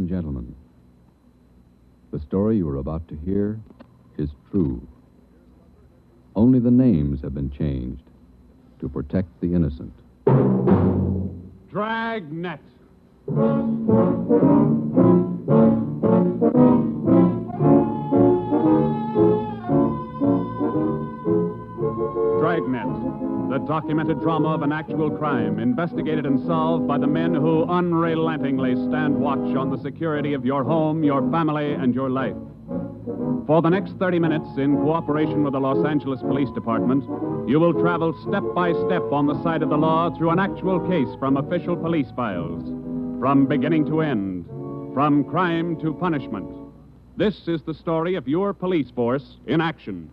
and gentlemen, the story you are about to hear is true. Only the names have been changed to protect the innocent. Dragnet. Dragnet, the documented drama of an actual crime, investigated and solved by the men who unrelentingly stand watch on the security of your home, your family, and your life. For the next 30 minutes, in cooperation with the Los Angeles Police Department, you will travel step by step on the side of the law through an actual case from official police files, from beginning to end, from crime to punishment. This is the story of your police force in action.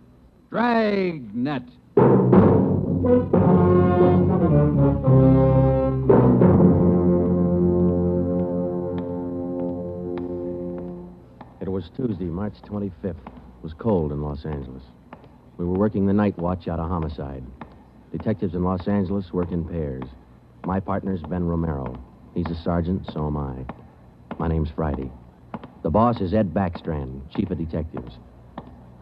Dragnet. It was Tuesday, March 25th. It was cold in Los Angeles. We were working the night watch out of homicide. Detectives in Los Angeles work in pairs. My partner's Ben Romero. He's a sergeant, so am I. My name's Friday. The boss is Ed Backstrand, chief of detectives.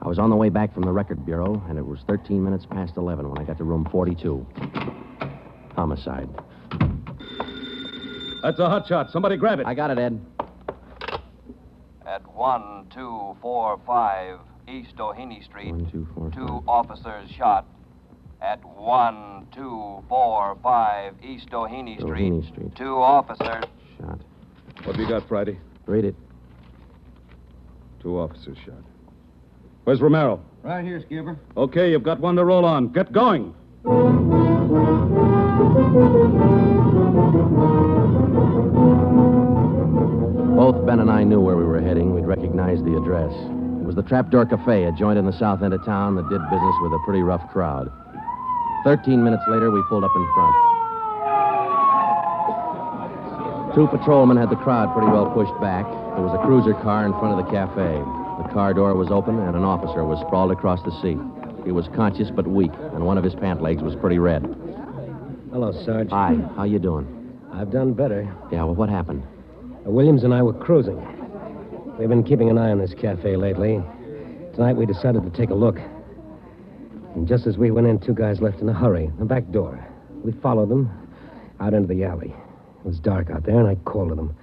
I was on the way back from the record bureau, and it was 13 minutes past 11 when I got to room 42. Homicide. That's a hot shot. Somebody grab it. I got it, Ed. At 1245 East Doheny Street, 1, 2, 4, 5. 2 officers shot. At 1245 East Doheny Doheny Street. 2 officers Shot. What have you got, Friday? Read it. 2 officers shot. Where's Romero? Right here, Skipper. Okay, you've got one to roll on. Get going. Both Ben and I knew where we were heading. We'd recognized the address. It was the Trapdoor Cafe, a joint in the south end of town that did business with a pretty rough crowd. 13 minutes later, we pulled up in front. 2 patrolmen had the crowd pretty well pushed back. There was a cruiser car in front of the cafe. The car door was open, and an officer was sprawled across the seat. He was conscious but weak, and one of his pant legs was pretty red. Hello, Sarge. Hi, how you doing? I've done better. Yeah, well, what happened? Williams and I were cruising. We've been keeping an eye on this cafe lately. Tonight we decided to take a look. And just as we went in, 2 guys left in a hurry, the back door. We followed them out into the alley. It was dark out there, and I called to them.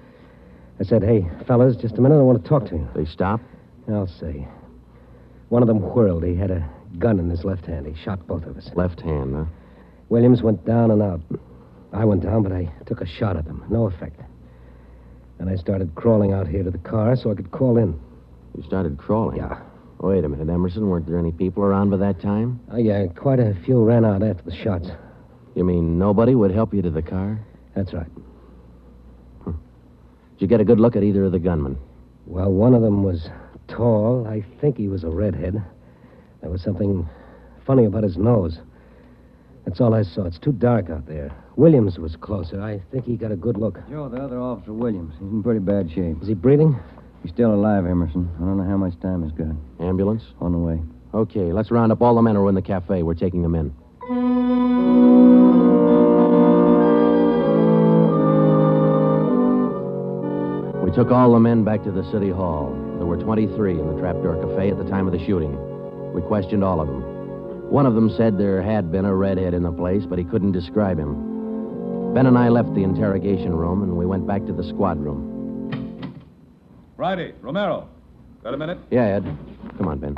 I said, "Hey, fellas, just a minute, I want to talk to you." They stopped? I'll say. One of them whirled. He had a gun in his left hand. He shot both of us. Left hand, huh? Williams went down and out. I went down, but I took a shot at them. No effect. Then I started crawling out here to the car so I could call in. You started crawling? Yeah. Wait a minute, Emerson. Weren't there any people around by that time? Oh, yeah, quite a few ran out after the shots. You mean nobody would help you to the car? That's right. Did you get a good look at either of the gunmen? Well, one of them was tall. I think he was a redhead. There was something funny about his nose. That's all I saw. It's too dark out there. Williams was closer. I think he got a good look. Joe, the other officer, Williams. He's in pretty bad shape. Is he breathing? He's still alive, Emerson. I don't know how much time he's got. Ambulance? On the way. Okay, let's round up all the men who are in the cafe. We're taking them in. We took all the men back to the city hall. There were 23 in the Trapdoor Cafe at the time of the shooting. We questioned all of them. One of them said there had been a redhead in the place, but he couldn't describe him. Ben and I left the interrogation room, and we went back to the squad room. Friday, Romero. Got a minute? Yeah, Ed. Come on, Ben.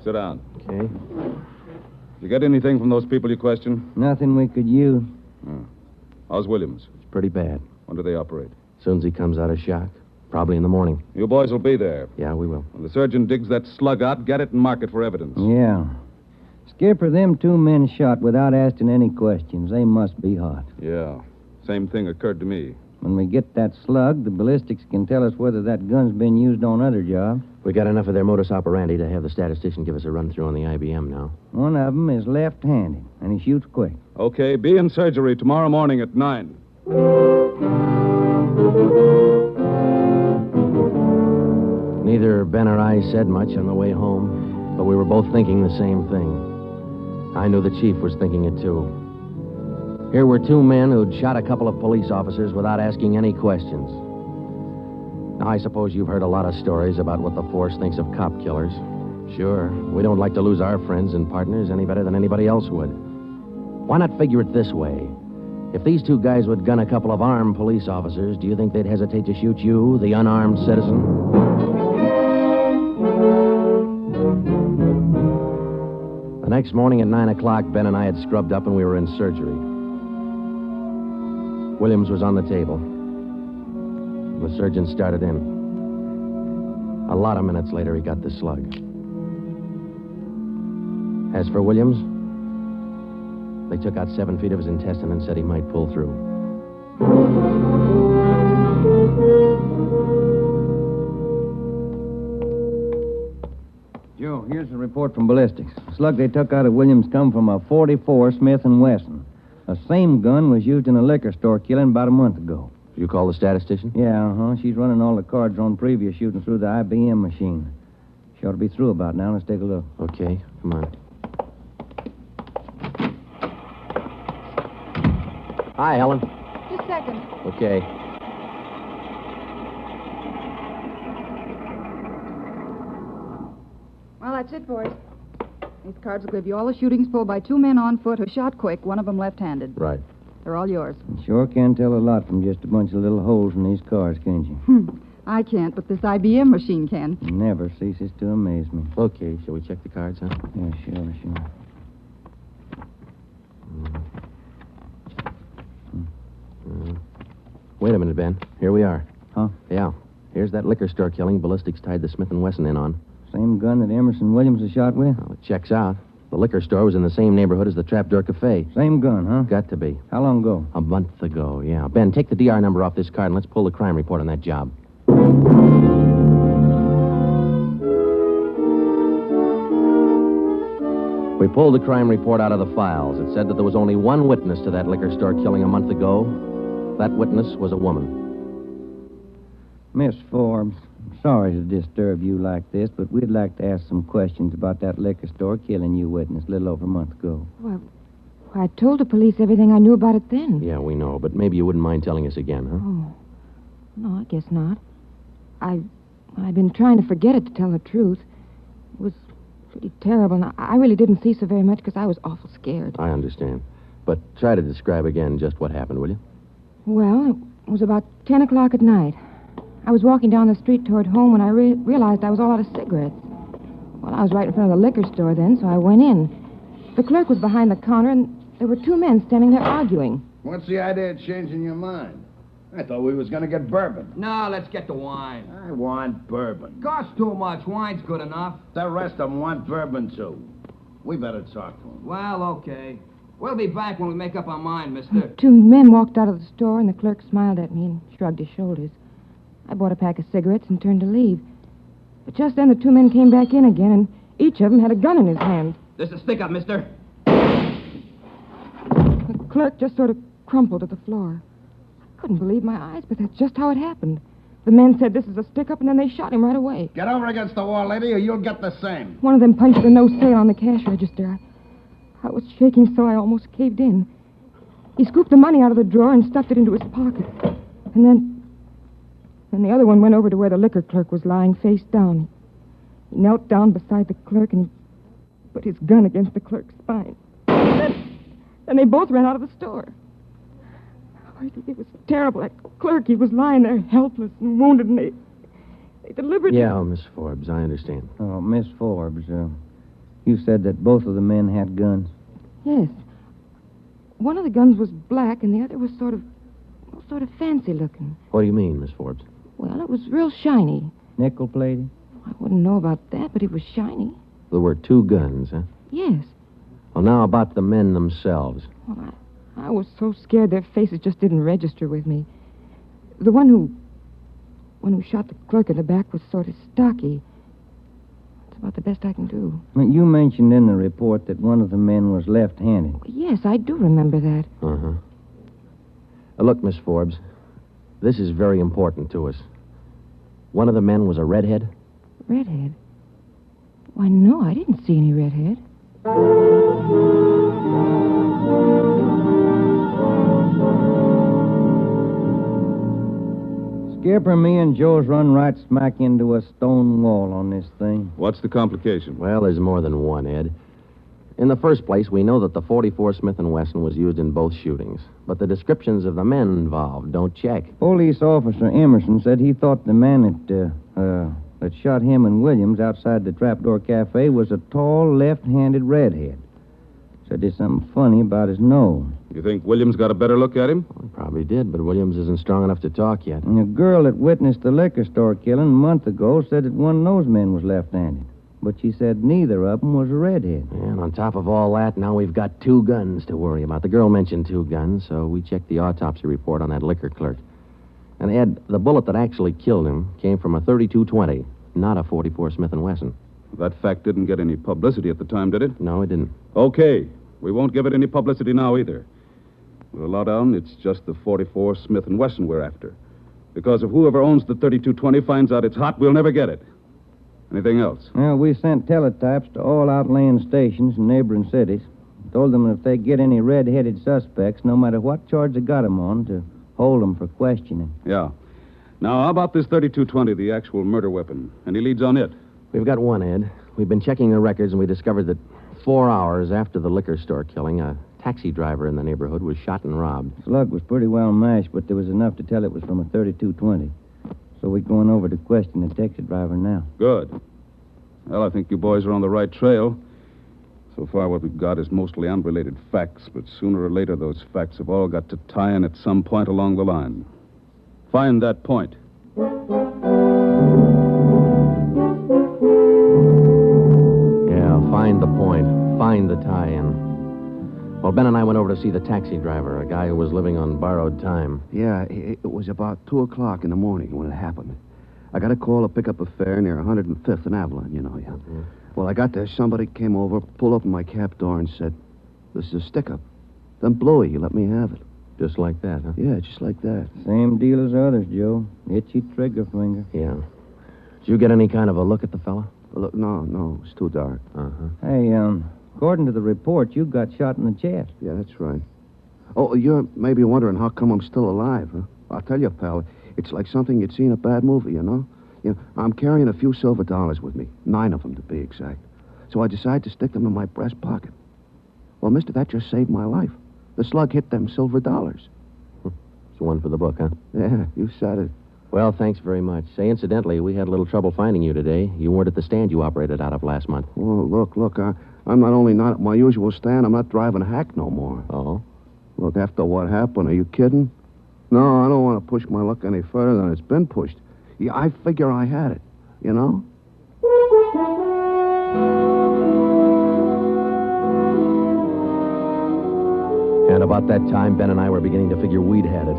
Sit down. Okay. Did you get anything from those people you questioned? Nothing we could use. How's Williams? It's pretty bad. When do they operate? As soon as he comes out of shock. Probably in the morning. You boys will be there. Yeah, we will. When the surgeon digs that slug out, get it and mark it for evidence. Yeah. Skipper, them 2 men shot without asking any questions. They must be hot. Yeah. Same thing occurred to me. When we get that slug, the ballistics can tell us whether that gun's been used on other jobs. We got enough of their modus operandi to have the statistician give us a run-through on the IBM now. One of them is left-handed, and he shoots quick. Okay, be in surgery tomorrow morning at 9. Neither Ben or I said much on the way home, but we were both thinking the same thing. I knew the chief was thinking it, too. Here were two men who'd shot a couple of police officers without asking any questions. Now, I suppose you've heard a lot of stories about what the force thinks of cop killers. Sure, we don't like to lose our friends and partners any better than anybody else would. Why not figure it this way? If these two guys would gun a couple of armed police officers, do you think they'd hesitate to shoot you, the unarmed citizen? The next morning at 9 o'clock, Ben and I had scrubbed up and we were in surgery. Williams was on the table. The surgeon started in. A lot of minutes later, he got the slug. As for Williams, they took out 7 feet of his intestine and said he might pull through. Joe, here's the report from ballistics. The slug they took out of Williams come from a .44 Smith & Wesson. The same gun was used in a liquor store killing about a month ago. You call the statistician? Yeah, She's running all the cards on previous shooting through the IBM machine. She ought to be through about now. Let's take a look. Okay, come on. Hi, Helen. Just a second. Okay. Well, that's it, boys. These cards will give you all the shootings pulled by 2 men on foot who shot quick, one of them left-handed. Right. They're all yours. You sure can tell a lot from just a bunch of little holes in these cards, can't you? I can't, but this IBM machine can. It never ceases to amaze me. Okay, shall we check the cards, huh? Yeah, sure. Wait a minute, Ben. Here we are. Huh? Yeah. Here's that liquor store killing ballistics tied the Smith & Wesson in on. Same gun that Emerson Williams was shot with? Well, it checks out. The liquor store was in the same neighborhood as the Trapdoor Cafe. Same gun, huh? Got to be. How long ago? A month ago, yeah. Ben, take the DR number off this card and let's pull the crime report on that job. We pulled the crime report out of the files. It said that there was only one witness to that liquor store killing a month ago. That witness was a woman. Miss Forbes, I'm sorry to disturb you like this, but we'd like to ask some questions about that liquor store killing you witnessed a little over a month ago. Well, I told the police everything I knew about it then. Yeah, we know, but maybe you wouldn't mind telling us again, huh? Oh, no, I guess not. I've been trying to forget it, to tell the truth. It was pretty terrible, and I really didn't see so very much because I was awful scared. I understand. But try to describe again just what happened, will you? Well, it was about 10 o'clock at night. I was walking down the street toward home when I realized I was all out of cigarettes. Well, I was right in front of the liquor store then, so I went in. The clerk was behind the counter, and there were 2 men standing there arguing. What's the idea of changing your mind? I thought we was going to get bourbon. No, let's get the wine. I want bourbon. Costs too much. Wine's good enough. The rest of them want bourbon, too. We better talk to them. Well, okay. We'll be back when we make up our mind, mister. 2 men walked out of the store, and the clerk smiled at me and shrugged his shoulders. I bought a pack of cigarettes and turned to leave. But just then the 2 men came back in again, and each of them had a gun in his hand. This is stick up, mister. The clerk just sort of crumpled to the floor. I couldn't believe my eyes, but that's just how it happened. The men said this is a stick-up, and then they shot him right away. Get over against the wall, lady, or you'll get the same. One of them punched the no sale on the cash register. I was shaking so I almost caved in. He scooped the money out of the drawer and stuffed it into his pocket. And then the other one went over to where the liquor clerk was lying face down. He knelt down beside the clerk and he put his gun against the clerk's spine. Then they both ran out of the store. Oh, it was terrible. That clerk, he was lying there helpless and wounded, and they deliberately... Yeah, Miss Forbes, I understand. Oh, Miss Forbes, you said that both of the men had guns. Yes. One of the guns was black, and the other was sort of fancy looking. What do you mean, Miss Forbes? Well, it was real shiny. Nickel-plated? I wouldn't know about that, but it was shiny. There were 2 guns, huh? Yes. Well, now about the men themselves. Well, I was so scared their faces just didn't register with me. The one who shot the clerk in the back was sort of stocky. That's about the best I can do. You mentioned in the report that one of the men was left-handed. Yes, I do remember that. Uh-huh. Look, Miss Forbes, this is very important to us. One of the men was a redhead? Redhead? Why, no, I didn't see any redhead. Skipper, me and Joe's run right smack into a stone wall on this thing. What's the complication? Well, there's more than one, Ed. In the first place, we know that the .44 Smith & Wesson was used in both shootings, but the descriptions of the men involved don't check. Police officer Emerson said he thought the man that shot him and Williams outside the Trapdoor Cafe was a tall, left-handed redhead. Said there's something funny about his nose. You think Williams got a better look at him? Well, he probably did, but Williams isn't strong enough to talk yet. And a girl that witnessed the liquor store killing a month ago said that one of those men was left-handed. But she said neither of them was a redhead. And on top of all that, now we've got 2 guns to worry about. The girl mentioned 2 guns, so we checked the autopsy report on that liquor clerk. And, Ed, the bullet that actually killed him came from a .32-20, not a .44 Smith & Wesson. That fact didn't get any publicity at the time, did it? No, it didn't. Okay. We won't give it any publicity now, either. We'll allow down it's just the .44 Smith & Wesson we're after. Because if whoever owns the .32-20 finds out it's hot, we'll never get it. Anything else? Well, we sent teletypes to all outlying stations in neighboring cities. Told them if they get any red-headed suspects, no matter what charge they got them on, to hold them for questioning. Yeah. Now, how about this .32-20, the actual murder weapon? Any leads on it? We've got one, Ed. We've been checking the records, and we discovered that 4 hours after the liquor store killing, a taxi driver in the neighborhood was shot and robbed. Slug was pretty well mashed, but there was enough to tell it was from a .32-20. So we're going over to question the taxi driver now. Good. Well, I think you boys are on the right trail. So far, what we've got is mostly unrelated facts, but sooner or later, those facts have all got to tie in at some point along the line. Find that point. Yeah, find the point. Find the tie-in. Well, Ben and I went over to see the taxi driver, a guy who was living on borrowed time. Yeah, it was about 2 o'clock in the morning when it happened. I got a call to pick up a fare near 105th and Avalon, you know. Yeah. Mm-hmm. Well, I got there. Somebody came over, pulled open my cab door, and said, "This is a stick-up." Then Bluey, he let me have it. Just like that, huh? Yeah, just like that. Same deal as others, Joe. Itchy trigger finger. Yeah. Did you get any kind of a look at the fella? Look, no, it's too dark. Uh-huh. Hey, according to the report, you got shot in the chest. Yeah, that's right. Oh, you're maybe wondering how come I'm still alive, huh? I'll tell you, pal, it's like something you'd see in a bad movie, you know? I'm carrying a few silver dollars with me, 9 of them to be exact. So I decided to stick them in my breast pocket. Well, mister, that just saved my life. The slug hit them silver dollars. It's one for the book, huh? Yeah, you said it. Well, thanks very much. Say, incidentally, we had a little trouble finding you today. You weren't at the stand you operated out of last month. Well, look, I'm not only not at my usual stand, I'm not driving a hack no more. Oh? Look, after what happened, are you kidding? No, I don't want to push my luck any further than it's been pushed. Yeah, I figure I had it, you know? And about that time, Ben and I were beginning to figure we'd had it.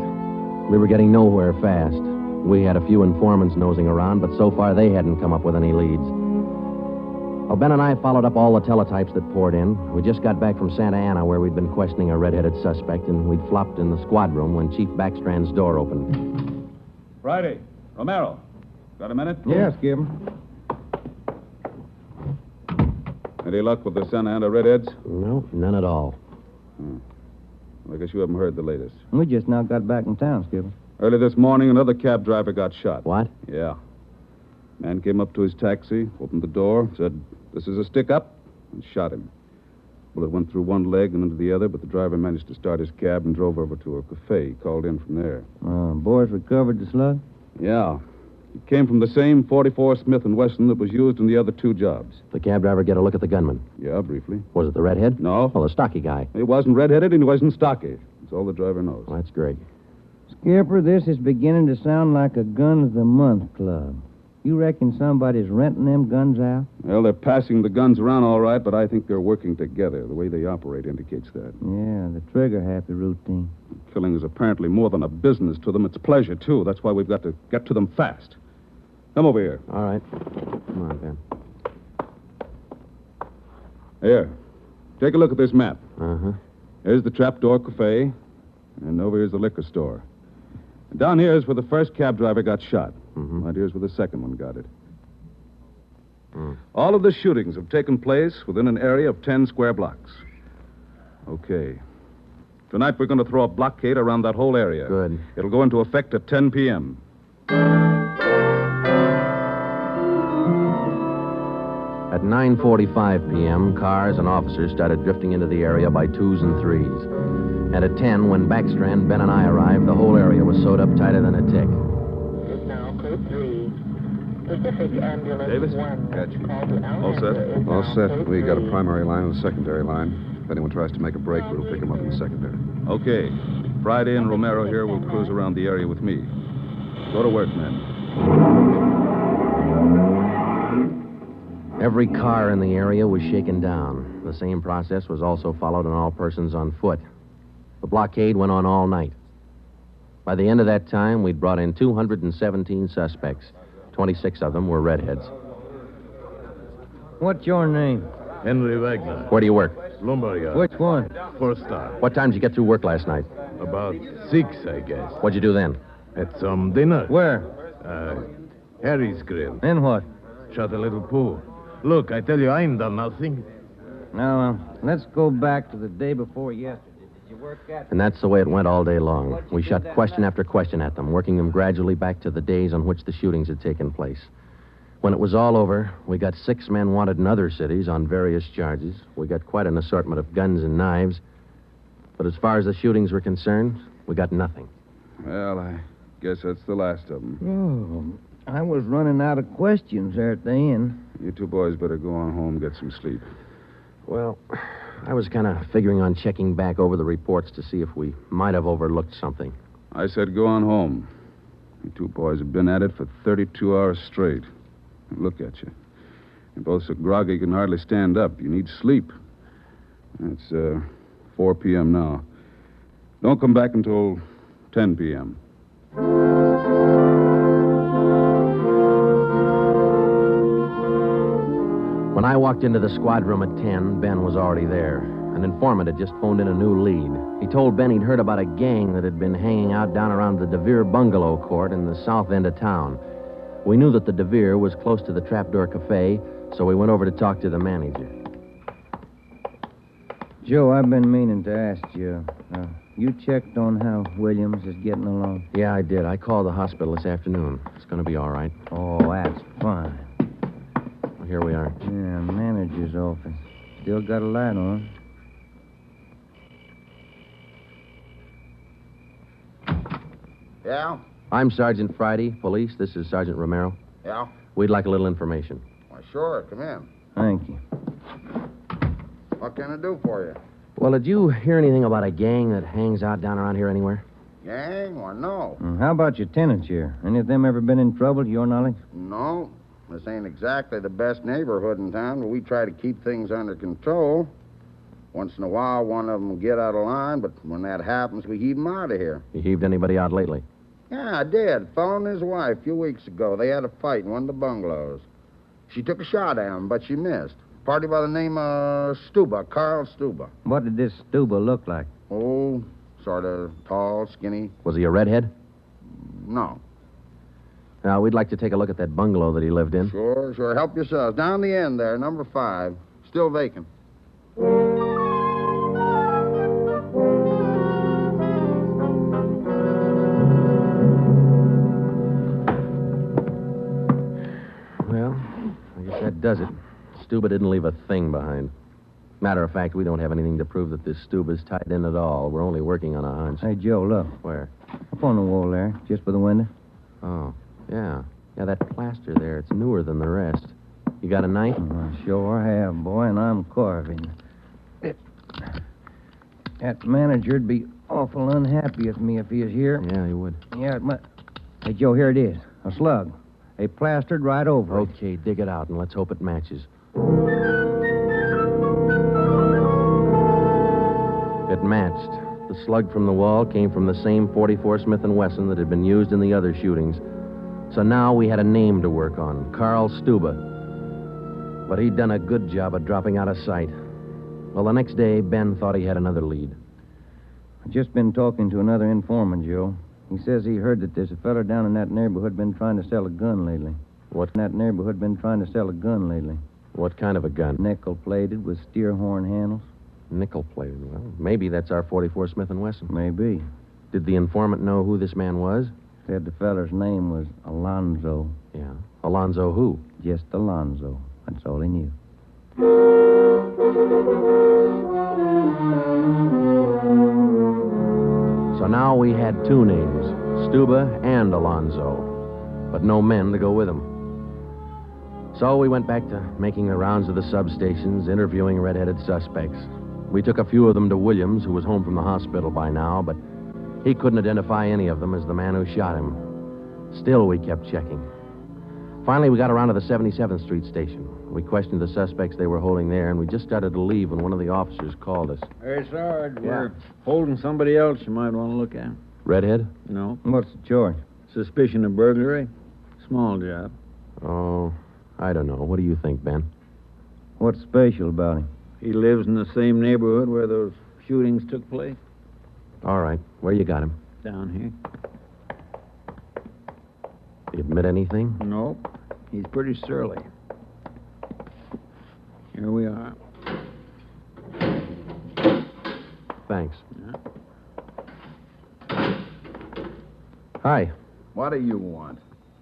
We were getting nowhere fast. We had a few informants nosing around, but so far they hadn't come up with any leads. Well, Ben and I followed up all the teletypes that poured in. We just got back from Santa Ana, where we'd been questioning a red-headed suspect, and we'd flopped in the squad room when Chief Backstrand's door opened. Friday. Romero. Got a minute? Yeah, Skipper. Any luck with the Santa Ana Redheads? No, none at all. I guess you haven't heard the latest. We just now got back in town, Skipper. Early this morning, another cab driver got shot. What? Yeah. Man came up to his taxi, opened the door, said, "This is a stick-up," and shot him. Bullet went through one leg and into the other, but the driver managed to start his cab and drove over to a cafe. He called in from there. Boys recovered the slug? Yeah. It came from the same .44 Smith & Wesson that was used in the other 2 jobs. The cab driver get a look at the gunman? Yeah, briefly. Was it the redhead? No. Oh, the stocky guy. He wasn't red-headed and he wasn't stocky. That's all the driver knows. Well, that's great. Skipper, this is beginning to sound like a Gun of the Month club. You reckon somebody's renting them guns out? Well, they're passing the guns around all right, but I think they're working together. The way they operate indicates that. Yeah, the trigger-happy routine. Killing is apparently more than a business to them. It's pleasure, too. That's why we've got to get to them fast. Come over here. All right. Come on, Ben. Here. Take a look at this map. Uh-huh. Here's the Trapdoor Cafe, and over here's the liquor store. And down here is where the first cab driver got shot. Mm-hmm. Right here's where the second one got it. All of the shootings have taken place within an area of 10 square blocks. Okay. Tonight we're going to throw a blockade around that whole area. Good. It'll go into effect at 10 p.m. At 9:45 p.m., cars and officers started drifting into the area by twos and threes. And at 10, when Backstrand, Ben, and I arrived, the whole area was sewed up tighter than a tick. Now, code 3. Pacific Ambulance Davis? 1. Got you. Call to All set? Alpha All is now set. code We got a 3. primary line and a secondary line. If anyone tries to make a break, we'll pick them up in the secondary. Okay. Friday and Romero here will cruise around the area with me. Go to work, men. Every car in the area was shaken down. The same process was also followed on all persons on foot. The blockade went on all night. By the end of that time, we'd brought in 217 suspects. 26 of them were redheads. What's your name? Henry Wagner. Where do you work? Lumberyard. Which one? First star. What time did you get through work last night? About 6, I guess. What'd you do then? Had some dinner. Where? Harry's Grill. And what? Shot a little pool. Look, I tell you, I ain't done nothing. Now, let's go back to the day before yesterday. Did you work at... And that's the way it went all day long. We shot question after question at them, working them gradually back to the days on which the shootings had taken place. When it was all over, we got 6 men wanted in other cities on various charges. We got quite an assortment of guns and knives. But as far as the shootings were concerned, we got nothing. Well, I guess that's the last of them. Oh, I was running out of questions there at the end. You two boys better go on home, get some sleep. Well, I was kind of figuring on checking back over the reports to see if we might have overlooked something. I said go on home. You two boys have been at it for 32 hours straight. Look at you. You're both so groggy you can hardly stand up. You need sleep. It's 4 p.m. now. Don't come back until 10 p.m. When I walked into the squad room at 10, Ben was already there. An informant had just phoned in a new lead. He told Ben he'd heard about a gang that had been hanging out down around the DeVere bungalow court in the south end of town. We knew that the DeVere was close to the Trapdoor Cafe, so we went over to talk to the manager. Joe, I've been meaning to ask you. You checked on how Williams is getting along? Yeah, I did. I called the hospital this afternoon. It's going to be all right. Oh, that's fine. Well, here we are. Yeah, manager's office. Still got a light on. Yeah? I'm Sergeant Friday, police. This is Sergeant Romero. Yeah? We'd like a little information. Why, sure. Come in. Thank you. What can I do for you? Well, did you hear anything about a gang that hangs out down around here anywhere? Gang? Why, no. How about your tenants here? Any of them ever been in trouble, to your knowledge? No. This ain't exactly the best neighborhood in town, but we try to keep things under control. Once in a while, one of them will get out of line, but when that happens, we heave them out of here. You heaved anybody out lately? Yeah, I did. Fellow and his wife a few weeks ago. They had a fight in one of the bungalows. She took a shot at him, but she missed. Party by the name of Stuba, Carl Stuba. What did this Stuba look like? Oh, sort of tall, skinny. Was he a redhead? No. Now, we'd like to take a look at that bungalow that he lived in. Sure, sure. Help yourselves. Down the end there, number 5. Still vacant. Well, I guess that does it. Stuba didn't leave a thing behind. Matter of fact, we don't have anything to prove that this Stuba's tied in at all. We're only working on a hunch. Hey, Joe, look. Where? Up on the wall there, just by the window. Oh, yeah. Yeah, that plaster there, it's newer than the rest. You got a knife? I sure have, boy, and I'm carving. That manager'd be awful unhappy with me if he was here. Yeah, he would. Yeah, it might. Hey, Joe, here it is. A slug. They plastered right over it. Okay, dig it out, and let's hope it matches. It matched. The slug from the wall came from the same .44 Smith & Wesson that had been used in the other shootings. So now we had a name to work on, Carl Stuba. But he'd done a good job of dropping out of sight. Well, the next day, Ben thought he had another lead. I've just been talking to another informant, Joe. He says he heard that there's a fella down in that neighborhood been trying to sell a gun lately. What? In that neighborhood been trying to sell a gun lately. What kind of a gun? Nickel-plated with steer horn handles. Nickel-plated. Well, maybe that's our .44 Smith & Wesson. Maybe. Did the informant know who this man was? Said the feller's name was Alonzo. Yeah. Alonzo who? Just Alonzo. That's all he knew. So now we had two names, Stuba and Alonzo, but no men to go with them. So we went back to making the rounds of the substations, interviewing red-headed suspects. We took a few of them to Williams, who was home from the hospital by now, but he couldn't identify any of them as the man who shot him. Still, we kept checking. Finally, we got around to the 77th Street station. We questioned the suspects they were holding there, and we just started to leave when one of the officers called us. Hey, Sarge, we're holding somebody else you might want to look at. Redhead? No. What's the charge? Suspicion of burglary. Small job. Oh, I don't know. What do you think, Ben? What's special about him? He lives in the same neighborhood where those shootings took place. All right. Where you got him? Down here. You admit anything? Nope. He's pretty surly. Here we are. Thanks. Hi. What do you want?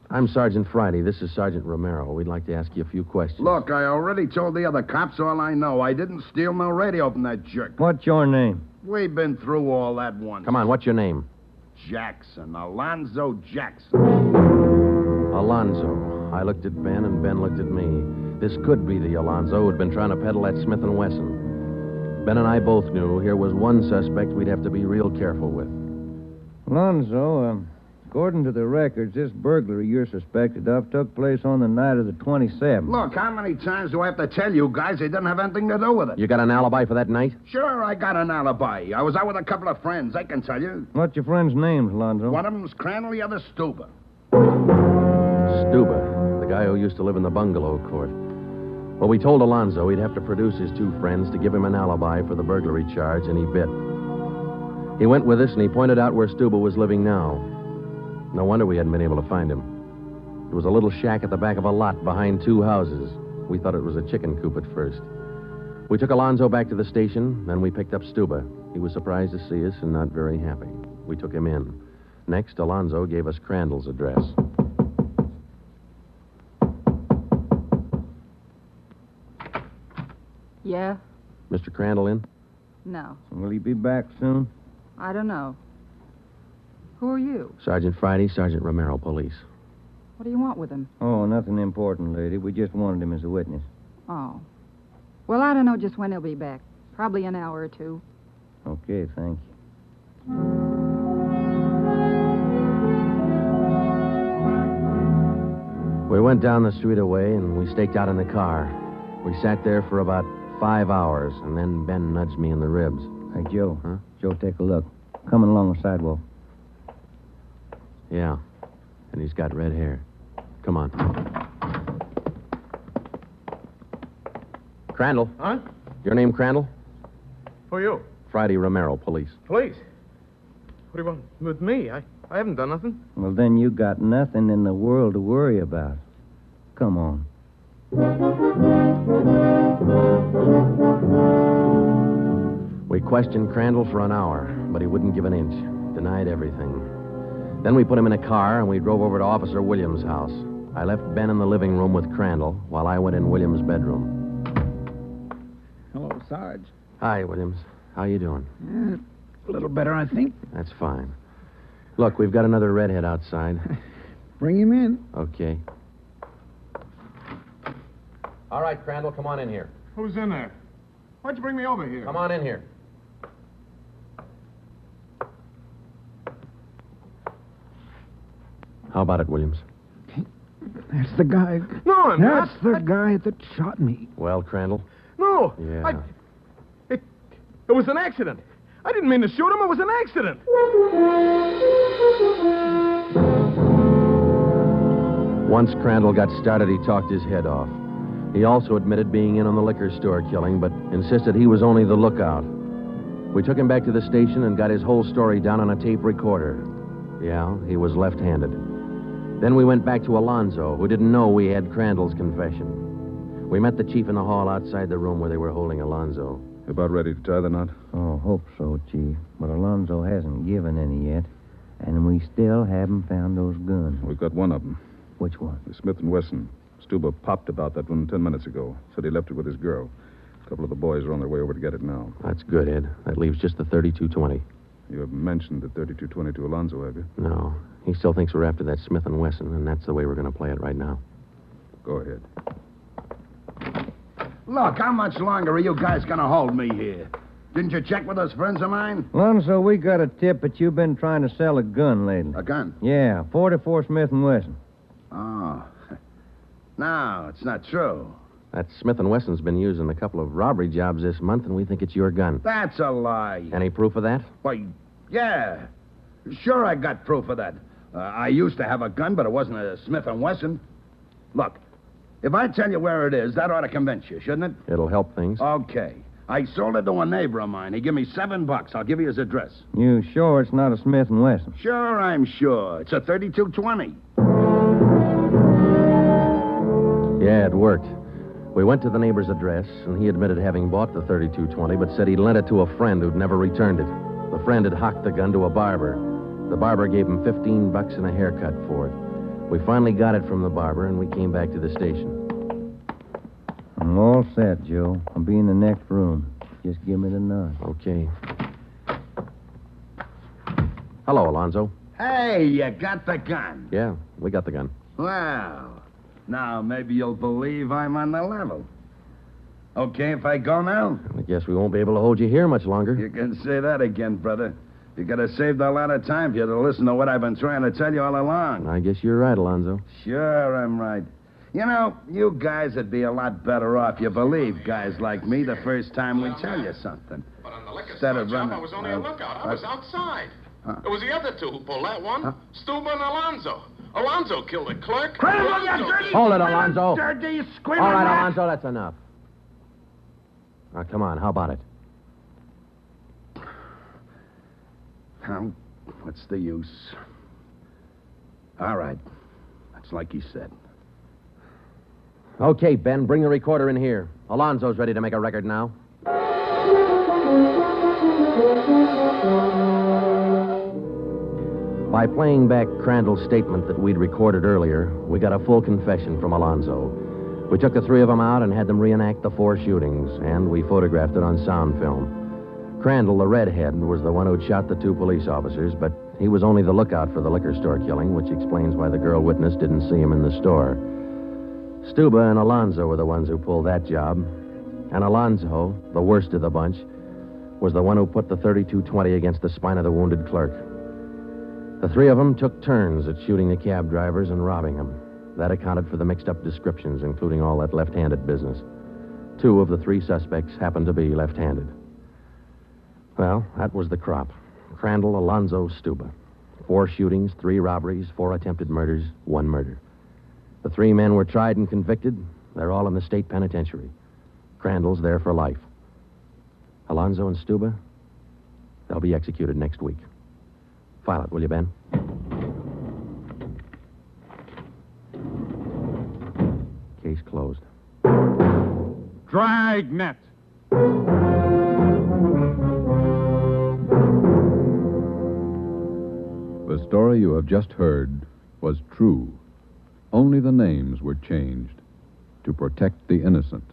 I'm Sergeant Friday. This is Sergeant Romero. We'd like to ask you a few questions. Look, I already told the other cops all I know. I didn't steal no radio from that jerk. What's your name? We've been through all that once. Come on, what's your name? Jackson. Alonzo Jackson. Alonzo. I looked at Ben, and Ben looked at me. This could be the Alonzo who'd been trying to peddle that Smith & Wesson. Ben and I both knew here was one suspect we'd have to be real careful with. Alonzo, according to the records, this burglary you're suspected of took place on the night of the 27th. Look, how many times do I have to tell you guys they didn't have anything to do with it? You got an alibi for that night? Sure, I got an alibi. I was out with a couple of friends, I can tell you. What's your friends' names, Alonzo? One of them's Crandall, the other Stuba. Stuba, the guy who used to live in the bungalow court. Well, we told Alonzo he'd have to produce his two friends to give him an alibi for the burglary charge, and he bit. He went with us, and he pointed out where Stuba was living now. No wonder we hadn't been able to find him. It was a little shack at the back of a lot behind two houses. We thought it was a chicken coop at first. We took Alonzo back to the station, then we picked up Stuba. He was surprised to see us and not very happy. We took him in. Next, Alonzo gave us Crandall's address. Yeah? Mr. Crandall in? No. Will he be back soon? I don't know. Who are you? Sergeant Friday, Sergeant Romero, police. What do you want with him? Oh, nothing important, lady. We just wanted him as a witness. Oh. Well, I don't know just when he'll be back. Probably an hour or two. Okay, thank you. We went down the street away, and we staked out in the car. We sat there for about 5 hours, and then Ben nudged me in the ribs. Hey, Joe. Huh? Joe, take a look. Coming along the sidewalk. Yeah, and he's got red hair. Come on. Crandall. Huh? Your name Crandall? Who are you? Friday Romero, police. Police? What do you want with me? I haven't done nothing. Well, then you got nothing in the world to worry about. Come on. We questioned Crandall for an hour, but he wouldn't give an inch. Denied everything. Then we put him in a car, and we drove over to Officer Williams' house. I left Ben in the living room with Crandall while I went in Williams' bedroom. Hello, Sarge. Hi, Williams. How you doing? A little better, I think. That's fine. Look, we've got another redhead outside. Bring him in. Okay. All right, Crandall, come on in here. Who's in there? Why'd you bring me over here? Come on in here. How about it, Williams? That's the guy. No, I'm not. That's the guy that shot me. Well, Crandall? No. Yeah. It was an accident. I didn't mean to shoot him. It was an accident. Once Crandall got started, he talked his head off. He also admitted being in on the liquor store killing, but insisted he was only the lookout. We took him back to the station and got his whole story down on a tape recorder. Yeah, he was left-handed. Then we went back to Alonzo, who didn't know we had Crandall's confession. We met the chief in the hall outside the room where they were holding Alonzo. About ready to tie the knot? Oh, hope so, Chief. But Alonzo hasn't given any yet. And we still haven't found those guns. We've got one of them. Which one? The Smith & Wesson. Stuba popped about that one 10 minutes ago. Said he left it with his girl. A couple of the boys are on their way over to get it now. That's good, Ed. That leaves just the 32-20. You haven't mentioned the 32-20 to Alonzo, have you? No. He still thinks we're after that Smith & Wesson, and that's the way we're going to play it right now. Go ahead. Look, how much longer are you guys going to hold me here? Didn't you check with those friends of mine? Alonzo, we got a tip that you've been trying to sell a gun lately. A gun? Yeah, 44 Smith & Wesson. Oh. No, it's not true. That Smith & Wesson's been used in a couple of robbery jobs this month, and we think it's your gun. That's a lie. Any proof of that? Why, yeah. Sure, I got proof of that. I used to have a gun, but it wasn't a Smith & Wesson. Look, if I tell you where it is, that ought to convince you, shouldn't it? It'll help things. Okay. I sold it to a neighbor of mine. He gave me $7. I'll give you his address. You sure it's not a Smith & Wesson? Sure, I'm sure. It's a 32-20. Yeah, it worked. We went to the neighbor's address, and he admitted having bought the 32-20, but said he'd lent it to a friend who'd never returned it. The friend had hocked the gun to a barber. The barber gave him $15 and a haircut for it. We finally got it from the barber, and we came back to the station. I'm all set, Joe. I'll be in the next room. Just give me the nod. Okay. Hello, Alonzo. Hey, you got the gun. Yeah, we got the gun. Well, now maybe you'll believe I'm on the level. Okay if I go now? I guess we won't be able to hold you here much longer. You can say that again, brother. You could have saved a lot of time for you to listen to what I've been trying to tell you all along. I guess you're right, Alonzo. Sure, I'm right. You know, you guys would be a lot better off you believe guys like me the first time we tell you something. But on the liquor Instead store of job, running... I was only a lookout. I was outside. It was the other two who pulled that one. Stuba and Alonzo. Alonzo killed the clerk. Hold it, Alonzo. Dirty, All right, Alonzo, that's enough. Now, come on, how about it? What's the use? All right. That's like he said. Okay, Ben, bring the recorder in here. Alonzo's ready to make a record now. By playing back Crandall's statement that we'd recorded earlier, we got a full confession from Alonzo. We took the three of them out and had them reenact the 4 shootings, and we photographed it on sound film. Crandall, the redhead, was the one who'd shot the 2 police officers, but he was only the lookout for the liquor store killing, which explains why the girl witness didn't see him in the store. Stuba and Alonzo were the ones who pulled that job, and Alonzo, the worst of the bunch, was the one who put the 32-20 against the spine of the wounded clerk. The 3 of them took turns at shooting the cab drivers and robbing them. That accounted for the mixed-up descriptions, including all that left-handed business. 2 of the 3 suspects happened to be left-handed. Well, that was the crop. Crandall, Alonzo, Stuba. 4 shootings, 3 robberies, 4 attempted murders, 1 murder. The 3 men were tried and convicted. They're all in the state penitentiary. Crandall's there for life. Alonzo and Stuba, they'll be executed next week. File it, will you, Ben? Case closed. Dragnet. The story you have just heard was true. Only the names were changed to protect the innocent.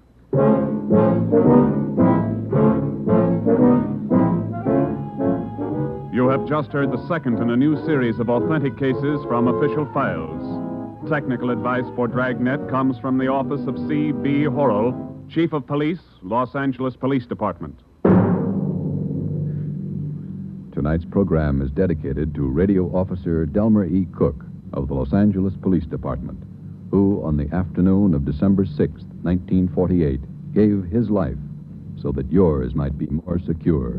You have just heard the second in a new series of authentic cases from official files. Technical advice for Dragnet comes from the office of C.B. Horrell, Chief of Police, Los Angeles Police Department. Tonight's program is dedicated to Radio Officer Delmer E. Cook of the Los Angeles Police Department, who, on the afternoon of December 6, 1948, gave his life so that yours might be more secure.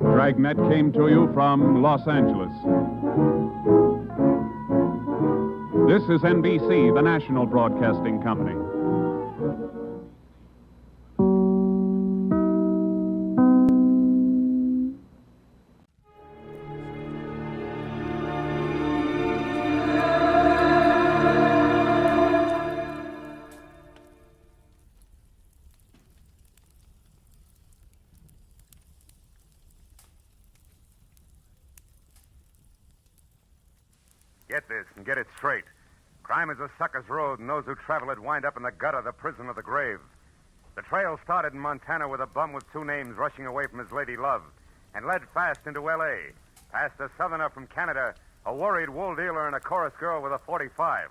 Dragnet came to you from Los Angeles. This is NBC, the national broadcasting company. Get this and get it straight. Crime is a sucker's road, and those who travel it wind up in the gutter, the prison, or the grave. The trail started in Montana with a bum with two names rushing away from his lady love, and led fast into L.A., past a southerner from Canada, a worried wool dealer, and a chorus girl with a .45.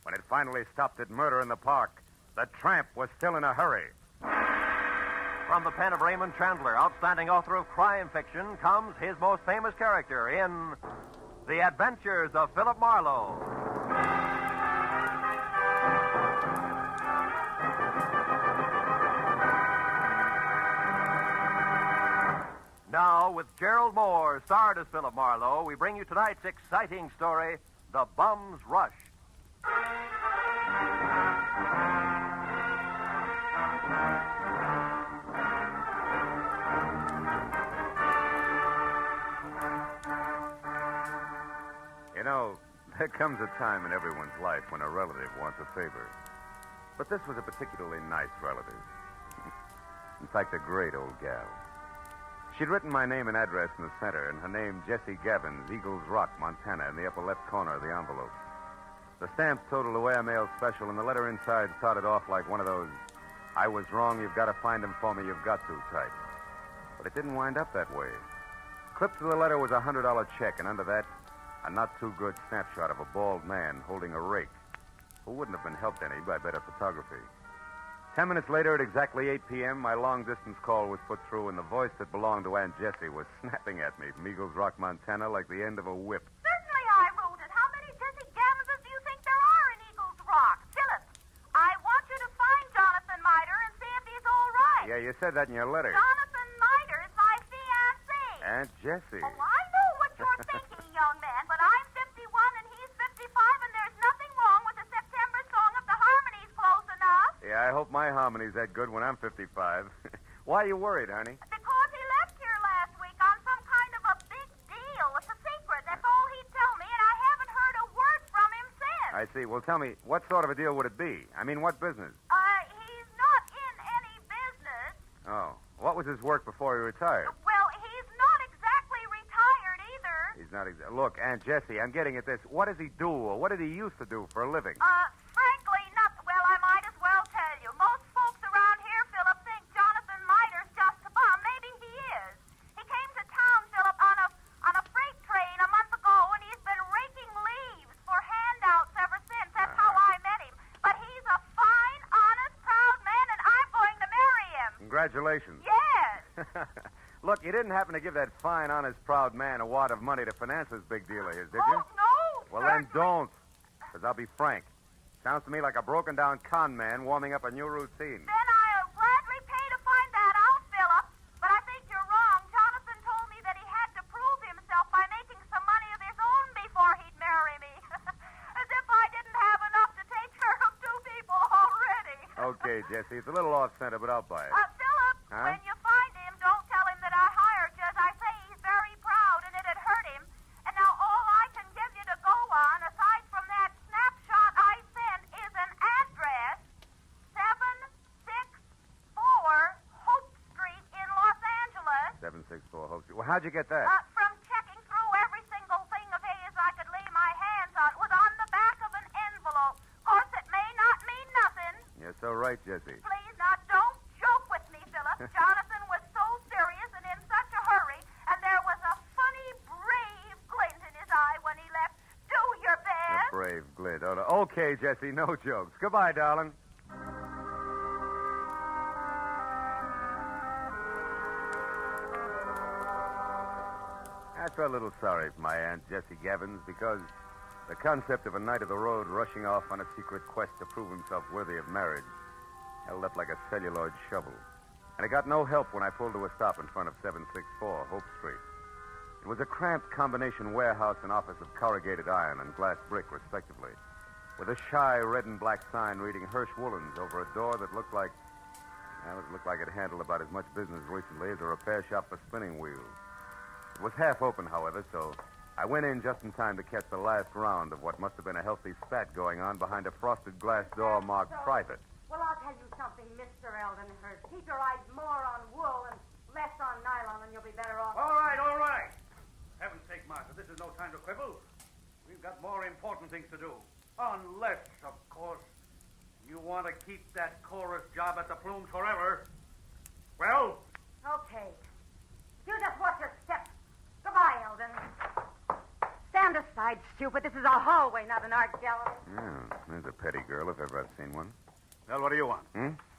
When it finally stopped at Murder in the Park, the tramp was still in a hurry. From the pen of Raymond Chandler, outstanding author of crime fiction, comes his most famous character in The Adventures of Philip Marlowe. Now, with Gerald Moore, starred as Philip Marlowe, we bring you tonight's exciting story, The Bum's Rush. You know, there comes a time in everyone's life when a relative wants a favor. But this was a particularly nice relative. In fact, a great old gal. She'd written my name and address in the center, and her name, Jessie Gabbins, Eagles Rock, Montana, in the upper left corner of the envelope. The stamp totaled away a mail special, and the letter inside started off like one of those, I was wrong, you've got to find him for me, you've got to type. But it didn't wind up that way. Clipped to the letter was a $100 check, and under that, a not-too-good snapshot of a bald man holding a rake, who wouldn't have been helped any by better photography. 10 minutes later, at exactly 8 p.m., my long-distance call was put through, and the voice that belonged to Aunt Jessie was snapping at me from Eagles Rock, Montana, like the end of a whip. Certainly I wrote it. How many Jessie Gammonses do you think there are in Eagles Rock? Philip, I want you to find Jonathan Miter and see if he's all right. Yeah, you said that in your letter. Jonathan Miter is my fiancé. Aunt Jessie. Oh, I know what you're thinking, young man, but I'm 51 and he's 55, and there's nothing wrong with the September song if the harmony's close enough. Yeah, I hope my harmony's that good when I'm 55. Why are you worried, honey? Because he left here last week on some kind of a big deal. It's a secret. That's all he'd tell me, and I haven't heard a word from him since. I see. Well, tell me, what sort of a deal would it be? I mean, what business? He's not in any business. Oh. What was his work before he retired? Well, he's not exactly retired either. He's not exactly... Look, Aunt Jessie, I'm getting at this. What does he do, or what did he used to do for a living? Frankly, not... Well, I might as well tell you. Most folks around here, Philip, think Jonathan Miter's just a bum. Maybe he is. He came to town, Philip, on a freight train a month ago, and he's been raking leaves for handouts ever since. That's how I met him. But he's a fine, honest, proud man, and I'm going to marry him. Congratulations. Yes. Look, you didn't happen to give that fine, honest, proud man a wad of money to finance this big deal of his, did you? No. Well, then don't. Because I'll be frank. Sounds to me like a broken-down con man warming up a new routine. Then I'll gladly pay to find that out, Philip. But I think you're wrong. Jonathan told me that he had to prove himself by making some money of his own before he'd marry me. As if I didn't have enough to take care of two people already. Okay, Jessie, it's a little off-center, but I'll buy it. Philip, Huh? when you find him, don't tell him that I hired you. As I say, he's very proud, and it'd hurt him. And now all I can give you to go on, aside from that snapshot I sent, is an address, 764 Hope Street in Los Angeles. 764 Hope Street. Well, how'd you get that? From checking through every single thing of his I could lay my hands on. It was on the back of an envelope. Of course, it may not mean nothing. You're so right, Jessie. Please, now, don't joke with me, Philip. Jonathan was so serious and in such a hurry, and there was a funny, brave glint in his eye when he left. Do your A best. brave glint. Oh, no. Okay, Jessie, no jokes. Goodbye, darling. I felt a little sorry for my Aunt Jessie Gabbins because the concept of a knight of the road rushing off on a secret quest to prove himself worthy of marriage held up like a celluloid shovel. And it got no help when I pulled to a stop in front of 764 Hope Street. It was a cramped combination warehouse and office of corrugated iron and glass brick, respectively, with a shy red and black sign reading Hirsch Woolens over a door that looked like... Well, it looked like it handled about as much business recently as a repair shop for spinning wheels. It was half open, however, so I went in just in time to catch the last round of what must have been a healthy spat going on behind a frosted glass door marked private. Well, I'll tell you something, Mr. Eldenhurst. Keep your eyes more on wool and less on nylon, and you'll be better off. All right, all right. Heaven's sake, Martha, this is no time to quibble. We've got more important things to do. Unless, of course, you want to keep that chorus job at the Plume forever. Well? Okay. You just watch your step. Goodbye, Eldon. Stand aside, stupid. This is a hallway, not an art gallery. Yeah, there's a petty girl if ever I've seen one. Well, what do you want?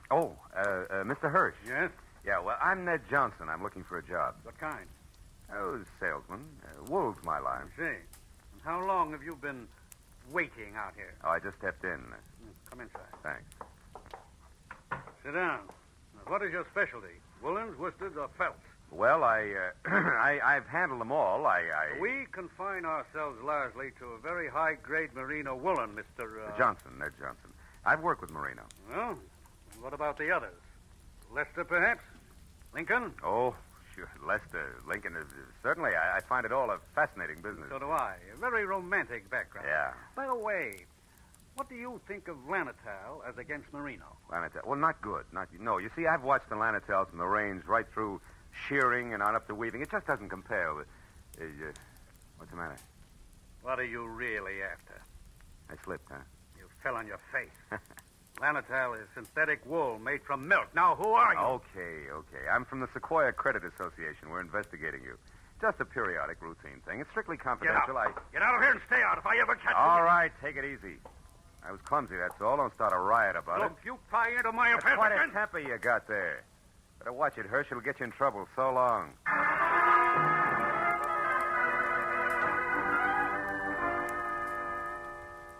Oh, Mr. Hirsch. Yes? Yeah, well, I'm Ned Johnson. I'm looking for a job. What kind? Oh, salesman. Wool's my line. I see. And how long have you been waiting out here? Oh, I just stepped in. Come inside. Thanks. Sit down. Now, what is your specialty? Woolens, worsteds, or felts? Well, I've handled them all. We confine ourselves largely to a very high-grade merino woolen, Mr. Johnson, Ned Johnson. I've worked with merino. Well, and what about the others? Lester, perhaps? Lincoln? Oh, sure. Lester, Lincoln. Certainly, I find it all a fascinating business. So do I. A very romantic background. Yeah. By the way, what do you think of Lanatal as against merino? Lanatal. Well, not good. No, you see, I've watched the Lanatals from the range right through shearing and on up to weaving. It just doesn't compare with... what's the matter? What are you really after? I slipped, huh? You fell on your face. Lanatal is synthetic wool made from milk. Now, who are you? Okay. I'm from the Sequoia Credit Association. We're investigating you. Just a periodic routine thing. It's strictly confidential. Get out of here and stay out if I ever catch you. All right, take it easy. I was clumsy, that's all. Don't start a riot about Look, you pry into my That's affairs quite again. a temper you got there. Better watch it, Hirsch. It'll get you in trouble. So long.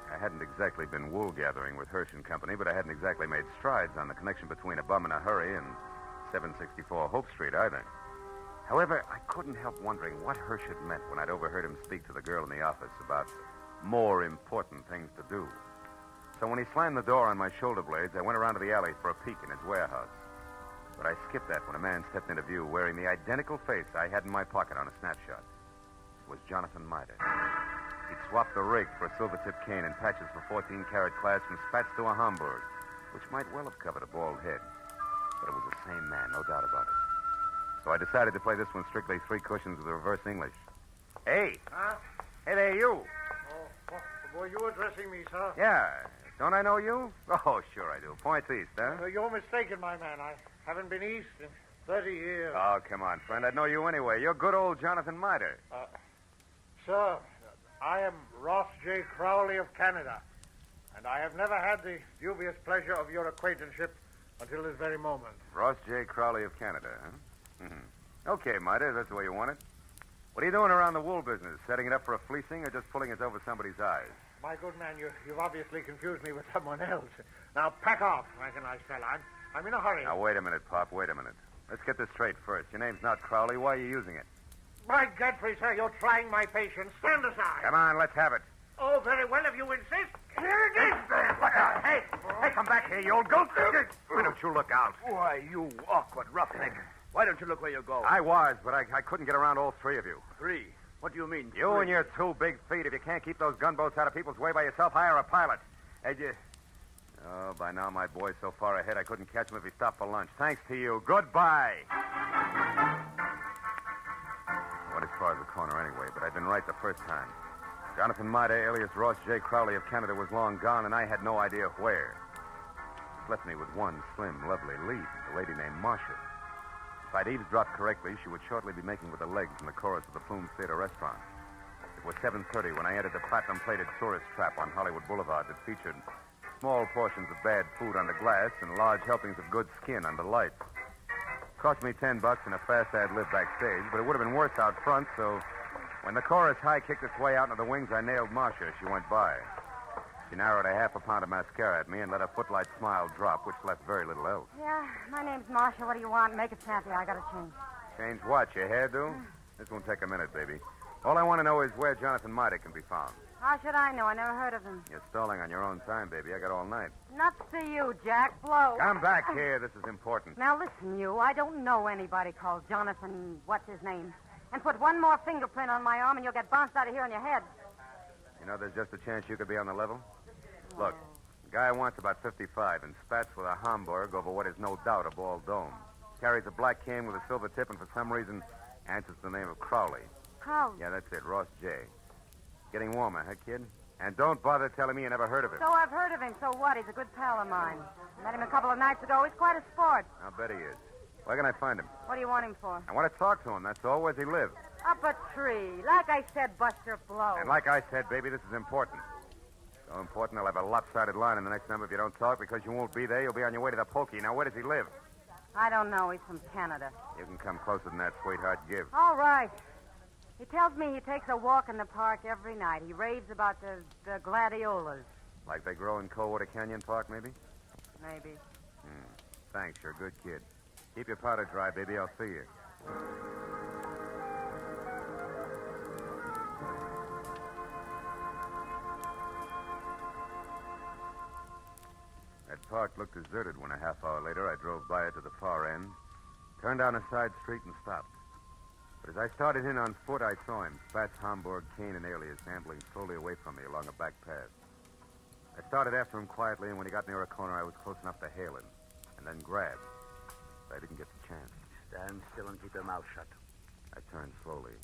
I hadn't exactly been wool gathering with Hirsch and Company, but I hadn't exactly made strides on the connection between a bum in a hurry and 764 Hope Street either. However, I couldn't help wondering what Hirsch had meant when I'd overheard him speak to the girl in the office about more important things to do. So when he slammed the door on my shoulder blades, I went around to the alley for a peek in his warehouse. But I skipped that when a man stepped into view wearing the identical face I had in my pocket on a snapshot. It was Jonathan Miter. He'd swapped the rig for a silver-tipped cane and patches for 14-karat class from spats to a Hamburg, which might well have covered a bald head. But it was the same man, no doubt about it. So I decided to play this one strictly 3 cushions with reverse English. Hey! Huh? Hey there, you! Oh, were you addressing me, sir? Yeah. Don't I know you? Oh, sure I do. Points east, huh? You're mistaken, my man. I haven't been east in 30 years. Oh, come on, friend. I'd know you anyway. You're good old Jonathan Miter. Sir, I am Ross J. Crowley of Canada, and I have never had the dubious pleasure of your acquaintanceship until this very moment. Ross J. Crowley of Canada, huh? Okay, Miter, that's the way you want it. What are you doing around the wool business? Setting it up for a fleecing or just pulling it over somebody's eyes? My good man, you've obviously confused me with someone else. Now, pack off, like a nice fella. I'm in a hurry. Now, wait a minute, Pop. Wait a minute. Let's get this straight first. Your name's not Crowley. Why are you using it? By Godfrey, sir, you're trying my patience. Stand aside. Come on, let's have it. Oh, very well, if you insist. Here it is. Look out. Hey, come back here, you old goat. Why don't you look out? Why, you awkward roughneck. Why don't you look where you go? I was, but I couldn't get around all 3 of you. 3? What do you mean? You and your 2 big feet. If you can't keep those gunboats out of people's way by yourself, hire a pilot. Hey, Oh, by now my boy's so far ahead I couldn't catch him if he stopped for lunch. Thanks to you. Goodbye. Went as far as the corner anyway, but I'd been right the first time. Jonathan Miter, alias Ross J. Crowley of Canada, was long gone, and I had no idea where. It left me with one slim, lovely lead, a lady named Marcia. If I'd eavesdropped correctly, she would shortly be making with the legs in the chorus of the Plume Theater restaurant. It was 7:30 when I entered the platinum-plated tourist trap on Hollywood Boulevard that featured small portions of bad food under glass and large helpings of good skin under lights. Cost me $10 and a fast ad-lib backstage, but it would have been worse out front, so when the chorus high kicked its way out into the wings, I nailed Marcia as she went by. She narrowed a half a pound of mascara at me and let a footlight smile drop, which left very little else. Yeah, my name's Marcia. What do you want? Make it snappy. I gotta change. Change what, your hairdo? This won't take a minute, baby. All I want to know is where Jonathan Miter can be found. How should I know? I never heard of him. You're stalling on your own time, baby. I got all night. Nuts to you, Jack. Blow. Come back here. This is important. Now listen, you. I don't know anybody called Jonathan, what's his name? And put one more fingerprint on my arm and you'll get bounced out of here on your head. You know there's just a chance you could be on the level? Look, the guy wants about 55 and spats with a Hamburg over what is no doubt a bald dome. Carries a black cane with a silver tip and for some reason answers the name of Crowley. Crowley? Yeah, that's it, Ross J. Getting warmer, huh, kid? And don't bother telling me you never heard of him. So I've heard of him. So what? He's a good pal of mine. Met him a couple of nights ago. He's quite a sport. I'll bet he is. Where can I find him? What do you want him for? I want to talk to him, that's all. Where's he live? Up a tree. Like I said, Buster Blow. And like I said, baby, this is important. So important, I'll have a lopsided line in the next number if you don't talk, because you won't be there. You'll be on your way to the pokey. Now, where does he live? I don't know. He's from Canada. You can come closer than that, sweetheart. Give. All right. He tells me he takes a walk in the park every night. He raves about the gladiolas. Like they grow in Coldwater Canyon Park, maybe? Maybe. Thanks, you're a good kid. Keep your powder dry, baby. I'll see you. That park looked deserted when a half hour later I drove by it to the far end, turned down a side street and stopped. But as I started in on foot, I saw him, Spats, Homburg, Kane, and Alias, ambling slowly away from me along a back path. I started after him quietly, and when he got near a corner, I was close enough to hail him, and then grab. But I didn't get the chance. Stand still and keep your mouth shut. I turned slowly.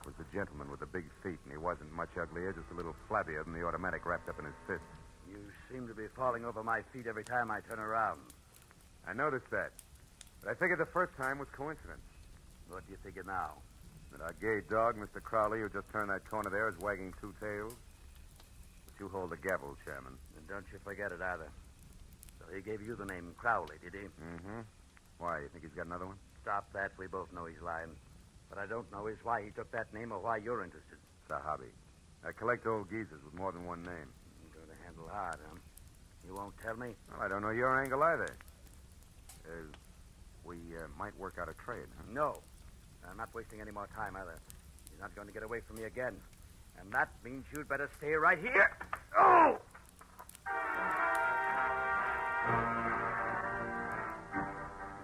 It was the gentleman with the big feet, and he wasn't much uglier, just a little flabbier than the automatic wrapped up in his fist. You seem to be falling over my feet every time I turn around. I noticed that. But I figured the first time was coincidence. What do you figure now? That our gay dog, Mr. Crowley, who just turned that corner there, is wagging two tails. But you hold the gavel, Chairman. And don't you forget it either. So he gave you the name Crowley, did he? Mm-hmm. Why, you think he's got another one? Stop that. We both know he's lying. What I don't know is why he took that name or why you're interested. It's a hobby. I collect old geezers with more than one name. You're going to handle hard, huh? You won't tell me? Well, I don't know your angle either. We might work out a trade, huh? No. I'm not wasting any more time either. You're not going to get away from me again. And that means you'd better stay right here. Oh!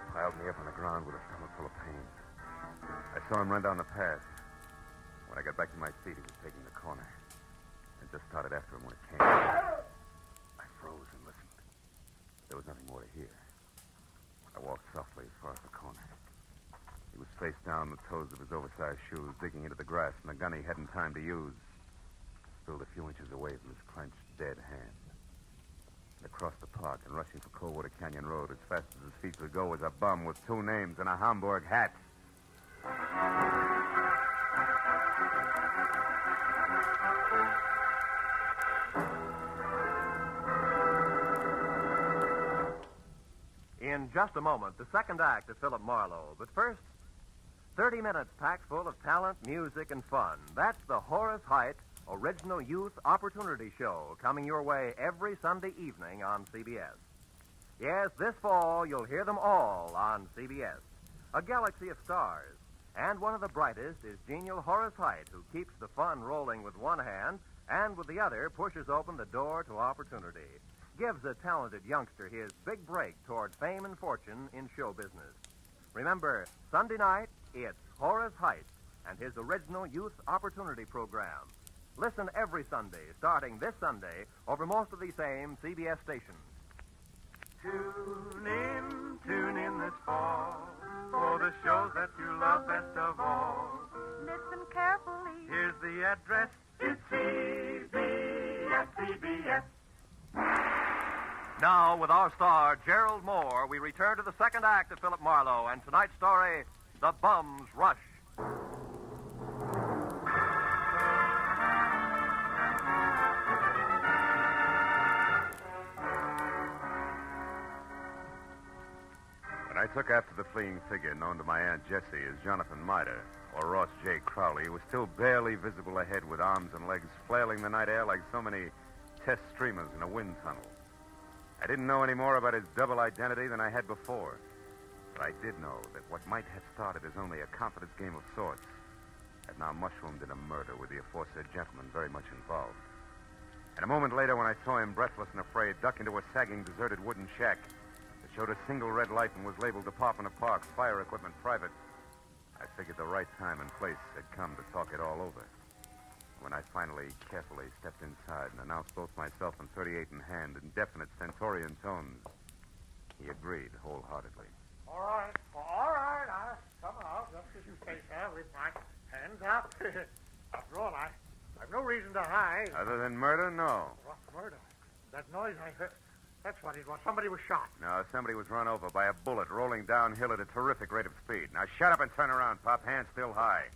He piled me up on the ground with a stomach full of pain. I saw him run down the path. When I got back to my feet, he was taking the corner. I just started after him when it came. I froze and listened. There was nothing more to hear. I walked softly as far as the corner. He was face down, the toes of his oversized shoes digging into the grass, and the gun he hadn't time to use spilled a few inches away from his clenched, dead hand. And across the park and rushing for Coldwater Canyon Road as fast as his feet could go was a bum with two names and a Homburg hat. In just a moment, the second act of Philip Marlowe. But first, 30 minutes packed full of talent, music, and fun. That's the Horace Heidt Original Youth Opportunity Show, coming your way every Sunday evening on CBS. Yes, this fall, you'll hear them all on CBS. A galaxy of stars. And one of the brightest is genial Horace Heidt, who keeps the fun rolling with one hand and with the other pushes open the door to opportunity. Gives a talented youngster his big break toward fame and fortune in show business. Remember, Sunday night, it's Horace Heidt and his original Youth Opportunity Program. Listen every Sunday, starting this Sunday, over most of these same CBS stations. Tune in this fall for the shows that you love best of all. Listen carefully. Here's the address. It's CBS. Now, with our star, Gerald Moore, we return to the second act of Philip Marlowe and tonight's story, The Bum's Rush. When I took after the fleeing figure known to my Aunt Jessie as Jonathan Mitre, or Ross J. Crowley, who was still barely visible ahead with arms and legs flailing the night air like so many test streamers in a wind tunnel. I didn't know any more about his double identity than I had before. But I did know that what might have started as only a confidence game of sorts had now mushroomed in a murder with the aforesaid gentleman very much involved. And a moment later, when I saw him, breathless and afraid, duck into a sagging, deserted wooden shack that showed a single red light and was labeled Department of Parks, Fire Equipment Private, I figured the right time and place had come to talk it all over. When I finally carefully stepped inside and announced both myself and 38 in hand in definite stentorian tones, he agreed wholeheartedly. All right. I'll come out just as you say, sir, with my hands up. After all, I I've no reason to hide. Other than murder, no. What murder? That noise I heard. That's what it was. Somebody was shot. No, somebody was run over by a bullet rolling downhill at a terrific rate of speed. Now shut up and turn around, Pop. Hands still high.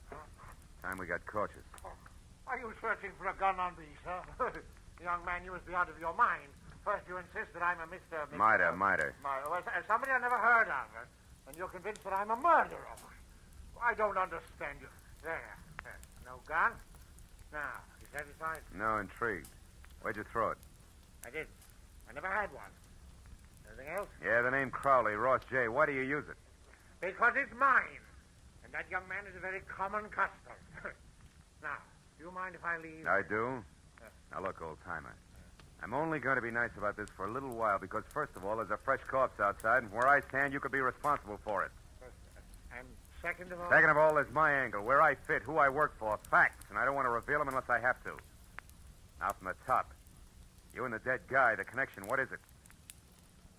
Time we got cautious. Are you searching for a gun on me, sir? Young man, you must be out of your mind. First, you insist that I'm a Mr. Miter. Well, somebody I never heard of. And you're convinced that I'm a murderer. I don't understand you. There. No gun? Now, you satisfied? No, intrigued. Where'd you throw it? I did. I never had one. Anything else? Yeah, the name Crowley, Ross J. Why do you use it? Because it's mine. And that young man is a very common custom. Now, do you mind if I leave? I do. Now, look, old-timer. I'm only going to be nice about this for a little while because, first of all, there's a fresh corpse outside, and where I stand, you could be responsible for it. And second of all? Second of all, there's my angle, where I fit, who I work for, facts, and I don't want to reveal them unless I have to. Now, from the top. You and the dead guy, the connection, what is it?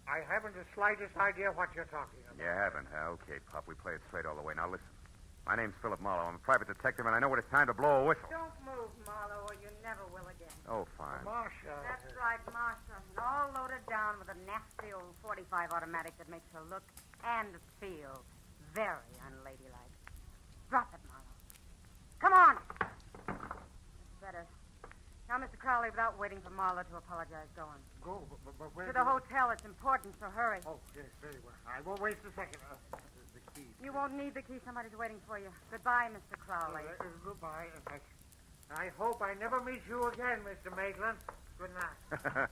I haven't the slightest idea what you're talking about. You haven't, huh? Okay, Pop, we play it straight all the way. Now, listen. My name's Philip Marlowe. I'm a private detective, and I know when it's time to blow a whistle. Don't move, Marlowe, or you never will again. Oh, fine. Marcia. That's right, Marcia. And all loaded down with a nasty old .45 automatic that makes her look and feel very unladylike. Drop it, Marlowe. Come on. Better. Now, Mr. Crowley, without waiting for Marlowe to apologize, go on. Go, but where? To the hotel. It's important, so hurry. Oh, yes, very well. I won't waste a second. The key. You won't need the key. Somebody's waiting for you. Goodbye, Mr. Crowley. Goodbye. I hope I never meet you again, Mr. Maitland. Good night.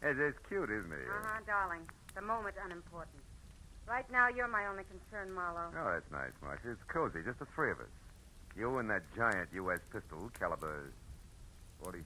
It's cute, isn't it? Uh-huh, darling. The moment unimportant. Right now, you're my only concern, Marlowe. Oh, that's nice, Marcia. It's cozy, just the three of us. You and that giant U.S. pistol, caliber 45.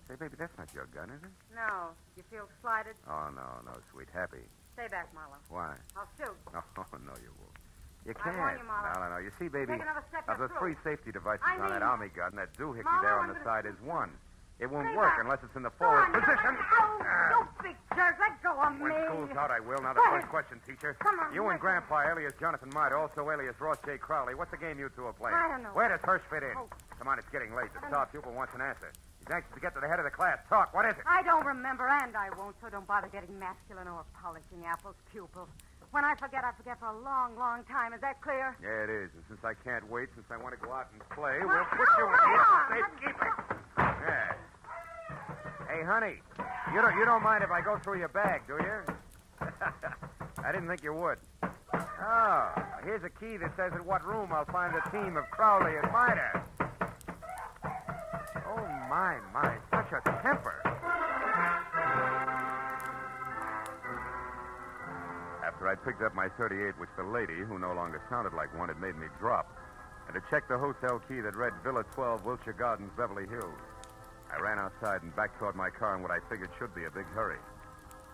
Say, baby, that's not your gun, is it? No. You feel slighted? Oh, no, sweet. Happy. Stay back, Marlowe. Why? I'll shoot. Oh, no, you won't. You I can't. warn you, Marlowe. No. You see, baby, Take another step, of the you're three through. safety devices I on that mean- army gun, that doohickey Marlowe, there on I'm the gonna- side is one. It won't Stay work back. unless it's in the Go forward on, position. You big jerk. Let go of me. When school's out, I will. Now, the Go first ahead. question, teacher. Come on, You and listen. Grandpa, alias Jonathan Miter, also alias Ross J. Crowley. What's the game you two are playing? I don't know. Where does Hirsch fit in? Oh. Come on, it's getting late. The I don't star know. pupil wants an answer. He's anxious to get to the head of the class. Talk. What is it? I don't remember, and I won't, so don't bother getting masculine or polishing apples, pupil. When I forget for a long, long time. Is that clear? Yeah, it is. And since I can't wait, since I want to go out and play, Well, we'll put you in hold here on. for safekeeping. Yeah. Hey, honey, you don't mind if I go through your bag, do you? I didn't think you would. Oh, here's a key that says at what room I'll find the team of Crowley and Miter. Oh, my, such a temper. After I picked up my .38, which the lady, who no longer sounded like one, had made me drop, and to check the hotel key that read Villa 12, Wilshire Gardens, Beverly Hills, I ran outside and back toward my car in what I figured should be a big hurry.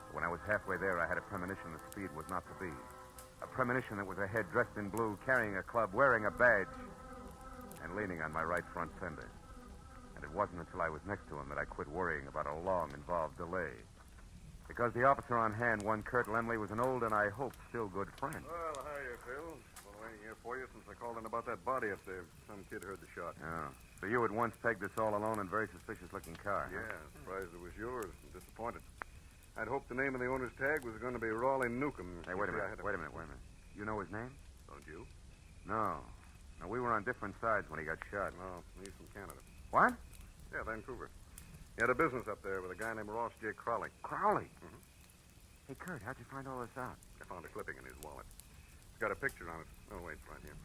But when I was halfway there, I had a premonition that speed was not to be. A premonition that was a head dressed in blue, carrying a club, wearing a badge, and leaning on my right front fender. And it wasn't until I was next to him that I quit worrying about a long, involved delay. Because the officer on hand, one Kurt Lemley, was an old and I hope still good friend. Well, hiya, Phil. Been waiting here for you since I called in about that body up there. Some kid heard the shot. Oh. So you at once pegged this all alone and very suspicious-looking car. Yeah, surprised it was yours. I'm disappointed. I'd hoped the name of the owner's tag was going to be Raleigh Newcomb. Hey, wait a minute. You know his name? Don't you? No. No, we were on different sides when he got shot. No, he's from Canada. What? Yeah, Vancouver. He had a business up there with a guy named Ross J. Crowley. Crowley? Mm-hmm. Hey, Kurt, how'd you find all this out? I found a clipping in his wallet. It's got a picture on it. Oh, wait, right here.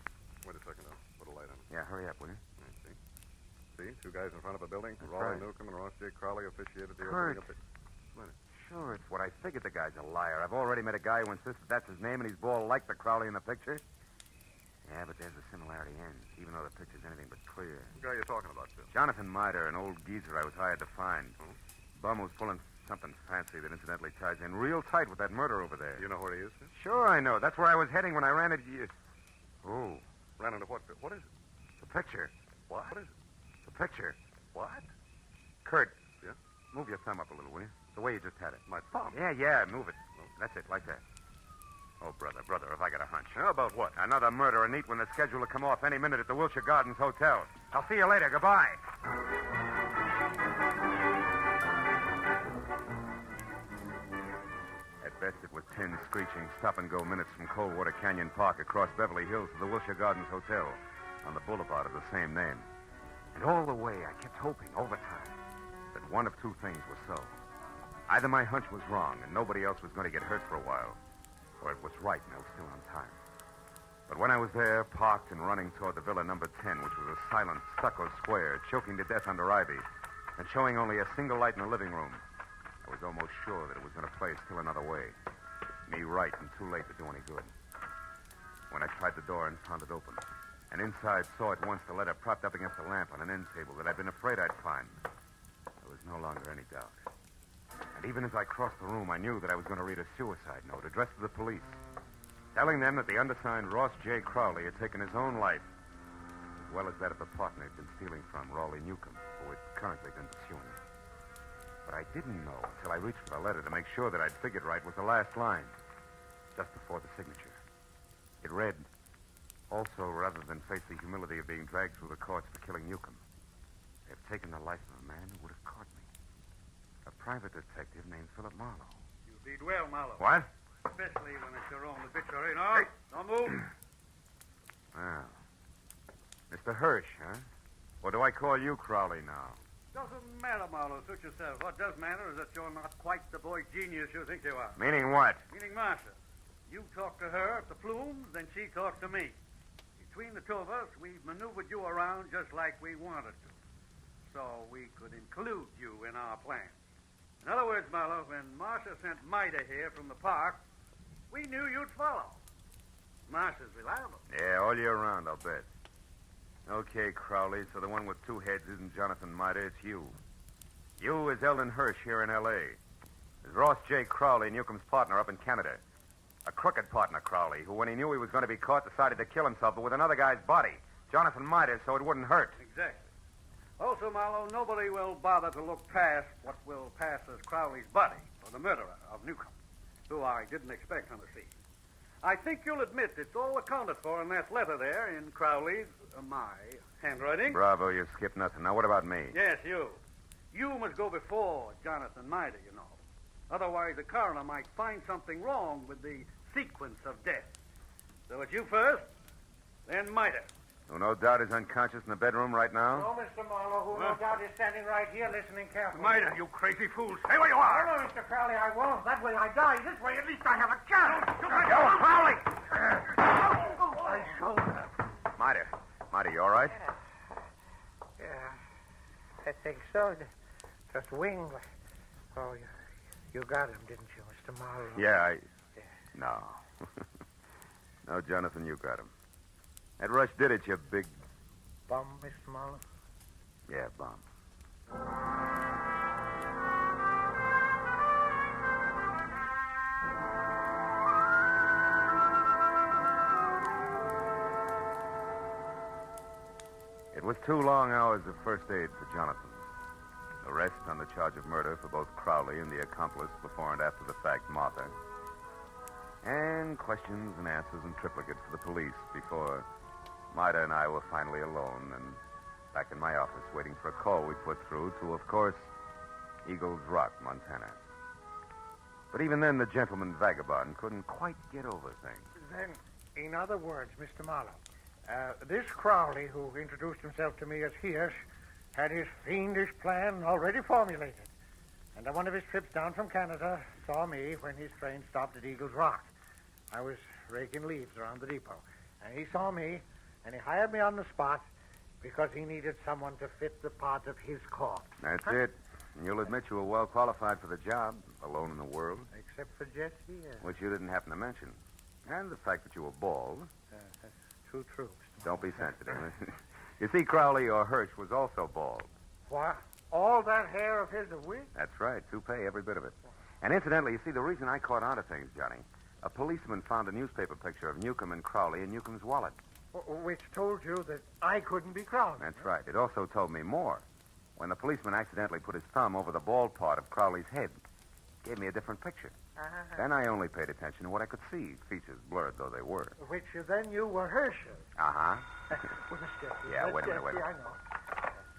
Wait a second. I'll put a light on it. Yeah, hurry up, will you? See, two guys in front of a building. That's Raleigh right. Newcomb and Ross J. Crowley officiated the Kurt. opening of the... What? Sure, it's what I figured. The guy's a liar. I've already met a guy who insists that's his name, and he's bald like the Crowley in the picture. Yeah, but there's a similarity ends, even though the picture's anything but clear. What guy are you talking about, Phil? Jonathan Miter, an old geezer I was hired to find. Bum was pulling something fancy that incidentally ties in real tight with that murder over there. You know where he is, Phil? Sure, I know. That's where I was heading when I ran into you. Oh. Ran into what, Phil? What is it? The picture. What? What is it? The picture. What? Kurt. Yeah? Move your thumb up a little, will you? The way you just had it. My thumb? Yeah, move it. That's it, like that. Oh, brother, if I got a hunch. How about what? Another murder, a neat one that's scheduled to come off any minute at the Wilshire Gardens Hotel. I'll see you later. Goodbye. Best it was 10 screeching stop-and-go minutes from Coldwater Canyon Park across Beverly Hills to the Wilshire Gardens Hotel on the boulevard of the same name. And all the way, I kept hoping, over time, that one of two things was so. Either my hunch was wrong and nobody else was going to get hurt for a while, or it was right and I was still on time. But when I was there, parked and running toward the Villa number 10, which was a silent stucco square, choking to death under ivy, and showing only a single light in the living room, I was almost sure that it was going to play still another way. Me right and too late to do any good. When I tried the door and found it open, and inside saw at once the letter propped up against a lamp on an end table that I'd been afraid I'd find, there was no longer any doubt. And even as I crossed the room, I knew that I was going to read a suicide note addressed to the police, telling them that the undersigned Ross J. Crowley had taken his own life, as well as that of the partner he'd been stealing from, Raleigh Newcomb, who had currently been pursuing him. But I didn't know until I reached for the letter to make sure that I'd figured right was the last line, just before the signature. It read, "Also, rather than face the humility of being dragged through the courts for killing Newcomb, they have taken the life of a man who would have caught me. A private detective named Philip Marlowe." You did well, Marlowe. What? Especially when it's your own obituary. No, don't move. Well, Mr. Hirsch, huh? Or do I call you Crowley now? Doesn't matter, Marlowe. Suit yourself. What does matter is that you're not quite the boy genius you think you are. Meaning what? Meaning Marcia. You talk to her at the Plumes, then she talks to me. Between the two of us, we've maneuvered you around just like we wanted to. So we could include you in our plans. In other words, Marlowe, when Marcia sent Mida here from the park, we knew you'd follow. Marcia's reliable. Yeah, all year round, I'll bet. Okay, Crowley, so the one with two heads isn't Jonathan Mida, it's you. You is Eldon Hirsch here in L.A. Is Ross J. Crowley, Newcomb's partner up in Canada. A crooked partner, Crowley, who, when he knew he was going to be caught, decided to kill himself, but with another guy's body. Jonathan Mida, so it wouldn't hurt. Exactly. Also, Marlowe, nobody will bother to look past what will pass as Crowley's buddy, or the murderer of Newcomb, who I didn't expect on the scene. I think you'll admit it's all accounted for in that letter there in Crowley's, my handwriting. Bravo, you skipped nothing. Now, what about me? Yes, you. You must go before Jonathan Mida, you know. Otherwise, the coroner might find something wrong with the sequence of death. So it's you first, then Mida. Who no doubt is unconscious in the bedroom right now? No, Mr. Marlowe, who no doubt is standing right here listening carefully. Mida, you crazy fool. Stay where you are. No, Mr. Crowley, I won't. That way I die. This way, at least I have a chance. Crowley! My shoulder. Mida, you all right? Yeah, I think so. Just wing. Oh, you got him, didn't you, Mr. Marlowe? Yeah, No. No, Jonathan, you got him. That rush did it, you big... Bum, Mr. Marlowe? Yeah, bum. It was 2 long hours of first aid for Jonathan. Arrest on the charge of murder for both Crowley and the accomplice before and after the fact, Martha. And questions and answers in triplicate for the police before Mida and I were finally alone and back in my office waiting for a call we put through to, of course, Eagles Rock, Montana. But even then, the gentleman vagabond couldn't quite get over things. Then, in other words, Mr. Marlowe, this Crowley, who introduced himself to me as Hirsch, had his fiendish plan already formulated. And on one of his trips down from Canada, saw me when his train stopped at Eagles Rock. I was raking leaves around the depot. And he saw me, and he hired me on the spot because he needed someone to fit the part of his corpse. That's it. And you'll admit you were well qualified for the job, alone in the world. Except for Jesse, yes. Which you didn't happen to mention. And the fact that you were bald. That's too true. Don't be sensitive. You see, Crowley or Hirsch was also bald. What? All that hair of his a wig? That's right. Toupee, every bit of it. And incidentally, you see, the reason I caught on to things, Johnny, a policeman found a newspaper picture of Newcomb and Crowley in Newcomb's wallet. Which told you that I couldn't be Crowley. That's right. It also told me more. When the policeman accidentally put his thumb over the bald part of Crowley's head, it gave me a different picture. Then I only paid attention to what I could see, features blurred though they were. Which then you were Hirsch's. Uh-huh. Yeah, wait a minute. I know.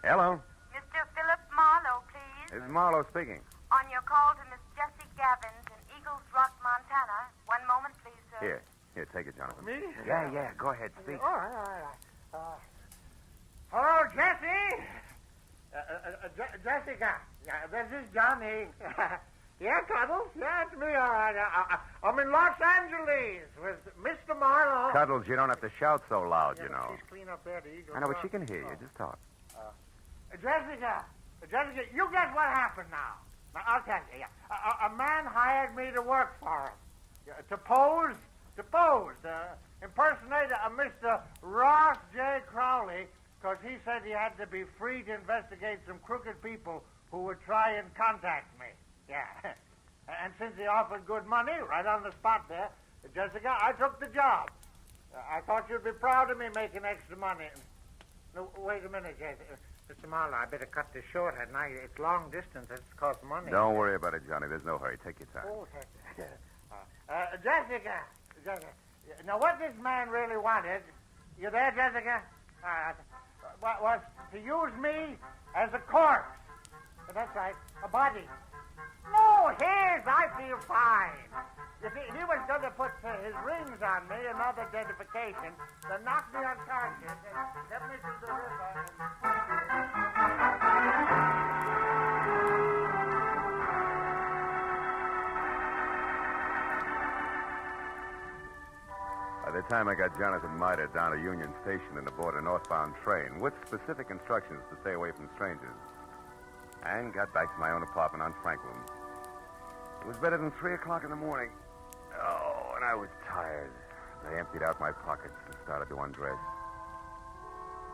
Hello. Mr. Philip Marlowe, please. This is Marlowe speaking. On your call to Miss Jessie Gavins in Eagles Rock, Montana. take it, Jonathan. Me? Yeah, go ahead, speak. All right. Hello, Jesse. Jessica. Yeah, this is Johnny. Yeah, Cuddles. Yeah, it's me, all right. I'm in Los Angeles with Mr. Marlowe. Cuddles, you don't have to shout so loud, you know. She's clean up there, the Eagle. I know, but she can hear you. Just talk. Jessica, you guess what happened now? I'll tell you. A man hired me to work for him. To pose, impersonate a Mr. Ross J. Crowley, because he said he had to be free to investigate some crooked people who would try and contact me. Yeah. And since he offered good money right on the spot there, Jessica, I took the job. I thought you'd be proud of me making extra money. No, wait a minute, Jessica. Mr. Marlowe, I better cut this short at night. It's long distance. It's cost money. Don't worry about it, Johnny. There's no hurry. Take your time. Oh, Jessica. Now, what this man really wanted, you there, Jessica? Was to use me as a corpse. That's right, a body. No, I feel fine. You see, he was going to put his rings on me, another identification, to knock me unconscious and get me to the river. By the time I got Jonathan Miter down to Union Station and aboard a northbound train with specific instructions to stay away from strangers, and got back to my own apartment on Franklin, it was better than 3 o'clock in the morning. Oh, and I was tired. I emptied out my pockets and started to undress.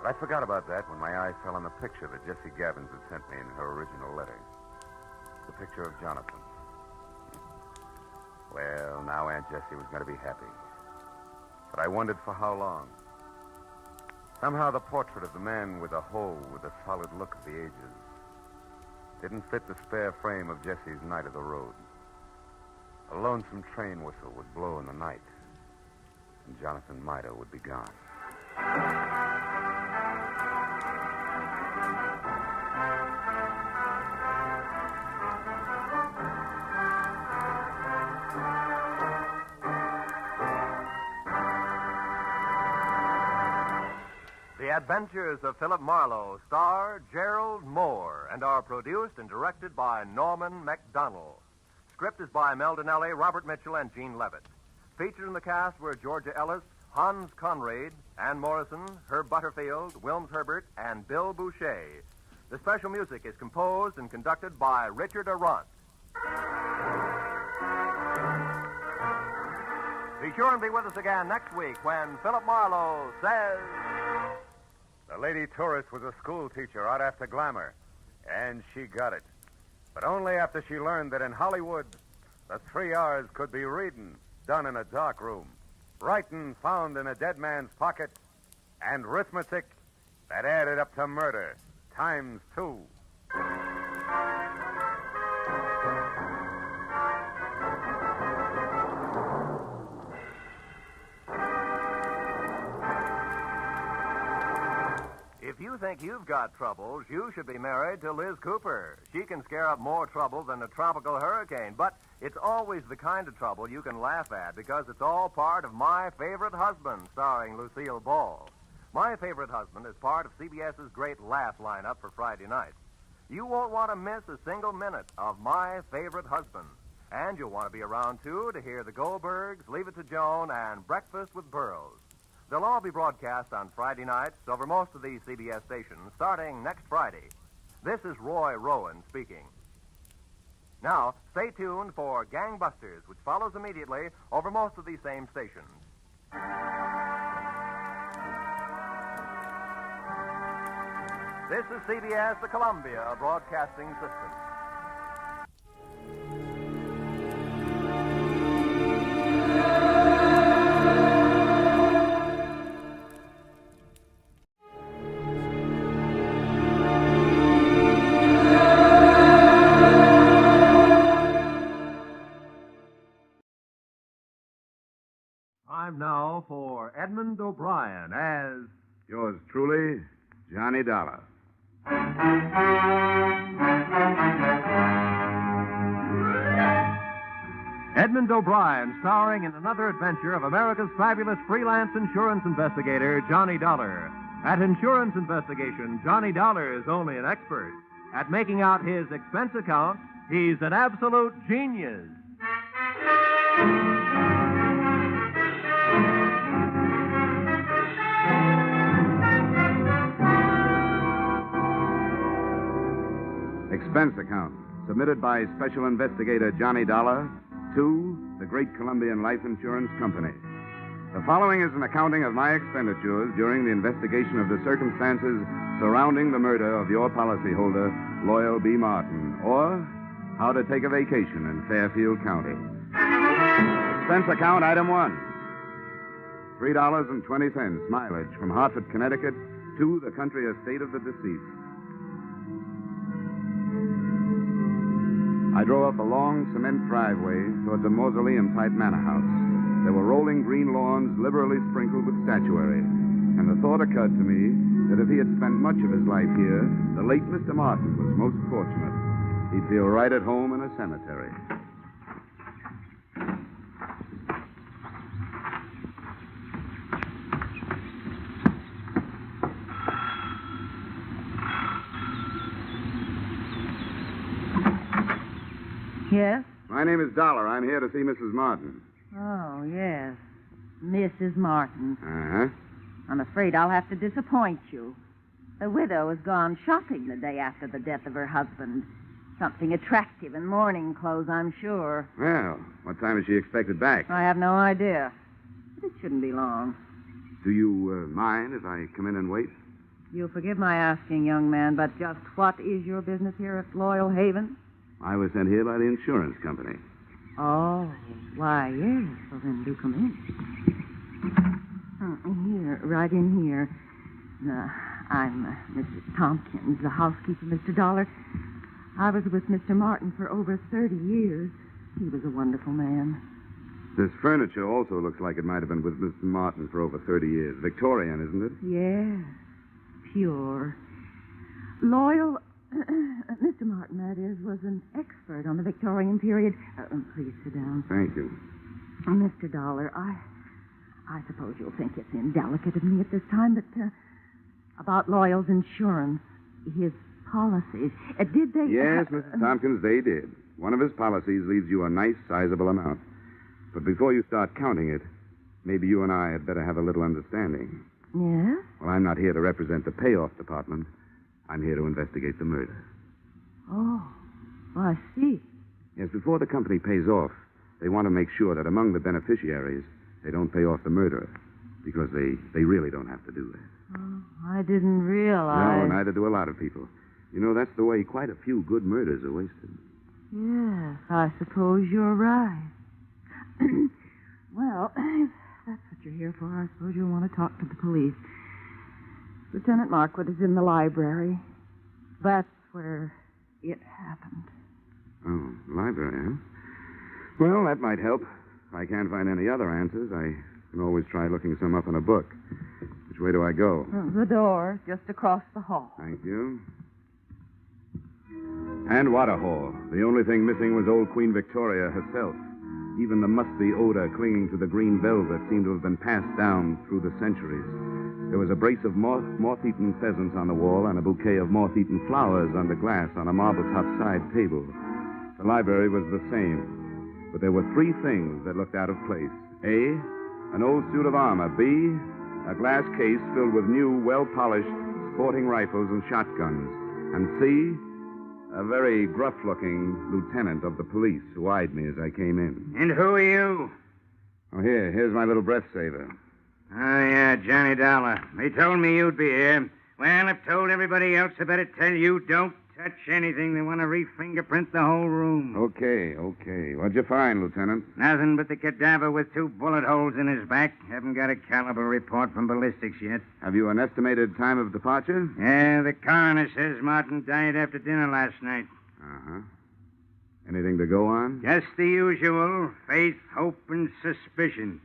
But I forgot about that when my eye fell on the picture that Jessie Gabbins had sent me in her original letter. The picture of Jonathan. Well, now Aunt Jessie was going to be happy. But I wondered for how long. Somehow the portrait of the man with the hole with the solid look of the ages didn't fit the spare frame of Jessie's night of the road. A lonesome train whistle would blow in the night, and Jonathan Miter would be gone. The Adventures of Philip Marlowe star Gerald Moore and are produced and directed by Norman MacDonald. Script is by Mel Donnelly, Robert Mitchell, and Gene Levitt. Featured in the cast were Georgia Ellis, Hans Conried, Ann Morrison, Herb Butterfield, Wilms Herbert, and Bill Boucher. The special music is composed and conducted by Richard Arant. Be sure and be with us again next week when Philip Marlowe says... The lady tourist was a school teacher out after glamour, and she got it. But only after she learned that in Hollywood, the 3 R's could be reading, done in a dark room, writing found in a dead man's pocket, and arithmetic that added up to murder, times 2. If you think you've got troubles, you should be married to Liz Cooper. She can scare up more trouble than a tropical hurricane, but it's always the kind of trouble you can laugh at because it's all part of My Favorite Husband, starring Lucille Ball. My Favorite Husband is part of CBS's great laugh lineup for Friday nights. You won't want to miss a single minute of My Favorite Husband. And you'll want to be around, too, to hear the Goldbergs, Leave It to Joan, and Breakfast with Burroughs. They'll all be broadcast on Friday nights over most of these CBS stations starting next Friday. This is Roy Rowan speaking. Now, stay tuned for Gangbusters, which follows immediately over most of these same stations. This is CBS, the Columbia Broadcasting System. Time now for Edmund O'Brien as... Yours truly, Johnny Dollar. Edmund O'Brien, starring in another adventure of America's fabulous freelance insurance investigator, Johnny Dollar. At insurance investigation, Johnny Dollar is only an expert. At making out his expense account, he's an absolute genius. Expense account, submitted by Special Investigator Johnny Dollar to the Great Columbian Life Insurance Company. The following is an accounting of my expenditures during the investigation of the circumstances surrounding the murder of your policyholder, Loyal B. Martin, or how to take a vacation in Fairfield County. Expense account, item 1. $3.20 mileage from Hartford, Connecticut to the country estate of the deceased. I drove up a long cement driveway towards a mausoleum-type manor house. There were rolling green lawns liberally sprinkled with statuary, and the thought occurred to me that if he had spent much of his life here, the late Mr. Martin was most fortunate. He'd feel right at home in a cemetery. Yes? My name is Dollar. I'm here to see Mrs. Martin. Oh, yes. Mrs. Martin. Uh-huh. I'm afraid I'll have to disappoint you. The widow has gone shopping the day after the death of her husband. Something attractive in mourning clothes, I'm sure. Well, what time is she expected back? I have no idea. But it shouldn't be long. Do you mind if I come in and wait? You'll forgive my asking, young man, but just what is your business here at Loyal Haven? I was sent here by the insurance company. Oh, why, yes. Well, then do come in. Here, right in here. I'm Mrs. Tompkins, the housekeeper, Mr. Dollar. I was with Mr. Martin for over 30 years. He was a wonderful man. This furniture also looks like it might have been with Mr. Martin for over 30 years. Victorian, isn't it? Yes, pure. Loyal... Mr. Martin, that is, was an expert on the Victorian period. Please sit down. Thank you. Mr. Dollar, I suppose you'll think it's indelicate of me at this time, but about Loyal's insurance, his policies, did they... Yes, Mrs. Tompkins, they did. One of his policies leaves you a nice, sizable amount. But before you start counting it, maybe you and I had better have a little understanding. Yes? Well, I'm not here to represent the payoff department. I'm here to investigate the murder. Oh, I see. Yes, before the company pays off, they want to make sure that among the beneficiaries, they don't pay off the murderer, because they really don't have to do that. Oh, I didn't realize... No, neither do a lot of people. You know, that's the way quite a few good murders are wasted. Yes, I suppose you're right. Well, if that's what you're here for, I suppose you'll want to talk to the police. Lieutenant Markwood is in the library. That's where it happened. Oh, library, huh? Well, that might help. If I can't find any other answers, I can always try looking some up in a book. Which way do I go? The door, just across the hall. Thank you. And what a hall. The only thing missing was old Queen Victoria herself. Even the musty odor clinging to the green velvet seemed to have been passed down through the centuries. There was a brace of moth-eaten pheasants on the wall and a bouquet of moth-eaten flowers under glass on a marble-top side table. The library was the same, but there were three things that looked out of place. A, an old suit of armor. B, a glass case filled with new, well-polished sporting rifles and shotguns. And C, a very gruff-looking lieutenant of the police who eyed me as I came in. And who are you? Oh, here's my little breath saver. Oh, yeah, Johnny Dollar. They told me you'd be here. Well, I've told everybody else I better tell you don't touch anything. They want to re-fingerprint the whole room. Okay. What'd you find, Lieutenant? Nothing but the cadaver with 2 bullet holes in his back. Haven't got a caliber report from ballistics yet. Have you an estimated time of departure? Yeah, the coroner says Martin died after dinner last night. Uh-huh. Anything to go on? Just the usual. Faith, hope, and suspicion.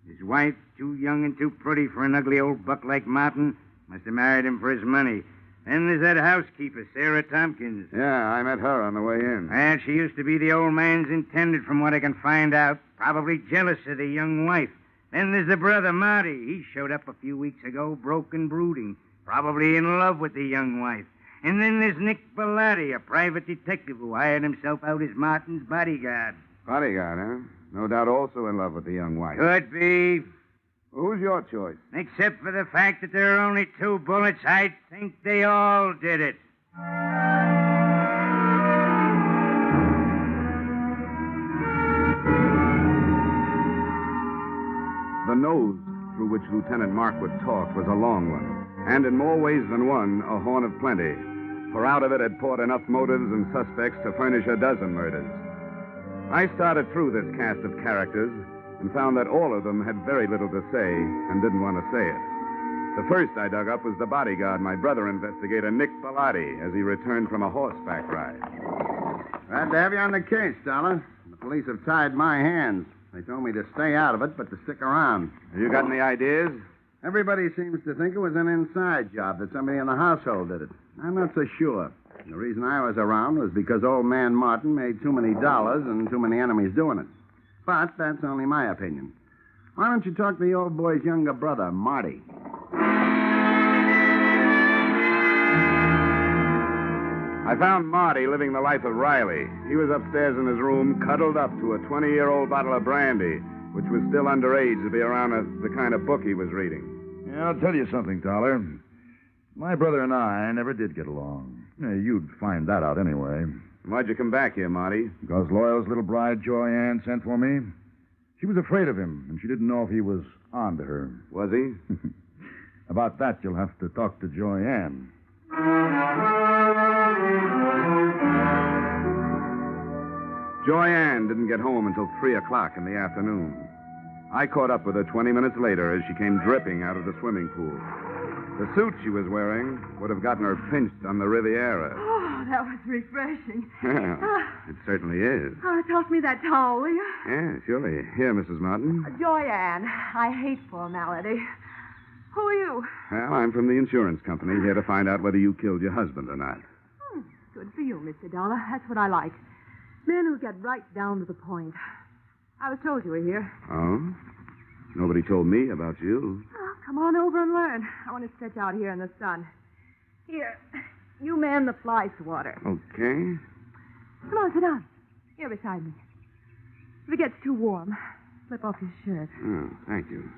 His wife, too young and too pretty for an ugly old buck like Martin, must have married him for his money. Then there's that housekeeper, Sarah Tompkins. Yeah, I met her on the way in. And she used to be the old man's intended, from what I can find out. Probably jealous of the young wife. Then there's the brother, Marty. He showed up a few weeks ago, broke and brooding. Probably in love with the young wife. And then there's Nick Bellotti, a private detective who hired himself out as Martin's bodyguard. Bodyguard, huh? No doubt also in love with the young wife. Could be. Who's your choice? Except for the fact that there are only 2 bullets, I think they all did it. The nose through which Lieutenant Markwood talked was a long one, and in more ways than one, a horn of plenty, for out of it had poured enough motives and suspects to furnish a dozen murders. I started through this cast of characters and found that all of them had very little to say and didn't want to say it. The first I dug up was the bodyguard, my brother investigator, Nick Bellotti, as he returned from a horseback ride. Glad to have you on the case, Dollar. The police have tied my hands. They told me to stay out of it, but to stick around. Have you got any ideas? Everybody seems to think it was an inside job, that somebody in the household did it. I'm not so sure. The reason I was around was because old man Martin made too many dollars and too many enemies doing it. But that's only my opinion. Why don't you talk to the old boy's younger brother, Marty? I found Marty living the life of Riley. He was upstairs in his room, cuddled up to a 20-year-old bottle of brandy, which was still underage to be around the kind of book he was reading. Yeah, I'll tell you something, Dollar. My brother and I never did get along. Yeah, you'd find that out anyway. Why'd you come back here, Marty? Because Loyal's little bride, Joy Ann, sent for me. She was afraid of him, and she didn't know if he was on to her. Was he? About that, you'll have to talk to Joy Ann. Joy Ann didn't get home until 3 o'clock in the afternoon. I caught up with her 20 minutes later as she came dripping out of the swimming pool. The suit she was wearing would have gotten her pinched on the Riviera. Oh, that was refreshing. It certainly is. Oh, toss me that towel, will you? Yeah, surely. Here, Mrs. Martin. Joyanne, I hate formality. Who are you? Well, I'm from the insurance company, here to find out whether you killed your husband or not. Good for you, Mr. Dollar. That's what I like. Men who get right down to the point. I was told you were here. Oh? Nobody told me about you. Oh, come on over and learn. I want to stretch out here in the sun. Here, you man the fly swatter. Okay. Come on, sit down. Here beside me. If it gets too warm, slip off your shirt. Oh, thank you.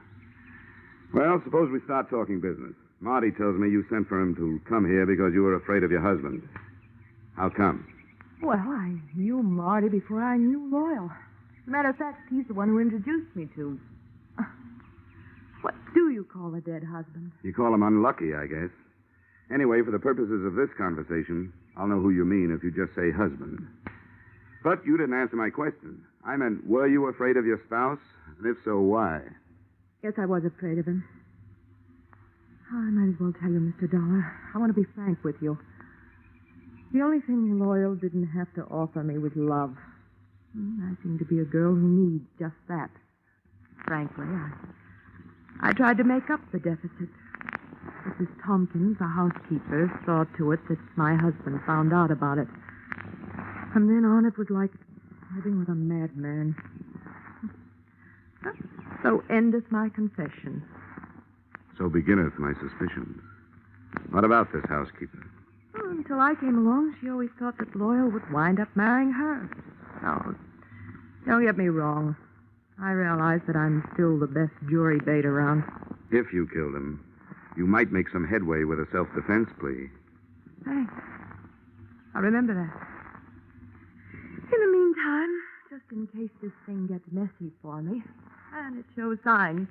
Well, suppose we start talking business. Marty tells me you sent for him to come here because you were afraid of your husband. How come? Well, I knew Marty before I knew Loyal. As a matter of fact, he's the one who introduced me to. What do you call a dead husband? You call him unlucky, I guess. Anyway, for the purposes of this conversation, I'll know who you mean if you just say husband. But you didn't answer my question. I meant, were you afraid of your spouse? And if so, why? Yes, I was afraid of him. Oh, I might as well tell you, Mr. Dollar. I want to be frank with you. The only thing Loyal didn't have to offer me was love. I seem to be a girl who needs just that. Frankly, I tried to make up the deficit. Mrs. Tompkins, the housekeeper, saw to it that my husband found out about it. From then on, it was like living with a madman. So endeth my confession. So beginneth my suspicions. What about this housekeeper? Until I came along, she always thought that Loyal would wind up marrying her. No, don't get me wrong. I realize that I'm still the best jury bait around. If you killed him, you might make some headway with a self-defense plea. Thanks. I'll remember that. In the meantime, just in case this thing gets messy for me, and it shows signs,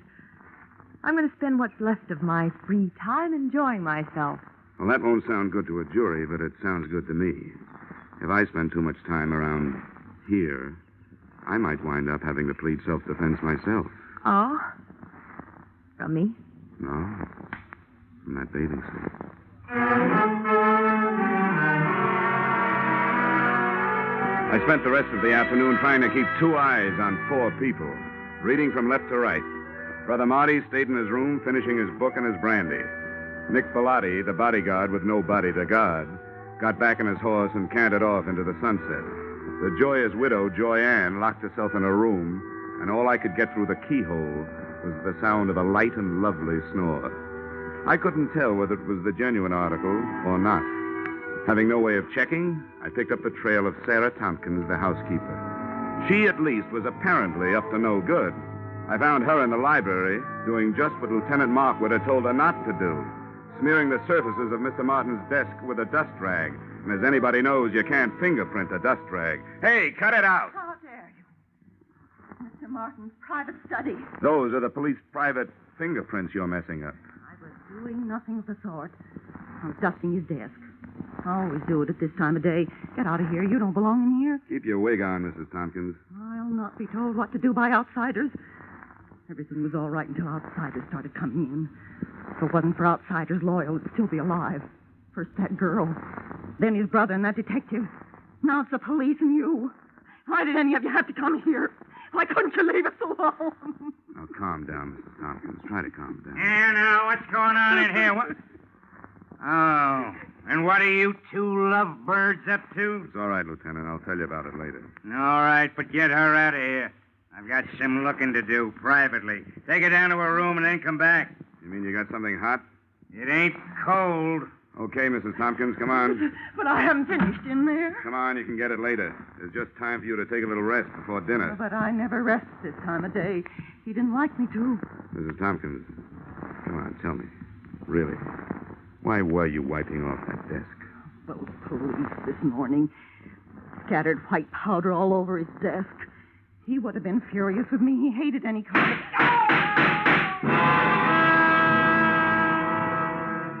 I'm going to spend what's left of my free time enjoying myself. Well, that won't sound good to a jury, but it sounds good to me. If I spend too much time around here, I might wind up having to plead self-defense myself. Oh? From me? No, from that bathing suit. I spent the rest of the afternoon trying to keep 2 eyes on 4 people, reading from left to right. Brother Marty stayed in his room, finishing his book and his brandy. Nick Bellotti, the bodyguard with no body to guard, got back on his horse and cantered off into the sunset. The joyous widow, Joy Ann, locked herself in her room, and all I could get through the keyhole was the sound of a light and lovely snore. I couldn't tell whether it was the genuine article or not. Having no way of checking, I picked up the trail of Sarah Tompkins, the housekeeper. She, at least, was apparently up to no good. I found her in the library doing just what Lieutenant Markwood had told her not to do, smearing the surfaces of Mr. Martin's desk with a dust rag. And as anybody knows, you can't fingerprint a dust rag. Hey, cut it out! How dare you? Mr. Martin's private study. Those are the police private fingerprints you're messing up. I was doing nothing of the sort. I was dusting his desk. I always do it at this time of day. Get out of here. You don't belong in here. Keep your wig on, Mrs. Tompkins. I'll not be told what to do by outsiders. Everything was all right until outsiders started coming in. If it wasn't for outsiders loyal, it'd still be alive. First that girl, then his brother and that detective. Now it's the police and you. Why did any of you have to come here? Why couldn't you leave us alone? Now, calm down, Mrs. Tompkins. Try to calm down. Yeah, now, what's going on in here? What? Oh, and what are you two lovebirds up to? It's all right, Lieutenant. I'll tell you about it later. All right, but get her out of here. I've got some looking to do privately. Take her down to her room and then come back. You mean you got something hot? It ain't cold. Okay, Mrs. Tompkins, come on. But I haven't finished in there. Come on, you can get it later. There's just time for you to take a little rest before dinner. But I never rest this time of day. He didn't like me to. Mrs. Tompkins, come on, tell me. Really, why were you wiping off that desk? Those police this morning scattered white powder all over his desk. He would have been furious with me. He hated any kind of...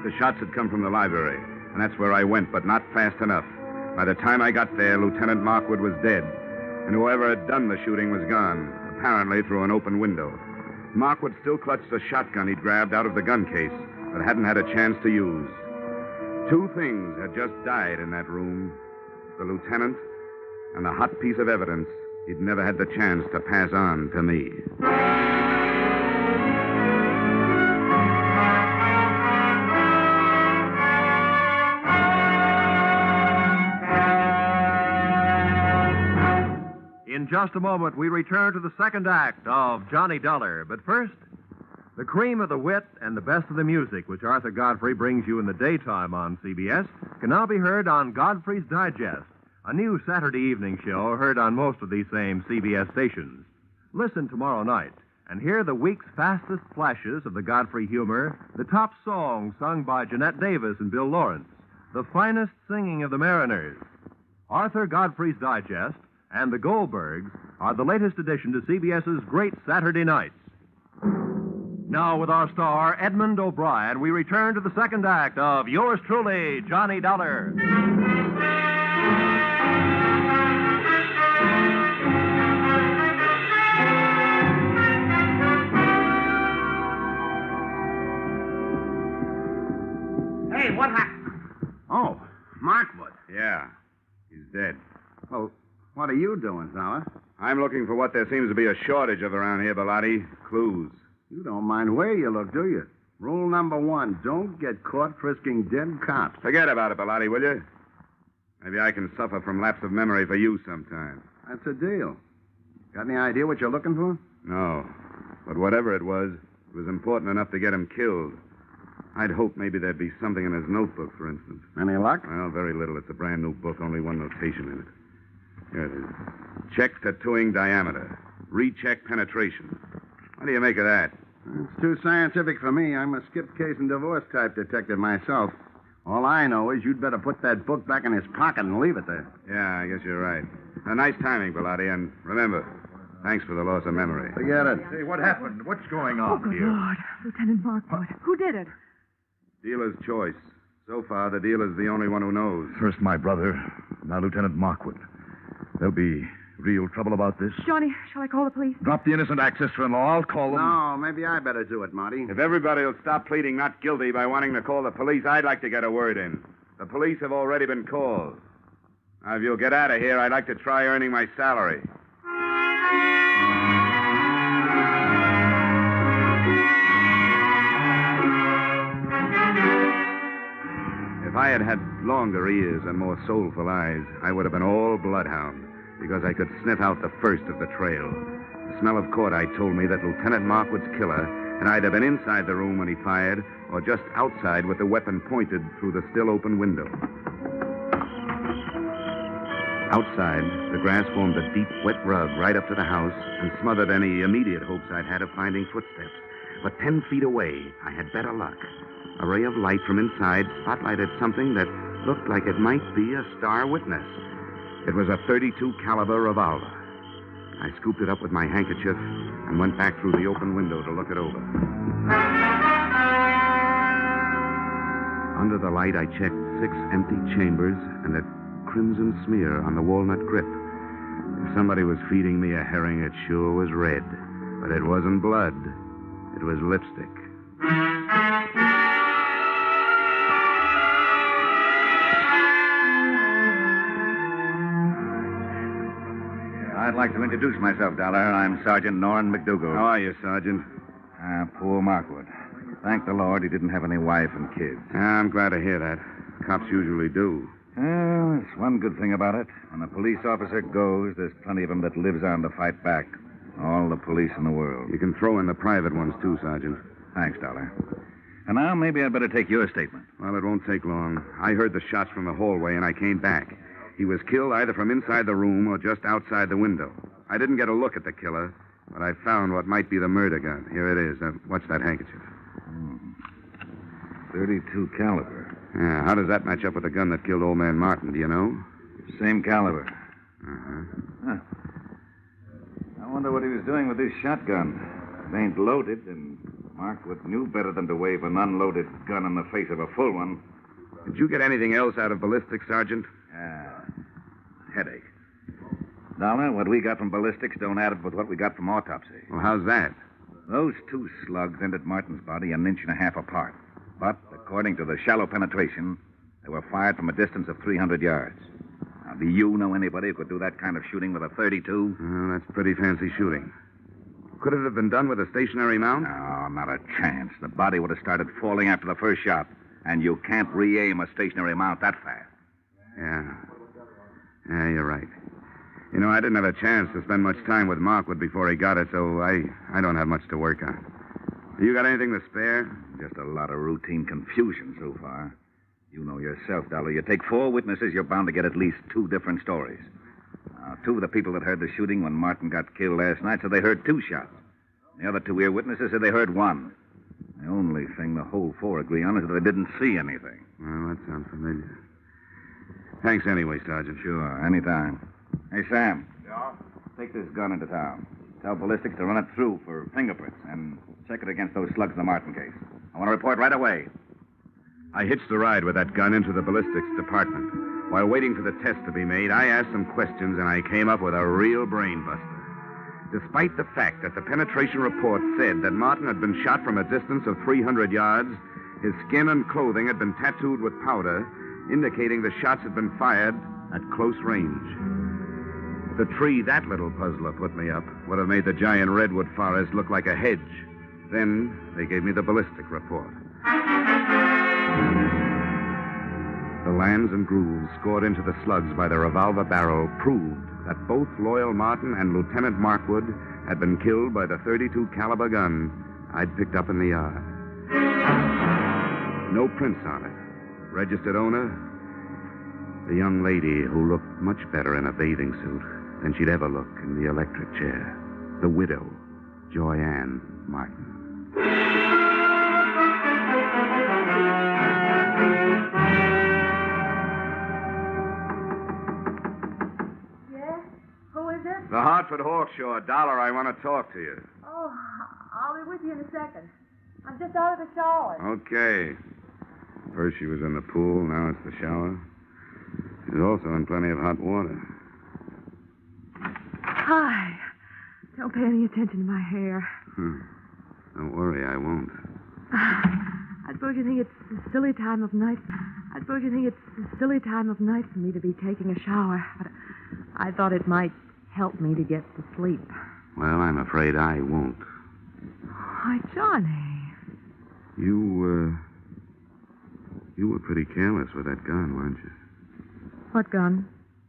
The shots had come from the library, and that's where I went, but not fast enough. By the time I got there, Lieutenant Markwood was dead, and whoever had done the shooting was gone, apparently through an open window. Markwood still clutched the shotgun he'd grabbed out of the gun case, but hadn't had a chance to use. Two things had just died in that room: the lieutenant and a hot piece of evidence he'd never had the chance to pass on to me. In just a moment, we return to the second act of Johnny Dollar. But first, the cream of the wit and the best of the music, which Arthur Godfrey brings you in the daytime on CBS, can now be heard on Godfrey's Digest, a new Saturday evening show heard on most of these same CBS stations. Listen tomorrow night and hear the week's fastest flashes of the Godfrey humor, the top songs sung by Jeanette Davis and Bill Lawrence, the finest singing of the Mariners. Arthur Godfrey's Digest and the Goldbergs are the latest addition to CBS's Great Saturday Nights. Now, with our star, Edmund O'Brien, we return to the second act of yours truly, Johnny Dollar. Hey, what happened? Oh, Markwood. Yeah, he's dead. Well, what are you doing, fella? I'm looking for what there seems to be a shortage of around here, Bellotti. Clues. You don't mind where you look, do you? Rule number 1, don't get caught frisking dead cops. Forget about it, Bellotti, will you? Maybe I can suffer from lapse of memory for you sometime. That's a deal. Got any idea what you're looking for? No. But whatever it was important enough to get him killed. I'd hope maybe there'd be something in his notebook, for instance. Any luck? Well, very little. It's a brand new book, only one notation in it. Here it is. Check tattooing diameter. Recheck penetration. What do you make of that? It's too scientific for me. I'm a skip case and divorce type detective myself. All I know is you'd better put that book back in his pocket and leave it there. Yeah, I guess you're right. A nice timing, Bellotti, and remember, thanks for the loss of memory. Forget it. Hey, what happened? What's going on Good here? Lord. Lieutenant Markwood. Who did it? Dealer's choice. So far, the dealer's the only one who knows. First my brother, now Lieutenant Markwood. There'll be real trouble about this. Johnny, shall I call the police? Drop the innocent act, sister-in-law. I'll call them. No, maybe I better do it, Marty. If everybody will stop pleading not guilty by wanting to call the police, I'd like to get a word in. The police have already been called. Now, if you'll get out of here, I'd like to try earning my salary. had had longer ears and more soulful eyes, I would have been all bloodhound, because I could sniff out the first of the trail. The smell of cordite told me that Lieutenant Markwood's killer had either been inside the room when he fired or just outside with the weapon pointed through the still open window. Outside, the grass formed a deep, wet rug right up to the house and smothered any immediate hopes I'd had of finding footsteps. But 10 feet away, I had better luck. A ray of light from inside spotlighted something that looked like it might be a star witness. It was a .32 caliber revolver. I scooped it up with my handkerchief and went back through the open window to look it over. Under the light, I checked 6 empty chambers and a crimson smear on the walnut grip. If somebody was feeding me a herring, it sure was red. But it wasn't blood. It was lipstick. I'd like to introduce myself, Dollar. I'm Sergeant Norrin McDougal. How are you, Sergeant? Poor Markwood. Thank the Lord he didn't have any wife and kids. I'm glad to hear that. Cops usually do. Well, there's one good thing about it. When a police officer goes, there's plenty of them that lives on to fight back. All the police in the world. You can throw in the private ones, too, Sergeant. Thanks, Dollar. And now maybe I'd better take your statement. Well, it won't take long. I heard the shots from the hallway, and I came back. He was killed either from inside the room or just outside the window. I didn't get a look at the killer, but I found what might be the murder gun. Here it is. Watch that handkerchief. 32 caliber. Yeah, how does that match up with the gun that killed old man Martin, do you know? Same caliber. Uh-huh. Huh. I wonder what he was doing with this shotgun. It ain't loaded, and Markwood knew better than to wave an unloaded gun in the face of a full one. Did you get anything else out of ballistics, Sergeant? Headache. Dollar, what we got from ballistics don't add up with what we got from autopsy. Well, how's that? Those 2 slugs entered Martin's body an inch and a half apart. But, according to the shallow penetration, they were fired from a distance of 300 yards. Now, do you know anybody who could do that kind of shooting with a .32? Well, that's pretty fancy shooting. Could it have been done with a stationary mount? No, not a chance. The body would have started falling after the first shot, and you can't re-aim a stationary mount that fast. Yeah, you're right. You know, I didn't have a chance to spend much time with Markwood before he got it, so I don't have much to work on. You got anything to spare? Just a lot of routine confusion so far. You know yourself, Dollar. You take 4 witnesses, you're bound to get at least 2 different stories. Now, 2 of the people that heard the shooting when Martin got killed last night said they heard 2 shots. The other 2 ear-witnesses said they heard 1. The only thing the whole 4 agree on is that they didn't see anything. Well, that sounds familiar. Thanks anyway, Sergeant. Sure, anytime. Hey, Sam. Yeah? Take this gun into town. Tell ballistics to run it through for fingerprints and check it against those slugs in the Martin case. I want to report right away. I hitched the ride with that gun into the ballistics department. While waiting for the test to be made, I asked some questions, and I came up with a real brain buster. Despite the fact that the penetration report said that Martin had been shot from a distance of 300 yards, his skin and clothing had been tattooed with powder, indicating the shots had been fired at close range. The tree that little puzzler put me up would have made the giant redwood forest look like a hedge. Then they gave me the ballistic report. The lands and grooves scored into the slugs by the revolver barrel proved that both Loyal Martin and Lieutenant Markwood had been killed by the .32 caliber gun I'd picked up in the yard. No prints on it. Registered owner, the young lady who looked much better in a bathing suit than she'd ever look in the electric chair. The widow, Joyanne Martin. Yes? Who is it? The Hartford Horse Show. Dollar, I want to talk to you. Oh, I'll be with you in a second. I'm just out of the shower. Okay. First she was in the pool, now it's the shower. She's also in plenty of hot water. Hi. Don't pay any attention to my hair. Don't worry, I won't. I suppose you think it's a silly time of night. for me to be taking a shower. But I thought it might help me to get to sleep. Well, I'm afraid I won't. Why, Johnny. You You were pretty careless with that gun, weren't you? What gun?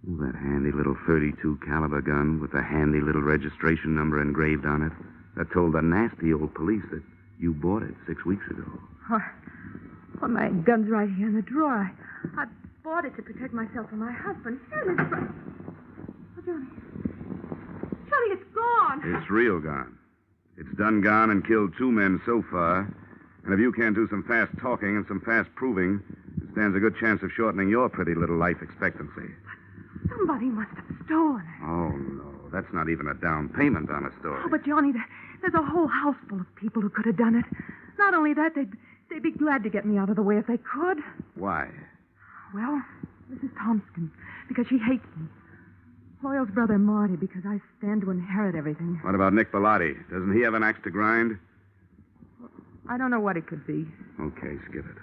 Oh, that handy little .32 caliber gun with the handy little registration number engraved on it that told the nasty old police that you bought it 6 weeks ago. Well, my gun's right here in the drawer. I bought it to protect myself from my husband. Here, it's right. Oh, Johnny. Johnny, it's gone. It's real gone. It's done gone and killed 2 men so far. And if you can't do some fast talking and some fast proving, it stands a good chance of shortening your pretty little life expectancy. Somebody must have stolen it. Oh, no. That's not even a down payment on a story. Oh, but Johnny, there's a whole house full of people who could have done it. Not only that, they'd be glad to get me out of the way if they could. Why? Well, Mrs. Thompson, because she hates me. Loyal's brother Marty, because I stand to inherit everything. What about Nick Bellotti? Doesn't he have an axe to grind? I don't know what it could be. Okay, skip it.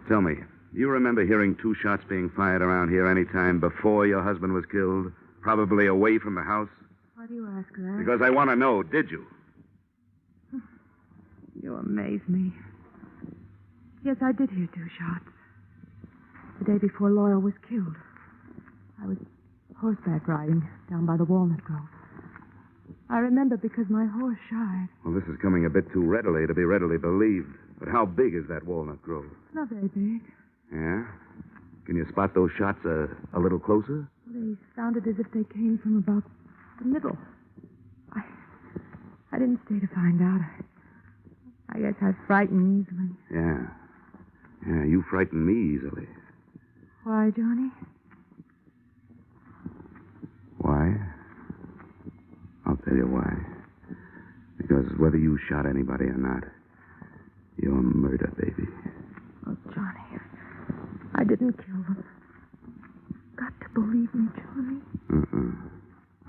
Tell me, you remember hearing 2 shots being fired around here any time before your husband was killed? Probably away from the house? Why do you ask that? Because I want to know, did you? You amaze me. Yes, I did hear 2 shots. The day before Loyal was killed. I was horseback riding down by the walnut grove. I remember because my horse shied. Well, this is coming a bit too readily to be readily believed. But how big is that walnut grove? Not very big. Yeah? Can you spot those shots a little closer? They sounded as if they came from about the middle. I didn't stay to find out. I guess I frighten easily. Yeah. Yeah, you frighten me easily. Why, Johnny? Why? I'll tell you why. Because whether you shot anybody or not, you're murder, baby. Oh, Johnny. I didn't kill them. Got to believe me, Johnny.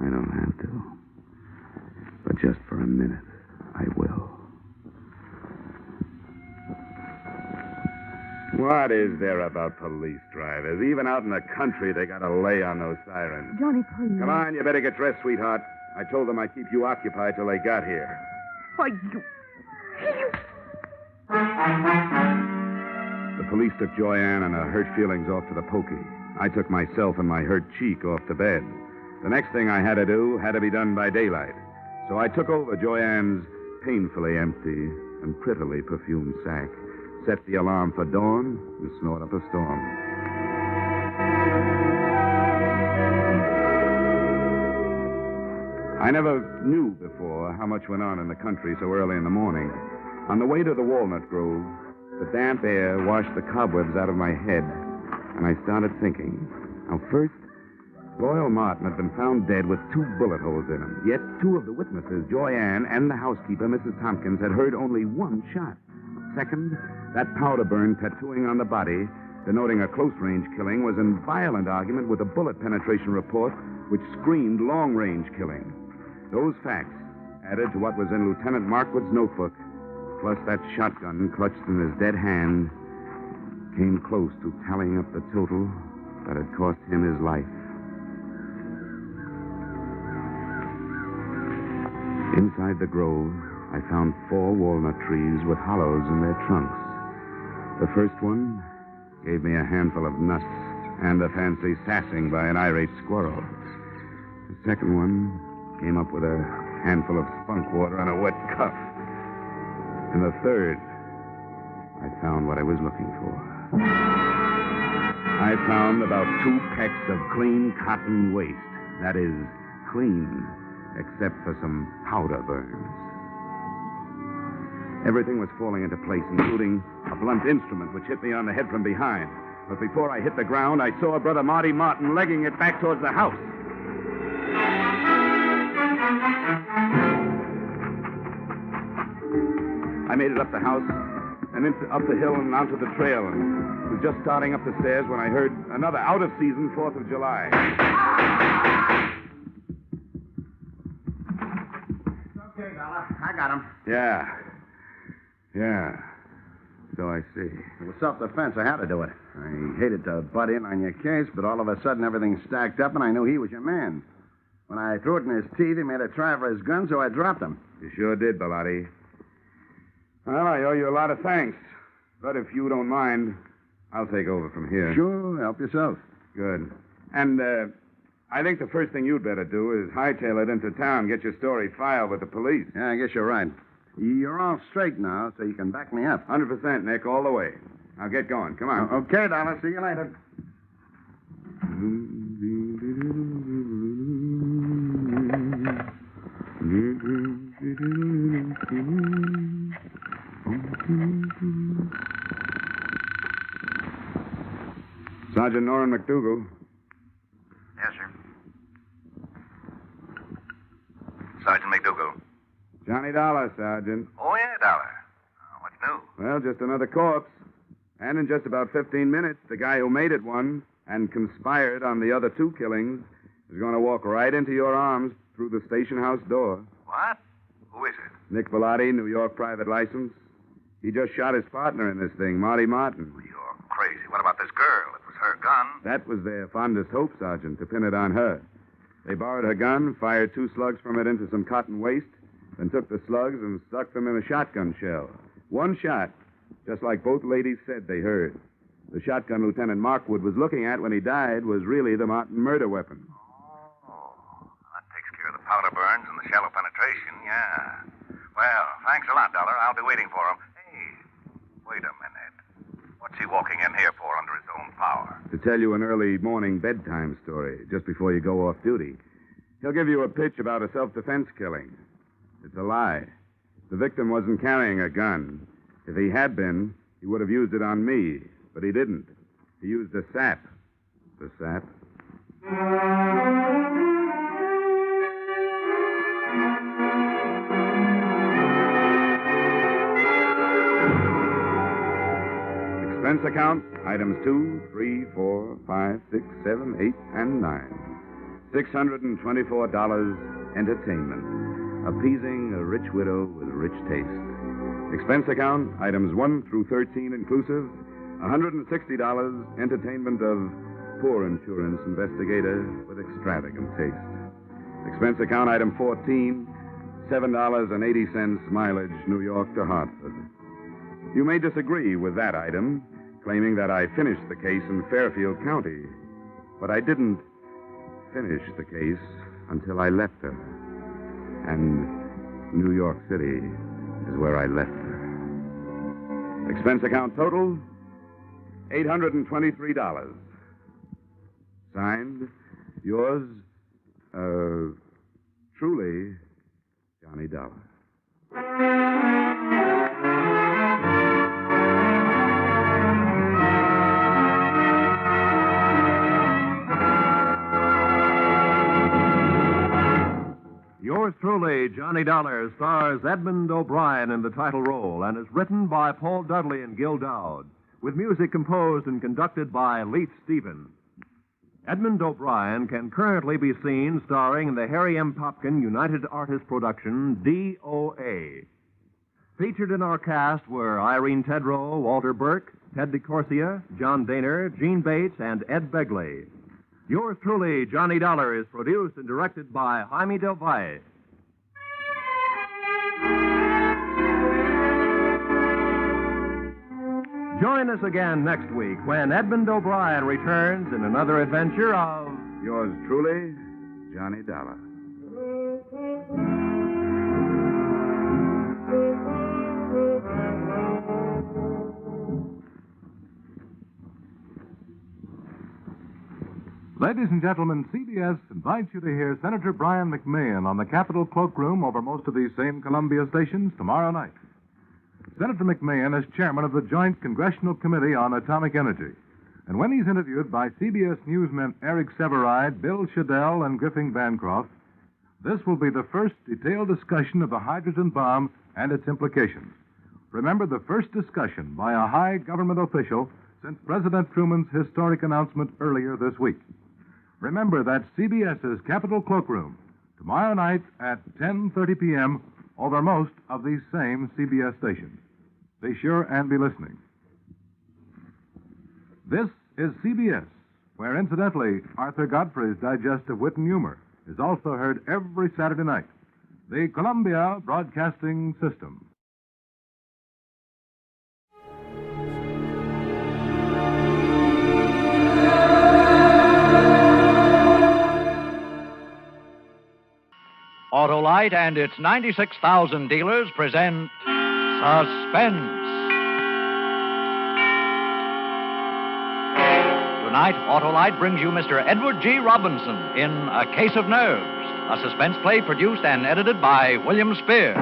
I don't have to. But just for a minute, I will. What is there about police drivers? Even out in the country, they got to lay on those sirens. Johnny, please. Come on, you better get dressed, sweetheart. I told them I'd keep you occupied till they got here. Why, you... The police took Joyanne and her hurt feelings off to the pokey. I took myself and my hurt cheek off to bed. The next thing I had to do had to be done by daylight. So I took over Joyanne's painfully empty and prettily perfumed sack, set the alarm for dawn, and snort up a storm. I never knew before how much went on in the country so early in the morning. On the way to the walnut grove, the damp air washed the cobwebs out of my head, and I started thinking. Now, first, Loyal Martin had been found dead with 2 bullet holes in him. Yet 2 of the witnesses, Joyanne and the housekeeper, Mrs. Tompkins, had heard only 1 shot. Second, that powder burn tattooing on the body, denoting a close-range killing, was in violent argument with a bullet penetration report which screamed long-range killing. Those facts, added to what was in Lieutenant Markwood's notebook, plus that shotgun clutched in his dead hand, came close to tallying up the total that had cost him his life. Inside the grove, I found 4 walnut trees with hollows in their trunks. The first one gave me a handful of nuts and a fancy sassing by an irate squirrel. The second one came up with a handful of spunk water and a wet cuff. And the third, I found what I was looking for. I found about 2 pecks of clean cotton waste. That is, clean, except for some powder burns. Everything was falling into place, including a blunt instrument which hit me on the head from behind. But before I hit the ground, I saw Brother Marty Martin legging it back towards the house. I made it up the house and up the hill and onto the trail, and was just starting up the stairs when I heard another out-of-season 4th of July. Okay, fella. I got him. Yeah. So I see. It was self-defense. I had to do it. I hated to butt in on your case, but all of a sudden everything stacked up, and I knew he was your man. When I threw it in his teeth, he made a try for his gun, so I dropped him. You sure did, Bellotti. Well, I owe you a lot of thanks. But if you don't mind, I'll take over from here. Sure, help yourself. Good. And, I think the first thing you'd better do is hightail it into town, get your story filed with the police. Yeah, I guess you're right. You're all straight now, so you can back me up. 100%, Nick, all the way. Now get going. Come on. Okay, Dollar. See you later. Sergeant Norrin McDougal. Yes, sir. Sergeant McDougal. Johnny Dollar, Sergeant. Oh, yeah, Dollar. What's new? Well, just another corpse. And in just about 15 minutes, the guy who made it one and conspired on the other 2 killings is going to walk right into your arms through the station house door. What? Who is it? Nick Bellotti, New York private license. He just shot his partner in this thing, Marty Martin. You're crazy. What about this girl? It was her gun. That was their fondest hope, Sergeant, to pin it on her. They borrowed her gun, fired 2 slugs from it into some cotton waste, then took the slugs and stuck them in a shotgun shell. 1 shot, just like both ladies said they heard. The shotgun Lieutenant Markwood was looking at when he died was really the Martin murder weapon. Oh, that takes care of the powder burns and the shallow penetration, yeah. Well, thanks a lot, Dollar. I'll be waiting for him. Hey, wait a minute. What's he walking in here for under his own power? To tell you an early morning bedtime story, just before you go off duty. He'll give you a pitch about a self-defense killing. It's a lie. The victim wasn't carrying a gun. If he had been, he would have used it on me. But he didn't. He used a sap. The sap. Expense account, items 2, 3, 4, 5, 6, 7, 8, and 9. $624 entertainment. Appeasing a rich widow with rich taste. Expense account, items 1 through 13 inclusive, $160 entertainment of poor insurance investigator with extravagant taste. Expense account, item 14, $7.80 mileage New York to Hartford. You may disagree with that item, claiming that I finished the case in Fairfield County, but I didn't finish the case until I left her. And New York City is where I left her. Expense account total, $823. Signed, yours, truly, Johnny Dollar. Yours truly, Johnny Dollar, stars Edmund O'Brien in the title role and is written by Paul Dudley and Gil Dowd, with music composed and conducted by Leith Stevens. Edmund O'Brien can currently be seen starring in the Harry M. Popkin United Artists production, DOA. Featured in our cast were Irene Tedrow, Walter Burke, Ted DeCorsia, John Daner, Gene Bates, and Ed Begley. Yours truly, Johnny Dollar, is produced and directed by Jaime Del Valle. Join us again next week when Edmund O'Brien returns in another adventure of... Yours truly, Johnny Dollar. Ladies and gentlemen, CBS invites you to hear Senator Brian McMahon on the Capitol Cloakroom over most of these same Columbia stations tomorrow night. Senator McMahon is chairman of the Joint Congressional Committee on Atomic Energy. And when he's interviewed by CBS newsmen Eric Severide, Bill Shadell, and Griffin Bancroft, this will be the first detailed discussion of the hydrogen bomb and its implications. Remember, the first discussion by a high government official since President Truman's historic announcement earlier this week. Remember, that's CBS's Capitol Cloakroom, tomorrow night at 10:30 p.m. over most of these same CBS stations. Be sure and be listening. This is CBS, where, incidentally, Arthur Godfrey's Digest of Wit and Humor is also heard every Saturday night. The Columbia Broadcasting System. Autolite and its 96,000 dealers present Suspense. Tonight, Autolite brings you Mr. Edward G. Robinson in A Case of Nerves, a suspense play produced and edited by William Spear.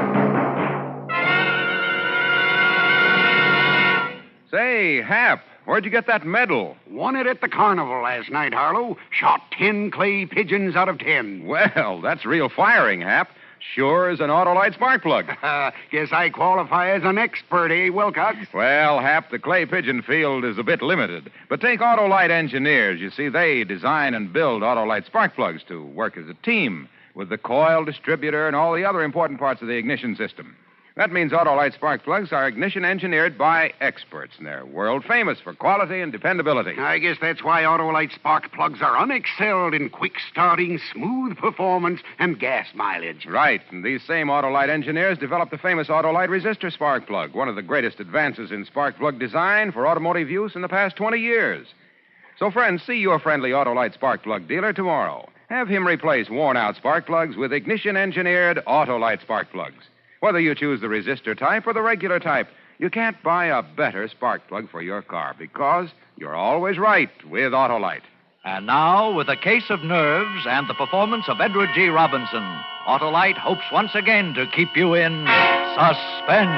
Say, Hap, where'd you get that medal? Won it at the carnival last night, Harlow. Shot 10 clay pigeons out of 10. Well, that's real firing, Hap. Sure as an Autolite spark plug. Guess I qualify as an expert, eh, Wilcox? Well, Hap, the clay pigeon field is a bit limited. But take Autolite engineers. You see, they design and build Autolite spark plugs to work as a team with the coil, distributor, and all the other important parts of the ignition system. That means Autolite spark plugs are ignition engineered by experts, and they're world famous for quality and dependability. I guess that's why Autolite spark plugs are unexcelled in quick starting, smooth performance, and gas mileage. Right, and these same Autolite engineers developed the famous Autolite resistor spark plug, one of the greatest advances in spark plug design for automotive use in the past 20 years. So, friends, see your friendly Autolite spark plug dealer tomorrow. Have him replace worn-out spark plugs with ignition-engineered Autolite spark plugs. Whether you choose the resistor type or the regular type, you can't buy a better spark plug for your car because you're always right with Autolite. And now, with A Case of Nerves and the performance of Edward G. Robinson, Autolite hopes once again to keep you in suspense.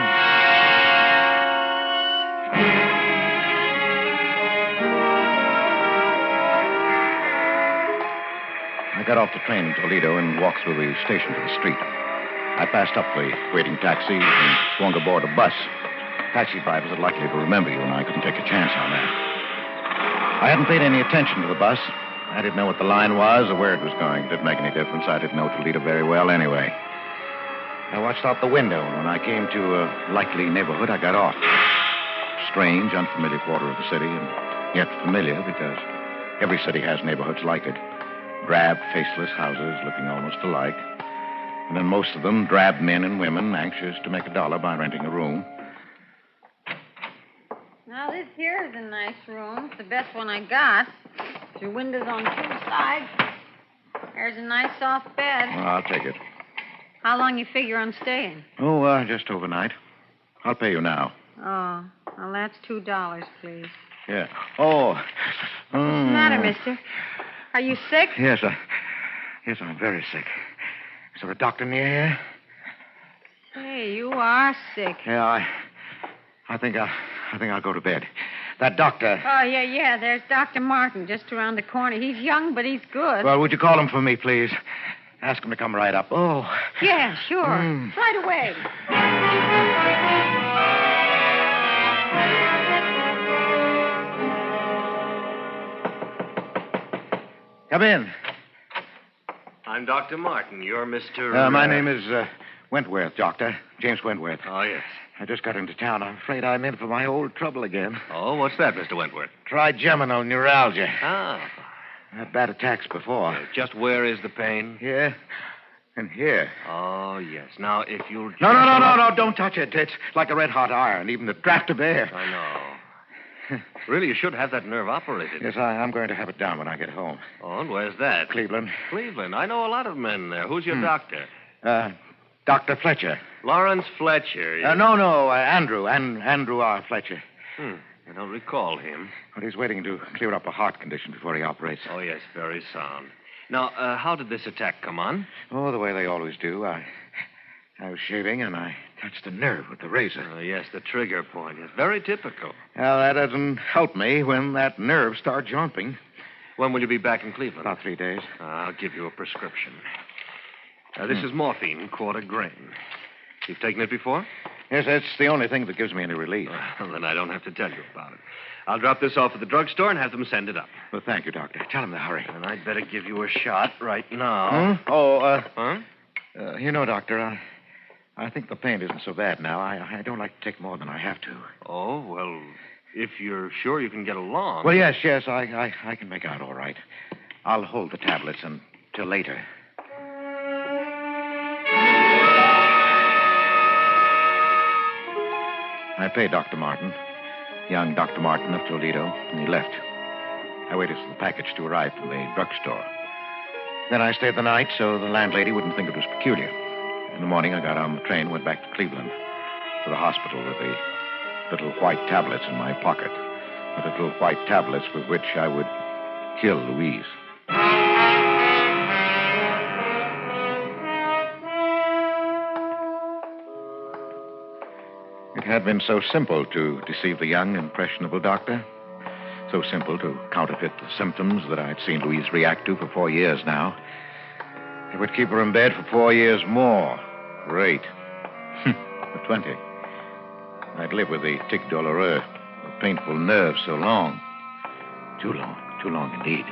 I got off the train in Toledo and walked through the station to the street. I passed up the waiting taxi and swung aboard a bus. Taxi drivers are likely to remember you, and I couldn't take a chance on that. I hadn't paid any attention to the bus. I didn't know what the line was or where it was going. It didn't make any difference. I didn't know Toledo very well anyway. I watched out the window, and when I came to a likely neighborhood, I got off. Strange, unfamiliar quarter of the city, and yet familiar because every city has neighborhoods like it. Drab, faceless houses looking almost alike. And then most of them, drab men and women anxious to make a dollar by renting a room. Now, this here is a nice room. It's the best one I got. Your windows on two sides. There's a nice soft bed. Well, I'll take it. How long you figure on staying? Oh, just overnight. I'll pay you now. Oh, well, that's $2, please. Yeah. Oh. What's the matter, mister? Are you sick? Yes, I'm very sick. Is there a doctor near here? Hey, you are sick. Yeah, I think I'll go to bed. That doctor. Oh, yeah. There's Dr. Martin just around the corner. He's young, but he's good. Well, would you call him for me, please? Ask him to come right up. Oh. Yeah, sure. Right away. Come in. I'm Dr. Martin. You're Mr. My name is Wentworth, Doctor. James Wentworth. Oh, yes. I just got into town. I'm afraid I'm in for my old trouble again. Oh, what's that, Mr. Wentworth? Trigeminal neuralgia. Ah. I had bad attacks before. Just where is the pain? Here. And here. Oh, yes. Now, if you'll... No, don't touch it. It's like a red-hot iron, even the draft of air. I know. Really, you should have that nerve operated. Yes, I'm going to have it done when I get home. Oh, and where's that? Cleveland. Cleveland. I know a lot of men there. Who's your doctor? Dr. Fletcher. Lawrence Fletcher. No, Andrew. Andrew R. Fletcher. I don't recall him. But he's waiting to clear up a heart condition before he operates. Oh, yes, very sound. Now, how did this attack come on? Oh, the way they always do. I was shaving, and I touched a nerve with the razor. Oh, yes, the trigger point. It's very typical. Well, that doesn't help me when that nerve starts jumping. When will you be back in Cleveland? About 3 days. I'll give you a prescription. This is morphine, 1/4 grain. You've taken it before? Yes, that's the only thing that gives me any relief. Well, then I don't have to tell you about it. I'll drop this off at the drugstore and have them send it up. Well, thank you, Doctor. Tell him to hurry. And I'd better give you a shot right now. You know, Doctor, I think the pain isn't so bad now. I don't like to take more than I have to. Oh, well, if you're sure you can get along. Well, yes, I can make out all right. I'll hold the tablets until later. I paid Dr. Martin, young Dr. Martin of Toledo, and he left. I waited for the package to arrive from the drugstore. Then I stayed the night so the landlady wouldn't think it was peculiar. In the morning, I got on the train, went back to Cleveland, to the hospital with the little white tablets in my pocket. The little white tablets with which I would kill Louise. It had been so simple to deceive the young, impressionable doctor. So simple to counterfeit the symptoms that I'd seen Louise react to for 4 years now. It would keep her in bed for 4 years more. For 8. For 20. I'd live with the tic douloureux, the painful nerves so long. Too long indeed.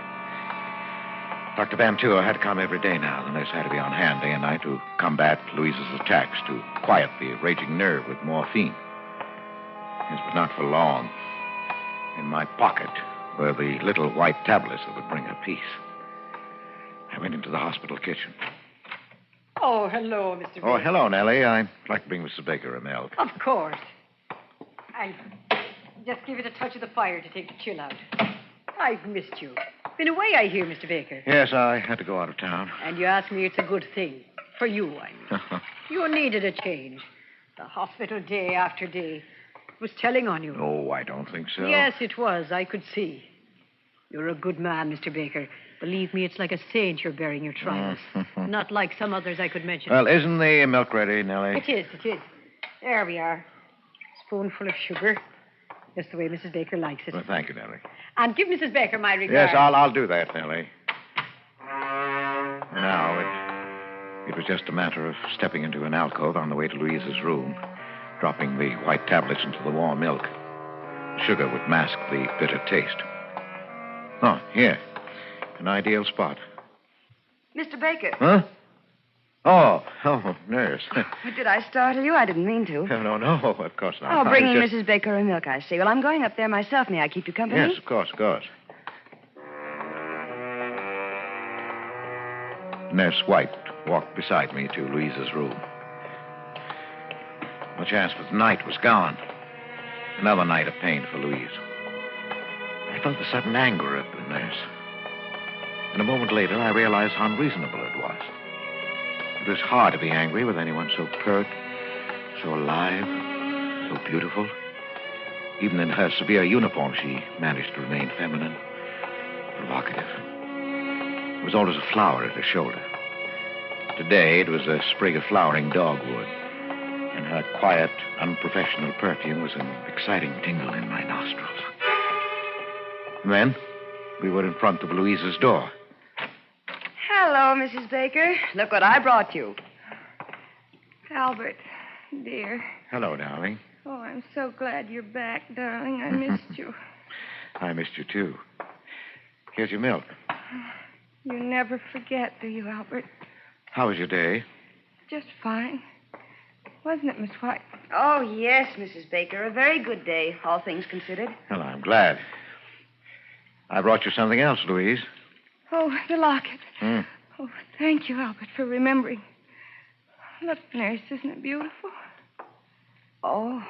Dr. Van Tour had to come every day now. The nurse had to be on hand day and night to combat Louise's attacks, to quiet the raging nerve with morphine. Yes, but not for long. In my pocket were the little white tablets that would bring her peace. I went into the hospital kitchen. Oh, hello, Mr. Baker. Oh, hello, Nellie. I'd like to bring Mrs. Baker a milk. Of course. I'll just give it a touch of the fire to take the chill out. I've missed you. Been away, I hear, Mr. Baker. Yes, I had to go out of town. And you ask me, it's a good thing. For you, I mean. You needed a change. The hospital day after day. It was telling on you. Oh, I don't think so. Yes, it was. I could see. You're a good man, Mr. Baker. Believe me, it's like a saint you're bearing your trials. Not like some others I could mention. Well, isn't the milk ready, Nellie? It is. There we are. Spoonful of sugar. Just the way Mrs. Baker likes it. Well, thank you, Nellie. And give Mrs. Baker my regards. Yes, I'll do that, Nellie. Now, it was just a matter of stepping into an alcove on the way to Louise's room, dropping the white tablets into the warm milk. Sugar would mask the bitter taste. Oh, here. An ideal spot. Mr. Baker. Huh? Oh, nurse. Did I startle you? I didn't mean to. No, of course not. Oh, bringing Mrs. Baker a milk, I see. Well, I'm going up there myself. May I keep you company? Yes, of course. Nurse White walked beside me to Louise's room. The chance for the night was gone. Another night of pain for Louise. I felt the sudden anger of the nurse. And a moment later, I realized how unreasonable it was. It was hard to be angry with anyone so pert, so alive, so beautiful. Even in her severe uniform, she managed to remain feminine, provocative. There was always a flower at her shoulder. Today, it was a sprig of flowering dogwood. And her quiet, unprofessional perfume was an exciting tingle in my nostrils. And then, we were in front of Louise's door. Hello, Mrs. Baker. Look what I brought you. Albert, dear. Hello, darling. Oh, I'm so glad you're back, darling. I missed you. I missed you, too. Here's your milk. You never forget, do you, Albert? How was your day? Just fine. Wasn't it, Miss White? Oh, yes, Mrs. Baker. A very good day, all things considered. Well, I'm glad. I brought you something else, Louise. Oh, the locket. Oh, thank you, Albert, for remembering. Look, nurse, isn't it beautiful? Oh,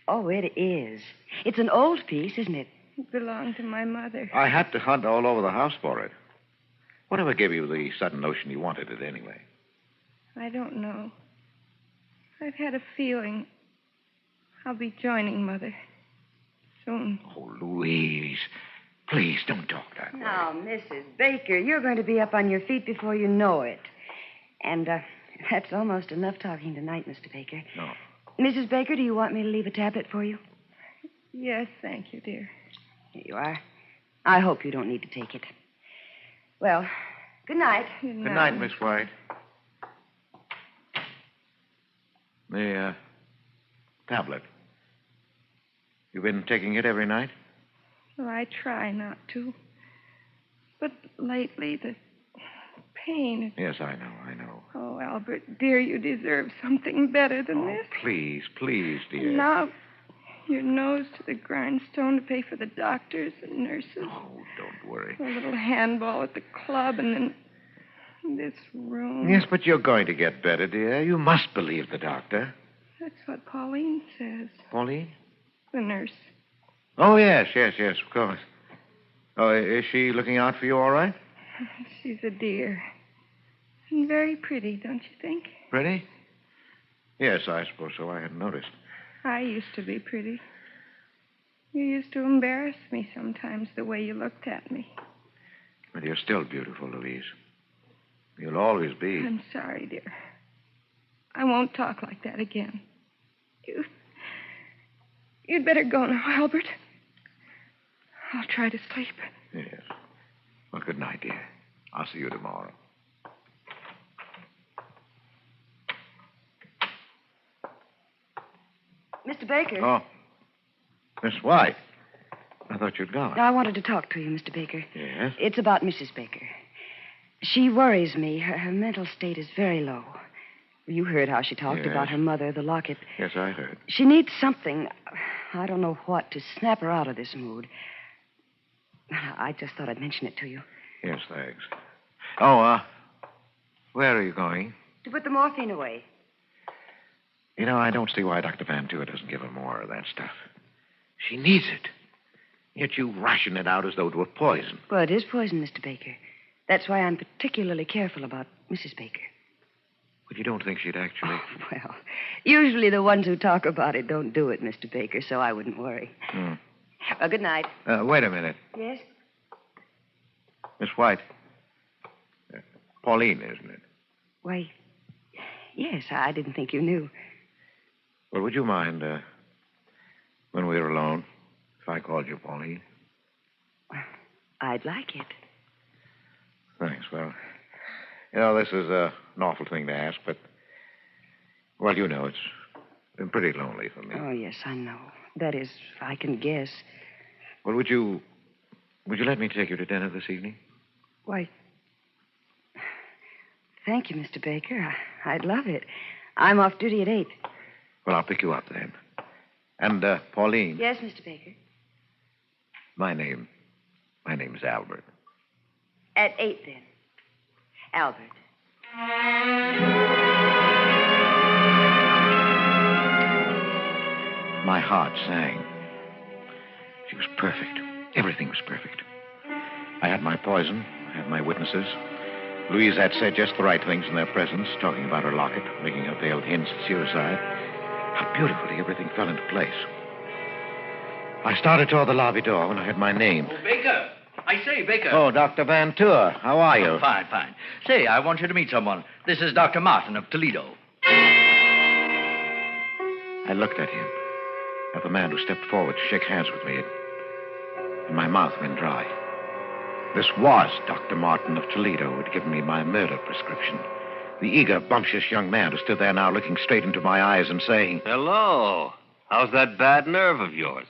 it is. It's an old piece, isn't it? It belonged to my mother. I had to hunt all over the house for it. Whatever gave you the sudden notion you wanted it anyway? I don't know. I've had a feeling I'll be joining Mother soon. Oh, Louise, please don't talk that way. Now, Mrs. Baker, you're going to be up on your feet before you know it. And that's almost enough talking tonight, Mr. Baker. No. Mrs. Baker, do you want me to leave a tablet for you? Yes, thank you, dear. Here you are. I hope you don't need to take it. Well, good night. Good night, Miss White. The tablet. You've been taking it every night? Well, I try not to. But lately, the pain... Yes, I know. Oh, Albert, dear, you deserve something better than this. Please, dear. And now, your nose to the grindstone to pay for the doctors and nurses. Oh, don't worry. A little handball at the club, and then this room. Yes, but you're going to get better, dear. You must believe the doctor. That's what Pauline says. Pauline? The nurse. Oh, yes, of course. Oh, is she looking out for you all right? She's a dear. And very pretty, don't you think? Pretty? Yes, I suppose so. I hadn't noticed. I used to be pretty. You used to embarrass me sometimes the way you looked at me. But you're still beautiful, Louise. You'll always be. I'm sorry, dear. I won't talk like that again. You'd better go now, Albert. I'll try to sleep. Yes. Well, good night, dear. I'll see you tomorrow. Mr. Baker. Oh. Miss White. I thought you'd gone. I wanted to talk to you, Mr. Baker. Yes? It's about Mrs. Baker. She worries me. Her mental state is very low. You heard how she talked Yes. about her mother, the locket. Yes, I heard. She needs something, I don't know what, to snap her out of this mood. I just thought I'd mention it to you. Yes, thanks. Oh, where are you going? To put the morphine away. You know, I don't see why Dr. Van Tua doesn't give her more of that stuff. She needs it. Yet you ration it out as though it were poison. Well, it is poison, Mr. Baker. That's why I'm particularly careful about Mrs. Baker. But you don't think she'd actually... Well, usually the ones who talk about it don't do it, Mr. Baker, so I wouldn't worry. Well, good night. Wait a minute. Yes? Miss White. Pauline, isn't it? Why, yes, I didn't think you knew. Well, would you mind, when we were alone, if I called you Pauline? I'd like it. Thanks. Well, you know, this is an awful thing to ask, but, well, you know, it's been pretty lonely for me. Oh, yes, I know. That is, I can guess. Well, would you let me take you to dinner this evening? Why, thank you, Mr. Baker. I'd love it. I'm off duty at 8. Well, I'll pick you up then. And, Pauline. Yes, Mr. Baker. My name's Albert. At 8, then. Albert. My heart sang. She was perfect. Everything was perfect. I had my poison. I had my witnesses. Louise had said just the right things in their presence, talking about her locket, making her veiled hints at suicide. How beautifully everything fell into place. I started toward the lobby door when I heard my name. Oh, Baker. I say, Baker. Oh, Dr. Van Tua. How are you? Oh, fine, fine. Say, I want you to meet someone. This is Dr. Martin of Toledo. I looked at him, at the man who stepped forward to shake hands with me, and my mouth went dry. This was Dr. Martin of Toledo who had given me my murder prescription. The eager, bumptious young man who stood there now looking straight into my eyes and saying, Hello. How's that bad nerve of yours?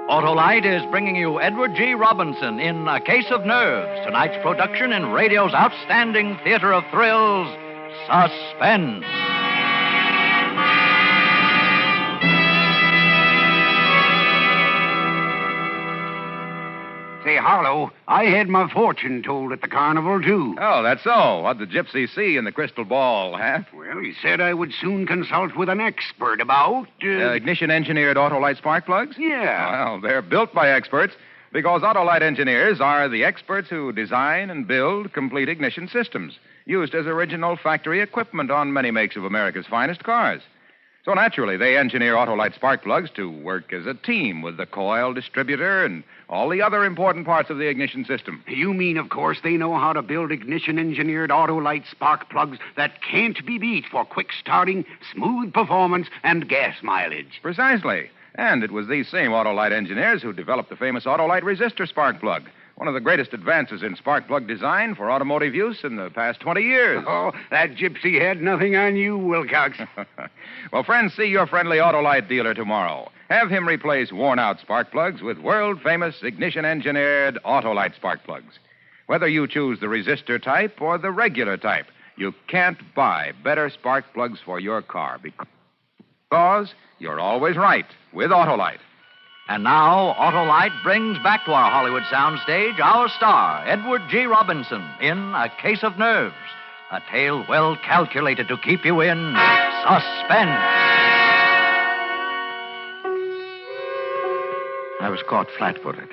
Autolite is bringing you Edward G. Robinson in A Case of Nerves, tonight's production in radio's outstanding theater of thrills, Suspense. Say, Harlow, I had my fortune told at the carnival, too. Oh, that's so. What'd the gypsy see in the crystal ball, huh? Well, he said I would soon consult with an expert about... Ignition-engineered Autolite spark plugs? Yeah. Well, they're built by experts because Autolite engineers are the experts who design and build complete ignition systems used as original factory equipment on many makes of America's finest cars. So naturally, they engineer Autolite spark plugs to work as a team with the coil, distributor, and all the other important parts of the ignition system. You mean, of course, they know how to build ignition-engineered Autolite spark plugs that can't be beat for quick starting, smooth performance, and gas mileage. Precisely. And it was these same Autolite engineers who developed the famous Autolite resistor spark plug, one of the greatest advances in spark plug design for automotive use in the past 20 years. Oh, that gypsy had nothing on you, Wilcox. Well, friends, see your friendly Autolite dealer tomorrow. Have him replace worn-out spark plugs with world-famous ignition-engineered Autolite spark plugs. Whether you choose the resistor type or the regular type, you can't buy better spark plugs for your car because you're always right with Autolite. And now, Autolite brings back to our Hollywood soundstage our star, Edward G. Robinson, in A Case of Nerves, a tale well calculated to keep you in suspense. was caught flat-footed.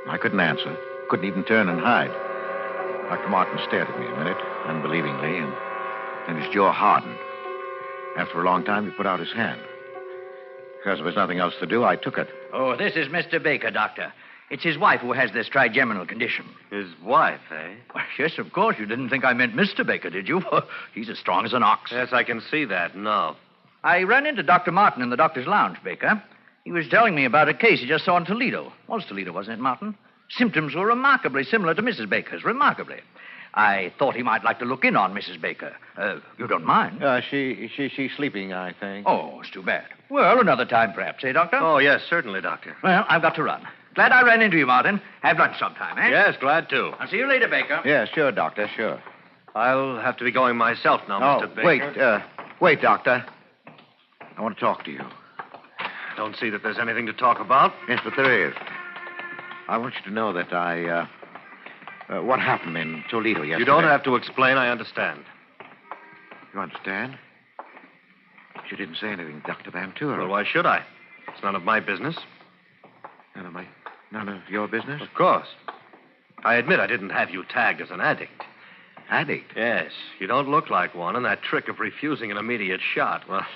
I couldn't answer, couldn't even turn and hide. Dr. Martin stared at me a minute, unbelievingly, and then his jaw hardened. After a long time, he put out his hand. Because there was nothing else to do, I took it. Oh, this is Mr. Baker, Doctor. It's his wife who has this trigeminal condition. His wife, eh? Well, yes, of course. You didn't think I meant Mr. Baker, did you? He's as strong as an ox. Yes, I can see that. No. I ran into Dr. Martin in the doctor's lounge, Baker. He was telling me about a case he just saw in Toledo. Was Toledo, wasn't it, Martin? Symptoms were remarkably similar to Mrs. Baker's. Remarkably. I thought he might like to look in on Mrs. Baker. You don't mind? She's sleeping, I think. Oh, it's too bad. Well, another time, perhaps, eh, Doctor? Oh, yes, certainly, Doctor. Well, I've got to run. Glad I ran into you, Martin. Have lunch sometime, eh? Yes, glad to. I'll see you later, Baker. Yeah, sure, Doctor, sure. I'll have to be going myself now, Mr. Baker. Wait, Doctor. I want to talk to you. Don't see that there's anything to talk about. Yes, but there is. I want you to know that what happened in Toledo yesterday. You don't have to explain. I understand. You understand? You didn't say anything, Dr. Van Tour. Well, why should I? It's none of my business. None of your business? Of course. I admit I didn't have you tagged as an addict. Addict? Yes. You don't look like one, and that trick of refusing an immediate shot, well,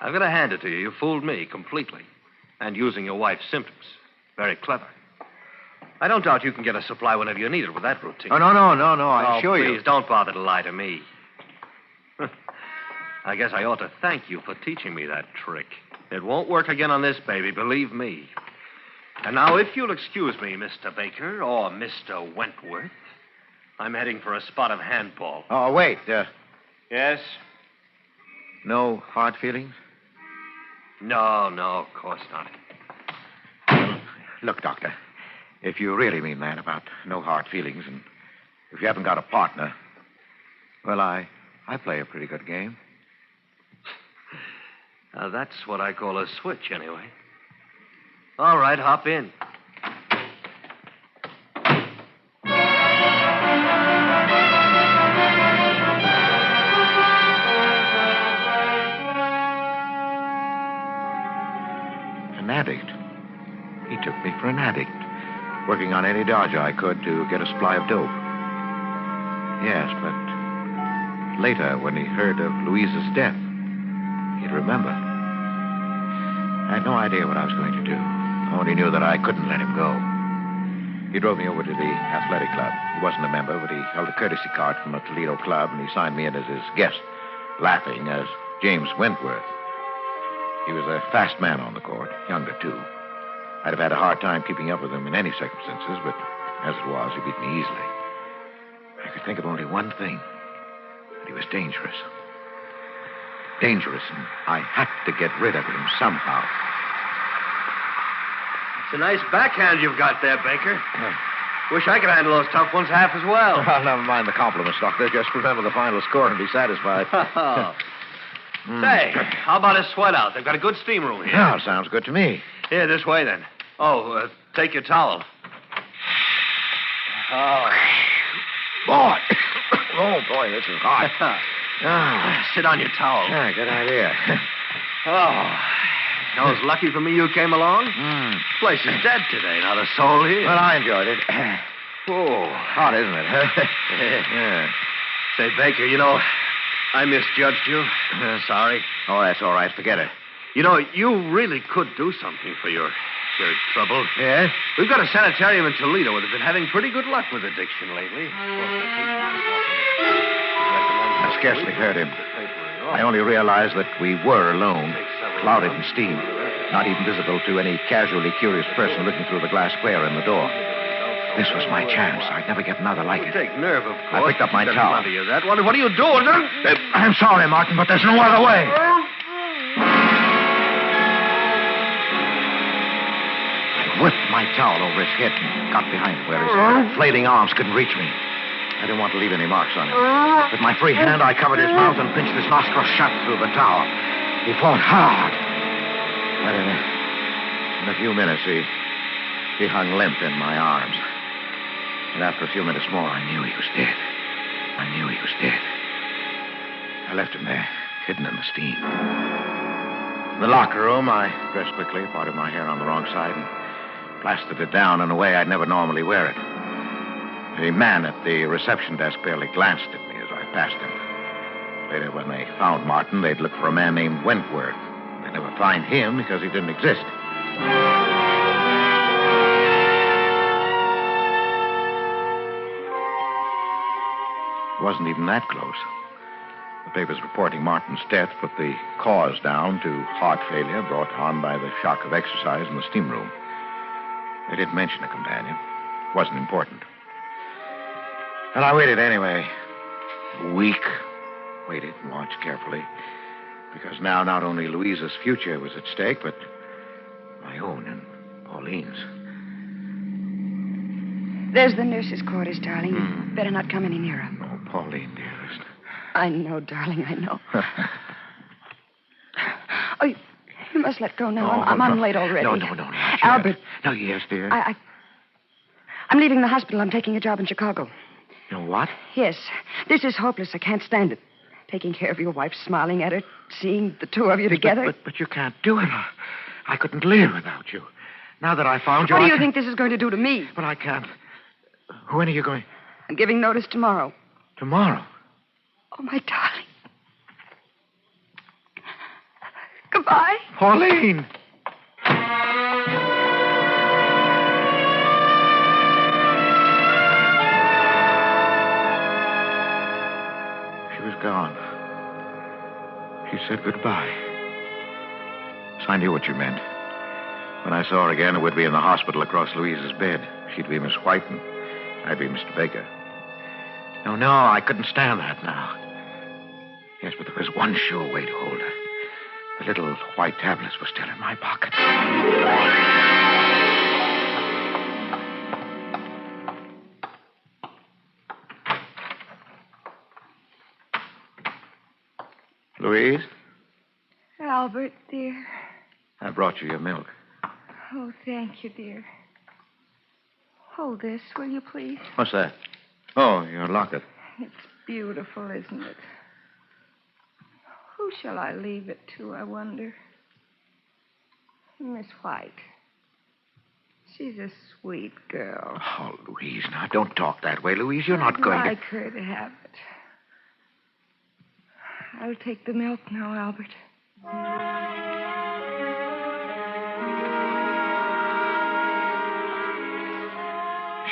I've got to hand it to you. You fooled me completely. And using your wife's symptoms. Very clever. I don't doubt you can get a supply whenever you need it with that routine. Oh, no. I assure you. Please, don't bother to lie to me. I guess I ought to thank you for teaching me that trick. It won't work again on this baby, believe me. And now, if you'll excuse me, Mr. Baker, or Mr. Wentworth, I'm heading for a spot of handball. Oh, wait. Yes? No hard feelings? No, of course not. Look, Doctor, if you really mean that about no hard feelings, and if you haven't got a partner, well, I play a pretty good game. Now, that's what I call a switch, anyway. All right, hop in. An addict. He took me for an addict, working on any dodge I could to get a supply of dope. Yes, but later, when he heard of Louise's death, he'd remember. I had no idea what I was going to do. I only knew that I couldn't let him go. He drove me over to the athletic club. He wasn't a member, but he held a courtesy card from a Toledo club, and he signed me in as his guest, laughing as James Wentworth. He was a fast man on the court, younger, too. I'd have had a hard time keeping up with him in any circumstances, but as it was, he beat me easily. I could think of only one thing, that he was dangerous. Dangerous, and I had to get rid of him somehow. It's a nice backhand you've got there, Baker. Wish I could handle those tough ones half as well. Well, never mind the compliments, Doctor. Just remember the final score and be satisfied. Say, how about a sweat out? They've got a good steam room here. Yeah, sounds good to me. Here, this way, then. Oh, take your towel. Oh. Boy. Oh, boy, this is hot. Sit on your towel. Yeah, good idea. It was lucky for me you came along. This place is dead today, not a soul here. Well, I enjoyed it. Oh. Hot, isn't it? Yeah. Say, Baker, I misjudged you. Sorry. Oh, that's all right. Forget it. You really could do something for your trouble. Yeah? We've got a sanitarium in Toledo that have been having pretty good luck with addiction lately. I scarcely heard him. I only realized that we were alone, clouded in steam, not even visible to any casually curious person looking through the glass square in the door. This was my chance. I'd never get another like it. Take nerve, of course. I picked up my towel. What are you doing? I'm sorry, Martin, but there's no other way. I whipped my towel over his head and got behind him where his flailing arms couldn't reach me. I didn't want to leave any marks on him. With my free hand, I covered his mouth and pinched his nostrils shut through the towel. He fought hard. But in a few minutes, he hung limp in my arms. And after a few minutes more, I knew he was dead. I left him there, hidden in the steam. In the locker room, I dressed quickly, parted my hair on the wrong side, and plastered it down in a way I'd never normally wear it. The man at the reception desk barely glanced at me as I passed him. Later, when they found Martin, they'd look for a man named Wentworth. They'd never find him because he didn't exist. It wasn't even that close. The papers reporting Martin's death put the cause down to heart failure brought on by the shock of exercise in the steam room. They didn't mention a companion. It wasn't important. And I waited anyway. A week. Waited and watched carefully. Because now not only Louise's future was at stake, but my own and Pauline's. There's the nurse's quarters, darling. You better not come any nearer. Oh, Pauline, dearest. I know, darling, I know. Oh, you must let go now. I'm late already. No. Albert. No, yes, dear. I'm leaving the hospital. I'm taking a job in Chicago. You know what? Yes. This is hopeless. I can't stand it. Taking care of your wife, smiling at her, seeing the two of you together. But you can't do it. I couldn't live without you. Now that I found you... What do you think this is going to do to me? But I can't. When are you going? I'm giving notice tomorrow. Tomorrow? Oh, my darling. Goodbye. Pauline! She was gone. She said goodbye. So I knew what you meant. When I saw her again, it would be in the hospital across Louise's bed. She'd be Miss White, and I'd be Mr. Baker. No, I couldn't stand that now. Yes, but there was one sure way to hold her. The little white tablets were still in my pocket. Louise, Albert, dear. I brought you your milk. Oh, thank you, dear. Hold this, will you, please? What's that? Oh, your locket. It's beautiful, isn't it? Who shall I leave it to, I wonder? Miss White. She's a sweet girl. Oh, Louise, now don't talk that way. Louise, you're not going I'd like her to have it. I'll take the milk now, Albert.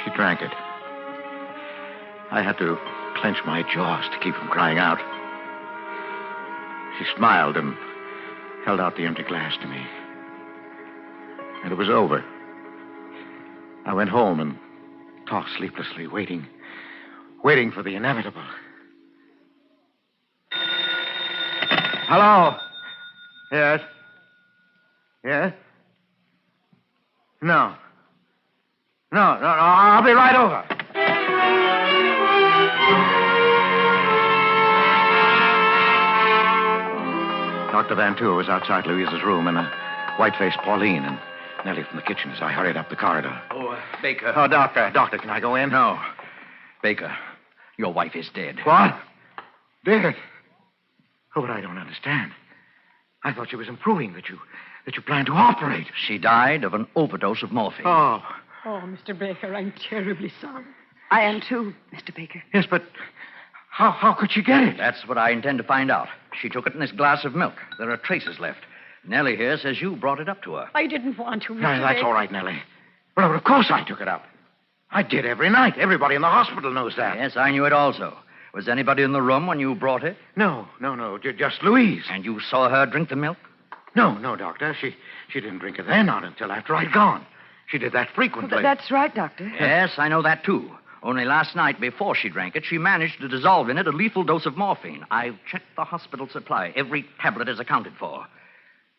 She drank it. I had to clench my jaws to keep from crying out. She smiled and held out the empty glass to me. And it was over. I went home and tossed sleeplessly, waiting for the inevitable. Hello? Yes? Yes? No, I'll be right over. Dr. Van Tour was outside Louise's room, and a white-faced Pauline and Nellie from the kitchen as I hurried up the corridor. Oh, Baker. Oh, Doctor, can I go in? No. Baker, your wife is dead. What? Dead? Oh, but I don't understand. I thought she was improving, that you planned to operate. She died of an overdose of morphine. Oh. Oh, Mr. Baker, I'm terribly sorry. I am too, Mr. Baker. Yes, but how could she get it? That's what I intend to find out. She took it in this glass of milk. There are traces left. Nellie here says you brought it up to her. I didn't want to, Mr. No, that's Baker. all right, Nellie. Well, of course I took it up. I did every night. Everybody in the hospital knows that. Yes, I knew it also. Was anybody in the room when you brought it? No. Just Louise. And you saw her drink the milk? No, Doctor. She didn't drink it then, not until after I'd gone. She did that frequently. That's right, Doctor. Yes, I know that, too. Only last night, before she drank it, she managed to dissolve in it a lethal dose of morphine. I've checked the hospital supply. Every tablet is accounted for.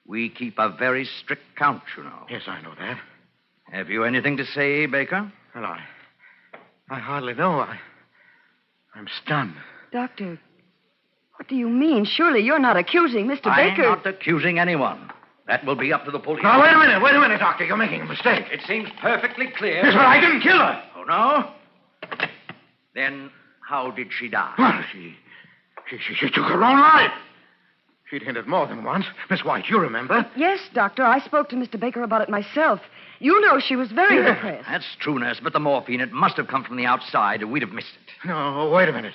We keep a very strict count, you know. Yes, I know that. Have you anything to say, Baker? Well, I hardly know. I'm stunned. Doctor, what do you mean? Surely you're not accusing Mr. Baker. I'm not accusing anyone. That will be up to the police. Now, wait a minute, Doctor. You're making a mistake. It seems perfectly clear. Yes, but I didn't kill her. Oh, no? Then how did she die? Well, she took her own life. She'd hinted more than once. Miss White, you remember? Yes, Doctor. I spoke to Mr. Baker about it myself. You know she was very depressed. That's true, nurse, but the morphine, it must have come from the outside, or we'd have missed it. No, wait a minute.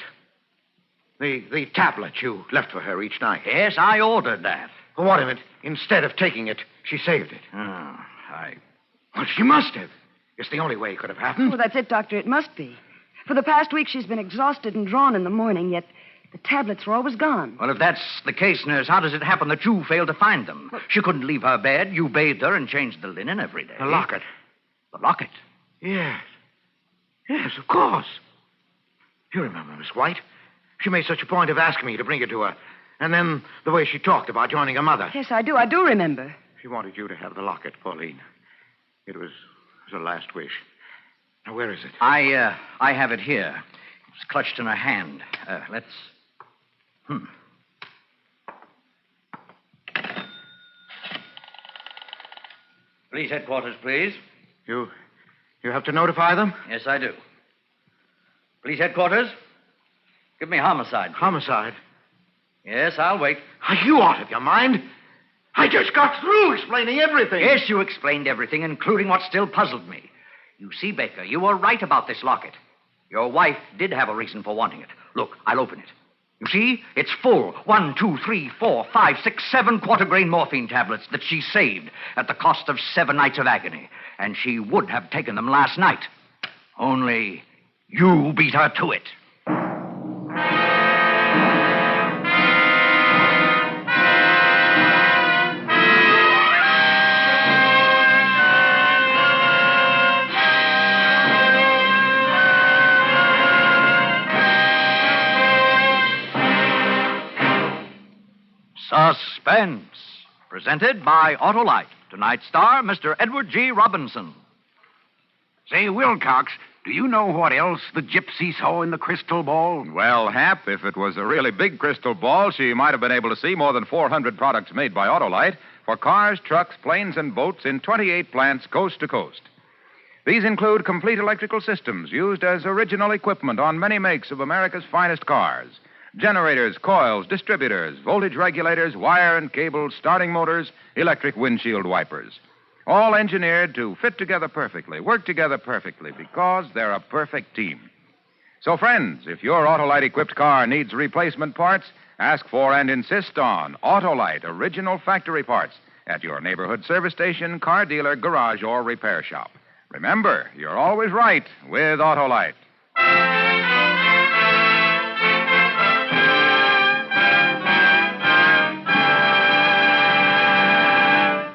The tablet you left for her each night. Yes, I ordered that. What if it, instead of taking it, she saved it? Well, she must have. It's the only way it could have happened. Well, that's it, Doctor. It must be. For the past week, she's been exhausted and drawn in the morning, yet the tablets were always gone. Well, if that's the case, nurse, how does it happen that you failed to find them? She couldn't leave her bed. You bathed her and changed the linen every day. The locket. The locket? Yes. Yes, of course. You remember Miss White? She made such a point of asking me to bring it to her. And then the way she talked about joining her mother. Yes, I do. I do remember. She wanted you to have the locket, Pauline. It was her last wish. Now, where is it? I have it here. It's clutched in her hand. Let's... Police headquarters, please. You have to notify them? Yes, I do. Police headquarters, give me homicide. Please. Homicide? Yes, I'll wait. Are you out of your mind? I just got through explaining everything. Yes, you explained everything, including what still puzzled me. You see, Baker, you were right about this locket. Your wife did have a reason for wanting it. Look, I'll open it. You see, it's full. 1, 2, 3, 4, 5, 6, 7 quarter-grain morphine tablets that she saved at the cost of 7 nights of agony. And she would have taken them last night. Only you beat her to it. Suspense, presented by Autolite. Tonight's star, Mr. Edward G. Robinson. Say, Wilcox, do you know what else the gypsy saw in the crystal ball? Well, Hap, if it was a really big crystal ball, she might have been able to see more than 400 products made by Autolite for cars, trucks, planes, and boats in 28 plants coast to coast. These include complete electrical systems used as original equipment on many makes of America's finest cars. Generators, coils, distributors, voltage regulators, wire and cable, starting motors, electric windshield wipers. All engineered to fit together perfectly, work together perfectly, because they're a perfect team. So, friends, if your Autolite-equipped car needs replacement parts, ask for and insist on Autolite original factory parts at your neighborhood service station, car dealer, garage, or repair shop. Remember, you're always right with Autolite.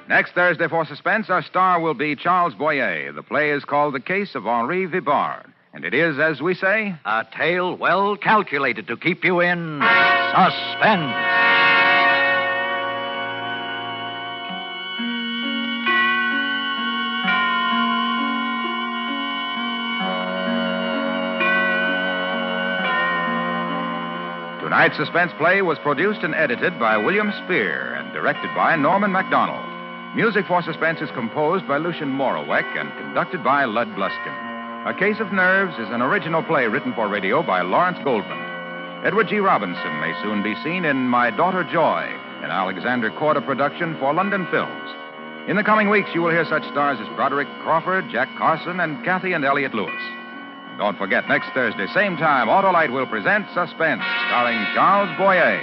Next Thursday for Suspense, our star will be Charles Boyer. The play is called The Case of Henri Vibard. And it is, as we say, a tale well calculated to keep you in suspense. Tonight's suspense play was produced and edited by William Spear and directed by Norman MacDonald. Music for Suspense is composed by Lucien Moraweck and conducted by Lud Gluskin. A Case of Nerves is an original play written for radio by Lawrence Goldman. Edward G. Robinson may soon be seen in My Daughter Joy, an Alexander Korda production for London Films. In the coming weeks, you will hear such stars as Broderick Crawford, Jack Carson, and Kathy and Elliott Lewis. Don't forget, next Thursday, same time, Autolite will present Suspense, starring Charles Boyer.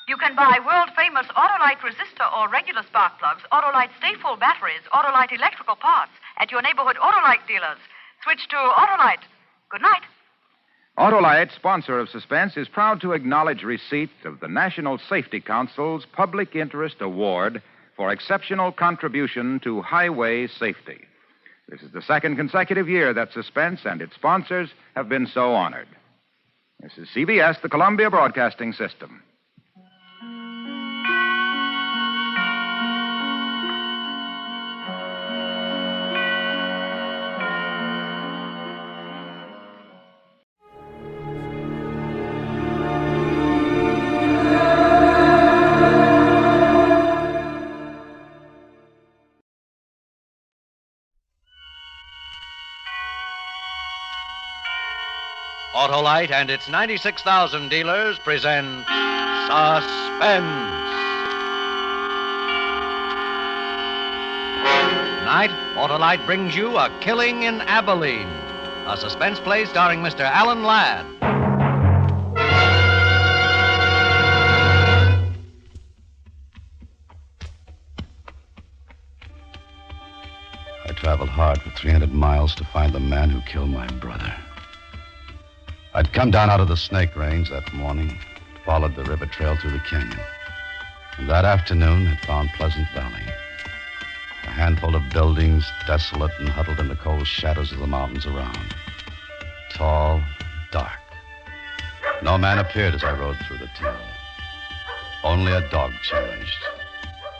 You can buy world-famous Autolite resistor or regular spark plugs, Autolite stay-full batteries, Autolite electrical parts at your neighborhood Autolite dealers. Switch to Autolite. Good night. Autolite, sponsor of Suspense, is proud to acknowledge receipt of the National Safety Council's Public Interest Award for exceptional contribution to highway safety. This is the second consecutive year that Suspense and its sponsors have been so honored. This is CBS, the Columbia Broadcasting System. Autolite and its 96,000 dealers present Suspense. Tonight, Autolite brings you A Killing in Abilene, a suspense play starring Mr. Alan Ladd. I traveled hard for 300 miles to find the man who killed my brother. I'd come down out of the Snake Range that morning, followed the river trail through the canyon. And that afternoon had found Pleasant Valley. A handful of buildings, desolate and huddled in the cold shadows of the mountains around. Tall, dark. No man appeared as I rode through the town. Only a dog challenged,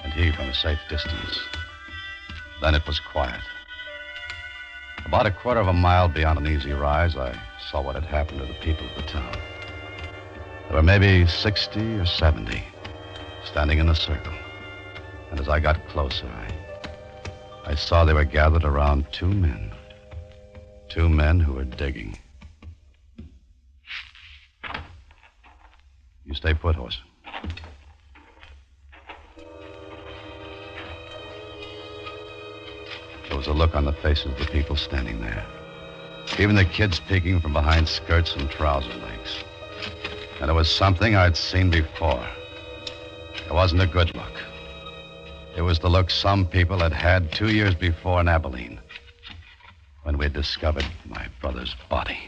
and he from a safe distance. Then it was quiet. About a quarter of a mile beyond an easy rise, I saw what had happened to the people of the town. There were maybe 60 or 70 standing in a circle. And as I got closer, I saw they were gathered around two men. Two men who were digging. You stay put, horse. There was a look on the faces of the people standing there. Even the kids peeking from behind skirts and trouser legs. And it was something I'd seen before. It wasn't a good look. It was the look some people had had 2 years before in Abilene, when we discovered my brother's body.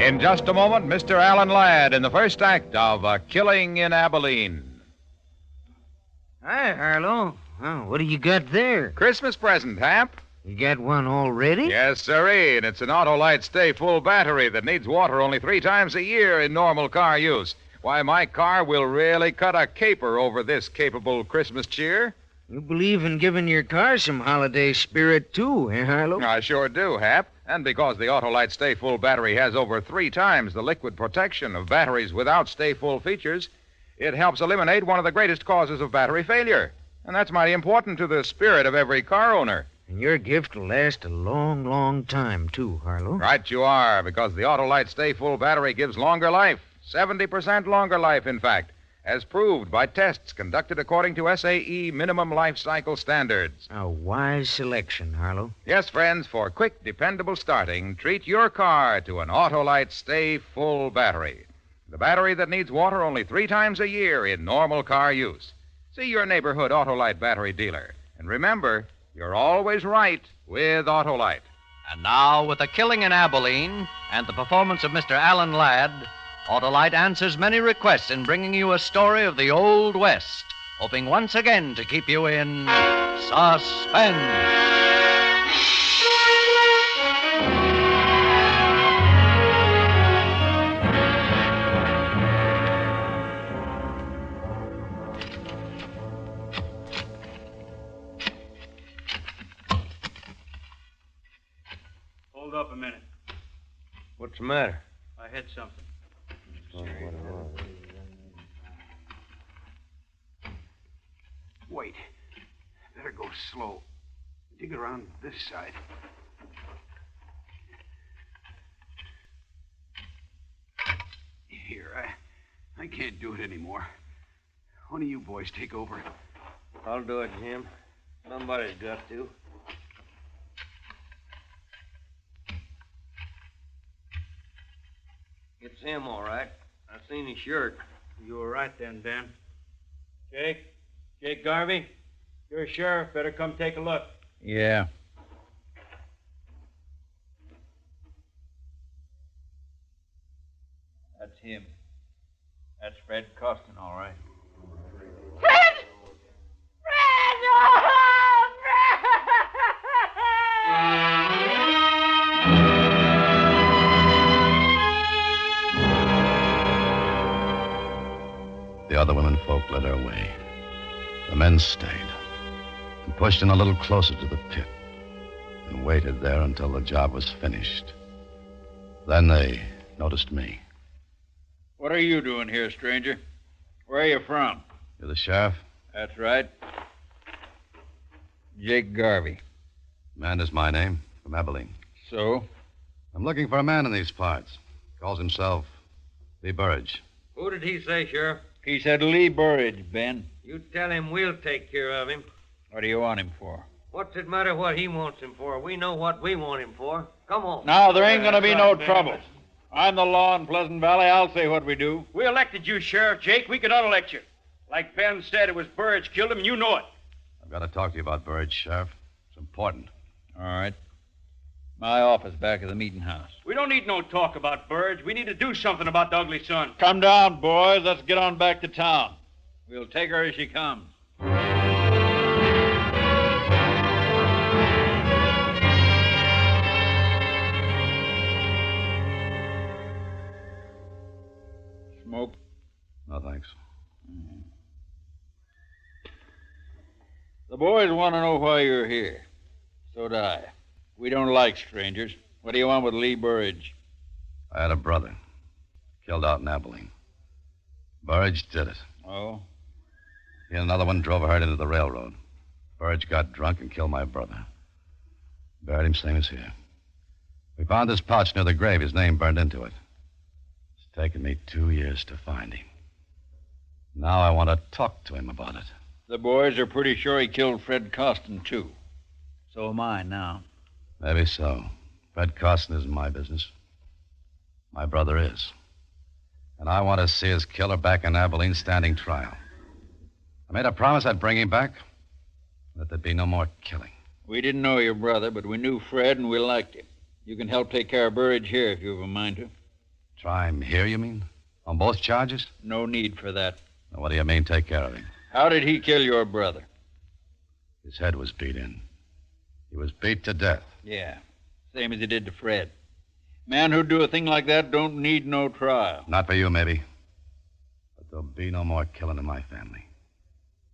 In just a moment, Mr. Alan Ladd in the first act of A Killing in Abilene. Hi, Harlow. Oh, what do you got there? Christmas present, Hap. You got one already? Yes, sirree, and it's an Autolite Stay Full battery that needs water only 3 times a year in normal car use. Why, my car will really cut a caper over this capable Christmas cheer. You believe in giving your car some holiday spirit, too, eh, Harlow? I sure do, Hap. And because the Autolite Stay Full battery has over 3 times the liquid protection of batteries without Stay Full features, it helps eliminate one of the greatest causes of battery failure. And that's mighty important to the spirit of every car owner. And your gift will last a long, long time, too, Harlow. Right you are, because the Autolite Stay Full battery gives longer life. 70% longer life, in fact, as proved by tests conducted according to SAE minimum life cycle standards. A wise selection, Harlow. Yes, friends, for quick, dependable starting, treat your car to an Autolite Stay Full battery. The battery that needs water only 3 times a year in normal car use. See your neighborhood Autolite battery dealer. And remember, you're always right with Autolite. And now, with A Killing in Abilene and the performance of Mr. Alan Ladd, Autolite answers many requests in bringing you a story of the Old West, hoping once again to keep you in suspense. Hold up a minute. What's the matter? I hit something. Wait. Better go slow. Dig around this side. Here, I can't do it anymore. One of you boys take over. I'll do it, Jim. Somebody's got to. It's him, all right. I seen his shirt. You were right then, Ben. Jake Garvey, you're a sheriff. Better come take a look. Yeah. That's him. That's Fred Costin, all right. The other women folk led our way. The men stayed and pushed in a little closer to the pit and waited there until the job was finished. Then they noticed me. What are you doing here, stranger? Where are you from? You're the sheriff? That's right. Jake Garvey. Amanda's my name, from Abilene. So? I'm looking for a man in these parts. Calls himself Lee Burridge. Who did he say, Sheriff? He said Lee Burridge, Ben. You tell him we'll take care of him. What do you want him for? What's it matter what he wants him for? We know what we want him for. Come on. Now, there ain't going to be That's no right, trouble. Ben. I'm the law in Pleasant Valley. I'll say what we do. We elected you, Sheriff Jake. We could unelect you. Like Ben said, it was Burridge killed him, and you know it. I've got to talk to you about Burridge, Sheriff. It's important. All right. My office back at the meeting house. We don't need no talk about Burridge. We need to do something about the ugly son. Come down, boys. Let's get on back to town. We'll take her as she comes. Smoke? No, thanks. The boys want to know why you're here. So do I. We don't like strangers. What do you want with Lee Burridge? I had a brother. Killed out in Abilene. Burridge did it. Oh? He and another one drove a herd into the railroad. Burridge got drunk and killed my brother. Buried him same as here. We found this pouch near the grave. His name burned into it. It's taken me 2 years to find him. Now I want to talk to him about it. The boys are pretty sure he killed Fred Costin, too. So am I now. Maybe so. Fred Costin isn't my business. My brother is. And I want to see his killer back in Abilene standing trial. I made a promise I'd bring him back, that there'd be no more killing. We didn't know your brother, but we knew Fred and we liked him. You can help take care of Burridge here if you have a mind to. Try him here, you mean? On both charges? No need for that. Now, what do you mean, take care of him? How did he kill your brother? His head was beat in. He was beat to death. Yeah, same as he did to Fred. Man who'd do a thing like that don't need no trial. Not for you, maybe. But there'll be no more killing in my family.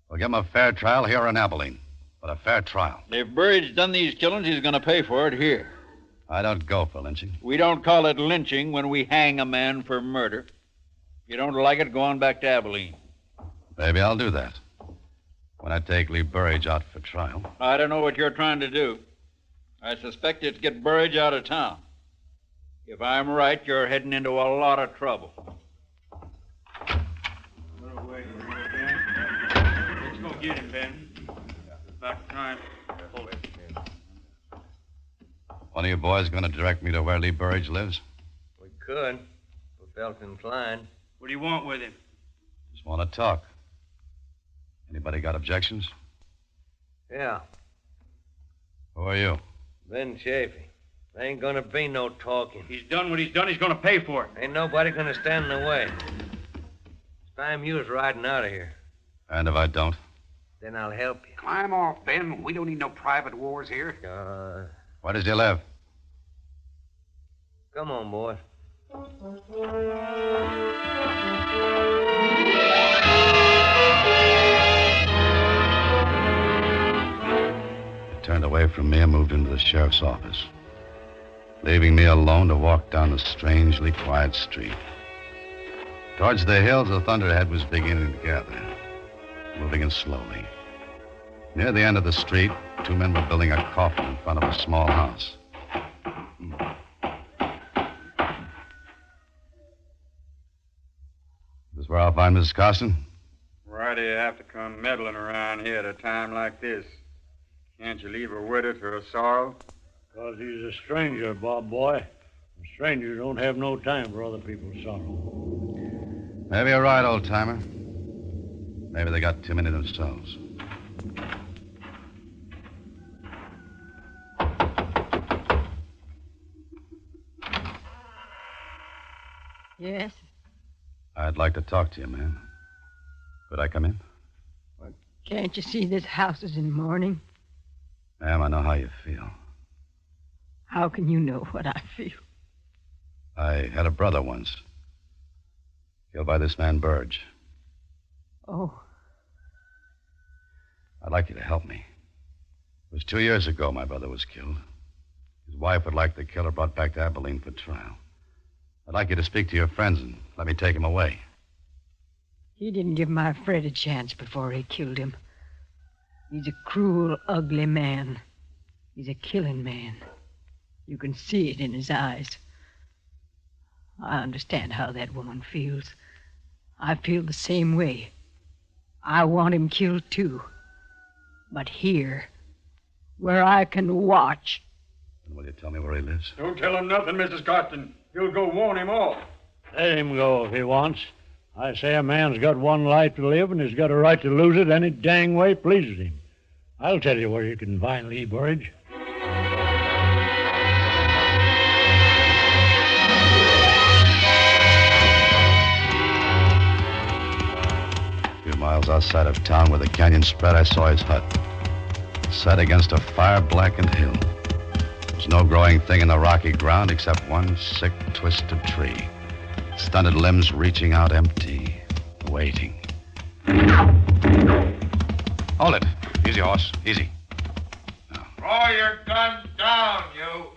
We'll give him a fair trial here in Abilene. But a fair trial. If Burridge done these killings, he's going to pay for it here. I don't go for lynching. We don't call it lynching when we hang a man for murder. If you don't like it, go on back to Abilene. Maybe I'll do that. When I take Lee Burridge out for trial. I don't know what you're trying to do. I suspect you to get Burridge out of town. If I'm right, you're heading into a lot of trouble. Let's go get him, Ben. It's about time. Hold it. One of you boys going to direct me to where Lee Burridge lives? We could. If we felt inclined. What do you want with him? Just want to talk. Anybody got objections? Yeah. Oh, Who are you? Ben Chafee. There ain't gonna be no talking. He's done what he's done. He's gonna pay for it. Ain't nobody gonna stand in the way. It's time you was riding out of here. And if I don't? Then I'll help you. Climb off, Ben. We don't need no private wars here. Where does he live? Come on, boy. He turned away from me and moved into the sheriff's office, leaving me alone to walk down the strangely quiet street. Towards the hills, the thunderhead was beginning to gather, moving in slowly. Near the end of the street, two men were building a coffin in front of a small house. This is where I'll find Mrs. Costin? Why do you have to come meddling around here at a time like this? Can't you leave her widow to her sorrow? Because he's a stranger, Bob boy. And strangers don't have no time for other people's sorrow. Maybe you're right, old-timer. Maybe they got too many themselves. Yes? I'd like to talk to you, ma'am. Could I come in? Can't you see this house is in mourning? Ma'am, I know how you feel. How can you know what I feel? I had a brother once. Killed by this man, Burge. Oh. I'd like you to help me. It was 2 years ago my brother was killed. His wife would like the killer brought back to Abilene for trial. I'd like you to speak to your friends and let me take him away. He didn't give my Fred a chance before he killed him. He's a cruel, ugly man. He's a killing man. You can see it in his eyes. I understand how that woman feels. I feel the same way. I want him killed, too. But here, where I can watch. Will you tell me where he lives? Don't tell him nothing, Mrs. Costin. You'll go warn him off. Let him go if he wants. I say a man's got one life to live, and he's got a right to lose it any dang way pleases him. I'll tell you where you can find Lee Burridge. A few miles outside of town where the canyon spread, I saw his hut. Set against a fire-blackened hill. There was no growing thing in the rocky ground except one sick, twisted tree. Stunted limbs reaching out empty, waiting. Hold it. Easy, horse. Easy. Throw your gun down, you.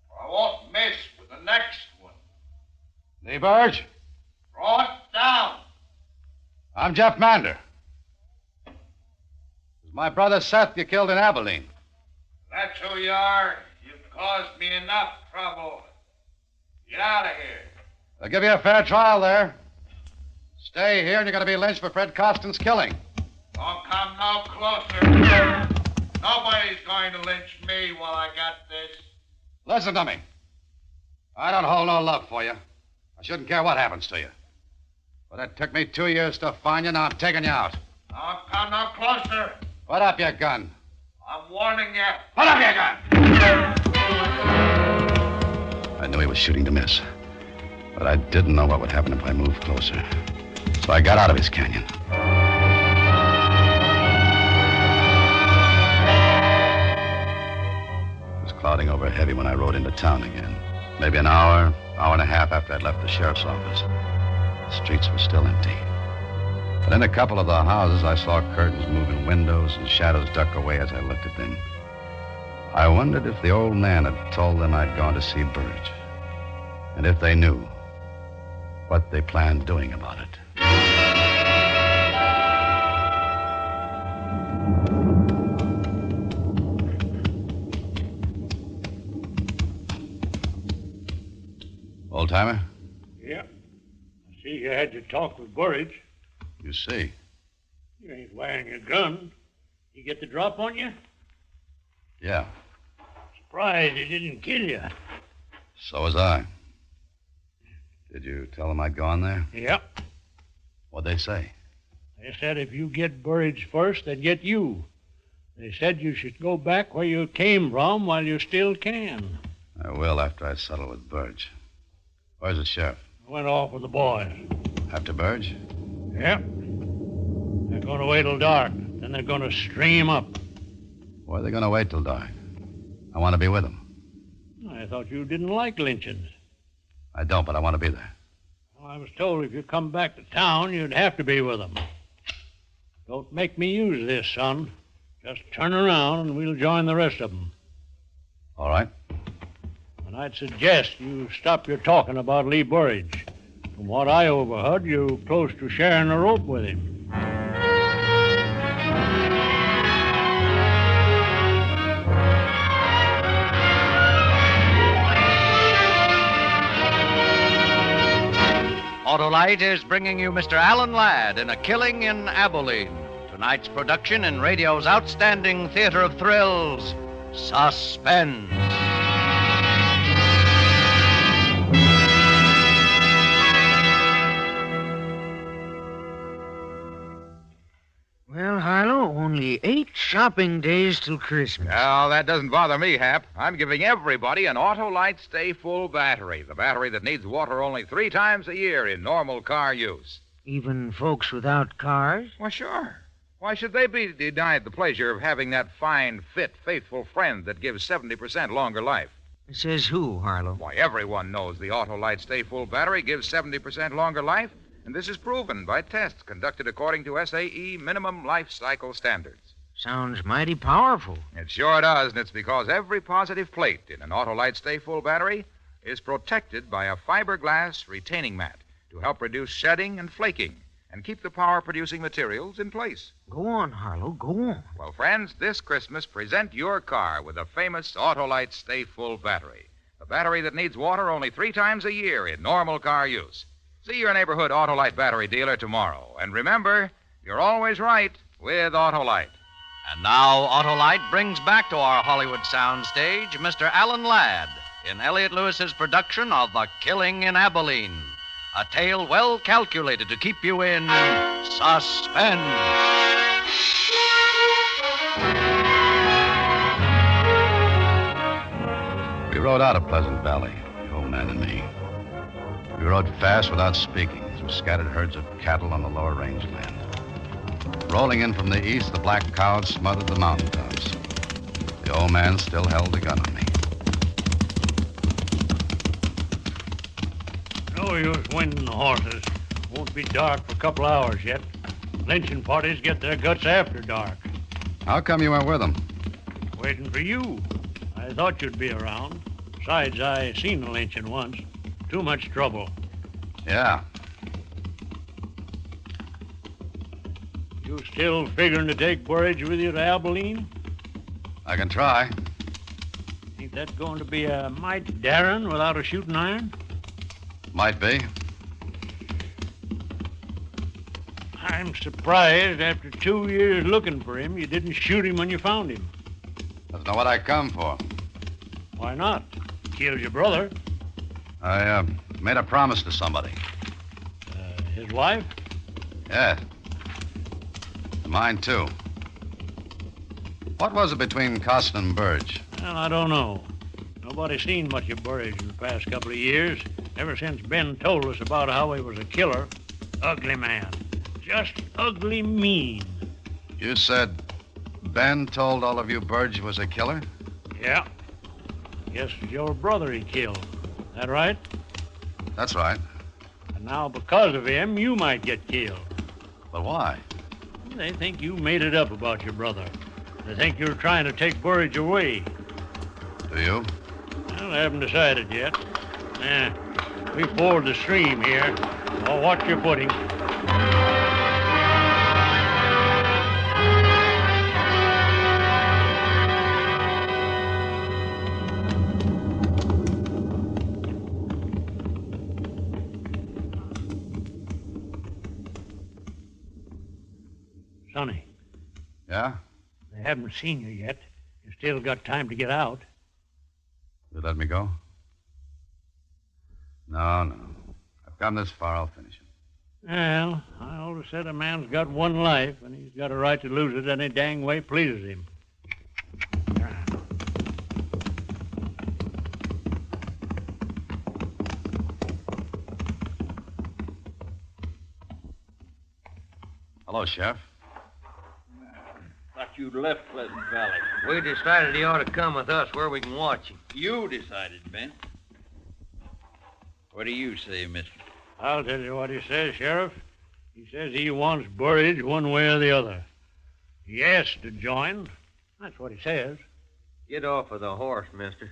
Or I won't miss with the next one. Lee Burge? Throw it down. I'm Jeff Mander. It's my brother Seth you killed in Abilene. That's who you are. You've caused me enough trouble. Get out of here. They'll give you a fair trial there. Stay here and you're going to be lynched for Fred Costin's killing. Don't come no closer. Nobody's going to lynch me while I got this. Listen to me. I don't hold no love for you. I shouldn't care what happens to you. But it took me 2 years to find you. Now I'm taking you out. Don't come no closer. Put up your gun. I'm warning you. Put up your gun! I knew he was shooting to miss. But I didn't know what would happen if I moved closer. So I got out of his canyon. It was clouding over heavy when I rode into town again. Maybe an hour and a half after I'd left the sheriff's office. The streets were still empty. But in a couple of the houses, I saw curtains move in windows and shadows duck away as I looked at them. I wondered if the old man had told them I'd gone to see Burge. And if they knew what they planned doing about it. Old-timer? Yeah. I see you had to talk with Burridge. You see. You ain't wearing a gun. He get the drop on you? Yeah. Surprised he didn't kill you. So was I. Did you tell them I'd gone there? Yep. What'd they say? They said if you get Burridge first, they'd get you. They said you should go back where you came from while you still can. I will after I settle with Burge. Where's the sheriff? I went off with the boys. After Burge? Yep. They're going to wait till dark. Then they're going to string him up. Why are they going to wait till dark? I want to be with them. I thought you didn't like lynchings. I don't, but I want to be there. Well, I was told if you come back to town, you'd have to be with them. Don't make me use this, son. Just turn around and we'll join the rest of them. All right. And I'd suggest you stop your talking about Lee Burridge. From what I overheard, you close to sharing a rope with him. Autolite is bringing you Mr. Alan Ladd in A Killing in Abilene. Tonight's production in radio's outstanding theater of thrills, Suspense. Well, Harlow, only 8 shopping days till Christmas. Well, that doesn't bother me, Hap. I'm giving everybody an Autolite Stay Full battery, the battery that needs water only 3 times a year in normal car use. Even folks without cars? Well, sure. Why should they be denied the pleasure of having that fine, fit, faithful friend that gives 70% longer life? Says who, Harlow? Why, everyone knows the Autolite Stay Full battery gives 70% longer life, and this is proven by tests conducted according to SAE minimum life cycle standards. Sounds mighty powerful. It sure does, and it's because every positive plate in an Autolite Stay Full battery is protected by a fiberglass retaining mat to help reduce shedding and flaking and keep the power-producing materials in place. Go on, Harlow, go on. Well, friends, this Christmas, present your car with the famous Autolite Stay Full battery, the battery that needs water only 3 times a year in normal car use. See your neighborhood Autolite battery dealer tomorrow. And remember, You're always right with Autolite. And now, Autolite brings back to our Hollywood soundstage Mr. Alan Ladd in Elliot Lewis's production of The Killing in Abilene, a tale well calculated to keep you in suspense. We rode out of Pleasant Valley, the old man and me. We rode fast without speaking through scattered herds of cattle on the lower rangeland. Rolling in from the east, the black clouds smothered the mountaintops. The old man still held the gun on me. No use winding the horses. Won't be dark for a couple hours yet. Lynching parties get their guts after dark. How come you went with them? Waiting for you. I thought you'd be around. Besides, I seen the lynching once. Too much trouble. Yeah. You still figuring to take Burridge with you to Abilene? I can try. Ain't that going to be a mite daring without a shooting iron? Might be. I'm surprised after 2 years looking for him, you didn't shoot him when you found him. That's not what I come for. Why not? Killed your brother. I made a promise to somebody. His wife? Yeah. Mine, too. What was it between Costin and Burge? Well, I don't know. Nobody's seen much of Burridge in the past couple of years, ever since Ben told us about how he was a killer. Ugly man. Just ugly mean. You said Ben told all of you Burge was a killer? Yeah. Guess it's your brother he killed. That right? That's right. And now, because of him, you might get killed. But why? They think you made it up about your brother. They think you're trying to take Burridge away. Do you? Well, I haven't decided yet. We ford the stream here. I'll watch your footing. Sonny. Yeah? They haven't seen you yet. You still got time to get out. You let me go? No. I've come this far, I'll finish it. Well, I always said a man's got one life, and he's got a right to lose it any dang way pleases him. Hello, Sheriff. Thought you'd left Pleasant Valley. We decided he ought to come with us where we can watch him. You decided, Ben. What do you say, mister? I'll tell you what he says, Sheriff. He says he wants Burridge one way or the other. He asked to join. That's what he says. Get off of the horse, mister.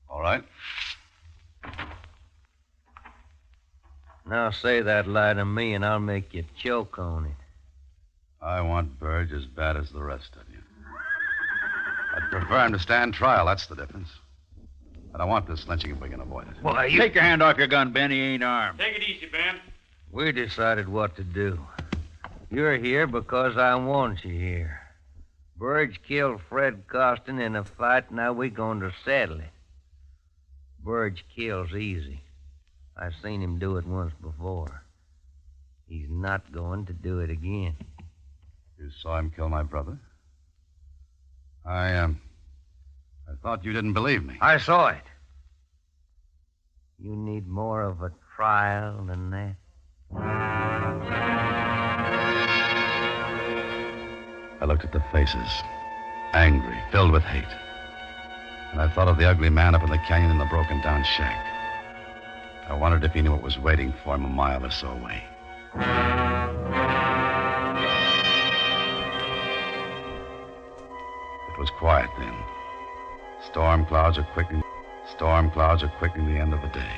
All right. Now say that lie to me, and I'll make you choke on it. I want Burge as bad as the rest of you. I'd prefer him to stand trial, that's the difference. I don't want this lynching if we can avoid it. Why, you... Take your hand off your gun, Ben. He ain't armed. Take it easy, Ben. We decided what to do. You're here because I want you here. Burge killed Fred Costin in a fight, now we're going to settle it. Burge kills easy. I've seen him do it once before. He's not going to do it again. You saw him kill my brother? I thought you didn't believe me. I saw it. You need more of a trial than that. I looked at the faces, angry, filled with hate. And I thought of the ugly man up in the canyon in the broken-down shack. I wondered if he knew what was waiting for him a mile or so away. It was quiet then. Storm clouds are quickening the end of the day.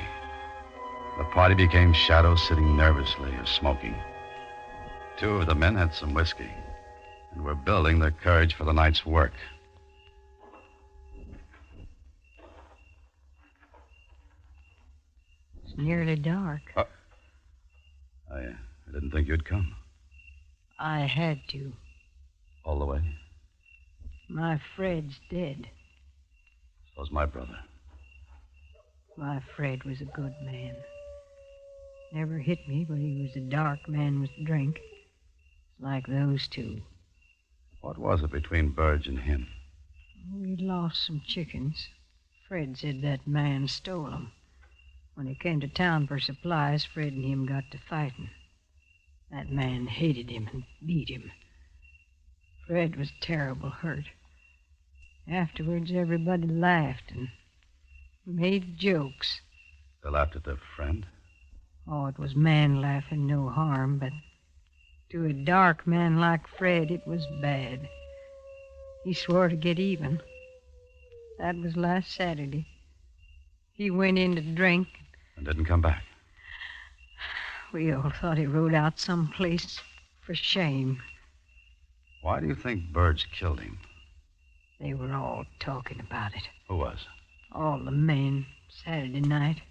The party became shadows sitting nervously or smoking. Two of the men had some whiskey and were building their courage for the night's work. It's nearly dark. I didn't think you'd come. I had to. All the way? My Fred's dead. So's my brother. My Fred was a good man. Never hit me, but he was a dark man with drink. Like those two. What was it between Burge and him? We lost some chickens. Fred said that man stole them. When he came to town for supplies, Fred and him got to fighting. That man hated him and beat him. Fred was terrible hurt. Afterwards, everybody laughed and made jokes. They laughed at their friend? Oh, it was man laughing, no harm, but to a dark man like Fred, it was bad. He swore to get even. That was last Saturday. He went in to drink. And didn't come back? We all thought he rode out someplace for shame. Why do you think Burge killed him? They were all talking about it. Who was? All the men, Saturday night.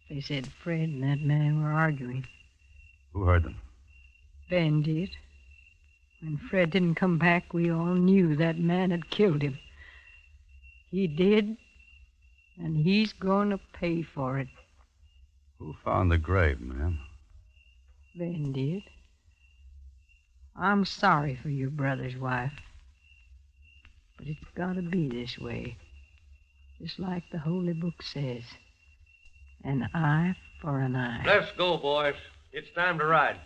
They said Fred and that man were arguing. Who heard them? Ben did. When Fred didn't come back, we all knew that man had killed him. He did, and he's going to pay for it. Who found the grave, ma'am? Ben did. I'm sorry for your brother's wife. But it's got to be this way. Just like the Holy Book says. An eye for an eye. Let's go, boys. It's time to ride.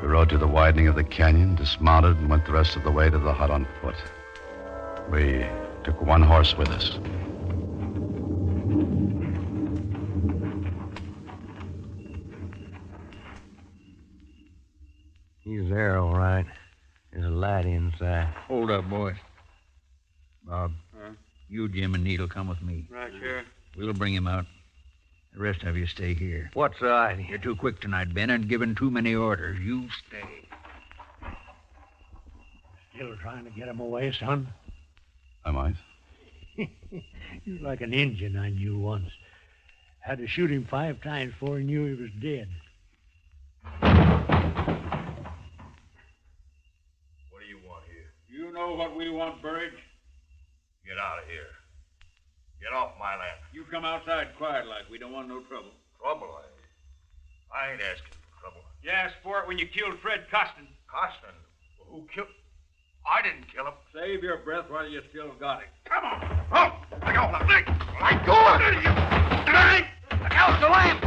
We rode to the widening of the canyon, dismounted, and went the rest of the way to the hut on foot. We took one horse with us. He's there, all right. There's a light inside. Hold up, boys. Bob, you, Jim, and Needle come with me. Right, Sheriff. We'll bring him out. The rest of you stay here. What's the idea? You're too quick tonight, Ben, and giving too many orders. You stay. Still trying to get him away, son? I might. You're like an Injun I knew once. Had to shoot him 5 times before he knew he was dead. What do you want here? You know what we want, Burridge? Get out of here. Get off my land. You come outside quiet like. We don't want no trouble. Trouble? I ain't asking for trouble. You asked for it when you killed Fred Costin. Costin? Well, who killed... I didn't kill him. Save your breath while you still got it. Come on. Oh, let go. Let go of it. Look out, the lamp.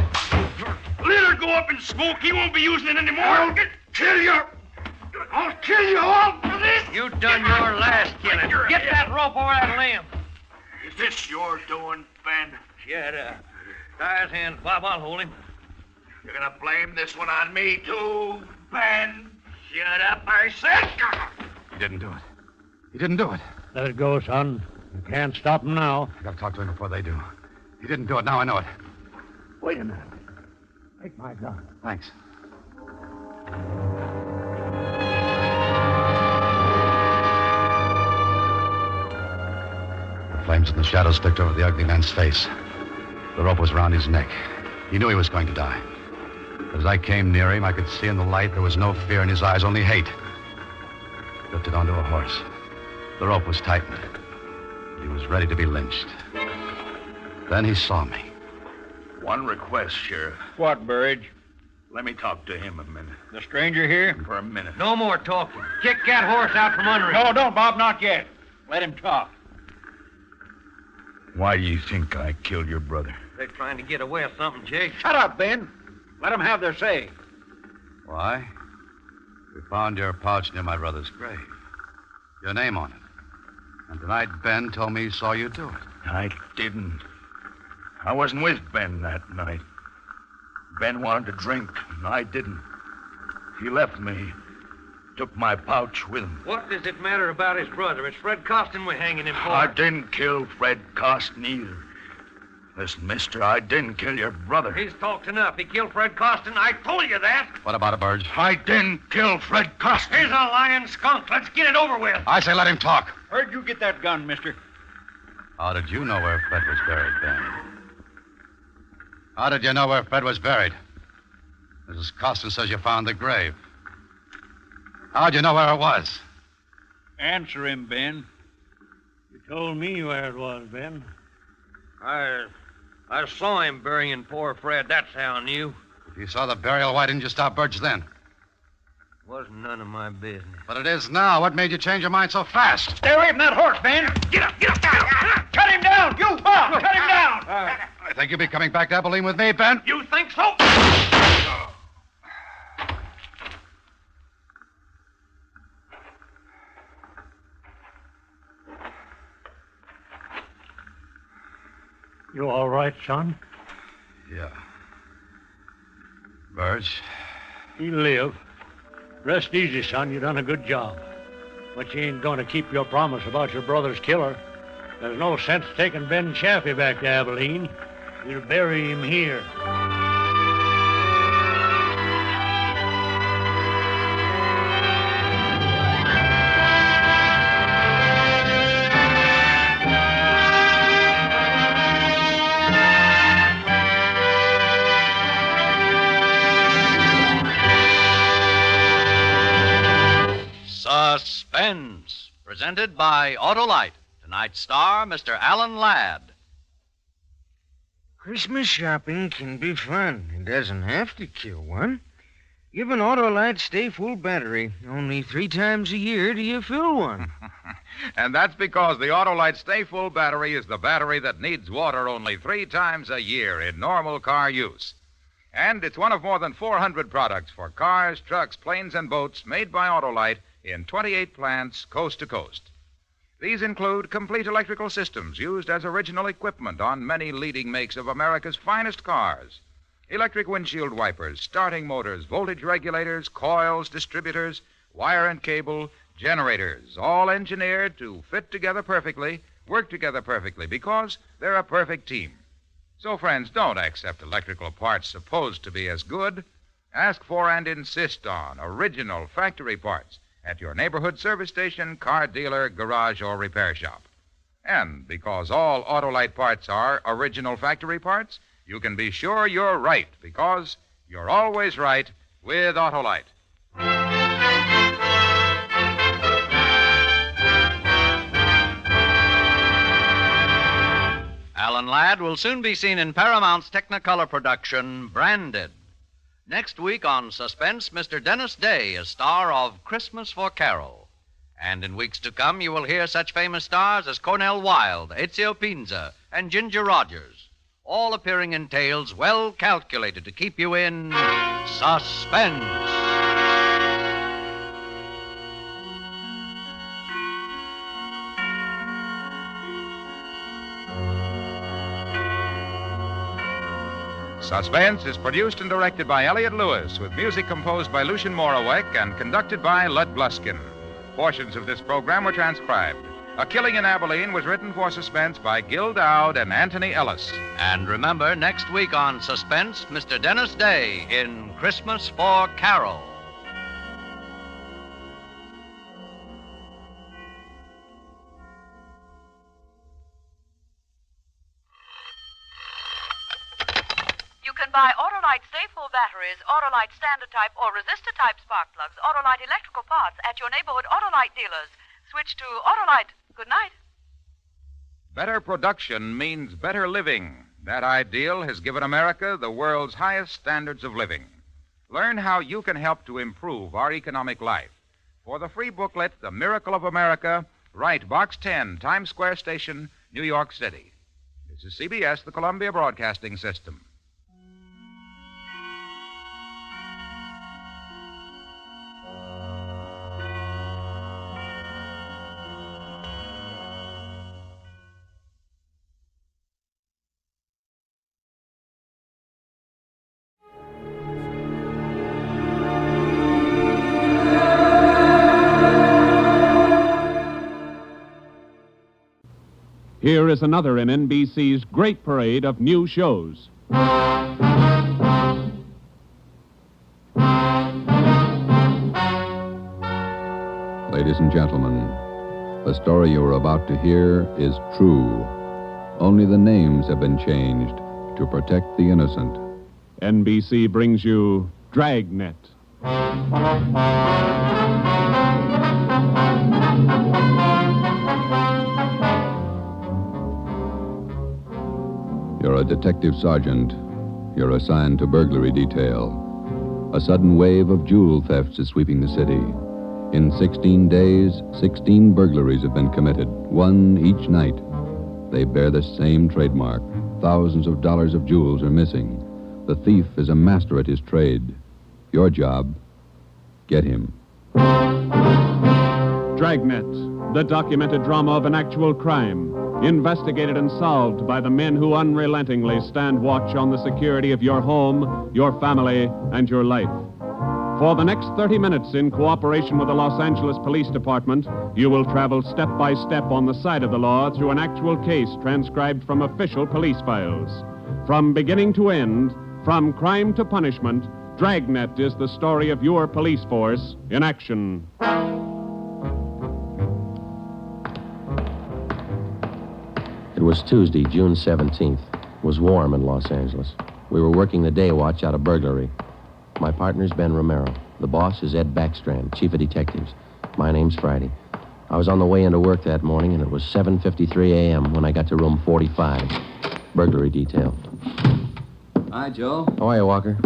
Let her go up in smoke. He won't be using it anymore. I'll kill you. I'll kill you all for this. You done your last killing. Get that rope over that limb. Is this your doing, Ben? Shut up. Tie his hands, Bob. I'll hold him. You're gonna blame this one on me, too, Ben? Shut up, I said. He didn't do it. He didn't do it. Let it go, son. You can't stop him now. I gotta talk to him before they do. He didn't do it. Now I know it. Wait a minute. Take my gun. Thanks. The flames in the shadows flicked over the ugly man's face. The rope was around his neck. He knew he was going to die. But as I came near him, I could see in the light there was no fear in his eyes, only hate. He lifted onto a horse. The rope was tightened. He was ready to be lynched. Then he saw me. One request, Sheriff. What, Burridge? Let me talk to him a minute. The stranger here? For a minute. No more talking. Kick that horse out from under him. No, don't, Bob, not yet. Let him talk. Why do you think I killed your brother? They're trying to get away with something, Jake. Shut up, Ben. Let them have their say. Why? We found your pouch near my brother's grave. Your name on it. And tonight Ben told me he saw you do it. I didn't. I wasn't with Ben that night. Ben wanted to drink, and I didn't. He left me. Took my pouch with him. What does it matter about his brother? It's Fred Costin we're hanging him for. I didn't kill Fred Costin either. Listen, mister, I didn't kill your brother. He's talked enough. He killed Fred Costin. I told you that. What about it, Burge? I didn't kill Fred Costin. He's a lying skunk. Let's get it over with. I say let him talk. Where'd you get that gun, mister? How did you know where Fred was buried, Ben? How did you know where Fred was buried? Mrs. Costin says you found the grave. How'd you know where it was? Answer him, Ben. You told me where it was, Ben. I saw him burying poor Fred. That's how I knew. If you saw the burial, why didn't you stop Burge then? Wasn't none of my business. But it is now. What made you change your mind so fast? Stay away from that horse, Ben. Get up. Cut him down. You, Bob, cut him down. I think you'll be coming back to Abilene with me, Ben. You think so? You all right, son? Yeah. Burge? He live. Rest easy, son. You done a good job. But you ain't going to keep your promise about your brother's killer. There's no sense taking Ben Chaffee back to Abilene. We'll bury him here. Suspense, presented by Autolite. Tonight's star, Mr. Alan Ladd. Christmas shopping can be fun. It doesn't have to kill one. Give an Autolite Stay Full battery. Only 3 times a year do you fill one. And that's because the Autolite Stay Full battery is the battery that needs water only 3 times a year in normal car use. And it's one of more than 400 products for cars, trucks, planes, and boats made by Autolite in 28 plants coast to coast. These include complete electrical systems used as original equipment on many leading makes of America's finest cars. Electric windshield wipers, starting motors, voltage regulators, coils, distributors, wire and cable, generators, all engineered to fit together perfectly, work together perfectly, because they're a perfect team. So, friends, don't accept electrical parts supposed to be as good. Ask for and insist on original factory parts at your neighborhood service station, car dealer, garage, or repair shop. And because all Autolite parts are original factory parts, you can be sure you're right, because you're always right with Autolite. Alan Ladd will soon be seen in Paramount's Technicolor production, Branded. Next week on Suspense, Mr. Dennis Day is star of Christmas for Carol. And in weeks to come, you will hear such famous stars as Cornel Wilde, Ezio Pinza, and Ginger Rogers, all appearing in tales well calculated to keep you in suspense. Suspense is produced and directed by Elliott Lewis, with music composed by Lucien Morawek and conducted by Lud Bluskin. Portions of this program were transcribed. A Killing in Abilene was written for Suspense by Gil Dowd and Anthony Ellis. And remember, next week on Suspense, Mr. Dennis Day in Christmas for Carol. Buy Autolite Stay Full batteries, Autolite Standard Type, or Resistor Type spark plugs, Autolite electrical parts at your neighborhood Autolite dealers. Switch to Autolite. Good night. Better production means better living. That ideal has given America the world's highest standards of living. Learn how you can help to improve our economic life. For the free booklet, The Miracle of America, write Box 10, Times Square Station, New York City. This is CBS, the Columbia Broadcasting System. Here is another in NBC's great parade of new shows. Ladies and gentlemen, the story you are about to hear is true. Only the names have been changed, to protect the innocent. NBC brings you Dragnet. You're a detective sergeant. You're assigned to burglary detail. A sudden wave of jewel thefts is sweeping the city. In 16 days, 16 burglaries have been committed, one each night. They bear the same trademark. Thousands of dollars of jewels are missing. The thief is a master at his trade. Your job, get him. Dragnet, the documented drama of an actual crime, investigated and solved by the men who unrelentingly stand watch on the security of your home, your family, and your life. For the next 30 minutes, in cooperation with the Los Angeles Police Department, you will travel step by step on the side of the law through an actual case transcribed from official police files. From beginning to end, from crime to punishment, Dragnet is the story of your police force in action. It was Tuesday, June 17th. It was warm in Los Angeles. We were working the day watch out of burglary. My partner's Ben Romero. The boss is Ed Backstrand, chief of detectives. My name's Friday. I was on the way into work that morning, and it was 7:53 a.m. when I got to room 45. Burglary detail. Hi, Joe. How are you, Walker?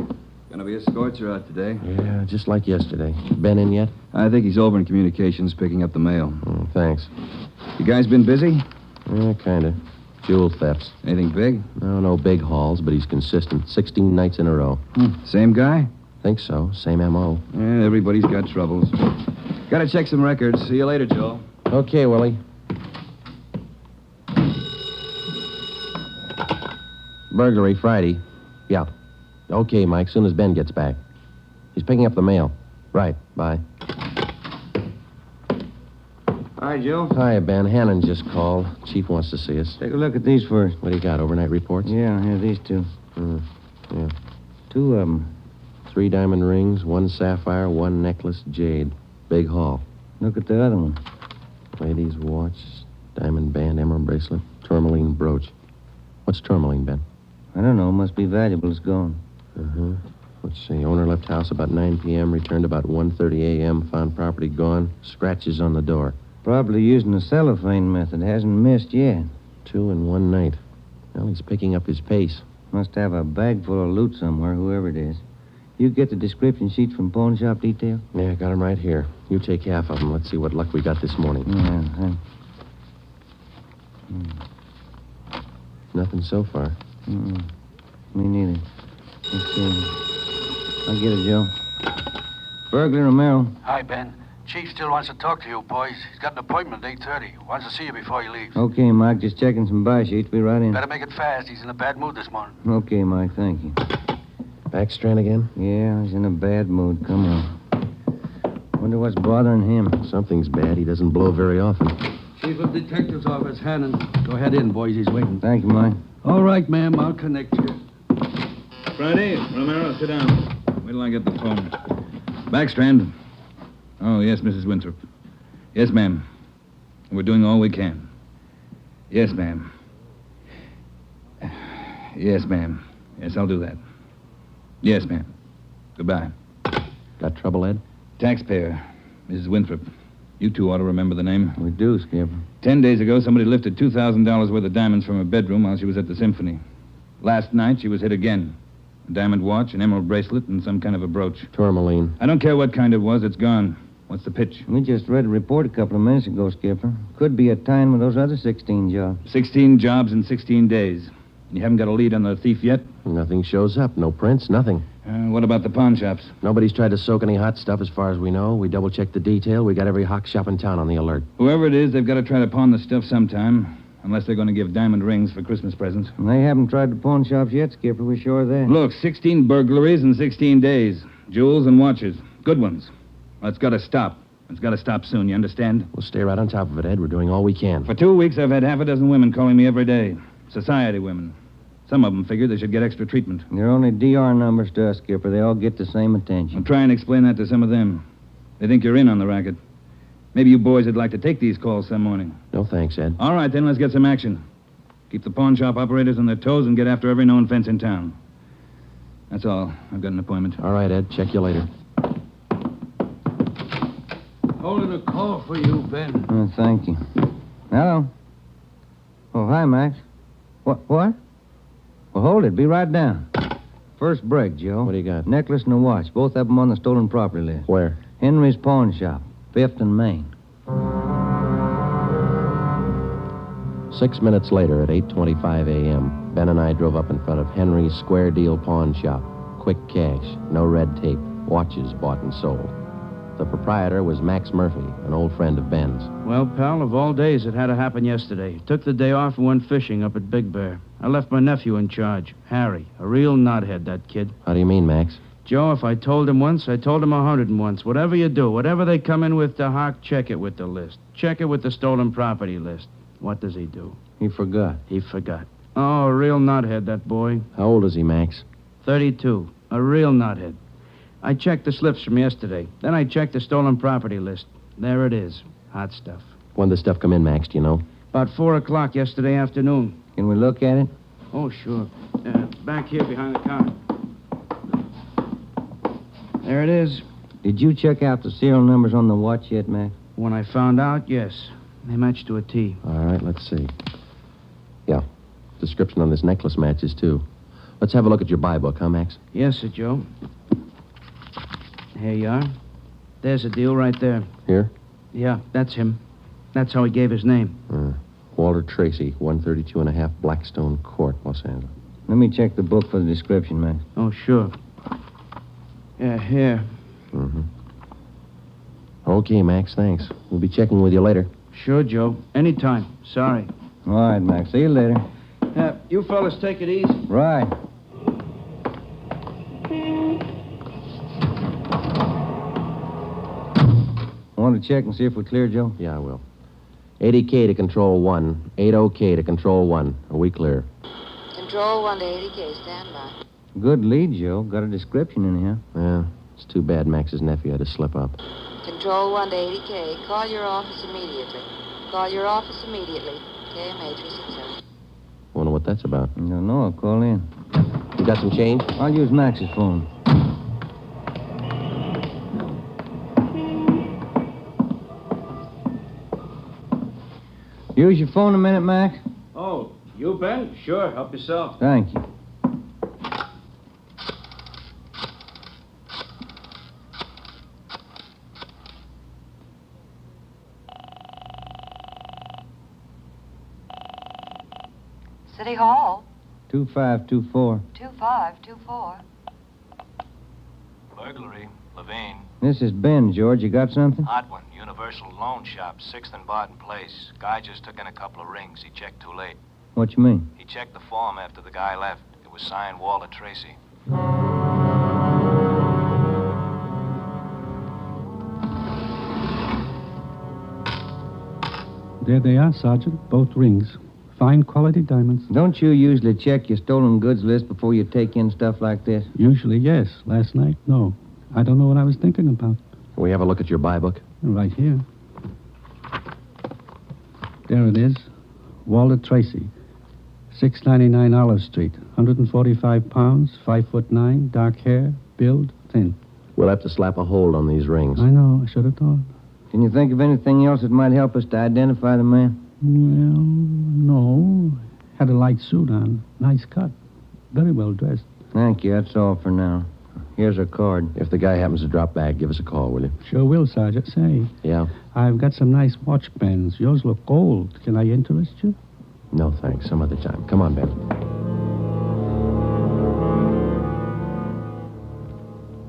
Gonna be a scorcher out today. Yeah, just like yesterday. Ben in yet? I think he's over in communications picking up the mail. Thanks. You guys been busy? Yeah, kind of. Jewel thefts. Anything big? No big hauls, but he's consistent. 16 nights in a row. Same guy? Think so. Same M.O. Yeah, everybody's got troubles. Gotta check some records. See you later, Joe. Okay, Willie. Burglary Friday. Yeah. Okay, Mike, soon as Ben gets back. He's picking up the mail. Right, bye. Hi, Joe. Hi, Ben. Hannon just called. Chief wants to see us. Take a look at these first. What do you got, overnight reports? Yeah, here, these two. Yeah. Two of them. 3 diamond rings, 1 sapphire, 1 necklace, jade. Big haul. Look at the other one. Lady's watch, diamond band, emerald bracelet, tourmaline brooch. What's tourmaline, Ben? I don't know. Must be valuable. It's gone. Let's see. Owner left house about 9 p.m., returned about 1:30 a.m., found property gone, scratches on the door. Probably using the cellophane method. Hasn't missed yet. 2 in 1 night. Well, he's picking up his pace. Must have a bag full of loot somewhere, whoever it is. You get the description sheets from pawn shop detail? Yeah, got them right here. You take half of them. Let's see what luck we got this morning. Yeah, Nothing so far. Me neither. Let's see. I'll get it, Joe. Burglar Romero. Hi, Ben. Chief still wants to talk to you, boys. He's got an appointment at 8:30. Wants to see you before he leaves. Okay, Mike. Just checking some buy sheets. Be right in. Better make it fast. He's in a bad mood this morning. Okay, Mike. Thank you. Backstrand again? Yeah, he's in a bad mood. Come on. Wonder what's bothering him. Something's bad. He doesn't blow very often. Chief of Detectives Office, Hannon. Go ahead in, boys. He's waiting. Thank you, Mike. All right, ma'am. I'll connect you. Friday, Romero, sit down. Wait till I get the phone. Backstrand. Oh, yes, Mrs. Winthrop. Yes, ma'am. We're doing all we can. Yes, ma'am. Yes, ma'am. Yes, I'll do that. Yes, ma'am. Goodbye. Got trouble, Ed? Taxpayer, Mrs. Winthrop. You two ought to remember the name. We do, Skipper. 10 days ago, somebody lifted $2,000 worth of diamonds from her bedroom while she was at the symphony. Last night, she was hit again. A diamond watch, an emerald bracelet, and some kind of a brooch. Tourmaline. I don't care what kind it was. It's gone. What's the pitch? We just read a report a couple of minutes ago, Skipper. Could be a tie-in with those other 16 jobs. 16 jobs in 16 days. You haven't got a lead on the thief yet? Nothing shows up. No prints, nothing. What about the pawn shops? Nobody's tried to soak any hot stuff as far as we know. We double-checked the detail. We got every hock shop in town on the alert. Whoever it is, they've got to try to pawn the stuff sometime. Unless they're going to give diamond rings for Christmas presents. And they haven't tried the pawn shops yet, Skipper. We're sure of that. Look, 16 burglaries in 16 days. Jewels and watches. Good ones. Well, it's got to stop. It's got to stop soon, you understand? We'll stay right on top of it, Ed. We're doing all we can. For 2 weeks, I've had half a dozen women calling me every day. Society women. Some of them figure they should get extra treatment. They're only DR numbers to us, Skipper. They all get the same attention. I'll try and explain that to some of them. They think you're in on the racket. Maybe you boys would like to take these calls some morning. No thanks, Ed. All right, then, let's get some action. Keep the pawn shop operators on their toes and get after every known fence in town. That's all. I've got an appointment. All right, Ed. Check you later. Holding a call for you, Ben. Oh, thank you. Hello. Oh, hi, Max. What? Well, hold it. Be right down. First break, Joe. What do you got? Necklace and a watch. Both of them on the stolen property list. Where? Henry's pawn shop. 5th and Main. 6 minutes later, at 8:25 a.m., Ben and I drove up in front of Henry's Square Deal Pawn Shop. Quick cash, no red tape, watches bought and sold. The proprietor was Max Murphy, an old friend of Ben's. Well, pal, of all days, it had to happen yesterday. Took the day off and went fishing up at Big Bear. I left my nephew in charge, Harry. A real knothead, that kid. How do you mean, Max? Joe, if I told him once, I told him 101. Whatever you do, whatever they come in with to Hawk, check it with the list. Check it with the stolen property list. What does he do? He forgot. He forgot. Oh, a real knothead, that boy. How old is he, Max? 32. A real knothead. I checked the slips from yesterday. Then I checked the stolen property list. There it is. Hot stuff. When did the stuff come in, Max, do you know? About 4 o'clock yesterday afternoon. Can we look at it? Oh, sure. Back here behind the counter. There it is. Did you check out the serial numbers on the watch yet, Max? When I found out, yes. They match to a T. All right, let's see. Yeah. Description on this necklace matches, too. Let's have a look at your buy book, huh, Max? Yes, sir, Joe. Here you are. There's a deal right there. Here? Yeah, that's him. That's how he gave his name. Walter Tracy, 132 and a half Blackstone Court, Los Angeles. Let me check the book for the description, Max. Oh, sure. Yeah, here. Mm-hmm. Okay, Max, thanks. We'll be checking with you later. Sure, Joe. Anytime. Sorry. All right, Max. See you later. You fellas take it easy. Right. Want to check and see if we're clear, Joe? Yeah, I will. 80K to Control 1. 80K to Control 1. Are we clear? Control 1 to 80K. Stand by. Good lead, Joe. Got a description in here. Yeah. It's too bad Max's nephew had to slip up. Control 1 to 80K. Call your office immediately. Call your office immediately. KMA 367. Wonder what that's about. I don't know. I'll call in. You got some change? I'll use Max's phone. Use your phone a minute, Max? Oh, you, Ben? Sure. Help yourself. Thank you. City Hall. 2524. 2524. Burglary. Levine. This is Ben, George. You got something? Hot one. Universal Loan Shop, 6th and Barton Place. Guy just took in a couple of rings. He checked too late. What you mean? He checked the form after the guy left. It was signed Walter Tracy. There they are, Sergeant. Both rings. Fine quality diamonds. Don't you usually check your stolen goods list before you take in stuff like this? Usually, yes. Last night, no. I don't know what I was thinking about. Can we have a look at your buy book? Right here. There it is. Walter Tracy. 699 Olive Street. 145 pounds, 5'9", dark hair, build, thin. We'll have to slap a hold on these rings. I know. I should have thought. Can you think of anything else that might help us to identify the man? Well, no. Had a light suit on. Nice cut. Very well dressed. Thank you. That's all for now. Here's a card. If the guy happens to drop back, give us a call, will you? Sure will, Sergeant. Say, Yeah? I've got some nice watch bands. Yours look old. Can I interest you? No, thanks. Some other time. Come on, Ben.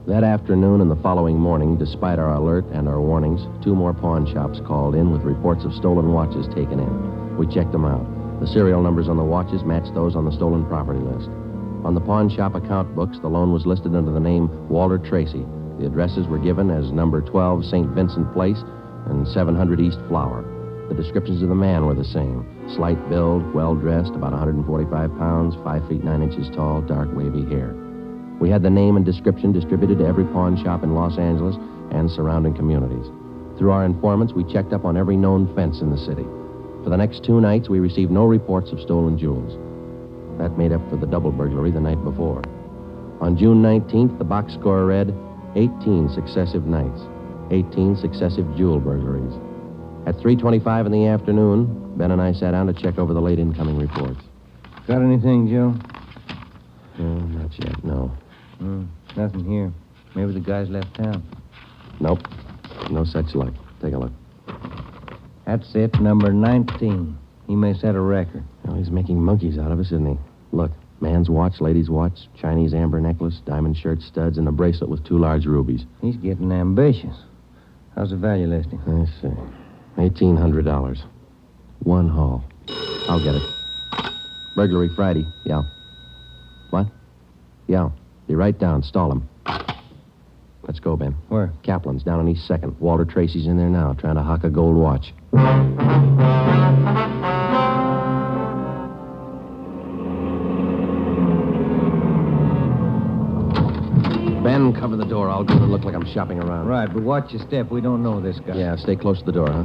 That afternoon and the following morning, despite our alert and our warnings, 2 more pawn shops called in with reports of stolen watches taken in. We checked them out. The serial numbers on the watches matched those on the stolen property list. On the pawn shop account books, the loan was listed under the name Walter Tracy. The addresses were given as number 12 St. Vincent Place and 700 East Flower. The descriptions of the man were the same. Slight build, well-dressed, about 145 pounds, 5 feet 9 inches tall, dark wavy hair. We had the name and description distributed to every pawn shop in Los Angeles and surrounding communities. Through our informants, we checked up on every known fence in the city. For the next 2 nights, we received no reports of stolen jewels. That made up for the double burglary the night before. On June 19th, the box score read 18 successive nights, 18 successive jewel burglaries. At 3:25 in the afternoon, Ben and I sat down to check over the late incoming reports. Got anything, Joe? Not yet, no. Nothing here. Maybe the guys left town. Nope. No such luck. Take a look. That's it, number 19. He may set a record. Well, he's making monkeys out of us, isn't he? Look, man's watch, lady's watch, Chinese amber necklace, diamond shirt studs, and a bracelet with 2 large rubies. He's getting ambitious. How's the value listing? Let's see. $1,800. 1 haul. I'll get it. Burglary Friday. Yeah. What? Yeah. Be right down. Stall him. Let's go, Ben. Where? Kaplan's down on East 2nd. Walter Tracy's in there now, trying to hock a gold watch. Ben, cover the door. I'll go and look like I'm shopping around. Right, but watch your step. We don't know this guy. Yeah, stay close to the door, huh?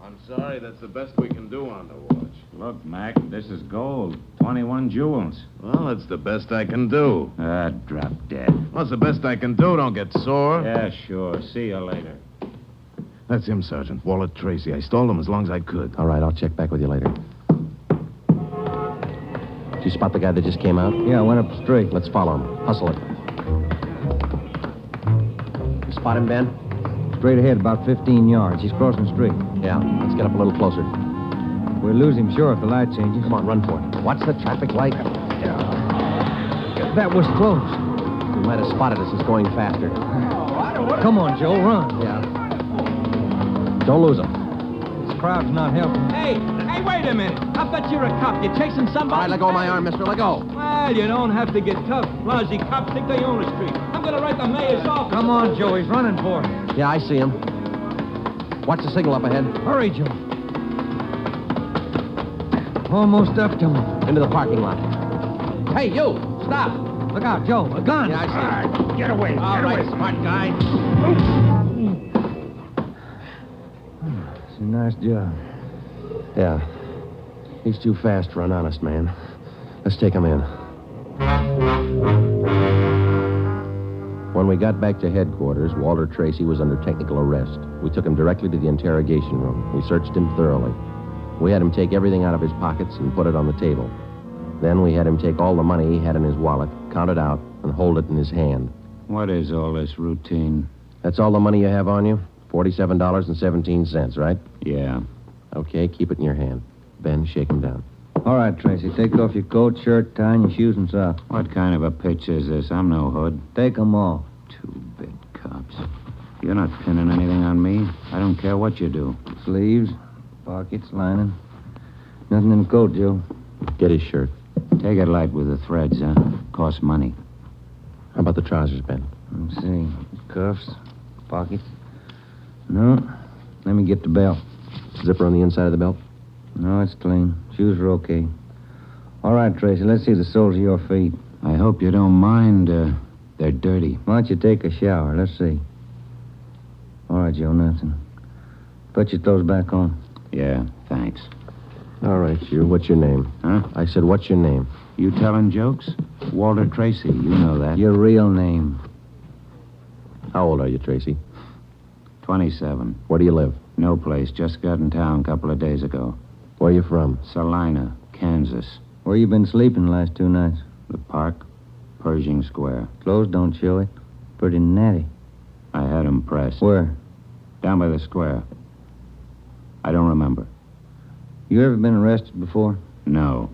I'm sorry, that's the best we can do on the watch. Look, Mac, this is gold. 21 jewels. Well, that's the best I can do. Drop dead. What's the best I can do? Don't get sore. Yeah, sure. See you later. That's him, Sergeant. Walter Tracy. I stalled him as long as I could. All right, I'll check back with you later. Did you spot the guy that just came out? Yeah, I went up the street. Let's follow him. Hustle it. You spot him, Ben? Straight ahead, about 15 yards. He's crossing the street. Yeah, let's get up a little closer. We'll lose him, sure, if the light changes. Come on, run for it. Watch the traffic light. That was close. He might have spotted us. It's going faster. Come on, Joe, run. Yeah. Don't lose him. This crowd's not helping. Hey, wait a minute. I bet you're a cop. You're chasing somebody. All right, let go of my arm, mister. Let go. Well, you don't have to get tough. Lousy cops think they own the street. I'm going to write the mayor's office. Come on, Joe. He's running for it. Yeah, I see him. Watch the signal up ahead. Hurry, Joe. Almost up to him. Into the parking lot. Hey, you! Stop! Look out, Joe. A gun. Yeah, I see him. Get away. All right, smart guy. It's a nice job. Yeah. He's too fast for an honest man. Let's take him in. When we got back to headquarters, Walter Tracy was under technical arrest. We took him directly to the interrogation room. We searched him thoroughly. We had him take everything out of his pockets and put it on the table. Then we had him take all the money he had in his wallet, count it out, and hold it in his hand. What is all this routine? That's all the money you have on you? $47.17, right? Yeah. Okay, keep it in your hand. Ben, shake him down. All right, Tracy. Take off your coat, shirt, tie, and your shoes and socks. What kind of a pitch is this? I'm no hood. Take them off. Two-bit cops. You're not pinning anything on me. I don't care what you do. Sleeves, pockets, lining. Nothing in the coat, Joe. Get his shirt. Take it light with the threads, huh? Costs money. How about the trousers, Ben? Let's see. Cuffs, pockets. No. Let me get the belt. Zipper on the inside of the belt? No, it's clean. Shoes are okay. All right, Tracy, let's see the soles of your feet. I hope you don't mind. They're dirty. Why don't you take a shower? Let's see. All right, Joe, nothing. Put your toes back on. Yeah, thanks. All right, you. What's your name? Huh? I said, what's your name? You telling jokes? Walter Tracy. You know that. Your real name. How old are you, Tracy? 27. Where do you live? No place. Just got in town a couple of days ago. Where are you from? Salina, Kansas. Where you been sleeping the last 2 nights? The park, Pershing Square. Clothes don't show it. Pretty natty. I had 'em pressed. Where? Down by the square. I don't remember. You ever been arrested before? No.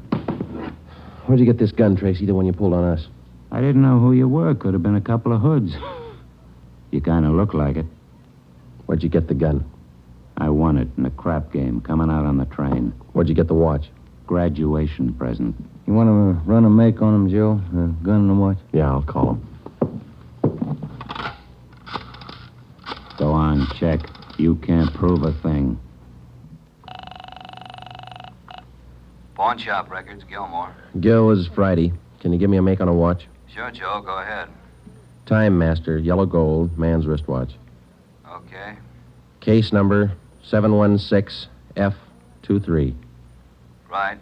Where'd you get this gun, Tracy, the one you pulled on us? I didn't know who you were. Could have been a couple of hoods. You kind of look like it. Where'd you get the gun? I won it in a crap game coming out on the train. Where'd you get the watch? Graduation present. You want to run a make on him, Joe? The gun and the watch? Yeah, I'll call him. Go on, check. You can't prove a thing. Pawn shop records, Gilmore. Gil, this is Friday. Can you give me a make on a watch? Sure, Joe, go ahead. Time Master, yellow gold, man's wristwatch. Okay. Case number 716F23. Right.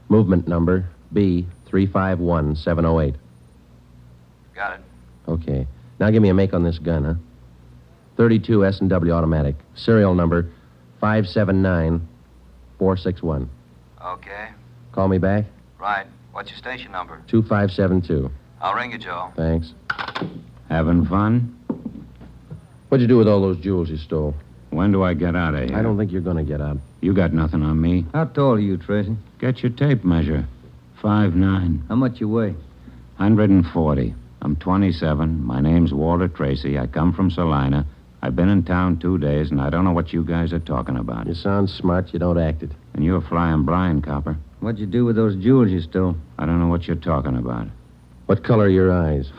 Movement number B351708. Got it. Okay. Now give me a make on this gun, huh? 32 S&W automatic. Serial number 579461. Okay. Call me back? Right. What's your station number? 2572. I'll ring you, Joe. Thanks. Having fun? What'd you do with all those jewels you stole? When do I get out of here? I don't think you're going to get out. You got nothing on me. How tall are you, Tracy? Get your tape measure. 5'9". How much you weigh? 140. I'm 27. My name's Walter Tracy. I come from Salina. I've been in town 2 days, and I don't know what you guys are talking about. You sound smart. You don't act it. And you're flying blind, copper. What'd you do with those jewels you stole? I don't know what you're talking about. What color are your eyes?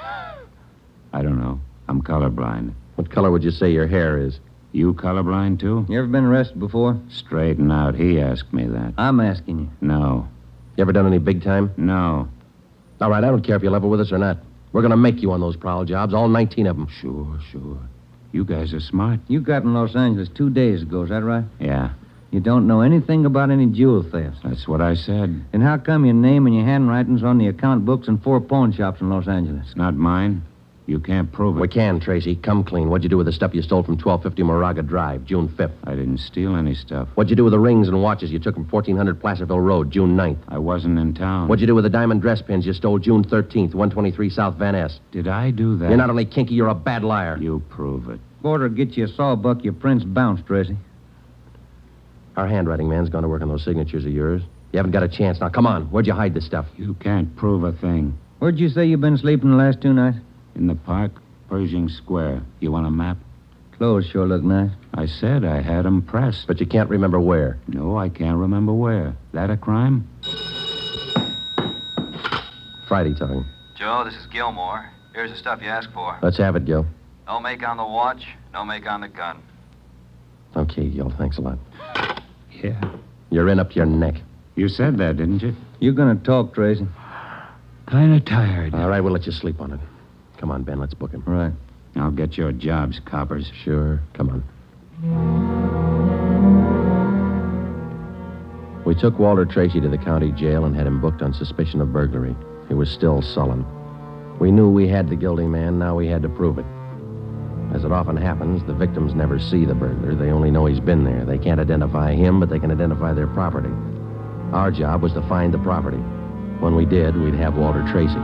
I don't know. I'm colorblind. What color would you say your hair is? You colorblind, too? You ever been arrested before? Straighten out. He asked me that. I'm asking you. No. You ever done any big time? No. All right, I don't care if you level with us or not. We're going to make you on those prowl jobs, all 19 of them. Sure. You guys are smart. You got in Los Angeles 2 days ago, is that right? Yeah. You don't know anything about any jewel thefts. That's what I said. And how come your name and your handwriting's on the account books in 4 pawn shops in Los Angeles? It's not mine. You can't prove it. We can, Tracy. Come clean. What'd you do with the stuff you stole from 1250 Moraga Drive, June 5th? I didn't steal any stuff. What'd you do with the rings and watches you took from 1400 Placerville Road, June 9th? I wasn't in town. What'd you do with the diamond dress pins you stole June 13th, 123 South Van Ness? Did I do that? You're not only kinky, you're a bad liar. You prove it. Border get you a sawbuck, your prints bounce, Tracy. Our handwriting man's gone to work on those signatures of yours. You haven't got a chance. Now, come on. Where'd you hide this stuff? You can't prove a thing. Where'd you say you've been sleeping the last 2 nights? In the park, Pershing Square. You want a map? Clothes sure look nice. I said I had 'em pressed. But you can't remember where. No, I can't remember where. That a crime? Friday talking. Joe, this is Gilmore. Here's the stuff you asked for. Let's have it, Gil. No make on the watch, no make on the gun. Okay, Gil. Thanks a lot. Yeah. You're in up to your neck. You said that, didn't you? You're gonna talk, Tracy. Kind of tired. All right, we'll let you sleep on it. Come on, Ben. Let's book him. Right. I'll get your jobs, coppers. Sure. Come on. We took Walter Tracy to the county jail and had him booked on suspicion of burglary. He was still sullen. We knew we had the guilty man. Now we had to prove it. As it often happens, the victims never see the burglar. They only know he's been there. They can't identify him, but they can identify their property. Our job was to find the property. When we did, we'd have Walter Tracy.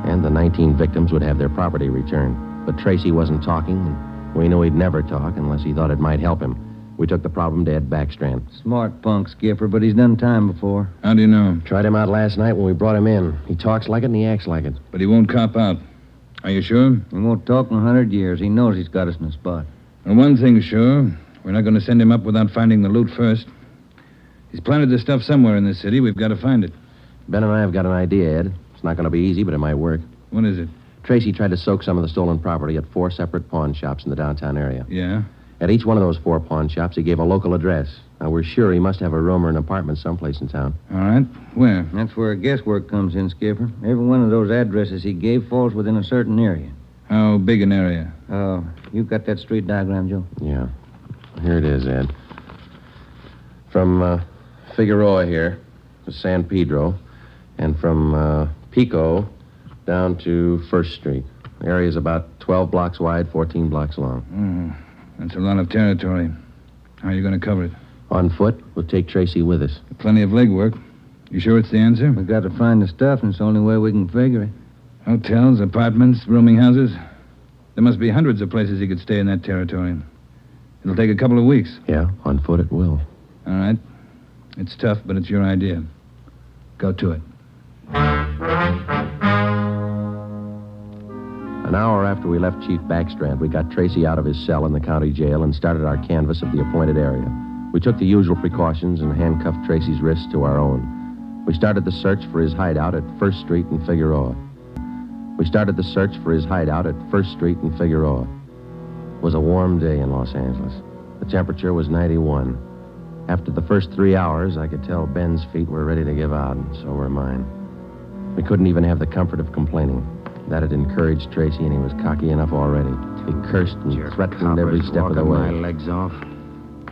And the 19 victims would have their property returned. But Tracy wasn't talking, and we knew he'd never talk unless he thought it might help him. We took the problem to Ed Backstrand. Smart punk, Skipper, but he's done time before. How do you know? Tried him out last night when we brought him in. He talks like it and he acts like it. But he won't cop out. Are you sure? He won't talk in 100 years. He knows he's got us in a spot. Well, one thing's sure. We're not going to send him up without finding the loot first. He's planted the stuff somewhere in this city. We've got to find it. Ben and I have got an idea, Ed. It's not going to be easy, but it might work. What is it? Tracy tried to soak some of the stolen property at 4 separate pawn shops in the downtown area. Yeah? At each one of those 4 pawn shops, he gave a local address. Now, we're sure he must have a room or an apartment someplace in town. All right. Where? That's where guesswork comes in, Skipper. Every one of those addresses he gave falls within a certain area. How big an area? Oh, you got that street diagram, Joe? Yeah. Here it is, Ed. From Figueroa here to San Pedro, and from Pico down to 1st Street. The area's about 12 blocks wide, 14 blocks long. That's a lot of territory. How are you going to cover it? On foot. We'll take Tracy with us. Plenty of legwork. You sure it's the answer? We got to find the stuff, and it's the only way we can figure it. Hotels, apartments, rooming houses. There must be hundreds of places he could stay in that territory. It'll take a couple of weeks. Yeah, on foot it will. All right. It's tough, but it's your idea. Go to it. An hour after we left Chief Backstrand, we got Tracy out of his cell in the county jail and started our canvass of the appointed area. We took the usual precautions and handcuffed Tracy's wrists to our own. We started the search for his hideout at 1st Street and Figueroa. It was a warm day in Los Angeles. The temperature was 91. After the first 3 hours, I could tell Ben's feet were ready to give out, and so were mine. We couldn't even have the comfort of complaining. That had encouraged Tracy, and he was cocky enough already. He cursed and threatened every step of the way. My legs off.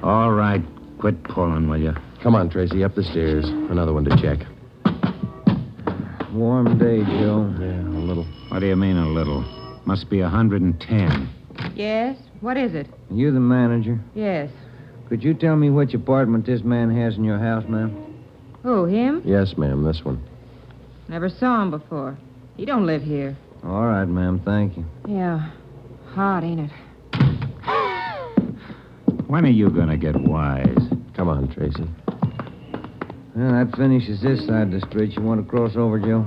All right. Quit pulling, will you? Come on, Tracy, up the stairs. Another one to check. Warm day, Joe. Yeah, a little. What do you mean, a little? Must be 110. Yes? What is it? You the manager? Yes. Could you tell me which apartment this man has in your house, ma'am? Who, him? Yes, ma'am, this one. Never saw him before. He don't live here. All right, ma'am. Thank you. Yeah. Hot, ain't it? When are you going to get wise? Come on, Tracy. Well, that finishes this side of the street. You want to cross over, Joe?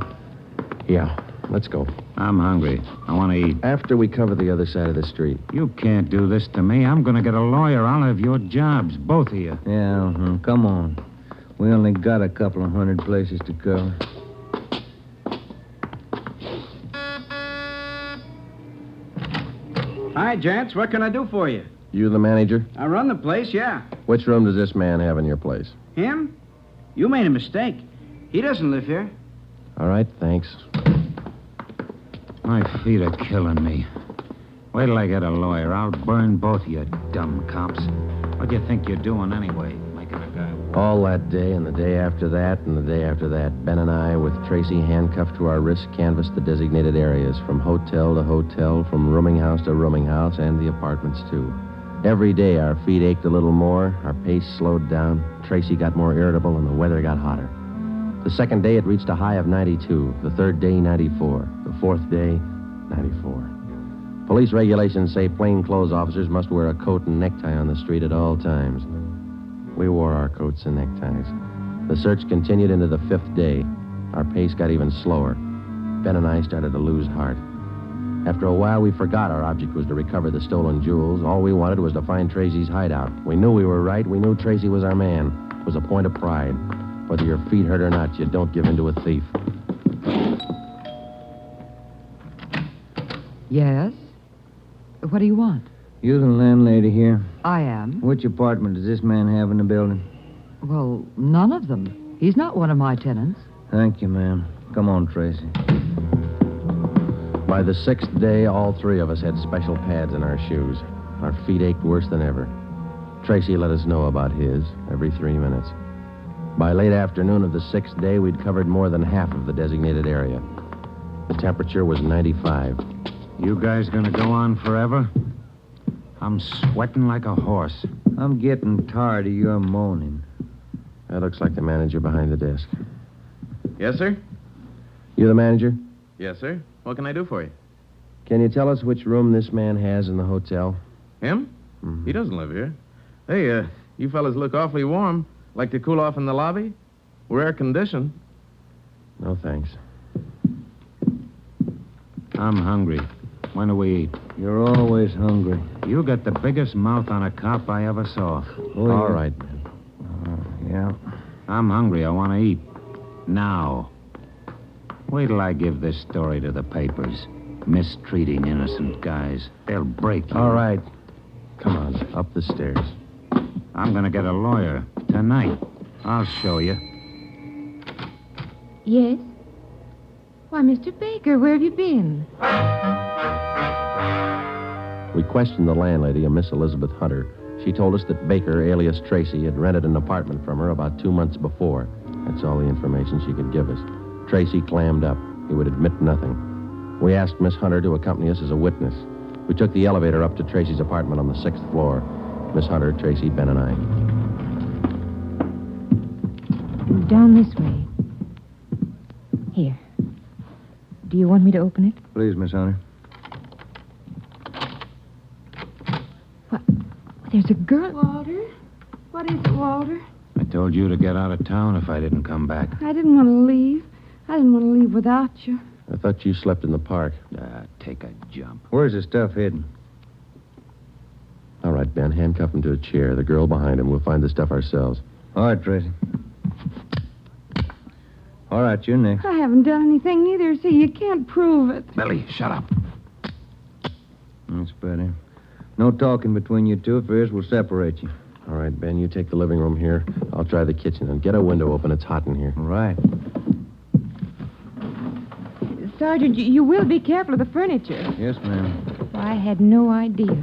Yeah, let's go. I'm hungry. I want to eat. After we cover the other side of the street. You can't do this to me. I'm going to get a lawyer. I'll have your jobs, both of you. Yeah, come on. We only got a couple of hundred places to cover. Hi, gents. What can I do for you? You the manager? I run the place, yeah. Which room does this man have in your place? Him? You made a mistake. He doesn't live here. All right, thanks. My feet are killing me. Wait till I get a lawyer. I'll burn both of you dumb cops. What do you think you're doing anyway? Making a guy walk? All that day and the day after that and the day after that, Ben and I, with Tracy handcuffed to our wrists, canvassed the designated areas, from hotel to hotel, from rooming house to rooming house, and the apartments, too. Every day our feet ached a little more, our pace slowed down, Tracy got more irritable, and the weather got hotter. The second day it reached a high of 92, the third day 94, the fourth day 94. Police regulations say plainclothes officers must wear a coat and necktie on the street at all times. We wore our coats and neckties. The search continued into the fifth day. Our pace got even slower. Ben and I started to lose heart. After a while, we forgot our object was to recover the stolen jewels. All we wanted was to find Tracy's hideout. We knew we were right. We knew Tracy was our man. It was a point of pride. Whether your feet hurt or not, you don't give in to a thief. Yes? What do you want? You the landlady here? I am. Which apartment does this man have in the building? Well, none of them. He's not one of my tenants. Thank you, ma'am. Come on, Tracy. By the sixth day, all three of us had special pads in our shoes. Our feet ached worse than ever. Tracy let us know about his every 3 minutes. By late afternoon of the sixth day, we'd covered more than half of the designated area. The temperature was 95. You guys gonna go on forever? I'm sweating like a horse. I'm getting tired of your moaning. That looks like the manager behind the desk. Yes, sir? You the manager? Yes, sir. What can I do for you? Can you tell us which room this man has in the hotel? Him? Mm-hmm. He doesn't live here. Hey, you fellas look awfully warm. Like to cool off in the lobby? We're air-conditioned. No, thanks. I'm hungry. When do we eat? You're always hungry. You got the biggest mouth on a cop I ever saw. Oh, All yeah. right, man. Yeah. I'm hungry. I want to eat. Now. Wait till I give this story to the papers. Mistreating innocent guys. They'll break you. All right. Come on, up the stairs. I'm going to get a lawyer tonight. I'll show you. Yes? Why, Mr. Baker, where have you been? We questioned the landlady, a Miss Elizabeth Hunter. She told us that Baker, alias Tracy, had rented an apartment from her about 2 months before. That's all the information she could give us. Tracy clammed up. He would admit nothing. We asked Miss Hunter to accompany us as a witness. We took the elevator up to Tracy's apartment on the 6th floor. Miss Hunter, Tracy, Ben, and I. Down this way. Here. Do you want me to open it? Please, Miss Hunter. What? There's a girl. Walter? What is it, Walter? I told you to get out of town if I didn't come back. I didn't want to leave. I didn't want to leave without you. I thought you slept in the park. Take a jump. Where's the stuff hidden? All right, Ben, handcuff him to a chair. The girl behind him. We'll find the stuff ourselves. All right, Tracy. All right, you're next. I haven't done anything neither, so you can't prove it. Billy, shut up. That's better. No talking between you two. If there is, we'll separate you. All right, Ben, you take the living room here. I'll try the kitchen. And get a window open. It's hot in here. All right. Sergeant, you will be careful of the furniture. Yes, ma'am. I had no idea.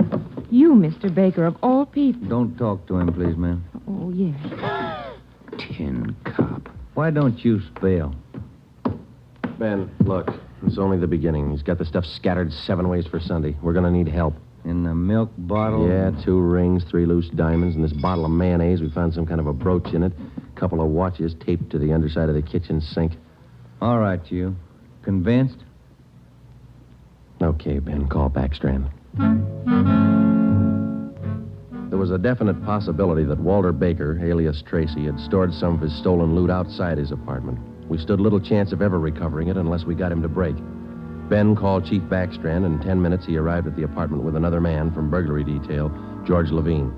You, Mr. Baker, of all people. Don't talk to him, please, ma'am. Oh, yes. Tin cop. Why don't you spell? Ben, look, it's only the beginning. He's got the stuff scattered 7 ways for Sunday. We're going to need help. In the milk bottle? Yeah, 2 rings, 3 loose diamonds, and this bottle of mayonnaise. We found some kind of a brooch in it. A couple of watches taped to the underside of the kitchen sink. All right, you. Convinced? Okay, Ben, call Backstrand. There was a definite possibility that Walter Baker, alias Tracy, had stored some of his stolen loot outside his apartment. We stood little chance of ever recovering it unless we got him to break. Ben called Chief Backstrand, and in 10 minutes he arrived at the apartment with another man from burglary detail, George Levine.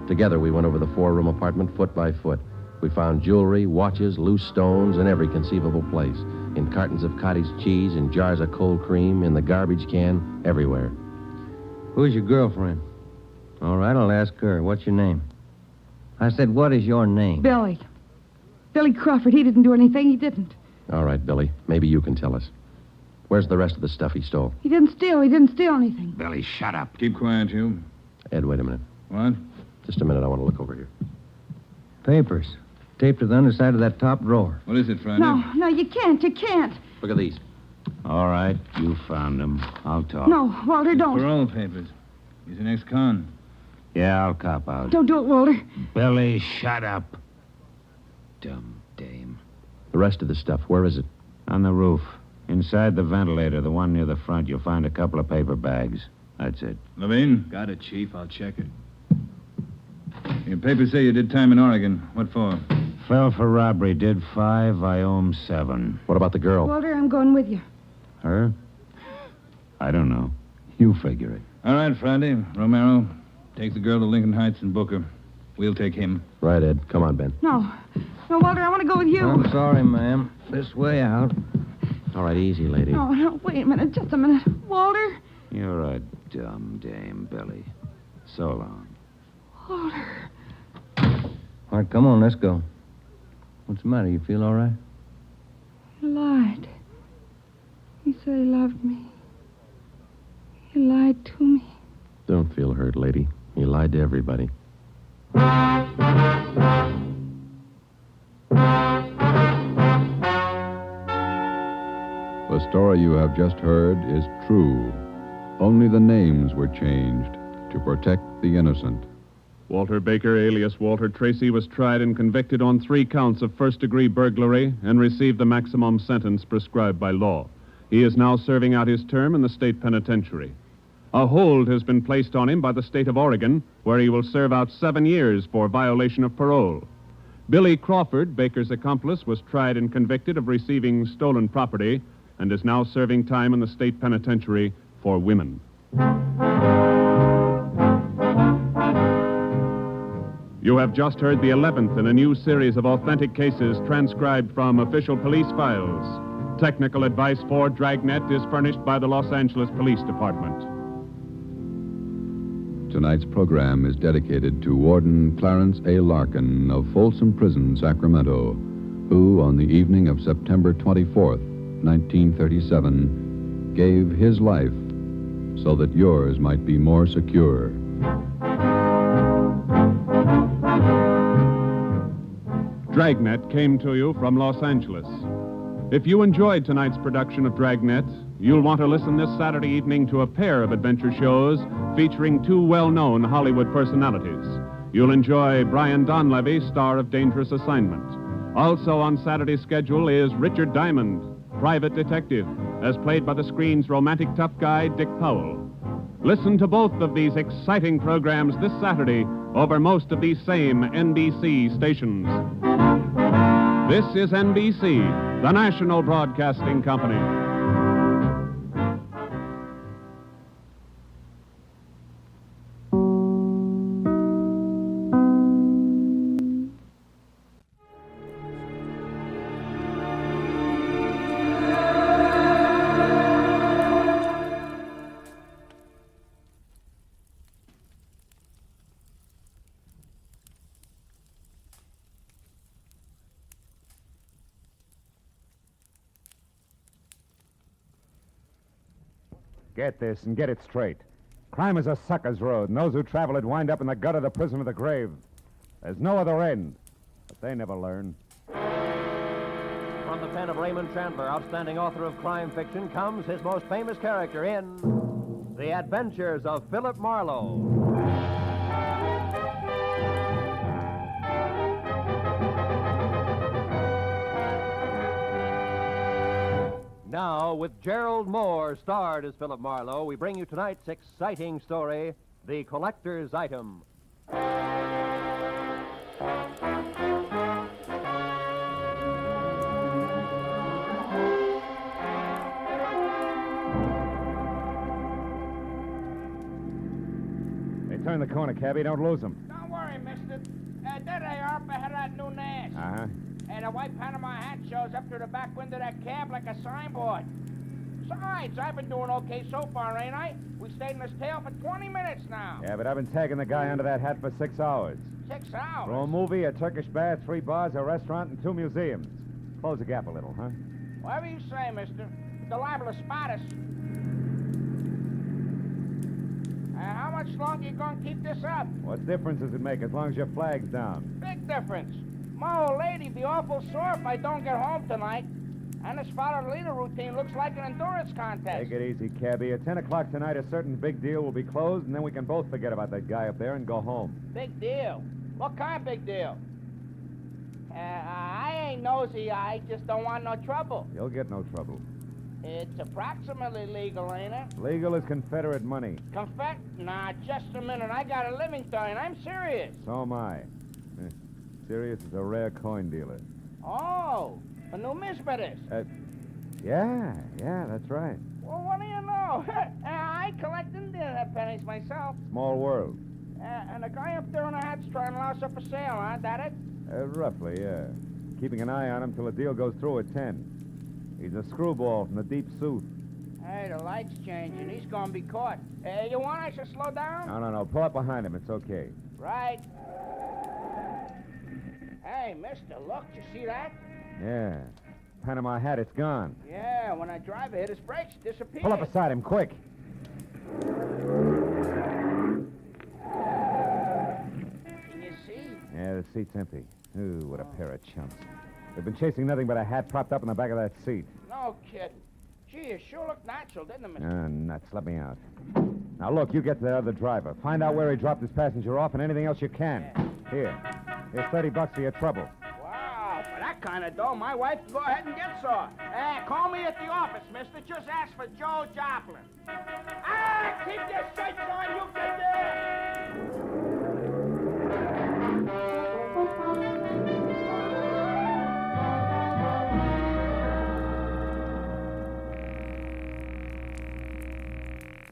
Together we went over the 4-room apartment foot by foot. We found jewelry, watches, loose stones in every conceivable place. In cartons of cottage cheese, in jars of cold cream, in the garbage can, everywhere. Who's your girlfriend? All right, I'll ask her. What's your name? I said, what is your name? Billy. Billy Crawford. He didn't do anything. He didn't. All right, Billy. Maybe you can tell us. Where's the rest of the stuff he stole? He didn't steal. He didn't steal anything. Billy, shut up. Keep quiet, you. Ed, wait a minute. What? Just a minute. I want to look over here. Papers. Taped to the underside of that top drawer. What is it, Friday? No, you can't. You can't. Look at these. All right, you found them. I'll talk. No, Walter, don't. Parole papers. He's an ex-con. Yeah, I'll cop out. Don't do it, Walter. Billy, shut up. Dumb dame. The rest of the stuff, where is it? On the roof. Inside the ventilator, the one near the front, you'll find a couple of paper bags. That's it. Levine? Got it, Chief. I'll check it. Your papers say you did time in Oregon. What for? Fell for robbery, did 5, I owe him 7. What about the girl? Walter, I'm going with you. Her? I don't know. You figure it. All right, Friday. Romero, take the girl to Lincoln Heights and book her. We'll take him. Right, Ed. Come on, Ben. No, Walter, I want to go with you. I'm sorry, ma'am. This way out. All right, easy, lady. No, wait a minute. Just a minute. Walter? You're a dumb dame, Billy. So long. Walter. All right, come on, let's go. What's the matter? You feel all right? He lied. He said he loved me. He lied to me. Don't feel hurt, lady. He lied to everybody. The story you have just heard is true. Only the names were changed to protect the innocent. Walter Baker, alias Walter Tracy, was tried and convicted on 3 counts of first-degree burglary and received the maximum sentence prescribed by law. He is now serving out his term in the state penitentiary. A hold has been placed on him by the state of Oregon, where he will serve out 7 years for violation of parole. Billy Crawford, Baker's accomplice, was tried and convicted of receiving stolen property and is now serving time in the state penitentiary for women. You have just heard the 11th in a new series of authentic cases transcribed from official police files. Technical advice for Dragnet is furnished by the Los Angeles Police Department. Tonight's program is dedicated to Warden Clarence A. Larkin of Folsom Prison, Sacramento, who, on the evening of September 24th, 1937, gave his life so that yours might be more secure. Dragnet came to you from Los Angeles. If you enjoyed tonight's production of Dragnet, you'll want to listen this Saturday evening to a pair of adventure shows featuring 2 well-known Hollywood personalities. You'll enjoy Brian Donlevy, star of Dangerous Assignment. Also on Saturday's schedule is Richard Diamond, private detective, as played by the screen's romantic tough guy, Dick Powell. Listen to both of these exciting programs this Saturday over most of these same NBC stations. This is NBC, the national broadcasting company. Get this and get it straight. Crime is a sucker's road, and those who travel it wind up in the gut of the prison of the grave. There's no other end, but they never learn. From the pen of Raymond Chandler, outstanding author of crime fiction, comes his most famous character in The Adventures of Philip Marlowe. Now, with Gerald Moore starred as Philip Marlowe, we bring you tonight's exciting story, The Collector's Item. Hey, turn the corner, cabby. Don't lose them. Don't worry, mister. There they are up ahead of that new Nash. Uh-huh. And the white Panama hat shows up through the back window of that cab like a signboard. Besides, I've been doing okay so far, ain't I? We stayed in this tail for 20 minutes now. Yeah, but I've been tagging the guy under that hat for 6 hours. 6 hours? For a movie, a Turkish bath, 3 bars, a restaurant, and 2 museums. Close the gap a little, huh? Whatever you say, mister. They're liable to spot us. How much longer you gonna keep this up? What difference does it make as long as your flag's down? Big difference. My old lady'd be awful sore if I don't get home tonight. And this follow-the-leader routine looks like an endurance contest. Take it easy, cabby. At 10 o'clock tonight, a certain big deal will be closed, and then we can both forget about that guy up there and go home. Big deal? What kind of big deal? I ain't nosy. I just don't want no trouble. You'll get no trouble. It's approximately legal, ain't it? Legal as Confederate money. Nah, just a minute. I got a living story, and I'm serious. So am I. Sirius is a rare coin dealer. Oh, a numismatist. Yeah, that's right. Well, what do you know? I collect Indian pennies myself. Small world. And the guy up there in the hat's trying to louse up a sale, huh? That it? Roughly, yeah. Keeping an eye on him till the deal goes through at 10. He's a screwball from the deep south. Hey, the light's changing. He's gonna be caught. You want I should slow down? No. Pull up behind him. It's okay. Right. Hey, mister, look. You see that? Yeah. Panama hat, it's gone. Yeah, when I drive it, his brakes disappear. Pull up beside him, quick. Can you see? Yeah, the seat's empty. Ooh, what a pair of chumps. They've been chasing nothing but a hat propped up in the back of that seat. No kidding. Gee, it sure looked natural, didn't it, mister? Nuts. Let me out. Now, look, you get to the other driver. Find out where he dropped his passenger off and anything else you can. Yeah. Here's $30 for your trouble. Wow, for that kind of dough, my wife can go ahead and get some. Call me at the office, mister. Just ask for Joe Joplin. Keep your sights on, you get there!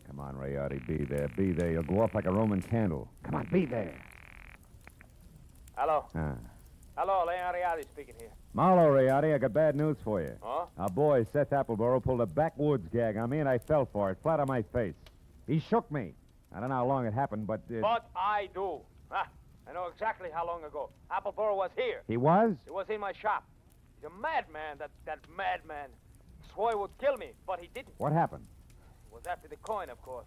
Come on, Rayardi, be there. Be there. You'll go off like a Roman candle. Come on, be there. Hello. Ah. Hello, Leon Ariadne speaking here. Marlowe, Rayardi, I got bad news for you. Huh? Our boy, Seth Appleboro, pulled a backwoods gag on me, and I fell for it, flat on my face. He shook me. I don't know how long it happened, but... But I do. I know exactly how long ago. Appleboro was here. He was? He was in my shop. He's a madman, that madman. Swore he would kill me, but he didn't. What happened? It was after the coin, of course.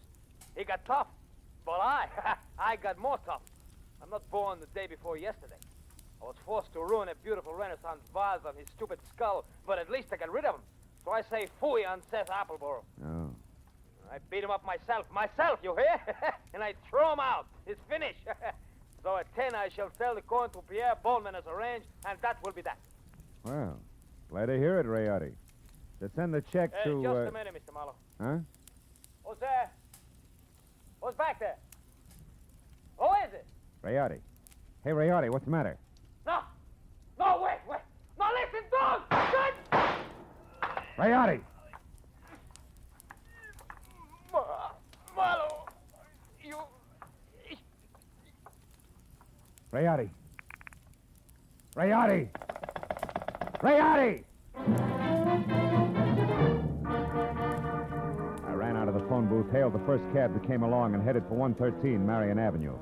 He got tough. But I got more tough. I'm not born the day before yesterday. I was forced to ruin a beautiful Renaissance vase on his stupid skull, but at least I got rid of him. So I say phooey on Seth Appleboro. Oh. I beat him up myself, you hear? And I throw him out. It's finished. So at 10 I shall sell the coin to Pierre Bowman as arranged, and that will be that. Well, glad to hear it, Rayardi. To send the check to... Just a minute, Mr. Marlowe. Huh? Who's there? Who's back there? Who is it? Rayardi. Hey, Rayardi, what's the matter? No, wait. No, listen, dog! Rayardi! Marlowe, you... Rayardi! Rayardi! Rayardi! I ran out of the phone booth, hailed the first cab that came along, and headed for 113 Marion Avenue.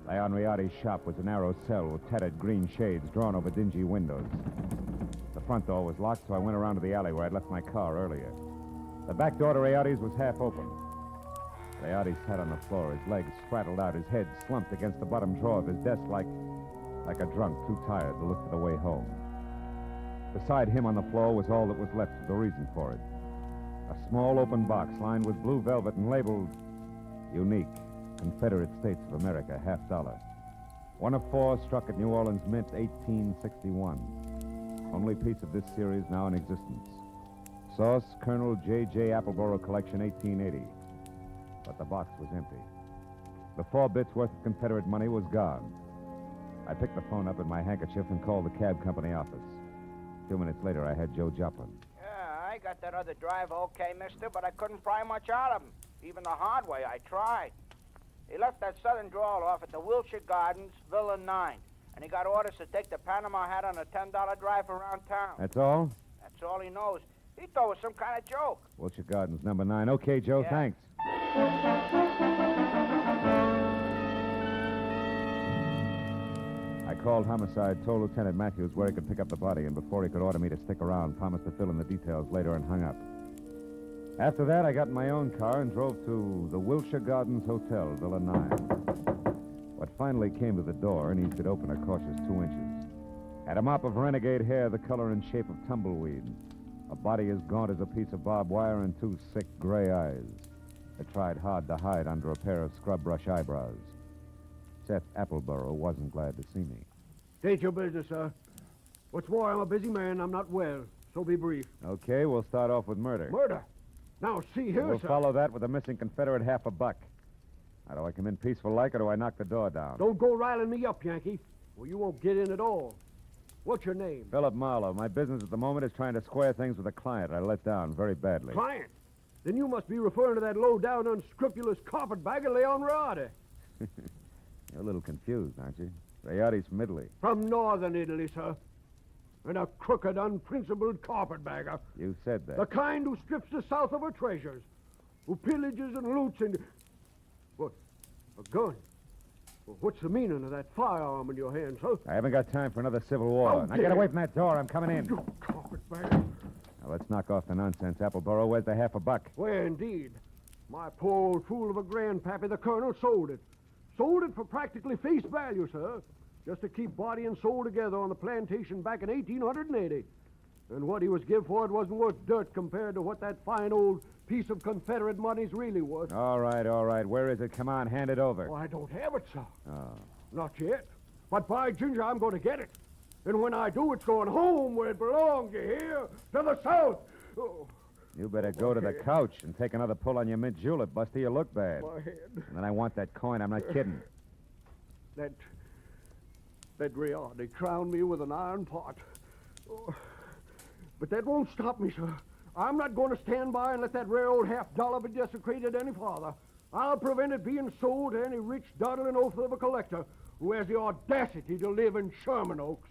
Leon Rayardi's shop was a narrow cell with tattered green shades drawn over dingy windows. The front door was locked, so I went around to the alley where I'd left my car earlier. The back door to Rayardi's was half open. Coyote sat on the floor, his legs spraddled out, his head slumped against the bottom drawer of his desk like a drunk too tired to look for the way home. Beside him on the floor was all that was left of the reason for it. A small open box lined with blue velvet and labeled Unique, Confederate States of America, $50. One of 4 struck at New Orleans Mint, 1861. Only piece of this series now in existence. Source, Colonel J.J. Appleboro Collection, 1880. But the box was empty. The 4 bits worth of Confederate money was gone. I picked the phone up in my handkerchief and called the cab company office. 2 minutes later, I had Joe Joplin. Yeah, I got that other driver okay, mister, but I couldn't pry much out of him. Even the hard way, I tried. He left that southern drawl off at the Wilshire Gardens, Villa 9. And he got orders to take the Panama hat on a $10 drive around town. That's all? That's all he knows. He thought it was some kind of joke. Wilshire Gardens, number 9. Okay, Joe, Yeah. thanks. I called homicide, told Lieutenant Matthews where he could pick up the body, and before he could order me to stick around, promised to fill in the details later and hung up. After that, I got in my own car and drove to the Wilshire Gardens Hotel, Villa 9. What finally came to the door and eased it open a cautious 2 inches. Had a mop of renegade hair the color and shape of tumbleweed, a body as gaunt as a piece of barbed wire, and 2 sick gray eyes that tried hard to hide under a pair of scrub brush eyebrows. Seth Appleboro wasn't glad to see me. State your business, sir. What's more, I'm a busy man. I'm not well, so be brief. Okay, we'll start off with murder. Murder? Now, see here, We'll sir. follow that with a missing Confederate $50. Now, do I come in peaceful like, or do I knock the door down? Don't go riling me up, Yankee. Well, you won't get in at all. What's your name? Philip Marlowe. My business at the moment is trying to square things with a client I let down very badly. Client? Then you must be referring to that low-down, unscrupulous carpetbagger, Leon Rade. You're a little confused, aren't you? Rayotti's from Italy. From northern Italy, sir. And a crooked, unprincipled carpetbagger. You said that. The kind who strips the South of her treasures, who pillages and loots and... What? A gun? Well, what's the meaning of that firearm in your hand, sir? I haven't got time for another civil war. How Now dare get away you. from that door. I'm coming in. You carpetbagger. Now let's knock off the nonsense, Appleboro. Where's the $50? Where, indeed? My poor old fool of a grandpappy, the colonel, sold it. Sold it for practically face value, sir. Just to keep body and soul together on the plantation back in 1880. And what he was give for it wasn't worth dirt compared to what that fine old piece of Confederate money's really worth. All right. Where is it? Come on, hand it over. Oh, I don't have it, sir. Oh. Not yet. But by ginger, I'm going to get it. And when I do, it's going home where it belongs, you hear? To the South. Oh. You better go to the couch and take another pull on your mint julep, Buster. You look bad. My head. And then I want that coin. I'm not kidding. That Rayard, they crowned me with an iron pot. Oh. But that won't stop me, sir. I'm not going to stand by and let that rare old $50 be desecrated any farther. I'll prevent it being sold to any rich, dawdling oaf of a collector who has the audacity to live in Sherman Oaks,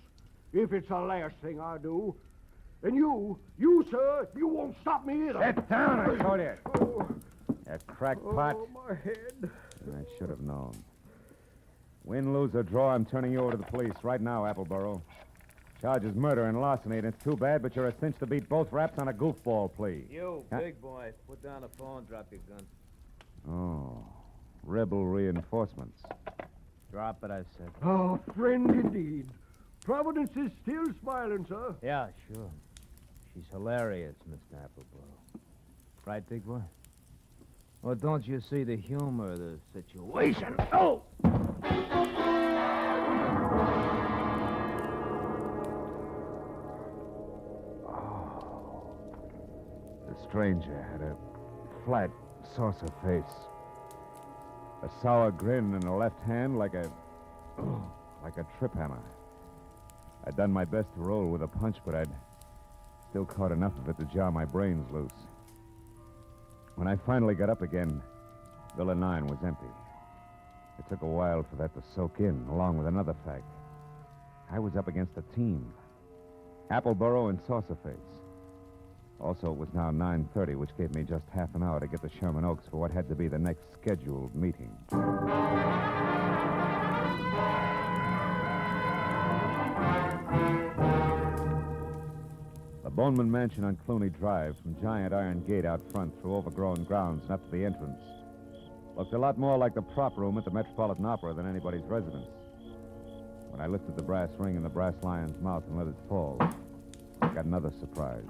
if it's the last thing I do. And you, sir, you won't stop me either. Sit down, I told you. Oh. That crackpot. Oh, my head. I should have known. Win, lose, or draw, I'm turning you over to the police right now, Appleboro. Charges murder and larceny, and it's too bad, but you're a cinch to beat both raps on a goofball plea. You, Huh? big boy, put down the phone, drop your gun. Oh, rebel reinforcements. Drop it, I said. Oh, friend indeed. Providence is still smiling, sir. Yeah, sure. She's hilarious, Mr. Appleboro. Right, big boy? Well, don't you see the humor of the situation? Oh! The stranger had a flat, saucer face. A sour grin in the left hand like a trip hammer. I'd done my best to roll with a punch, but I'd still caught enough of it to jar my brains loose. When I finally got up again, Villa 9 was empty. It took a while for that to soak in, along with another fact. I was up against a team. Appleboro and Saucerface. Also, it was now 9:30, which gave me just half an hour to get to Sherman Oaks for what had to be the next scheduled meeting. The Boneman Mansion on Clooney Drive, from giant iron gate out front through overgrown grounds and up to the entrance. Looked a lot more like the prop room at the Metropolitan Opera than anybody's residence. When I lifted the brass ring in the brass lion's mouth and let it fall, I got another surprise.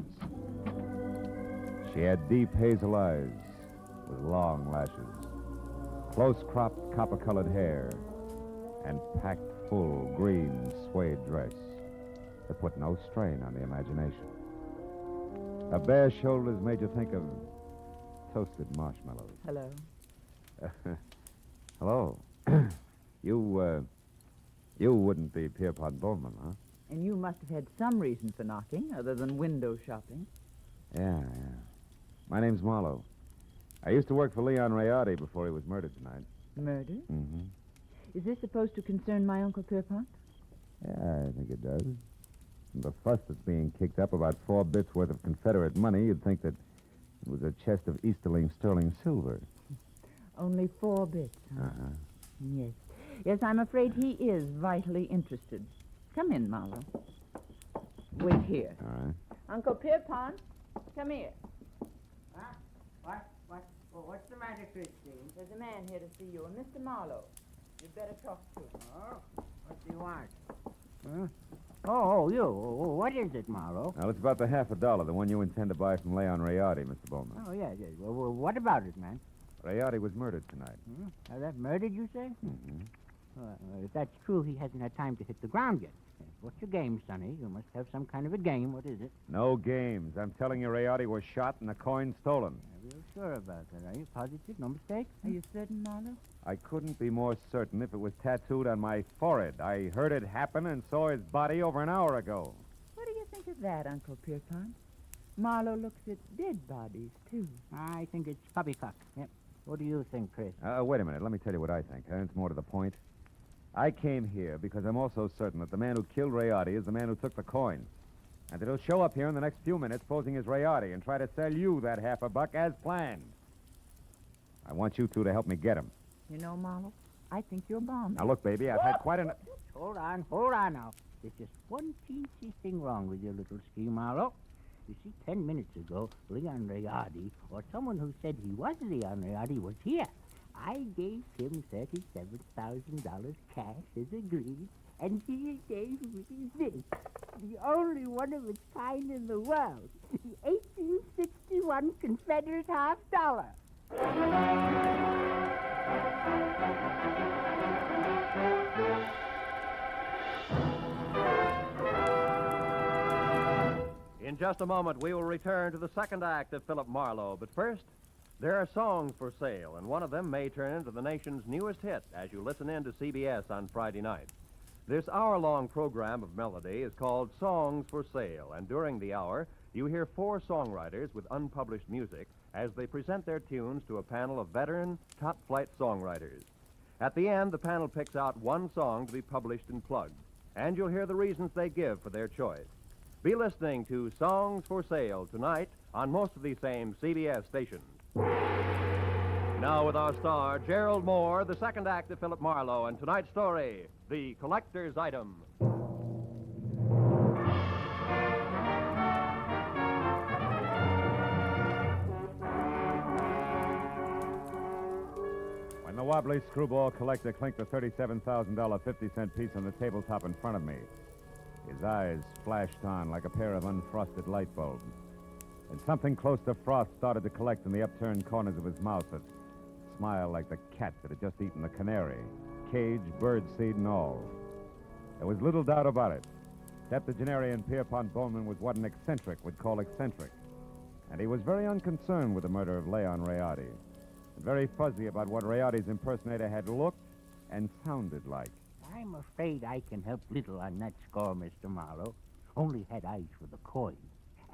She had deep hazel eyes with long lashes, close-cropped copper-colored hair, and packed full green suede dress that put no strain on the imagination. Her bare shoulders made you think of toasted marshmallows. Hello. Hello. You wouldn't be Pierpont Bowman, huh? And you must have had some reason for knocking, other than window shopping. Yeah. My name's Marlowe. I used to work for Leon Rayardi before he was murdered tonight. Murder? Mm-hmm. Is this supposed to concern my Uncle Pierpont? Yeah, I think it does. From the fuss that's being kicked up about 4 bits worth of Confederate money, you'd think that it was a chest of Easterling sterling silver. Only 4 bits, huh? Uh-huh. Yes. Yes, I'm afraid he is vitally interested. Come in, Marlowe. Wait here. All right. Uncle Pierpont, come here. Huh? What's the matter, Christine? There's a man here to see you, a Mr. Marlowe. You'd better talk to him. Oh, what do you want? Huh? Oh, you. What is it, Marlowe? Now, it's about the $50, the one you intend to buy from Leon Rayardi, Mr. Bowman. Oh, yes. Well, what about it, man? Rayardi was murdered tonight. Now, that murdered, you say? Mm-hmm. Well, if that's true, he hasn't had time to hit the ground yet. What's your game, Sonny? You must have some kind of a game. What is it? No games. I'm telling you, Rayardi was shot and the coin stolen. Are you sure about that? Are you positive? No mistake? Are you certain, Marlowe? I couldn't be more certain if it was tattooed on my forehead. I heard it happen and saw his body over an hour ago. What do you think of that, Uncle Pierpont? Marlowe looks at dead bodies, too. I think it's poppycock. Yep. What do you think, Chris? Wait a minute. Let me tell you what I think. It's more to the point. I came here because I'm also certain that the man who killed Rayardi is the man who took the coins. And that he'll show up here in the next few minutes posing as Rayardi and try to sell you that $50 as planned. I want you two to help me get him. You know, Marlowe, I think you're bombed. Now, look, baby, I've had quite enough... Hold on now. There's just one teensy thing wrong with your little scheme, Marlowe. You see, 10 minutes ago, Leon Rayardi, or someone who said he was Leon Rayardi, was here. I gave him $37,000 cash as agreed, and he gave me this, the only one of its kind in the world, the 1861 Confederate $50. In just a moment, we will return to the second act of Philip Marlowe. But first, there are songs for sale, and one of them may turn into the nation's newest hit as you listen in to CBS on Friday night. This hour-long program of melody is called Songs for Sale, and during the hour, you hear 4 songwriters with unpublished music as they present their tunes to a panel of veteran, top-flight songwriters. At the end, the panel picks out one song to be published and plugged, and you'll hear the reasons they give for their choice. Be listening to Songs for Sale tonight on most of these same CBS stations. Now with our star, Gerald Moore, the second act of Philip Marlowe, and tonight's story, The Collector's Item. When the wobbly screwball collector clinked the $37,000 50-cent piece on the tabletop in front of me, his eyes flashed on like a pair of unfrosted light bulbs. And something close to frost started to collect in the upturned corners of his mouth that smiled like the cat that had just eaten the canary, cage, birdseed, and all. There was little doubt about it. Septuagenarian Pierpont Bowman was what an eccentric would call eccentric. And he was very unconcerned with the murder of Leon Rayardi, and very fuzzy about what Rayardi's impersonator had looked and sounded like. I'm afraid I can help little on that score, Mr. Marlowe. Only had eyes for the coin.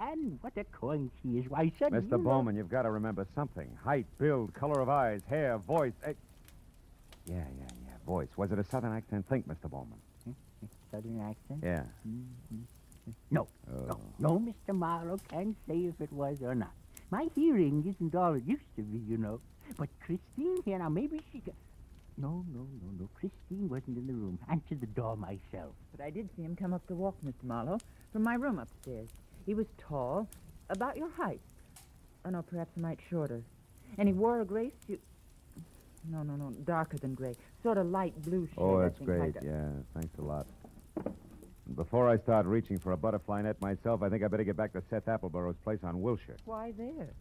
And what a coin she is. Why, son, Mr. Bowman, you've got to remember something. Height, build, color of eyes, hair, voice. Yeah, voice. Was it a southern accent? Think, Mr. Bowman. Southern accent? Yeah. Mm-hmm. No, Mr. Marlowe can't say if it was or not. My hearing isn't all it used to be, you know. But Christine here, now maybe she could... No. Christine wasn't in the room. Answered the door myself. But I did see him come up the walk, Mr. Marlowe, from my room upstairs. He was tall, about your height. Oh, no, perhaps a mite shorter. And he wore a gray suit. No. Darker than gray. Sort of light blue shade. Oh, I that's think, great. like Yeah, thanks a lot. Before I start reaching for a butterfly net myself, I think I better get back to Seth Appleborough's place on Wilshire. Why there?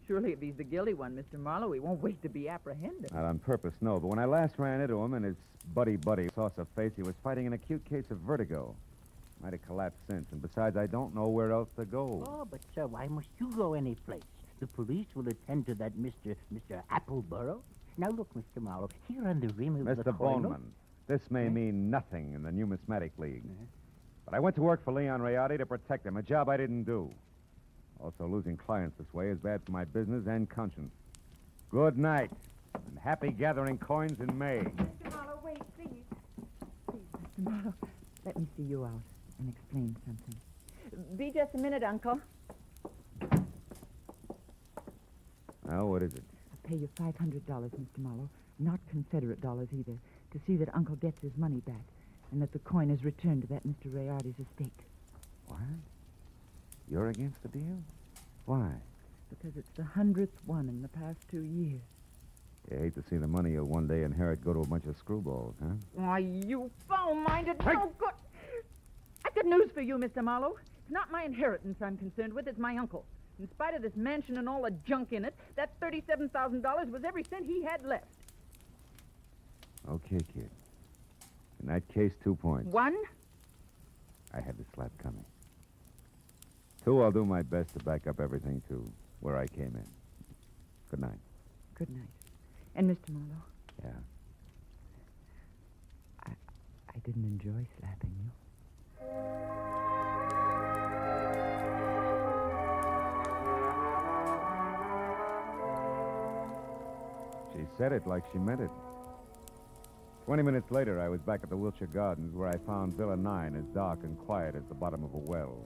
Surely if he's the guilty one, Mr. Marlowe, he won't wait to be apprehended. Not on purpose, no. But when I last ran into him and his buddy, Saucer Face, he was fighting an acute case of vertigo. Might have collapsed since. And besides, I don't know where else to go. Oh, but, sir, why must you go any place? The police will attend to that Mr. Appleborough. Now, look, Mr. Marlowe, here on the rim of the Mr. corner... Boneman, this may mean nothing in the Numismatic League. But I went to work for Leon Rayardi to protect him, a job I didn't do. Also, losing clients this way is bad for my business and conscience. Good night, and happy gathering coins in May. Mr. Marlowe, wait, please. Please, Mr. Marlowe, let me see you out and explain something. Be just a minute, Uncle. Now, what is it? I'll pay you $500, Mr. Marlowe, not Confederate dollars either, to see that Uncle gets his money back and that the coin is returned to that Mr. Rayardi's estate. What? You're against the deal? Why? Because it's the 100th one in the past 2 years. You hate to see the money you'll one day inherit go to a bunch of screwballs, huh? Why, you foul-minded, no good... I've got news for you, Mr. Marlowe. It's not my inheritance I'm concerned with, it's my uncle. In spite of this mansion and all the junk in it, that $37,000 was every cent he had left. Okay, kid. In that case, 2 points. 1? I had the slap coming. 2, I'll do my best to back up everything to where I came in. Good night. Good night. And Mr. Marlowe? Yeah. I didn't enjoy slapping you. She said it like she meant it. 20 minutes later, I was back at the Wilshire Gardens where I found Villa 9 as dark and quiet as the bottom of a well.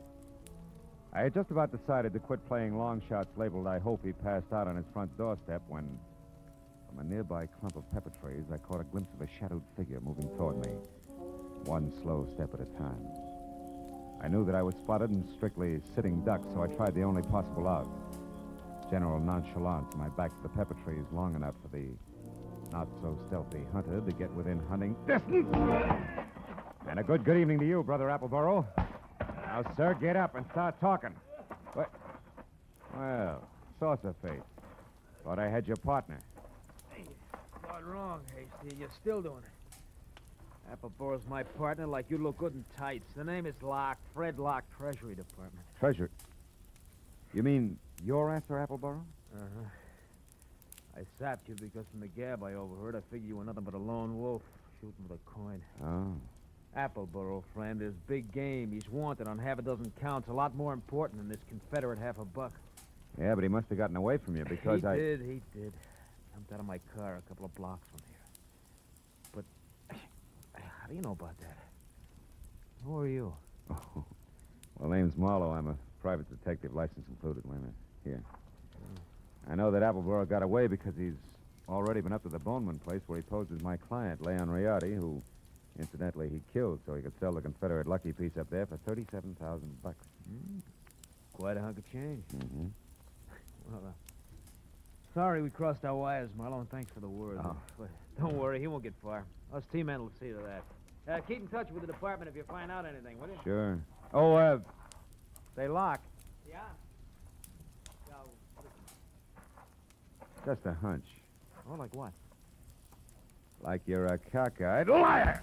I had just about decided to quit playing long shots labeled I Hope He Passed Out on his front doorstep when, from a nearby clump of pepper trees, I caught a glimpse of a shadowed figure moving toward me, one slow step at a time. I knew that I was spotted and strictly sitting duck, so I tried the only possible out. General nonchalance, my back to the pepper trees long enough for the not-so-stealthy hunter to get within hunting distance. And a good evening to you, Brother Appleborough. Now, sir, get up and start talking. What? Well, Saucer Face. Thought I had your partner. Hey, not wrong, Hasty. You're still doing it. Appleborough's my partner, like you look good in tights. The name is Locke, Fred Locke, Treasury Department. Treasure? You mean you're after Appleborough? Uh-huh. I sapped you because from the gab I overheard, I figured you were nothing but a lone wolf shooting with a coin. Oh. Appleborough, friend, is big game. He's wanted on half a dozen counts, a lot more important than this Confederate $50. Yeah, but he must have gotten away from you because He did. Jumped out of my car a couple of blocks from here. But how do you know about that? Who are you? Oh. Well, name's Marlowe. I'm a private detective, license included. Wait a minute. Here. I know that Appleborough got away because he's already been up to the Boneman place where he posed as my client, Leon Rayardi, who, incidentally, he killed so he could sell the Confederate lucky piece up there for $37,000. Quite a hunk of change. Mm-hmm. Well, sorry we crossed our wires, Marlowe, and thanks for the word. Oh. But don't worry, he won't get far. Us T-men will see to that. Keep in touch with the department if you find out anything, will you? Sure. Oh, say, Locke. Yeah? Just a hunch. Oh, like what? Like you're a cockeyed liar.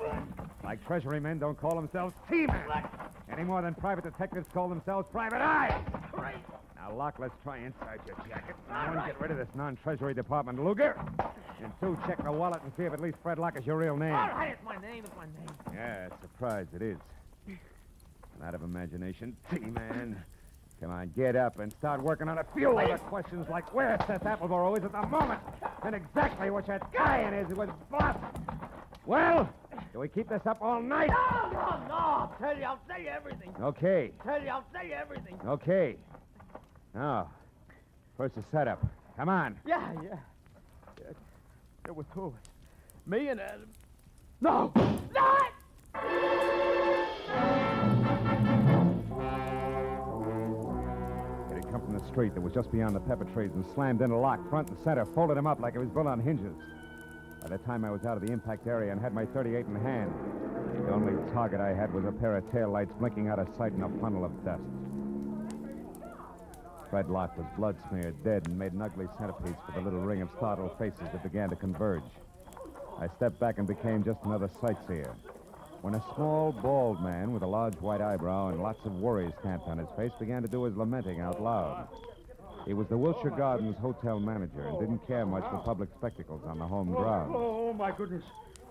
Like Treasury men don't call themselves T-men. Any more than private detectives call themselves private eyes. Now, Locke, let's try inside your jacket. And 1, get rid of this non-Treasury Department Luger. And 2, check the wallet and see if at least Fred Locke is your real name. All right, it's my name. Yeah, surprised it is. And out of imagination, T-man. Come on, get up and start working on a few other questions like where Seth Appleborough is at the moment and exactly what that guy in is who was boss. Well, do we keep this up all night? No. I'll tell you everything. Okay. I'll tell you everything. Okay. Now, first the setup. Come on. Yeah. There were 2 of us. Me and Adam. No! It had come from the street that was just beyond the pepper trees and slammed into Locke front and center, folded him up like it was built on hinges. By the time I was out of the impact area and had my .38 in hand, the only target I had was a pair of taillights blinking out of sight in a funnel of dust. Fred Locke was blood-smeared, dead, and made an ugly centerpiece for the little ring of startled faces that began to converge. I stepped back and became just another sightseer. When a small, bald man with a large white eyebrow and lots of worry stamped on his face began to do his lamenting out loud. He was the Wilshire Gardens hotel manager and didn't care much for public spectacles on the home grounds. Oh, my goodness.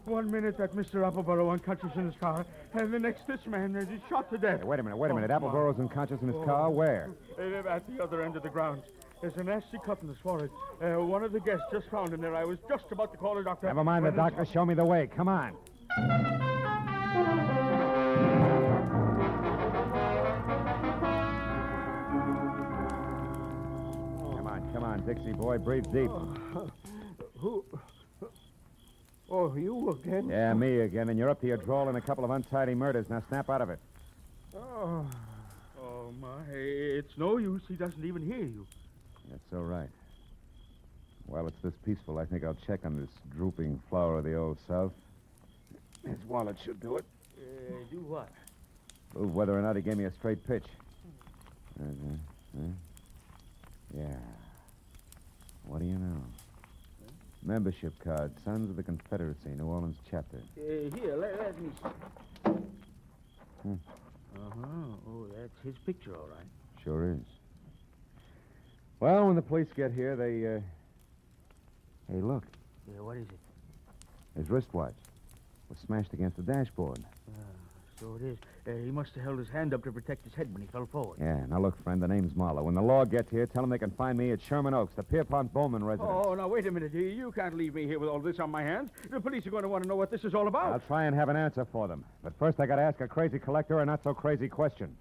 1 minute that Mr. Appleborough unconscious in his car, and the next this man is shot to death. Hey, wait a minute. Appleborough's unconscious in his car? Where? At the other end of the grounds. There's a nasty cut in his forehead. One of the guests just found him there. I was just about to call a doctor. Never mind the doctor. Show me the way. Come on. Come on, Dixie boy. Breathe deep. Who? Oh, you again? Yeah, me again. And you're up to your drawl in a couple of untidy murders. Now snap out of it. Oh, my. It's no use. He doesn't even hear you. That's so right. While it's this peaceful, I think I'll check on this drooping flower of the Old South. His wallet should do it. Do what? Prove whether or not he gave me a straight pitch. Yeah. What do you know? Membership card, Sons of the Confederacy, New Orleans chapter. Here, let me see. Uh-huh. Oh, that's his picture, all right. Sure is. Well, when the police get here, they, Hey, look. Yeah, what is it? His wristwatch was smashed against the dashboard. So it is. He must have held his hand up to protect his head when he fell forward. Yeah, now look, friend, the name's Marlowe. When the law gets here, tell them they can find me at Sherman Oaks, the Pierpont Bowman residence. Oh, now, wait a minute. You can't leave me here with all this on my hands. The police are going to want to know what this is all about. I'll try and have an answer for them. But first, I got to ask a crazy collector a not-so-crazy question.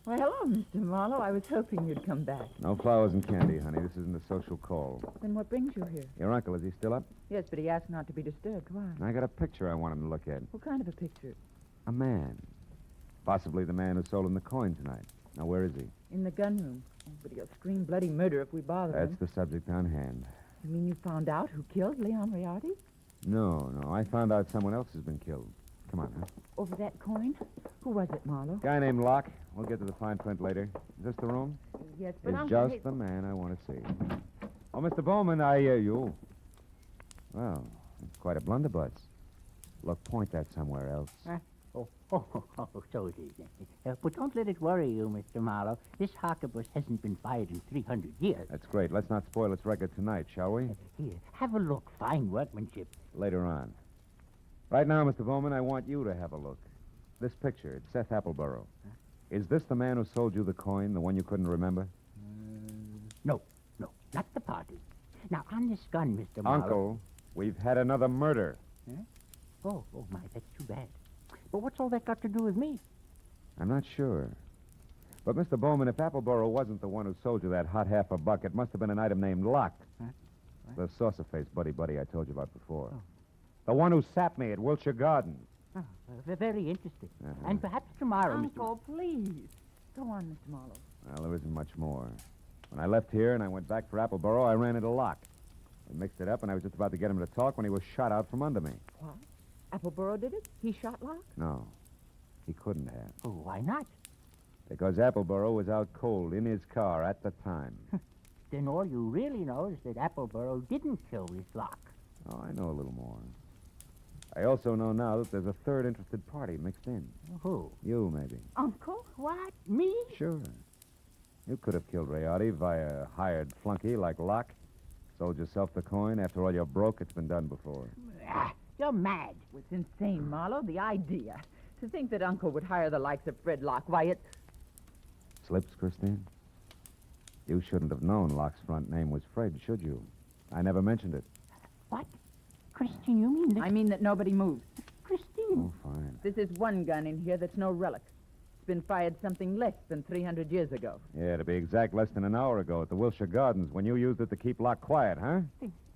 Well, hello, Mr. Marlowe. I was hoping you'd come back. No flowers and candy, honey. This isn't a social call. Then what brings you here? Your uncle, is he still up? Yes, but he asked not to be disturbed. Why? I got a picture I want him to look at. What kind of a picture? A man. Possibly the man who sold him the coin tonight. Now, where is he? In the gun room. Oh, but he'll scream bloody murder if we bother him. That's the subject on hand. You mean you found out who killed Leon Riardi? No. I found out someone else has been killed. Come on, huh? Over that coin? Who was it, Marlowe? Guy named Locke. We'll get to the fine print later. Is this the room? Yes, but He's just the man I want to see. Oh, Mr. Bowman, you. Well, it's quite a blunderbuss. Look, point that somewhere else. So it is. But don't let it worry you, Mr. Marlowe. This harquebus hasn't been fired in 300 years. That's great. Let's not spoil its record tonight, shall we? Here, have a look. Fine workmanship. Later on. Right now, Mr. Bowman, I want you to have a look. This picture, it's Seth Appleborough. Huh? Is this the man who sold you the coin, the one you couldn't remember? No, not the party. Now, on this gun, Mr. Marlowe... Uncle, we've had another murder. Huh? Oh, my, that's too bad. But what's all that got to do with me? I'm not sure. But, Mr. Bowman, if Appleborough wasn't the one who sold you that hot half a buck, it must have been an item named Locke. Huh? The saucer-faced buddy I told you about before. Oh. The one who sapped me at Wilshire Gardens. Oh, very interesting. And perhaps tomorrow, Uncle, please. Go on, Mr. Marlowe. Well, there isn't much more. When I left here and I went back for Appleborough, I ran into Locke. We mixed it up, and I was just about to get him to talk when he was shot out from under me. What? Appleborough did it? He shot Locke? No. He couldn't have. Oh, why not? Because Appleborough was out cold in his car at the time. Then all you really know is that Appleborough didn't kill this Locke. Oh, I know a little more. I also know now that there's a third interested party mixed in. Who? You, maybe. Uncle? What? Me? Sure. You could have killed Riardi via a hired flunky like Locke. Sold yourself the coin. After all, you're broke. It's been done before. You're mad. It's insane, Marlowe. The idea. To think that Uncle would hire the likes of Fred Locke. Why, it... Slips, Christine? You shouldn't have known Locke's front name was Fred, should you? I never mentioned it. What? Christine, you mean that... I mean that nobody moves. Christine. Oh, fine. This is one gun in here that's no relic. It's been fired something less than 300 years ago. Yeah, to be exact, less than an hour ago at the Wilshire Gardens when you used it to keep Locke quiet, huh?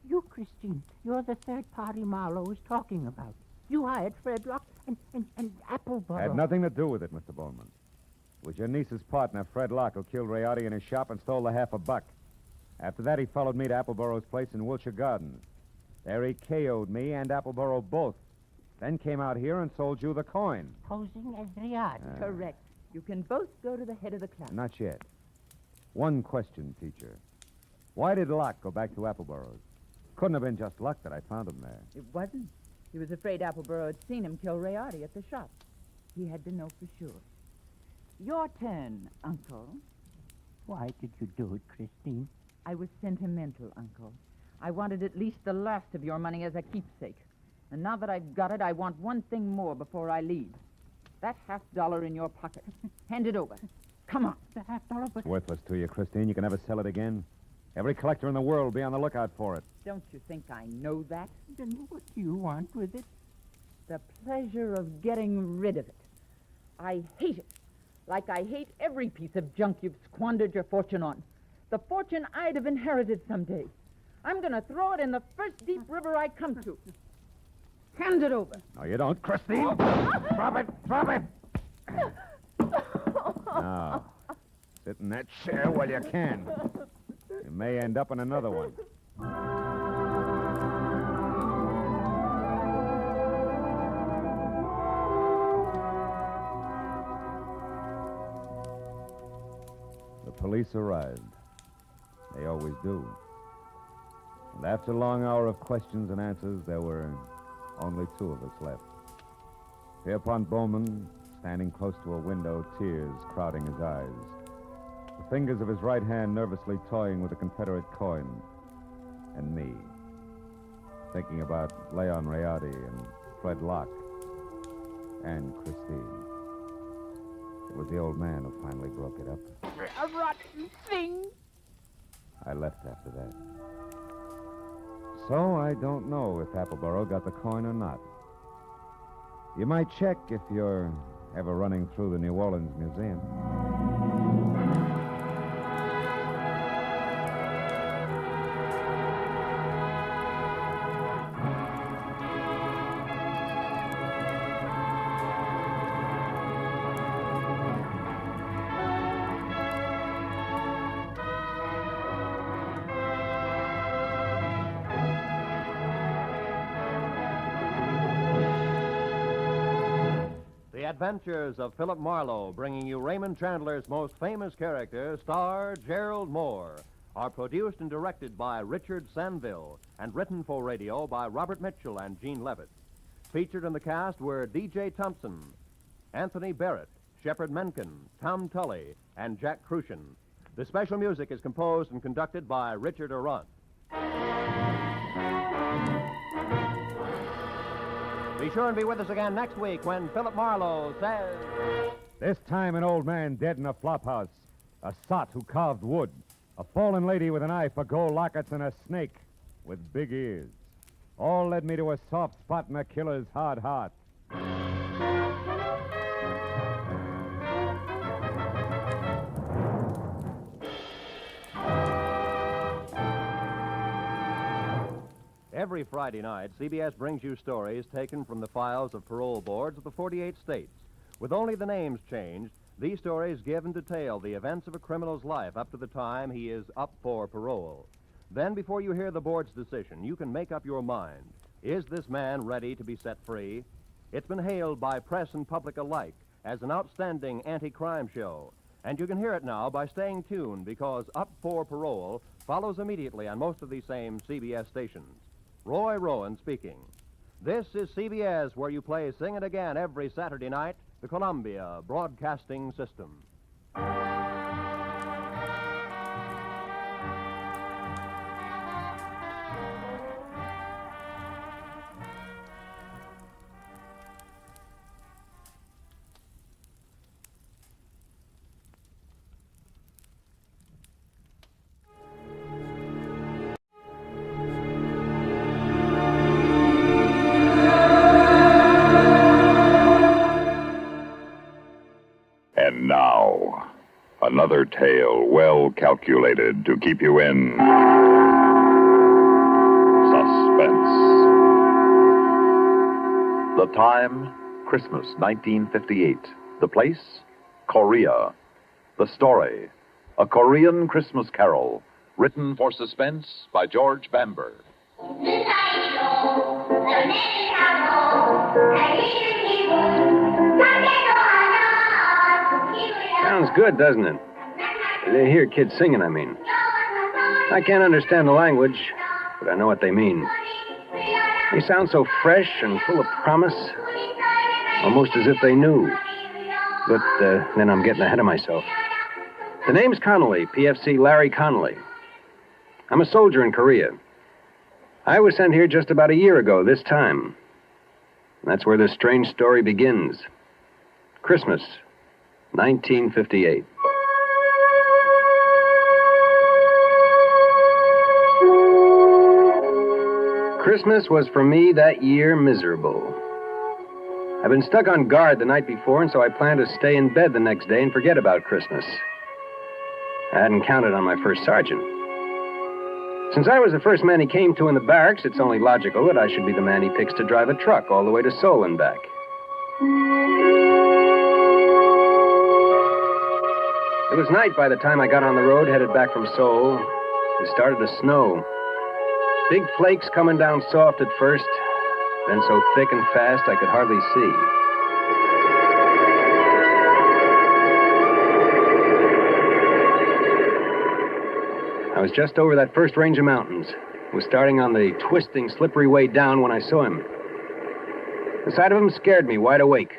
You, Christine, you're the third party Marlowe was talking about. You hired Fred Locke and Appleboro. Had nothing to do with it, Mr. Bowman. It was your niece's partner, Fred Locke, who killed Rayardi in his shop and stole the $50. After that, he followed me to Appleboro's place in Wilshire Gardens. There he KO'd me and Appleboro both. Then came out here and sold you the coin. Posing as Rayardi. Correct. You can both go to the head of the class. Not yet. One question, teacher. Why did Locke go back to Appleboro's? Couldn't have been just luck that I found him there. It wasn't. He was afraid Appleboro had seen him kill Rayardi at the shop. He had to know for sure. Your turn, Uncle. Why did you do it, Christine? I was sentimental, Uncle. I wanted at least the last of your money as a keepsake. And now that I've got it, I want one thing more before I leave. That $50 in your pocket. Hand it over. Come on. The $50? It's worthless to you, Christine. You can never sell it again. Every collector in the world will be on the lookout for it. Don't you think I know that? Then what do you want with it? The pleasure of getting rid of it. I hate it. Like I hate every piece of junk you've squandered your fortune on. The fortune I'd have inherited someday. I'm going to throw it in the first deep river I come to. Hand it over. No, you don't, Christine. Drop it. Drop it. Now, sit in that chair while you can. You may end up in another one. The police arrived. They always do. And after a long hour of questions and answers, there were only two of us left. Pierpont Bowman, standing close to a window, tears crowding his eyes. The fingers of his right hand nervously toying with the Confederate coin. And me, thinking about Leon Rayardi and Fred Locke and Christine. It was the old man who finally broke it up. A rotten thing. I left after that. So I don't know if Appleboro got the coin or not. You might check if you're ever running through the New Orleans Museum. The Adventures of Philip Marlowe, bringing you Raymond Chandler's most famous character, star Gerald Moore, are produced and directed by Richard Sanville and written for radio by Robert Mitchell and Gene Levitt. Featured in the cast were D.J. Thompson, Anthony Barrett, Shepard Menken, Tom Tully, and Jack Crucian. The special music is composed and conducted by Richard Arant. Be sure and be with us again next week when Philip Marlowe says... This time an old man dead in a flophouse, a sot who carved wood, a fallen lady with an eye for gold lockets, and a snake with big ears. All led me to a soft spot in a killer's hard heart. Every Friday night, CBS brings you stories taken from the files of parole boards of the 48 states. With only the names changed, these stories give in detail the events of a criminal's life up to the time he is up for parole. Then, before you hear the board's decision, you can make up your mind. Is this man ready to be set free? It's been hailed by press and public alike as an outstanding anti-crime show. And you can hear it now by staying tuned, because Up for Parole follows immediately on most of these same CBS stations. Roy Rowan speaking. This is CBS, where you play Sing It Again every Saturday night, the Columbia Broadcasting System. And now, another tale well calculated to keep you in suspense. The time, Christmas 1958. The place, Korea. The story, a Korean Christmas carol, written for Suspense by George Bamber. Sounds good, doesn't it? They hear kids singing, I mean. I can't understand the language, but I know what they mean. They sound so fresh and full of promise, almost as if they knew. But then I'm getting ahead of myself. The name's Connolly, PFC Larry Connolly. I'm a soldier in Korea. I was sent here just about a year ago, this time. That's where this strange story begins. Christmas, 1958. Christmas was for me that year miserable. I'd been stuck on guard the night before, and so I planned to stay in bed the next day and forget about Christmas. I hadn't counted on my first sergeant. Since I was the first man he came to in the barracks, it's only logical that I should be the man he picks to drive a truck all the way to Seoul and back. It was night by the time I got on the road, headed back from Seoul. It started to snow. Big flakes coming down soft at first, then so thick and fast I could hardly see. I was just over that first range of mountains. Was starting on the twisting, slippery way down when I saw him. The sight of him scared me wide awake.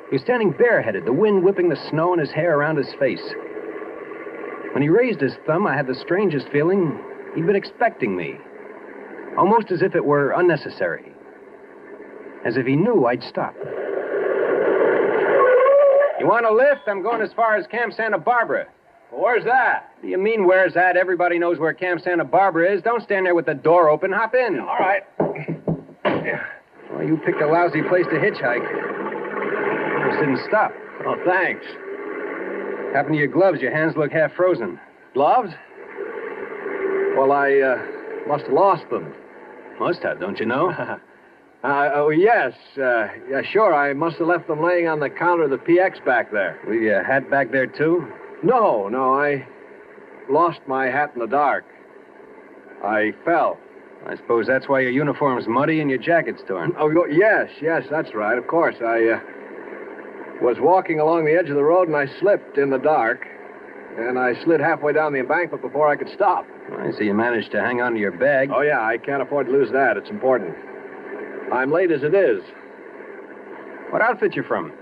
He was standing bareheaded, the wind whipping the snow and his hair around his face. When he raised his thumb, I had the strangest feeling he'd been expecting me. Almost as if it were unnecessary. As if he knew I'd stop. You want a lift? I'm going as far as Camp Santa Barbara. Well, where's that? What do you mean, where's that? Everybody knows where Camp Santa Barbara is. Don't stand there with the door open. Hop in. All right. Well, you picked a lousy place to hitchhike. Almost didn't stop. Oh, thanks. Happened to your gloves? Your hands look half frozen. Gloves? Well, I must have lost them. Must have, don't you know? Yes. Yeah, sure. I must have left them laying on the counter of the PX back there. With your hat back there, too? No. I lost my hat in the dark. I fell. I suppose that's why your uniform's muddy and your jacket's torn. Oh, yes, that's right. Of course. I was walking along the edge of the road and I slipped in the dark. And I slid halfway down the embankment before I could stop. I see you managed to hang on to your bag. Oh, yeah, I can't afford to lose that. It's important. I'm late as it is. What outfit you from?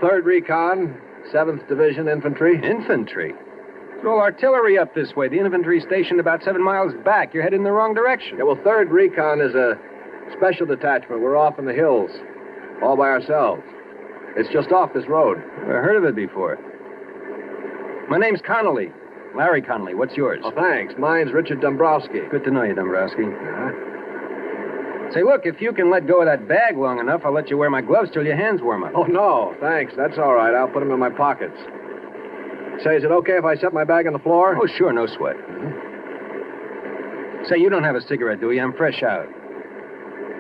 3rd Recon, 7th Division Infantry. Infantry? There's all artillery up this way. The infantry stationed about 7 miles back. You're headed in the wrong direction. Yeah, well, 3rd Recon is a special detachment. We're off in the hills, all by ourselves. It's just off this road. Never heard of it before. My name's Connolly. Larry Connolly. What's yours? Oh, thanks. Mine's Richard Dombrowski. Good to know you, Dombrowski. Say, look, if you can let go of that bag long enough, I'll let you wear my gloves till your hands warm up. Oh, no, thanks. That's all right. I'll put them in my pockets. Say, is it okay if I set my bag on the floor? Oh, sure, no sweat. Say, you don't have a cigarette, do you? I'm fresh out.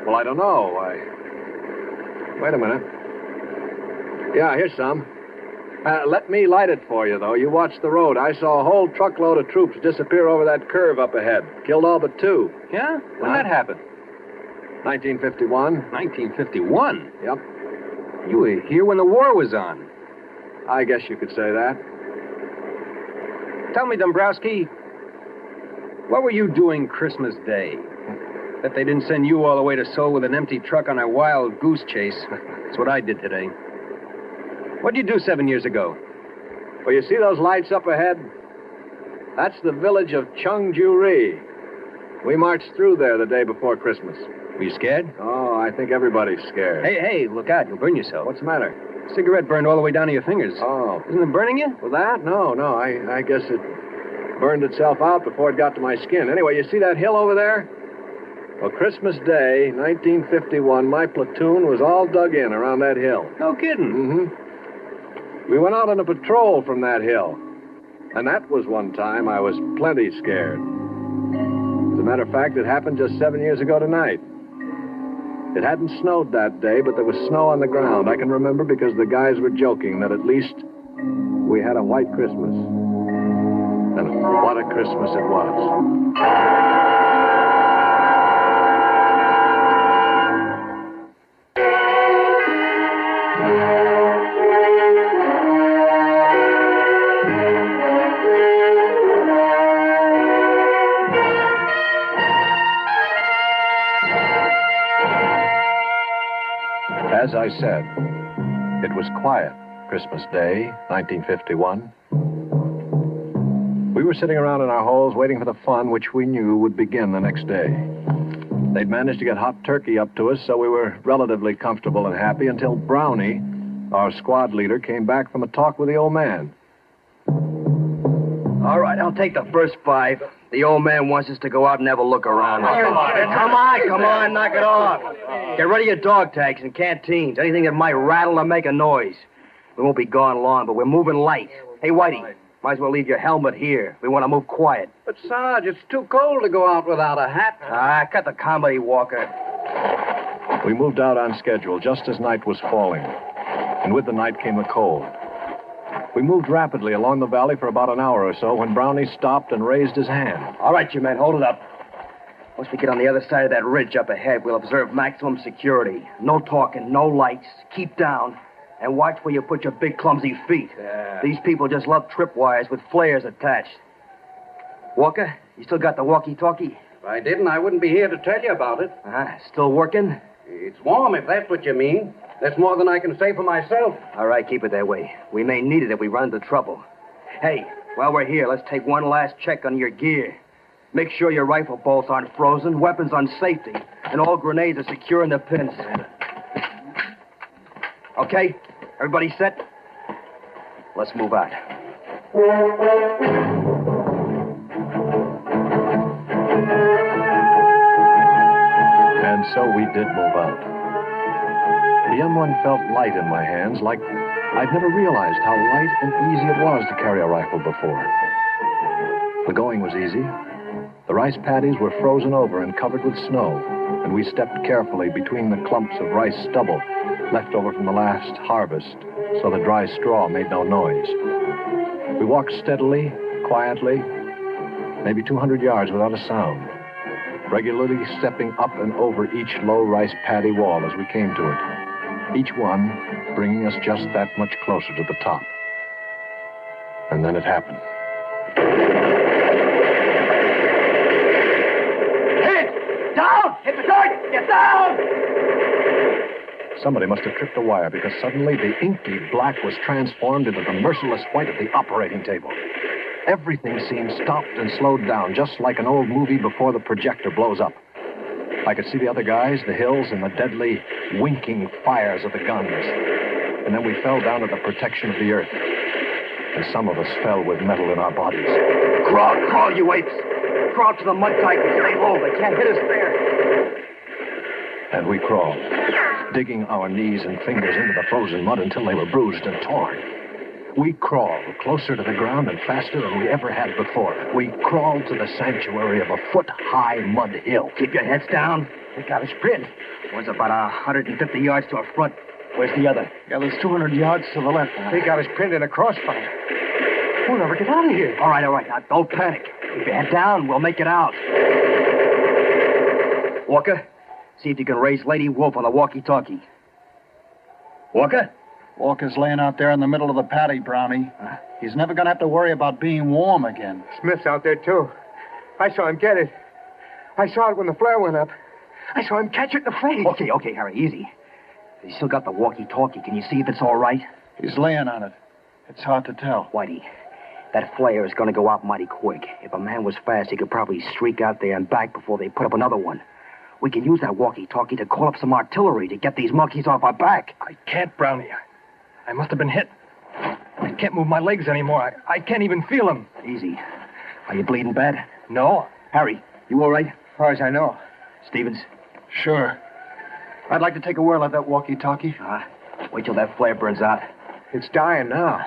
Well, I don't know. Wait a minute. Yeah, here's some. Let me light it for you, though. You watch the road. I saw a whole truckload of troops disappear over that curve up ahead. Killed all but 2. Yeah? When that happened? 1951. 1951? Yep. You were here when the war was on. I guess you could say that. Tell me, Dombrowski, what were you doing Christmas Day? That they didn't send you all the way to Seoul with an empty truck on a wild goose chase. That's what I did today. What'd you do 7 years ago? Well, you see those lights up ahead? That's the village of Cheongju-ri. We marched through there the day before Christmas. Were you scared? Oh, I think everybody's scared. Hey, look out. You'll burn yourself. What's the matter? Cigarette burned all the way down to your fingers. Oh. Isn't it burning you? Well, that? No. I guess it burned itself out before it got to my skin. Anyway, you see that hill over there? Well, Christmas Day, 1951, my platoon was all dug in around that hill. No kidding. Mm-hmm. We went out on a patrol from that hill. And that was one time I was plenty scared. As a matter of fact, it happened just 7 years ago tonight. It hadn't snowed that day, but there was snow on the ground. I can remember because the guys were joking that at least we had a white Christmas. And what a Christmas it was. As I said, it was quiet Christmas Day, 1951. We were sitting around in our holes waiting for the fun which we knew would begin the next day. They'd managed to get hot turkey up to us, so we were relatively comfortable and happy until Brownie, our squad leader, came back from a talk with the old man. All right, I'll take the first 5. The old man wants us to go out and have a look around. Come on, knock it off. Get rid of your dog tags and canteens, anything that might rattle or make a noise. We won't be gone long, but we're moving light. Hey, Whitey, might as well leave your helmet here. We want to move quiet. But, Sarge, it's too cold to go out without a hat. Cut the comedy, Walker. We moved out on schedule just as night was falling, and with the night came the cold. We moved rapidly along the valley for about an hour or so when Brownie stopped and raised his hand. All right, you men, hold it up. Once we get on the other side of that ridge up ahead, we'll observe maximum security. No talking, no lights. Keep down. And watch where you put your big, clumsy feet. Yeah. These people just love tripwires with flares attached. Walker, you still got the walkie-talkie? If I didn't, I wouldn't be here to tell you about it. Still working? It's warm, if that's what you mean. That's more than I can say for myself. All right, keep it that way. We may need it if we run into trouble. Hey, while we're here, let's take one last check on your gear. Make sure your rifle bolts aren't frozen, weapons on safety, and all grenades are secure in the pins. Okay? Everybody set? Let's move out. And so we did move out. The M1 felt light in my hands, like I'd never realized how light and easy it was to carry a rifle before. The going was easy. The rice paddies were frozen over and covered with snow, and we stepped carefully between the clumps of rice stubble left over from the last harvest, so the dry straw made no noise. We walked steadily, quietly, maybe 200 yards without a sound, regularly stepping up and over each low rice paddy wall as we came to it, each one bringing us just that much closer to the top. And then it happened. Hit! Down! Hit the target! Get down! Somebody must have tripped a wire because suddenly the inky black was transformed into the merciless white of the operating table. Everything seemed stopped and slowed down, just like an old movie before the projector blows up. I could see the other guys, the hills, and the deadly, winking fires of the guns. And then we fell down to the protection of the earth. And some of us fell with metal in our bodies. Crawl, you apes! Crawl to the mud tight and stay low. They can't hit us there. And we crawled, digging our knees and fingers into the frozen mud until they were bruised and torn. We crawled closer to the ground and faster than we ever had before. We crawled to the sanctuary of a foot-high mud hill. Keep your heads down. They got us pinned. One's about 150 yards to our front. Where's the other? The other's 200 yards to the left. They got us pinned in a crossfire. We'll never get out of here. All right. Now, don't panic. Keep your head down. We'll make it out. Walker, see if you can raise Lady Wolf on the walkie-talkie. Walker? Walker's laying out there in the middle of the paddy, Brownie. He's never going to have to worry about being warm again. Smith's out there, too. I saw him get it. I saw it when the flare went up. I saw him catch it in the face. Okay, Harry, easy. He's still got the walkie-talkie. Can you see if it's all right? He's laying on it. It's hard to tell. Whitey, that flare is going to go out mighty quick. If a man was fast, he could probably streak out there and back before they put up another one. We can use that walkie-talkie to call up some artillery to get these monkeys off our back. I can't, Brownie. I must have been hit. I can't move my legs anymore. I can't even feel them. Easy. Are you bleeding bad? No. Harry, you all right? As far as I know. Stevens? Sure. I'd like to take a whirl at that walkie-talkie. Wait till that flare burns out. It's dying now.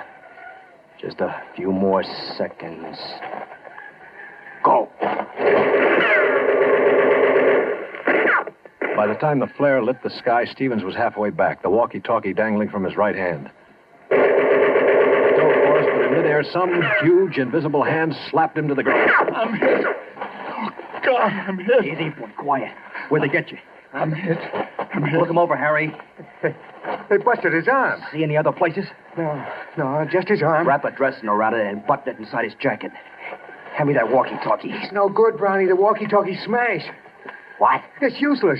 Just a few more seconds. Go. By the time the flare lit the sky, Stevens was halfway back, the walkie-talkie dangling from his right hand. He dove for us, but in midair, some huge, invisible hand slapped him to the ground. I'm hit. Oh, God, I'm hit. Easy, boy. Quiet. Where'd they get you? I'm hit. Look him over, Harry. They busted his arm. See any other places? No, just his arm. Wrap a dressing around it and button it inside his jacket. Hand me that walkie-talkie. It's no good, Brownie. The walkie-talkie smashed. What? It's useless.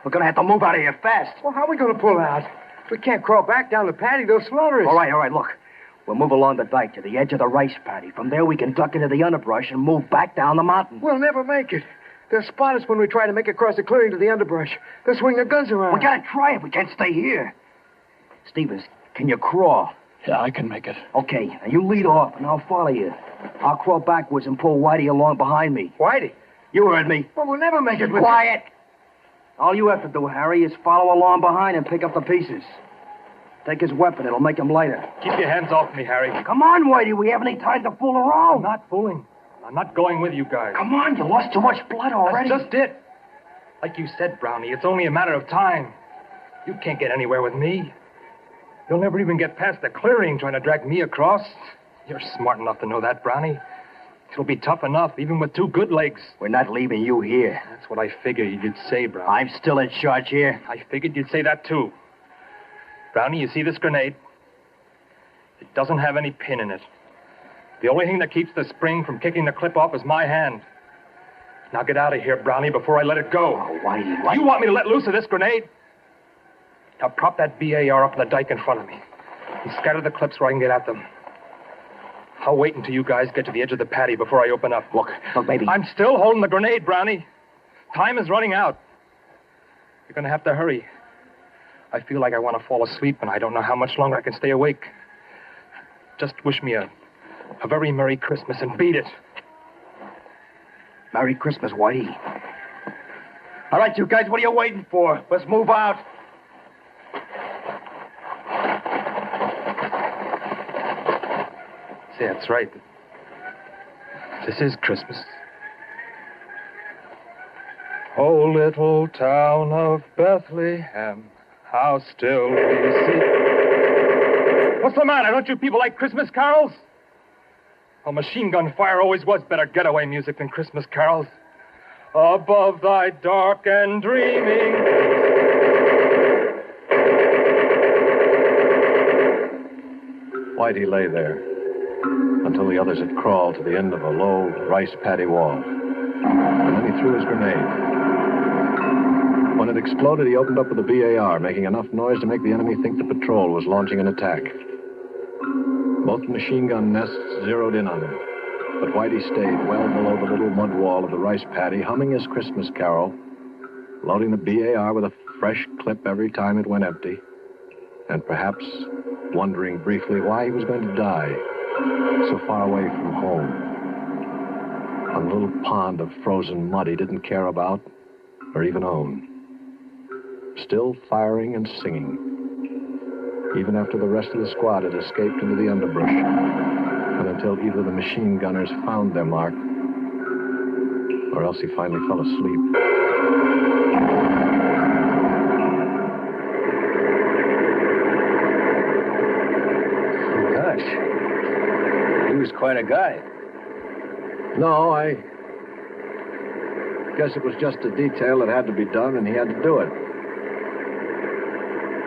We're going to have to move out of here fast. Well, how are we going to pull out? We can't crawl back down the paddy. They'll slaughter us. All right, look. We'll move along the dike to the edge of the rice paddy. From there, we can duck into the underbrush and move back down the mountain. We'll never make it. They'll spot us when we try to make across the clearing to the underbrush. They'll swing their guns around. We gotta try it. We can't stay here. Stevens, can you crawl? Yeah, I can make it. Okay, now you lead off, and I'll follow you. I'll crawl backwards and pull Whitey along behind me. Whitey? You heard me. Well, we'll never make it with... Quiet! All you have to do, Harry, is follow along behind and pick up the pieces. Take his weapon. It'll make him lighter. Keep your hands off me, Harry. Come on, Whitey. We haven't any time to fool around. I'm not fooling. I'm not going with you guys. Come on, you lost too much blood already. That's just it. Like you said, Brownie, it's only a matter of time. You can't get anywhere with me. You'll never even get past the clearing trying to drag me across. You're smart enough to know that, Brownie. It'll be tough enough, even with two good legs. We're not leaving you here. That's what I figured you'd say, Brownie. I'm still in charge here. I figured you'd say that, too. Brownie, you see this grenade? It doesn't have any pin in it. The only thing that keeps the spring from kicking the clip off is my hand. Now get out of here, Brownie, before I let it go. Oh, Whitey. You want me to let loose of this grenade? Now prop that BAR up on the dike in front of me and scatter the clips where I can get at them. I'll wait until you guys get to the edge of the paddy before I open up. Look, baby. I'm still holding the grenade, Brownie. Time is running out. You're going to have to hurry. I feel like I want to fall asleep, and I don't know how much longer I can stay awake. Just wish me a very Merry Christmas and beat it. Merry Christmas, Whitey. All right, you guys, what are you waiting for? Let's move out. See, that's right. This is Christmas. Oh, little town of Bethlehem, how still we see. What's the matter? Don't you people like Christmas carols? Well, machine gun fire always was better getaway music than Christmas carols. Above thy dark and dreaming. Whitey lay there until the others had crawled to the end of a low rice paddy wall. And then he threw his grenade. When it exploded, he opened up with a BAR, making enough noise to make the enemy think the patrol was launching an attack. Both machine gun nests zeroed in on him, but Whitey stayed well below the little mud wall of the rice paddy, humming his Christmas carol, loading the BAR with a fresh clip every time it went empty, and perhaps wondering briefly why he was going to die so far away from home, on a little pond of frozen mud he didn't care about or even own. Still firing and singing, even after the rest of the squad had escaped into the underbrush, and until either the machine gunners found their mark, or else he finally fell asleep. Gosh, he was quite a guy. No, I guess it was just a detail that had to be done, and he had to do it.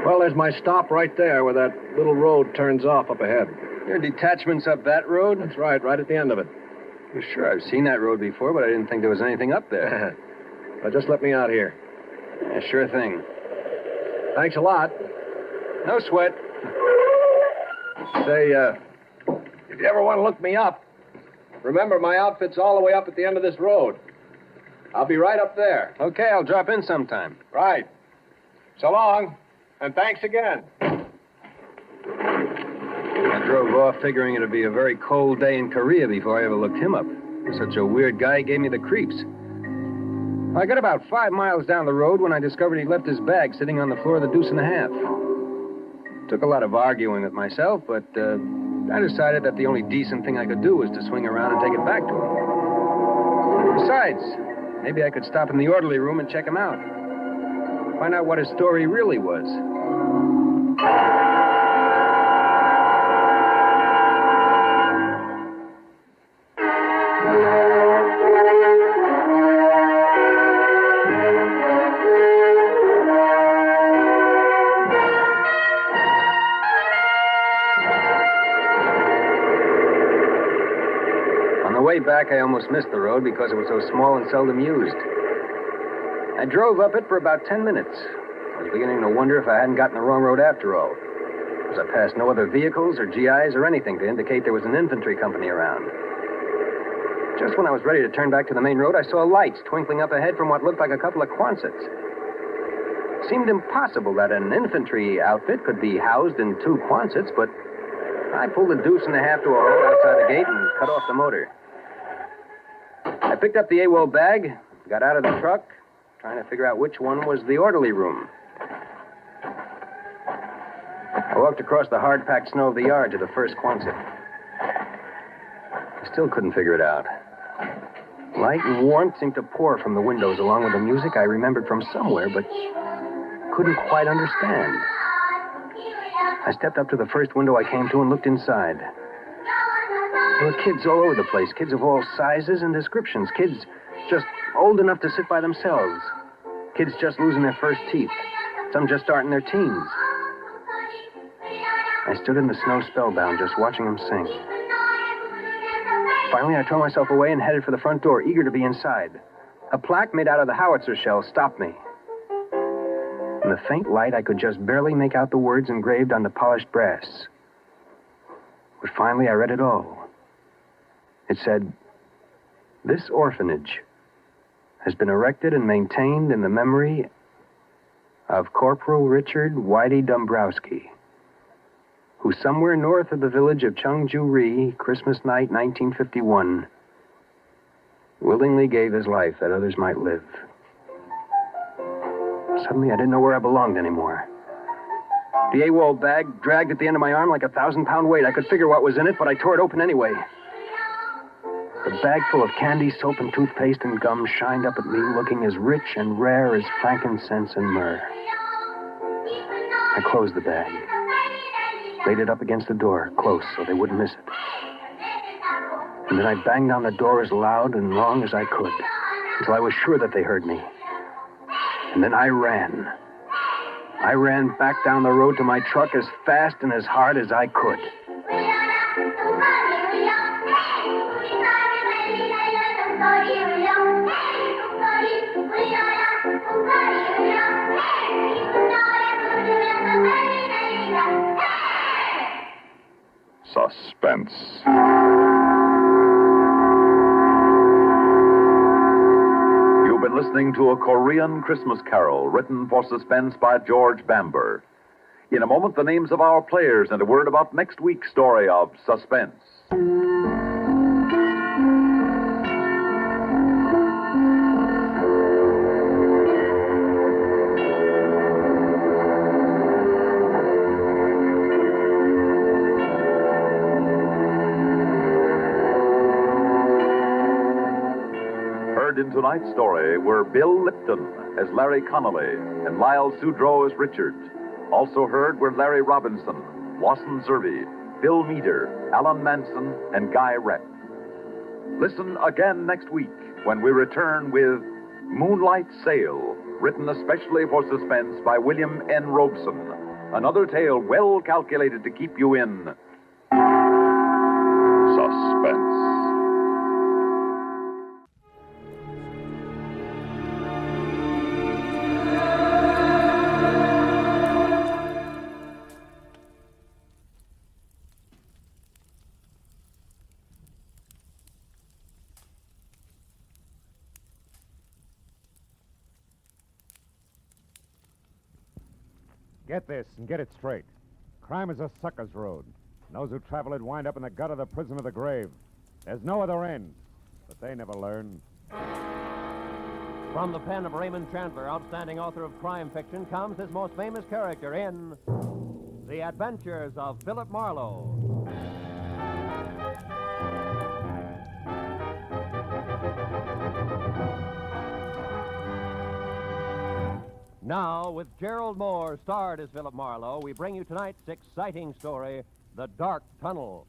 Well, there's my stop right there where that little road turns off up ahead. Your detachment's up that road? That's right at the end of it. Well, sure, I've seen that road before, but I didn't think there was anything up there. Well, just let me out here. Yeah, sure thing. Thanks a lot. No sweat. Say, if you ever want to look me up, remember my outfit's all the way up at the end of this road. I'll be right up there. Okay, I'll drop in sometime. Right. So long. And thanks again. I drove off figuring it'd be a very cold day in Korea before I ever looked him up. Such a weird guy, he gave me the creeps. I got about 5 miles down the road when I discovered he'd left his bag sitting on the floor of the Deuce and a Half. Took a lot of arguing with myself, but I decided that the only decent thing I could do was to swing around and take it back to him. Besides, maybe I could stop in the orderly room and check him out. Find out what his story really was. On the way back, I almost missed the road because it was so small and seldom used. I drove up it for about 10 minutes. I was beginning to wonder if I hadn't gotten the wrong road after all, because I passed no other vehicles or GIs or anything to indicate there was an infantry company around. Just when I was ready to turn back to the main road, I saw lights twinkling up ahead from what looked like a couple of Quonsets. It seemed impossible that an infantry outfit could be housed in 2 Quonsets, but I pulled a deuce and a half to a hole outside the gate and cut off the motor. I picked up the AWOL bag, got out of the truck, trying to figure out which one was the orderly room. I walked across the hard-packed snow of the yard to the first Quonset. I still couldn't figure it out. Light and warmth seemed to pour from the windows along with the music I remembered from somewhere, but couldn't quite understand. I stepped up to the first window I came to and looked inside. There were kids all over the place, kids of all sizes and descriptions, kids just old enough to sit by themselves, kids just losing their first teeth, some just starting their teens. I stood in the snow spellbound, just watching them sing. Finally, I tore myself away and headed for the front door, eager to be inside. A plaque made out of the howitzer shell stopped me. In the faint light, I could just barely make out the words engraved on the polished brass. But finally, I read it all. It said, "This orphanage has been erected and maintained in the memory of Corporal Richard Whitey Dombrowski, who somewhere north of the village of Chungju-ri, Christmas night, 1951, willingly gave his life that others might live." Suddenly, I didn't know where I belonged anymore. The AWOL bag dragged at the end of my arm like a 1,000-pound weight. I could figure what was in it, but I tore it open anyway. The bag full of candy, soap, and toothpaste and gum shined up at me, looking as rich and rare as frankincense and myrrh. I closed the bag, laid it up against the door, close, so they wouldn't miss it. And then I banged on the door as loud and long as I could, until I was sure that they heard me. And then I ran. I ran back down the road to my truck as fast and as hard as I could. Suspense. You've been listening to a Korean Christmas Carol written for Suspense by George Bamber. In a moment, the names of our players and a word about next week's story of Suspense. In tonight's story were Bill Lipton as Larry Connolly and Lyle Sudrow as Richard. Also heard were Larry Robinson, Lawson Zerby, Bill Meader, Alan Manson, and Guy Rep. Listen again next week when we return with Moonlight Sail, written especially for Suspense by William N. Robeson. Another tale well calculated to keep you in suspense. Get this and get it straight. Crime is a sucker's road. And those who travel it wind up in the gut of the prison of the grave. There's no other end. But they never learn. From the pen of Raymond Chandler, outstanding author of crime fiction, comes his most famous character in The Adventures of Philip Marlowe. Now, with Gerald Moore starred as Philip Marlowe, we bring you tonight's exciting story, The Dark Tunnel.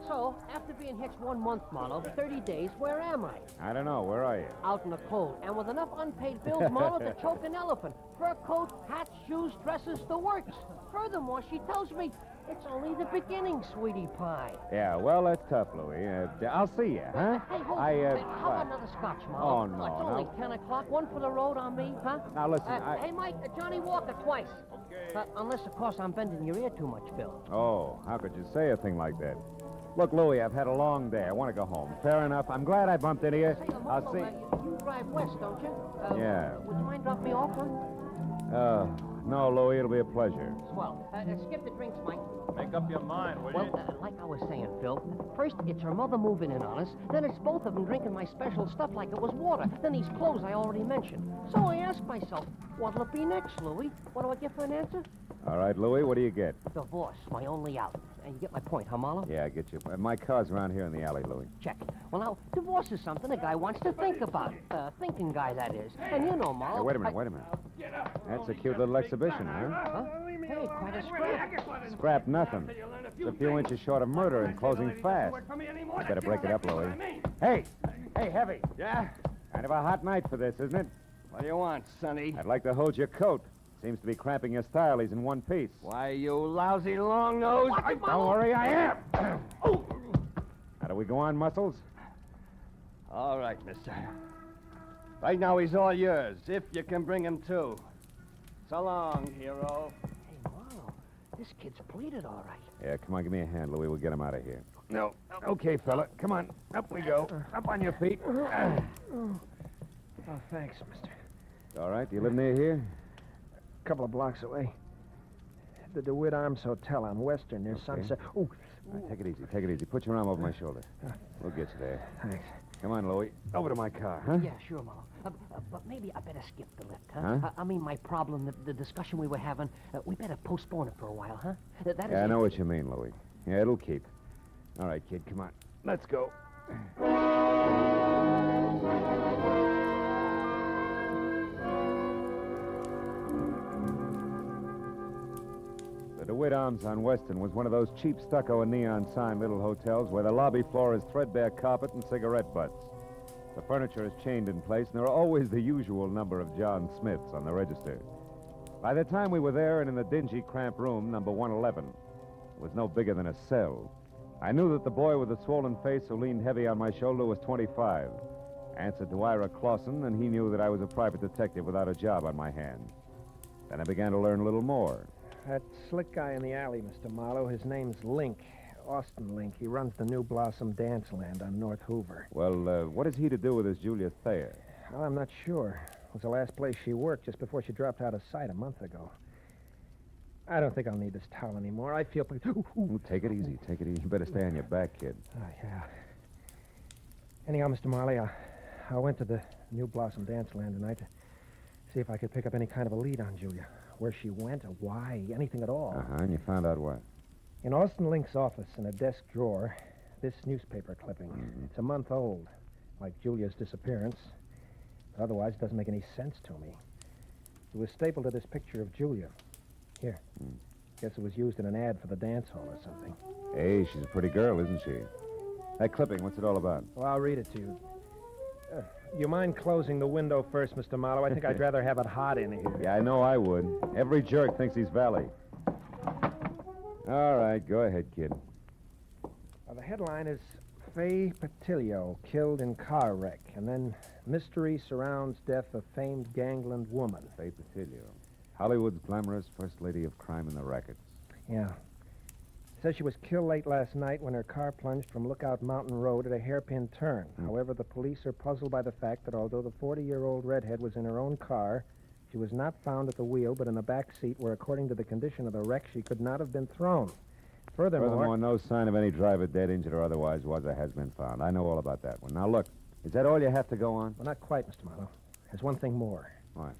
So, after being hitched 1 month, Marlowe, 30 days, where am I? I don't know. Where are you? Out in the cold, and with enough unpaid bills, Marlowe, to choke an elephant. Fur coat, hats, shoes, dresses, the works. Furthermore, she tells me it's only the beginning, sweetie pie. Yeah, well, that's tough, Louie. I'll see you, huh? Hey, hold I, on. How about another scotch, Marlowe? Oh, no, It's no. only 10 o'clock. One for the road on me, huh? Now, listen, Hey, Mike, Johnny Walker twice. Okay. Unless, of course, I'm bending your ear too much, Bill. Oh, how could you say a thing like that? Look, Louie, I've had a long day. I want to go home. Fair enough. I'm glad I bumped into you. I'll see. You drive west, don't you? Yeah. Would you mind dropping me off, huh? No, Louie, it'll be a pleasure. Swell. Skip the drinks, Mike. Make up your mind, will you? Well, like I was saying, Phil, first it's her mother moving in on us, then it's both of them drinking my special stuff like it was water, then these clothes I already mentioned. So I ask myself, what'll it be next, Louie? What do I get for an answer? All right, Louie, what do you get? Divorce, my only out. And you get my point, huh, Marlowe? Yeah, I get you. My car's around here in the alley, Louie. Check. Well, now, divorce is something a guy wants to think about. Thinking guy, that is. And you know, Marlowe... Hey, wait a minute. That's a cute little exhibition, huh? Huh? Hey, quite a scrap. Scrap nothing. It's a few inches short of murder and closing fast. You better break it up, Louie. Hey, Heavy. Yeah? Kind of a hot night for this, isn't it? What do you want, Sonny? I'd like to hold your coat. Seems to be cramping your style. He's in one piece. Why, you lousy long nose. Don't worry, I am. How do we go on, Muscles? All right, mister. Right now, he's all yours, if you can bring him to. So long, hero. Hey, Marlowe, this kid's pleated all right. Yeah, come on, give me a hand, Louie. We'll get him out of here. No. Okay, fella. Come on. Up we go. Up on your feet. Oh, thanks, mister. All right, do you live near here? A couple of blocks away. The DeWitt Arms Hotel on Western near Sunset. Ooh. All right, take it easy. Put your arm over my shoulder. We'll get you there. Thanks. Come on, Louie. Over to my car, huh? Yeah, sure, Marlowe. But maybe I better skip the lift, huh? I mean, my problem, the discussion we were having, we better postpone it for a while, huh? Yeah, I know what you mean, Louie. Yeah, it'll keep. All right, kid, come on. Let's go. The DeWitt Arms on Western was one of those cheap stucco and neon sign little hotels where the lobby floor is threadbare carpet and cigarette butts. The furniture is chained in place, and there are always the usual number of John Smiths on the register. By the time we were there and in the dingy, cramped room, number 111, it was no bigger than a cell. I knew that the boy with the swollen face who leaned heavy on my shoulder was 25. Answered to Ira Clausen, and he knew that I was a private detective without a job on my hands. Then I began to learn a little more. That slick guy in the alley, Mr. Marlowe, his name's Link. Austin Link. He runs the New Blossom Dance Land on North Hoover. Well, what has he to do with this Julia Thayer? Well, I'm not sure. It was the last place she worked just before she dropped out of sight a month ago. I don't think I'll need this towel anymore. I feel... Ooh, take it easy. You better stay on your back, kid. Oh, yeah. Anyhow, Mr. Marley, I went to the New Blossom Dance Land tonight to see if I could pick up any kind of a lead on Julia. Where she went or why, anything at all. And you found out what? In Austin Link's office, in a desk drawer, this newspaper clipping. It's a month old, like Julia's disappearance. But otherwise, it doesn't make any sense to me. It was stapled to this picture of Julia. Here. Guess it was used in an ad for the dance hall or something. Hey, she's a pretty girl, isn't she? That clipping, what's it all about? Well, I'll read it to you. You mind closing the window first, Mr. Marlowe? I think I'd rather have it hot in here. Yeah, I know I would. Every jerk thinks he's Valley. All right, go ahead, kid. The headline is Faye Patilio killed in car wreck, and then mystery surrounds death of famed gangland woman. Faye Patilio. Hollywood's glamorous first lady of crime in the rackets. Yeah. It says she was killed late last night when her car plunged from Lookout Mountain Road at a hairpin turn. However, the police are puzzled by the fact that although the 40-year-old redhead was in her own car, she was not found at the wheel, but in the back seat where, according to the condition of the wreck, she could not have been thrown. Furthermore, no sign of any driver dead, injured, or otherwise was or has been found. I know all about that one. Now, look, is that all you have to go on? Well, not quite, Mr. Marlowe. There's one thing more. What?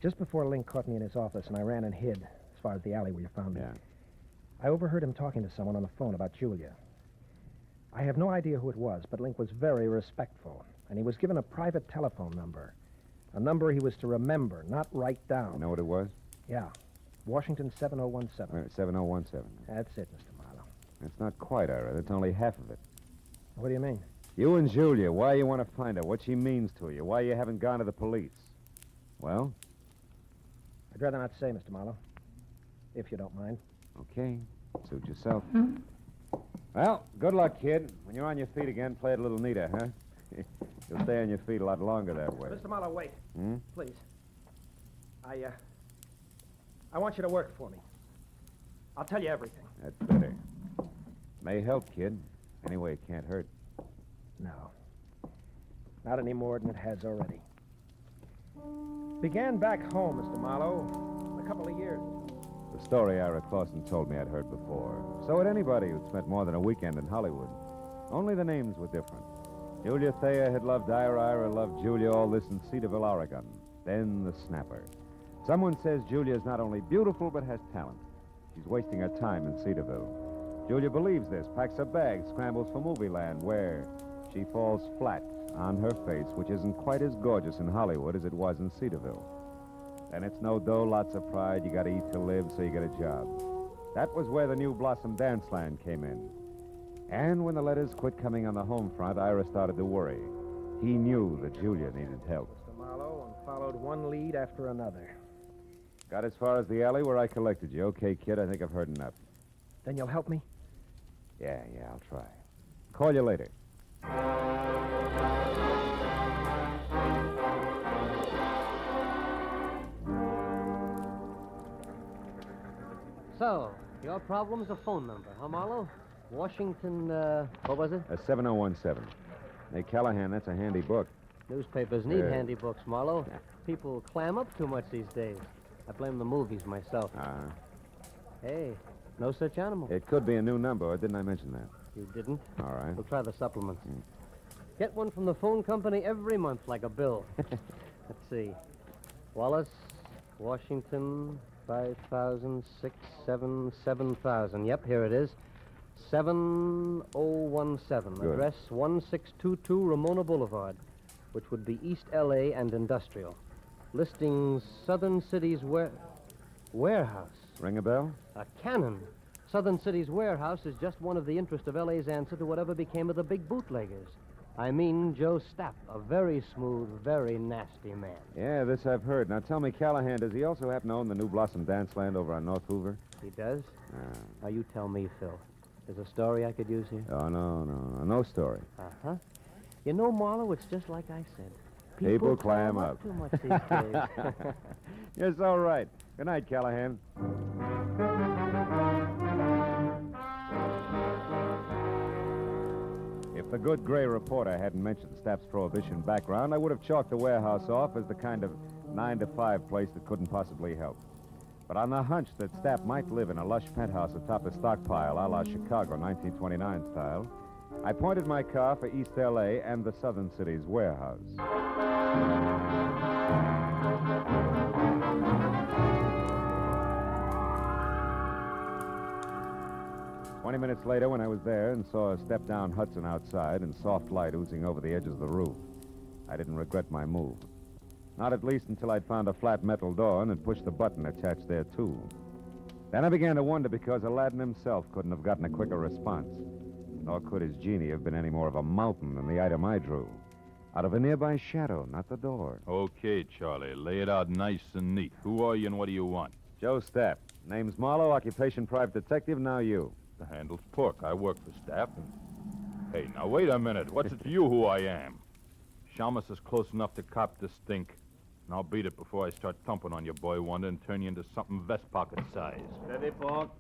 Just before Link caught me in his office and I ran and hid, as far as the alley where you found me, Yeah. I overheard him talking to someone on the phone about Julia. I have no idea who it was, but Link was very respectful, and he was given a private telephone number. A number he was to remember, not write down. You know what it was? Yeah. Washington 7017. Wait, 7017. That's it, Mr. Marlowe. That's not quite, Ira. That's only half of it. What do you mean? You and Julia, why you want to find out what she means to you, why you haven't gone to the police. Well? I'd rather not say, Mr. Marlowe, if you don't mind. Okay. Suit yourself. Well, good luck, kid. When you're on your feet again, play it a little neater, huh? You'll stay on your feet a lot longer that way. Mr. Marlowe, wait. Hmm? Please. I want you to work for me. I'll tell you everything. That's better. May help, kid. Anyway, it can't hurt. No. Not any more than it has already. Began back home, Mr. Marlowe. A couple of years. The story Ira Clausen told me I'd heard before. So had anybody who'd spent more than a weekend in Hollywood. Only the names were different. Julia Thayer had loved Ira loved Julia, all this in Cedarville, Oregon. Then the snapper. Someone says Julia's not only beautiful, but has talent. She's wasting her time in Cedarville. Julia believes this, packs her bags, scrambles for movie land, where she falls flat on her face, which isn't quite as gorgeous in Hollywood as it was in Cedarville. And it's no dough, lots of pride. You gotta eat to live, so you get a job. That was where the New Blossom Dance Land came in. And when the letters quit coming on the home front, Ira started to worry. He knew that Julia needed help. Mr. Marlowe, and followed one lead after another. Got as far as the alley where I collected you. Okay, kid, I think I've heard enough. Then you'll help me? Yeah, I'll try. Call you later. So, your problem's a phone number, huh, Marlowe? Washington, what was it? 7017. Hey, Callahan, that's a handy book. Newspapers need handy books, Marlowe. People clam up too much these days. I blame the movies myself. Hey, no such animal. It could be a new number, or didn't I mention that? You didn't? All right. We'll try the supplements. Get one from the phone company every month, like a bill. Let's see. Wallace, Washington, 5,000, 6, 7, 7,000. Yep, here it is. 7017. Good. Address 1622 Ramona Boulevard, which would be East L.A. and Industrial. Listings Southern City's warehouse. Ring a bell? A cannon. Southern City's warehouse is just one of the interest of L.A.'s answer to whatever became of the big bootleggers. I mean Joe Stapp, a very smooth, very nasty man. Yeah, this I've heard. Now tell me, Callahan, does he also happen to own the New Blossom Dance Land over on North Hoover? He does? Now you tell me, Phil. There's a story I could use here? Oh, no story. Uh-huh. You know, Marlowe, it's just like I said. People clam up. Too much these days. You're so right. Good night, Callahan. If the good gray reporter hadn't mentioned Stapp's prohibition background, I would have chalked the warehouse off as the kind of 9-to-5 place that couldn't possibly help. But on the hunch that Stapp might live in a lush penthouse atop a stockpile a la Chicago 1929 style, I pointed my car for East L.A. and the Southern City's warehouse. 20 minutes later, when I was there and saw a step-down Hudson outside and soft light oozing over the edges of the roof, I didn't regret my move. Not at least until I'd found a flat metal door and had pushed the button attached there, too. Then I began to wonder because Aladdin himself couldn't have gotten a quicker response. Nor could his genie have been any more of a mountain than the item I drew. Out of a nearby shadow, not the door. Okay, Charlie. Lay it out nice and neat. Who are you and what do you want? Joe Stapp. Name's Marlowe, occupation private detective, now you. The handle's Pork. I work for Stapp and... Hey, now wait a minute. What's it to you who I am? Shamus is close enough to cop this stink. And I'll beat it before I start thumping on your boy wonder and turn you into something vest pocket size. Steady, Pork.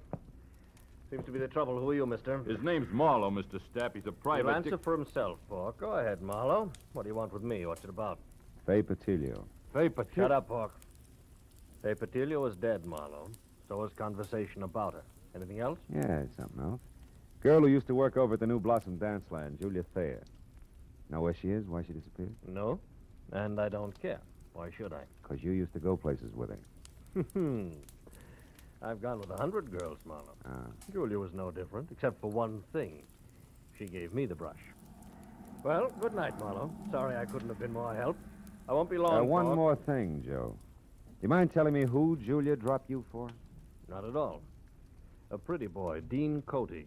Seems to be the trouble. Who are you, mister? His name's Marlowe, Mr. Stapp. He's a private... He'll answer for himself, Pork. Go ahead, Marlowe. What do you want with me? What's it about? Fay Patilio. Fay Patilio? Shut up, Pork. Fay Patilio is dead, Marlowe. So is conversation about her. Anything else? Yeah, something else. Girl who used to work over at the New Blossom Dance Land, Julia Thayer. Know where she is? Why she disappeared? No, and I don't care. Why should I? Because you used to go places with her. I've gone with 100 girls, Marlowe. Ah. Julia was no different, except for one thing. She gave me the brush. Well, good night, Marlowe. Sorry I couldn't have been more help. I won't be long. One Paul. more thing, Joe. Do you mind telling me who Julia dropped you for? Not at all. A pretty boy, Dean Cody.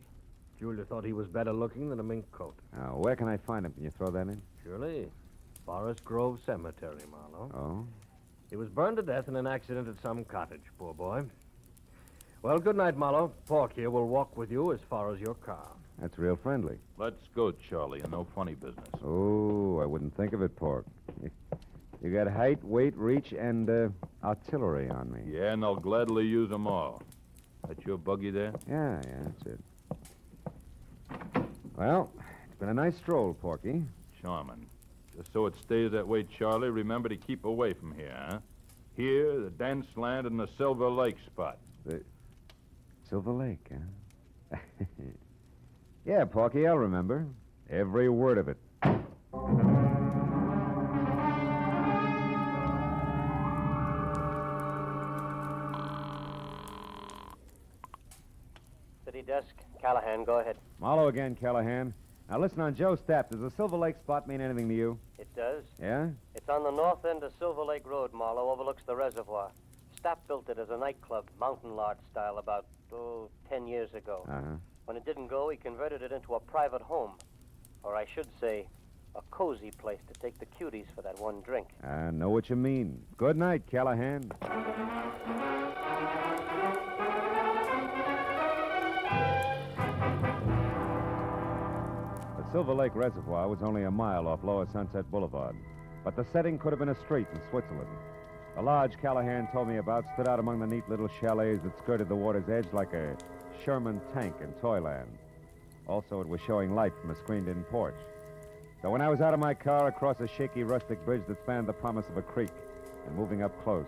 Julia thought he was better looking than a mink coat. Where can I find him? Can you throw that in? Surely. Forest Grove Cemetery, Marlowe. Oh? He was burned to death in an accident at some cottage, poor boy. Well, good night, Marlowe. Pork here will walk with you as far as your car. That's real friendly. Let's go, Charlie, and no funny business. Oh, I wouldn't think of it, Pork. You got height, weight, reach, and artillery on me. Yeah, and I'll gladly use them all. That's your buggy there? Yeah, that's it. Well, it's been a nice stroll, Porky. Charming. Just so it stays that way, Charlie, remember to keep away from here, huh? Here, the dance land, and the Silver Lake spot. The Silver Lake, huh? Yeah, Porky, I'll remember. Every word of it. City desk. Callahan, go ahead. Marlowe again, Callahan. Now listen, on Joe's staff, does the Silver Lake spot mean anything to you? It does. Yeah? It's on the north end of Silver Lake Road, Marlowe, overlooks the reservoir. Staff built it as a nightclub, mountain lodge style, about, 10 years ago. Uh-huh. When it didn't go, he converted it into a private home. Or I should say, a cozy place to take the cuties for that one drink. I know what you mean. Good night, Callahan. The Silver Lake Reservoir was only a mile off Lower Sunset Boulevard, but the setting could have been a street in Switzerland. The lodge Callahan told me about stood out among the neat little chalets that skirted the water's edge like a Sherman tank in Toyland. Also, it was showing light from a screened-in porch. So when I was out of my car across a shaky rustic bridge that spanned the promise of a creek and moving up close,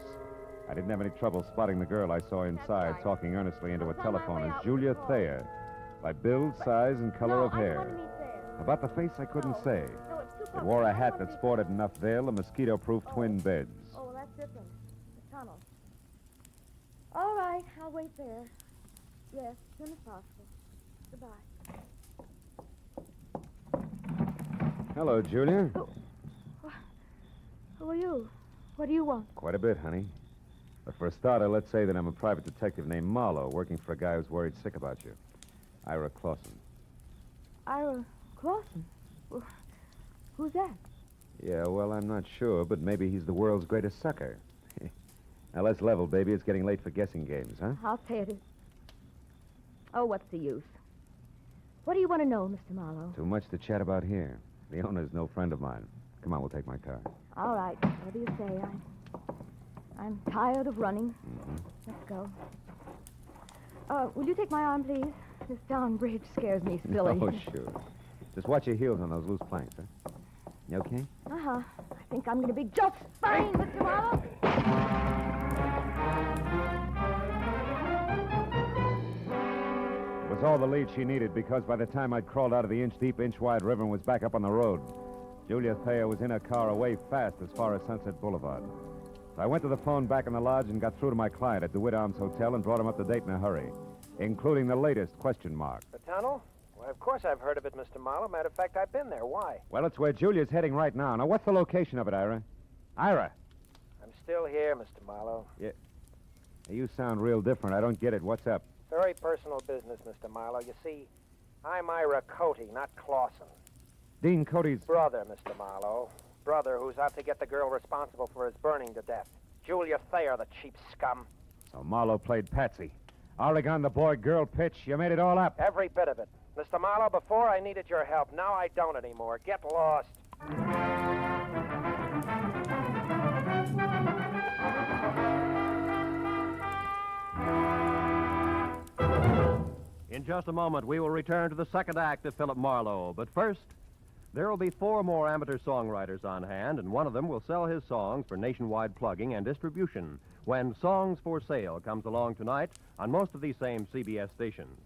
I didn't have any trouble spotting the girl I saw inside talking earnestly into a telephone as Julia Thayer, by build, size, and color of hair. About the face, I couldn't say. It wore a hat that sported enough veil and mosquito-proof twin beds. Oh, well, that's different. The tunnel. All right, I'll wait there. Yes, as soon as possible. Goodbye. Hello, Julia. Who are you? What do you want? Quite a bit, honey. But for a starter, let's say that I'm a private detective named Marlowe, working for a guy who's worried sick about you. Ira Clausen. Ira Clausen? Well, who's that? Yeah, well, I'm not sure, but maybe he's the world's greatest sucker. Now, let's level, baby. It's getting late for guessing games, huh? I'll pay it. Oh, what's the use? What do you want to know, Mr. Marlowe? Too much to chat about here. The owner's no friend of mine. Come on, we'll take my car. All right, whatever you say. I'm tired of running. Let's go. Will you take my arm, please? This darn bridge scares me silly. Oh, sure. Just watch your heels on those loose planks, huh? You okay? Uh-huh. I think I'm going to be just fine, Mr. Marlowe. It was all the lead she needed because by the time I'd crawled out of the inch-deep, inch-wide river and was back up on the road, Julia Thayer was in her car away fast as far as Sunset Boulevard. So I went to the phone back in the lodge and got through to my client at the DeWitt Arms Hotel and brought him up to date in a hurry, including the latest question mark. The tunnel? Well, of course I've heard of it, Mr. Marlowe. Matter of fact, I've been there. Why? Well, it's where Julia's heading right now. Now, what's the location of it, Ira? Ira! I'm still here, Mr. Marlowe. Yeah. You sound real different. I don't get it. What's up? Very personal business, Mr. Marlowe. You see, I'm Ira Cody, not Clausen. Dean Cody's... Brother, Mr. Marlowe. Brother who's out to get the girl responsible for his burning to death. Julia Thayer, the cheap scum. So Marlowe played Patsy. Oregon, the boy-girl pitch. You made it all up. Every bit of it. Mr. Marlowe, before I needed your help. Now I don't anymore. Get lost. In just a moment, we will return to the second act of Philip Marlowe. But first, there will be 4 more amateur songwriters on hand, and one of them will sell his songs for nationwide plugging and distribution when Songs for Sale comes along tonight on most of these same CBS stations.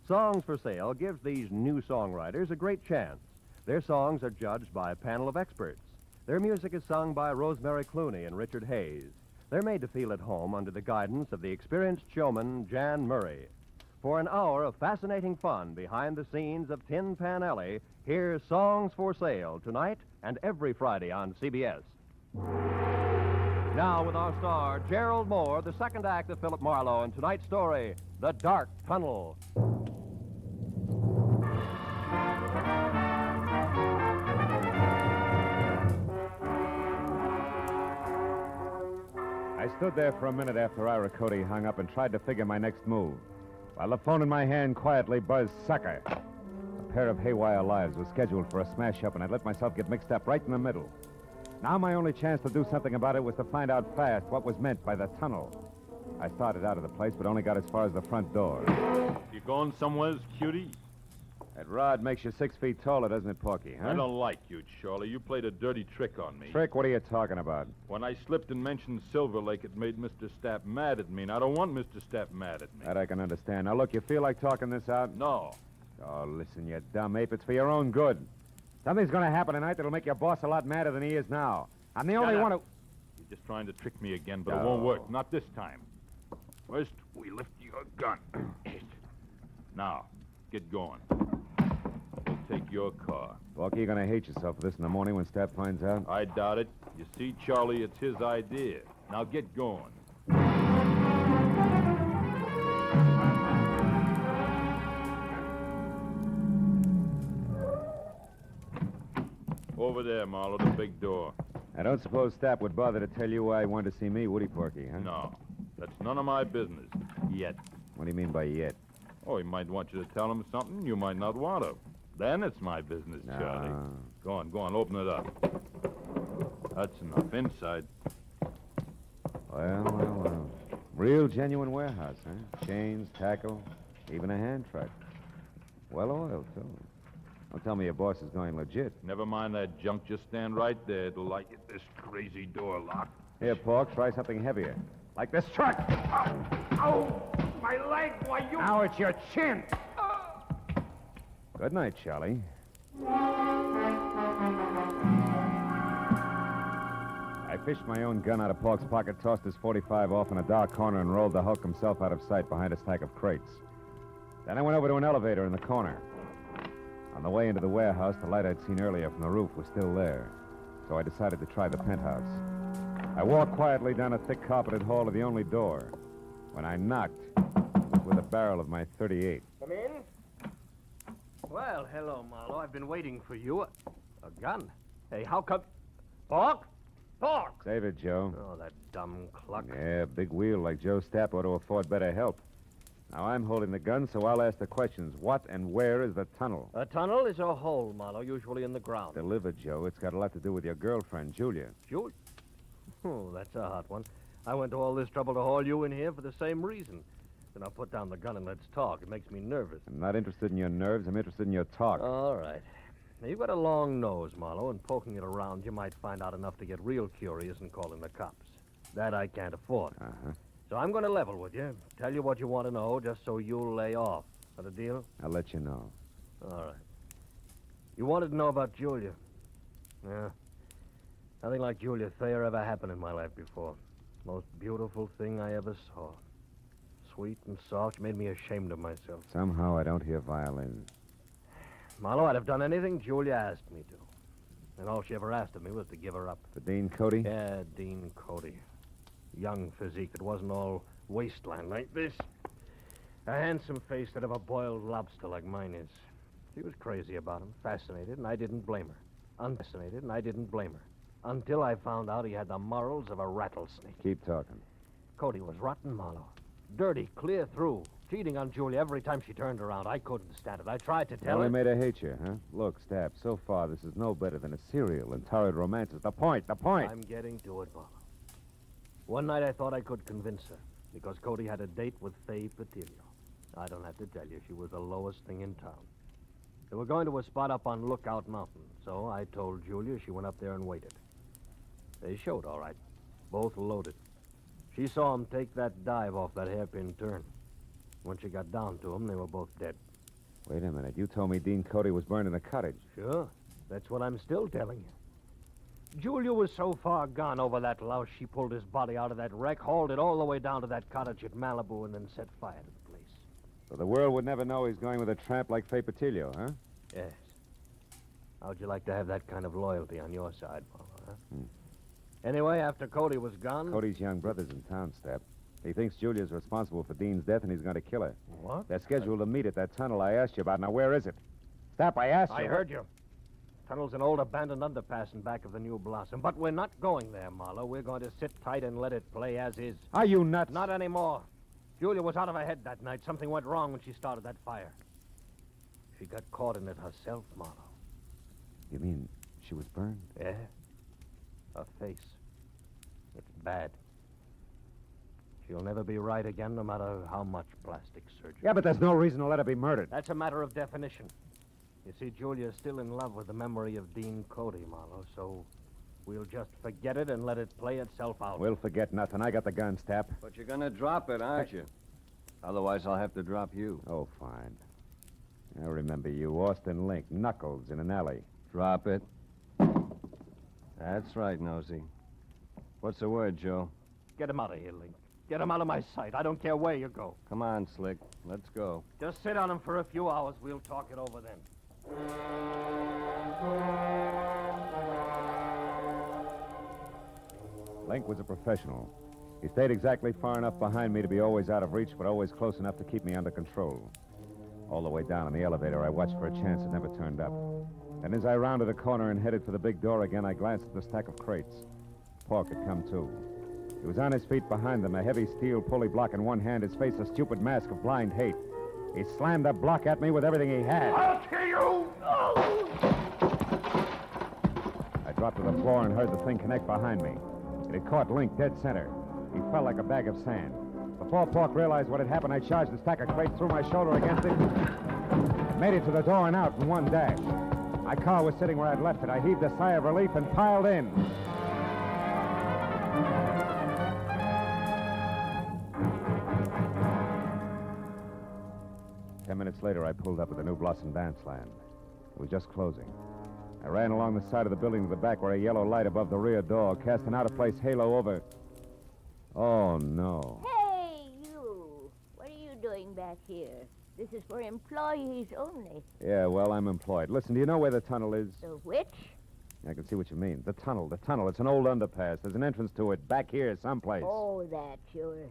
Songs for Sale gives these new songwriters a great chance. Their songs are judged by a panel of experts. Their music is sung by Rosemary Clooney and Richard Hayes. They're made to feel at home under the guidance of the experienced showman, Jan Murray. For an hour of fascinating fun behind the scenes of Tin Pan Alley, here's Songs for Sale tonight and every Friday on CBS. Now with our star, Gerald Moore, the second act of Philip Marlowe, and tonight's story, The Dark Tunnel. I stood there for a minute after Ira Cody hung up and tried to figure my next move, while the phone in my hand quietly buzzed sucker. A pair of haywire lives was scheduled for a smash-up, and I'd let myself get mixed up right in the middle. Now my only chance to do something about it was to find out fast what was meant by the tunnel. I started out of the place, but only got as far as the front door. You going somewheres, cutie? That rod makes you 6 feet taller, doesn't it, Porky, huh? I don't like you, Charlie. You played a dirty trick on me. Trick? What are you talking about? When I slipped and mentioned Silver Lake, it made Mr. Stapp mad at me, and I don't want Mr. Stapp mad at me. That I can understand. Now, look, you feel like talking this out? No. Oh, listen, you dumb ape. It's for your own good. Something's going to happen tonight that'll make your boss a lot madder than he is now. I'm the only one who... You're just trying to trick me again, but it won't work. Not this time. First, we lift your gun. Now, get going. We'll take your car. Porky, you're going to hate yourself for this in the morning when Stapp finds out? I doubt it. You see, Charlie, it's his idea. Now get going. Over there, Marlowe, the big door. I don't suppose Stapp would bother to tell you why he wanted to see me, would he, Porky, huh? No. That's none of my business. Yet. What do you mean by yet? Oh, he might want you to tell him something you might not want to. Then it's my business, Charlie. Go on, open it up. That's enough. Inside. Well. Real genuine warehouse, huh? Chains, tackle, even a hand truck. Well oiled, too. Don't tell me your boss is going legit. Never mind that junk. Just stand right there till I get this crazy door locked. Here, Pork, try something heavier. Like this truck. Ow! My leg, why you... Now it's your chin. Good night, Charlie. I fished my own gun out of Pork's pocket, tossed his .45 off in a dark corner, and rolled the Hulk himself out of sight behind a stack of crates. Then I went over to an elevator in the corner. On the way into the warehouse, the light I'd seen earlier from the roof was still there, so I decided to try the penthouse. I walked quietly down a thick carpeted hall to the only door. When I knocked, it was with a barrel of my .38. Come in. Well, hello, Marlowe. I've been waiting for you. A gun? Hey, how come... Pork? Pork! Save it, Joe. Oh, that dumb cluck. Yeah, big wheel like Joe Stapp ought to afford better help. Now, I'm holding the gun, so I'll ask the questions. What and where is the tunnel? A tunnel is a hole, Marlowe, usually in the ground. Delivered, Joe. It's got a lot to do with your girlfriend, Julia. Julia? Oh, that's a hot one. I went to all this trouble to haul you in here for the same reason. Then I'll put down the gun and let's talk. It makes me nervous. I'm not interested in your nerves. I'm interested in your talk. All right. Now, you've got a long nose, Marlowe, and poking it around, you might find out enough to get real curious and call in the cops. That I can't afford. Uh-huh. So I'm going to level with you, tell you what you want to know, just so you'll lay off. That a deal? I'll let you know. All right. You wanted to know about Julia. Yeah. Nothing like Julia Thayer ever happened in my life before. Most beautiful thing I ever saw. Sweet and soft, made me ashamed of myself. Somehow I don't hear violins. Marlowe, I'd have done anything Julia asked me to. And all she ever asked of me was to give her up. For Dean Cody? Yeah, Dean Cody. Young physique. It wasn't all wasteland like this. A handsome face that of a boiled lobster like mine is. She was crazy about him, fascinated, and I didn't blame her. Unfascinated, and I didn't blame her. Until I found out he had the morals of a rattlesnake. Keep talking. Cody was rotten, Marlowe. Dirty, clear through. Cheating on Julia every time she turned around. I couldn't stand it. I tried to tell her. Only made her hate you, huh? Look, Stapp, so far this is no better than a serial and torrid romances. The point. I'm getting to it, Marlowe. One night I thought I could convince her, because Cody had a date with Faye Patilio. I don't have to tell you, she was the lowest thing in town. They were going to a spot up on Lookout Mountain, so I told Julia. She went up there and waited. They showed, all right. Both loaded. She saw him take that dive off that hairpin turn. When she got down to him, they were both dead. Wait a minute. You told me Dean Cody was burned in the cottage. Sure. That's what I'm still telling you. Julia was so far gone over that louse, she pulled his body out of that wreck, hauled it all the way down to that cottage at Malibu, and then set fire to the place. So the world would never know he's going with a tramp like Fay Patillo, huh? Yes. How'd you like to have that kind of loyalty on your side, Marlowe, huh? Anyway, after Cody was gone... Cody's young brother's in town, Step. He thinks Julia's responsible for Dean's death, and he's going to kill her. What? They're scheduled to meet at that tunnel I asked you about. Now, where is it? Step, I asked you. I heard you. Tunnel's an old abandoned underpass in back of the New Blossom. But we're not going there, Marlowe. We're going to sit tight and let it play as is. Are you nuts? Not anymore. Julia was out of her head that night. Something went wrong when she started that fire. She got caught in it herself, Marlowe. You mean she was burned? Yeah. Her face. It's bad. She'll never be right again, no matter how much plastic surgery. Yeah, but there's no reason to let her be murdered. That's a matter of definition. You see, Julia's still in love with the memory of Dean Cody, Marlowe, so we'll just forget it and let it play itself out. We'll forget nothing. I got the gun, Step. But you're going to drop it, aren't you? Otherwise, I'll have to drop you. Oh, fine. I remember you, Austin Link, Knuckles in an alley. Drop it. That's right, Nosy. What's the word, Joe? Get him out of here, Link. Get him out of my sight. I don't care where you go. Come on, Slick. Let's go. Just sit on him for a few hours. We'll talk it over then. Link was a professional. He stayed exactly far enough behind me to be always out of reach, but always close enough to keep me under control. All the way down in the elevator, I watched for a chance that never turned up. And as I rounded a corner and headed for the big door again, I glanced at the stack of crates. Pork had come, too. He was on his feet behind them, a heavy steel pulley block in one hand, his face a stupid mask of blind hate. He slammed the block at me with everything he had. I'll kill you! I dropped to the floor and heard the thing connect behind me. It had caught Link dead center. He fell like a bag of sand. Before Pork realized what had happened, I charged the stack of crates, threw my shoulder against it, made it to the door and out in one dash. My car was sitting where I'd left it. I heaved a sigh of relief and piled in. Ten minutes later, I pulled up at the New Blossom Dance Land. It was just closing. I ran along the side of the building to the back where a yellow light above the rear door cast an out-of-place halo over... Oh, no. Hey, you! What are you doing back here? This is for employees only. Yeah, well, I'm employed. Listen, do you know where the tunnel is? The which? I can see what you mean. The tunnel. It's an old underpass. There's an entrance to it back here someplace. Oh, that, sure.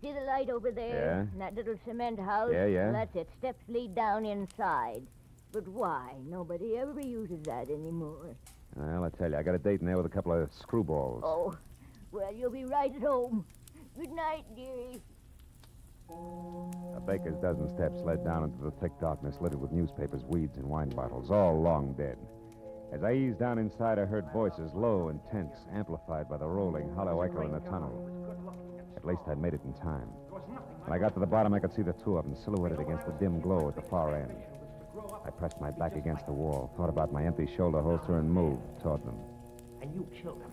See the light over there? Yeah. And that little cement house? Yeah, yeah. Well, that's it. Steps lead down inside. But why? Nobody ever uses that anymore. Well, I tell you, I got a date in there with a couple of screwballs. Oh, well, you'll be right at home. Good night, dearie. A baker's dozen steps led down into the thick darkness littered with newspapers, weeds, and wine bottles, all long dead. As I eased down inside, I heard voices, low and tense, amplified by the rolling, hollow echo in the tunnel. At least I'd made it in time. When I got to the bottom, I could see the two of them silhouetted against the dim glow at the far end. I pressed my back against the wall, thought about my empty shoulder holster, and moved toward them. And you killed him,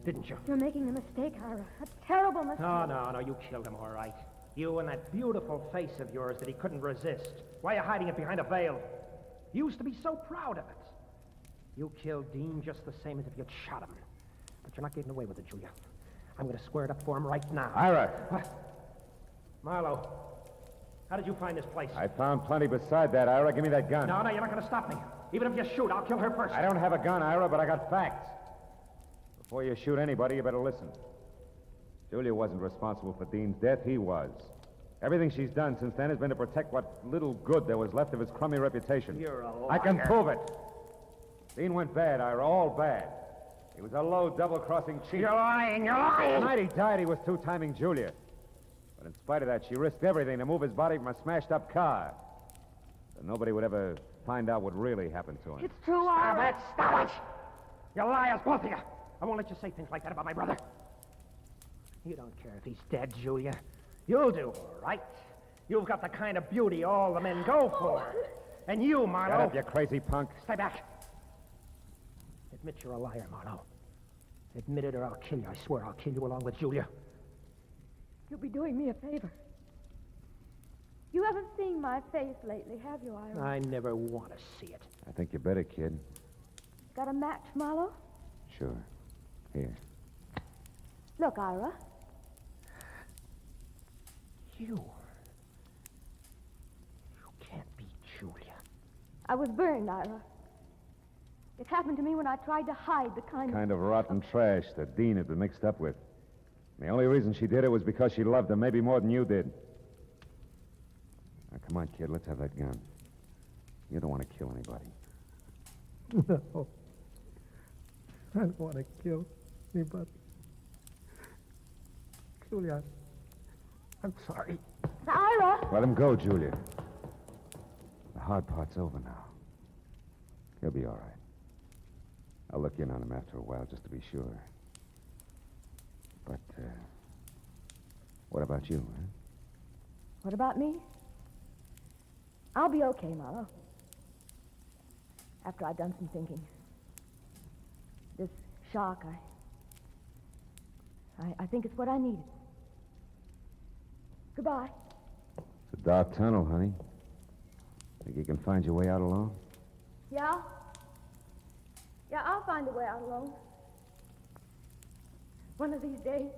didn't you? You're making a mistake, Ira. A terrible mistake. No, you killed him, all right. You and that beautiful face of yours that he couldn't resist. Why are you hiding it behind a veil? You used to be so proud of it. You killed Dean just the same as if you'd shot him. But you're not getting away with it, Julia. I'm going to square it up for him right now. Ira! What? Marlowe, how did you find this place? I found plenty beside that, Ira. Give me that gun. No, you're not going to stop me. Even if you shoot, I'll kill her first. I don't have a gun, Ira, but I got facts. Before you shoot anybody, you better listen. Julia wasn't responsible for Dean's death. He was. Everything she's done since then has been to protect what little good there was left of his crummy reputation. You're a liar. I can prove it. Dean went bad, Ira, all bad. He was a low, double-crossing cheat. You're lying, you're lying! The night he died, he was two-timing Julia. But in spite of that, she risked everything to move his body from a smashed-up car. So nobody would ever find out what really happened to him. It's true, Ira. Stop it! You liars, both of you! I won't let you say things like that about my brother. You don't care if he's dead, Julia. You'll do all right. You've got the kind of beauty all the men go for. And you, Marlowe... Shut up, you crazy punk. Stay back. Admit you're a liar, Marlowe. Admit it or I'll kill you. I swear I'll kill you along with Julia. You'll be doing me a favor. You haven't seen my face lately, have you, Ira? I never want to see it. I think you better, kid. Got a match, Marlowe? Sure. Here. Look, Ira. You can't be Julia. I was burned, Ira. It happened to me when I tried to hide the Kind of rotten trash that Dean had been mixed up with. The only reason she did it was because she loved him, maybe more than you did. Now, come on, kid, let's have that gun. You don't want to kill anybody. No. I don't want to kill anybody. Julia, I'm sorry. Ira! Let him go, Julia. The hard part's over now. He'll be all right. I'll look in on him after a while just to be sure. But, what about you, huh? What about me? I'll be okay, Marlowe. After I've done some thinking. This shock, I think it's what I needed. Goodbye. It's a dark tunnel, honey. Think you can find your way out alone? Yeah? Yeah, I'll find a way out alone. One of these days.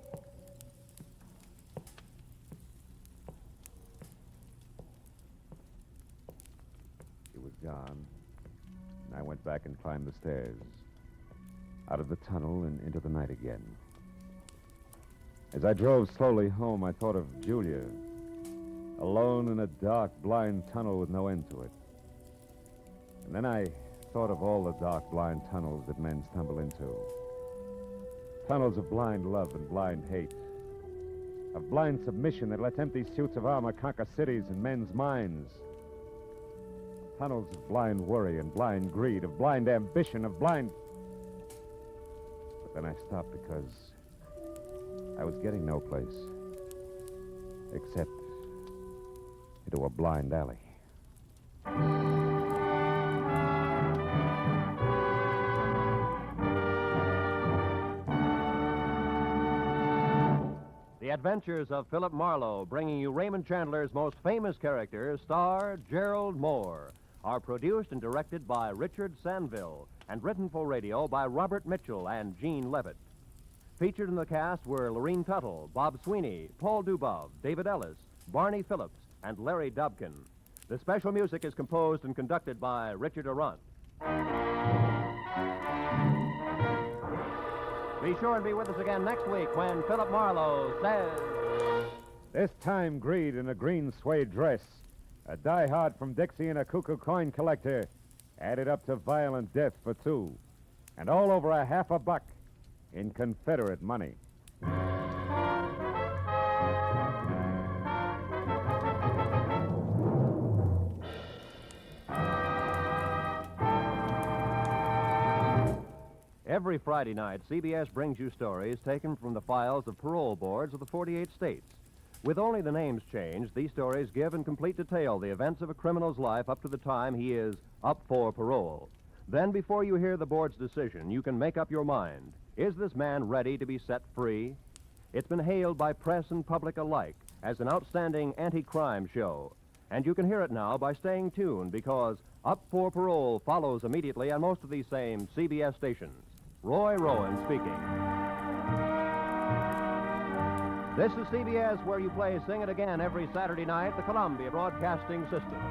She was gone. And I went back and climbed the stairs. Out of the tunnel and into the night again. As I drove slowly home, I thought of Julia. Alone in a dark, blind tunnel with no end to it. And then I thought of all the dark, blind tunnels that men stumble into. Tunnels of blind love and blind hate. Of blind submission that lets empty suits of armor conquer cities and men's minds. Tunnels of blind worry and blind greed, of blind ambition, of blind... But then I stopped because I was getting no place. Except into a blind alley. The Adventures of Philip Marlowe, bringing you Raymond Chandler's most famous character, star Gerald Moore, are produced and directed by Richard Sanville and written for radio by Robert Mitchell and Gene Levitt. Featured in the cast were Lorene Tuttle, Bob Sweeney, Paul Dubov, David Ellis, Barney Phillips, and Larry Dobkin. The special music is composed and conducted by Richard Arant. Be sure and be with us again next week when Philip Marlowe says... This time, Greed in a green suede dress, a diehard from Dixie and a cuckoo coin collector, added up to violent death for two, and all over $50 in Confederate money. Every Friday night, CBS brings you stories taken from the files of parole boards of the 48 states. With only the names changed, these stories give in complete detail the events of a criminal's life up to the time he is up for parole. Then, before you hear the board's decision, you can make up your mind. Is this man ready to be set free? It's been hailed by press and public alike as an outstanding anti-crime show. And you can hear it now by staying tuned, because Up for Parole follows immediately on most of these same CBS stations. Roy Rowan speaking. This is CBS, where you play Sing It Again every Saturday night, the Columbia Broadcasting System.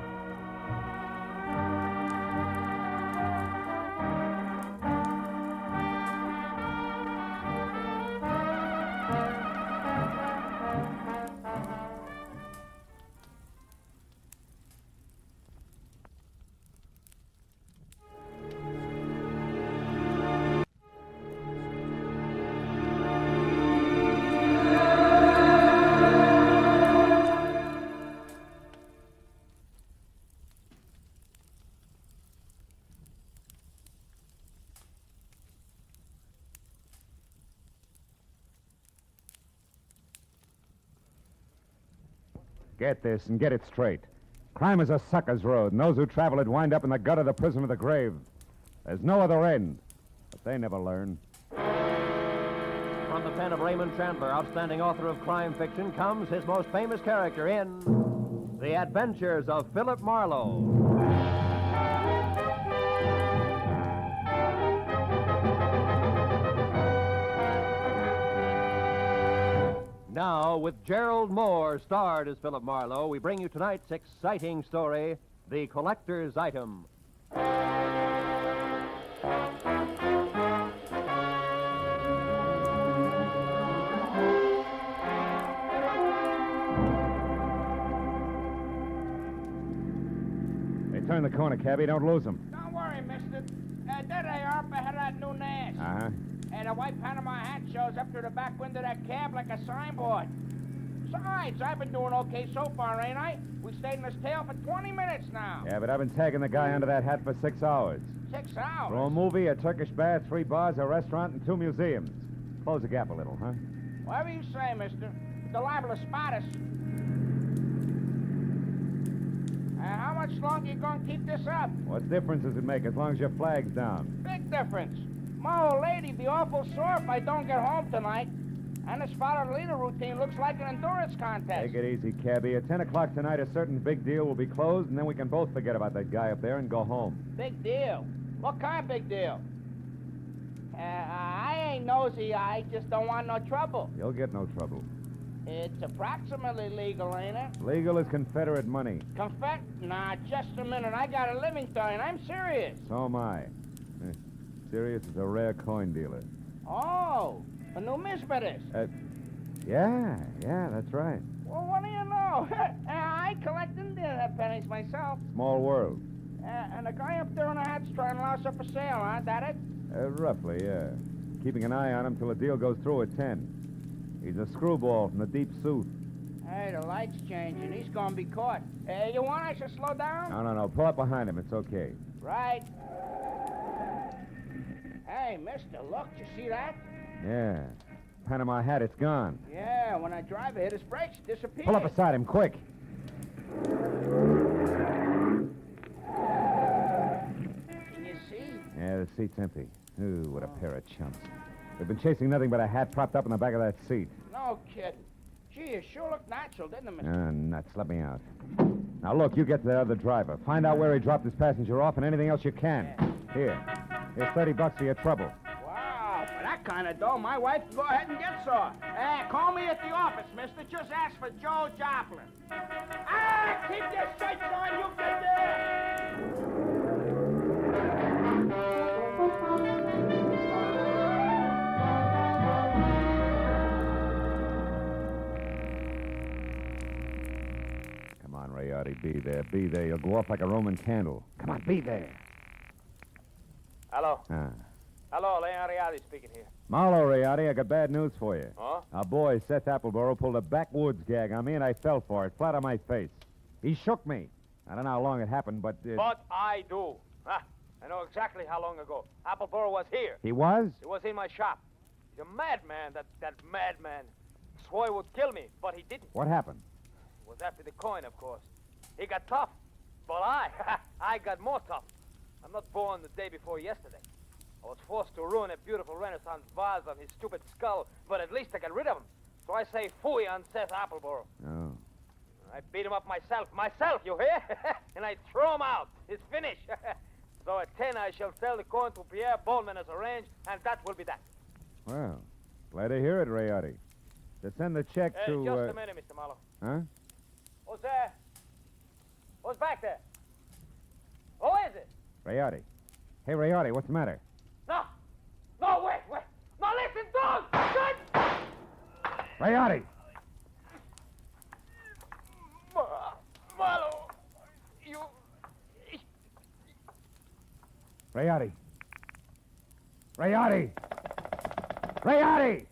Get this and get it straight. Crime is a sucker's road, and those who travel it wind up in the gut of the prison of the grave. There's no other end, but they never learn. From the pen of Raymond Chandler, outstanding author of crime fiction, comes his most famous character in The Adventures of Philip Marlowe. Now, with Gerald Moore starred as Philip Marlowe, we bring you tonight's exciting story, The Collector's Item. Hey, turn the corner, cabbie. Don't lose them. Don't worry, mister. There they are up ahead of that new Nash. Uh-huh. And the white Panama hat shows up through the back window of that cab like a signboard. Besides, I've been doing okay so far, ain't I? We stayed in this tail for 20 minutes now. Yeah, but I've been tagging the guy under that hat for 6 hours. 6 hours? For a movie, a Turkish bath, 3 bars, a restaurant, and 2 museums. Close the gap a little, huh? Whatever you say, mister. They're liable to spot us. How much longer you gonna keep this up? What difference does it make as long as your flag's down? Big difference. My old lady'd be awful sore if I don't get home tonight. And this follow-the-leader routine looks like an endurance contest. Take it easy, cabbie. At 10 o'clock tonight, a certain big deal will be closed, and then we can both forget about that guy up there and go home. Big deal? What kind of big deal? I ain't nosy. I just don't want no trouble. You'll get no trouble. It's approximately legal, ain't it? Legal as Confederate money. Nah, just a minute. I got a living to earn. I'm serious. So am I. Sirius is a rare coin dealer. Oh, a numismatist. Yeah, that's right. Well, what do you know? I collect Indian pennies myself. Small world. And the guy up there in the hat's trying to louse up a sale, huh? That it? Roughly, yeah. Keeping an eye on him till the deal goes through at 10. He's a screwball from the deep south. Hey, the light's changing. He's gonna be caught. You want I should slow down? No. Pull up behind him. It's okay. Right. Hey, mister, look. You see that? Yeah. Panama hat, it's gone. Yeah, when I drive it hit his brakes, it disappeared. Pull up beside him, quick. Can you see? Yeah, the seat's empty. Ooh, what a pair of chumps. They've been chasing nothing but a hat propped up in the back of that seat. No kidding. Gee, it sure looked natural, didn't it, mister? Nuts. Let me out. Now, look, you get to the other driver. Find out where he dropped his passenger off and anything else you can. Yeah. Here's $30 for your trouble. Wow, for that kind of dough, my wife can go ahead and get some. Call me at the office, mister. Just ask for Joe Joplin. Keep your sights on, you get there! Come on, Rayardi, be there. Be there. You'll go off like a Roman candle. Come on, be there. Hello. Hello, Leon Rialdi speaking here. Marlowe, Rayardi, I got bad news for you. Oh? Our boy, Seth Appleboro, pulled a backwoods gag on me, and I fell for it, flat on my face. He shook me. I don't know how long it happened, but... But I do. I know exactly how long ago. Appleboro was here. He was? He was in my shop. He's a madman, that madman. Swore he would kill me, but he didn't. What happened? It was after the coin, of course. He got tough. But I got more tough. I'm not born the day before yesterday. I was forced to ruin a beautiful Renaissance vase on his stupid skull, but at least I got rid of him. So I say phooey on Seth Appleboro. Oh. I beat him up myself, you hear? And I throw him out. It's finished. So at 10 I shall sell the coin to Pierre Bowman as arranged, and that will be that. Well, glad to hear it, Rayardi. To send the check to... Just a minute, Mr. Marlowe. Huh? Who's there? Who's back there? Who is it? Rayardi. Hey, Rayardi, what's the matter? No, wait. No, listen, dog! Shut! Rayardi! Marlowe, you... Rayardi! Rayardi! Rayardi!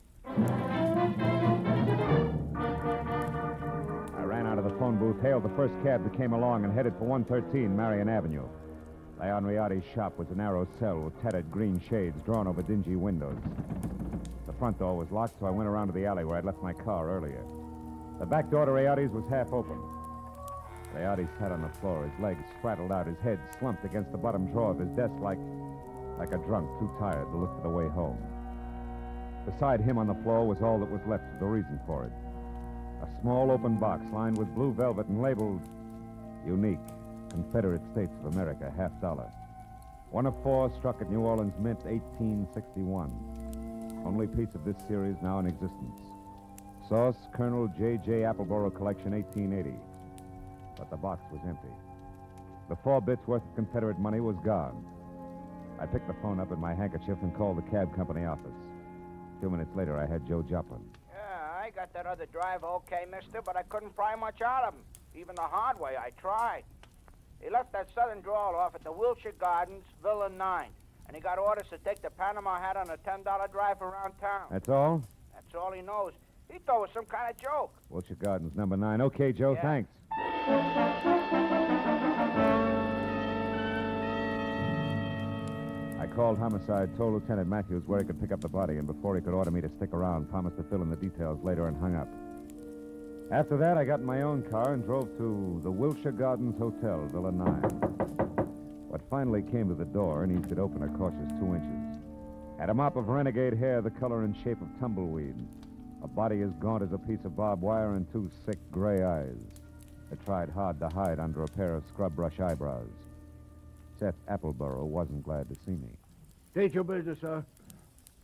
I ran out of the phone booth, hailed the first cab that came along, and headed for 113 Marion Avenue. Leon Riardi's shop was a narrow cell with tattered green shades drawn over dingy windows. The front door was locked, so I went around to the alley where I'd left my car earlier. The back door to Riardi's was half open. Riardi sat on the floor, his legs spraddled out, his head slumped against the bottom drawer of his desk like a drunk too tired to look for the way home. Beside him on the floor was all that was left of the reason for it. A small open box lined with blue velvet and labeled Unique. Confederate States of America, $50. One of 4 struck at New Orleans Mint, 1861. Only piece of this series now in existence. Sauce, Colonel J.J. Appleboro Collection, 1880. But the box was empty. The 4 bits worth of Confederate money was gone. I picked the phone up in my handkerchief and called the cab company office. 2 minutes later, I had Joe Joplin. Yeah, I got that other driver okay, mister, but I couldn't pry much out of him. Even the hard way, I tried. He left that southern drawl off at the Wilshire Gardens, Villa 9. And he got orders to take the Panama hat on a $10 drive around town. That's all? That's all he knows. He thought it was some kind of joke. Wilshire Gardens, number 9. Okay, Joe, Yeah. thanks. I called Homicide, told Lieutenant Matthews where he could pick up the body, and before he could order me to stick around, promised to fill in the details later and hung up. After that, I got in my own car and drove to the Wilshire Gardens Hotel, Villa 9. What finally came to the door and eased it open a cautious 2 inches. Had a mop of renegade hair the color and shape of tumbleweed, a body as gaunt as a piece of barbed wire, and 2 sick gray eyes that tried hard to hide under a pair of scrub brush eyebrows. Seth Appleboro wasn't glad to see me. State your business, sir.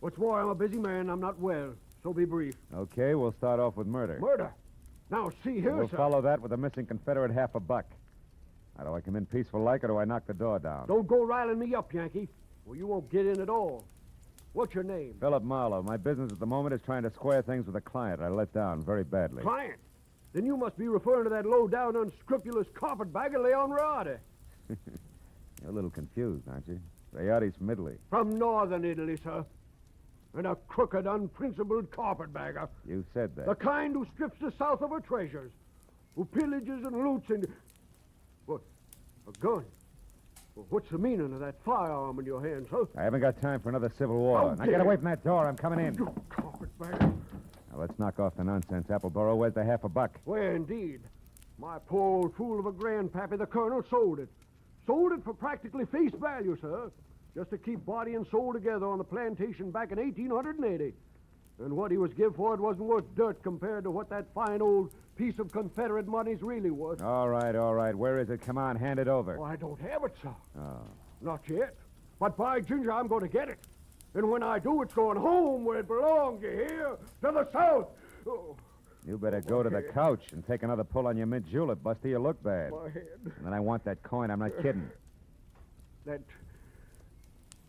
What's more, I'm a busy man. I'm not well, so be brief. Okay, we'll start off with murder. Murder? Now, see here, We'll sir. follow that with a missing Confederate $1. Now, do I come in peaceful like, or do I knock the door down? Don't go riling me up, Yankee. Well, you won't get in at all. What's your name? Philip Marlowe. My business at the moment is trying to square things with a client I let down very badly. Client? Then you must be referring to that low-down, unscrupulous carpetbagger, Leon Rade. You're a little confused, aren't you? Rayardi's from Italy. From northern Italy, sir. And a crooked, unprincipled carpetbagger. You said that. The kind who strips the South of her treasures, who pillages and loots and... What? A gun? Well, what's the meaning of that firearm in your hand, sir? I haven't got time for another civil war. Now get away from that door. I'm coming in. You carpetbagger. Now, let's knock off the nonsense, Appleboro. Where's the $1? Where, indeed? My poor old fool of a grandpappy, the colonel, sold it. Sold it for practically face value, sir. Just to keep body and soul together on the plantation back in 1880. And what he was give for it wasn't worth dirt compared to what that fine old piece of Confederate money's really worth. All right, all right. Where is it? Come on, hand it over. Oh, I don't have it, sir. Oh. Not yet. But by ginger, I'm going to get it. And when I do, it's going home where it belongs, you hear? To the South. Oh. You better go to the couch and take another pull on your mint julep, Buster. You look bad. My head. And then I want that coin. I'm not kidding. That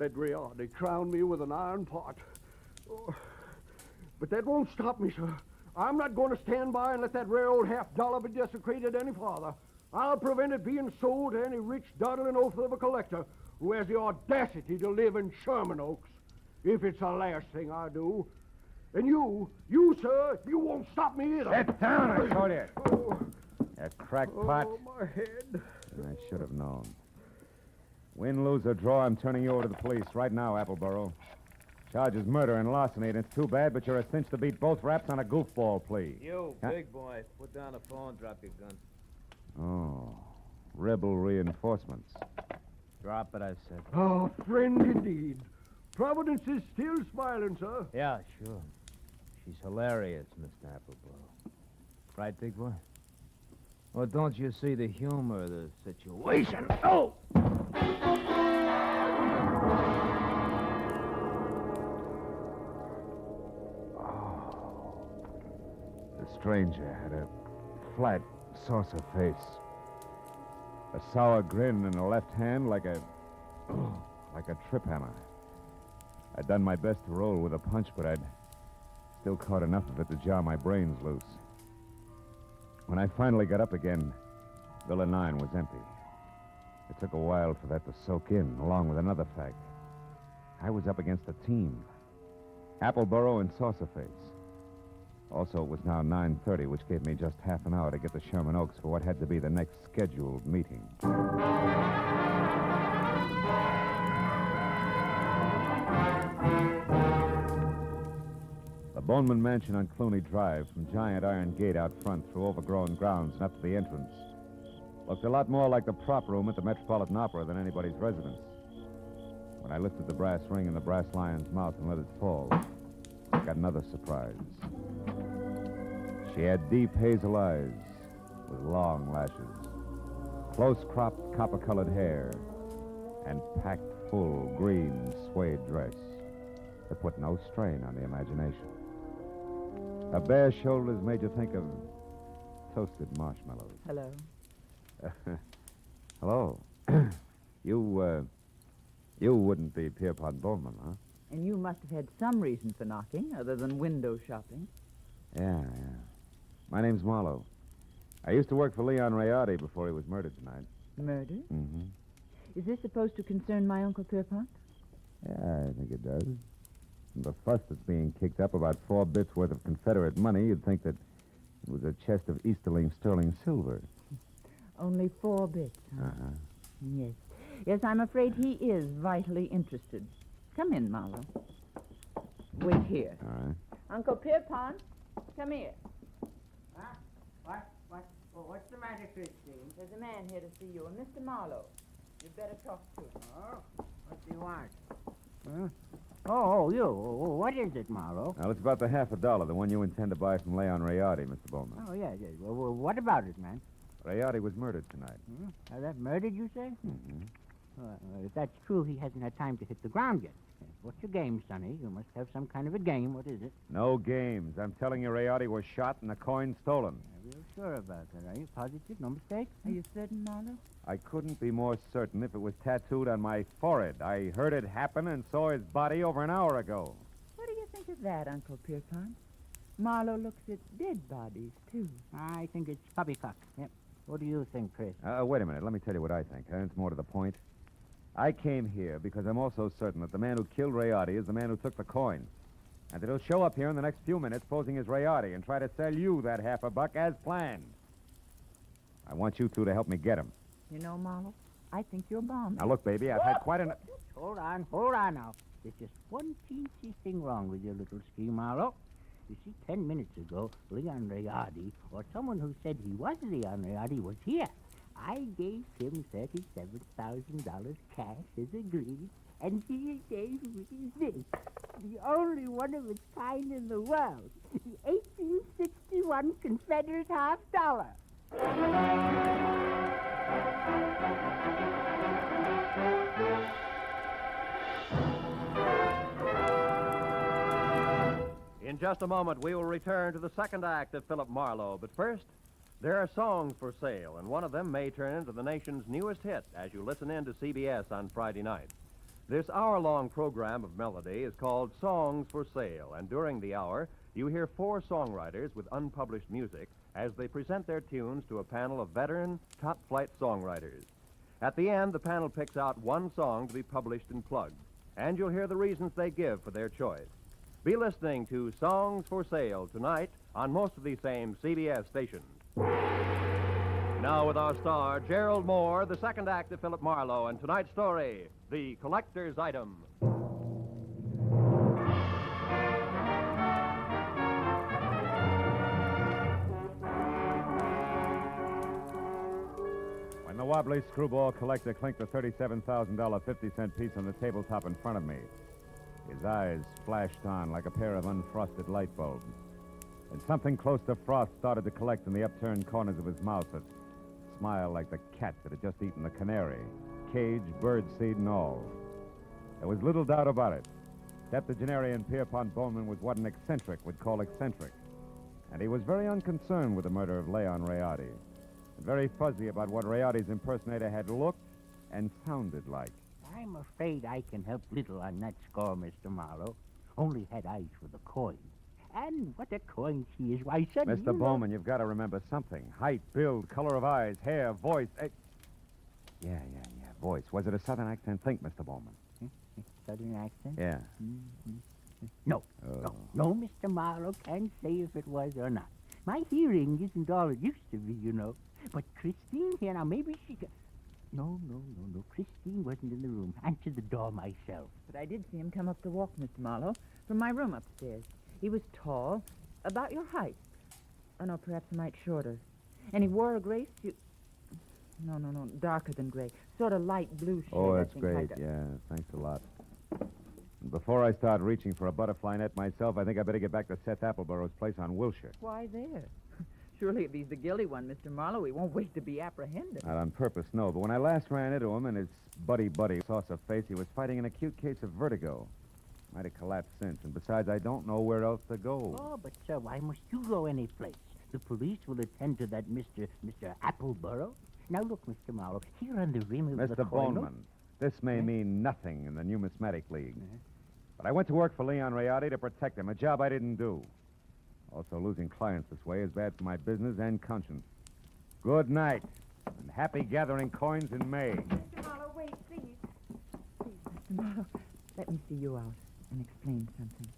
Rayardi crowned me with an iron pot. Oh. But that won't stop me, sir. I'm not going to stand by and let that rare old $1 be desecrated any farther. I'll prevent it being sold to any rich, dawdling oaf of a collector who has the audacity to live in Sherman Oaks, if it's the last thing I do. And you, sir, you won't stop me either. Sit down, I told you. Oh. That crackpot. Oh, my head. I should have known. Win, lose, or draw, I'm turning you over to the police right now, Appleboro. Charge is murder and larceny, and it's too bad, but you're a cinch to beat both raps on a goofball plea. You, big boy, put down the phone, drop your gun. Oh, rebel reinforcements. Drop it, I said. Oh, friend indeed. Providence is still smiling, sir. Yeah, sure. She's hilarious, Mr. Appleboro. Right, big boy? Well, don't you see the humor of the situation? Oh! The stranger had a flat, saucer face. A sour grin in the left hand like a trip hammer. I'd done my best to roll with a punch, but I'd still caught enough of it to jar my brains loose. When I finally got up again, Villa 9 was empty. It took a while for that to soak in, along with another fact. I was up against a team. Appleboro and Saucerface. Also, it was now 9:30, which gave me just half an hour to get to Sherman Oaks for what had to be the next scheduled meeting. The Boneman Mansion on Clooney Drive, from giant iron gate out front through overgrown grounds and up to the entrance, looked a lot more like the prop room at the Metropolitan Opera than anybody's residence. When I lifted the brass ring in the brass lion's mouth and let it fall, I got another surprise. She had deep hazel eyes with long lashes, close-cropped copper-colored hair, and packed full green suede dress that put no strain on the imagination. A bare shoulders made you think of toasted marshmallows. Hello. Hello. You wouldn't be Pierpont Bowman, huh? And you must have had some reason for knocking, other than window shopping. Yeah. My name's Marlowe. I used to work for Leon Rayardi before he was murdered tonight. Murder? Mm-hmm. Is this supposed to concern my Uncle Pierpont? Yeah, I think it does. From the fuss that's being kicked up about 4 bits worth of Confederate money, you'd think that it was a chest of Easterling sterling silver. Only 4 bits, huh? Uh-huh. Yes. Yes, I'm afraid he is vitally interested. Come in, Marlowe. Wait here. All right. Uncle Pierpont, come here. What's the matter, Christine? There's a man here to see you, a Mr. Marlowe. You'd better talk to him. Oh, what do you want? Huh? Oh, you. What is it, Marlowe? Now, it's about the $50, the one you intend to buy from Leon Rayardi, Mr. Bowman. Oh, yeah. Well, what about it, man? Rayardi was murdered tonight. Now, that murdered, you say? Mm-hmm. If that's true, he hasn't had time to hit the ground yet. What's your game, Sonny? You must have some kind of a game. What is it? No games. I'm telling you, Rayardi was shot and the coin stolen. Are you sure about that? Are you positive? No mistake? Are you certain, Marlowe? I couldn't be more certain if it was tattooed on my forehead. I heard it happen and saw his body over an hour ago. What do you think of that, Uncle Pierpont? Marlowe looks at dead bodies, too. I think it's poppycock. Yep. What do you think, Chris? Wait a minute. Let me tell you what I think. It's more to the point. I came here because I'm also certain that the man who killed Rayardi is the man who took the coin. And that he'll show up here in the next few minutes posing as Rayardi and try to sell you that $50 as planned. I want you two to help me get him. You know, Marlowe, I think you're bombing. Now, look, baby, I've had quite enough... Hold on now. There's just one teensy thing wrong with your little scheme, Marlowe. You see, 10 minutes ago, Leon Rayardi, or someone who said he was Leon Rayardi, was here. I gave him $37,000 cash as agreed, and he gave me this, the only one of its kind in the world, the 1861 Confederate $50. In just a moment, we will return to the second act of Philip Marlowe. But first, there are songs for sale, and one of them may turn into the nation's newest hit as you listen in to CBS on Friday night. This hour-long program of melody is called Songs for Sale, and during the hour, you hear 4 songwriters with unpublished music as they present their tunes to a panel of veteran, top-flight songwriters. At the end, the panel picks out one song to be published and plugged, and you'll hear the reasons they give for their choice. Be listening to Songs for Sale tonight on most of these same CBS stations. Now with our star, Gerald Moore, the second act of Philip Marlowe, and tonight's story, The Collector's Item. When the wobbly screwball collector clinked the $37,000 50-cent piece on the tabletop in front of me, his eyes flashed on like a pair of unfrosted light bulbs. And something close to frost started to collect in the upturned corners of his mouth, that smile like the cat that had just eaten the canary, cage, birdseed, and all. There was little doubt about it. Septuagenarian Pierpont Bowman was what an eccentric would call eccentric. And he was very unconcerned with the murder of Leon Rayardi, and very fuzzy about what Rayardi's impersonator had looked and sounded like. I'm afraid I can help little on that score, Mr. Marlowe. Only had eyes for the coin. And what a coin she is. Why, son, Mr. Bowman, you've got to remember something. Height, build, color of eyes, hair, voice. Yeah, voice. Was it a southern accent? Think, Mr. Bowman. Southern accent? Yeah. No, Mr. Marlowe can't say if it was or not. My hearing isn't all it used to be, you know. But Christine here, now maybe she could... No. Christine wasn't in the room. Answered the door myself. But I did see him come up the walk, Mr. Marlowe, from my room upstairs. He was tall, about your height. Oh, no, perhaps a mite shorter. And he wore a gray suit. No, darker than gray. Sort of light blue shade. Oh, that's great. Yeah, thanks a lot. Before I start reaching for a butterfly net myself, I think I better get back to Seth Appleborough's place on Wilshire. Why there? Surely if he's the guilty one, Mr. Marlowe, he won't wait to be apprehended. Not on purpose, no. But when I last ran into him and his buddy sauce of face, he was fighting an acute case of vertigo. Might have collapsed since, and besides, I don't know where else to go. Oh, but, sir, why must you go any place? The police will attend to that Mr. Appleboro. Now, look, Mr. Marlowe, here on the rim of the Mr. coin... Boneman, this may mean nothing in the Numismatic League. But I went to work for Leon Rayardi to protect him, a job I didn't do. Also, losing clients this way is bad for my business and conscience. Good night, and happy gathering coins in May. Mr. Marlowe, wait, please. Please, Mr. Marlowe, let me see you out and explain something.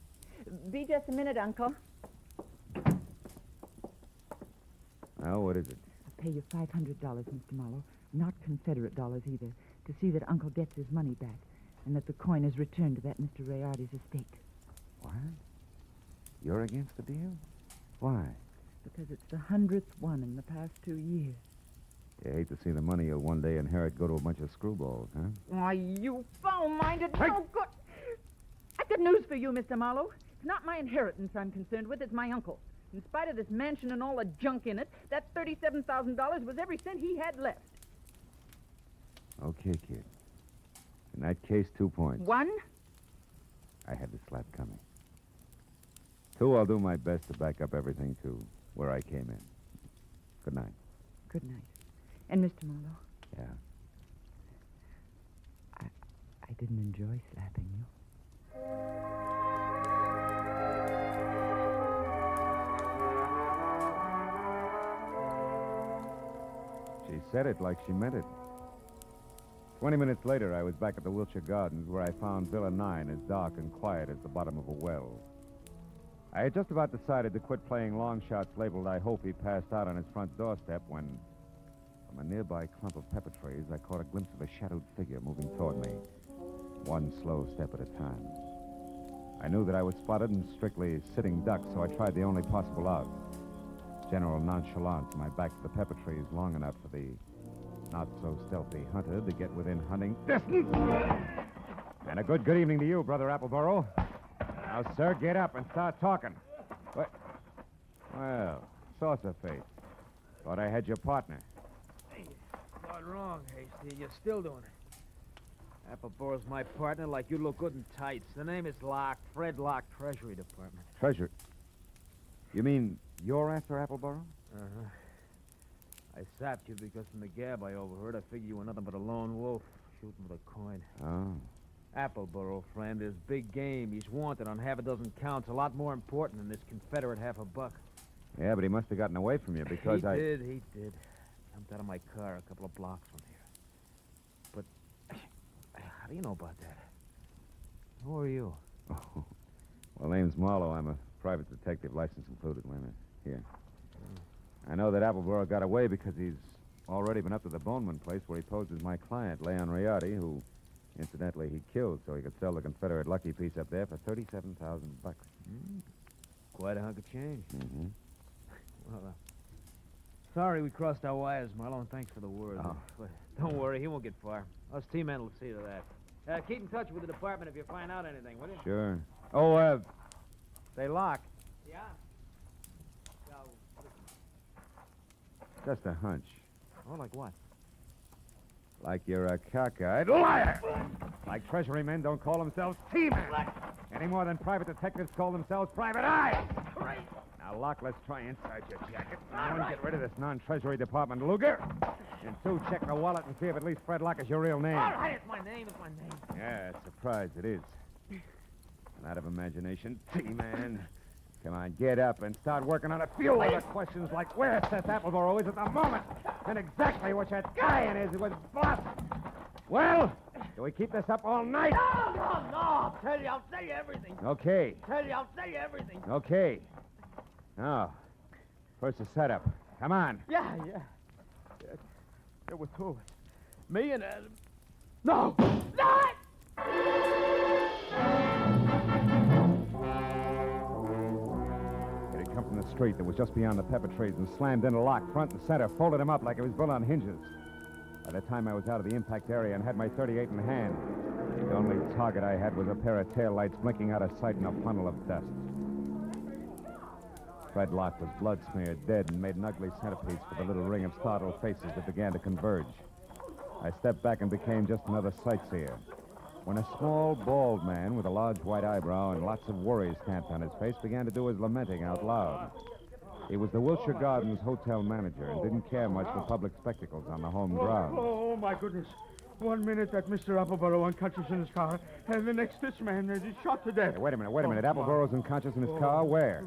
Be just a minute, Uncle. Now, what is it? I'll pay you $500, Mr. Marlowe, not Confederate dollars either, to see that Uncle gets his money back and that the coin is returned to that Mr. Rayardi's estate. What? You're against the deal? Why? Because it's the 100th one in the past 2 years. You hate to see the money you'll one day inherit go to a bunch of screwballs, huh? Why, you foul-minded, no good... I've got news for you, Mr. Marlowe. It's not my inheritance I'm concerned with, it's my uncle. In spite of this mansion and all the junk in it, that $37,000 was every cent he had left. Okay, kid. In that case, 2 points. 1? I had the slap coming. 2, I'll do my best to back up everything to where I came in. Good night. Good night. And, Mr. Marlowe? Yeah? I didn't enjoy slapping you. She said it like she meant it. 20 minutes later, I was back at the Wilshire Gardens where I found Villa 9 as dark and quiet as the bottom of a well. I had just about decided to quit playing long shots labeled I hope he passed out on his front doorstep when, from a nearby clump of pepper trees, I caught a glimpse of a shadowed figure moving toward me, one slow step at a time. I knew that I was spotted and strictly sitting duck, so I tried the only possible out. General nonchalance, my back to the pepper trees long enough for the not-so-stealthy hunter to get within hunting distance. And a good evening to you, Brother Appleboro. Now, sir, get up and start talking. What? Well, saucer face. Thought I had your partner. Hey, not wrong, Hasty. You're still doing it. Appleboro's my partner like you look good in tights. The name is Locke, Fred Locke, Treasury Department. Treasure? You mean you're after Appleboro? Uh-huh. I sapped you because from the gab I overheard, I figured you were nothing but a lone wolf shooting with a coin. Oh. Appleboro, friend, is big game. He's wanted on half a dozen counts, a lot more important than this Confederate $50. Yeah, but he must have gotten away from you because he I... He did. Jumped out of my car a couple of blocks from here. But how do you know about that? Who are you? Oh. Well, name's Marlowe. I'm a private detective, license included. Wait a minute. Here. I know that Appleboro got away because he's already been up to the Boneman place where he posed as my client, Leon Rayardi, who, incidentally, he killed so he could sell the Confederate lucky piece up there for $37,000. Quite a hunk of change. Mm-hmm. Well, sorry we crossed our wires, Marlowe, and thanks for the word. Oh. But don't worry, he won't get far. Us T-men will see to that. Keep in touch with the department if you find out anything, will you? Sure. Oh, say, Locke. Yeah? Just a hunch. Oh, like what? Like you're a cockeyed liar. Like Treasury men don't call themselves T-men. Any more than private detectives call themselves private eyes. Now, Locke, let's try inside your jacket. One, get rid of this non-Treasury Department Luger. And 2, check the wallet and see if at least Fred Locke is your real name. All right, it's my name, it's my name. Yeah, surprised it is. And out of imagination, T-man. Come on, get up and start working on a few other questions like where Seth Appleboro is at the moment and exactly what that guy in is with Boss. Well, do we keep this up all night? No. I'll tell you everything. Okay. I'll tell you everything. Okay. Now, first the setup. Come on. Yeah. There were 2 of us. Me and Adam. No! Come from the street that was just beyond the pepper trees and slammed into Locke front and center, folded him up like it was built on hinges. By the time I was out of the impact area and had my .38 in hand, the only target I had was a pair of taillights blinking out of sight in a funnel of dust. Fred Locke was blood-smeared, dead, and made an ugly centerpiece for the little ring of startled faces that began to converge. I stepped back and became just another sightseer. when a small, bald man with a large white eyebrow and lots of worry stamped on his face began to do his lamenting out loud. He was the Wilshire Gardens hotel manager and didn't care much for public spectacles on the home grounds. Oh, my goodness. 1 minute that Mr. Appleborough unconscious in his car, and the next this man is shot to death. Hey, wait a minute. Appleborow's unconscious in his car? Where?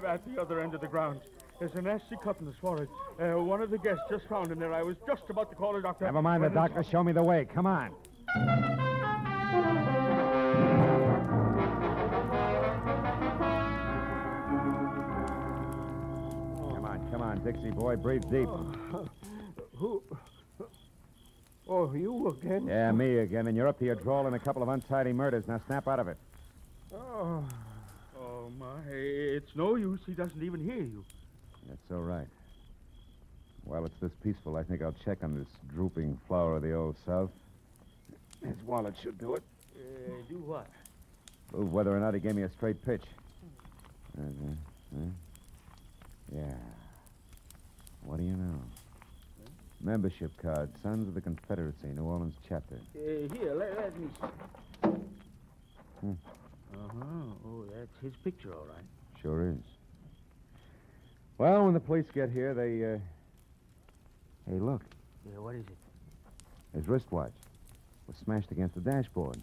At the other end of the grounds. There's a nasty cut in his forehead. One of the guests just found him there. I was just about to call a doctor. Never mind the doctor. Show me the way. Come on. Come on, Dixie boy. Breathe deep. Who? Oh, you again? Yeah, me again. And you're up to your drawl in a couple of untidy murders. Now snap out of it. Oh, my. It's no use. He doesn't even hear you. That's all right. While it's this peaceful, I think I'll check on this drooping flower of the Old South. His wallet should do it. Do what? Prove whether or not he gave me a straight pitch. Yeah. What do you know? Membership card, Sons of the Confederacy, New Orleans chapter. Here, let me see. Uh-huh. Oh, that's his picture, all right. Sure is. Well, when the police get here, they, Hey, look. Yeah, what is it? His wristwatch was smashed against the dashboard.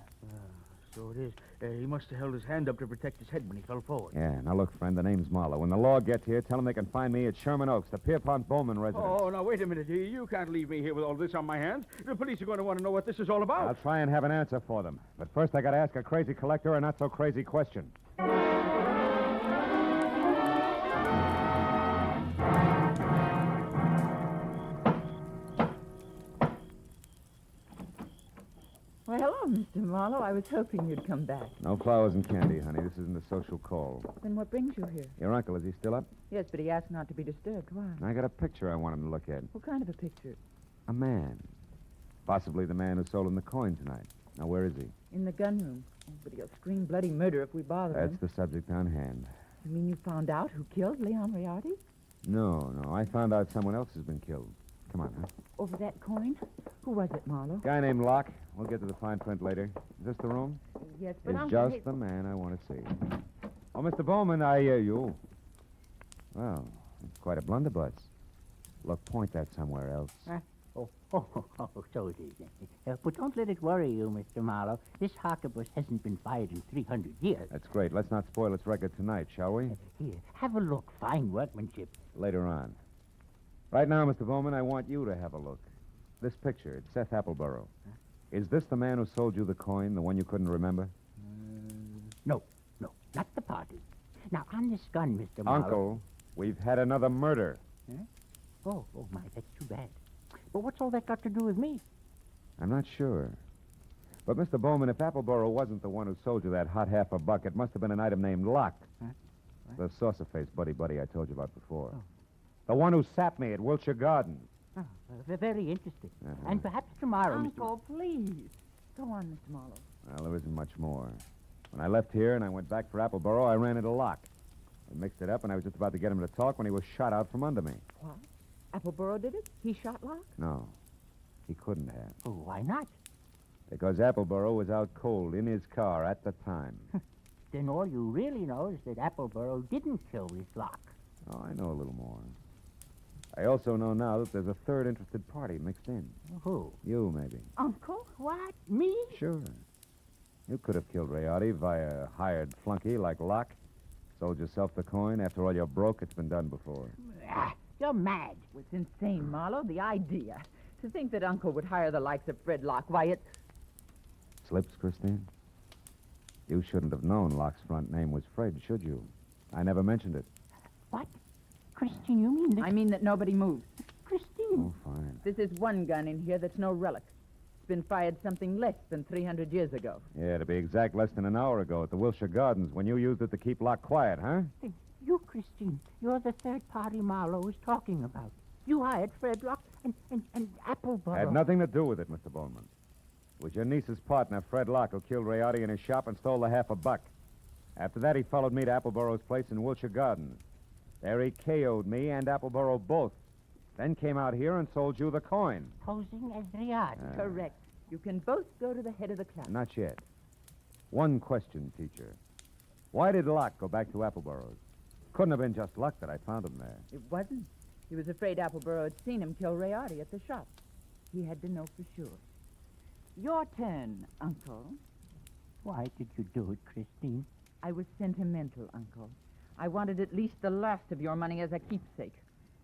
So it is. He must have held his hand up to protect his head when he fell forward. Yeah, now look, friend, the name's Marlowe. When the law gets here, tell them they can find me at Sherman Oaks, the Pierpont Bowman residence. Oh, now, wait a minute. You can't leave me here with all this on my hands. The police are going to want to know what this is all about. I'll try and have an answer for them. But first, I got to ask a crazy collector a not-so-crazy question. Well, hello, Mr. Marlowe. I was hoping you'd come back. No flowers and candy, honey. This isn't a social call. Then what brings you here? Your uncle, is he still up? Yes, but he asked not to be disturbed. Why? I got a picture I want him to look at. What kind of a picture? A man. Possibly the man who sold him the coin tonight. Now, where is he? In the gun room. Oh, but he'll scream bloody murder if we bother him. That's the subject on hand. You mean you found out who killed Leon Riardi? No. I found out someone else has been killed. Come on, huh? Over that coin? Who was it, Marlowe? Guy named Locke. We'll get to the fine print later. Is this the room? Yes, but It's just the man I want to see. Oh, Mr. Bowman, I hear you. Well, it's quite a blunderbuss. Look, point that somewhere else. So it is. But don't let it worry you, Mr. Marlowe. This harquebus hasn't been fired in 300 years. That's great. Let's not spoil its record tonight, shall we? Here, have a look. Fine workmanship. Later on. Right now, Mr. Bowman, I want you to have a look. This picture, it's Seth Appleborough. Huh? Is this the man who sold you the coin, the one you couldn't remember? No, not the party. Now, on this gun, Mr. Marlowe... Uncle, we've had another murder. Huh? Oh, my, that's too bad. But what's all that got to do with me? I'm not sure. But, Mr. Bowman, if Appleborough wasn't the one who sold you that hot $half a buck, it must have been an item named Locke. Huh? The saucer-faced buddy I told you about before. Oh. The one who sapped me at Wilshire Gardens. Oh, very interesting. Uh-huh. And perhaps tomorrow, Uncle, please. Go on, Mr. Marlowe. Well, there isn't much more. When I left here and I went back for Appleborough, I ran into Locke. We mixed it up, and I was just about to get him to talk when he was shot out from under me. What? Appleborough did it? He shot Locke? No, he couldn't have. Oh, why not? Because Appleborough was out cold in his car at the time. Then all you really know is that Appleborough didn't kill this Locke. Oh, I know a little more. I also know now that there's a third interested party mixed in. Who? You, maybe. Uncle? What? Me? Sure. You could have killed Riardi via a hired flunky like Locke. Sold yourself the coin. After all, you're broke. It's been done before. You're mad. It's insane, Marlowe, the idea. To think that Uncle would hire the likes of Fred Locke, why, it... Slips, Christine? You shouldn't have known Locke's front name was Fred, should you? I never mentioned it. What? Christine, you mean that... I mean that nobody moves. Christine. Oh, fine. This is one gun in here that's no relic. It's been fired something less than 300 years ago. Yeah, to be exact, less than an hour ago at the Wilshire Gardens when you used it to keep Locke quiet, huh? You, Christine, you're the third party Marlowe is talking about. You hired Fred Locke and Appleborough. Had nothing to do with it, Mr. Bowman. It was your niece's partner, Fred Locke, who killed Riardi in his shop and stole the $half a buck. After that, he followed me to Appleborow's place in Wilshire Gardens. There he KO'd me and Appleborough both. Then came out here and sold you the coin. Posing as Riardi. Correct. You can both go to the head of the class. Not yet. One question, teacher. Why did Locke go back to Appleburrows? Couldn't have been just luck that I found him there. It wasn't. He was afraid Appleboro had seen him kill Rayardi at the shop. He had to know for sure. Your turn, Uncle. Why did you do it, Christine? I was sentimental, Uncle. I wanted at least the last of your money as a keepsake.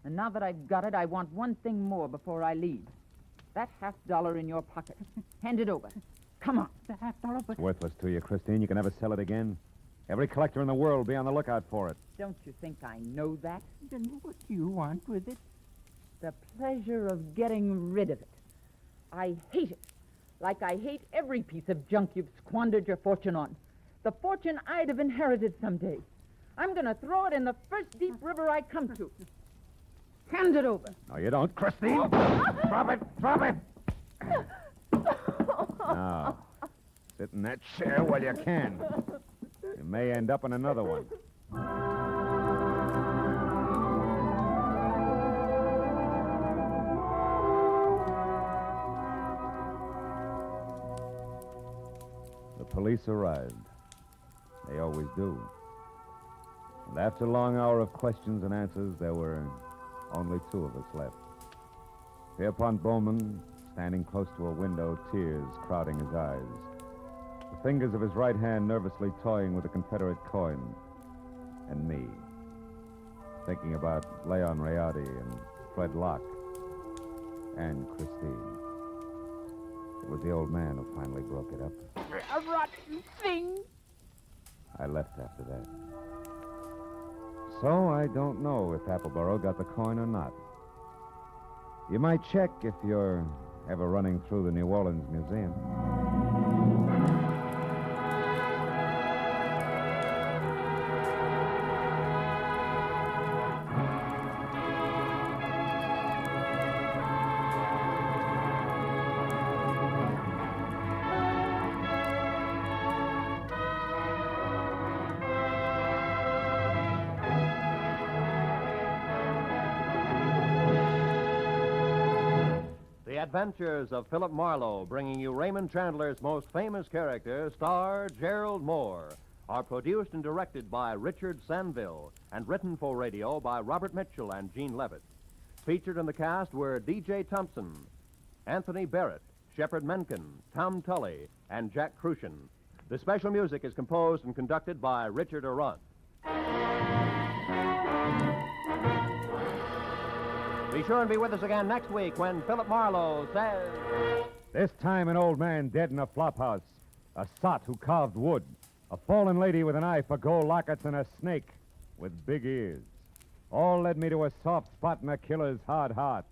And now that I've got it, I want one thing more before I leave. That $50 in your pocket. Hand it over. Come on. The $50, but... It's worthless to you, Christine. You can never sell it again. Every collector in the world will be on the lookout for it. Don't you think I know that? Then what do you want with it? The pleasure of getting rid of it. I hate it. Like I hate every piece of junk you've squandered your fortune on. The fortune I'd have inherited someday. I'm going to throw it in the first deep river I come to. Hand it over. No, you don't, Christine. Drop it. Drop it. Now, sit in that chair while you can. You may end up in another one. The police arrived. They always do. And after a long hour of questions and answers, there were only two of us left. Pierpont Bowman, standing close to a window, tears crowding his eyes. The fingers of his right hand nervously toying with a Confederate coin. And me, thinking about Leon Rayardi and Fred Locke and Christine. It was the old man who finally broke it up. A rotten thing. I left after that. So I don't know if Appleboro got the coin or not. You might check if you're ever running through the New Orleans Museum. The Adventures of Philip Marlowe, bringing you Raymond Chandler's most famous character, star Gerald Moore, are produced and directed by Richard Sanville and written for radio by Robert Mitchell and Gene Levitt. Featured in the cast were D.J. Thompson, Anthony Barrett, Shepard Menken, Tom Tully, and Jack Crucian. The special music is composed and conducted by Richard Arant. Be sure and be with us again next week when Philip Marlowe says... This time an old man dead in a flophouse, a sot who carved wood, a fallen lady with an eye for gold lockets, and a snake with big ears. All led me to a soft spot in a killer's hard heart.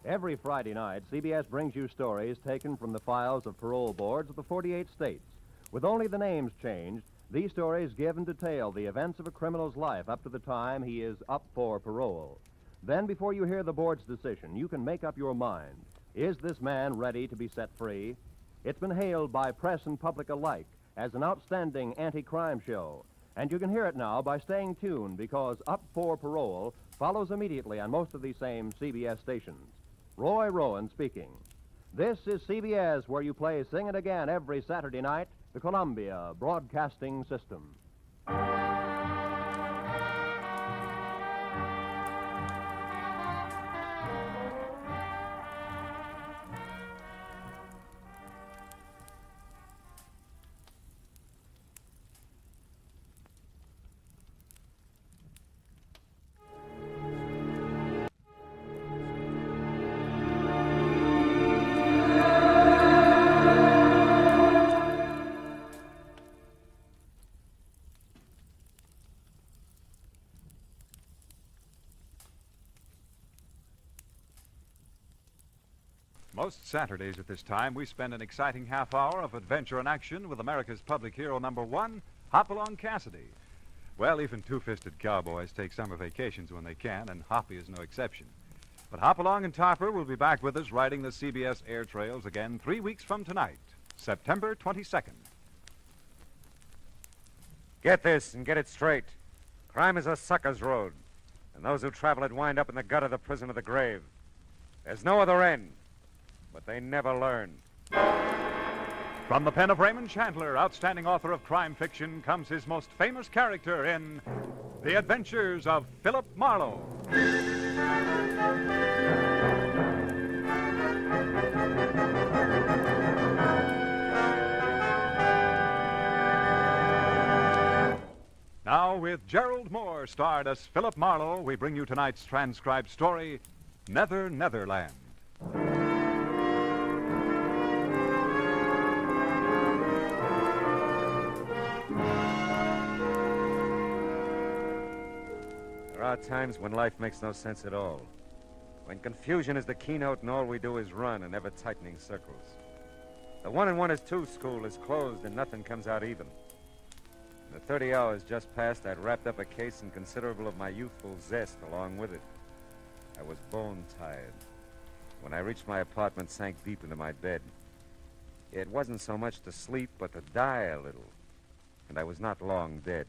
Every Friday night, CBS brings you stories taken from the files of parole boards of the 48 states. With only the names changed, these stories give and detail the events of a criminal's life up to the time he is up for parole. Then, before you hear the board's decision, you can make up your mind. Is this man ready to be set free? It's been hailed by press and public alike as an outstanding anti-crime show. And you can hear it now by staying tuned, because Up for Parole follows immediately on most of these same CBS stations. Roy Rowan speaking. This is CBS, where you play Sing It Again every Saturday night, the Columbia Broadcasting System. Most Saturdays at this time, we spend an exciting half hour of adventure and action with America's public hero #1, Hopalong Cassidy. Well, even two-fisted cowboys take summer vacations when they can, and Hoppy is no exception. But Hopalong and Topper will be back with us riding the CBS air trails again 3 weeks from tonight, September 22nd. Get this and get it straight. Crime is a sucker's road, and those who travel it wind up in the gut of the prison of the grave. There's no other end, but they never learn. From the pen of Raymond Chandler, outstanding author of crime fiction, comes his most famous character in The Adventures of Philip Marlowe. Now, with Gerald Moore starred as Philip Marlowe, we bring you tonight's transcribed story, Nether Netherland. There are times when life makes no sense at all. When confusion is the keynote and all we do is run in ever-tightening circles. The 1 and 1 is 2 school is closed and nothing comes out even. In the 30 hours just passed, I'd wrapped up a case and considerable of my youthful zest along with it. I was bone-tired. When I reached my apartment, sank deep into my bed. It wasn't so much to sleep, but to die a little. And I was not long dead.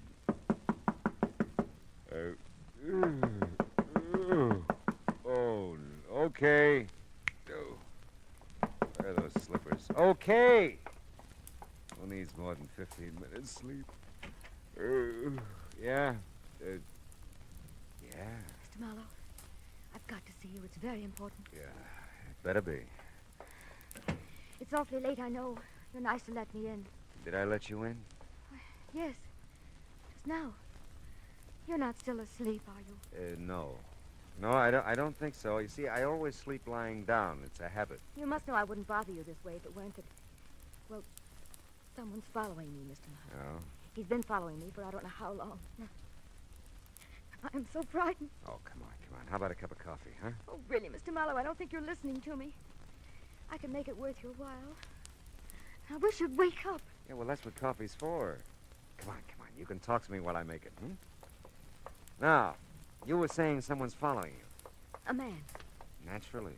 Oh, okay. Where are those slippers? Okay. Who needs more than 15 minutes sleep? Yeah. Yeah. Mr. Marlowe, I've got to see you. It's very important. Yeah, it better be. It's awfully late, I know. You're nice to let me in. Did I let you in? Yes. Just now. You're not still asleep, are you? No. No, I don't think so. You see, I always sleep lying down. It's a habit. You must know I wouldn't bother you this way if it weren't that... Well, someone's following me, Mr. Marlowe. Oh? He's been following me for I don't know how long. I'm so frightened. Oh, come on, come on. How about a cup of coffee, huh? Oh, really, Mr. Marlowe, I don't think you're listening to me. I can make it worth your while. I wish you'd wake up. Yeah, well, that's what coffee's for. Come on, come on. You can talk to me while I make it, hmm? Now, you were saying someone's following you. A man. Naturally.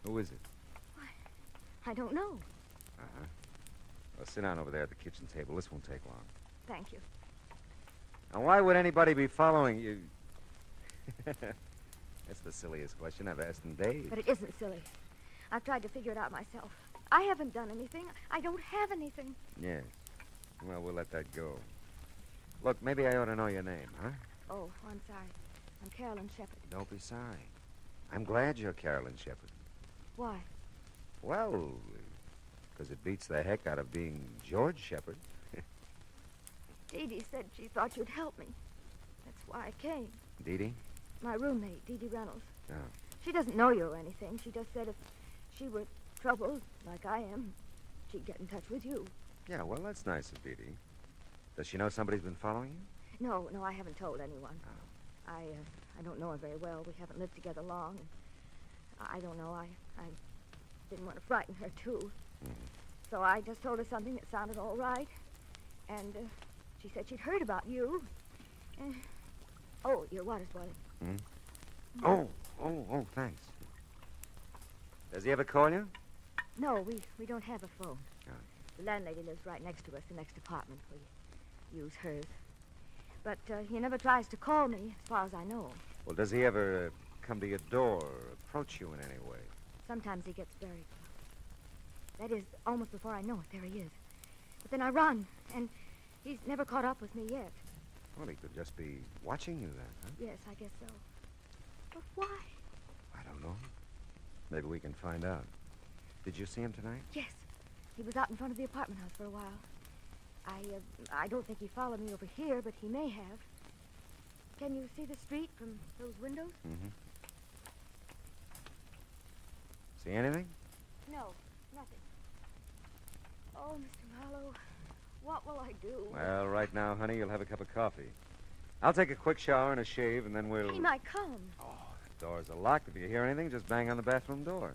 Who is it? I don't know. Uh-huh. Well, sit down over there at the kitchen table. This won't take long. Thank you. Now, why would anybody be following you? That's the silliest question I've asked in days. But it isn't silly. I've tried to figure it out myself. I haven't done anything. I don't have anything. Yes. Well, we'll let that go. Look, maybe I ought to know your name, huh? Oh, I'm sorry. I'm Carolyn Shepherd. Don't be sorry. I'm glad you're Carolyn Shepherd. Why? Well, because it beats the heck out of being George Shepherd. Dee Dee said she thought you'd help me. That's why I came. Dee Dee? My roommate, Dee Dee Reynolds. Oh. She doesn't know you or anything. She just said if she were troubled, like I am, she'd get in touch with you. Yeah, well, that's nice of Dee Dee. Does she know somebody's been following you? No, I haven't told anyone. Oh. I don't know her very well. We haven't lived together long. And I don't know. I didn't want to frighten her, too. Mm-hmm. So I just told her something that sounded all right. And she said she'd heard about you. Oh, your water's boiling. Mm-hmm. Oh, thanks. Does he ever call you? No, we don't have a phone. Oh. The landlady lives right next to us, the next apartment. We use hers. But he never tries to call me, as far as I know. Well, does he ever come to your door or approach you in any way? Sometimes he gets very close. That is, almost before I know it, there he is. But then I run, and he's never caught up with me yet. Well, he could just be watching you then, huh? Yes, I guess so. But why? I don't know. Maybe we can find out. Did you see him tonight? Yes. He was out in front of the apartment house for a while. I don't think he followed me over here, but he may have. Can you see the street from those windows? Mm-hmm. See anything? No, nothing. Oh, Mr. Marlowe, what will I do? Well, right now, honey, you'll have a cup of coffee. I'll take a quick shower and a shave, and then we'll... He might come. Oh, the doors are locked. If you hear anything, just bang on the bathroom door.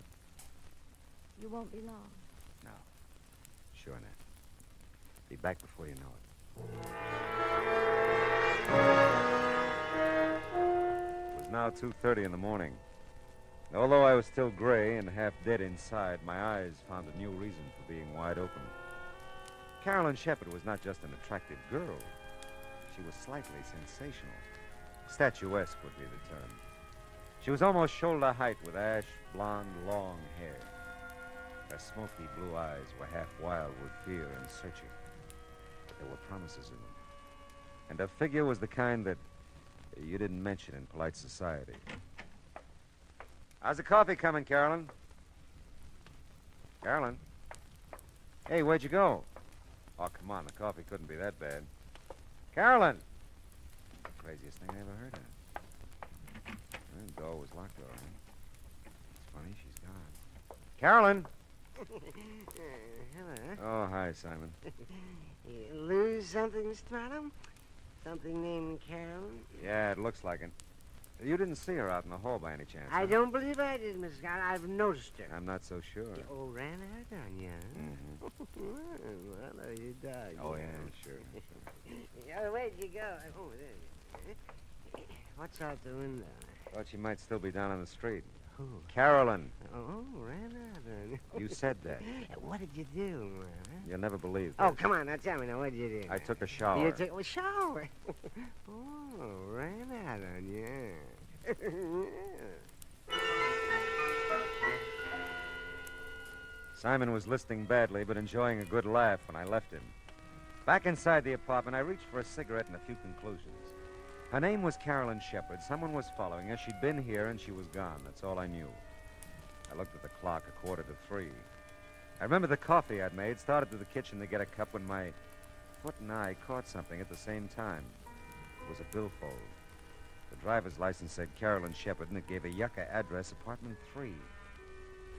You won't be long. No. Sure not. Be back before you know it. It was now 2:30 in the morning. Although I was still gray and half dead inside, my eyes found a new reason for being wide open. Carolyn Shepherd was not just an attractive girl. She was slightly sensational. Statuesque would be the term. She was almost shoulder height with ash blonde, long hair. Her smoky blue eyes were half wild with fear and searching. But there were promises in them. And her figure was the kind that you didn't mention in polite society. How's the coffee coming, Carolyn? Carolyn? Hey, where'd you go? Oh, come on, the coffee couldn't be that bad. Carolyn! The craziest thing I ever heard of. The door was locked already. It's funny, she's gone. Carolyn! Hello. Oh, hi, Simon. You lose something, Mr. Marlowe? Something named Carolyn? Yeah, it looks like it. You didn't see her out in the hall by any chance? I don't believe I did, Miss Scott. I've noticed her. I'm not so sure. Oh, ran out on you, huh? Well, you died. Oh, yeah, sure. Yeah, where'd you go? Oh, there. What's out the window? Thought she might still be down on the street. Who? Carolyn. Oh, ran out on you. You said that. What did you do, man? You'll never believe Oh, this. come on, now tell me now. What did you do? I took a shower. You took a shower? Oh, ran out on you. Simon was listening badly, but enjoying a good laugh when I left him. Back inside the apartment, I reached for a cigarette and a few conclusions. Her name was Carolyn Shepard. Someone was following her. She'd been here, and she was gone. That's all I knew. I looked at the clock, 2:45. I remember the coffee I'd made, started to the kitchen to get a cup when my foot and eye caught something at the same time. It was a billfold. The driver's license said Carolyn Shepard, and it gave a yucca address, apartment 3.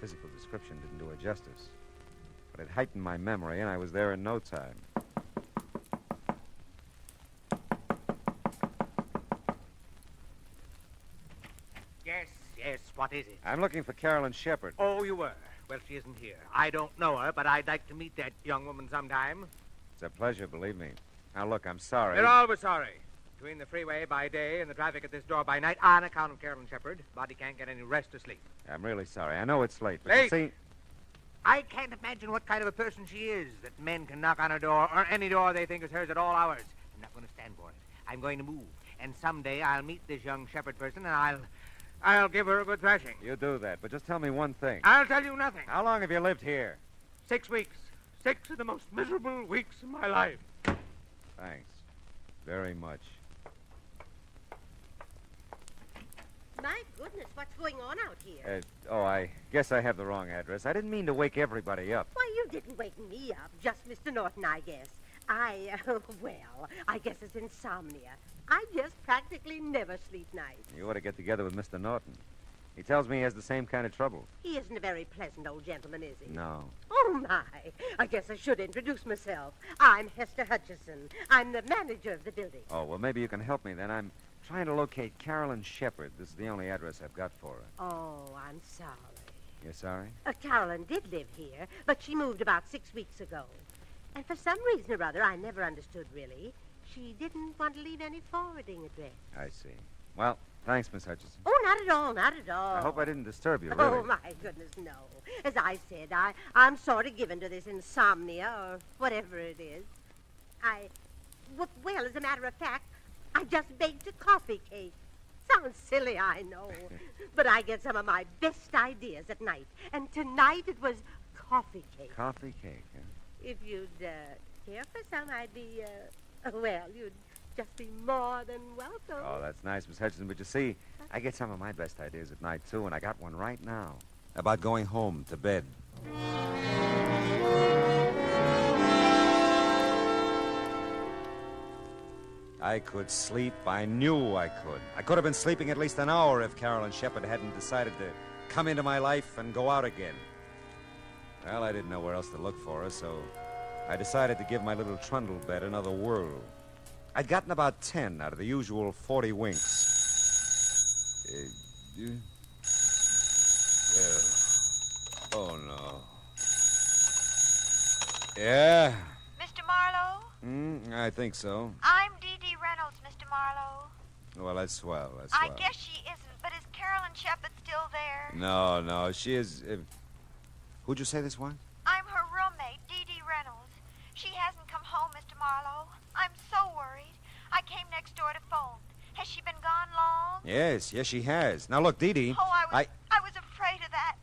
Physical description didn't do her justice. But it heightened my memory, and I was there in no time. Yes, what is it? I'm looking for Carolyn Shepard. Oh, you were? Well, she isn't here. I don't know her, but I'd like to meet that young woman sometime. It's a pleasure, believe me. Now, look, I'm sorry. You're always sorry. Between the freeway by day and the traffic at this door by night, on account of Carolyn Shepard, body can't get any rest or sleep. I'm really sorry. I know it's late, but Late? you see... I can't imagine what kind of a person she is, that men can knock on her door, or any door they think is hers at all hours. I'm not going to stand for it. I'm going to move. And someday I'll meet this young Shepard person, and I'll give her a good thrashing. You do that, but just tell me one thing. I'll tell you nothing. How long have you lived here? 6 weeks. 6 of the most miserable weeks of my life. Thanks. Very much. My goodness, what's going on out here? I guess I have the wrong address. I didn't mean to wake everybody up. Why, you didn't wake me up. Just Mr. Norton, I guess. Well, I guess it's insomnia. I just practically never sleep nights. You ought to get together with Mr. Norton. He tells me he has the same kind of trouble. He isn't a very pleasant old gentleman, is he? No. Oh, my. I guess I should introduce myself. I'm Hester Hutchison. I'm the manager of the building. Oh, well, maybe you can help me then. I'm trying to locate Carolyn Shepard. This is the only address I've got for her. Oh, I'm sorry. You're sorry? Carolyn did live here, but she moved about 6 weeks ago. And for some reason or other, I never understood really, she didn't want to leave any forwarding address. I see. Well, thanks, Miss Hutchison. Oh, not at all, not at all. I hope I didn't disturb you, really. Oh, my goodness, no. As I said, I'm sort of given to this insomnia or whatever it is. Well, as a matter of fact, I just baked a coffee cake. Sounds silly, I know. But I get some of my best ideas at night. And tonight it was coffee cake. Coffee cake, huh? If you'd care for some, I'd be, well, you'd just be more than welcome. Oh, that's nice, Miss Hutchison. But you see, I get some of my best ideas at night, too, and I got one right now. About going home to bed. I could sleep. I knew I could. I could have been sleeping at least an hour if Carolyn Shepard hadn't decided to come into my life and go out again. Well, I didn't know where else to look for her, so I decided to give my little trundle bed another whirl. I'd gotten about 10 out of the usual 40 winks. Oh, no. Yeah? Mr. Marlowe? I think so. I'm Dee Dee Reynolds, Mr. Marlowe. Well, that's swell. I guess she isn't, but is Carolyn Shepard still there? No, she is... Who'd you say this was? I'm her roommate, Dee Dee Reynolds. She hasn't come home, Mr. Marlowe. I'm so worried. I Yes, she has. Now, look, Dee Dee. Oh, I was afraid of that.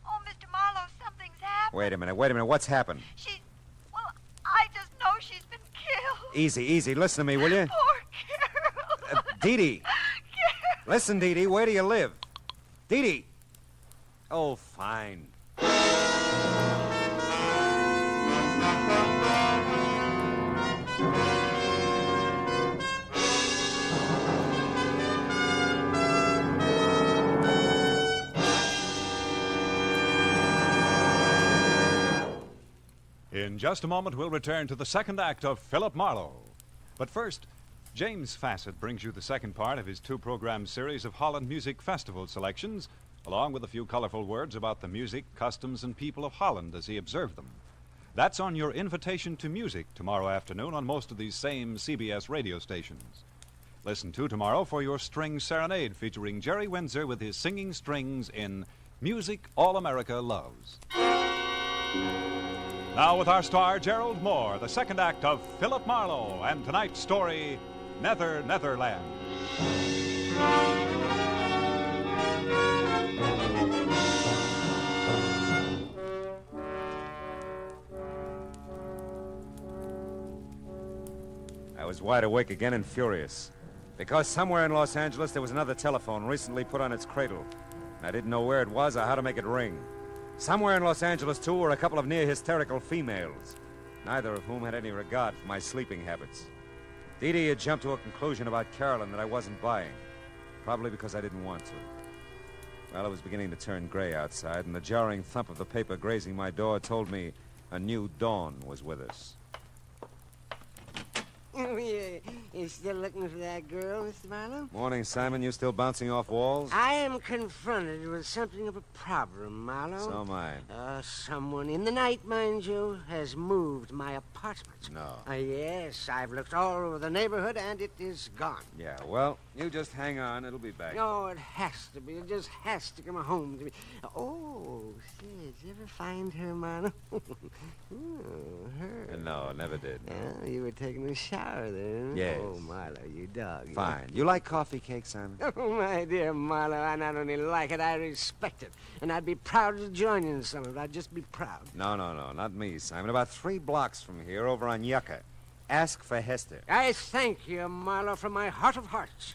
Oh, Mr. Marlowe, something's happened. Wait a minute. What's happened? Well, I just know she's been killed. Easy. Listen to me, will you? Poor Carol. Dee Dee. Listen, Dee Dee, where do you live? Dee Dee. Oh, fine. In just a moment, we'll return to the second act of Philip Marlowe. But first, James Fassett brings you the second part of his two-program series of Holland Music Festival selections, along with a few colorful words about the music, customs, and people of Holland as he observed them. That's on your invitation to music tomorrow afternoon on most of these same CBS radio stations. Listen to tomorrow for your string serenade featuring Jerry Windsor with his singing strings in Music All America Loves. Now with our star, Gerald Moore, the second act of Philip Marlowe, and tonight's story, Netherland. I was wide awake again and furious. Because somewhere in Los Angeles there was another telephone recently put on its cradle. And I didn't know where it was or how to make it ring. Somewhere in Los Angeles, too, were a couple of near-hysterical females, neither of whom had any regard for my sleeping habits. Dee Dee had jumped to a conclusion about Carolyn that I wasn't buying, probably because I didn't want to. Well, it was beginning to turn gray outside, and the jarring thump of the paper grazing my door told me a new dawn was with us. You still looking for that girl, Mr. Marlowe? Morning, Simon. You still bouncing off walls? I am confronted with something of a problem, Marlowe. So am I. Someone in the night, mind you, has moved my apartment. No. Yes, I've looked all over the neighborhood, and it is gone. Yeah, well, you just hang on. It'll be back. Oh, it has to be. It just has to come home to me. Oh, say, did you ever find her, Marlowe? Her. No, never did. Oh, you were taking a shower there. Yes. Oh, Marlowe, you dog. Fine. You like coffee cake, Simon? Oh, my dear Marlowe, I not only like it, I respect it. And I'd be proud to join you in some of it. I'd just be proud. No, not me, Simon. About 3 blocks from here, over on Yucca. Ask for Hester. I thank you, Marlowe, from my heart of hearts.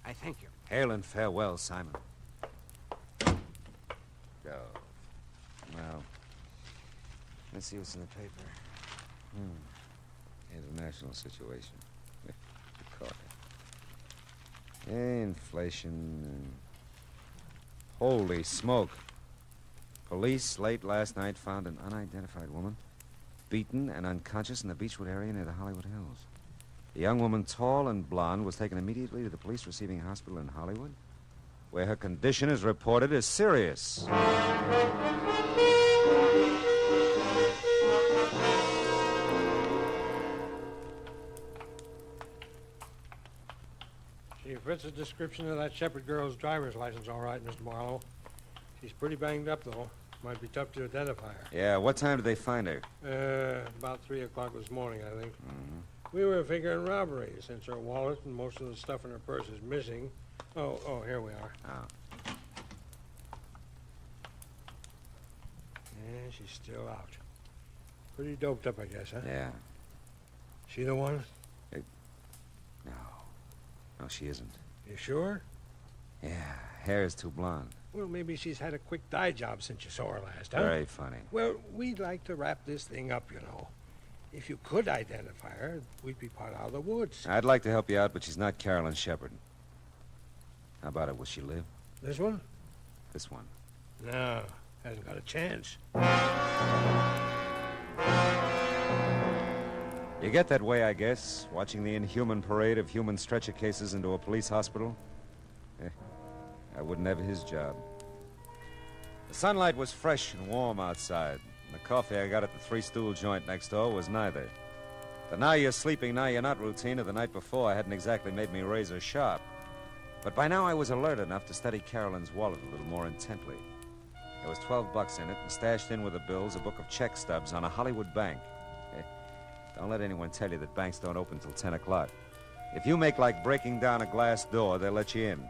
I thank you. Hail and farewell, Simon. Go. Well, let's see what's in the paper. International situation. Inflation. Holy smoke. Police late last night found an unidentified woman beaten and unconscious in the Beechwood area near the Hollywood Hills. The young woman, tall and blonde, was taken immediately to the police receiving hospital in Hollywood, where her condition is reported as serious. She fits the description of that Shepherd girl's driver's license all right, Mr. Marlowe. She's pretty banged up, though. Might be tough to identify her. Yeah, what time did they find her? About 3 o'clock this morning, I think. We were figuring robbery, since her wallet and most of the stuff in her purse is missing. Oh, here we are. Oh. Yeah, she's still out. Pretty doped up, I guess, huh? Yeah. She the one? No, she isn't. You sure? Yeah, hair is too blonde. Well, maybe she's had a quick dye job since you saw her last, huh? Very funny. Well, we'd like to wrap this thing up, you know. If you could identify her, we'd be part out of the woods. I'd like to help you out, but she's not Carolyn Shepherd. How about it? Will she live? This one? This one. No, hasn't got a chance. You get that way, I guess, watching the inhuman parade of human stretcher cases into a police hospital. I wouldn't have his job. The sunlight was fresh and warm outside, and the coffee I got at the Three-Stool joint next door was neither. The now you're sleeping, now you're not routine of the night before hadn't exactly made me razor sharp. But by now I was alert enough to study Carolyn's wallet a little more intently. There was $12 in it, and stashed in with the bills a book of check stubs on a Hollywood bank. Don't let anyone tell you that banks don't open till 10 o'clock. If you make like breaking down a glass door, they'll let you in.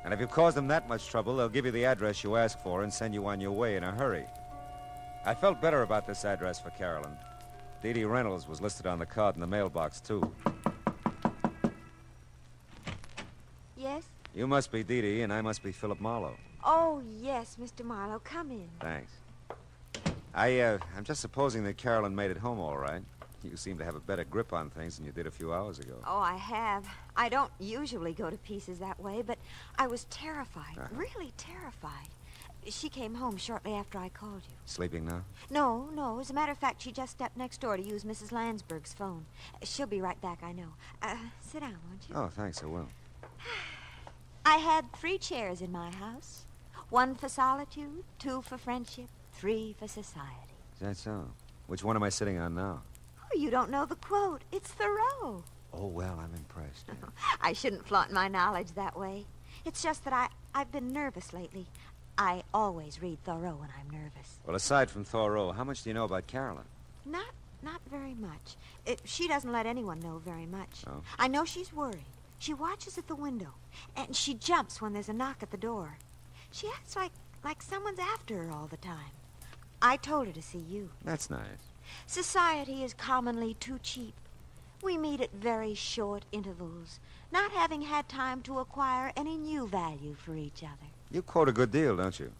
And if you cause them that much trouble, they'll give you the address you ask for and send you on your way in a hurry. I felt better about this address for Carolyn. Dee Dee Reynolds was listed on the card in the mailbox, too. Yes? You must be Dee Dee, and I must be Philip Marlowe. Oh, yes, Mr. Marlowe. Come in. Thanks. I'm just supposing that Carolyn made it home all right. You seem to have a better grip on things than you did a few hours ago. Oh, I have. I don't usually go to pieces that way, but I was terrified. Really terrified. She came home shortly after I called you. Sleeping now? No. As a matter of fact, she just stepped next door to use Mrs. Landsberg's phone. She'll be right back, I know. Sit down, won't you? Oh, thanks, I will. I had 3 chairs in my house. 1 for solitude, 2 for friendship, 3 for society. Is that so? Which one am I sitting on now? Oh, you don't know the quote. It's Thoreau. Oh, well, I'm impressed. I shouldn't flaunt my knowledge that way. It's just that I've been nervous lately. I always read Thoreau when I'm nervous. Well, aside from Thoreau, how much do you know about Carolyn? Not very much. She doesn't let anyone know very much. Oh? I know she's worried. She watches at the window, and she jumps when there's a knock at the door. She acts like someone's after her all the time. I told her to see you. That's nice. Society is commonly too cheap. We meet at very short intervals, not having had time to acquire any new value for each other. You quote a good deal, don't you?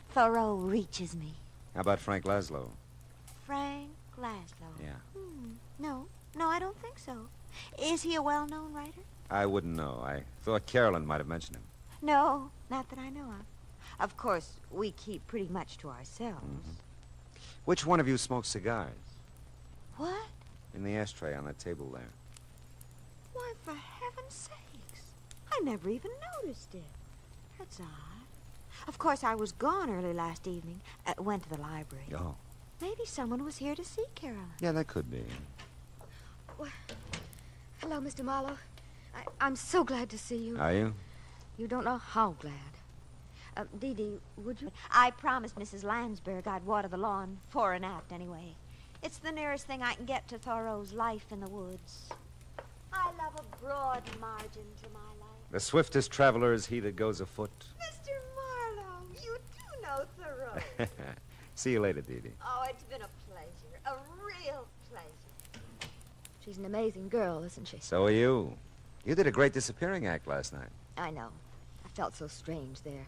Thoreau reaches me. How about Frank Laszlo? Frank Laszlo? Yeah. No, I don't think so. Is he a well-known writer? I wouldn't know. I thought Carolyn might have mentioned him. No, not that I know of. Of course, we keep pretty much to ourselves. Mm-hmm. Which one of you smokes cigars? What? In the ashtray on that table there. Why, for heaven's sakes. I never even noticed it. That's odd. Of course, I was gone early last evening. Went to the library. Oh. Maybe someone was here to see Carolyn. Yeah, that could be. Well, hello, Mr. Marlowe. I'm so glad to see you. Are you? You don't know how glad. Dee Dee, would you? I promised Mrs. Landsberg I'd water the lawn, fore and aft anyway. It's the nearest thing I can get to Thoreau's Life in the Woods. I love a broad margin to my life. The swiftest traveler is he that goes afoot. Mr. Marlowe, you do know Thoreau. See you later, Dee Dee. Oh, it's been a pleasure. A real pleasure. She's an amazing girl, isn't she? So are you. You did a great disappearing act last night. I know. I felt so strange there.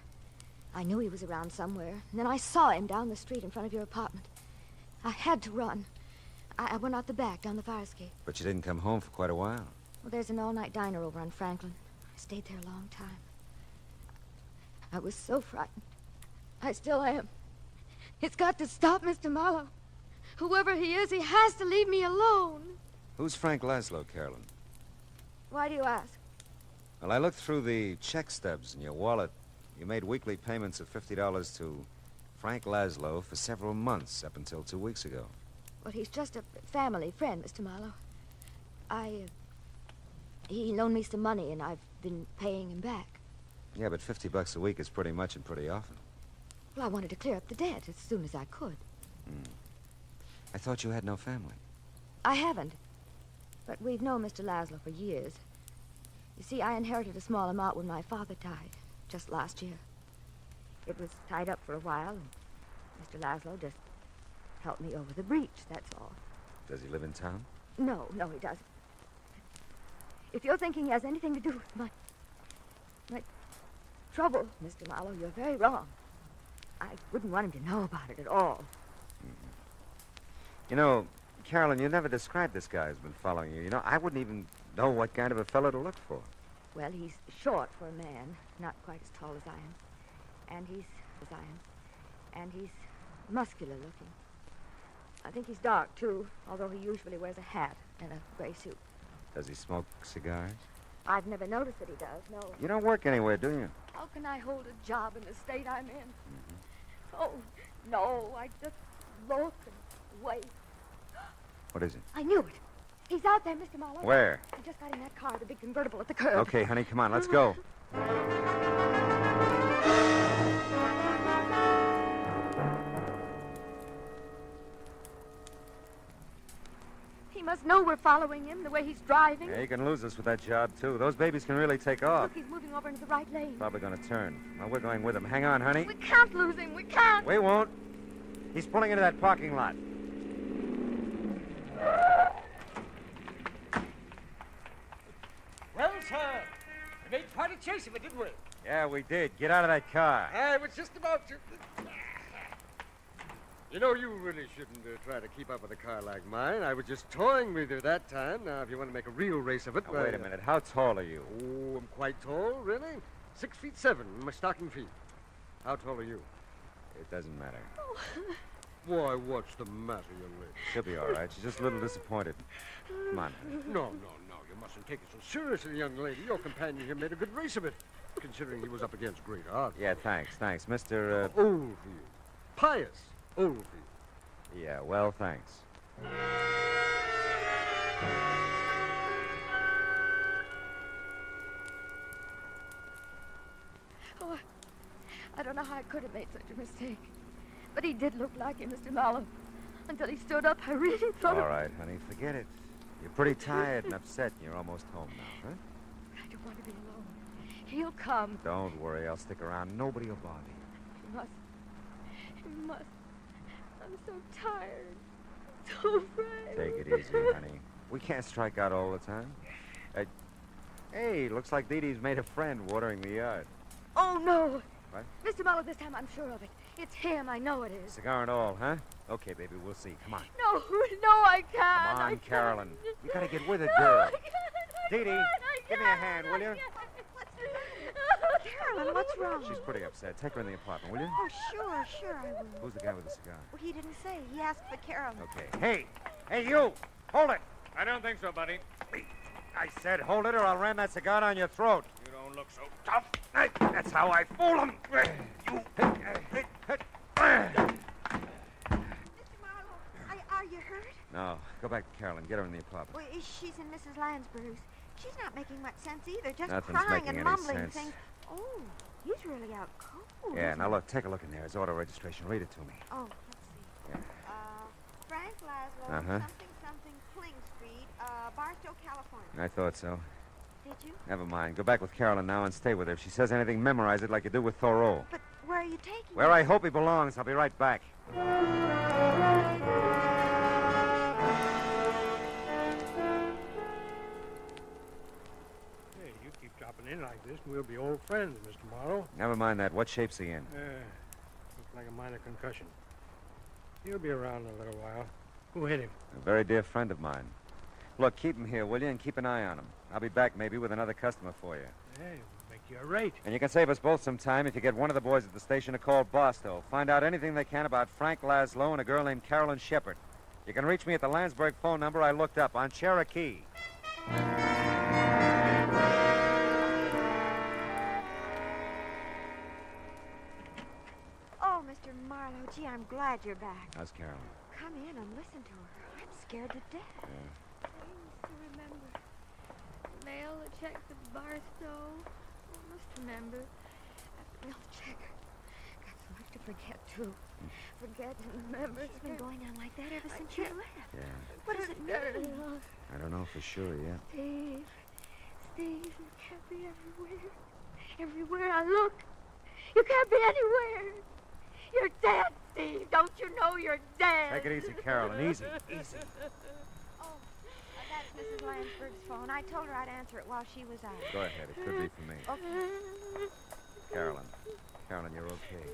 I knew he was around somewhere, and then I saw him down the street in front of your apartment. I had to run. I went out the back, down the fire escape. But you didn't come home for quite a while. Well, there's an all-night diner over on Franklin. I stayed there a long time. I was so frightened. I still am. It's got to stop, Mr. Marlowe. Whoever he is, he has to leave me alone. Who's Frank Laszlo, Carolyn? Why do you ask? Well, I looked through the check stubs in your wallet. You made weekly payments of $50 to Frank Laszlo for several months, up until 2 weeks ago. Well, he's just a family friend, Mr. Marlowe. He loaned me some money, and I've been paying him back. Yeah, but $50 a week is pretty much and pretty often. Well, I wanted to clear up the debt as soon as I could. I thought you had no family. I haven't. But we've known Mr. Laszlo for years. You see, I inherited a small amount when my father died, just last year. It was tied up for a while, and Mr. Laszlo just helped me over the breach, that's all. Does he live in town? No, he doesn't. If you're thinking he has anything to do with my trouble, Mr. Marlowe, you're very wrong. I wouldn't want him to know about it at all. You know, Carolyn, you never described this guy who's been following you. You know, I wouldn't even know what kind of a fellow to look for. Well, he's short for a man, not quite as tall as I am. And he's muscular looking. I think he's dark, too, although he usually wears a hat and a gray suit. Does he smoke cigars? I've never noticed that he does, no. You don't work anywhere, do you? How can I hold a job in the state I'm in? Oh, no, I just look and wait. What is it? I knew it. He's out there, Mr. Marlowe. Where? He just got in that car, the big convertible at the curb. Okay, honey, come on, let's go. He must know we're following him the way he's driving. Yeah, he can lose us with that job, too. Those babies can really take off. Look, he's moving over into the right lane. Probably going to turn. Well, we're going with him. Hang on, honey. We can't lose him. We can't. We won't. He's pulling into that parking lot. Well, sir, we made quite a chase of it, didn't we? Yeah, we did. Get out of that car. I was just about to. You know, you really shouldn't try to keep up with a car like mine. I was just toying with you that time. Now, if you want to make a real race of it... Now, wait a minute. How tall are you? Oh, I'm quite tall, really. 6'7" in my stocking feet. How tall are you? It doesn't matter. Why, what's the matter, young lady? She'll be all right. She's just a little disappointed. Come on. No. You mustn't take it so seriously, young lady. Your companion here made a good race of it, considering he was up against great odds. Yeah, thanks. Mr. Oldfield. Pious Oldfield. Yeah, well, thanks. Oh, I don't know how I could have made such a mistake. But he did look like him, Mr. Marlowe. Until he stood up, I really thought... All right, honey, forget it. You're pretty tired and upset, and you're almost home now, huh? I don't want to be alone. He'll come. Don't worry, I'll stick around. Nobody will bother you. He must. He must. I'm so tired. So afraid. Take it easy, honey. We can't strike out all the time. Hey, looks like Dee Dee's made a friend watering the yard. Oh, no. What? Mr. Marlowe, this time I'm sure of it. It's him. I know it is. Cigar and all, huh? Okay, baby, we'll see. Come on. No, I can't. Come on, Carolyn. You gotta get with it, No, girl. I can't. Dee Dee, give me a hand, will you? Carolyn, what's wrong? She's pretty upset. Take her in the apartment, will you? Oh, sure, I will. Who's the guy with the cigar? Well, he didn't say. He asked for Carolyn. Okay. Hey, you! Hold it! I don't think so, buddy. I said hold it or I'll ram that cigar down your throat. You don't look so tough. That's how I fool them. You... Are you hurt? No, go back to Carolyn. Get her in the apartment. Well, she's in Mrs. Lansbury's. She's not making much sense either. Just Nothing's crying making and any mumbling sense. things. Oh, he's really out cold. Yeah, now look, take a look in there. His auto registration. Read it to me. Oh, let's see. Frank Laszlo, Uh-huh. something, Kling Street, Barstow, California. I thought so. Did you? Never mind. Go back with Carolyn now and stay with her. If she says anything, memorize it like you do with Thoreau. But where are you taking Where him? I hope he belongs. I'll be right back. Hey, you keep dropping in like this, and we'll be old friends, Mr. Marlowe. Never mind that. What shape's he in? Looks like a minor concussion. He'll be around in a little while. Who hit him? A very dear friend of mine. Look, keep him here, will you? And keep an eye on him. I'll be back maybe with another customer for you. Hey, we'll make you a rate. And you can save us both some time if you get one of the boys at the station to call Barstow. Find out anything they can about Frank Laszlo and a girl named Carolyn Shepard. You can reach me at the Landsberg phone number I looked up on Cherokee. Oh, Mr. Marlowe, gee, I'm glad you're back. How's Carolyn? Come in and listen to her. I'm scared to death. Yeah. I must remember. Mail a check to Barstow. I must remember. Mail a check. Got so much to forget, too. Forget and remember. It's been going on like that ever since you left. Yeah. What does it mean? I don't know for sure yet. Steve, you can't be everywhere. Everywhere I look, you can't be anywhere. You're dead, Steve. Don't you know you're dead? Take it easy, Carolyn. Easy. Easy. Oh, that's Mrs. Lansberg's phone. I told her I'd answer it while she was out. Go ahead. It could be for me. Okay. Carolyn. Carolyn, you're okay.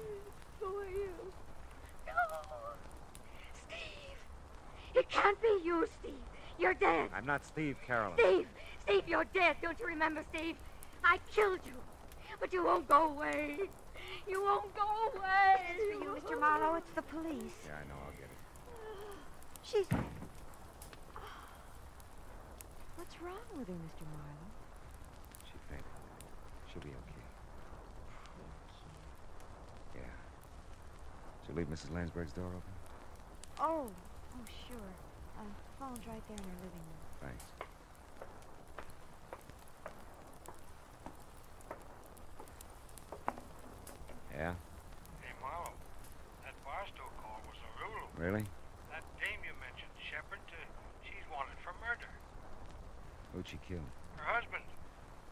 Who are you? No. Steve. It can't be you, Steve. You're dead. I'm not Steve, Carolyn. Steve, you're dead. Don't you remember, Steve? I killed you. But you won't go away. You won't go away. It's for you, Mr. Marlowe. It's the police. Yeah, I know. I'll get it. She's... What's wrong with her, Mr. Marlowe? She fainted. She'll be okay. Yeah. Should we leave Mrs. Lansberg's door open? Oh, sure. Phone's right there in her living room. Thanks. Yeah? Hey, Marlowe, that Barstow call was a rule. Really? That dame you mentioned, Shepard, she's wanted Who'd she kill? Her husband,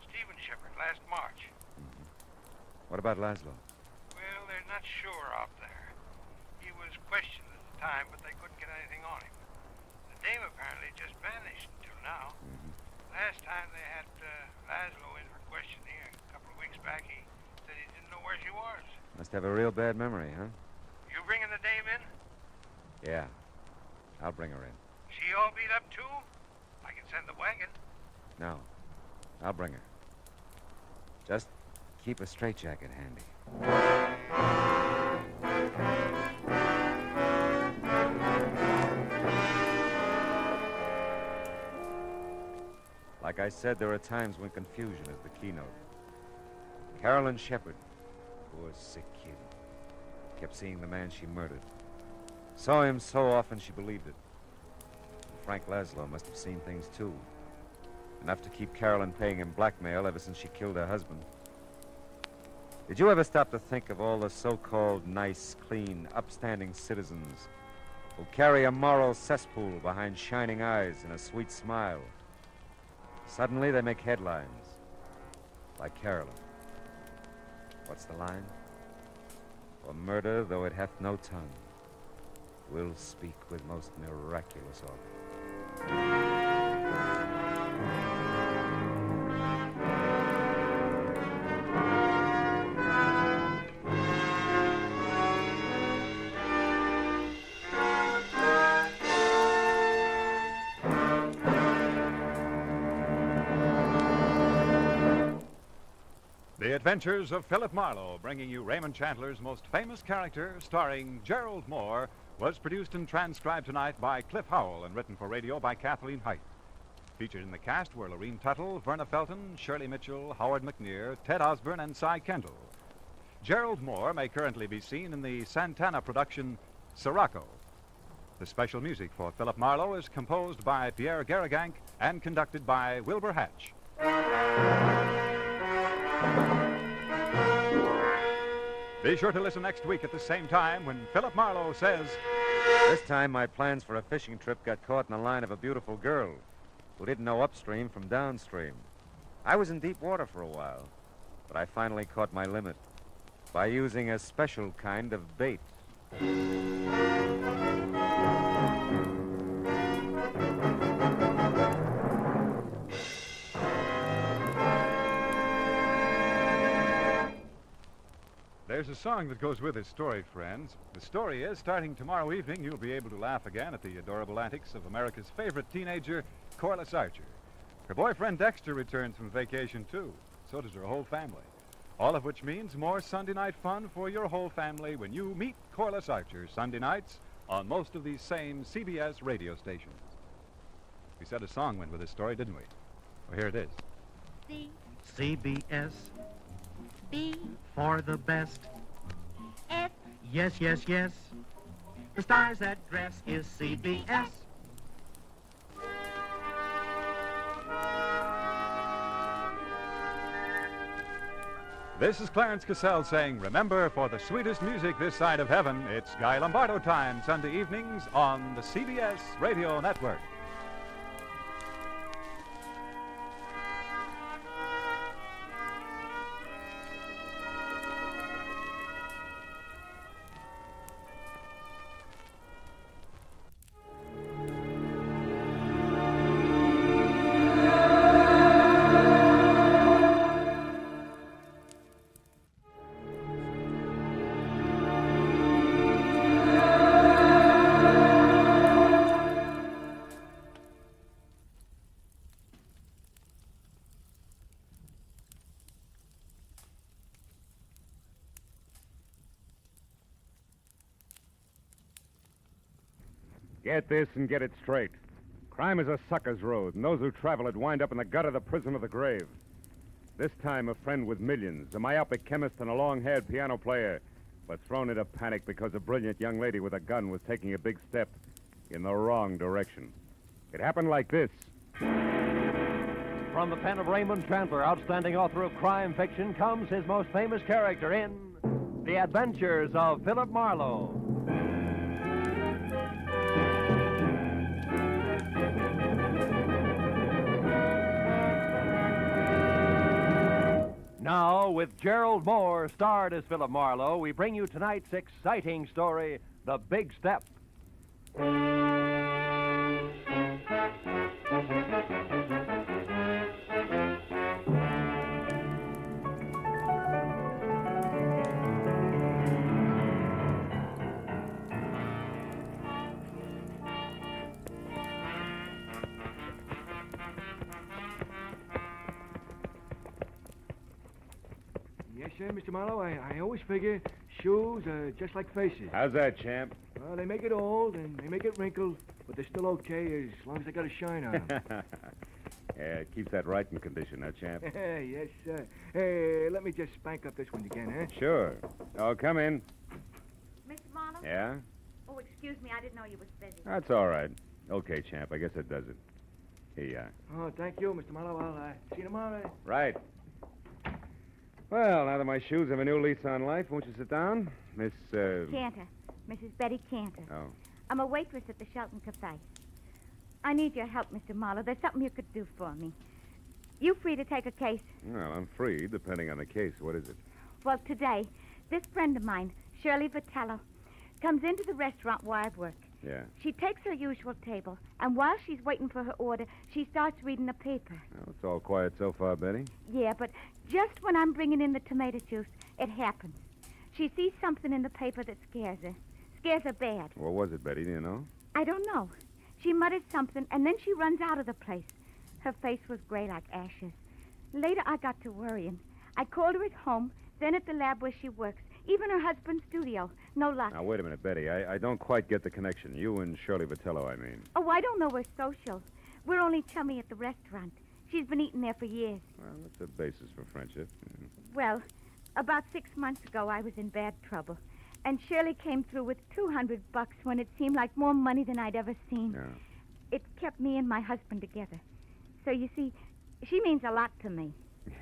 Stephen Shepard, last March. What about Laszlo? Well, they're not sure out there. He was questioned at the time, but they couldn't get anything on him. The dame apparently just vanished until now. Last time they had Laszlo in for questioning a couple of weeks back, he said he didn't know where she was. Must have a real bad memory, huh? You bringing the dame in? Yeah. I'll bring her in. She all beat up, too? I can send the wagon. No. I'll bring her. Just keep a straitjacket handy. Like I said, there are times when confusion is the keynote. Carolyn Shepard, poor sick kid, kept seeing the man she murdered. Saw him so often she believed it. And Frank Laszlo must have seen things too. Enough to keep Carolyn paying him blackmail ever since she killed her husband. Did you ever stop to think of all the so-called nice, clean, upstanding citizens who carry a moral cesspool behind shining eyes and a sweet smile? Suddenly they make headlines, like Carolyn. What's the line? For murder, though it hath no tongue, will speak with most miraculous organ. The Adventures of Philip Marlowe, bringing you Raymond Chandler's most famous character, starring Gerald Moore, was produced and transcribed tonight by Cliff Howell and written for radio by Kathleen Height. Featured in the cast were Lorene Tuttle, Verna Felton, Shirley Mitchell, Howard McNear, Ted Osborne, and Cy Kendall. Gerald Moore may currently be seen in the Santana production Sirocco. The special music for Philip Marlowe is composed by Pierre Garrigank and conducted by Wilbur Hatch. Be sure to listen next week at the same time when Philip Marlowe says... This time my plans for a fishing trip got caught in the line of a beautiful girl who didn't know upstream from downstream. I was in deep water for a while, but I finally caught my limit by using a special kind of bait. There's a song that goes with this story, friends. The story is, starting tomorrow evening, you'll be able to laugh again at the adorable antics of America's favorite teenager, Corliss Archer. Her boyfriend Dexter returns from vacation, too. So does her whole family. All of which means more Sunday night fun for your whole family when you meet Corliss Archer Sunday nights on most of these same CBS radio stations. We said a song went with this story, didn't we? Well, here it is. CBS. B For the best. F Yes, yes, yes. The stars that dress is CBS. This is Clarence Cassell saying, remember, for the sweetest music this side of heaven, it's Guy Lombardo time, Sunday evenings on the CBS Radio Network. Get this and get it straight. Crime is a sucker's road, and those who travel it wind up in the gut of the prison of the grave. This time, a friend with millions, a myopic chemist and a long-haired piano player, but thrown into panic because a brilliant young lady with a gun was taking a big step in the wrong direction. It happened like this. From the pen of Raymond Chandler, outstanding author of crime fiction, comes his most famous character in The Adventures of Philip Marlowe. with Gerald Moore, starred as Philip Marlowe, we bring you tonight's exciting story, The Big Step. Yes, sir, Mr. Marlowe. I always figure shoes are just like faces. How's that, champ? Well, they make it old and they make it wrinkled, but they're still okay as long as they got a shine on them. Yeah, it keeps that right in condition, huh, champ? Yes, sir. Hey, let me just spank up this one again, huh? Sure. Oh, come in. Mr. Marlowe? Yeah? Oh, excuse me. I didn't know you was busy. That's all right. Okay, champ. I guess that does it. Here you are. Oh, thank you, Mr. Marlowe. I'll see you tomorrow. Right. Well, now that my shoes have a new lease on life, won't you sit down? Miss, Cantor. Mrs. Betty Cantor. Oh. I'm a waitress at the Shelton Cafe. I need your help, Mr. Marlowe. There's something you could do for me. You free to take a case? Well, I'm free, depending on the case. What is it? Well, today, this friend of mine, Shirley Vitello, comes into the restaurant where I work. Yeah. She takes her usual table, and while she's waiting for her order, she starts reading the paper. Well, it's all quiet so far, Betty. Yeah, but just when I'm bringing in the tomato juice, it happens. She sees something in the paper that scares her. Scares her bad. What was it, Betty? Do you know? I don't know. She muttered something, and then she runs out of the place. Her face was gray like ashes. Later, I got to worrying. I called her at home, then at the lab where she works, even her husband's studio. No luck. Now, wait a minute, Betty. I don't quite get the connection. You and Shirley Vitello, I mean. Oh, I don't know we're social. We're only chummy at the restaurant. She's been eating there for years. Well, that's a basis for friendship. Well, about 6 months ago, I was in bad trouble. And Shirley came through with $200 when it seemed like more money than I'd ever seen. Yeah. It kept me and my husband together. So, you see, she means a lot to me.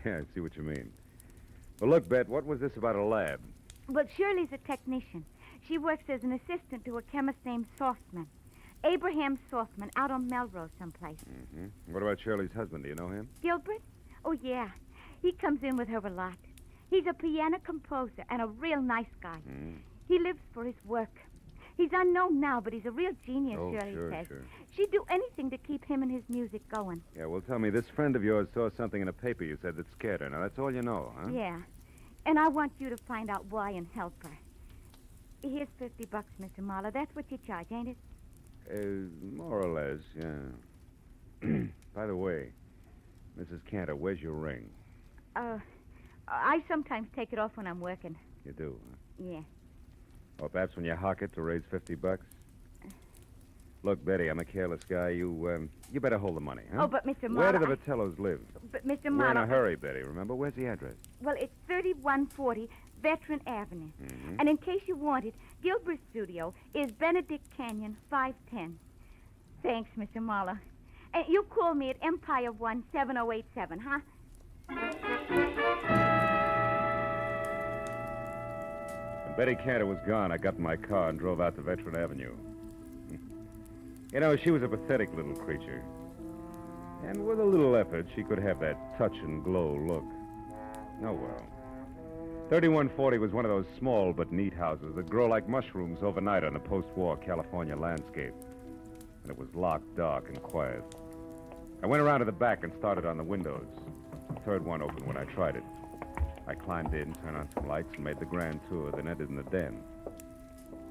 Yeah, I see what you mean. Well, look, Bet, what was this about a lab? Well, Shirley's a technician. She works as an assistant to a chemist named Softman. Abraham Softman, out on Melrose someplace. Mm-hmm. What about Shirley's husband? Do you know him? Gilbert? Oh, yeah. He comes in with her a lot. He's a piano composer and a real nice guy. Mm. He lives for his work. He's unknown now, but he's a real genius, Oh, Shirley sure, says. sure. She'd do anything to keep him and his music going. Yeah, well, tell me, this friend of yours saw something in a paper you said that scared her. Now, that's all you know, huh? Yeah. And I want you to find out why and help her. Here's $50, Mr. Marlowe. That's what you charge, ain't it? More or less, yeah. By the way, Mrs. Cantor, where's your ring? I sometimes take it off when I'm working. You do, huh? Yeah. Or perhaps when you hock it to raise $50? Look, Betty, I'm a careless guy. You better hold the money, huh? Oh, but Mr. Where do Marlowe, the Vitellos live? But Mr. We're Marlowe... in a hurry, Betty, remember? Where's the address? Well, it's 3140 Veteran Avenue. Mm-hmm. And in case you want it, Gilbert's studio is Benedict Canyon, 510. Thanks, Mr. Marlowe. And you call me at Empire 17087, huh? When Betty Cantor was gone, I got in my car and drove out to Veteran Avenue. You know, she was a pathetic little creature. And with a little effort, she could have that touch and glow look. Oh, well. 3140 was one of those small but neat houses that grow like mushrooms overnight on the post-war California landscape. And it was locked, dark, and quiet. I went around to the back and started on the windows. The third one opened when I tried it. I climbed in, turned on some lights, and made the grand tour, then entered in the den.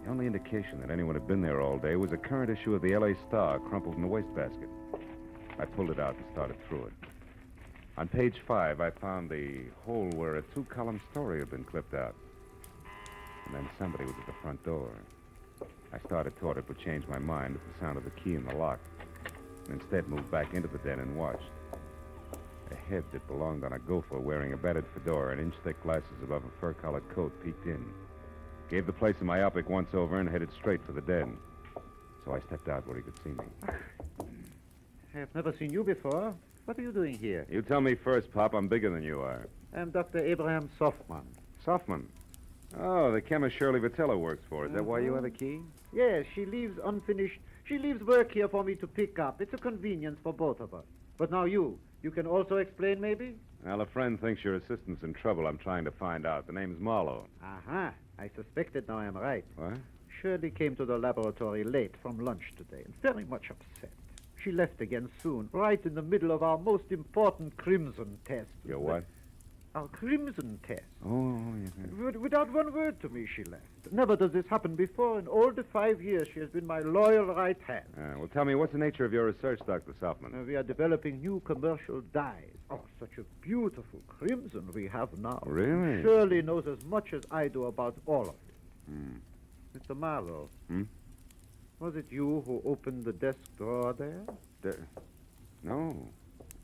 The only indication that anyone had been there all day was a current issue of the L.A. Star crumpled in the wastebasket. I pulled it out and started through it. On page 5, I found the hole where a 2-column story had been clipped out. And then somebody was at the front door. I started toward it, but changed my mind at the sound of the key in the lock. And instead moved back into the den and watched. A head that belonged on a gopher wearing a battered fedora and inch-thick glasses above a fur-collared coat peeked in. Gave the place a myopic once-over and headed straight for the den. So I stepped out where he could see me. I have never seen you before. What are you doing here? You tell me first, Pop. I'm bigger than you are. I'm Dr. Abraham Softman. Softman? Oh, the chemist Shirley Vitello works for. Is that why you have a key? Yes, she leaves unfinished. She leaves work here for me to pick up. It's a convenience for both of us. But now you can also explain, maybe? Well, a friend thinks your assistant's in trouble. I'm trying to find out. The name's Marlowe. Aha. I suspected now I'm right. What? Shirley came to the laboratory late from lunch today and very much upset. She left again soon, right in the middle of our most important crimson test. Your what? Our crimson test. Oh, yeah. Without one word to me, she left. Never does this happen before. In all the 5 years, she has been my loyal right hand. Well, tell me, what's the nature of your research, Dr. Softman? We are developing new commercial dyes. Oh, such a beautiful crimson we have now. Really? Shirley knows as much as I do about all of it. Mr. Marlowe. Was it you who opened the desk drawer there? No.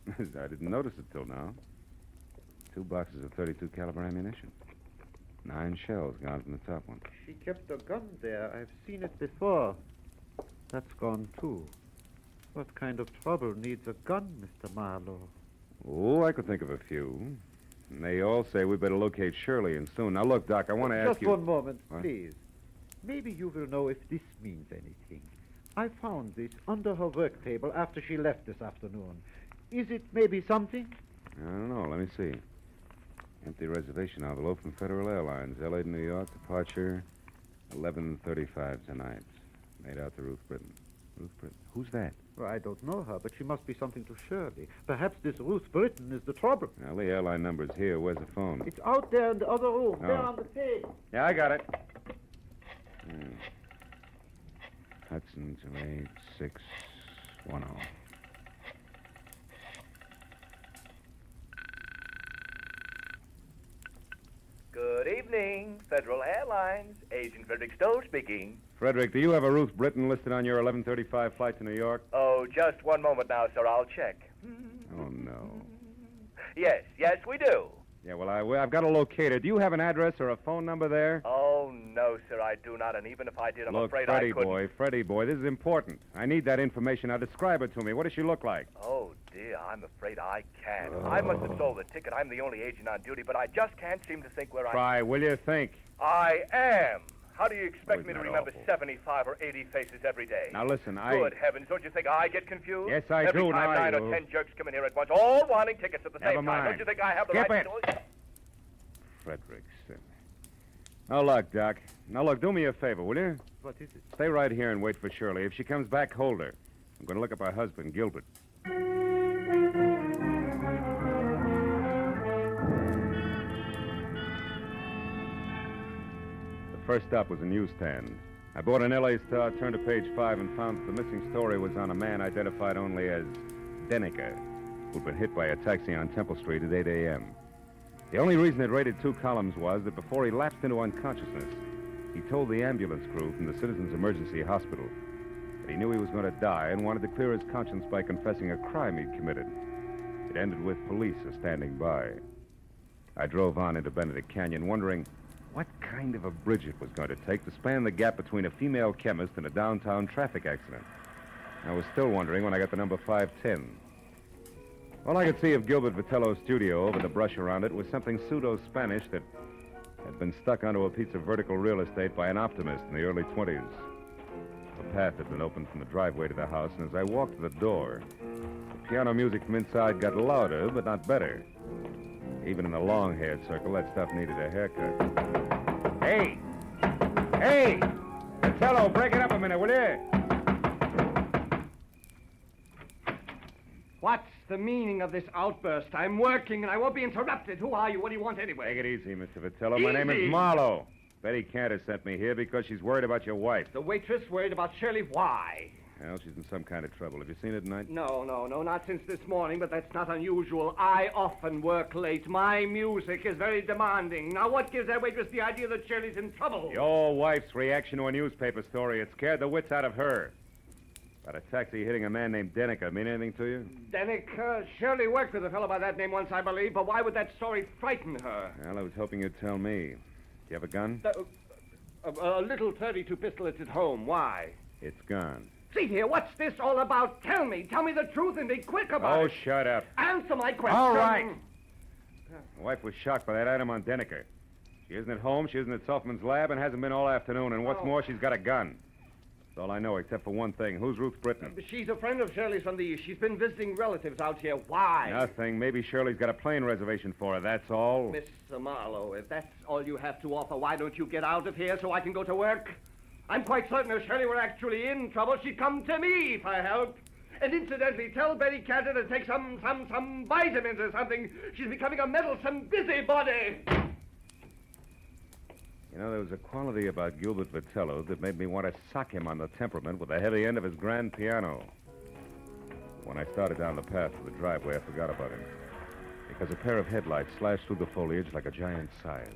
I didn't notice it till now. 2 boxes of .32 caliber ammunition. 9 shells gone from the top one. She kept a gun there. I've seen it before. That's gone, too. What kind of trouble needs a gun, Mr. Marlowe? Oh, I could think of a few. And they all say we better locate Shirley, and soon. Now, look, Doc, I want to ask you... Just one moment, What? please. Maybe you will know if this means anything. I found this under her work table after she left this afternoon. Is it maybe something? I don't know. Let me see. Empty reservation envelope from Federal Airlines, L.A. to New York, departure 11:35 tonight. Made out to Ruth Britton. Ruth Britton? Who's that? Well, I don't know her, but she must be something to Shirley. Perhaps this Ruth Britton is the trouble. Well, the airline number's here. Where's the phone? It's out there in the other room, there Oh. on the table. Yeah, I got it. Hudson 28610. Good evening, Federal Airlines. Agent Frederick Stowe speaking. Frederick, do you have a Ruth Britton listed on your 11:35 flight to New York? Oh, just one moment now, sir. I'll check. Oh, no. Yes, we do. Yeah, well, I've got to locate her. Do you have an address or a phone number there? Oh, no, sir, I do not. And even if I did, I'm Look, afraid Freddie I couldn't. Freddie boy, this is important. I need that information. Now, describe it to me. What does she look like? Oh, dear, I'm afraid I can't. I must have sold the ticket. I'm the only agent on duty, but I just can't seem to think where Try, will you think? I am. How do you expect me to isn't that remember awful? 75 or 80 faces every day? Now, listen, Good heavens, don't you think I get confused? Yes, I every do. Time Now, 9 or 10 jerks come in here at once, all wanting tickets at the Never same time. mind. Don't you think I have the Skip right it. to do it? Frederickson. Now, look, Doc. Now, look, do me a favor, will you? What is it? Stay right here and wait for Shirley. If she comes back, hold her. I'm going to look up her husband, Gilbert. The first stop was a newsstand. I bought an L.A. Star, turned to page 5, and found that the missing story was on a man identified only as Denneker, who'd been hit by a taxi on Temple Street at 8 a.m. The only reason it rated 2 columns was that before he lapsed into unconsciousness, he told the ambulance crew from the Citizens Emergency Hospital that he knew he was going to die and wanted to clear his conscience by confessing a crime he'd committed. It ended with police standing by. I drove on into Benedict Canyon, wondering what kind of a bridge it was going to take to span the gap between a female chemist and a downtown traffic accident. I was still wondering when I got to number 510. All I could see of Gilbert Vitello's studio over the brush around it was something pseudo-Spanish that had been stuck onto a piece of vertical real estate by an optimist in the early 20s. A path had been opened from the driveway to the house, and as I walked to the door, the piano music from inside got louder, but not better. Even in the long-haired circle, that stuff needed a haircut. Hey! Hey! Vitello, break it up a minute, will you? What's the meaning of this outburst? I'm working and I won't be interrupted. Who are you? What do you want anyway? Take it easy, Mr. Vitello. My name is Easy? Marlowe. Betty Cantor sent me here because she's worried about your wife. The waitress worried about Shirley. Why? Well, she's in some kind of trouble. Have you seen her tonight? No, not since this morning, but that's not unusual. I often work late. My music is very demanding. Now, what gives that waitress the idea that Shirley's in trouble? Your wife's reaction to a newspaper story. It scared the wits out of her. About a taxi hitting a man named Denneker mean anything to you? Denneker, Shirley worked with a fellow by that name once, I believe, but why would that story frighten her? Well, I was hoping you'd tell me. Do you have a gun? A little .32 pistol at home. Why? It's gone. See here, what's this all about? Tell me the truth and be quick about Oh, it. shut up. Answer my question. All right. My wife was shocked by that item on Denneker. She isn't at home, she isn't at Selfman's lab, and hasn't been all afternoon, and what's more, she's got a gun. That's all I know, except for one thing. Who's Ruth Britton? She's a friend of Shirley's from the East. She's been visiting relatives out here. Why? Nothing. Maybe Shirley's got a plane reservation for her, that's all. Mr. Marlowe, if that's all you have to offer, why don't you get out of here so I can go to work? I'm quite certain if Shirley were actually in trouble, she'd come to me for help. And incidentally, tell Betty Cantor to take some vitamins or something. She's becoming a meddlesome busybody. You know, there was a quality about Gilbert Vitello that made me want to sock him on the temperament with the heavy end of his grand piano. When I started down the path to the driveway, I forgot about him. Because a pair of headlights slashed through the foliage like a giant scythe.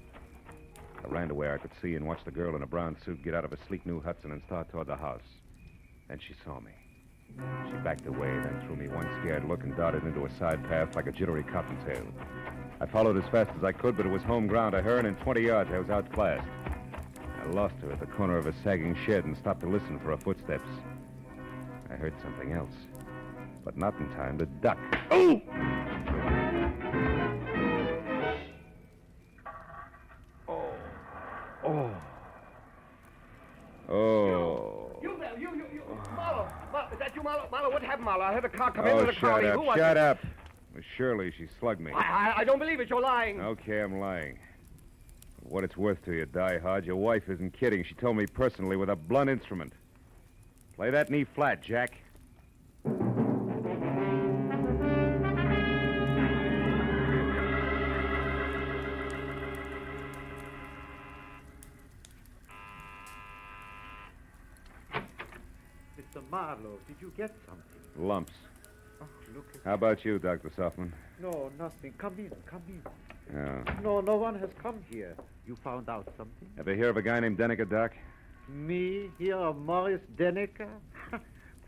I ran to where I could see and watch the girl in a brown suit get out of a sleek new Hudson and start toward the house. Then she saw me. She backed away, then threw me one scared look and darted into a side path like a jittery cottontail. I followed as fast as I could, but it was home ground to her, and in 20 yards I was outclassed. I lost her at the corner of a sagging shed and stopped to listen for her footsteps. I heard something else, but not in time to duck. Oh! Oh. Oh. You there, you. Marlowe, is that you, Marlowe? Marlowe, what happened, Marlowe? I heard a car come in with a car. Shut up. It was Shirley. She slugged me. I don't believe it. You're lying. Okay, I'm lying. For what it's worth to you, Die Hard, your wife isn't kidding. She told me personally with a blunt instrument. Play that knee flat, Jack. Mr. Marlowe, did you get something? Lumps. Oh, look at... How about you, Dr. Softman? No, nothing. Come in. Oh. No one has come here. You found out something? Ever hear of a guy named Denneker, Doc? Me hear of Morris Denneker?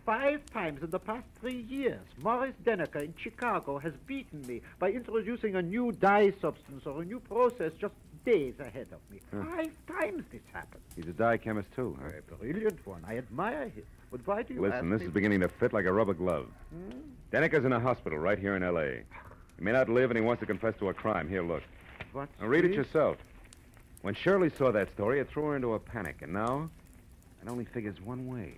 5 times in the past 3 years, Morris Denneker in Chicago has beaten me by introducing a new dye substance or a new process just days ahead of me. 5 times this happened. He's a dye chemist, too, huh? A brilliant one. I admire him. But why do you Listen, this ask is beginning to fit like a rubber glove. Denneker's in a hospital right here in L.A. He may not live, and he wants to confess to a crime. Here, look. What? Now, read it yourself. When Shirley saw that story, it threw her into a panic, and now it only figures one way.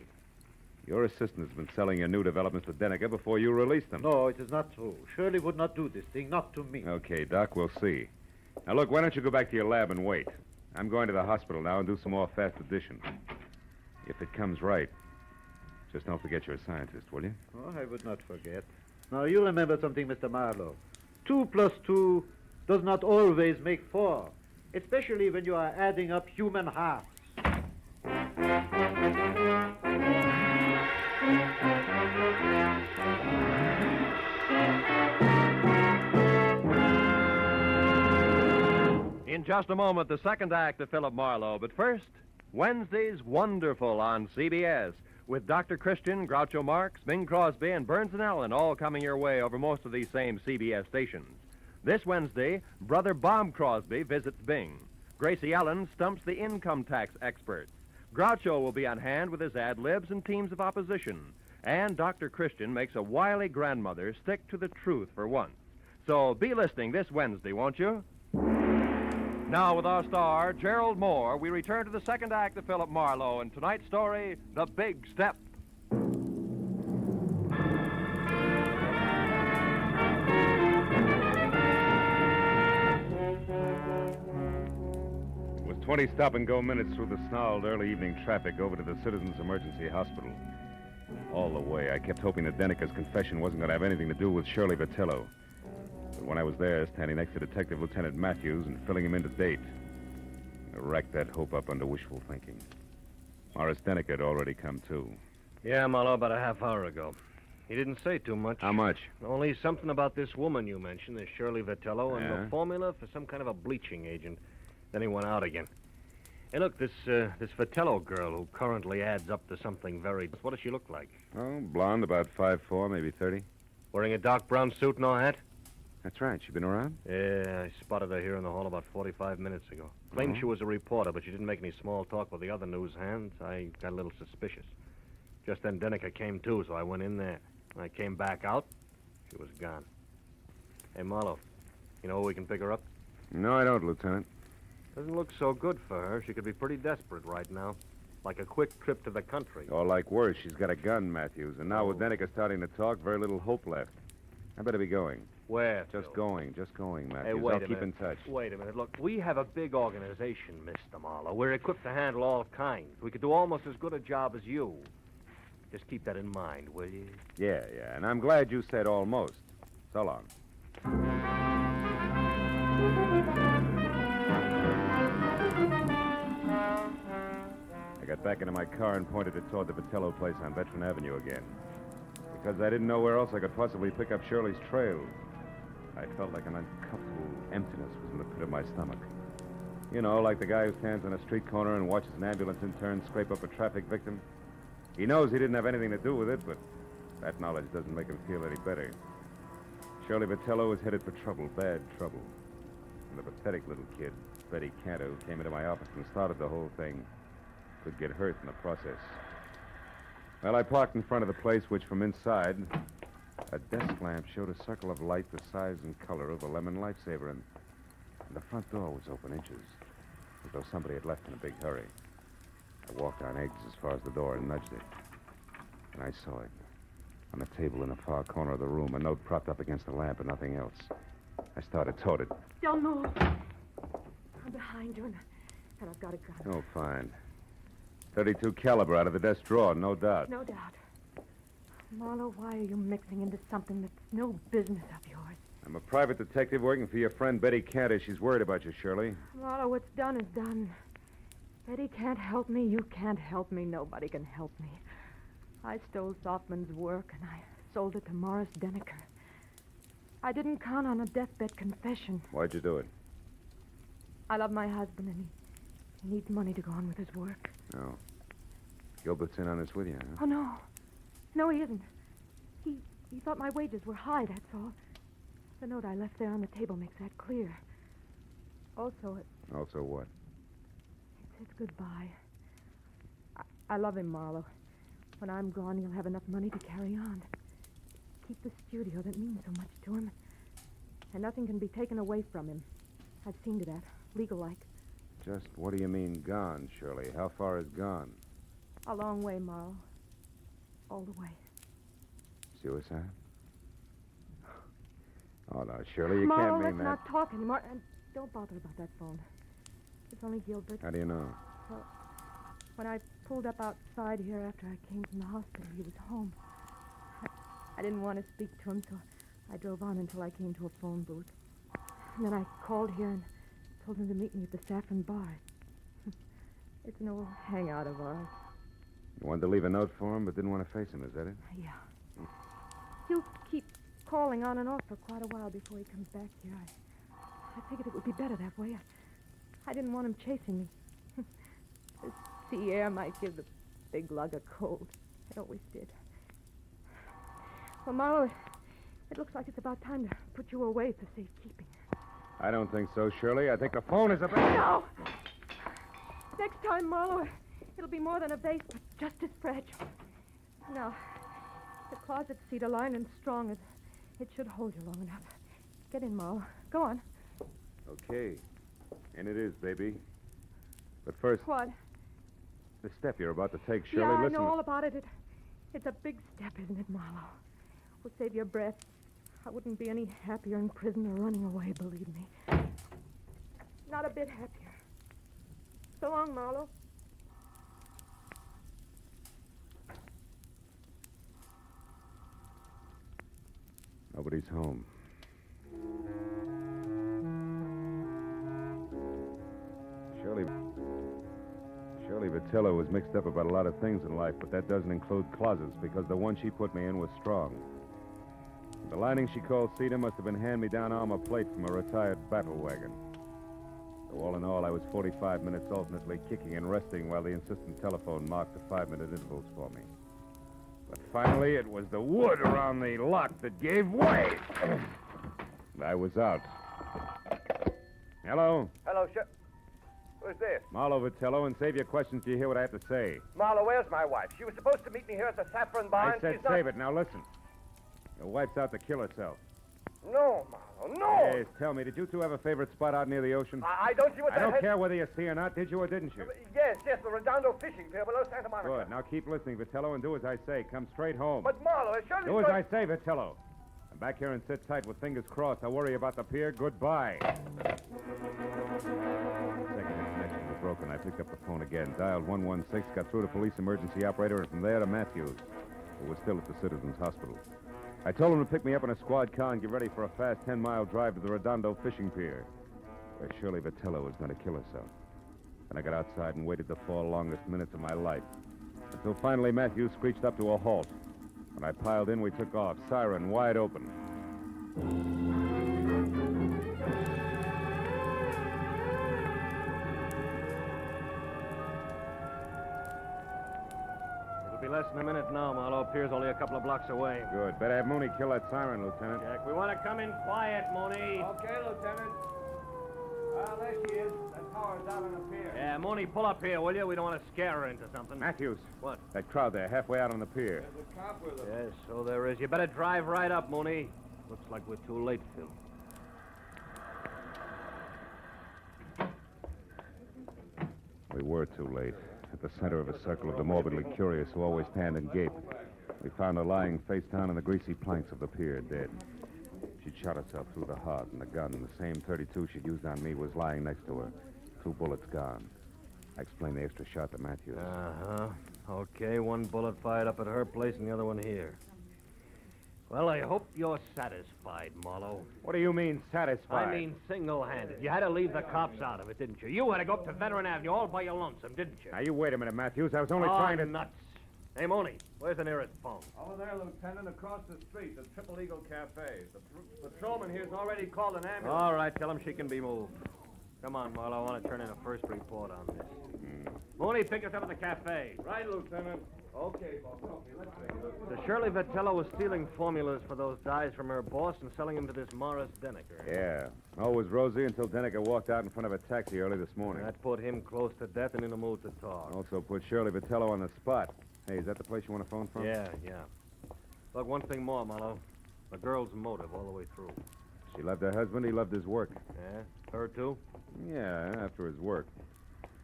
Your assistant has been selling your new developments to Denneker before you released them. No, it is not true. Shirley would not do this thing, not to me. Okay, Doc, we'll see. Now, look, why don't you go back to your lab and wait? I'm going to the hospital now and do some more fast addition. If it comes right, just don't forget you're a scientist, will you? Oh, I would not forget. Now, you remember something, Mr. Marlowe. 2 plus 2 does not always make 4, especially when you are adding up human halves. In just a moment, the second act of Philip Marlowe. But first, Wednesday's Wonderful on CBS, with Dr. Christian, Groucho Marx, Bing Crosby, and Burns and Allen all coming your way over most of these same CBS stations. This Wednesday, Brother Bob Crosby visits Bing. Gracie Allen stumps the income tax experts. Groucho will be on hand with his ad-libs and teams of opposition. And Dr. Christian makes a wily grandmother stick to the truth for once. So be listening this Wednesday, won't you? Now, with our star, Gerald Moore, we return to the second act of Philip Marlowe and tonight's story, The Big Step. With 20 stop-and-go minutes through the snarled early evening traffic over to the Citizens Emergency Hospital. All the way, I kept hoping that Denneker's confession wasn't going to have anything to do with Shirley Vitello. But when I was there, standing next to Detective Lieutenant Matthews and filling him in to date, I racked that hope up under wishful thinking. Morris Denneker had already come, too. Yeah, Marlowe, about a half hour ago. He didn't say too much. How much? Only something about this woman you mentioned, this Shirley Vitello, and Yeah? the formula for some kind of a bleaching agent. Then he went out again. Hey, look, this Vitello girl who currently adds up to something very... What does she look like? Oh, blonde, about 5'4", maybe 30. Wearing a dark brown suit, no hat? That's right. She been around? Yeah, I spotted her here in the hall about 45 minutes ago. Claimed she was a reporter, but she didn't make any small talk with the other news hands. I got a little suspicious. Just then Denneker came too, so I went in there. When I came back out, she was gone. Hey, Marlowe, you know where we can pick her up? No, I don't, Lieutenant. Doesn't look so good for her. She could be pretty desperate right now. Like a quick trip to the country. Or like worse, she's got a gun, Matthews. And now with Denica starting to talk, very little hope left. I better be going. Where? Just going, Matthews. Hey, wait I'll a keep in minute. touch. Wait a minute. Look, we have a big organization, Mr. Marlowe. We're equipped to handle all kinds. We could do almost as good a job as you. Just keep that in mind, will you? Yeah. And I'm glad you said almost. So long. I got back into my car and pointed it toward the Vitello place on Veteran Avenue again. Because I didn't know where else I could possibly pick up Shirley's trail. I felt like an uncomfortable emptiness was in the pit of my stomach. You know, like the guy who stands on a street corner and watches an ambulance intern scrape up a traffic victim. He knows he didn't have anything to do with it, but that knowledge doesn't make him feel any better. Shirley Vitello was headed for trouble, bad trouble. And the pathetic little kid, Betty Cantor, who came into my office and started the whole thing, could get hurt in the process. Well, I parked in front of the place, which from inside, a desk lamp showed a circle of light the size and color of a lemon lifesaver, and the front door was open inches, as though somebody had left in a big hurry. I walked on eggs as far as the door and nudged it. And I saw it. On a table in the far corner of the room, a note propped up against the lamp and nothing else. I started toward it. Don't move. I'm behind you, and I've got a gun. Oh, fine. 32 caliber out of the desk drawer, no doubt. No doubt. Marlowe, why are you mixing into something that's no business of yours? I'm a private detective working for your friend Betty Cantor. She's worried about you, Shirley. Marlowe, what's done is done. Betty can't help me. You can't help me. Nobody can help me. I stole Softman's work, and I sold it to Morris Denneker. I didn't count on a deathbed confession. Why'd you do it? I love my husband, and he needs money to go on with his work. No. Gilbert's in on this with you, huh? Oh, no. No, he isn't. He thought my wages were high, that's all. The note I left there on the table makes that clear. Also, Also what? it says goodbye. I love him, Marlowe. When I'm gone, he'll have enough money to carry on. Keep the studio that means so much to him. And nothing can be taken away from him. I've seen to that, legal-like. Just what do you mean, gone, Shirley? How far is gone? A long way, Marlowe. All the way. Suicide? Oh, no, Shirley, you Marlowe, can't mean let's that. not talk anymore. And don't bother about that phone. It's only Gilbert. How do you know? Well, when I pulled up outside here after I came from the hospital, he was home. I didn't want to speak to him, so I drove on until I came to a phone booth. And then I called here and told him to meet me at the Saffron Bar. It's an old hangout of ours. You wanted to leave a note for him, but didn't want to face him, is that it? Yeah. He'll keep calling on and off for quite a while before he comes back here. I figured it would be better that way. I didn't want him chasing me. The sea air might give the big lug a cold. It always did. Well, Marlowe, it looks like it's about time to put you away for safekeeping. I don't think so, Shirley. I think the phone is about... No! Next time, Marlowe, it'll be more than a vase, but just as fragile. Now, the closet cedar lined and strong. It should hold you long enough. Get in, Marlowe. Go on. Okay. And it is, baby. But first, What? the step you're about to take, Shirley, Yeah, I listen. know all about it. It's a big step, isn't it, Marlowe? We'll save your breath. I wouldn't be any happier in prison or running away, believe me. Not a bit happier. So long, Marlowe. Nobody's home. Shirley Vitello was mixed up about a lot of things in life, but that doesn't include closets, because the one she put me in was strong. The lining she called cedar must have been hand-me-down armor plate from a retired battle wagon. So all in all, I was 45 minutes alternately kicking and resting while the insistent telephone marked the 5-minute intervals for me. But finally, it was the wood around the lock that gave way. I was out. Hello? Hello, sir. Who's this? Marlowe Vitello, and save your questions till you hear what I have to say. Marlowe, where's my wife? She was supposed to meet me here at the Saffron Bar, I and said she's not... save it. Now listen. Your wife's out to kill herself. No, Marlowe, no! Yes, tell me, did you two have a favorite spot out near the ocean? I don't see what I that don't has... care whether you see or not. Did you or didn't you? Yes, the Redondo fishing pier below Santa Monica. Good. Now keep listening, Vitello, and do as I say. Come straight home. But, Marlowe, it surely... Do as I say, Vitello. Come back here and sit tight with fingers crossed. I'll worry about the pier. Goodbye. Second connection was broken. I picked up the phone again, dialed 116, got through to police emergency operator, and from there to Matthews, who was still at the Citizens Hospital. I told him to pick me up in a squad car and get ready for a fast 10-mile drive to the Redondo fishing pier, where Shirley Vitello was going to kill herself. And I got outside and waited the 4 longest minutes of my life, until finally Matthews screeched up to a halt. When I piled in, we took off, siren wide open. It'll be less than a minute now, Marlowe. Pier's only a couple of blocks away. Good. Better have Mooney kill that siren, Lieutenant. Jack, we want to come in quiet, Mooney. Okay, Lieutenant. Well, there she is. That tower's out on the pier. Yeah, Mooney, pull up here, will you? We don't want to scare her into something. Matthews. What? That crowd there, halfway out on the pier. There's a cop with her. Yes, so there is. You better drive right up, Mooney. Looks like we're too late, Phil. We were too late. At the center of a circle of the morbidly curious who always stand and gape, we found her lying face down on the greasy planks of the pier, dead. She'd shot herself through the heart, and the gun, the same .32 she'd used on me, was lying next to her. 2 bullets gone. I explained the extra shot to Matthews. Uh-huh. Okay, 1 bullet fired up at her place and the other one here. Well, I hope you're satisfied, Marlowe. What do you mean, satisfied? I mean single-handed. You had to leave the cops out of it, didn't you? You had to go up to Veteran Avenue all by your lonesome, didn't you? Now, you wait a minute, Matthews. I was only trying to... nuts. Hey, Mooney, where's the nearest phone? Over there, Lieutenant, across the street, the Triple Eagle Cafe. The patrolman here's already called an ambulance. All right, tell him she can be moved. Come on, Marlowe. I want to turn in a first report on this. Mooney, pick us up at the cafe. Right, Lieutenant. Okay, boss. Okay, let's take a look. So Shirley Vitello was stealing formulas for those dyes from her boss and selling them to this Morris Denneker. Yeah. All was rosy until Denneker walked out in front of a taxi early this morning. That put him close to death and in a mood to talk. Also put Shirley Vitello on the spot. Hey, is that the place you want to phone from? Yeah. Look, one thing more, Marlowe. The girl's motive all the way through. She loved her husband. He loved his work. Yeah? Her, too? Yeah, after his work.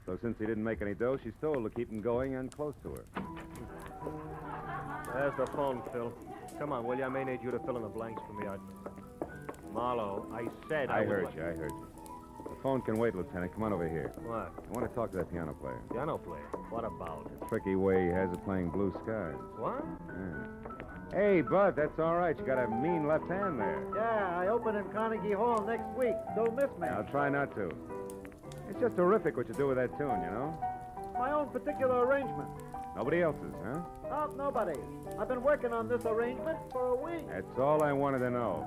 So since he didn't make any dough, she stole to keep him going and close to her. There's the phone, Phil. Come on, will you? I may need you to fill in the blanks for me. Marlowe, I said I heard you. The phone can wait, Lieutenant. Come on over here. What? I want to talk to that piano player. Piano player? What about? The tricky way he has of playing Blue Skies. What? Yeah. Hey, Bud, that's all right. You got a mean left hand there. Yeah, I open in Carnegie Hall next week. Don't miss me. I'll try not to. It's just terrific what you do with that tune, you know? My own particular arrangement. Nobody else's, huh? Not nobody. I've been working on this arrangement for a week. That's all I wanted to know.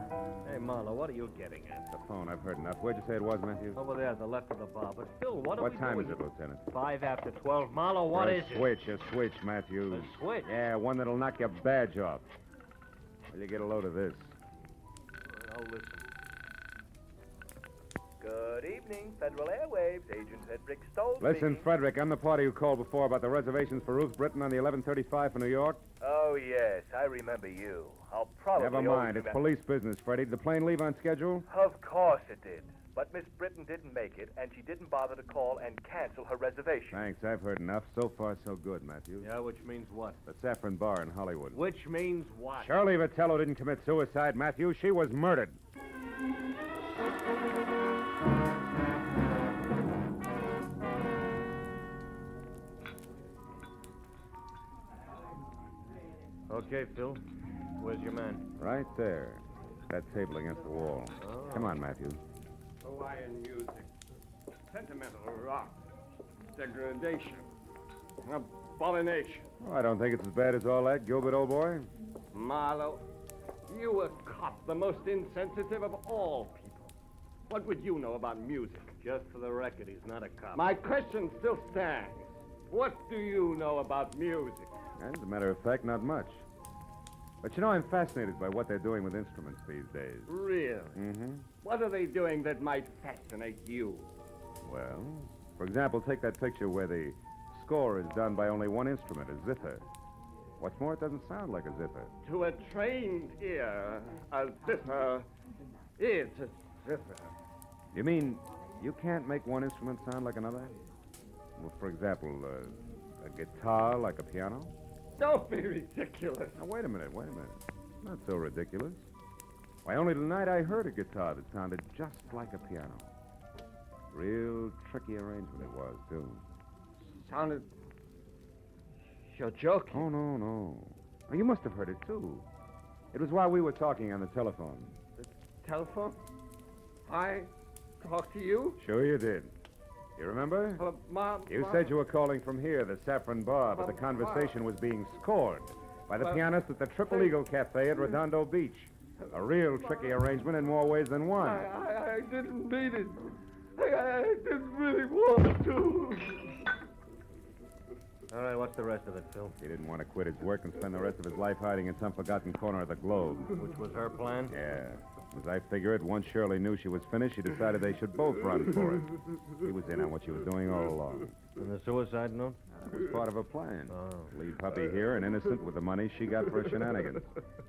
Hey, Marlowe, what are you getting at? The phone, I've heard enough. Where'd you say it was, Matthews? Over there, at the left of the bar. But Phil, what are we doing? What time is it, Lieutenant? 5 after 12. Marlowe, what is it? A switch, Matthews. A switch? Yeah, one that'll knock your badge off. Will you get a load of this? Oh, listen. Good evening, Federal Airwaves. Agent Frederick Stoll. Listen, speaking. Frederick, I'm the party who called before about the reservations for Ruth Britton on the 11:35 for New York. Oh, yes, I remember you. I'll probably... Never mind. It's police business, Freddie. Did the plane leave on schedule? Of course it did. But Miss Britton didn't make it, and she didn't bother to call and cancel her reservation. Thanks. I've heard enough. So far, so good, Matthews. Yeah, which means what? The Saffron Bar in Hollywood. Which means what? Shirley Vitello didn't commit suicide, Matthews. She was murdered. Okay, Phil. Where's your man? Right there. That table against the wall. Oh. Come on, Matthews. Hawaiian music. Sentimental rock. Degradation. Abomination. Oh, I don't think it's as bad as all that, Gilbert, old boy. Marlowe, you a cop, the most insensitive of all people. What would you know about music? Just for the record, he's not a cop. My question still stands. What do you know about music? As a matter of fact, not much. But you know, I'm fascinated by what they're doing with instruments these days. Really? Mm-hmm. What are they doing that might fascinate you? Well, for example, take that picture where the score is done by only one instrument, a zither. What's more, it doesn't sound like a zither. To a trained ear, a zither It's You mean you can't make one instrument sound like another? Well, for example, a guitar like a piano? Don't be ridiculous. Now, wait a minute. Not so ridiculous. Why, only tonight I heard a guitar that sounded just like a piano. Real tricky arrangement it was, too. Sounded... You're joking. Oh, no. Well, you must have heard it, too. It was while we were talking on the telephone. The telephone? I talked to you? Sure you did. You remember? You said you were calling from here, the Saffron Bar, but the conversation was being scored by the pianist at the Triple Eagle Cafe at Redondo Beach. A real tricky arrangement in more ways than one. I didn't mean it. I didn't really want to. All right, what's the rest of it, Phil? He didn't want to quit his work and spend the rest of his life hiding in some forgotten corner of the globe. Which was her plan? Yeah. As I figure it, once Shirley knew she was finished, she decided they should both run for it. He was in on what she was doing all along. And the suicide note? It was part of her plan. Leave Puppy here and innocent with the money she got for her shenanigans.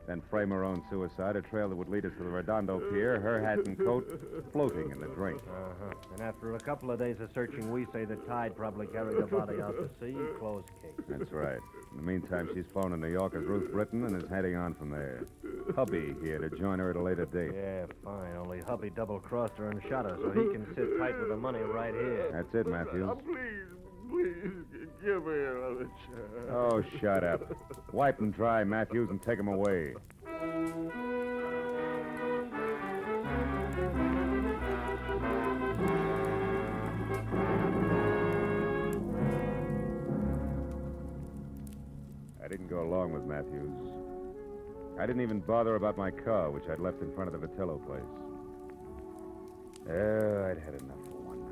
Then frame her own suicide, a trail that would lead us to the Redondo Pier, her hat and coat floating in the drink. And after a couple of days of searching, we say the tide probably carried the body out to sea. Closed case. That's right. In the meantime, she's phoned in New York as Ruth Britton and is heading on from there. Hubby here to join her at a later date. Yeah, fine. Only hubby double-crossed her and shot her so he can sit tight with the money right here. That's it, Matthews. Please, give me another chance. Oh, shut up. Wipe them dry, Matthews, and take them away. I didn't go along with Matthews. I didn't even bother about my car, which I'd left in front of the Vitello place. I'd had enough for one night.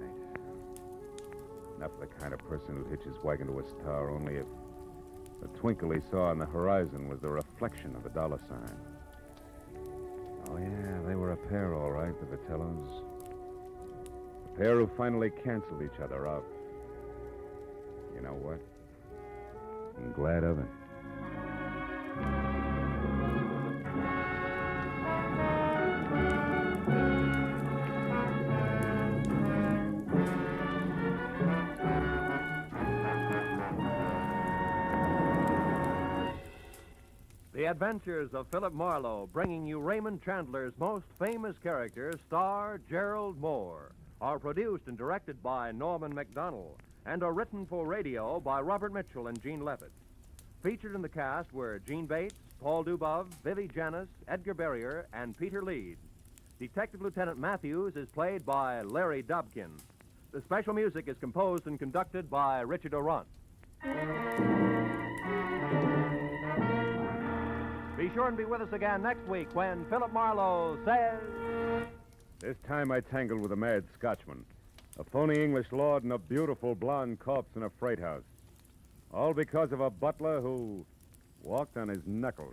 Enough of the kind of person who'd hitch his wagon to a star only if the twinkle he saw on the horizon was the reflection of a dollar sign. Oh, yeah, they were a pair, all right, the Vitellos. A pair who finally canceled each other out. You know what? I'm glad of it. The Adventures of Philip Marlowe, bringing you Raymond Chandler's most famous character, star Gerald Moore, are produced and directed by Norman MacDonald and are written for radio by Robert Mitchell and Gene Levitt. Featured in the cast were Gene Bates, Paul Dubov, Vivi Janis, Edgar Barrier, and Peter Leeds. Detective Lieutenant Matthews is played by Larry Dobkin. The special music is composed and conducted by Richard Orant. Be sure and be with us again next week when Philip Marlowe says... This time I tangled with a mad Scotchman, a phony English lord and a beautiful blonde corpse in a freight house. All because of a butler who walked on his knuckles.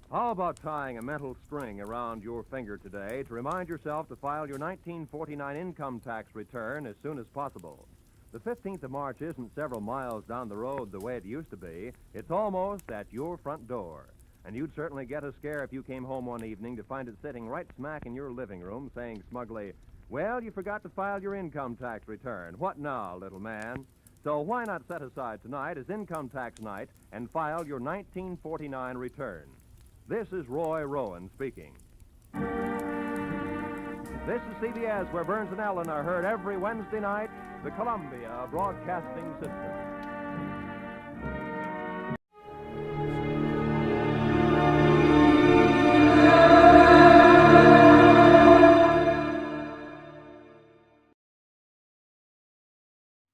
How about tying a mental string around your finger today to remind yourself to file your 1949 income tax return as soon as possible? The 15th of March isn't several miles down the road the way it used to be. It's almost at your front door. And you'd certainly get a scare if you came home one evening to find it sitting right smack in your living room saying smugly, "Well, you forgot to file your income tax return. What now, little man?" So why not set aside tonight as income tax night and file your 1949 return? This is Roy Rowan speaking. This is CBS, where Burns and Allen are heard every Wednesday night, the Columbia Broadcasting System.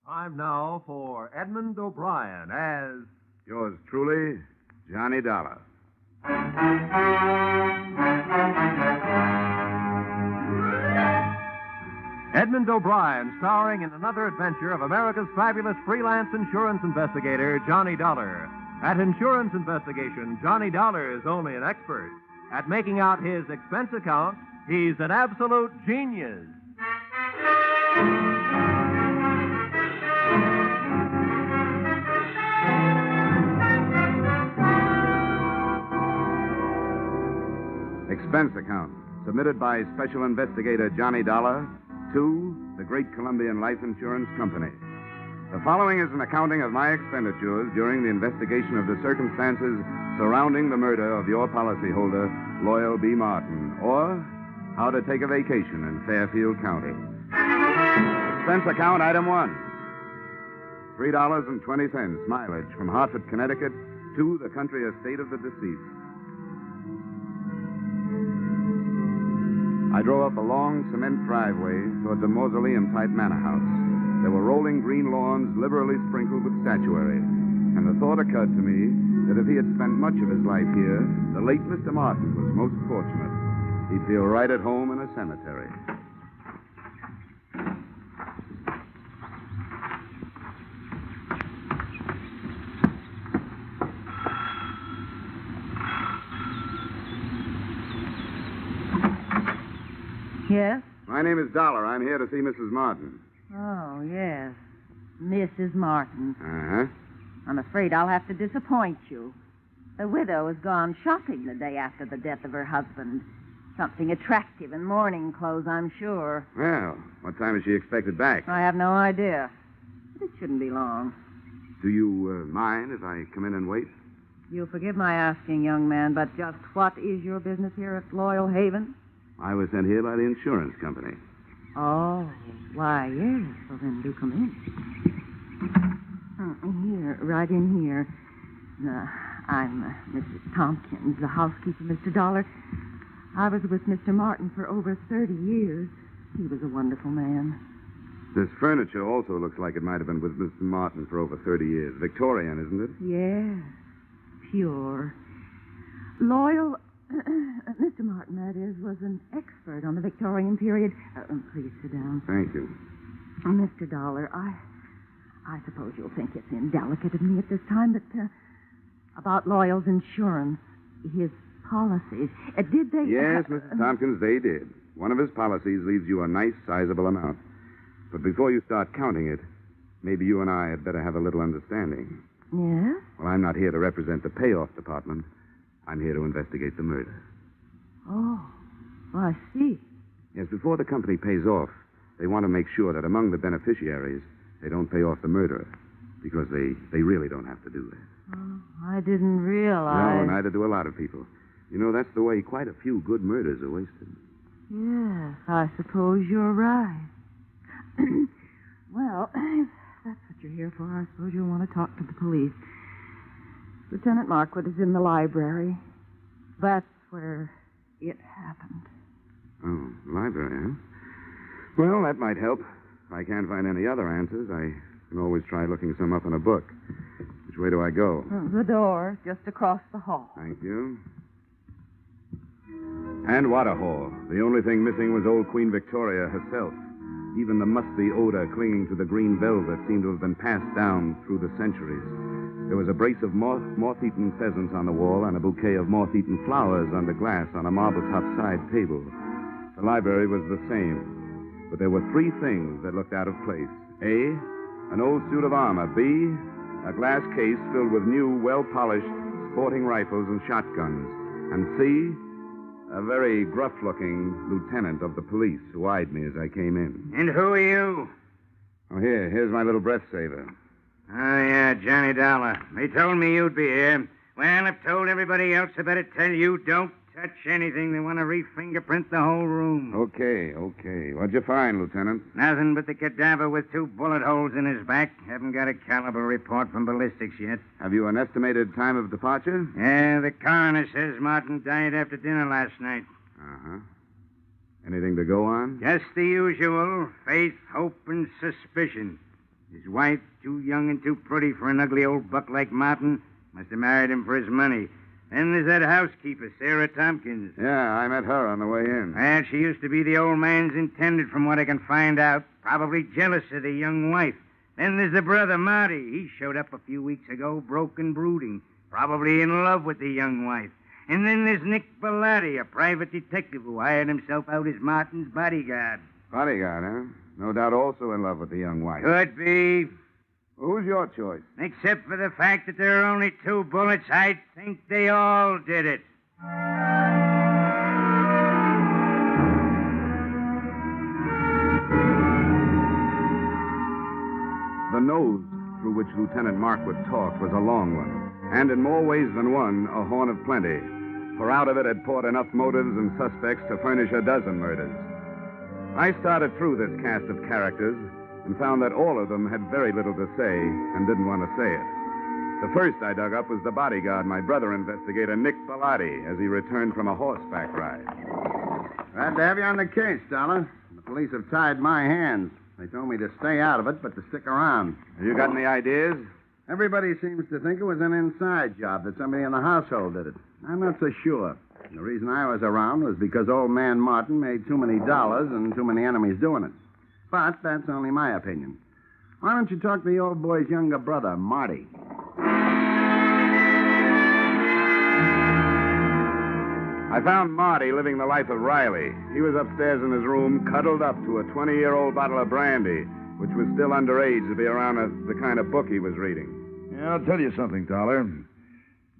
Time now for Edmund O'Brien as... Yours truly, Johnny Dollar. Edmund O'Brien, starring in another adventure of America's fabulous freelance insurance investigator, Johnny Dollar. At insurance investigation, Johnny Dollar is only an expert. At making out his expense account, he's an absolute genius. Expense account, submitted by Special Investigator Johnny Dollar to the Great Columbian Life Insurance Company. The following is an accounting of my expenditures during the investigation of the circumstances surrounding the murder of your policyholder, Loyal B. Martin, or how to take a vacation in Fairfield County. Expense account item 1. $3.20 mileage from Hartford, Connecticut to the country estate of the deceased. I drove up a long cement driveway towards a mausoleum-type manor house. There were rolling green lawns liberally sprinkled with statuary, and the thought occurred to me that if he had spent much of his life here, the late Mr. Martin was most fortunate. He'd feel right at home in a cemetery. Yes? My name is Dollar. I'm here to see Mrs. Martin. Oh, yes. Mrs. Martin. Uh-huh. I'm afraid I'll have to disappoint you. The widow has gone shopping the day after the death of her husband. Something attractive in mourning clothes, I'm sure. Well, what time is she expected back? I have no idea. But it shouldn't be long. Do you mind if I come in and wait? You'll forgive my asking, young man, but just what is your business here at Loyal Haven? I was sent here by the insurance company. Oh, why, yes. Well, then do come in. Here, right in here. I'm Mrs. Tompkins, the housekeeper, Mr. Dollar. I was with Mr. Martin for over 30 years. He was a wonderful man. This furniture also looks like it might have been with Mr. Martin for over 30 years. Victorian, isn't it? Yes, pure. Loyal... Mr. Martin, that is, was an expert on the Victorian period. Please sit down. Thank you. Mr. Dollar, I suppose you'll think it's indelicate of me at this time, but about Loyal's insurance, his policies, did they... Yes, Mrs. Tompkins, they did. One of his policies leaves you a nice, sizable amount. But before you start counting it, maybe you and I had better have a little understanding. Yes? Well, I'm not here to represent the payoff department. I'm here to investigate the murder. Oh, I see. Yes, before the company pays off, they want to make sure that among the beneficiaries, they don't pay off the murderer, because they really don't have to do that. Oh, I didn't realize... No, neither do a lot of people. You know, that's the way quite a few good murders are wasted. Yes, I suppose you're right. Well, if that's what you're here for, I suppose you'll want to talk to the police. Lieutenant Markwood is in the library. That's where it happened. Oh, library, huh? Well, that might help. If I can't find any other answers, I can always try looking some up in a book. Which way do I go? The door, just across the hall. Thank you. And what a hall. The only thing missing was old Queen Victoria herself. Even the musty odor clinging to the green velvet seemed to have been passed down through the centuries. There was a brace of moth-eaten pheasants on the wall and a bouquet of moth-eaten flowers under glass on a marble-top side table. The library was the same, but there were three things that looked out of place. A, an old suit of armor. B, a glass case filled with new, well-polished sporting rifles and shotguns. And C, a very gruff-looking lieutenant of the police who eyed me as I came in. And who are you? Oh, here's my little breath saver. Oh, yeah, Johnny Dollar. They told me you'd be here. Well, I've told everybody else I better tell you don't touch anything. They want to re-fingerprint the whole room. Okay. What'd you find, Lieutenant? Nothing but the cadaver with 2 bullet holes in his back. Haven't got a caliber report from ballistics yet. Have you an estimated time of departure? Yeah, the coroner says Martin died after dinner last night. Uh-huh. Anything to go on? Just the usual. Faith, hope, and suspicion. His wife, too young and too pretty for an ugly old buck like Martin. Must have married him for his money. Then there's that housekeeper, Sarah Tompkins. Yeah, I met her on the way in. And she used to be the old man's intended, from what I can find out. Probably jealous of the young wife. Then there's the brother, Marty. He showed up a few weeks ago, broke and brooding. Probably in love with the young wife. And then there's Nick Bellotti, a private detective who hired himself out as Martin's bodyguard. Bodyguard, huh? No doubt also in love with the young wife. Could be. Who's your choice? Except for the fact that there are only 2 bullets, I think they all did it. nose through which Lieutenant Markwood talked was a long one, and in more ways than one, a horn of plenty, for out of it had poured enough motives and suspects to furnish a dozen murders. I started through this cast of characters and found that all of them had very little to say and didn't want to say it. The first I dug up was the bodyguard, my brother investigator, Nick Bellotti, as he returned from a horseback ride. Glad to have you on the case, Dollar. The police have tied my hands. They told me to stay out of it, but to stick around. Have you got any ideas? Everybody seems to think it was an inside job, that somebody in the household did it. I'm not so sure. The reason I was around was because old man Martin made too many dollars and too many enemies doing it. But that's only my opinion. Why don't you talk to the old boy's younger brother, Marty? I found Marty living the life of Riley. He was upstairs in his room, cuddled up to a 20-year-old bottle of brandy, which was still underage to be around the kind of book he was reading. Yeah, I'll tell you something, Dollar.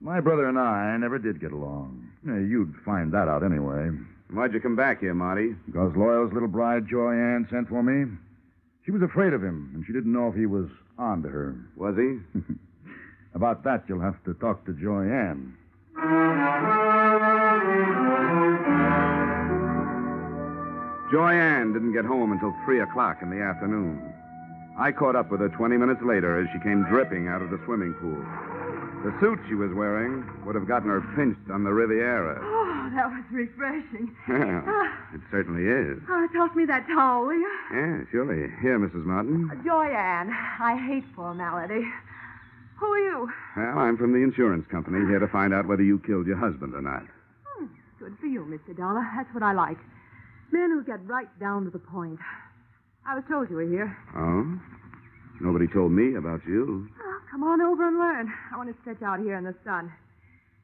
My brother and I never did get along. You'd find that out anyway. Why'd you come back here, Marty? Because Loyal's little bride, Joy Ann, sent for me. She was afraid of him, and she didn't know if he was on to her. Was he? About that, you'll have to talk to Joy Ann. Joy Ann didn't get home until 3 o'clock in the afternoon. I caught up with her 20 minutes later as she came dripping out of the swimming pool. The suit she was wearing would have gotten her pinched on the Riviera. Oh, that was refreshing. Yeah, it certainly is. Toss me that towel, will you? Yeah, surely. Here, Mrs. Martin. Joyanne, I hate formality. Who are you? Well, I'm from the insurance company, here to find out whether you killed your husband or not. Good for you, Mr. Dollar. That's what I like. Men who get right down to the point. I was told you were here. Oh? Nobody told me about you. Oh, come on over and learn. I want to stretch out here in the sun.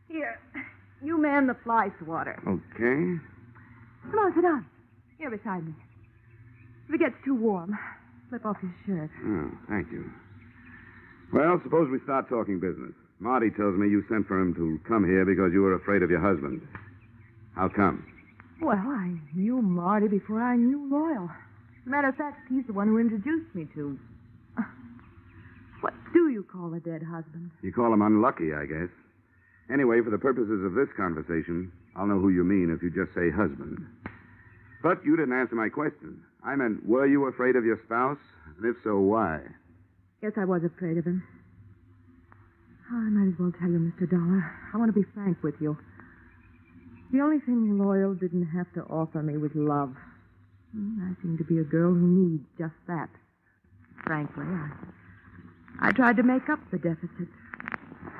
Here, you man the fly swatter. Okay. Come on, sit down. Here beside me. If it gets too warm, slip off your shirt. Oh, thank you. Well, suppose we start talking business. Marty tells me you sent for him to come here because you were afraid of your husband. How come? Well, I knew Marty before I knew Loyal. As a matter of fact, he's the one who introduced me to... What do you call a dead husband? You call him unlucky, I guess. Anyway, for the purposes of this conversation, I'll know who you mean if you just say husband. But you didn't answer my question. I meant, were you afraid of your spouse? And if so, why? Yes, I was afraid of him. Oh, I might as well tell you, Mr. Dollar. I want to be frank with you. The only thing Loyal didn't have to offer me was love. I seem to be a girl who needs just that. Frankly, I tried to make up the deficit.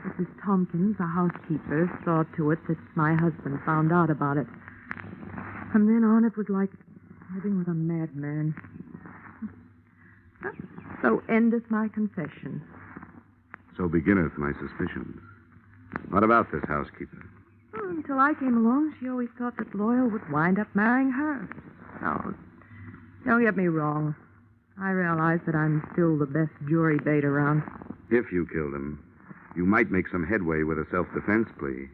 Mrs. Tompkins, the housekeeper, saw to it that my husband found out about it. From then on, it was like living with a madman. So endeth my confession. So beginneth my suspicions. What about this housekeeper? Until I came along, she always thought that Loyal would wind up marrying her. No, don't get me wrong. I realize that I'm still the best jury bait around. If you killed him, you might make some headway with a self-defense plea.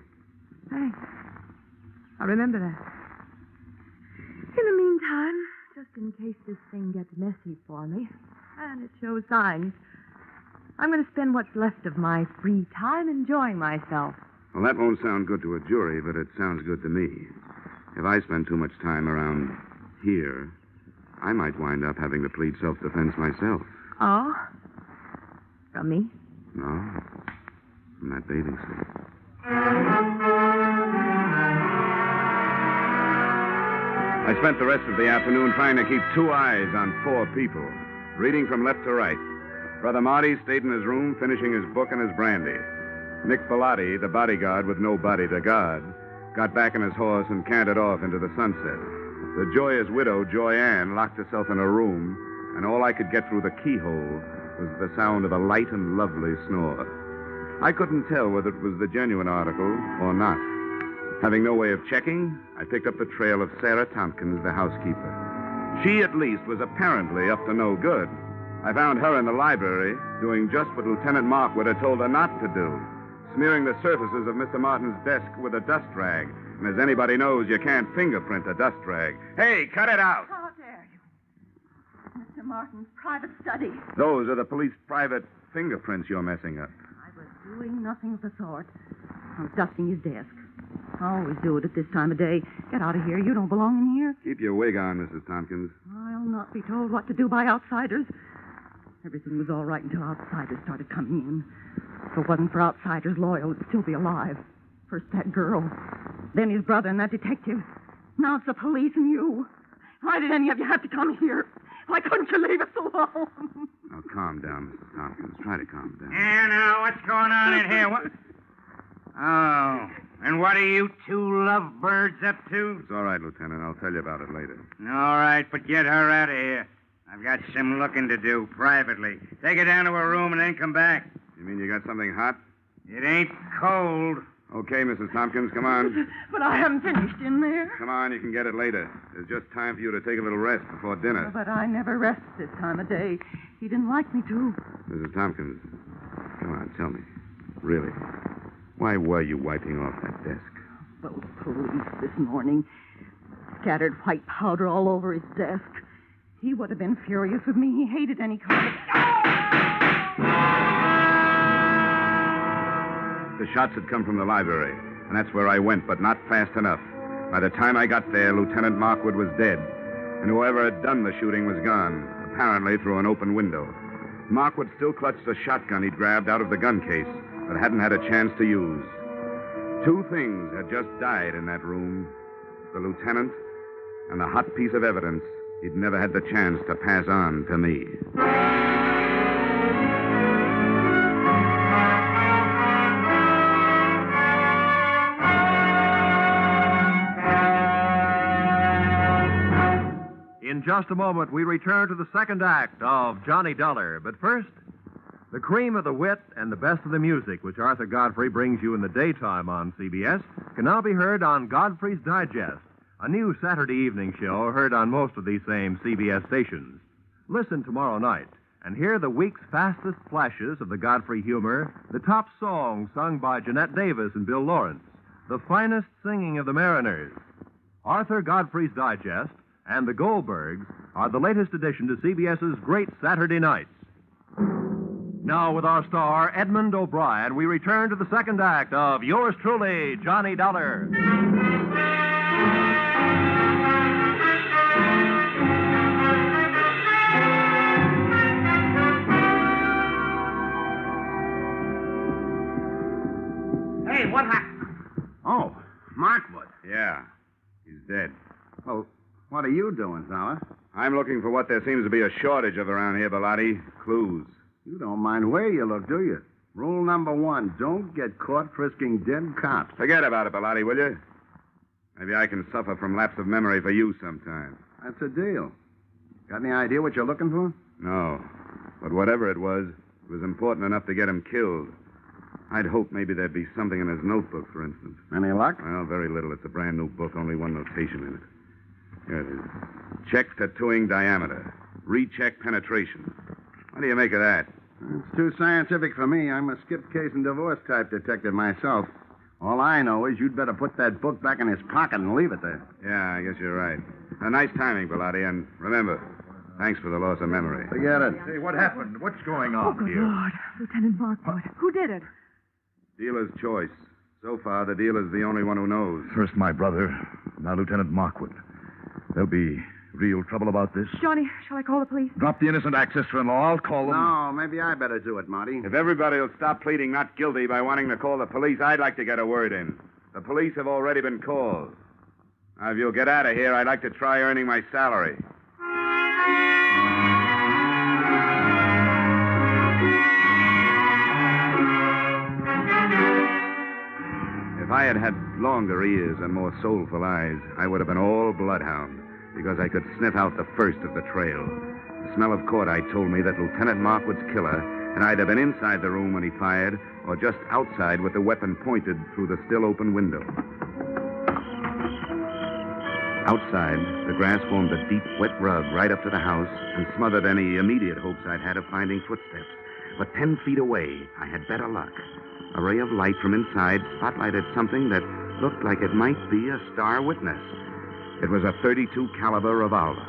Thanks. I'll remember that. In the meantime, just in case this thing gets messy for me, and it shows signs, I'm going to spend what's left of my free time enjoying myself. Well, that won't sound good to a jury, but it sounds good to me. If I spend too much time around here, I might wind up having to plead self-defense myself. Oh? From me? No. From that bathing suit. I spent the rest of the afternoon trying to keep 2 eyes on 4 people, reading from left to right. Brother Marty stayed in his room, finishing his book and his brandy. Nick Bellotti, the bodyguard with no body to guard, got back on his horse and cantered off into the sunset. The joyous widow, Joy Ann, locked herself in her room, and all I could get through the keyhole was the sound of a light and lovely snore. I couldn't tell whether it was the genuine article or not. Having no way of checking, I picked up the trail of Sarah Tompkins, the housekeeper. She, at least, was apparently up to no good. I found her in the library doing just what Lieutenant Markwood had told her not to do, smearing the surfaces of Mr. Martin's desk with a dust rag. And as anybody knows, you can't fingerprint a dust rag. Hey, cut it out! How dare you? Mr. Martin's private study. Those are the police private fingerprints you're messing up. I was doing nothing of the sort. I was dusting his desk. I always do it at this time of day. Get out of here. You don't belong in here. Keep your wig on, Mrs. Tompkins. I'll not be told what to do by outsiders. Everything was all right until outsiders started coming in. If it wasn't for outsiders, Loyal would still be alive. First that girl, then his brother and that detective. Now it's the police and you. Why did any of you have to come here? Why couldn't you leave us alone? Now, calm down, Mrs. Tompkins. Try to calm down. Yeah, now, what's going on in here? What? Oh, and what are you two lovebirds up to? It's all right, Lieutenant. I'll tell you about it later. All right, but get her out of here. I've got some looking to do, privately. Take her down to her room and then come back. You mean you got something hot? It ain't cold. Okay, Mrs. Tompkins, come on. But I haven't finished in there. Come on, you can get it later. There's just time for you to take a little rest before dinner. But I never rest this time of day. He didn't like me to. Mrs. Tompkins, come on, tell me. Really, why were you wiping off that desk? Those police this morning scattered white powder all over his desk. He would have been furious with me. He hated any kind of... The shots had come from the library, and that's where I went, but not fast enough. By the time I got there, Lieutenant Markwood was dead, and whoever had done the shooting was gone, apparently through an open window. Markwood still clutched the shotgun he'd grabbed out of the gun case, but hadn't had a chance to use. Two things had just died in that room, the lieutenant and the hot piece of evidence he'd never had the chance to pass on to me. In just a moment, we return to the second act of Johnny Dollar. But first, the cream of the wit and the best of the music, which Arthur Godfrey brings you in the daytime on CBS, can now be heard on Godfrey's Digest, a new Saturday evening show heard on most of these same CBS stations. Listen tomorrow night and hear the week's fastest flashes of the Godfrey humor, the top songs sung by Jeanette Davis and Bill Lawrence, the finest singing of the Mariners. Arthur Godfrey's Digest and the Goldbergs are the latest addition to CBS's Great Saturday Nights. Now, with our star, Edmund O'Brien, we return to the second act of yours truly, Johnny Dollar. Hey, what happened? Oh, Markwood. Yeah, he's dead. Well, what are you doing, fella? I'm looking for what there seems to be a shortage of around here, Bellotti. Clues. You don't mind where you look, do you? Rule number 1, don't get caught frisking dead cops. Forget about it, Bellotti, will you? Maybe I can suffer from lapse of memory for you sometime. That's a deal. Got any idea what you're looking for? No. But whatever it was important enough to get him killed. I'd hope maybe there'd be something in his notebook, for instance. Any luck? Well, very little. It's a brand new book, only one notation in it. Here it is. Check tattooing diameter. Recheck penetration. What do you make of that? It's too scientific for me. I'm a skip case and divorce type detective myself. All I know is you'd better put that book back in his pocket and leave it there. Yeah, I guess you're right. Nice timing, Bellotti, and remember, thanks for the loss of memory. Forget it. Hey, what happened? What's going on Good here? Lord. Lieutenant Markwood. Who did it? Dealer's choice. So far, the dealer's the only one who knows. First my brother, now Lieutenant Markwood. There'll be real trouble about this. Johnny, shall I call the police? Drop the innocent act, sister-in-law. I'll call them. No, maybe I better do it, Marty. If everybody will stop pleading not guilty by wanting to call the police, I'd like to get a word in. The police have already been called. Now, if you'll get out of here, I'd like to try earning my salary. If I had had longer ears and more soulful eyes, I would have been all bloodhound, because I could sniff out the first of the trail. The smell of cordite told me that Lieutenant Markwood's killer had either been inside the room when he fired or just outside with the weapon pointed through the still open window. Outside, the grass formed a deep, wet rug right up to the house and smothered any immediate hopes I'd had of finding footsteps. But 10 feet away, I had better luck. A ray of light from inside spotlighted something that looked like it might be a star witness. It was a .32 caliber revolver.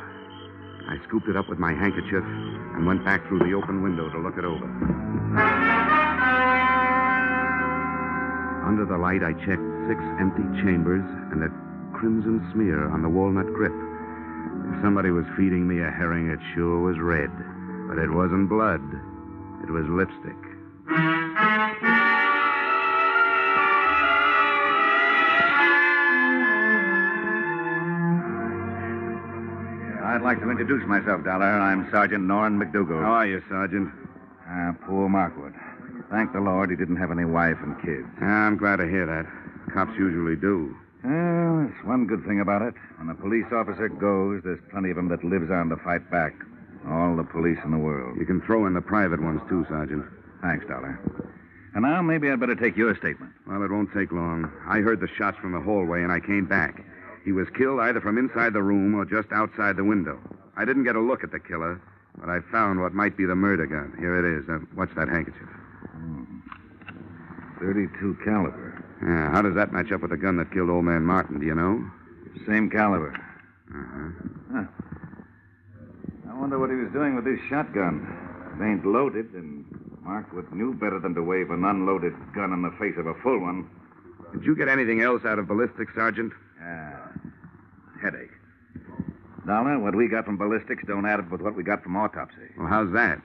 I scooped it up with my handkerchief and went back through the open window to look it over. Under the light, I checked 6 empty chambers and a crimson smear on the walnut grip. If somebody was feeding me a herring, it sure was red. But it wasn't blood. It was lipstick. I'd like to introduce myself, Dollar. I'm Sergeant Norrin McDougal. How are you, Sergeant? Poor Markwood. Thank the Lord he didn't have any wife and kids. I'm glad to hear that. Cops usually do. Well, there's one good thing about it. When a police officer goes, there's plenty of them that lives on to fight back. All the police in the world. You can throw in the private ones, too, Sergeant. Thanks, Dollar. And now maybe I'd better take your statement. Well, it won't take long. I heard the shots from the hallway, and I came back. He was killed either from inside the room or just outside the window. I didn't get a look at the killer, but I found what might be the murder gun. Here it is. Watch that handkerchief. 32 caliber. Yeah, how does that match up with the gun that killed old man Martin, do you know? Same caliber. Uh-huh. Huh. I wonder what he was doing with this shotgun. It ain't loaded, and Markwood knew better than to wave an unloaded gun in the face of a full one. Did you get anything else out of ballistics, Sergeant? Headache. Dollar, what we got from ballistics don't add up with what we got from autopsy. Well, how's that?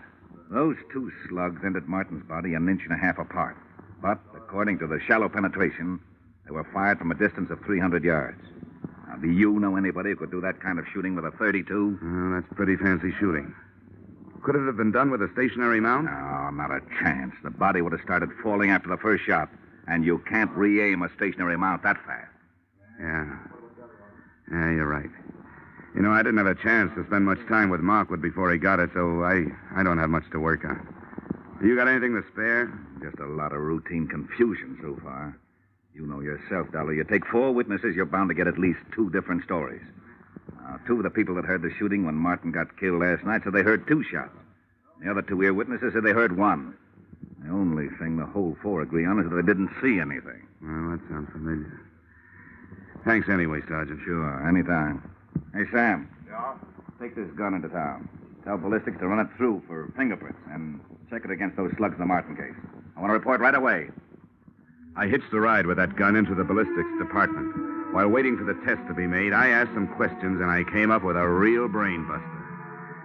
Those 2 slugs entered Martin's body an inch and a half apart. But, according to the shallow penetration, they were fired from a distance of 300 yards. Now, do you know anybody who could do that kind of shooting with a .32? Well, that's pretty fancy shooting. Could it have been done with a stationary mount? No, not a chance. The body would have started falling after the first shot, and you can't re-aim a stationary mount that fast. Yeah, you're right. You know, I didn't have a chance to spend much time with Markwood before he got it, so I don't have much to work on. You got anything to spare? Just a lot of routine confusion so far. You know yourself, Dollar. You take 4 witnesses, you're bound to get at least 2 different stories. Now, 2 of the people that heard the shooting when Martin got killed last night said they heard 2 shots. The other 2 ear-witnesses said they heard 1. The only thing the whole 4 agree on is that they didn't see anything. Well, that sounds familiar. Thanks anyway, Sergeant. Sure, anytime. Hey, Sam. Yeah? Take this gun into town. Tell ballistics to run it through for fingerprints and check it against those slugs in the Martin case. I want to report right away. I hitched a ride with that gun into the ballistics department. While waiting for the test to be made, I asked some questions, and I came up with a real brain buster.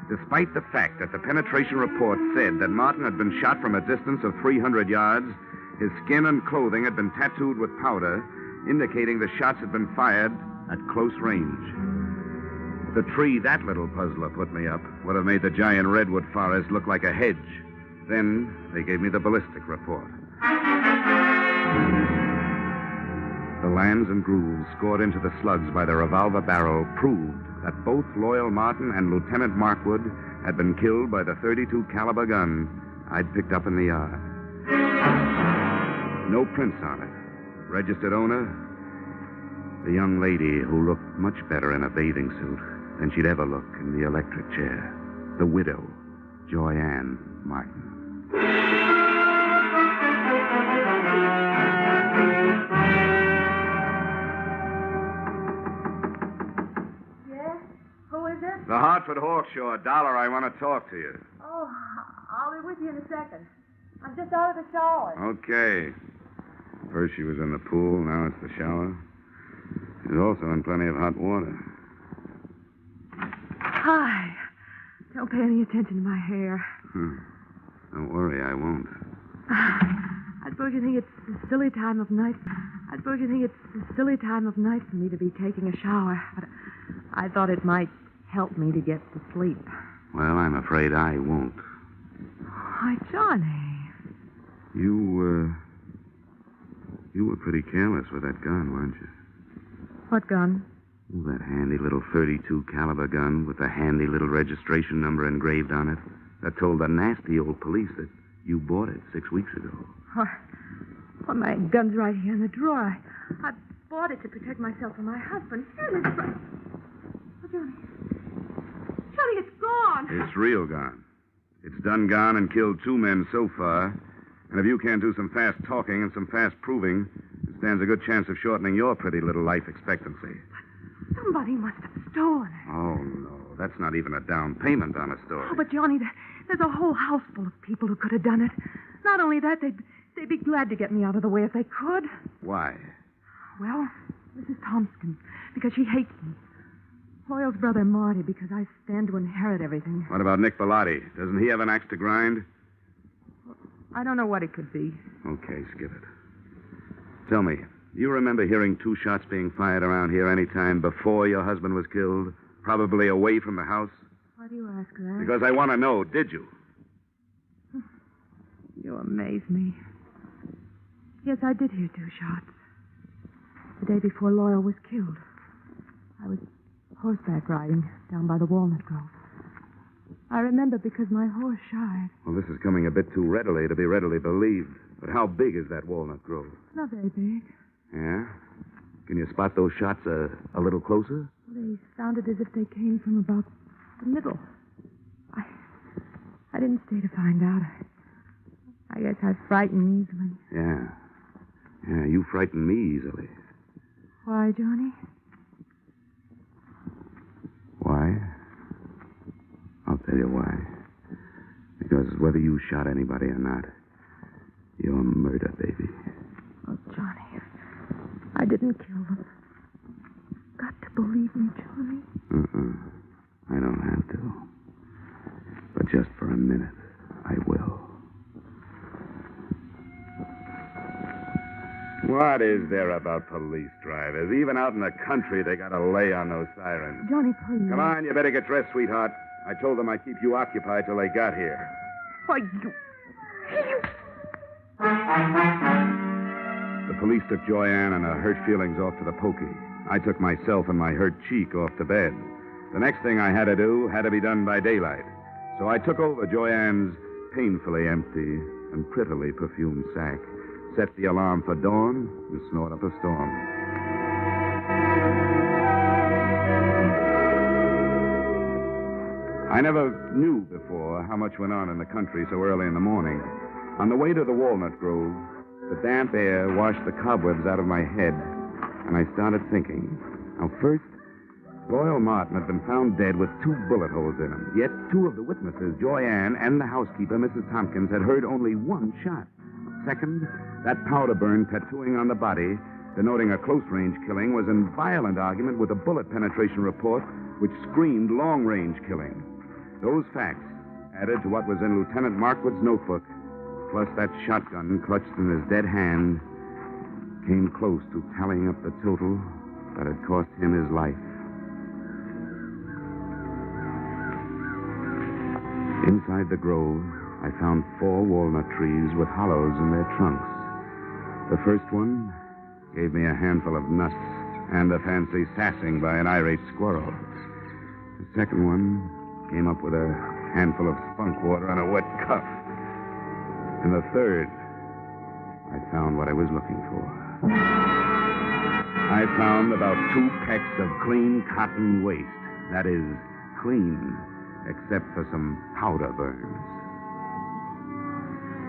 Despite the fact that the penetration report said that Martin had been shot from a distance of 300 yards, his skin and clothing had been tattooed with powder, indicating the shots had been fired at close range. The tree that little puzzler put me up would have made the giant redwood forest look like a hedge. Then they gave me the ballistic report. The lands and grooves scored into the slugs by the revolver barrel proved that both Loyal Martin and Lieutenant Markwood had been killed by the .32 caliber gun I'd picked up in the yard. No prints on it. Registered owner, the young lady who looked much better in a bathing suit than she'd ever look in the electric chair. The widow, Joy Ann Martin. Yeah? Who is it? The Hartford Hawkshaw. Dollar, I want to talk to you. Oh, I'll be with you in a second. I'm just out of the shower. Okay. First she was in the pool, now it's the shower. She's also in plenty of hot water. Hi. Don't pay any attention to my hair. Don't worry, I won't. I suppose you think it's a silly time of night. for me to be taking a shower. But I thought it might help me to get to sleep. Well, I'm afraid I won't. Why, Johnny. You were pretty careless with that gun, weren't you? What gun? Oh, that handy little .32 caliber gun with the handy little registration number engraved on it that told the nasty old police that you bought it 6 weeks ago. Well, my gun's right here in the drawer. I bought it to protect myself from my husband. Here it is. Oh, Johnny. Johnny, it's gone. It's real gone. It's done gone and killed 2 men so far. And if you can't do some fast talking and some fast proving, it stands a good chance of shortening your pretty little life expectancy. Somebody must have stolen it. Oh, no. Well, that's not even a down payment on a story. Oh, but Johnny, there's a whole house full of people who could have done it. Not only that, they'd be glad to get me out of the way if they could. Why? Well, Mrs. Thompson, because she hates me. Loyal's brother Marty, because I stand to inherit everything. What about Nick Bellotti? Doesn't he have an axe to grind? I don't know what it could be. Okay, skip it. Tell me, do you remember hearing 2 shots being fired around here any time before your husband was killed? Probably away from the house? Why do you ask that? Because I want to know, did you? You amaze me. Yes, I did hear 2 shots. The day before Loyal was killed. I was horseback riding down by the walnut grove. I remember because my horse shied. Well, this is coming a bit too readily to be readily believed. But how big is that walnut grove? Not very big. Yeah? Can you spot those shots a little closer? They sounded as if they came from about the middle. I didn't stay to find out. I guess I frighten easily. Yeah. Yeah, you frighten me easily. Why, Johnny? Why? I'll tell you why. Because whether you shot anybody or not, you're a murder, baby. Oh, Johnny, I didn't kill them. Got to believe me, Johnny. I don't have to. But just for a minute, I will. What is there about police drivers? Even out in the country, they got to lay on those sirens. Johnny, please. Come on, you better get dressed, sweetheart. I told them I'd keep you occupied till they got here. Why, you... The police took Joyanne and her hurt feelings off to the pokey. I took myself and my hurt cheek off to bed. The next thing I had to do had to be done by daylight. So I took over Joyanne's painfully empty and prettily perfumed sack, set the alarm for dawn, and snort up a storm. I never knew before how much went on in the country so early in the morning. On the way to the walnut grove, the damp air washed the cobwebs out of my head, and I started thinking. Now, first, Loyal Martin had been found dead with 2 bullet holes in him. Yet 2 of the witnesses, Joyanne and the housekeeper, Mrs. Tompkins, had heard only 1 shot. Second, that powder burn tattooing on the body, denoting a close-range killing, was in violent argument with a bullet penetration report which screamed long-range killing. Those facts, added to what was in Lieutenant Markwood's notebook, plus that shotgun clutched in his dead hand, came close to tallying up the total that had cost him his life. Inside the grove, I found 4 walnut trees with hollows in their trunks. The first one gave me a handful of nuts and a fancy sassing by an irate squirrel. The second one came up with a handful of spunk water and a wet cuff. And the third, I found what I was looking for. I found about 2 pecks of clean cotton waste. That is, clean, except for some powder burns.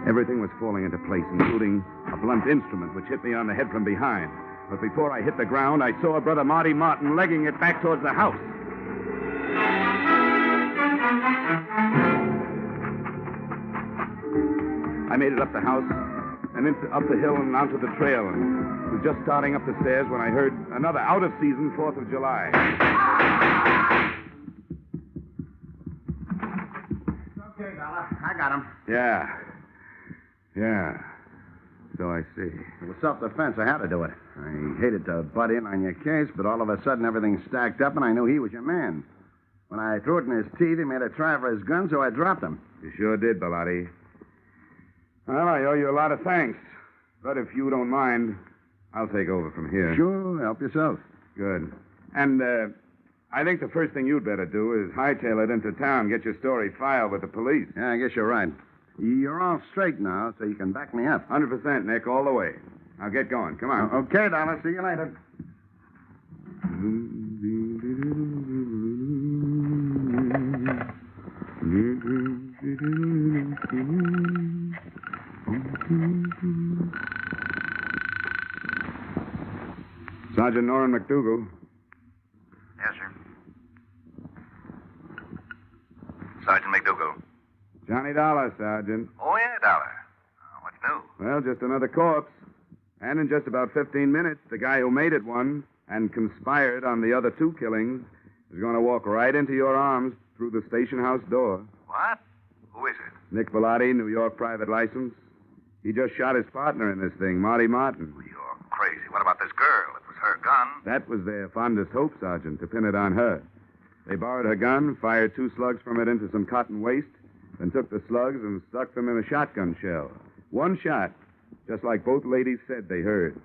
Everything was falling into place, including a blunt instrument which hit me on the head from behind. But before I hit the ground, I saw Brother Marty Martin legging it back towards the house. I made it up the house and up the hill and onto the trail, and was just starting up the stairs when I heard another out-of-season 4th of July. Okay, Dollar. I got him. Yeah. So I see. It was self-defense. I had to do it. I hated to butt in on your case, but all of a sudden everything stacked up, and I knew he was your man. When I threw it in his teeth, he made a try for his gun, so I dropped him. You sure did, Bellotti. Well, I owe you a lot of thanks. But if you don't mind, I'll take over from here. Sure, help yourself. Good. And I think the first thing you'd better do is hightail it into town, get your story filed with the police. Yeah, I guess you're right. You're all straight now, so you can back me up. 100%, Nick, all the way. Now get going. Come on. Okay, Dollar. See you later. Sergeant Norrin McDougal. Yes, sir. McDougal? Johnny Dollar, Sergeant. Oh, yeah, Dollar. What's new? Well, just another corpse. And in just about 15 minutes, the guy who made it one and conspired on the other two killings is going to walk right into your arms through the station house door. What? Who is it? Nick Bellotti, New York private license. He just shot his partner in this thing, Marty Martin. You're crazy. What about this girl? It was her gun. That was their fondest hope, Sergeant, to pin it on her. They borrowed her gun, fired 2 slugs from it into some cotton waste, then took the slugs and stuck them in a shotgun shell. 1 shot, just like both ladies said they heard.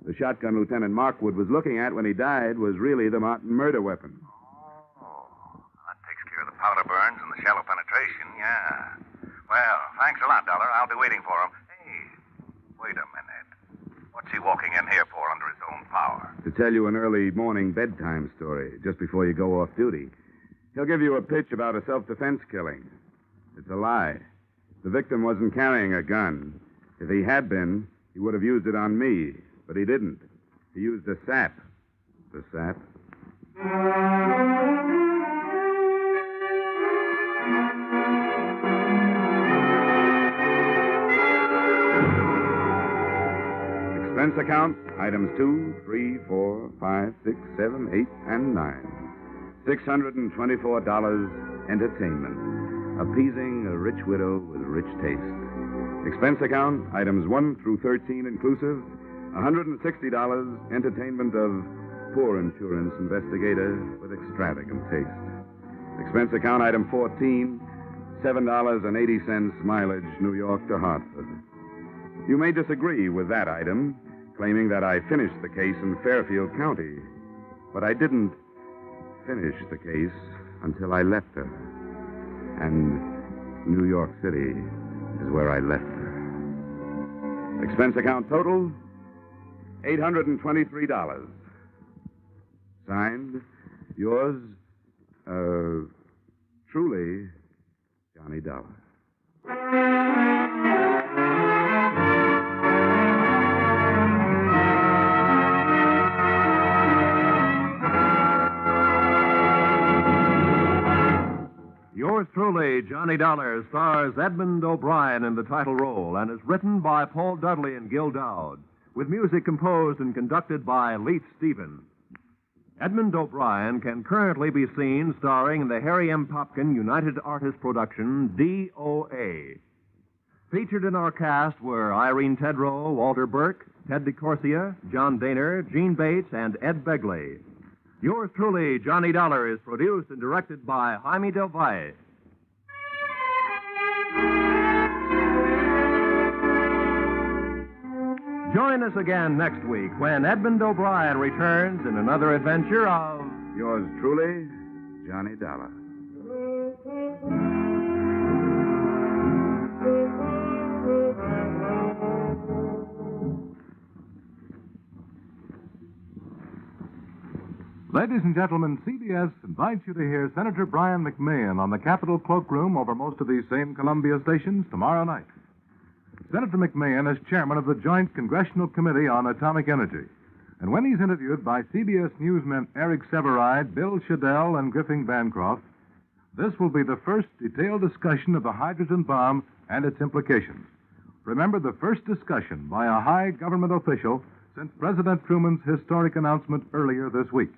The shotgun Lieutenant Markwood was looking at when he died was really the Martin murder weapon. Oh, that takes care of the powder burns and the shallow penetration, yeah. Well, thanks a lot, Dollar. I'll be waiting for him. Hey, wait a minute. What's he walking in here for under his own power? To tell you an early morning bedtime story, just before you go off duty. He'll give you a pitch about a self-defense killing. It's a lie. The victim wasn't carrying a gun. If he had been, he would have used it on me. But he didn't. He used a sap. The sap. Expense account, items 2, 3, 4, 5, 6, 7, 8, and 9. $624 entertainment. Appeasing a rich widow with rich taste. Expense account, items 1 through 13 inclusive, $160 entertainment of poor insurance investigator with extravagant taste. Expense account, item 14, $7.80 mileage New York to Hartford. You may disagree with that item, claiming that I finished the case in Fairfield County, but I didn't finish the case until I left her. And New York City is where I left her. Expense account total, $823. Signed, yours, truly, Johnny Dollar. Yours truly, Johnny Dollar, stars Edmund O'Brien in the title role and is written by Paul Dudley and Gil Dowd, with music composed and conducted by Leith Stevens. Edmund O'Brien can currently be seen starring in the Harry M. Popkin United Artists production, DOA. Featured in our cast were Irene Tedrow, Walter Burke, Ted DeCorsia, John Daner, Gene Bates, and Ed Begley. Yours truly, Johnny Dollar, is produced and directed by Jaime Del Valle. Join us again next week when Edmund O'Brien returns in another adventure of... Yours truly, Johnny Dollar. Ladies and gentlemen, CBS invites you to hear Senator Brian McMahon on the Capitol Cloakroom over most of these same Columbia stations tomorrow night. Senator McMahon is chairman of the Joint Congressional Committee on Atomic Energy. And when he's interviewed by CBS newsmen Eric Severide, Bill Shadell, and Griffin Bancroft, this will be the first detailed discussion of the hydrogen bomb and its implications. Remember, the first discussion by a high government official since President Truman's historic announcement earlier this week.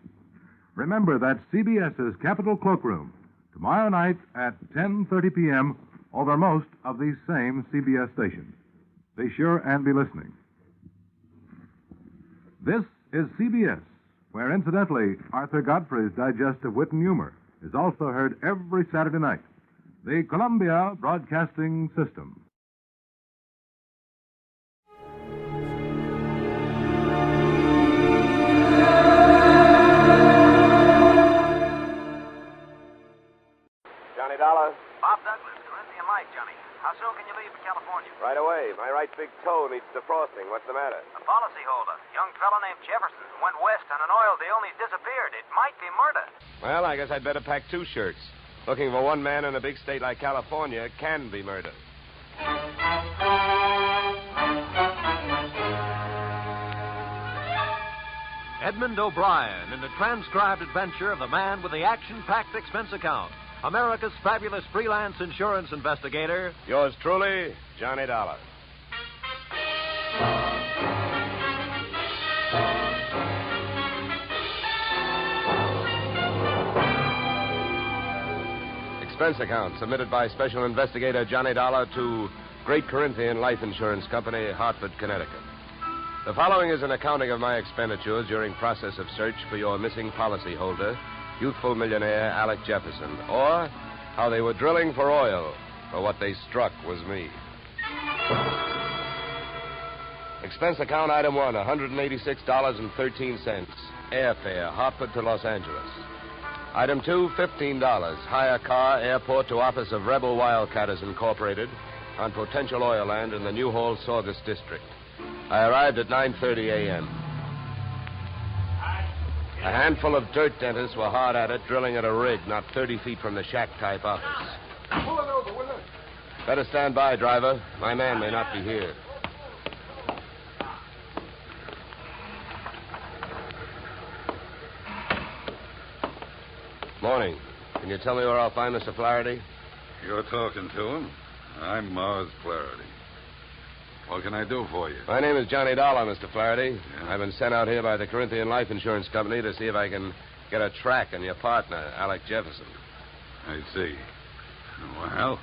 Remember, that's CBS's Capitol Cloakroom, tomorrow night at 10:30 p.m. over most of these same CBS stations. Be sure and be listening. This is CBS, where, incidentally, Arthur Godfrey's Digest of Wit and Humor is also heard every Saturday night. The Columbia Broadcasting System. Johnny Dollar. Bob Douglas, Corinthian Light, Johnny. How soon can you leave for California? Right away. My right big toe needs defrosting. What's the matter? A policyholder, young fellow named Jefferson, went west on an oil deal and he's disappeared. It might be murder. Well, I guess I'd better pack 2 shirts. Looking for one man in a big state like California can be murder. Edmund O'Brien in the transcribed adventure of the man with the action-packed expense account. America's fabulous freelance insurance investigator. Yours truly, Johnny Dollar. Expense account submitted by Special Investigator Johnny Dollar to Great Corinthian Life Insurance Company, Hartford, Connecticut. The following is an accounting of my expenditures during process of search for your missing policyholder, youthful millionaire Alec Jefferson, or how they were drilling for oil, for what they struck was me. Expense account item 1, $186.13. Airfare, Hartford to Los Angeles. Item 2, $15. Hire car, airport to office of Rebel Wildcatters Incorporated on potential oil land in the New Hall Saugus District. I arrived at 9:30 a.m. A handful of dirt dentists were hard at it, drilling at a rig not 30 feet from the shack-type office. Pull it over, will you? Better stand by, driver. My man may not be here. Morning. Can you tell me where I'll find Mr. Flaherty? You're talking to him. I'm Mars Flaherty. What can I do for you? My name is Johnny Dollar, Mr. Flaherty. Yeah. I've been sent out here by the Corinthian Life Insurance Company to see if I can get a track on your partner, Alec Jefferson. I see. Well,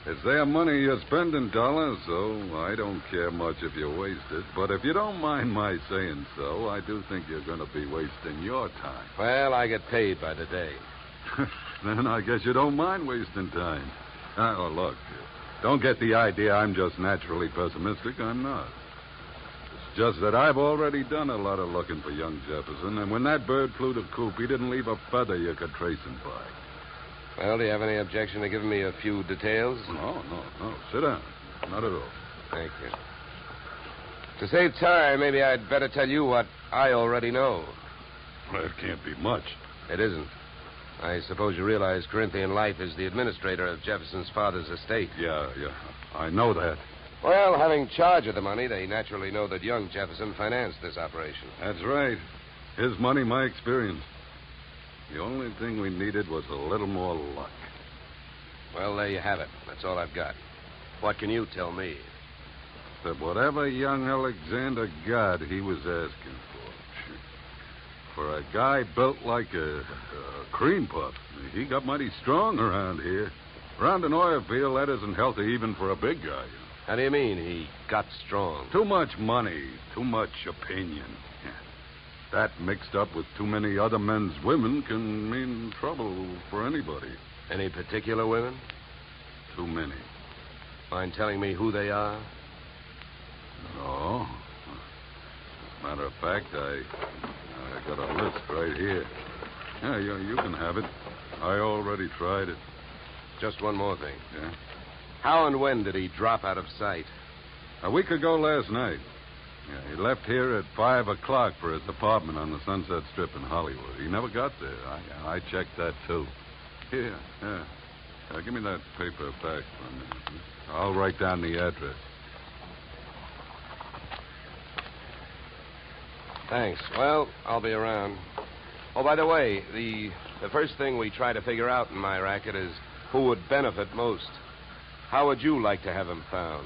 it's their money you're spending, Dollar, so I don't care much if you waste it. But if you don't mind my saying so, I do think you're going to be wasting your time. Well, I get paid by the day. Then I guess you don't mind wasting time. Oh, look, don't get the idea I'm just naturally pessimistic. I'm not. It's just that I've already done a lot of looking for young Jefferson, and when that bird flew the coop, he didn't leave a feather you could trace him by. Well, do you have any objection to giving me a few details? No. Sit down. Not at all. Thank you. To save time, maybe I'd better tell you what I already know. Well, it can't be much. It isn't. I suppose you realize Corinthian Life is the administrator of Jefferson's father's estate. Yeah. I know that. Well, having charge of the money, they naturally know that young Jefferson financed this operation. That's right. His money, my experience. The only thing we needed was a little more luck. Well, there you have it. That's all I've got. What can you tell me? That whatever young Alexander got, he was asking for. For a guy built like a cream puff, he got mighty strong around here. Around an oil field, that isn't healthy even for a big guy. You know. How do you mean he got strong? Too much money, too much opinion. That mixed up with too many other men's women can mean trouble for anybody. Any particular women? Too many. Mind telling me who they are? No. Matter of fact, I got a list right here. Yeah, you can have it. I already tried it. Just one more thing. Yeah? How and when did he drop out of sight? A week ago last night. Yeah, he left here at 5 o'clock for his apartment on the Sunset Strip in Hollywood. He never got there. I checked that, too. Here, yeah. Give me that paper back for a minute. I'll write down the address. Thanks. Well, I'll be around. Oh, by the way, the first thing we try to figure out in my racket is who would benefit most. How would you like to have him found?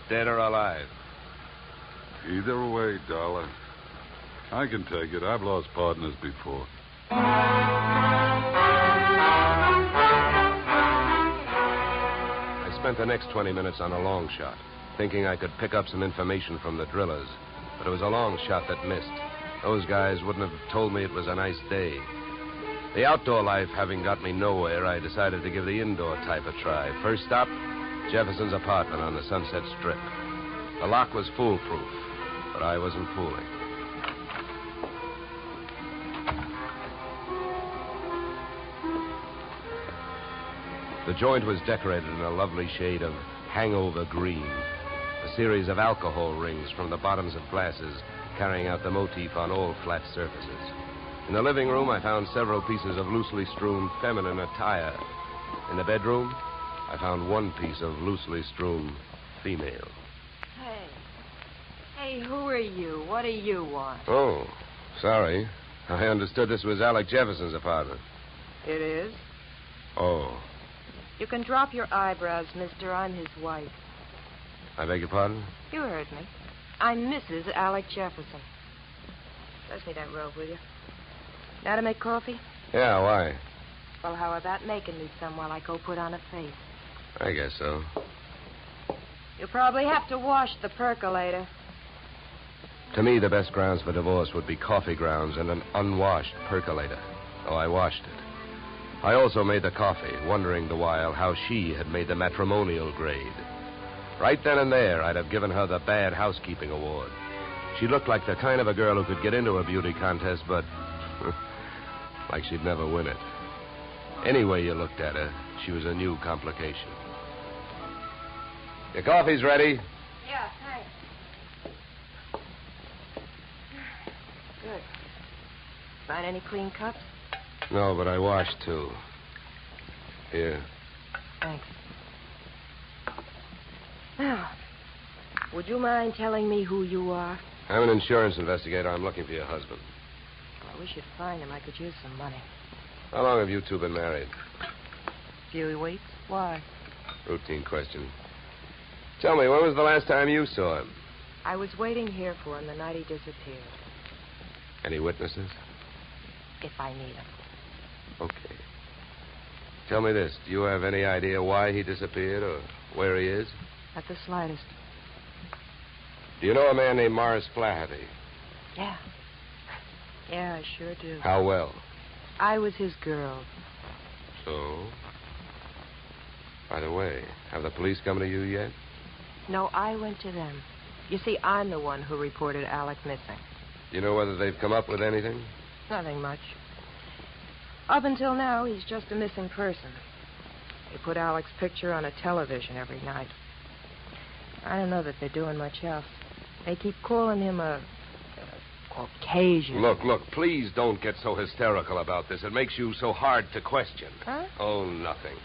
Dead or alive? Either way, Dollar. I can take it. I've lost partners before. I spent the next 20 minutes on a long shot, thinking I could pick up some information from the drillers. But it was a long shot that missed. Those guys wouldn't have told me it was a nice day. The outdoor life having got me nowhere, I decided to give the indoor type a try. First stop, Jefferson's apartment on the Sunset Strip. The lock was foolproof, but I wasn't fooling. The joint was decorated in a lovely shade of hangover green. A series of alcohol rings from the bottoms of glasses carrying out the motif on all flat surfaces. In the living room, I found several pieces of loosely strewn feminine attire. In the bedroom, I found one piece of loosely strewn female. Hey, who are you? What do you want? Oh, sorry. I understood this was Alec Jefferson's apartment. It is? Oh. You can drop your eyebrows, mister. I'm his wife. I beg your pardon? You heard me. I'm Mrs. Alec Jefferson. Pass me that robe, will you? Now to make coffee? Yeah, why? Well, how about making me some while I go put on a face? I guess so. You'll probably have to wash the percolator. To me, the best grounds for divorce would be coffee grounds and an unwashed percolator. Oh, I washed it. I also made the coffee, wondering the while how she had made the matrimonial grade. Right then and there, I'd have given her the Bad Housekeeping Award. She looked like the kind of a girl who could get into a beauty contest, but like she'd never win it. Any way you looked at her, she was a new complication. Your coffee's ready. Yeah, thanks. Good. Find any clean cups? No, but I washed, too. Here. Thanks. Now, would you mind telling me who you are? I'm an insurance investigator. I'm looking for your husband. I wish you'd find him. I could use some money. How long have you two been married? Few weeks. Why? Routine question. Tell me, when was the last time you saw him? I was waiting here for him the night he disappeared. Any witnesses? If I need him. Okay. Tell me this. Do you have any idea why he disappeared or where he is? Not the slightest. Do you know a man named Morris Flaherty? Yeah. Yeah, I sure do. How well? I was his girl. So? By the way, have the police come to you yet? No, I went to them. You see, I'm the one who reported Alec missing. Do you know whether they've come up with anything? Nothing much. Up until now, he's just a missing person. They put Alec's picture on a television every night. I don't know that they're doing much else. They keep calling him a Caucasian. Look, please don't get so hysterical about this. It makes you so hard to question. Huh? Oh, nothing.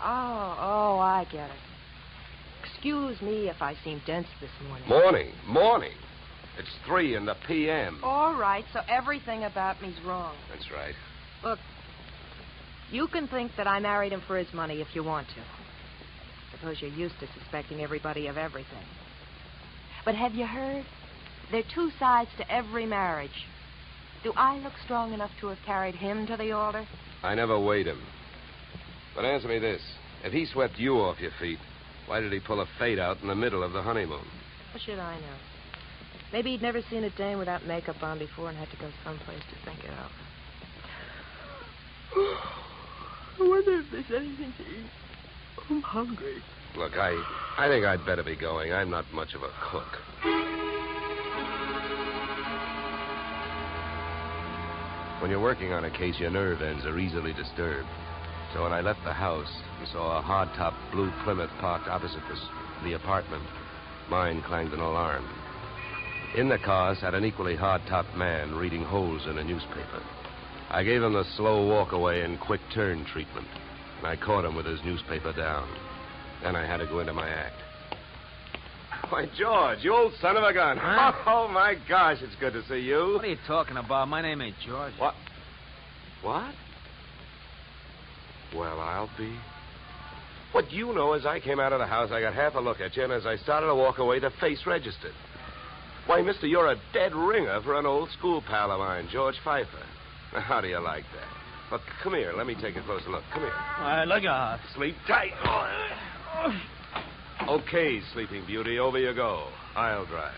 Oh, I get it. Excuse me if I seem dense this morning. Morning. It's 3 in the p.m. All right, so everything about me's wrong. That's right. Look, you can think that I married him for his money if you want to. Suppose you're used to suspecting everybody of everything. But have you heard? There are two sides to every marriage. Do I look strong enough to have carried him to the altar? I never weighed him. But answer me this. If he swept you off your feet, why did he pull a fade out in the middle of the honeymoon? What should I know? Maybe he'd never seen a dame without makeup on before and had to go someplace to think it out. I wonder if there's anything to eat. I'm hungry. Look, I think I'd better be going. I'm not much of a cook. When you're working on a case, your nerve ends are easily disturbed. So when I left the house and saw a hardtop blue Plymouth parked opposite the apartment, mine clanged an alarm. In the car sat an equally hard-topped man reading holes in a newspaper. I gave him the slow walk-away and quick turn treatment, and I caught him with his newspaper down. Then I had to go into my act. Why, George, you old son of a gun. Huh? Oh, my gosh, it's good to see you. What are you talking about? My name ain't George. What? Well, I'll be. What you know is I came out of the house, I got half a look at you, and as I started to walk away, the face registered. Why, mister, you're a dead ringer for an old school pal of mine, George Pfeiffer. Now, how do you like that? Look, come here. Let me take a closer look. Come here. All right, look out. Sleep tight. Okay, Sleeping Beauty, over you go. I'll drive.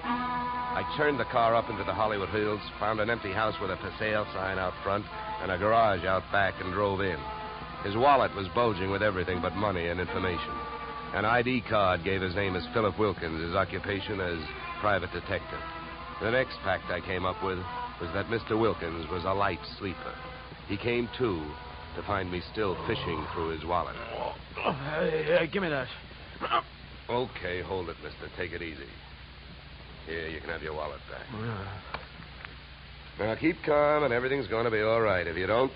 I turned the car up into the Hollywood Hills, found an empty house with a for sale sign out front and a garage out back, and drove in. His wallet was bulging with everything but money and information. An ID card gave his name as Philip Wilkins, his occupation as private detective. The next fact I came up with was that Mr. Wilkins was a light sleeper. He came to find me still fishing through his wallet. Hey, give me that. Okay, hold it, mister. Take it easy. Here, you can have your wallet back. Now, keep calm, and everything's going to be all right. If you don't,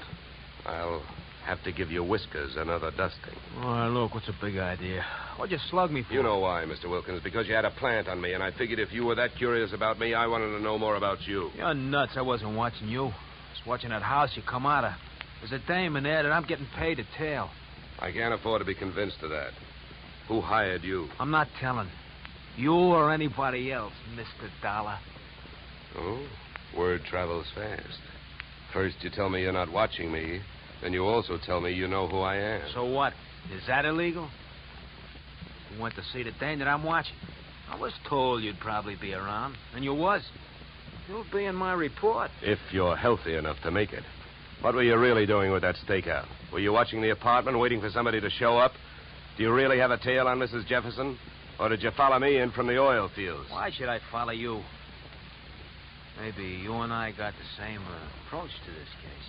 I'll have to give your whiskers another dusting. All right, look, what's a big idea? What'd you slug me for? You know why, Mr. Wilkins, because you had a plant on me, and I figured if you were that curious about me, I wanted to know more about you. You're nuts. I wasn't watching you. I was watching that house you come out of. There's a dame in there that I'm getting paid to tail. I can't afford to be convinced of that. Who hired you? I'm not telling. You or anybody else, Mr. Dollar. Oh, word travels fast. First you tell me you're not watching me, then you also tell me you know who I am. So what? Is that illegal? You went to see the dame that I'm watching. I was told you'd probably be around, and you was. You'll be in my report. If you're healthy enough to make it. What were you really doing with that stakeout? Were you watching the apartment, waiting for somebody to show up? Do you really have a tail on Mrs. Jefferson? Or did you follow me in from the oil fields? Why should I follow you? Maybe you and I got the same approach to this case.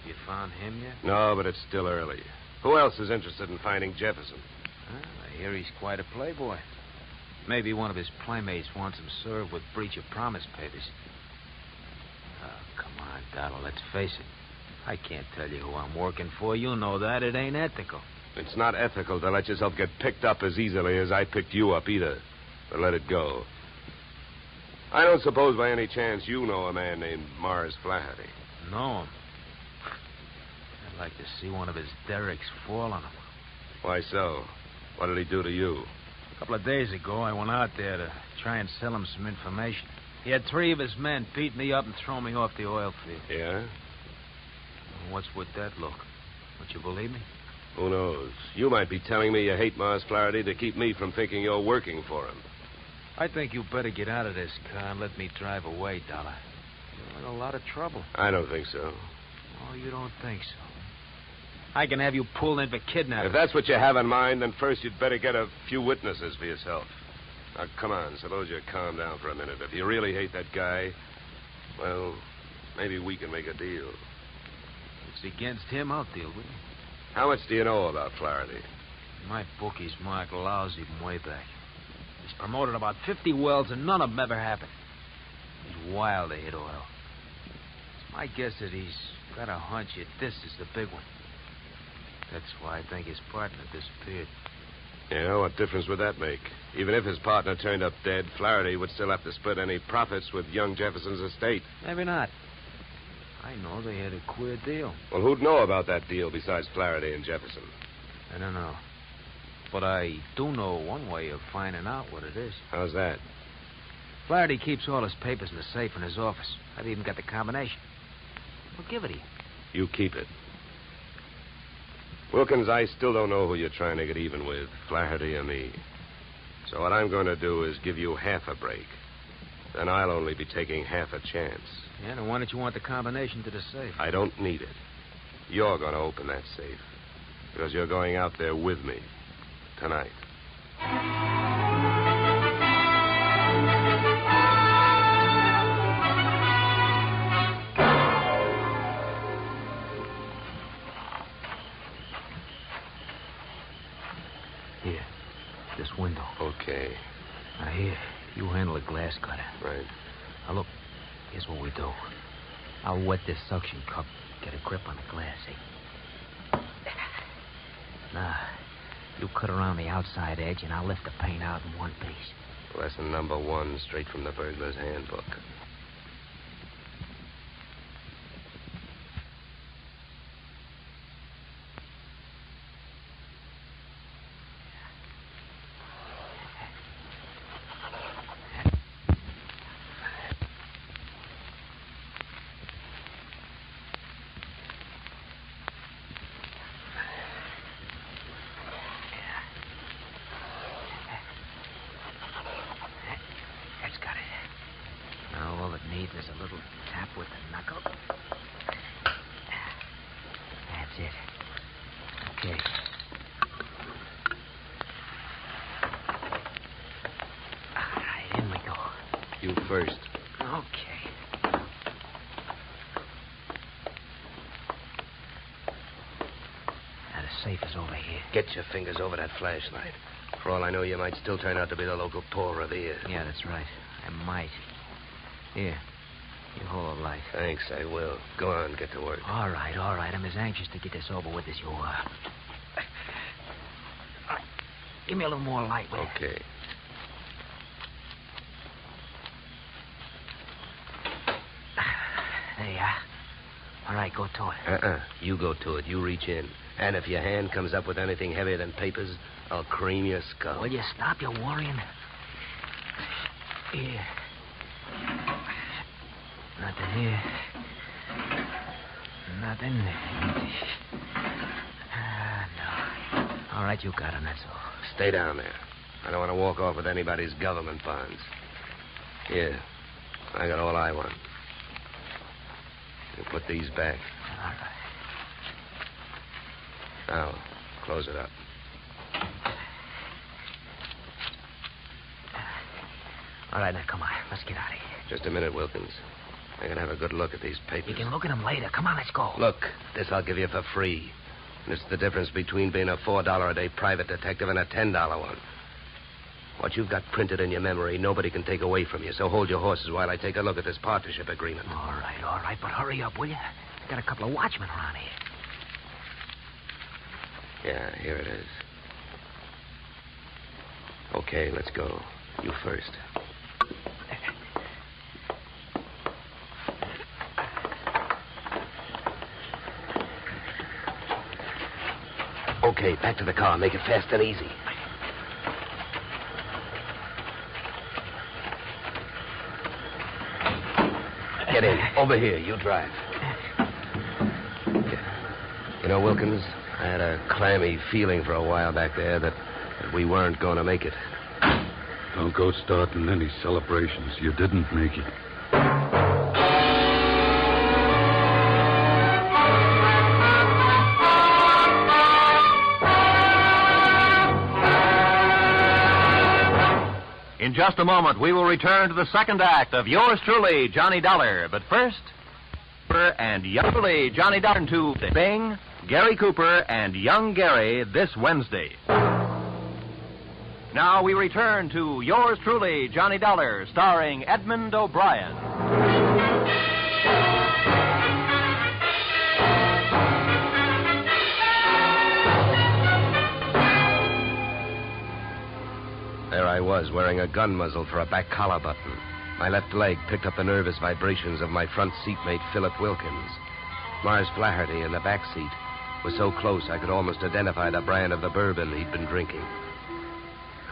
You found him yet? No, but it's still early. Who else is interested in finding Jefferson? Well, I hear he's quite a playboy. Maybe one of his playmates wants him served with breach of promise papers. Oh, come on, Donald, let's face it. I can't tell you who I'm working for. You know that. It ain't ethical. It's not ethical to let yourself get picked up as easily as I picked you up either. But let it go. I don't suppose by any chance you know a man named Mars Flaherty. Know him? I'd like to see one of his derricks fall on him. Why so? What did he do to you? A couple of days ago, I went out there to try and sell him some information. He had 3 of his men beat me up and throw me off the oil field. Yeah? What's with that look? Don't you believe me? Who knows? You might be telling me you hate Mars Flaherty to keep me from thinking you're working for him. I think you better get out of this car and let me drive away, Dollar. You're in a lot of trouble. I don't think so. Oh, you don't think so? I can have you pulled in for kidnapping. If that's what you have in mind, then first you'd better get a few witnesses for yourself. Now, come on, suppose you calm down for a minute. If you really hate that guy, well, maybe we can make a deal. If it's against him, I'll deal with him. How much do you know about Flaherty? My bookie's marked lousy from way back. He's promoted about 50 wells, and none of them ever happened. He's wild to hit oil. It's my guess that he's got a hunch that this is the big one. That's why I think his partner disappeared. Yeah, what difference would that make? Even if his partner turned up dead, Flaherty would still have to split any profits with young Jefferson's estate. Maybe not. I know they had a queer deal. Well, who'd know about that deal besides Flaherty and Jefferson? I don't know. But I do know one way of finding out what it is. How's that? Flaherty keeps all his papers in the safe in his office. I've even got the combination. We'll give it to you. You keep it. Wilkins, I still don't know who you're trying to get even with, Flaherty or me. So what I'm going to do is give you half a break. Then I'll only be taking half a chance. Yeah, then why don't you want the combination to the safe? I don't need it. You're going to open that safe. Because you're going out there with me. Tonight. Here. This window. Okay. Now, here. You handle the glass cutter. Right. Now, look. Here's what we do. I'll wet this suction cup. Get a grip on the glass, eh? Now, you cut around the outside edge, and I'll lift the paint out in one piece. Lesson number 1, straight from the burglar's handbook. There's a little tap with the knuckle. That's it. Okay. All right, in we go. You first. Okay. Now, the safe is over here. Get your fingers over that flashlight. For all I know, you might still turn out to be the local Paul Revere. Yeah, that's right. I might. Here. You hold the light. Thanks, I will. Go on, get to work. All right. I'm as anxious to get this over with as you are. Give me a little more light, will you? Okay. There you are. All right, go to it. You go to it. You reach in. And if your hand comes up with anything heavier than papers, I'll cream your skull. Will you stop your worrying? Here. Nothing here. Nothing. No. All right, you got him, that's all. Stay down there. I don't want to walk off with anybody's government bonds. Here. I got all I want. You put these back. All right. Now, close it up. All right, now, come on. Let's get out of here. Just a minute, Wilkins. I can have a good look at these papers. You can look at them later. Come on, let's go. Look, this I'll give you for free. And it's the difference between being a $4 a day private detective and a $10 one. What you've got printed in your memory, nobody can take away from you. So hold your horses while I take a look at this partnership agreement. All right. But hurry up, will you? I got a couple of watchmen around here. Yeah, here it is. Okay, let's go. You first. Okay, back to the car. Make it fast and easy. Get in. Over here. You drive. You know, Wilkins, I had a clammy feeling for a while back there that we weren't going to make it. Don't go starting any celebrations. You didn't make it. In just a moment, we will return to the second act of Yours Truly, Johnny Dollar. But first, and Young Truly, Johnny Dollar to Bing, Gary Cooper, and Young Gary this Wednesday. Now we return to Yours Truly, Johnny Dollar, starring Edmund O'Brien. There I was, wearing a gun muzzle for a back collar button. My left leg picked up the nervous vibrations of my front seatmate, Philip Wilkins. Mars Flaherty in the back seat was so close I could almost identify the brand of the bourbon he'd been drinking.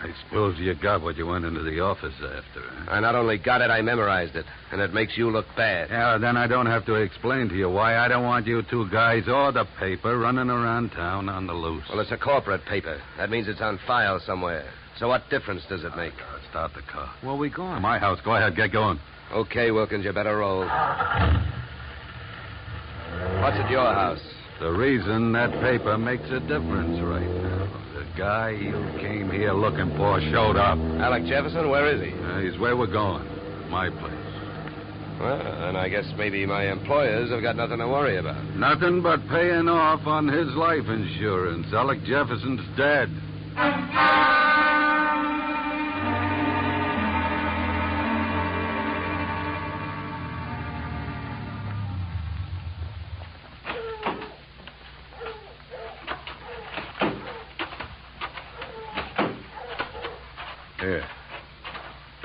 I suppose you got what you went into the office after. Huh? I not only got it, I memorized it. And it makes you look bad. Yeah, then I don't have to explain to you why I don't want you two guys or the paper running around town on the loose. Well, it's a corporate paper. That means it's on file somewhere. So what difference does it make? Start the car. Where are we going? To my house. Go ahead, get going. Okay, Wilkins, you better roll. What's at your house? The reason that paper makes a difference right now. The guy you came here looking for showed up. Alec Jefferson, where is he? He's where we're going. My place. Well, and I guess maybe my employers have got nothing to worry about. Nothing but paying off on his life insurance. Alec Jefferson's dead.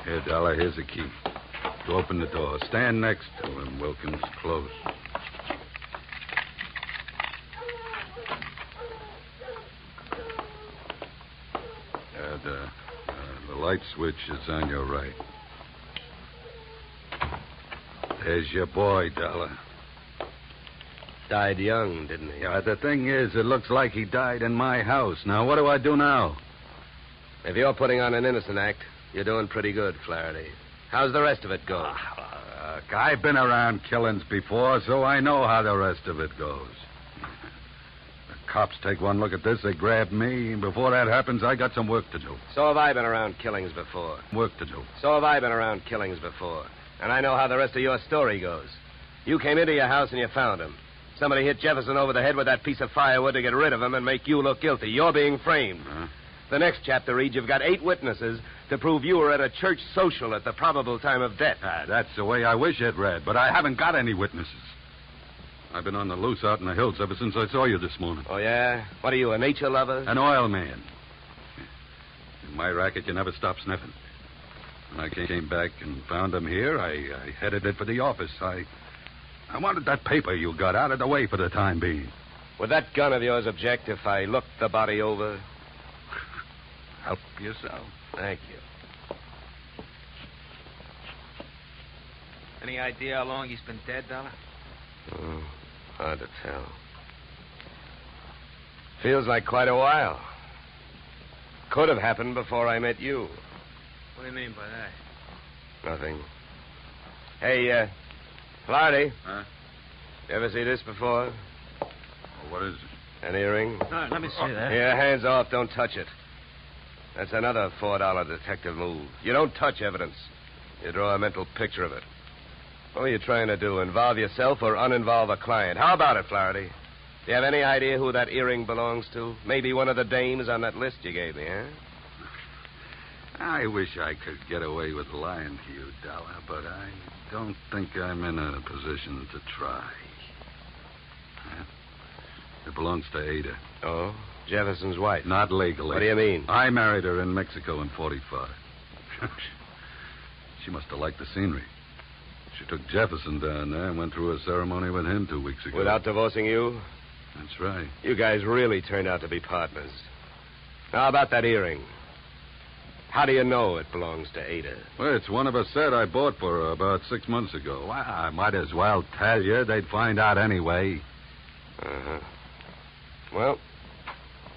Here, Dollar, here's the key. To open the door. Stand next to him, Wilkins. Close. The light switch is on your right. There's your boy, Dollar. Died young, didn't he? Yeah, the thing is, it looks like he died in my house. Now, what do I do now? If you're putting on an innocent act, you're doing pretty good, Flaherty. How's the rest of it going? I've been around killings before, so I know how the rest of it goes. The cops take one look at this, they grab me, and before that happens, I got some work to do. So have I been around killings before. Work to do. So have I been around killings before. And I know how the rest of your story goes. You came into your house and you found him. Somebody hit Jefferson over the head with that piece of firewood to get rid of him and make you look guilty. You're being framed. Huh? The next chapter reads you've got 8 witnesses to prove you were at a church social at the probable time of death. That's the way I wish it read, but I haven't got any witnesses. I've been on the loose out in the hills ever since I saw you this morning. Oh, yeah? What are you, a nature lover? An oil man. In my racket, you never stop sniffing. When I came back and found him here, I headed it for the office. I I wanted that paper you got out of the way for the time being. Would that gun of yours object if I looked the body over? Help yourself. Thank you. Any idea how long he's been dead, Dollar? Oh, hard to tell. Feels like quite a while. Could have happened before I met you. What do you mean by that? Nothing. Hey, Flaherty. Huh? You ever see this before? Well, what is it? An earring? Let me see that. Yeah, hands off. Don't touch it. That's another $4 detective move. You don't touch evidence. You draw a mental picture of it. What are you trying to do? Involve yourself or uninvolve a client? How about it, Flaherty? Do you have any idea who that earring belongs to? Maybe one of the dames on that list you gave me, huh? I wish I could get away with lying to you, Dollar, but I don't think I'm in a position to try. Huh? It belongs to Ada. Oh? Jefferson's wife? Not legally. What do you mean? I married her in Mexico in 45. She must have liked the scenery. She took Jefferson down there and went through a ceremony with him 2 weeks ago. Without divorcing you? That's right. You guys really turned out to be partners. Now, about that earring. How do you know it belongs to Ada? Well, it's one of a set I bought for her about 6 months ago. Well, I might as well tell you. They'd find out anyway. Uh-huh. Well,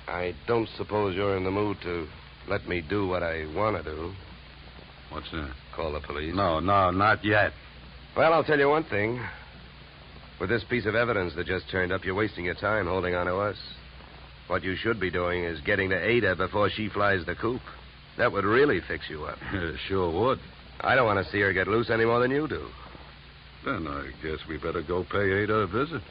I don't suppose you're in the mood to let me do what I want to do. What's that? Call the police? No, not yet. Well, I'll tell you one thing. With this piece of evidence that just turned up, you're wasting your time holding on to us. What you should be doing is getting to Ada before she flies the coop. That would really fix you up. Sure would. I don't want to see her get loose any more than you do. Then I guess we better go pay Ada a visit.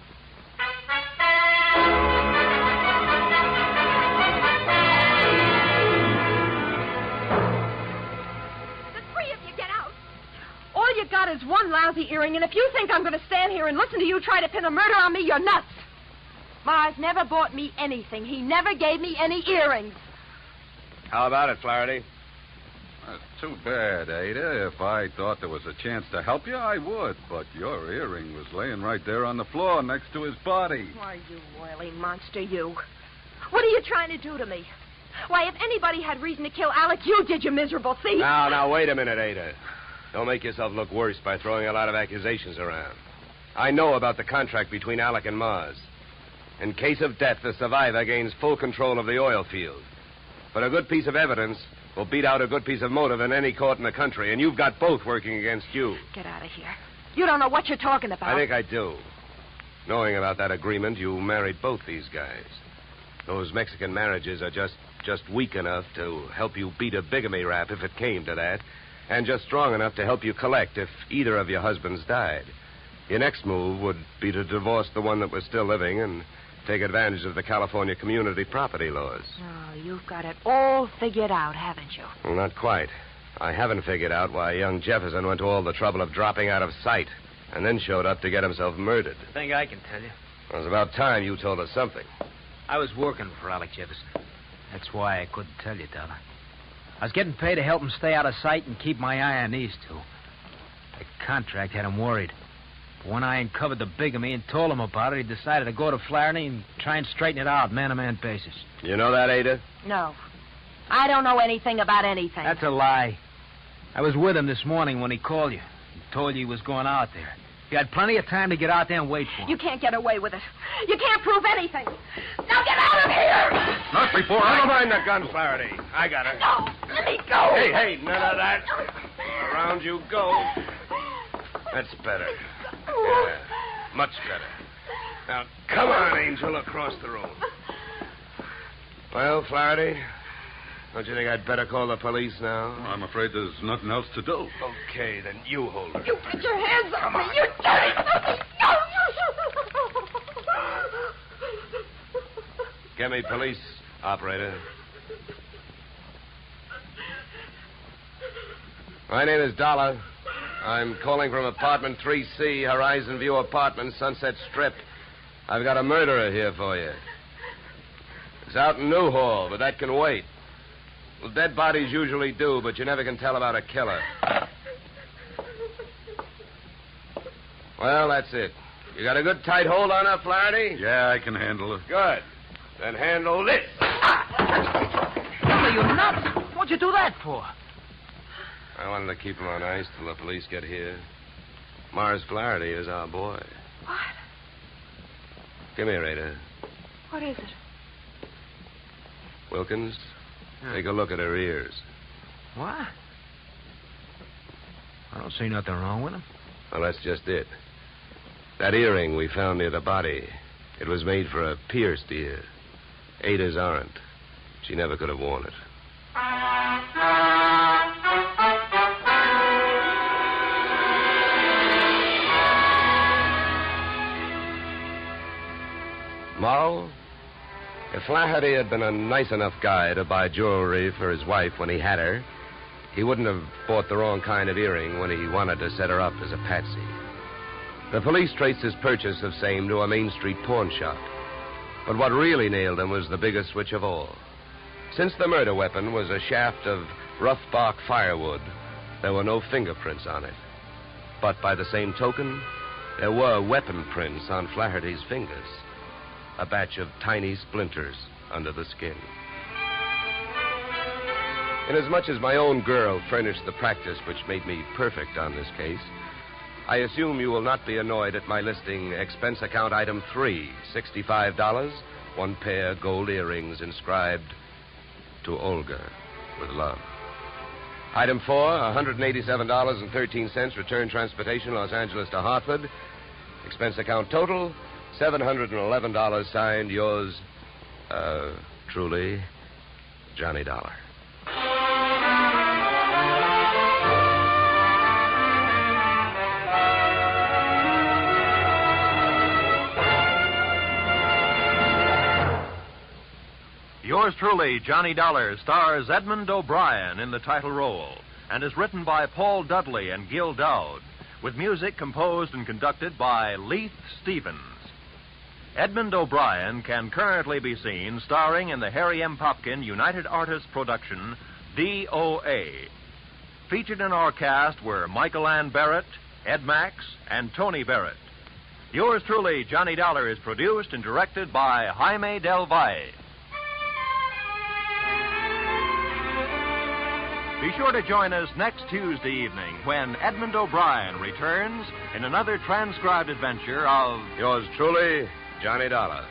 All you got is one lousy earring, and if you think I'm going to stand here and listen to you try to pin a murder on me, you're nuts. Mars never bought me anything. He never gave me any earrings. How about it, Flaherty? That's too bad, Ada. If I thought there was a chance to help you, I would. But your earring was laying right there on the floor next to his body. Why, you oily monster, you. What are you trying to do to me? Why, if anybody had reason to kill Alec, you did, you miserable thief. Now, wait a minute, Ada. Don't make yourself look worse by throwing a lot of accusations around. I know about the contract between Alec and Mars. In case of death, the survivor gains full control of the oil field. But a good piece of evidence will beat out a good piece of motive in any court in the country, and you've got both working against you. Get out of here. You don't know what you're talking about. I think I do. Knowing about that agreement, you married both these guys. Those Mexican marriages are just weak enough to help you beat a bigamy rap if it came to that, and just strong enough to help you collect if either of your husbands died. Your next move would be to divorce the one that was still living and take advantage of the California community property laws. Oh, you've got it all figured out, haven't you? Well, not quite. I haven't figured out why young Jefferson went to all the trouble of dropping out of sight and then showed up to get himself murdered. I think I can tell you. It was about time you told us something. I was working for Alec Jefferson. That's why I couldn't tell you, Dollar. I was getting paid to help him stay out of sight and keep my eye on these two. The contract had him worried. But when I uncovered the bigamy and told him about it, he decided to go to Flaherty and try and straighten it out, man-to-man basis. You know that, Ada? No. I don't know anything about anything. That's a lie. I was with him this morning when he called you. He told you he was going out there. You had plenty of time to get out there and wait for him. You can't get away with it. You can't prove anything. Now get out of here! Not before I... Never mind the gun, Flaherty. I got her. No, let me go. Hey, none of that. Around you go. That's better. Yeah, much better. Now, come on, Angel, across the room. Well, Flaherty, don't you think I'd better call the police now? I'm afraid there's nothing else to do. Okay, then you hold her. You put your hands on me. You dirty something. No! Get me police, operator. My name is Dollar. I'm calling from apartment 3C, Horizon View Apartment, Sunset Strip. I've got a murderer here for you. It's out in Newhall, but that can wait. Well, dead bodies usually do, but you never can tell about a killer. Well, that's it. You got a good tight hold on her, Flaherty? Yeah, I can handle it. Good. Then handle this. Are you nuts? What'd you do that for? I wanted to keep him on ice till the police get here. Mars Flaherty is our boy. What? Come here, Ada. What is it? Wilkins, take a look at her ears. What? I don't see nothing wrong with them. Well, that's just it. That earring we found near the body, it was made for a pierced ear. Ada's aren't. She never could have worn it. Morrow? If Flaherty had been a nice enough guy to buy jewelry for his wife when he had her, he wouldn't have bought the wrong kind of earring when he wanted to set her up as a patsy. The police traced his purchase of same to a Main Street pawn shop. But what really nailed him was the biggest switch of all. Since the murder weapon was a shaft of rough bark firewood, there were no fingerprints on it. But by the same token, there were weapon prints on Flaherty's fingers. A batch of tiny splinters under the skin. Inasmuch as my own girl furnished the practice which made me perfect on this case, I assume you will not be annoyed at my listing expense account item 3, $65, 1 pair gold earrings inscribed to Olga with love. Item 4, $187.13 return transportation Los Angeles to Hartford. Expense account total, $711 signed yours, truly, Johnny Dollar. Yours truly, Johnny Dollar, stars Edmund O'Brien in the title role and is written by Paul Dudley and Gil Dowd, with music composed and conducted by Leith Stevens. Edmund O'Brien can currently be seen starring in the Harry M. Popkin United Artists production, DOA. Featured in our cast were Michael Ann Barrett, Ed Max, and Tony Barrett. Yours truly, Johnny Dollar, is produced and directed by Jaime Del Valle. Be sure to join us next Tuesday evening when Edmund O'Brien returns in another transcribed adventure of Yours truly, Johnny Dollar.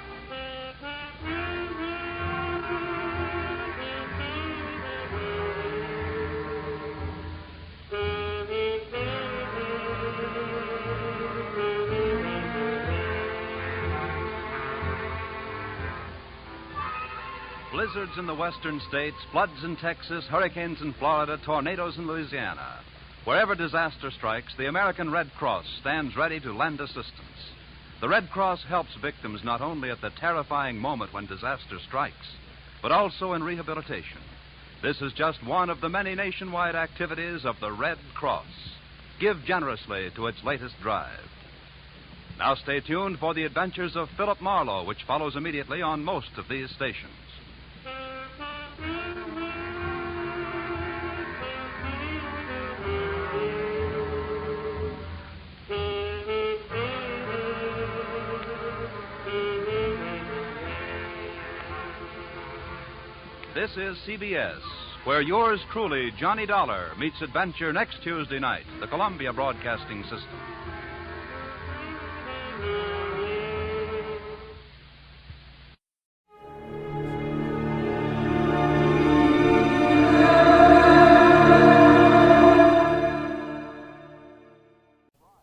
Blizzards in the western states, floods in Texas, hurricanes in Florida, tornadoes in Louisiana. Wherever disaster strikes, the American Red Cross stands ready to lend assistance. The Red Cross helps victims not only at the terrifying moment when disaster strikes, but also in rehabilitation. This is just one of the many nationwide activities of the Red Cross. Give generously to its latest drive. Now stay tuned for the adventures of Philip Marlowe, which follows immediately on most of these stations. This is CBS, where yours truly, Johnny Dollar, meets adventure next Tuesday night, the Columbia Broadcasting System.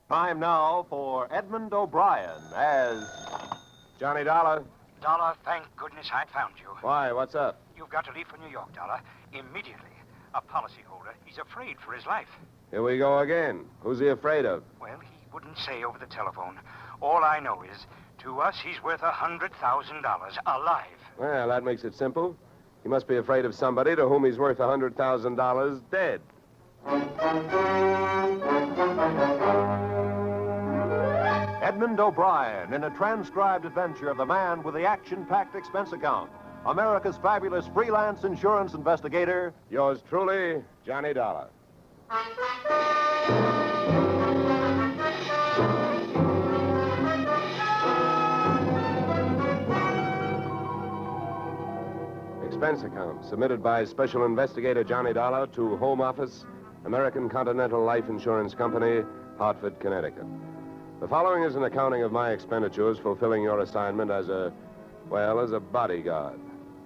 Time now for Edmund O'Brien as Johnny Dollar. Dollar, thank goodness I found you. Why, what's up? You've got to leave for New York, Dollar, immediately. A policyholder, he's afraid for his life. Here we go again. Who's he afraid of? Well, he wouldn't say over the telephone. All I know is, to us, he's worth $100,000 alive. Well, that makes it simple. He must be afraid of somebody to whom he's worth $100,000 dead. Edmund O'Brien in a transcribed adventure of the man with the action-packed expense account. America's fabulous freelance insurance investigator. Yours truly, Johnny Dollar. Expense account submitted by Special Investigator Johnny Dollar to Home Office, American Continental Life Insurance Company, Hartford, Connecticut. The following is an accounting of my expenditures fulfilling your assignment as a bodyguard.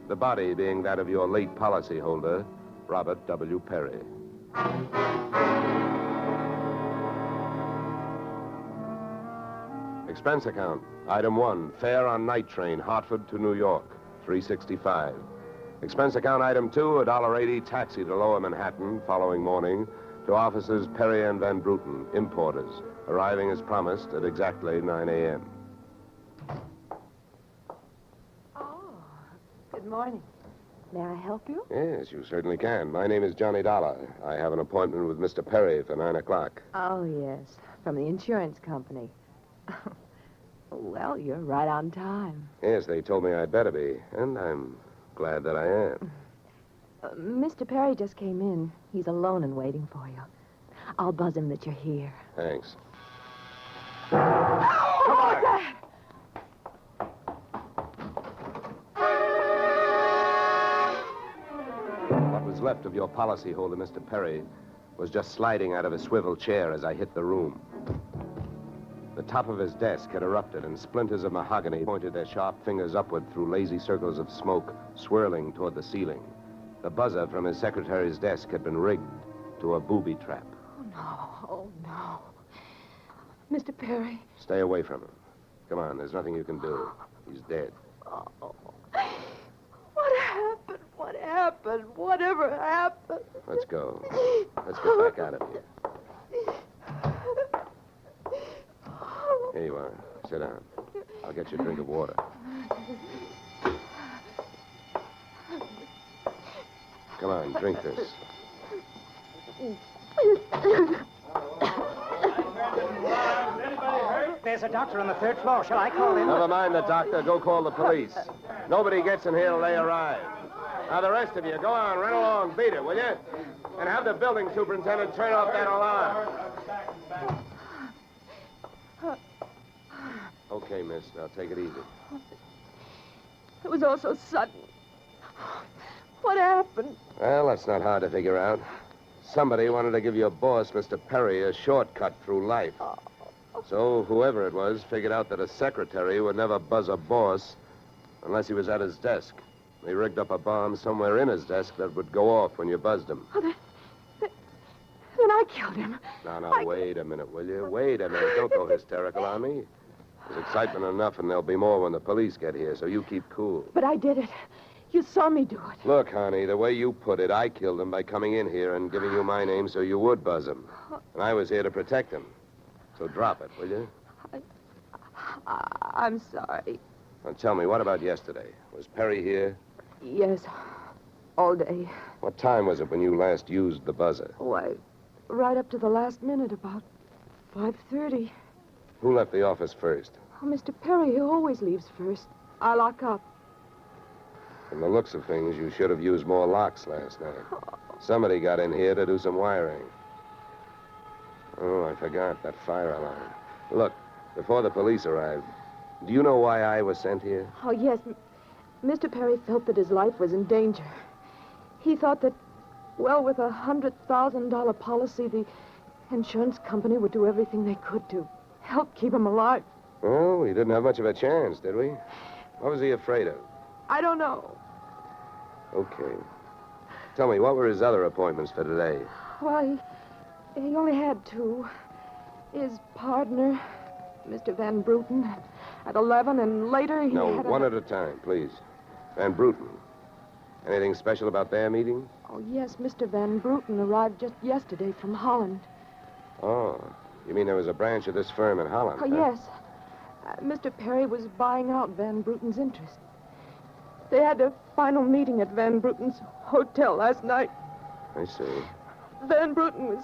The body being that of your late policyholder, Robert W. Perry. Expense account. Item 1, fare on night train, Hartford to New York, $3.65. Expense account item 2, $1.80 taxi to Lower Manhattan following morning to offices Perry and Van Bruten, importers, arriving as promised at exactly 9 a.m. Good morning. May I help you? Yes, you certainly can. My name is Johnny Dollar. I have an appointment with Mr. Perry for 9 o'clock. Oh, yes, from the insurance company. Well, you're right on time. Yes, they told me I'd better be, and I'm glad that I am. Mr. Perry just came in. He's alone and waiting for you. I'll buzz him that you're here. Thanks. Oh, Dad! What was left of your policyholder, Mr. Perry, was just sliding out of a swivel chair as I hit the room. The top of his desk had erupted, and splinters of mahogany pointed their sharp fingers upward through lazy circles of smoke swirling toward the ceiling. The buzzer from his secretary's desk had been rigged to a booby trap. Oh, no. Mr. Perry. Stay away from him. Come on, there's nothing you can do. He's dead. Oh. What happened? What happened? Whatever happened? Let's go. Let's get back out of here. Here you are. Sit down. I'll get you a drink of water. Come on, drink this. There's a doctor on the 3rd floor. Shall I call him? Never mind the doctor. Go call the police. Nobody gets in here till they arrive. Now, the rest of you, go on, run along, beat it, will you? And have the building superintendent turn off that alarm. Okay, miss. Now, take it easy. It was all so sudden. What happened? Well, that's not hard to figure out. Somebody wanted to give your boss, Mr. Perry, a shortcut through life. So whoever it was figured out that a secretary would never buzz a boss unless he was at his desk. They rigged up a bomb somewhere in his desk that would go off when you buzzed him. Oh, then I killed him. Now, wait a minute, will you? Wait a minute. Don't go hysterical on me. There's excitement enough, and there'll be more when the police get here, so you keep cool. But I did it. You saw me do it. Look, honey, the way you put it, I killed him by coming in here and giving you my name so you would buzz him. And I was here to protect him. So drop it, will you? I'm sorry. Now, tell me, what about yesterday? Was Perry here? Yes, all day. What time was it when you last used the buzzer? Why, right up to the last minute, about 5:30. Who left the office first? Oh, Mr. Perry, he always leaves first. I lock up. From the looks of things, you should have used more locks last night. Somebody got in here to do some wiring. Oh, I forgot that fire alarm. Look, before the police arrived, do you know why I was sent here? Oh, yes. Mr. Perry felt that his life was in danger. He thought that, well, with a $100,000 policy, the insurance company would do everything they could to help keep him alive. Well, we didn't have much of a chance, did we? What was he afraid of? I don't know. Okay. Tell me, what were his other appointments for today? Well, he only had 2. His partner, Mr. Van Bruten, at 11, and later he had one at a time, please. Van Bruten. Anything special about their meeting? Oh, yes, Mr. Van Bruten arrived just yesterday from Holland. Oh, you mean there was a branch of this firm in Holland? Oh, yes. Mr. Perry was buying out Van Bruten's interest. They had a final meeting at Van Bruten's hotel last night. I see. Van Bruten was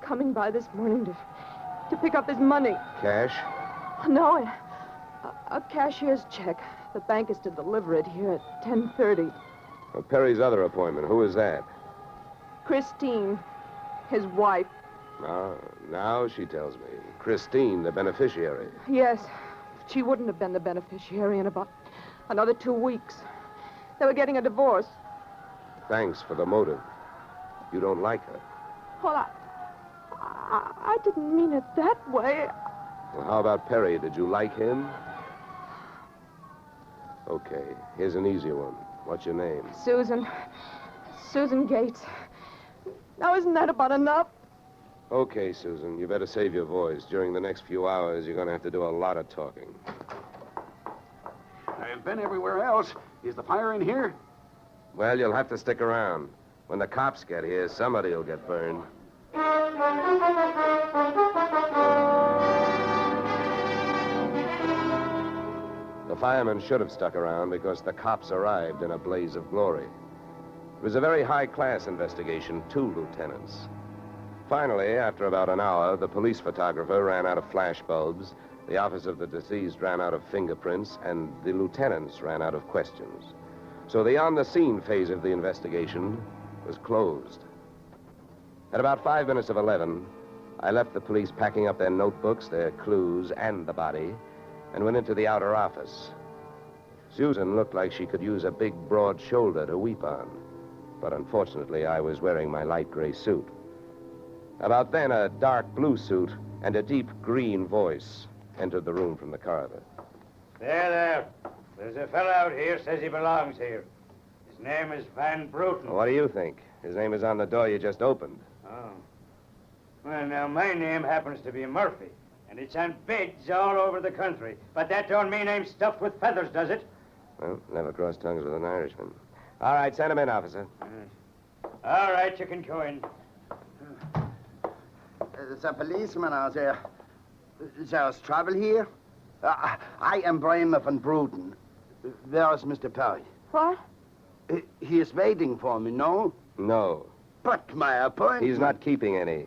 coming by this morning to pick up his money. Cash? No, a cashier's check. The bank is to deliver it here at 10:30. Well, Perry's other appointment, who is that? Christine, his wife. Now she tells me. Christine, the beneficiary. Yes. She wouldn't have been the beneficiary in about another 2 weeks. They were getting a divorce. Thanks for the motive. You don't like her. Well, I didn't mean it that way. Well, how about Perry? Did you like him? Okay, here's an easy one. What's your name? Susan Gates. Now, isn't that about enough? Okay, Susan, you better save your voice. During the next few hours, you're going to have to do a lot of talking. I've been everywhere else. Is the fire in here? Well, you'll have to stick around. When the cops get here, somebody will get burned. The firemen should have stuck around because the cops arrived in a blaze of glory. It was a very high-class investigation, 2 lieutenants. Finally, after about an hour, the police photographer ran out of flash bulbs, the office of the deceased ran out of fingerprints, and the lieutenants ran out of questions. So the on-the-scene phase of the investigation was closed. At about 5 minutes of 11, I left the police packing up their notebooks, their clues, and the body, and went into the outer office. Susan looked like she could use a big, broad shoulder to weep on. But unfortunately, I was wearing my light gray suit. About then, a dark blue suit and a deep green voice entered the room from the corridor. There. There's a fellow out here says he belongs here. His name is Van Bruten. What do you think? His name is on the door you just opened. Oh. Well, now, my name happens to be Murphy, and it's on bids all over the country. But that don't mean I'm stuffed with feathers, does it? Well, never cross tongues with an Irishman. All right, send him in, officer. All right, you can go in. There's a policeman out there. There's trouble here? I am Raymond Van Bruten. Where is Mr. Perry? What? He is waiting for me, no? No. But my appointment... He's not keeping any.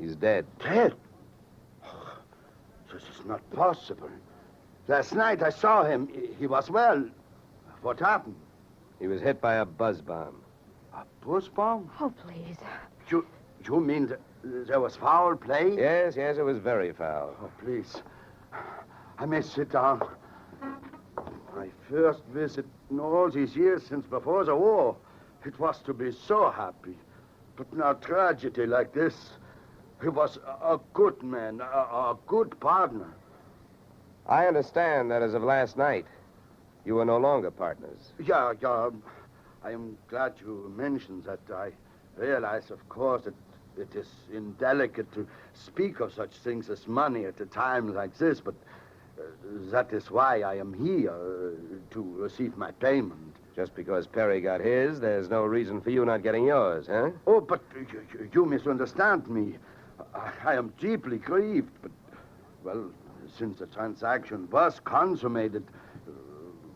He's dead. Dead? This is not possible. Last night I saw him. He was well. What happened? He was hit by a buzz bomb. A buzz bomb? Oh, please. You mean there was foul play? Yes, it was very foul. Oh, please. I may sit down. My first visit in all these years since before the war. It was to be so happy. But now tragedy like this. He was a good man, a good partner. I understand that as of last night, you were no longer partners. Yeah. I am glad you mentioned that. I realize, of course, that it is indelicate to speak of such things as money at a time like this, but that is why I am here, to receive my payment. Just because Perry got his, there's no reason for you not getting yours, huh? Oh, but you misunderstand me. I am deeply grieved, but, well, since the transaction was consummated,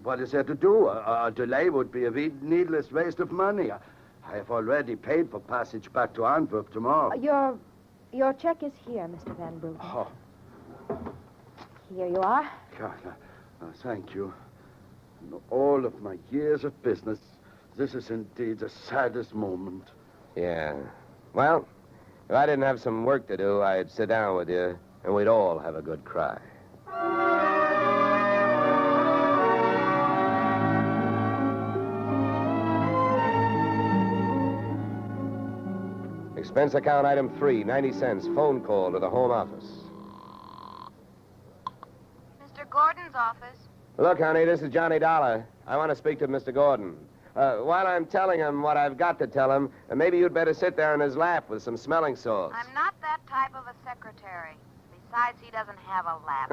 what is there to do? A delay would be a needless waste of money. I have already paid for passage back to Antwerp tomorrow. Your check is here, Mr. Van Bruten. Oh. Here you are. Thank you. In all of my years of business, this is indeed the saddest moment. Yeah. Well, if I didn't have some work to do, I'd sit down with you, and we'd all have a good cry. Expense account item 3, 90 cents. Phone call to the home office. Mr. Gordon's office. Look, honey, this is Johnny Dollar. I want to speak to Mr. Gordon. While I'm telling him what I've got to tell him, maybe you'd better sit there in his lap with some smelling salts. I'm not that type of a secretary. Besides, he doesn't have a lap.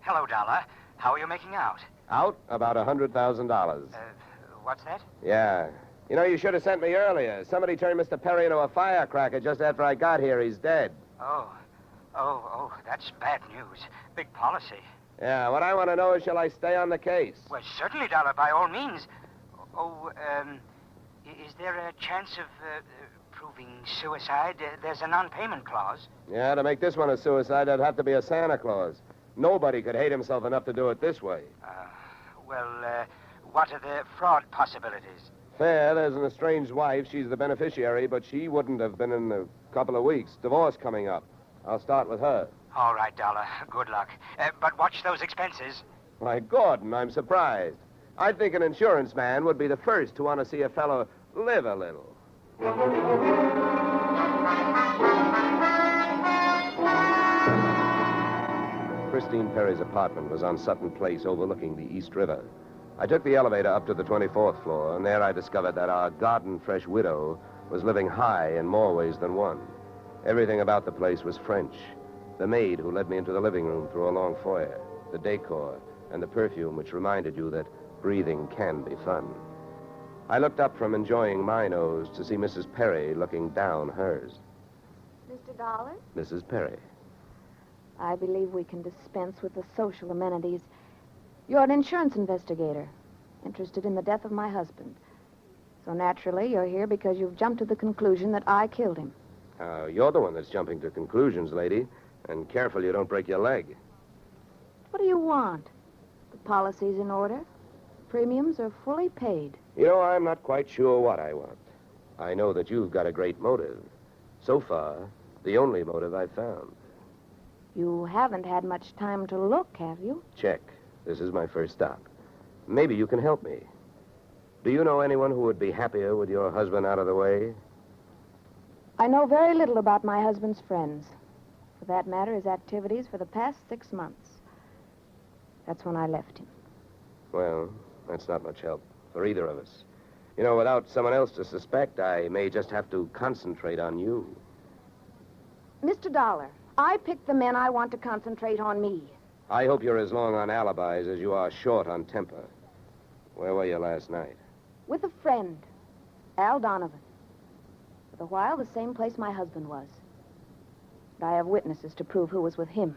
Hello, Dollar. How are you making out? Out? About $100,000. What's that? Yeah. You know, you should have sent me earlier. Somebody turned Mr. Perry into a firecracker just after I got here. He's dead. Oh, that's bad news. Big policy. Yeah, what I want to know is, shall I stay on the case? Well, certainly, Dollar, by all means. Is there a chance of proving suicide? There's a non-payment clause. Yeah, to make this one a suicide, there'd have to be a Santa Claus. Nobody could hate himself enough to do it this way. What are the fraud possibilities? Fair, there's an estranged wife. She's the beneficiary, but she wouldn't have been in a couple of weeks. Divorce coming up. I'll start with her. All right, Dollar. Good luck. But watch those expenses. Why, Gordon, I'm surprised. I think an insurance man would be the first to want to see a fellow live a little. Christine Perry's apartment was on Sutton Place overlooking the East River. I took the elevator up to the 24th floor, and there I discovered that our garden-fresh widow was living high in more ways than one. Everything about the place was French. The maid who led me into the living room through a long foyer, the decor, and the perfume which reminded you that breathing can be fun. I looked up from enjoying my nose to see Mrs. Perry looking down hers. Mr. Dollar? Mrs. Perry. I believe we can dispense with the social amenities. You're an insurance investigator, interested in the death of my husband. So naturally, you're here because you've jumped to the conclusion that I killed him. You're the one that's jumping to conclusions, lady. And careful you don't break your leg. What do you want? The policy's in order. Premiums are fully paid. You know, I'm not quite sure what I want. I know that you've got a great motive. So far, the only motive I've found. You haven't had much time to look, have you? Check. This is my first stop. Maybe you can help me. Do you know anyone who would be happier with your husband out of the way? I know very little about my husband's friends. For that matter, his activities for the past 6 months. That's when I left him. Well, that's not much help for either of us. You know, without someone else to suspect, I may just have to concentrate on you. Mr. Dollar, I picked the men I want to concentrate on me. I hope you're as long on alibis as you are short on temper. Where were you last night? With a friend, Al Donovan. For the while, the same place my husband was. But I have witnesses to prove who was with him.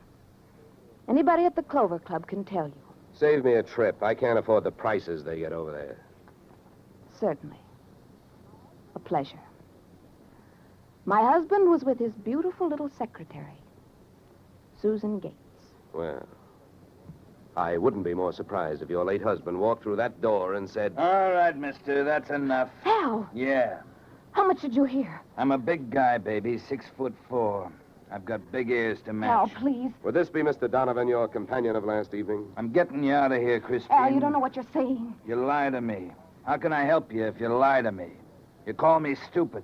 Anybody at the Clover Club can tell you. Save me a trip. I can't afford the prices they get over there. Certainly. A pleasure. My husband was with his beautiful little secretary, Susan Gates. Well, I wouldn't be more surprised if your late husband walked through that door and said... All right, mister, that's enough. Al! Yeah. How much did you hear? I'm a big guy, baby, 6'4". I've got big ears to match. Al, please. Would this be Mr. Donovan, your companion of last evening? I'm getting you out of here, Christine. Al, you don't know what you're saying. You lie to me. How can I help you if you lie to me? You call me stupid.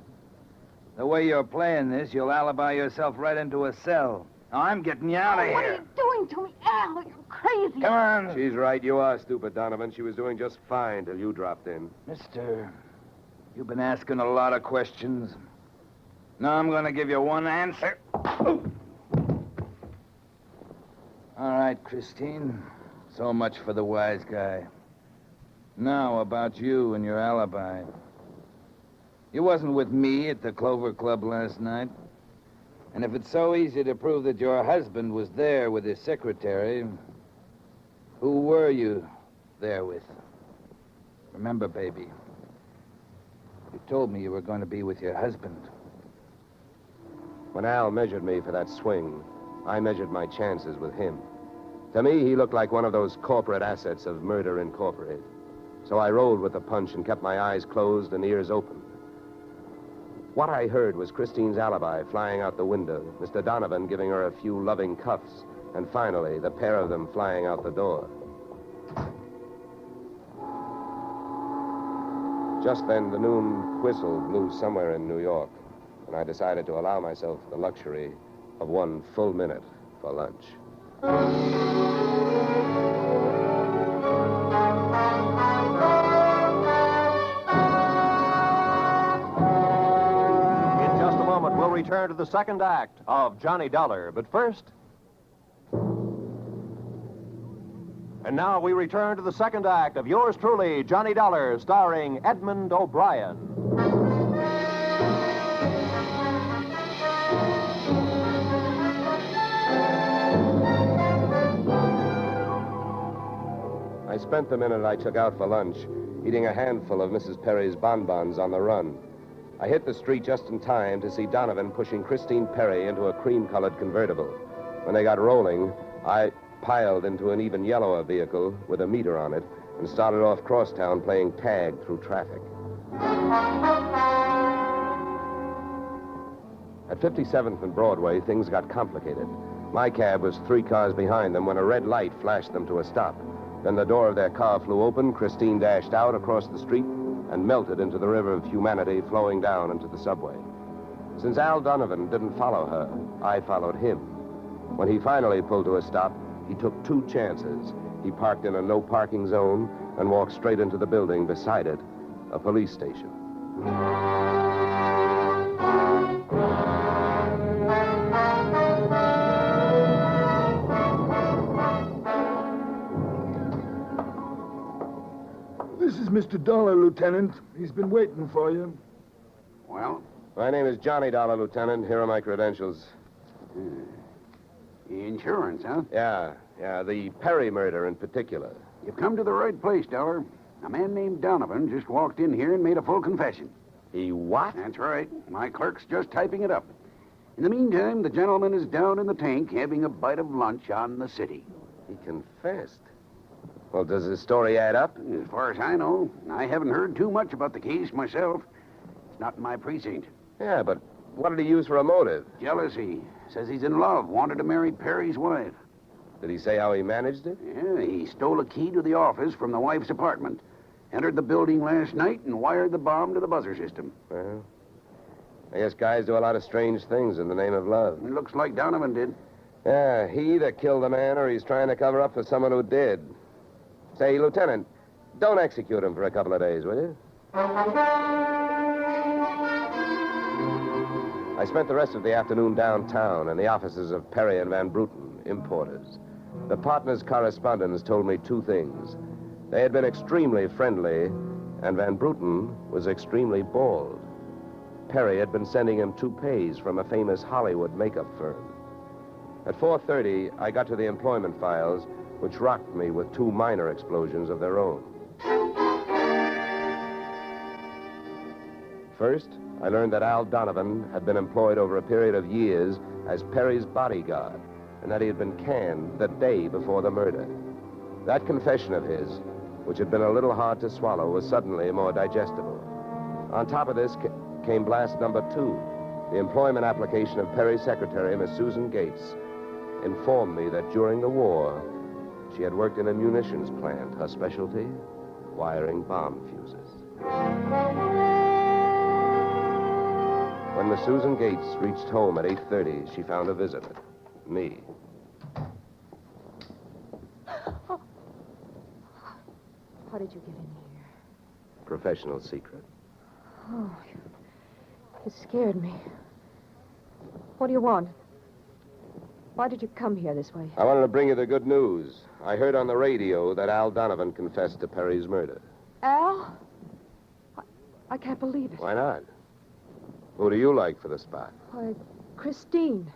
The way you're playing this, you'll alibi yourself right into a cell. Now, I'm getting you out of here. What are you doing to me, Al? You're crazy. Come on. She's right. You are stupid, Donovan. She was doing just fine till you dropped in. Mister, you've been asking a lot of questions. Now I'm going to give you one answer. All right, Christine. So much for the wise guy. Now, about you and your alibi. You wasn't with me at the Clover Club last night. And if it's so easy to prove that your husband was there with his secretary, who were you there with? Remember, baby, you told me you were going to be with your husband. When Al measured me for that swing, I measured my chances with him. To me, he looked like one of those corporate assets of Murder Incorporated. So I rolled with the punch and kept my eyes closed and ears open. What I heard was Christine's alibi flying out the window, Mr. Donovan giving her a few loving cuffs, and finally, the pair of them flying out the door. Just then, the noon whistle blew somewhere in New York, and I decided to allow myself the luxury of 1 full minute for lunch. We'll return to the second act of Johnny Dollar. But first... And now we return to the second act of yours truly, Johnny Dollar, starring Edmund O'Brien. I spent the minute I took out for lunch eating a handful of Mrs. Perry's bonbons on the run. I hit the street just in time to see Donovan pushing Christine Perry into a cream-colored convertible. When they got rolling, I piled into an even yellower vehicle with a meter on it and started off crosstown playing tag through traffic. At 57th and Broadway, things got complicated. My cab was 3 cars behind them when a red light flashed them to a stop. Then the door of their car flew open, Christine dashed out across the street, and melted into the river of humanity flowing down into the subway. Since Al Donovan didn't follow her, I followed him. When he finally pulled to a stop, he took 2 chances. He parked in a no-parking zone and walked straight into the building beside it, a police station. This is Mr. Dollar, Lieutenant. He's been waiting for you. Well? My name is Johnny Dollar, Lieutenant. Here are my credentials. Insurance, huh? Yeah, the Perry murder in particular. You've come to the right place, Dollar. A man named Donovan just walked in here and made a full confession. He what? That's right. My clerk's just typing it up. In the meantime, the gentleman is down in the tank having a bite of lunch on the city. He confessed. Well, does his story add up? As far as I know, I haven't heard too much about the case myself. It's not in my precinct. Yeah, but what did he use for a motive? Jealousy. Says he's in love, wanted to marry Perry's wife. Did he say how he managed it? Yeah, he stole a key to the office from the wife's apartment, entered the building last night, and wired the bomb to the buzzer system. Well, I guess guys do a lot of strange things in the name of love. It looks like Donovan did. Yeah, he either killed the man or he's trying to cover up for someone who did. Say, Lieutenant, don't execute him for a couple of days, will you? I spent the rest of the afternoon downtown in the offices of Perry and Van Bruten, importers. The partners' correspondents told me 2 things. They had been extremely friendly, and Van Bruten was extremely bald. Perry had been sending him toupees from a famous Hollywood makeup firm. At 4:30, I got to the employment files, which rocked me with 2 minor explosions of their own. First, I learned that Al Donovan had been employed over a period of years as Perry's bodyguard, and that he had been canned the day before the murder. That confession of his, which had been a little hard to swallow, was suddenly more digestible. On top of this came blast number 2. The employment application of Perry's secretary, Miss Susan Gates, informed me that during the war, she had worked in a munitions plant, her specialty, wiring bomb fuses. When Miss Susan Gates reached home at 8:30, she found a visitor, me. How did you get in here? Professional secret. Oh, you scared me. What do you want? Why did you come here this way? I wanted to bring you the good news. I heard on the radio that Al Donovan confessed to Perry's murder. Al? I can't believe it. Why not? Who do you like for the spot? Why, Christine.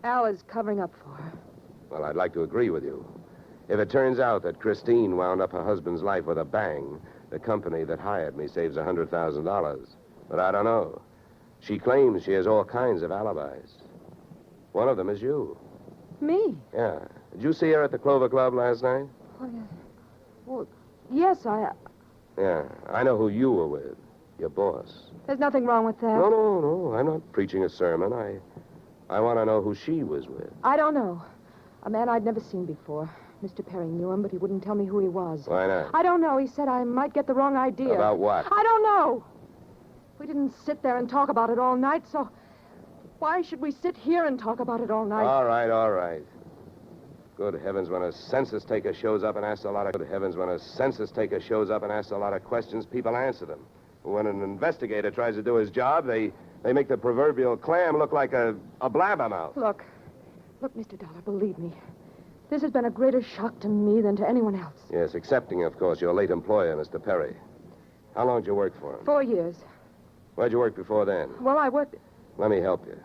Al is covering up for her. Well, I'd like to agree with you. If it turns out that Christine wound up her husband's life with a bang, the company that hired me saves $100,000. But I don't know. She claims she has all kinds of alibis. One of them is you. Me? Yeah. Did you see her at the Clover Club last night? Well, yes, Yeah, I know who you were with. Your boss. There's nothing wrong with that. No. I'm not preaching a sermon. I want to know who she was with. I don't know. A man I'd never seen before. Mr. Perry knew him, but he wouldn't tell me who he was. Why not? I don't know. He said I might get the wrong idea. About what? I don't know. We didn't sit there and talk about it all night, so why should we sit here and talk about it all night? All right. Good heavens, when a census taker shows up and asks a lot of questions, people answer them. When an investigator tries to do his job, they make the proverbial clam look like a blabbermouth. Look, Mr. Dollar, believe me. This has been a greater shock to me than to anyone else. Yes, excepting, of course, your late employer, Mr. Perry. How long did you work for him? 4 years. Where'd you work before then? Well, I worked... Let me help you.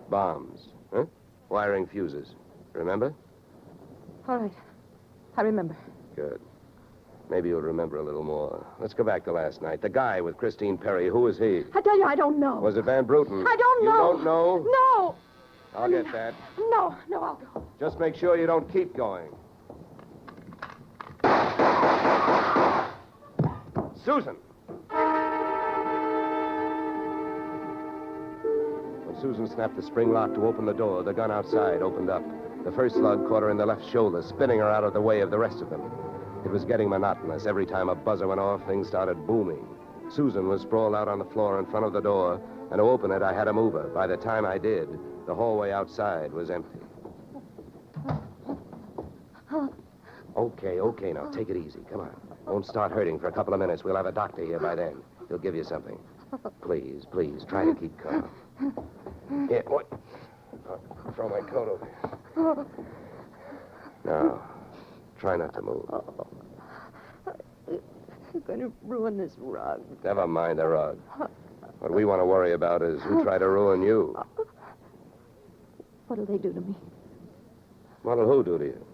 Bombs, huh? Wiring fuses. Remember? All right. I remember. Good. Maybe you'll remember a little more. Let's go back to last night. The guy with Christine Perry, who was he? I tell you, I don't know. Was it Van Bruten? I don't know. You don't know? No. I'll get that. No, I'll go. Just make sure you don't keep going. Susan! When Susan snapped the spring lock to open the door, the gun outside opened up. The first slug caught her in the left shoulder, spinning her out of the way of the rest of them. It was getting monotonous. Every time a buzzer went off, things started booming. Susan was sprawled out on the floor in front of the door, and to open it, I had to move her. By the time I did, the hallway outside was empty. Okay, now take it easy. Come on. Won't start hurting for a couple of minutes. We'll have a doctor here by then. He'll give you something. Please, try to keep calm. Here, what? I'll throw my coat over here. Now, try not to move. You're going to ruin this rug. Never mind the rug. What we want to worry about is who tried to ruin you. What'll they do to me? What'll who do to you?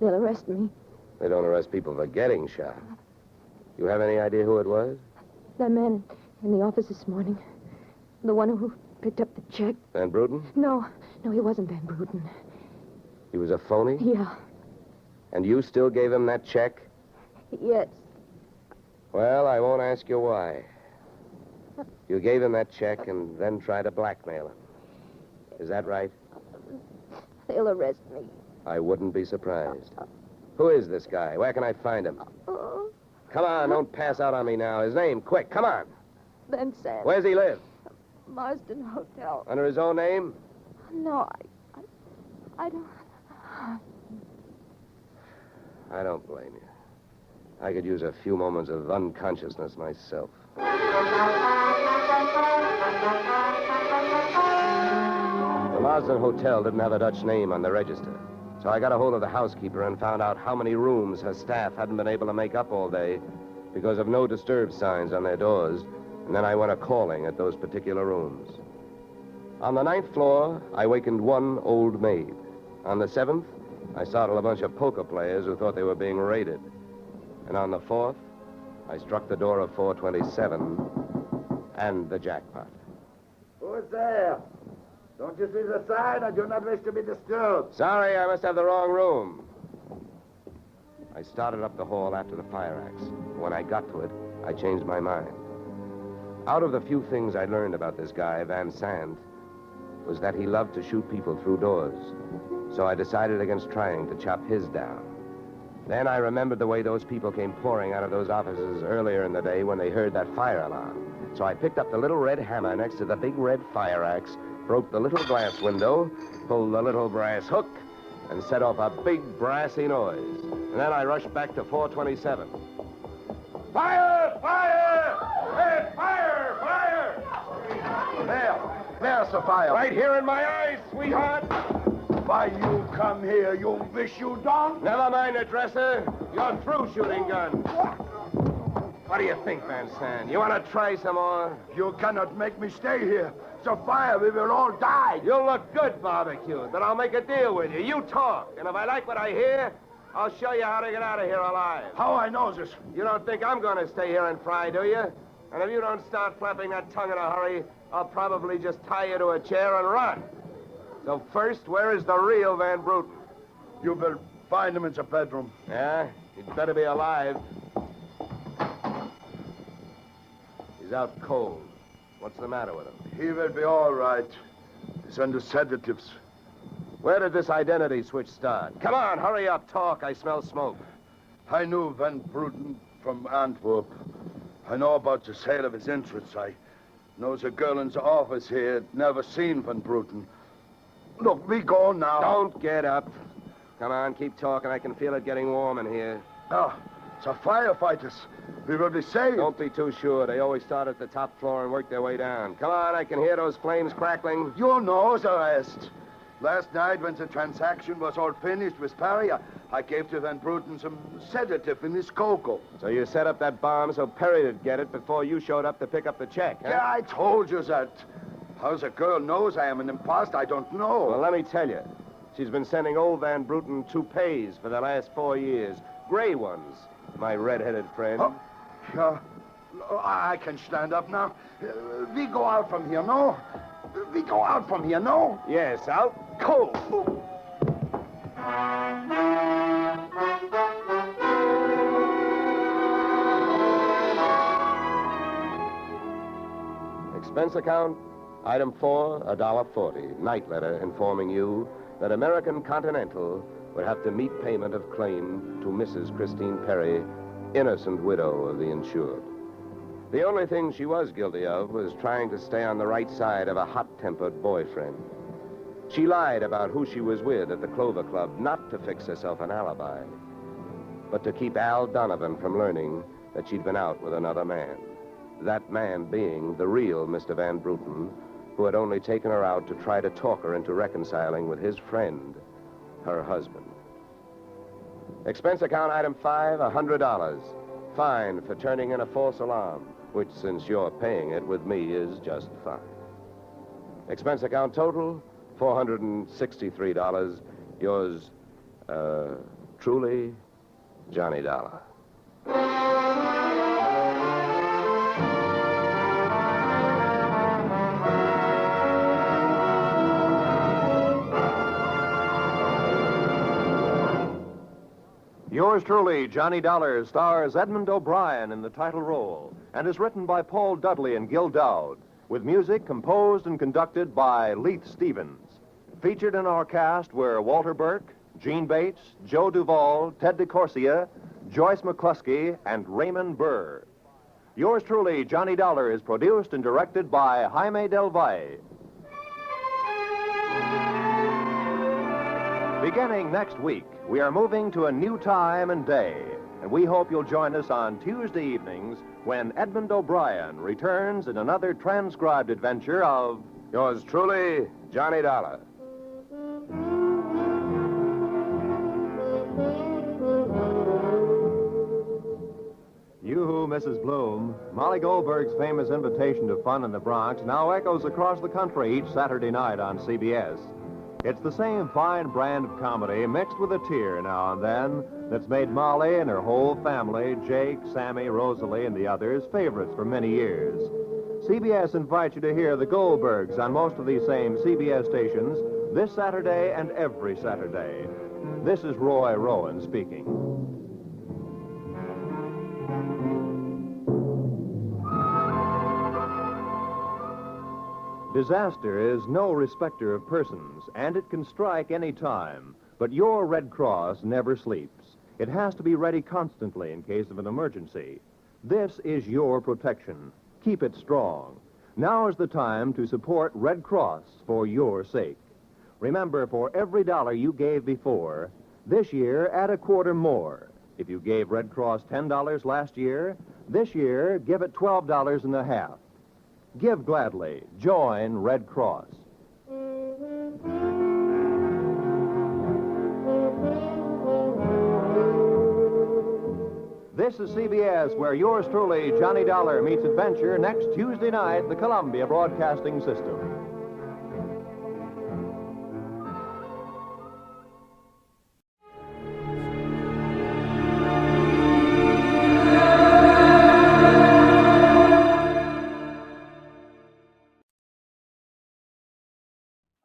They'll arrest me. They don't arrest people for getting shot. You have any idea who it was? That man in the office this morning. The one who picked up the check. Van Bruten? No, he wasn't Van Bruten. He was a phony? Yeah. And you still gave him that check? Yes. Well, I won't ask you why. You gave him that check and then tried to blackmail him. Is that right? They'll arrest me. I wouldn't be surprised. Who is this guy? Where can I find him? Come on, don't pass out on me now. His name, quick, come on. Ben Sands. Where's he live? Marsden Hotel. Under his own name? No, I don't... I don't blame you. I could use a few moments of unconsciousness myself. The Marsden Hotel didn't have a Dutch name on the register. So I got a hold of the housekeeper and found out how many rooms her staff hadn't been able to make up all day because of no disturb signs on their doors. And then I went a-calling at those particular rooms. On the 9th floor, I wakened one old maid. On the 7th, I startled a bunch of poker players who thought they were being raided. And on the 4th, I struck the door of 427 and the jackpot. Who's there? Don't you see the sign? I do not wish to be disturbed. Sorry, I must have the wrong room. I started up the hall after the fire axe. When I got to it, I changed my mind. Out of the few things I learned about this guy, Van Sant, was that he loved to shoot people through doors. So I decided against trying to chop his down. Then I remembered the way those people came pouring out of those offices earlier in the day when they heard that fire alarm. So I picked up the little red hammer next to the big red fire axe, broke the little glass window, pulled the little brass hook, and set off a big brassy noise. And then I rushed back to 427. Fire! Fire! Hey, fire! Fire! There's the fire. Right here in my eyes, sweetheart. Why you come here? You wish you don't? Never mind the dresser. You're through shooting guns. What do you think, Van Sant? You want to try some more? You cannot make me stay here. It's a fire. We will all die. You'll look good barbecued, but I'll make a deal with you. You talk, and if I like what I hear, I'll show you how to get out of here alive. How I know this? You don't think I'm going to stay here and fry, do you? And if you don't start flapping that tongue in a hurry, I'll probably just tie you to a chair and run. So first, where is the real Van Bruten? You will find him in the bedroom. Yeah? He'd better be alive. He's out cold. What's the matter with him? He will be all right. He's under sedatives. Where did this identity switch start? Come on, hurry up, talk. I smell smoke. I knew Van Bruten from Antwerp. I know about the sale of his interests. I know the girl in the office here had never seen Van Bruten. Look, we go now. Don't get up. Come on, keep talking. I can feel it getting warm in here. Ah, the firefighters. We will be saved. Don't be too sure. They always start at the top floor and work their way down. Come on, I can hear those flames crackling. You know the rest. Last night, when the transaction was all finished with Perry, I gave to Van Bruten some sedative in his cocoa. So you set up that bomb so Perry'd get it before you showed up to pick up the check, huh? Yeah, I told you that. How the girl knows I am an imposter, I don't know. Well, let me tell you. She's been sending old Van Bruten toupees for the last 4 years. Gray ones, my red-headed friend. Oh, yeah. I can stand up now. We go out from here, no? We go out from here, no? Yes, out cold. Expense account, item 4, $1.40. Night letter informing you that American Continental would have to meet payment of claim to Mrs. Christine Perry, innocent widow of the insured. The only thing she was guilty of was trying to stay on the right side of a hot-tempered boyfriend. She lied about who she was with at the Clover Club, not to fix herself an alibi, but to keep Al Donovan from learning that she'd been out with another man. That man being the real Mr. Van Bruten, who had only taken her out to try to talk her into reconciling with his friend, her husband. Expense account item 5, $100. Fine for turning in a false alarm, which, since you're paying it with me, is just fine. Expense account total, $463. Yours, truly, Johnny Dollar. Yours truly, Johnny Dollar, stars Edmund O'Brien in the title role and is written by Paul Dudley and Gil Dowd, with music composed and conducted by Leith Stevens. Featured in our cast were Walter Burke, Gene Bates, Joe Duvall, Ted DeCorsia, Joyce McCluskey, and Raymond Burr. Yours truly, Johnny Dollar, is produced and directed by Jaime Del Valle. Beginning next week, we are moving to a new time and day, and we hope you'll join us on Tuesday evenings when Edmund O'Brien returns in another transcribed adventure of Yours truly, Johnny Dollar. Yoo-hoo, Mrs. Bloom. Molly Goldberg's famous invitation to fun in the Bronx now echoes across the country each Saturday night on CBS. It's the same fine brand of comedy mixed with a tear now and then that's made Molly and her whole family, Jake, Sammy, Rosalie, and the others, favorites for many years. CBS invites you to hear the Goldbergs on most of these same CBS stations this Saturday and every Saturday. This is Roy Rowan speaking. Disaster is no respecter of persons, and it can strike any time. But your Red Cross never sleeps. It has to be ready constantly in case of an emergency. This is your protection. Keep it strong. Now is the time to support Red Cross for your sake. Remember, for every dollar you gave before, this year add a quarter more. If you gave Red Cross $10 last year, this year give it $12.50. Give gladly. Join Red Cross. This is CBS, where yours truly, Johnny Dollar, meets adventure next Tuesday night, the Columbia Broadcasting System.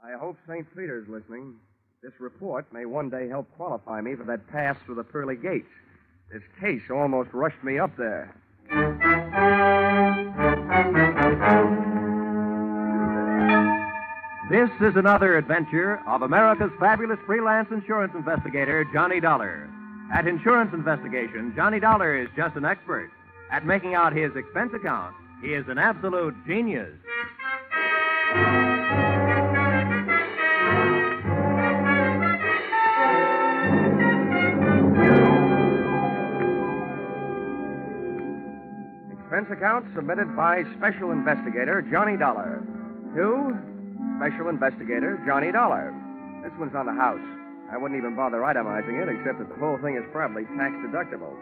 I hope St. Peter's listening. This report may one day help qualify me for that pass through the pearly gates. This case almost rushed me up there. This is another adventure of America's fabulous freelance insurance investigator, Johnny Dollar. At insurance investigation, Johnny Dollar is just an expert. At making out his expense account, he is an absolute genius. Expense account submitted by Special Investigator Johnny Dollar. To Special Investigator Johnny Dollar. This one's on the house. I wouldn't even bother itemizing it, except that the whole thing is probably tax deductible.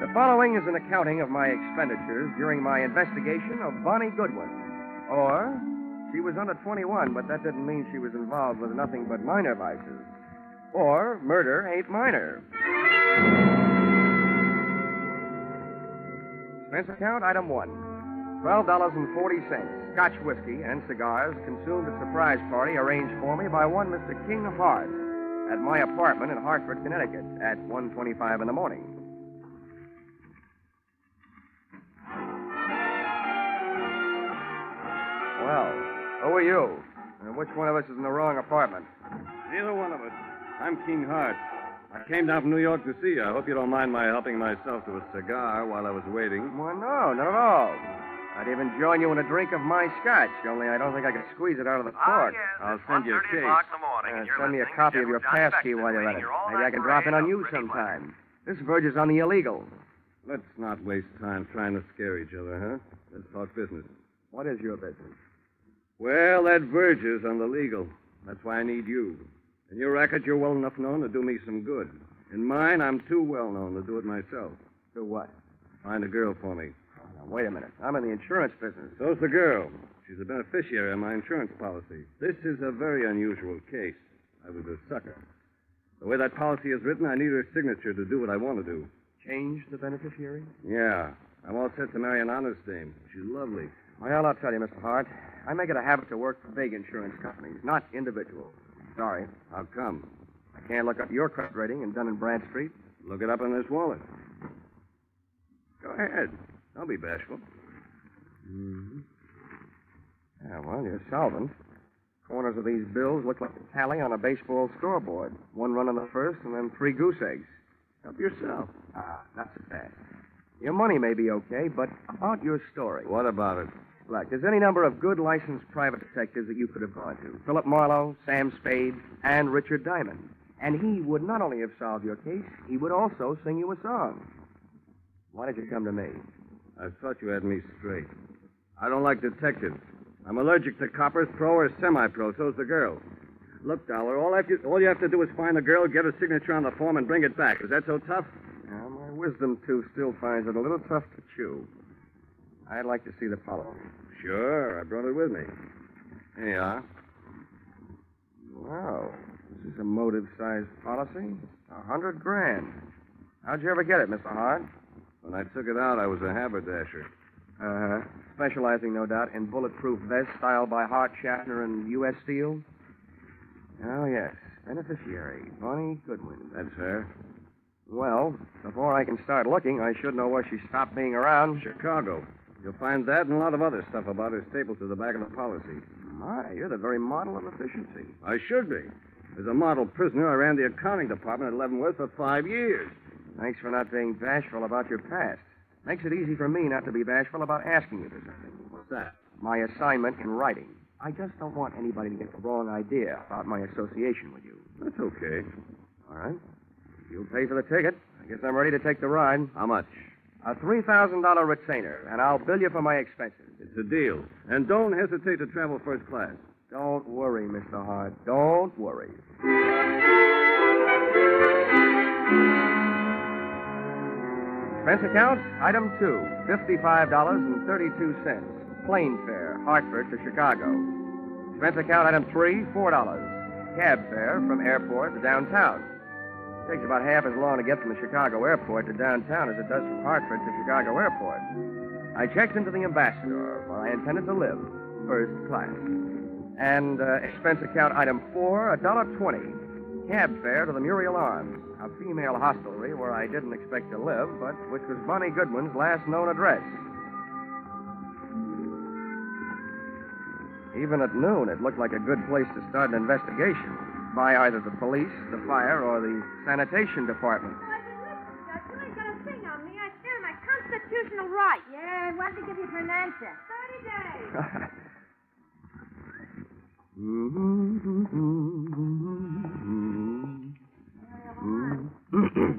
The following is an accounting of my expenditures during my investigation of Bonnie Goodwin. Or, she was under 21, but that didn't mean she was involved with nothing but minor vices. Or, murder ain't minor. Expense account, item 1. $12.40. Scotch whiskey and cigars consumed at surprise party arranged for me by one Mr. King Hart at my apartment in Hartford, Connecticut at 1:25 in the morning. Well, who are you? And which one of us is in the wrong apartment? Neither one of us. I'm King Hart. I came down from New York to see you. I hope you don't mind my helping myself to a cigar while I was waiting. Well, no, not at all. I'd even join you in a drink of my scotch, only I don't think I could squeeze it out of the cork. I'll send you a case. Send me a copy of your pass key while you're at it. Maybe I can drop in on you sometime. This verges on the illegal. Let's not waste time trying to scare each other, huh? Let's talk business. What is your business? Well, that verges on the legal. That's why I need you. In your racket, you're well enough known to do me some good. In mine, I'm too well known to do it myself. Do what? Find a girl for me. Now, wait a minute. I'm in the insurance business. So's the girl. She's a beneficiary of my insurance policy. This is a very unusual case. I was a sucker. The way that policy is written, I need her signature to do what I want to do. Change the beneficiary? Yeah. I'm all set to marry an honest dame. She's lovely. Well, I'll tell you, Mr. Hart. I make it a habit to work for big insurance companies, not individuals. Sorry. How come? I can't look up your credit rating in Dun & Bradstreet. Look it up in this wallet. Go ahead. Don't be bashful. Mm-hmm. Yeah, well, you're solvent. Corners of these bills look like a tally on a baseball scoreboard. 1 run in the first and then 3 goose eggs. Help yourself. Not so bad. Your money may be okay, but about your story. What about it? Look, there's any number of good licensed private detectives that you could have gone to. Philip Marlowe, Sam Spade, and Richard Diamond. And he would not only have solved your case, he would also sing you a song. Why did you come to me? I thought you had me straight. I don't like detectives. I'm allergic to coppers, pro or semi-pro. So's the girl. Look, Dollar, all you have to do is find the girl, get her signature on the form, and bring it back. Is that so tough? Now, my wisdom tooth still finds it a little tough to chew. I'd like to see the policy. Sure, I brought it with me. Here you are. Wow. This is a motive-sized policy. $100,000. How'd you ever get it, Mr. Hart? When I took it out, I was a haberdasher. Uh-huh. Specializing, no doubt, in bulletproof vests styled by Hart, Schaffner, and U.S. Steel? Oh, yes. Beneficiary, Bonnie Goodwin. That's her. Well, before I can start looking, I should know where she stopped being around. Chicago. You'll find that and a lot of other stuff about her stapled to the back of the policy. My, you're the very model of efficiency. I should be. As a model prisoner, I ran the accounting department at Leavenworth for 5 years. Thanks for not being bashful about your past. Makes it easy for me not to be bashful about asking you for something. What's that? My assignment in writing. I just don't want anybody to get the wrong idea about my association with you. That's okay. All right. You'll pay for the ticket. I guess I'm ready to take the ride. How much? A $3,000 retainer, and I'll bill you for my expenses. It's a deal. And don't hesitate to travel first class. Don't worry, Mr. Hart. Don't worry. Expense account, item 2, $55.32. Plane fare, Hartford to Chicago. Expense account, item 3, $4. Cab fare from airport to downtown. It takes about half as long to get from the Chicago airport to downtown as it does from Hartford to Chicago airport. I checked into the Ambassador, where I intended to live, first class. And expense account, item 4, $1.20. Cab fare to the Muriel Arms, a female hostelry where I didn't expect to live, but which was Bonnie Goodwin's last known address. Even at noon, it looked like a good place to start an investigation by either the police, the fire, or the sanitation department. Oh, I've been listening, Judge. You ain't got a thing on me. I stand my constitutional right. Yeah, when did they give you for an answer? 30 days.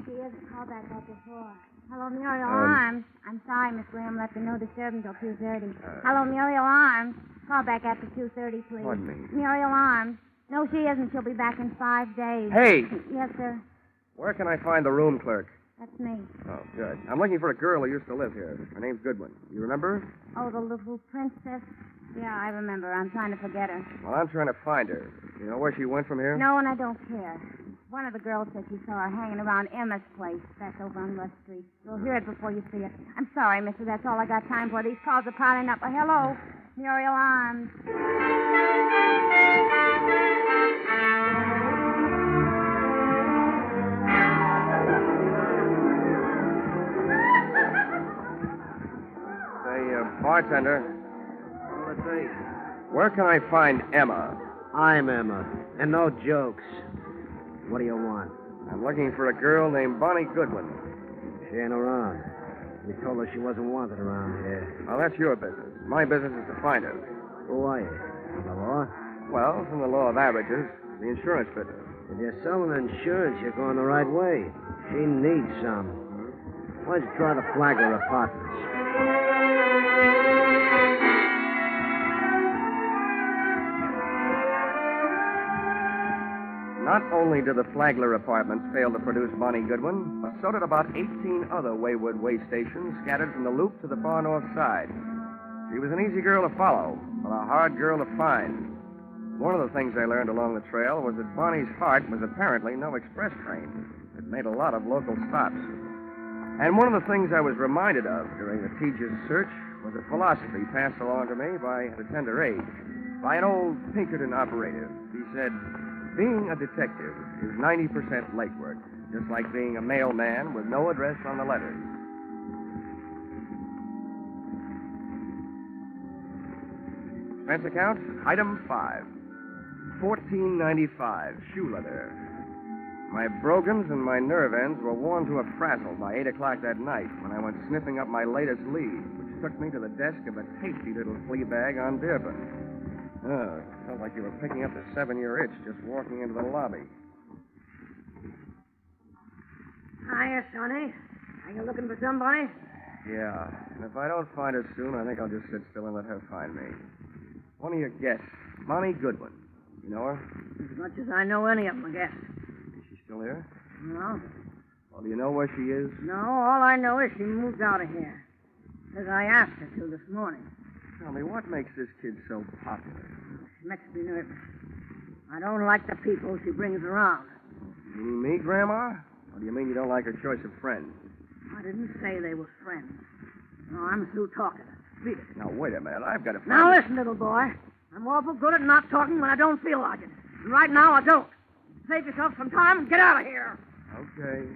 She hasn't called back out before. Hello, Muriel Arms. I'm sorry, Miss Graham left a no disturb until 2:30. Hello, Muriel Arms. Call back after 2:30, please. Pardon me. Muriel Arms. No, she isn't. She'll be back in 5 days. Hey! Yes, sir. Where can I find the room clerk? That's me. Oh, good. I'm looking for a girl who used to live here. Her name's Goodwin. You remember her? Oh, the little princess. Yeah, I remember. I'm trying to forget her. Well, I'm trying to find her. You know where she went from here? No, and I don't care. One of the girls said she saw her hanging around Emma's place back over on West Street. You'll hear it before you see it. I'm sorry, mister. That's all I got time for. These calls are piling up. Hello, Muriel Arms. Say, bartender. Where can I find Emma? I'm Emma, and no jokes. What do you want? I'm looking for a girl named Bonnie Goodwin. She ain't around. We told her she wasn't wanted around here. Well, that's your business. My business is to find her. Who are you? From the law? Well, from the law of averages, the insurance business. If you're selling insurance, you're going the right way. She needs some. Why don't you try the Flagler Apartments? Not only did the Flagler Apartments fail to produce Bonnie Goodwin, but so did about 18 other wayward way stations scattered from the Loop to the far north side. She was an easy girl to follow, but a hard girl to find. One of the things I learned along the trail was that Bonnie's heart was apparently no express train. It made a lot of local stops. And one of the things I was reminded of during the tedious search was a philosophy passed along to me at a tender age by an old Pinkerton operative. He said, being a detective is 90% legwork, just like being a mailman with no address on the letters. Expense account, item 5. $14.95, shoe leather. My brogans and my nerve ends were worn to a frazzle by 8 o'clock that night when I went sniffing up my latest lead, which took me to the desk of a tasty little flea bag on Dearborn. Oh, it felt like you were picking up the 7-year itch just walking into the lobby. Hiya, Sonny. Are you looking for somebody? Yeah, and if I don't find her soon, I think I'll just sit still and let her find me. One of your guests, Bonnie Goodwin. You know her? As much as I know any of them, I guess. Is she still here? No. Well, do you know where she is? No, all I know is she moved out of here. As I asked her to this morning. Tell me, what makes this kid so popular? She makes me nervous. I don't like the people she brings around. You mean me, Grandma? Or do you mean you don't like her choice of friends? I didn't say they were friends. No, I'm through talking. Beat it. Now, wait a minute. I've got to find Now, her. listen, little boy. I'm awful good at not talking when I don't feel like it. And right now, I don't. Save yourself some time and get out of here. Okay.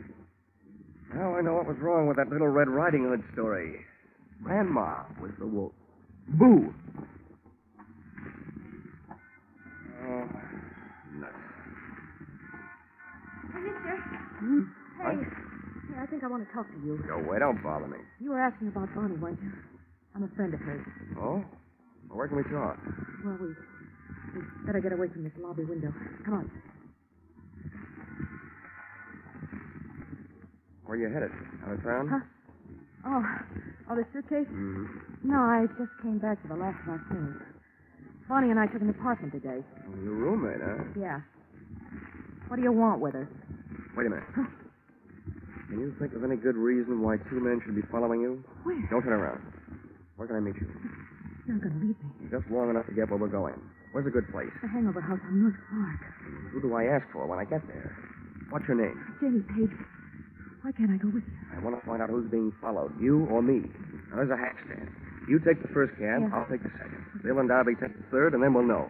Now I know what was wrong with that little Red Riding Hood story. Grandma was the wolf. Boo! Oh, nuts. Hey, mister. What? Hey, I think I want to talk to you. Go away. Don't bother me. You were asking about Bonnie, weren't you? I'm a friend of hers. Oh? Well, where can we talk? Well, we better get away from this lobby window. Come on. Where are you headed? Out of town? Huh? Oh, the suitcase? Mm-hmm. No, I just came back for the last of our things. Bonnie and I took an apartment today. Oh, your roommate, huh? Yeah. What do you want with her? Wait a minute. Can you think of any good reason why 2 men should be following you? Where? Don't turn around. Where can I meet you? You're not going to leave me. Just long enough to get where we're going. Where's a good place? The hangover house on North Park. Who do I ask for when I get there? What's your name? Jenny Page. Why can't I go with you? I want to find out who's being followed, you or me. Now, there's a hack stand. You take the first cab, Yeah. I'll take the second. Bill and Darby take the third, and then we'll know.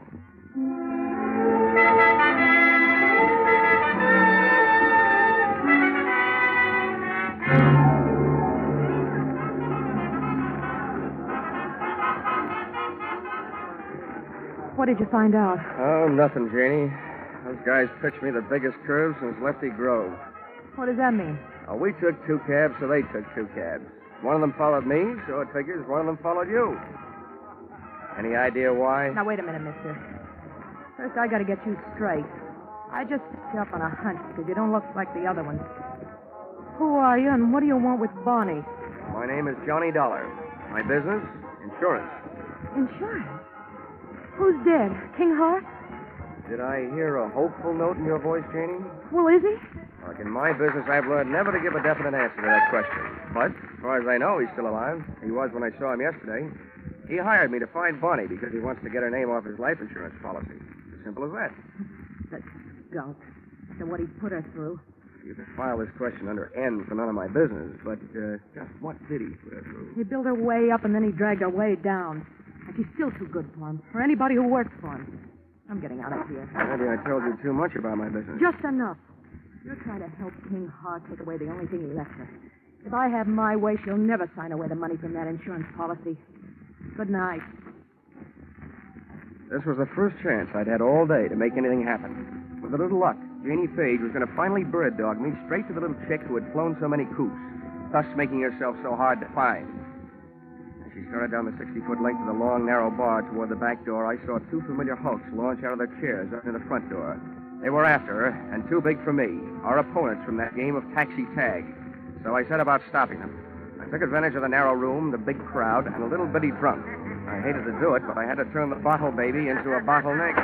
What did you find out? Oh, nothing, Janie. Those guys pitched me the biggest curve since Lefty Grove. What does that mean? Oh, we took 2 cabs, so they took 2 cabs. One of them followed me, so it figures one of them followed you. Any idea why? Now, wait a minute, mister. First, I got to get you straight. I just picked you up on a hunch because you don't look like the other ones. Who are you, and what do you want with Bonnie? My name is Johnny Dollar. My business? Insurance. Insurance? Who's dead? King Hart? Did I hear a hopeful note in your voice, Janie? Well, is he? Like in my business, I've learned never to give a definite answer to that question. But, as far as I know, he's still alive. He was when I saw him yesterday. He hired me to find Bonnie because he wants to get her name off his life insurance policy. As simple as that. The skunk. After what he put her through. You can file this question under N for none of my business, but just what did he put her through? He built her way up, and then he dragged her way down. And she's still too good for him, for anybody who works for him. I'm getting out of here. Maybe I told you too much about my business. Just enough. You're trying to help King Hart take away the only thing he left her. If I have my way, she'll never sign away the money from that insurance policy. Good night. This was the first chance I'd had all day to make anything happen. With a little luck, Janie Page was going to finally bird dog me straight to the little chick who had flown so many coops, thus making herself so hard to find. As she started down the 60-foot length of the long, narrow bar toward the back door, I saw two familiar hulks launch out of their chairs up near the front door. They were after her, and too big for me, our opponents from that game of taxi tag. So I set about stopping them. I took advantage of the narrow room, the big crowd, and a little bitty drunk. I hated to do it, but I had to turn the bottle baby into a bottleneck.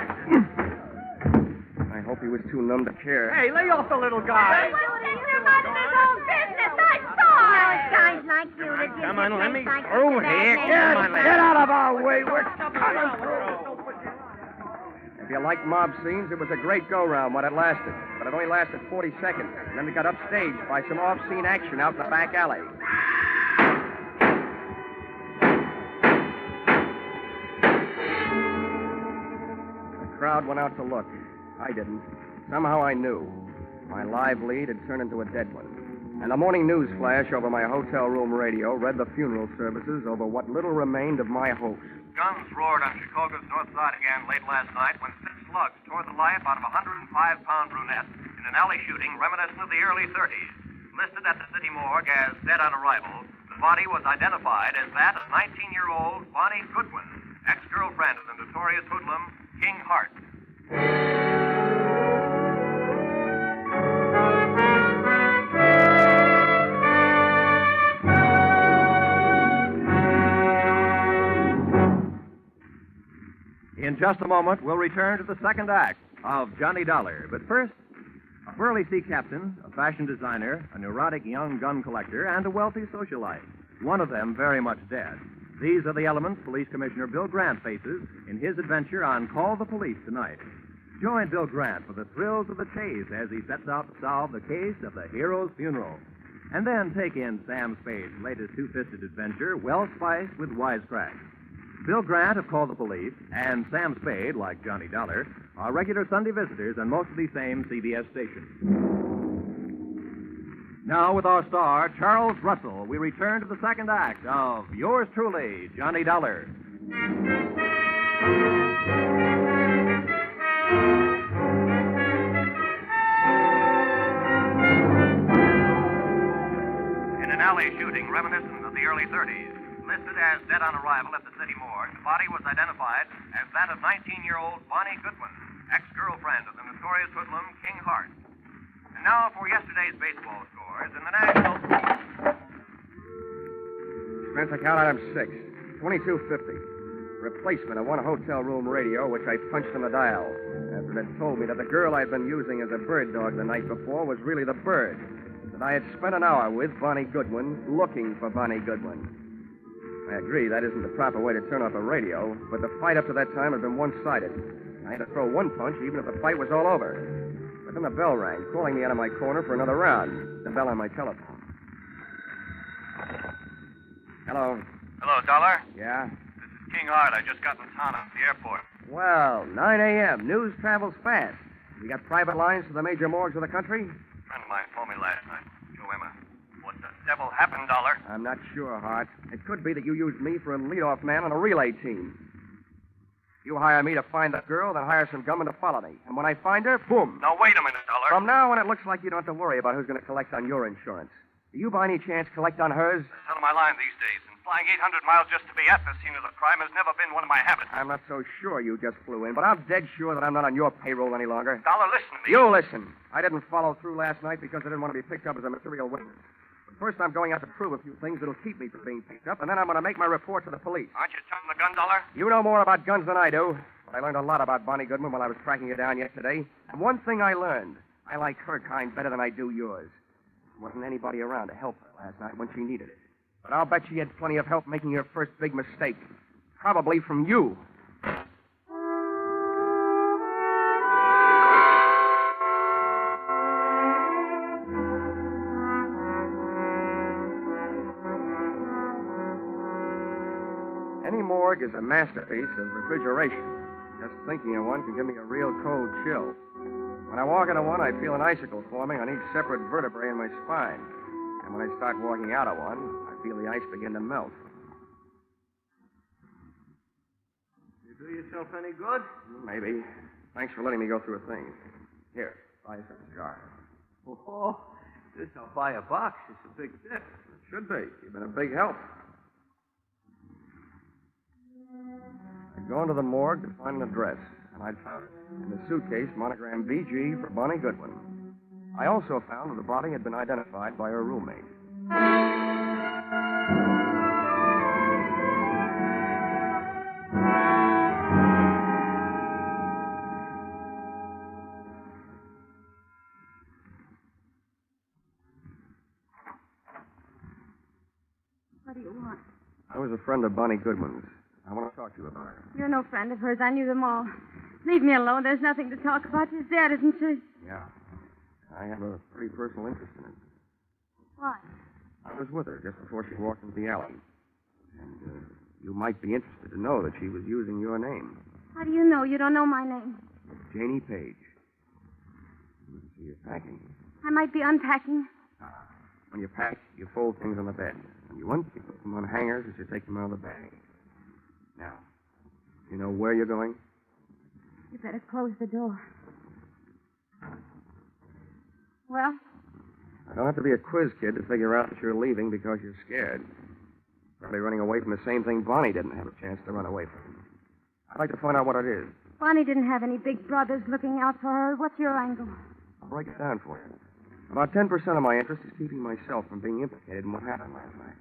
I hope he was too numb to care. Hey, lay off the little guy. You're about his own business. I saw it. It's guys like you that give Come on, let me like through here. Get out of our way. We're coming through. If you like mob scenes, it was a great go-round when it lasted. But it only lasted 40 seconds. And then we got upstaged by some off-scene action out in the back alley. The crowd went out to look. I didn't. Somehow I knew. My live lead had turned into a dead one. And the morning news flash over my hotel room radio read the funeral services over what little remained of my hopes. Guns roared on Chicago's north side again late last night when 6 slugs tore the life out of a 105-pound brunette in an alley shooting reminiscent of the early 30s. Listed at the city morgue as dead on arrival, the body was identified as that of 19-year-old Bonnie Goodwin, ex-girlfriend of the notorious hoodlum King Hart. In just a moment, we'll return to the second act of Johnny Dollar. But first, a burly sea captain, a fashion designer, a neurotic young gun collector, and a wealthy socialite. One of them very much dead. These are the elements Police Commissioner Bill Grant faces in his adventure on Call the Police tonight. Join Bill Grant for the thrills of the chase as he sets out to solve the case of the hero's funeral. And then take in Sam Spade's latest two-fisted adventure, well spiced with wisecracks. Bill Grant of Call the Police and Sam Spade, like Johnny Dollar, are regular Sunday visitors on most of these same CBS stations. Now, with our star, Charles Russell, we return to the second act of Yours Truly, Johnny Dollar. In an alley shooting reminiscent of the early 30s, listed as dead on arrival at the city morgue, the body was identified as that of 19-year-old Bonnie Goodwin, ex-girlfriend of the notorious hoodlum King Hart. And now for yesterday's baseball scores in the National... Expense account item 6, $22.50. Replacement of one hotel room radio, which I punched on the dial, after it had told me that the girl I'd been using as a bird dog the night before was really the bird, that I had spent an hour with Bonnie Goodwin, looking for Bonnie Goodwin. I agree that isn't the proper way to turn off a radio, but the fight up to that time had been one-sided. I had to throw one punch even if the fight was all over. But then the bell rang, calling me out of my corner for another round. The bell on my telephone. Hello. Hello, Dollar. Yeah? This is King Hart. I just got in town at the airport. Well, 9 a.m. News travels fast. You got private lines to the major morgues of the country? A friend of mine phoned me last night. Joe Emma. What the devil happened, Dollar? I'm not sure, Hart. It could be that you used me for a leadoff man on a relay team. You hire me to find the girl, then hire some gunmen to follow me. And when I find her, boom. Now, wait a minute, Dollar. From now on, it looks like you don't have to worry about who's going to collect on your insurance. Do you, by any chance, collect on hers? It's out of my line these days, and flying 800 miles just to be at the scene of the crime has never been one of my habits. I'm not so sure you just flew in, but I'm dead sure that I'm not on your payroll any longer. Dollar, listen to me. You listen. I didn't follow through last night because I didn't want to be picked up as a material witness. First, I'm going out to prove a few things that'll keep me from being picked up, and then I'm going to make my report to the police. Aren't you jumping the gun, Dollar? You know more about guns than I do, but I learned a lot about Bonnie Goodwin while I was tracking her down yesterday. And one thing I learned, I like her kind better than I do yours. There wasn't anybody around to help her last night when she needed it. But I'll bet she had plenty of help making her first big mistake. Probably from you. Any morgue is a masterpiece of refrigeration. Just thinking of one can give me a real cold chill. When I walk into one, I feel an icicle forming on each separate vertebrae in my spine. And when I start walking out of one, I feel the ice begin to melt. Do yourself any good? Maybe. Thanks for letting me go through a thing. Here, buy us a cigar. Oh, just I'll buy a box. It's a big tip. It should be. You've been a big help. I'd gone to the morgue to find an address, and I'd found it. In the suitcase, monogrammed BG for Bonnie Goodwin. I also found that the body had been identified by her roommate. What do you want? I was a friend of Bonnie Goodwin's. I want to talk to you about her. You're no friend of hers. I knew them all. Leave me alone. There's nothing to talk about. She's dead, isn't she? Yeah. I have a pretty personal interest in it. Why? I was with her just before she walked into the alley. And you might be interested to know that she was using your name. How do you know? You don't know my name. Janie Page. So you're packing. I might be unpacking. When you pack, you fold things on the bed. When you want, you put them on hangers as you take them out of the bag. Now, you know where you're going? You better close the door. Well? I don't have to be a quiz kid to figure out that you're leaving because you're scared. Probably running away from the same thing Bonnie didn't have a chance to run away from. I'd like to find out what it is. Bonnie didn't have any big brothers looking out for her. What's your angle? I'll break it down for you. About 10% of my interest is keeping myself from being implicated in what happened last night.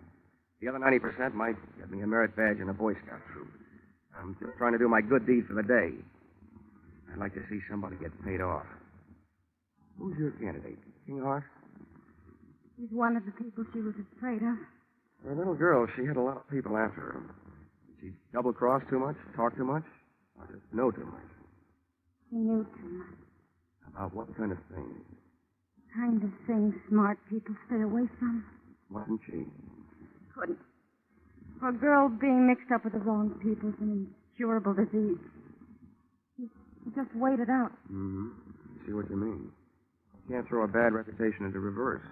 The other 90% might get me a merit badge in a Boy Scout troop. I'm just trying to do my good deed for the day. I'd like to see somebody get paid off. Who's your candidate? Kinghart? He's one of the people she was afraid of. For a little girl, she had a lot of people after her. Did she double-cross too much, talk too much, or just know too much? She knew too much. About what kind of thing? The kind of thing smart people stay away from. Wasn't she? Couldn't. For a girl being mixed up with the wrong people's an incurable disease. She just waited out. Mm-hmm. I see what you mean. You can't throw a bad reputation into reverse.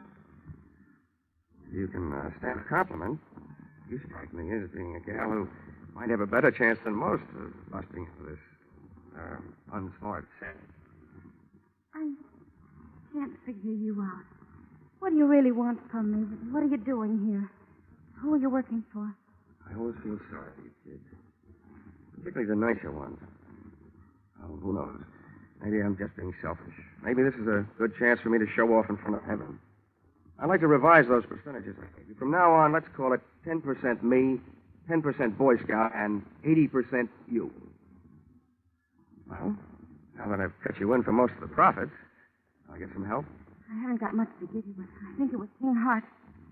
You can stand a compliment. You strike me as being a gal who might have a better chance than most of busting for this unsmart set. I can't figure you out. What do you really want from me? What are you doing here? Who are you working for? I always feel sorry for you, kids. Particularly the nicer ones. Oh, who knows? Maybe I'm just being selfish. Maybe this is a good chance for me to show off in front of heaven. I'd like to revise those percentages I gave you. From now on, let's call it 10% me, 10% Boy Scout, and 80% you. Well, now that I've cut you in for most of the profits, I'll get some help. I haven't got much to give you, but I think it was King Hart.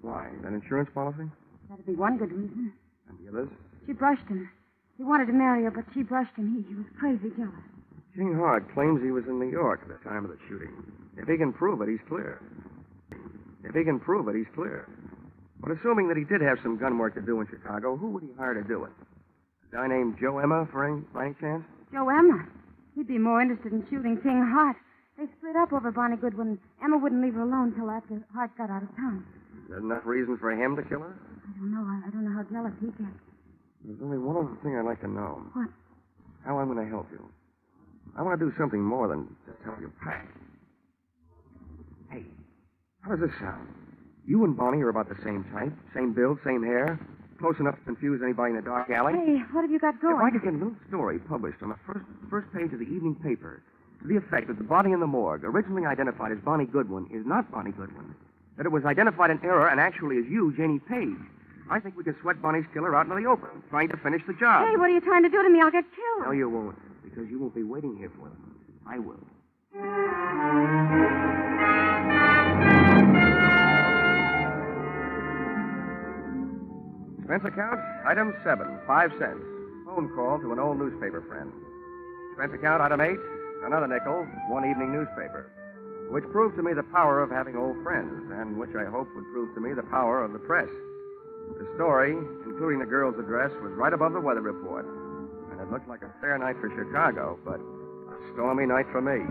Why? That insurance policy? That'd be one good reason. And the others? She brushed him. He wanted to marry her, but she brushed him. He was crazy jealous. King Hart claims he was in New York at the time of the shooting. If he can prove it, he's clear. But assuming that he did have some gun work to do in Chicago, who would he hire to do it? A guy named Joe Emma, by any chance? Joe Emma? He'd be more interested in shooting King Hart. They split up over Bonnie Goodwin. Emma wouldn't leave her alone till after Hart got out of town. Is there enough reason for him to kill her? I don't know. I don't know how jealous he gets. There's only one other thing I'd like to know. What? How I'm going to help you. I want to do something more than just help you pack. Hey, how does this sound? You and Bonnie are about the same type, same build, same hair, close enough to confuse anybody in a dark alley. Hey, what have you got going? If I could get a little story published on the first page of the evening paper to the effect that the body in the morgue, originally identified as Bonnie Goodwin, is not Bonnie Goodwin, that it was identified in error and actually is you, Janie Page, I think we could sweat Bonnie's killer out into the open, trying to finish the job. Hey, what are you trying to do to me? I'll get killed. No, you won't, because you won't be waiting here for them. I will. Expense account, item 7, 5 cents. Phone call to an old newspaper friend. Expense account, item 8, another nickel, one evening newspaper. Which proved to me the power of having old friends, and which I hope would prove to me the power of the press. The story, including the girl's address, was right above the weather report. And it looked like a fair night for Chicago, but a stormy night for me.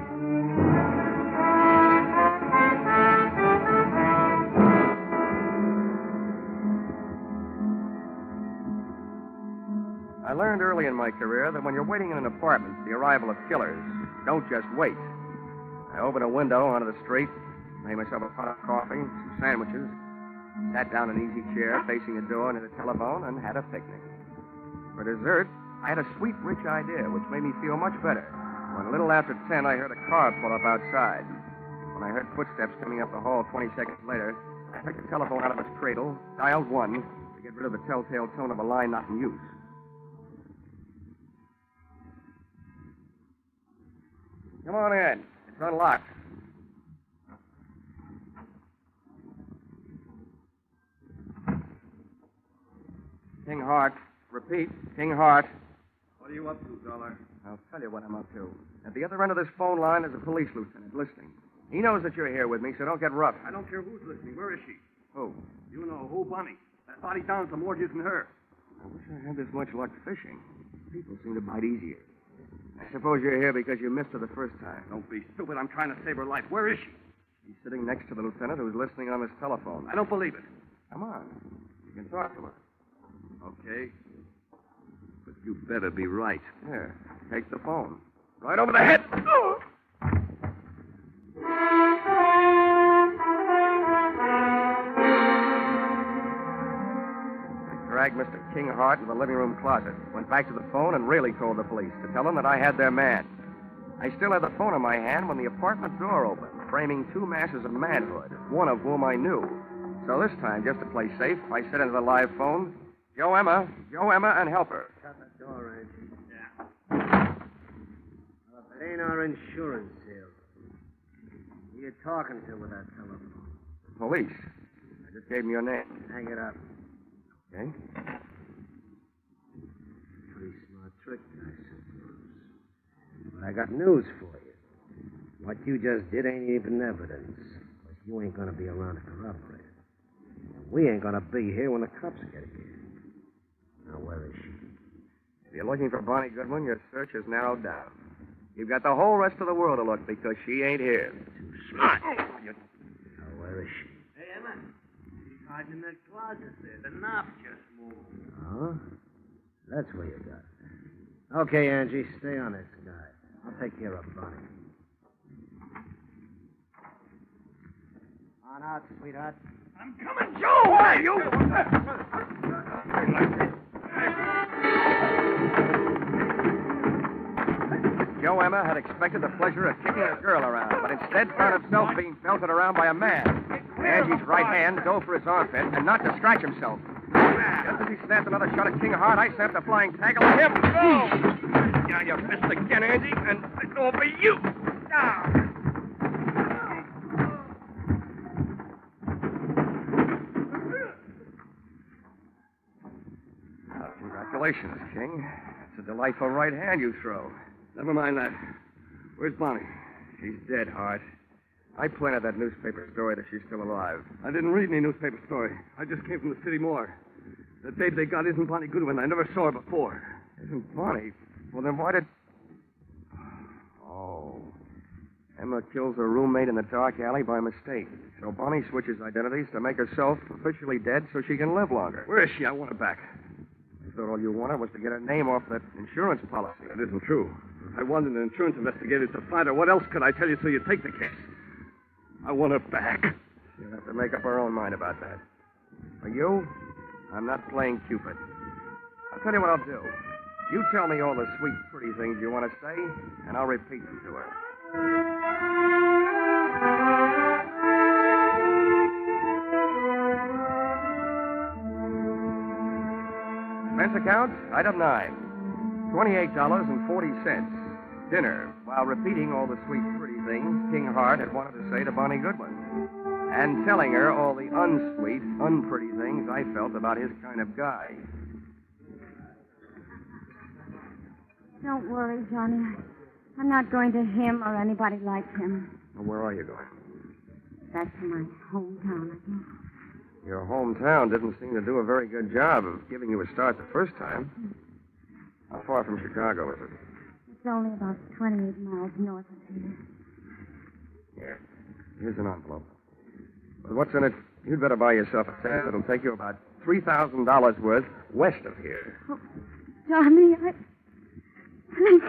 I learned early in my career that when you're waiting in an apartment for the arrival of killers, don't just wait. I opened a window onto the street, made myself a pot of coffee, some sandwiches, sat down in an easy chair facing a door near the telephone, and had a picnic. For dessert, I had a sweet, rich idea, which made me feel much better. When a little after 10, I heard a car pull up outside. When I heard footsteps coming up the hall 20 seconds later, I took the telephone out of its cradle, dialed 1 to get rid of the telltale tone of a line not in use. Come on in. It's unlocked. King Hart. Repeat, King Hart. What are you up to, Dollar? I'll tell you what I'm up to. At the other end of this phone line is a police lieutenant listening. He knows that you're here with me, so don't get rough. I don't care who's listening. Where is she? Who? You know who, Bonnie. That body down at the morgue isn't her. I wish I had this much luck fishing. People seem to bite easier. I suppose you're here because you missed her the first time. Don't be stupid. I'm trying to save her life. Where is she? She's sitting next to the lieutenant who's listening on this telephone. I don't believe it. Come on. You can talk to her. Okay. But you better be right. Here, take the phone. Right over the head. Oh! Dragged Mr. King Hart in the living room closet, went back to the phone and really called the police to tell them that I had their man. I still had the phone in my hand when the apartment door opened, framing two masses of manhood, one of whom I knew. So this time, just to play safe, I said into the live phone, Joe Emma, and help her. Shut the door, Angie. Yeah. Well, if it ain't our insurance sale, who you talking to with that telephone? Police. I just gave them your name. Hang it up. Okay. Pretty smart trick, I suppose. But I got news for you. What you just did ain't even evidence. Because you ain't going to be around to corroborate it. And we ain't going to be here when the cops get here. Now, where is she? If you're looking for Bonnie Goodwin, your search is narrowed down. You've got the whole rest of the world to look because she ain't here. Too smart. Now, where is she? Hey, Emma. She's hiding in that closet there. The knob just moved. Oh? That's where you got it. Okay, Angie, stay on this guy. I'll take care of Bonnie. On out, sweetheart. I'm coming, Joe! Why, you? Joe Emma had expected the pleasure of kicking a girl around, but instead found himself being belted around by a man. Angie's right hand dove for his armpit and not to scratch himself. Just as he snapped another shot at King Hart, I snapped a flying tackle at him. Go! Down your fist again, Angie, and it's over you. Down. Congratulations, King. It's a delightful right hand you throw. Never mind that. Where's Bonnie? She's dead, Hart. I planted that newspaper story that she's still alive. I didn't read any newspaper story. I just came from the city morgue. The babe they got isn't Bonnie Goodwin. I never saw her before. Isn't Bonnie? Well, then why did... Oh. Emma kills her roommate in the dark alley by mistake. So Bonnie switches identities to make herself officially dead so she can live longer. Where is she? I want her back. I thought all you wanted was to get her name off that insurance policy. That isn't true. I wanted an insurance investigator to find her. What else could I tell you so you take the case? I want her back. You'll have to make up her own mind about that. For you, I'm not playing Cupid. I'll tell you what I'll do. You tell me all the sweet, pretty things you want to say, and I'll repeat them to her. Expense account, item 9. $28.40. Dinner, while repeating all the sweet, pretty things King Hart had wanted to say to Bonnie Goodwin. And telling her all the unsweet, unpretty things I felt about his kind of guy. Don't worry, Johnny. I'm not going to him or anybody like him. Well, where are you going? Back to my hometown again. Your hometown didn't seem to do a very good job of giving you a start the first time. How far from Chicago is it? It's only about 28 miles north of here. Here. Here's an envelope. With what's in it, you'd better buy yourself a ticket that'll take you about $3,000 worth west of here. Oh, Johnny, thank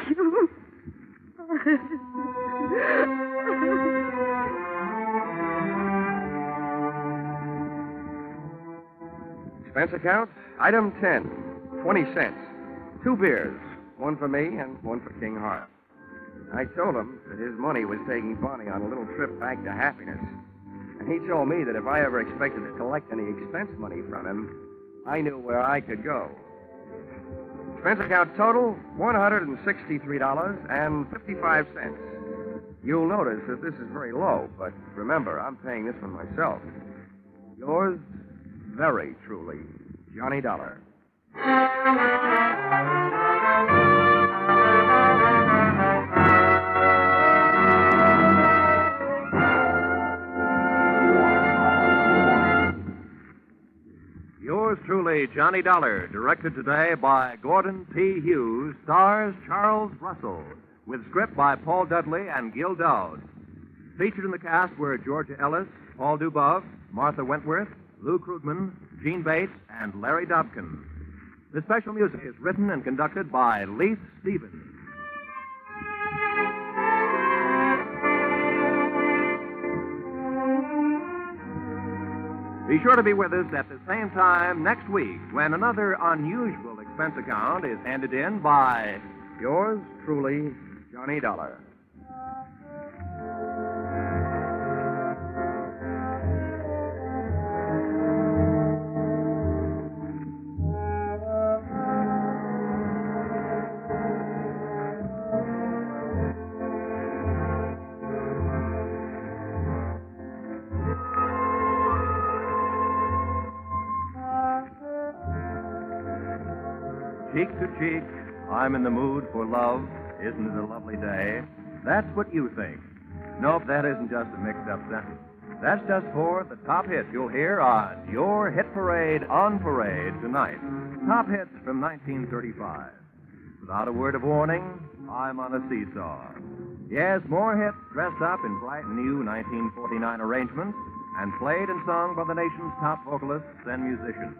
you. Expense account, item 10, 20 cents. 2 beers, one for me and one for King Hart. I told him that his money was taking Bonnie on a little trip back to happiness. And he told me that if I ever expected to collect any expense money from him, I knew where I could go. Expense account total, $163.55. You'll notice that this is very low, but remember, I'm paying this one myself. Yours, very truly, Johnny Dollar. Yours truly, Johnny Dollar, directed today by Gordon P. Hughes, stars Charles Russell, with script by Paul Dudley and Gil Dowd. Featured in the cast were Georgia Ellis, Paul Dubov, Martha Wentworth, Lou Krugman, Gene Bates, and Larry Dobkin. The special music is written and conducted by Leith Stevens. Be sure to be with us at the same time next week when another unusual expense account is handed in by yours truly, Johnny Dollar. Cheek to cheek, I'm in the mood for love. Isn't it a lovely day? That's what you think. Nope, that isn't just a mixed-up sentence. That's just for the top hits you'll hear on your hit parade on parade tonight. Top hits from 1935. Without a word of warning, I'm on a seesaw. Yes, more hits dressed up in bright new 1949 arrangements and played and sung by the nation's top vocalists and musicians.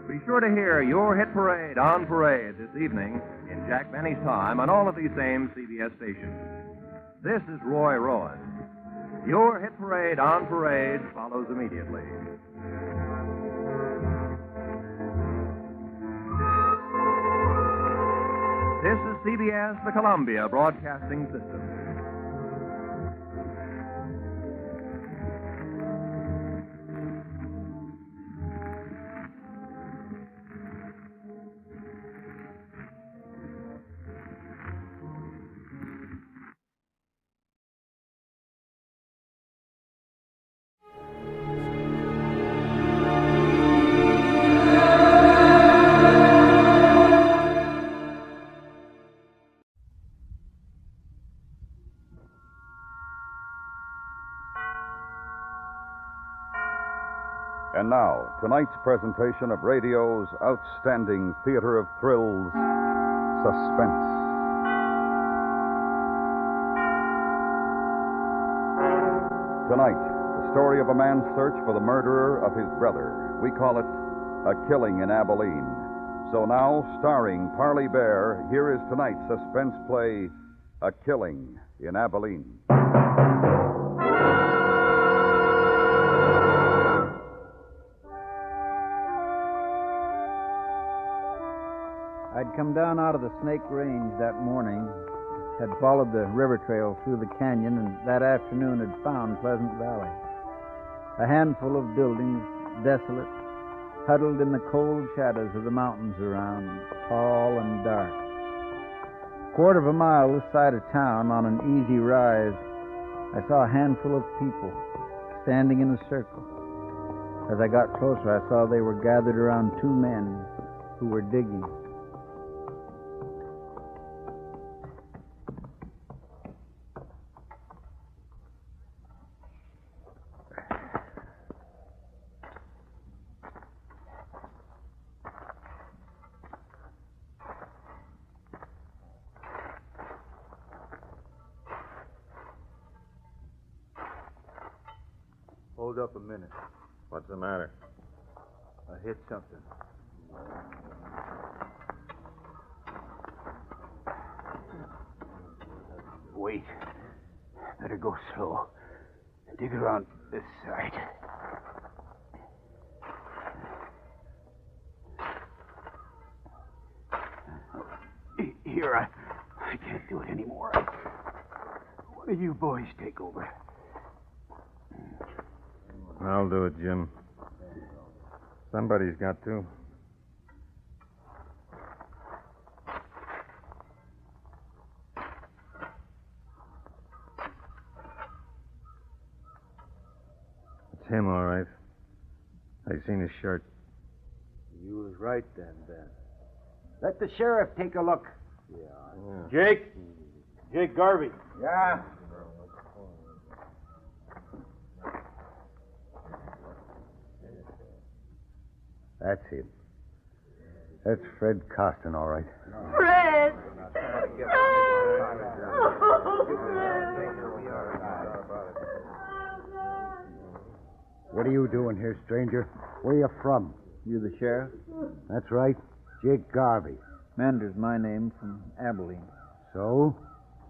Be sure to hear your hit parade on parade this evening in Jack Benny's time on all of these same CBS stations. This is Roy Rowan. Your hit parade on parade follows immediately. This is CBS, the Columbia Broadcasting System. And now, tonight's presentation of radio's outstanding theater of thrills, Suspense. Tonight, the story of a man's search for the murderer of his brother. We call it A Killing in Abilene. So now, starring Parley Bear, here is tonight's suspense play, A Killing in Abilene. I'd come down out of the Snake Range that morning, had followed the river trail through the canyon, and that afternoon had found Pleasant Valley. A handful of buildings, desolate, huddled in the cold shadows of the mountains around, tall and dark. Quarter of a mile this side of town, on an easy rise, I saw a handful of people standing in a circle. As I got closer, I saw they were gathered around 2 men who were digging. Hold up a minute. What's the matter? I hit something. wait. Better go slow. Dig around this side. Here, I can't do it anymore. One of you boys take over. I'll do it, Jim. Somebody's got to. It's him, all right. I seen his shirt. You was right then, Ben. Let the sheriff take a look. Jake Garvey. Yeah? That's him. That's Fred Costin, all right. Fred! What are you doing here, stranger? Where you from? You the sheriff? That's right. Jake Garvey. Mander's my name, from Abilene. So?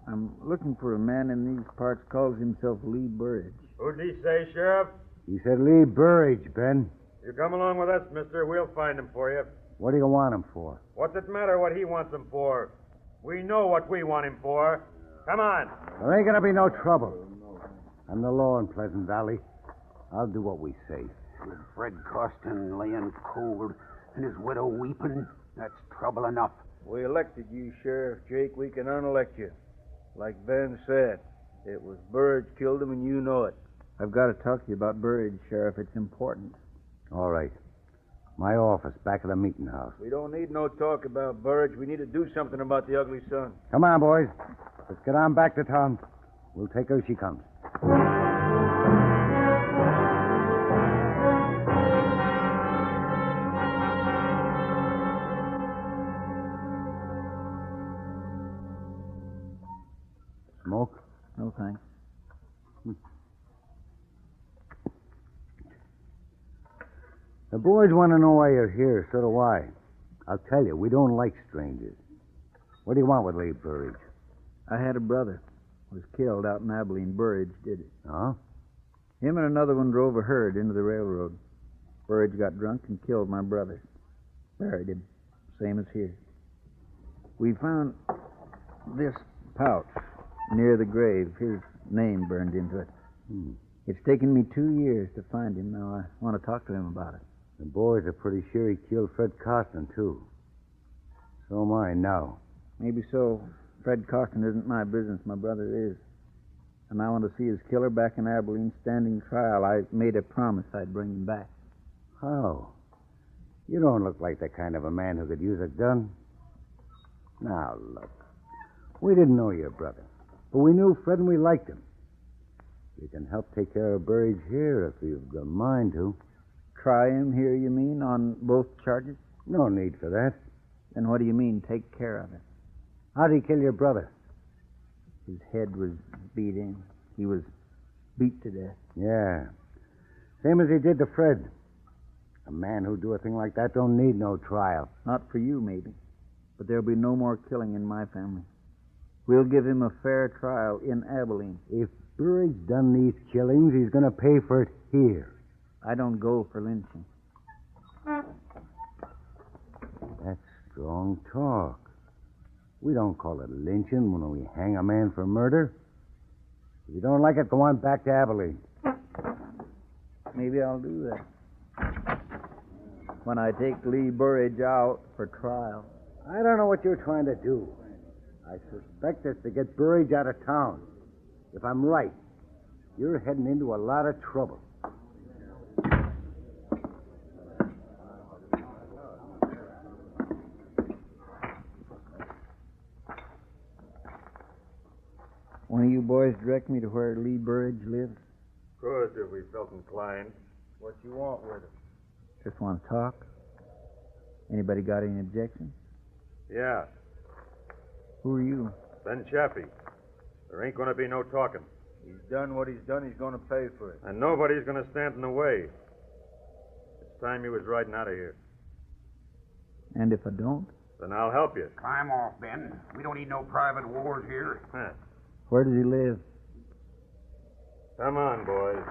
I'm looking for a man in these parts calls himself Lee Burridge. Who'd he say, Sheriff? He said Lee Burridge, Ben. You come along with us, mister. We'll find him for you. What do you want him for? What's it matter what he wants him for? We know what we want him for. Come on. There ain't gonna be no trouble. I'm the law in Pleasant Valley. I'll do what we say. With Fred Costin laying cold and his widow weeping, that's trouble enough. We elected you, Sheriff Jake. We can unelect you. Like Ben said, it was Burridge killed him, and you know it. I've got to talk to you about Burridge, Sheriff. It's important. All right. My office, back of the meeting house. We don't need no talk about Burridge. We need to do something about the ugly son. Come on, boys. Let's get on back to town. We'll take her as she comes. Smoke? No, thanks. The boys want to know why you're here, so do I. I'll tell you, we don't like strangers. What do you want with Lee Burridge? I had a brother. Was killed out in Abilene. Burridge did it. Oh? Him and another one drove a herd into the railroad. Burridge got drunk and killed my brother. Buried him. Same as here. We found this pouch near the grave. His name burned into it. It's taken me 2 years to find him. Now I want to talk to him about it. The boys are pretty sure he killed Fred Costin, too. So am I now. Maybe so. Fred Costin isn't my business. My brother is. And I want to see his killer back in Abilene standing trial. I made a promise I'd bring him back. How? You don't look like the kind of a man who could use a gun. Now, look. We didn't know your brother. But we knew Fred and we liked him. You can help take care of Burridge here if you've the mind to. Try him here, you mean, on both charges? No need for that. Then what do you mean, take care of him? How'd he kill your brother? His head was beat in. He was beat to death. Yeah. Same as he did to Fred. A man who'd do a thing like that don't need no trial. Not for you, maybe. But there'll be no more killing in my family. We'll give him a fair trial in Abilene. If Burridge done these killings, he's going to pay for it here. I don't go for lynching. That's strong talk. We don't call it lynching when we hang a man for murder. If you don't like it, go on back to Abilene. Maybe I'll do that. When I take Lee Burridge out for trial. I don't know what you're trying to do. I suspect it's to get Burridge out of town. If I'm right, you're heading into a lot of trouble. One of you boys direct me to where Lee Burridge lives? Could if we felt inclined. What you want with him? Just want to talk? Anybody got any objections? Yeah, Who are you? Ben Chaffee. There ain't going to be no talking. He's done what he's done. He's going to pay for it. And nobody's going to stand in the way. It's time he was riding out of here. And if I don't? Then I'll help you. Climb off, Ben. We don't need no private wars here. Where does he live? Come on, boys.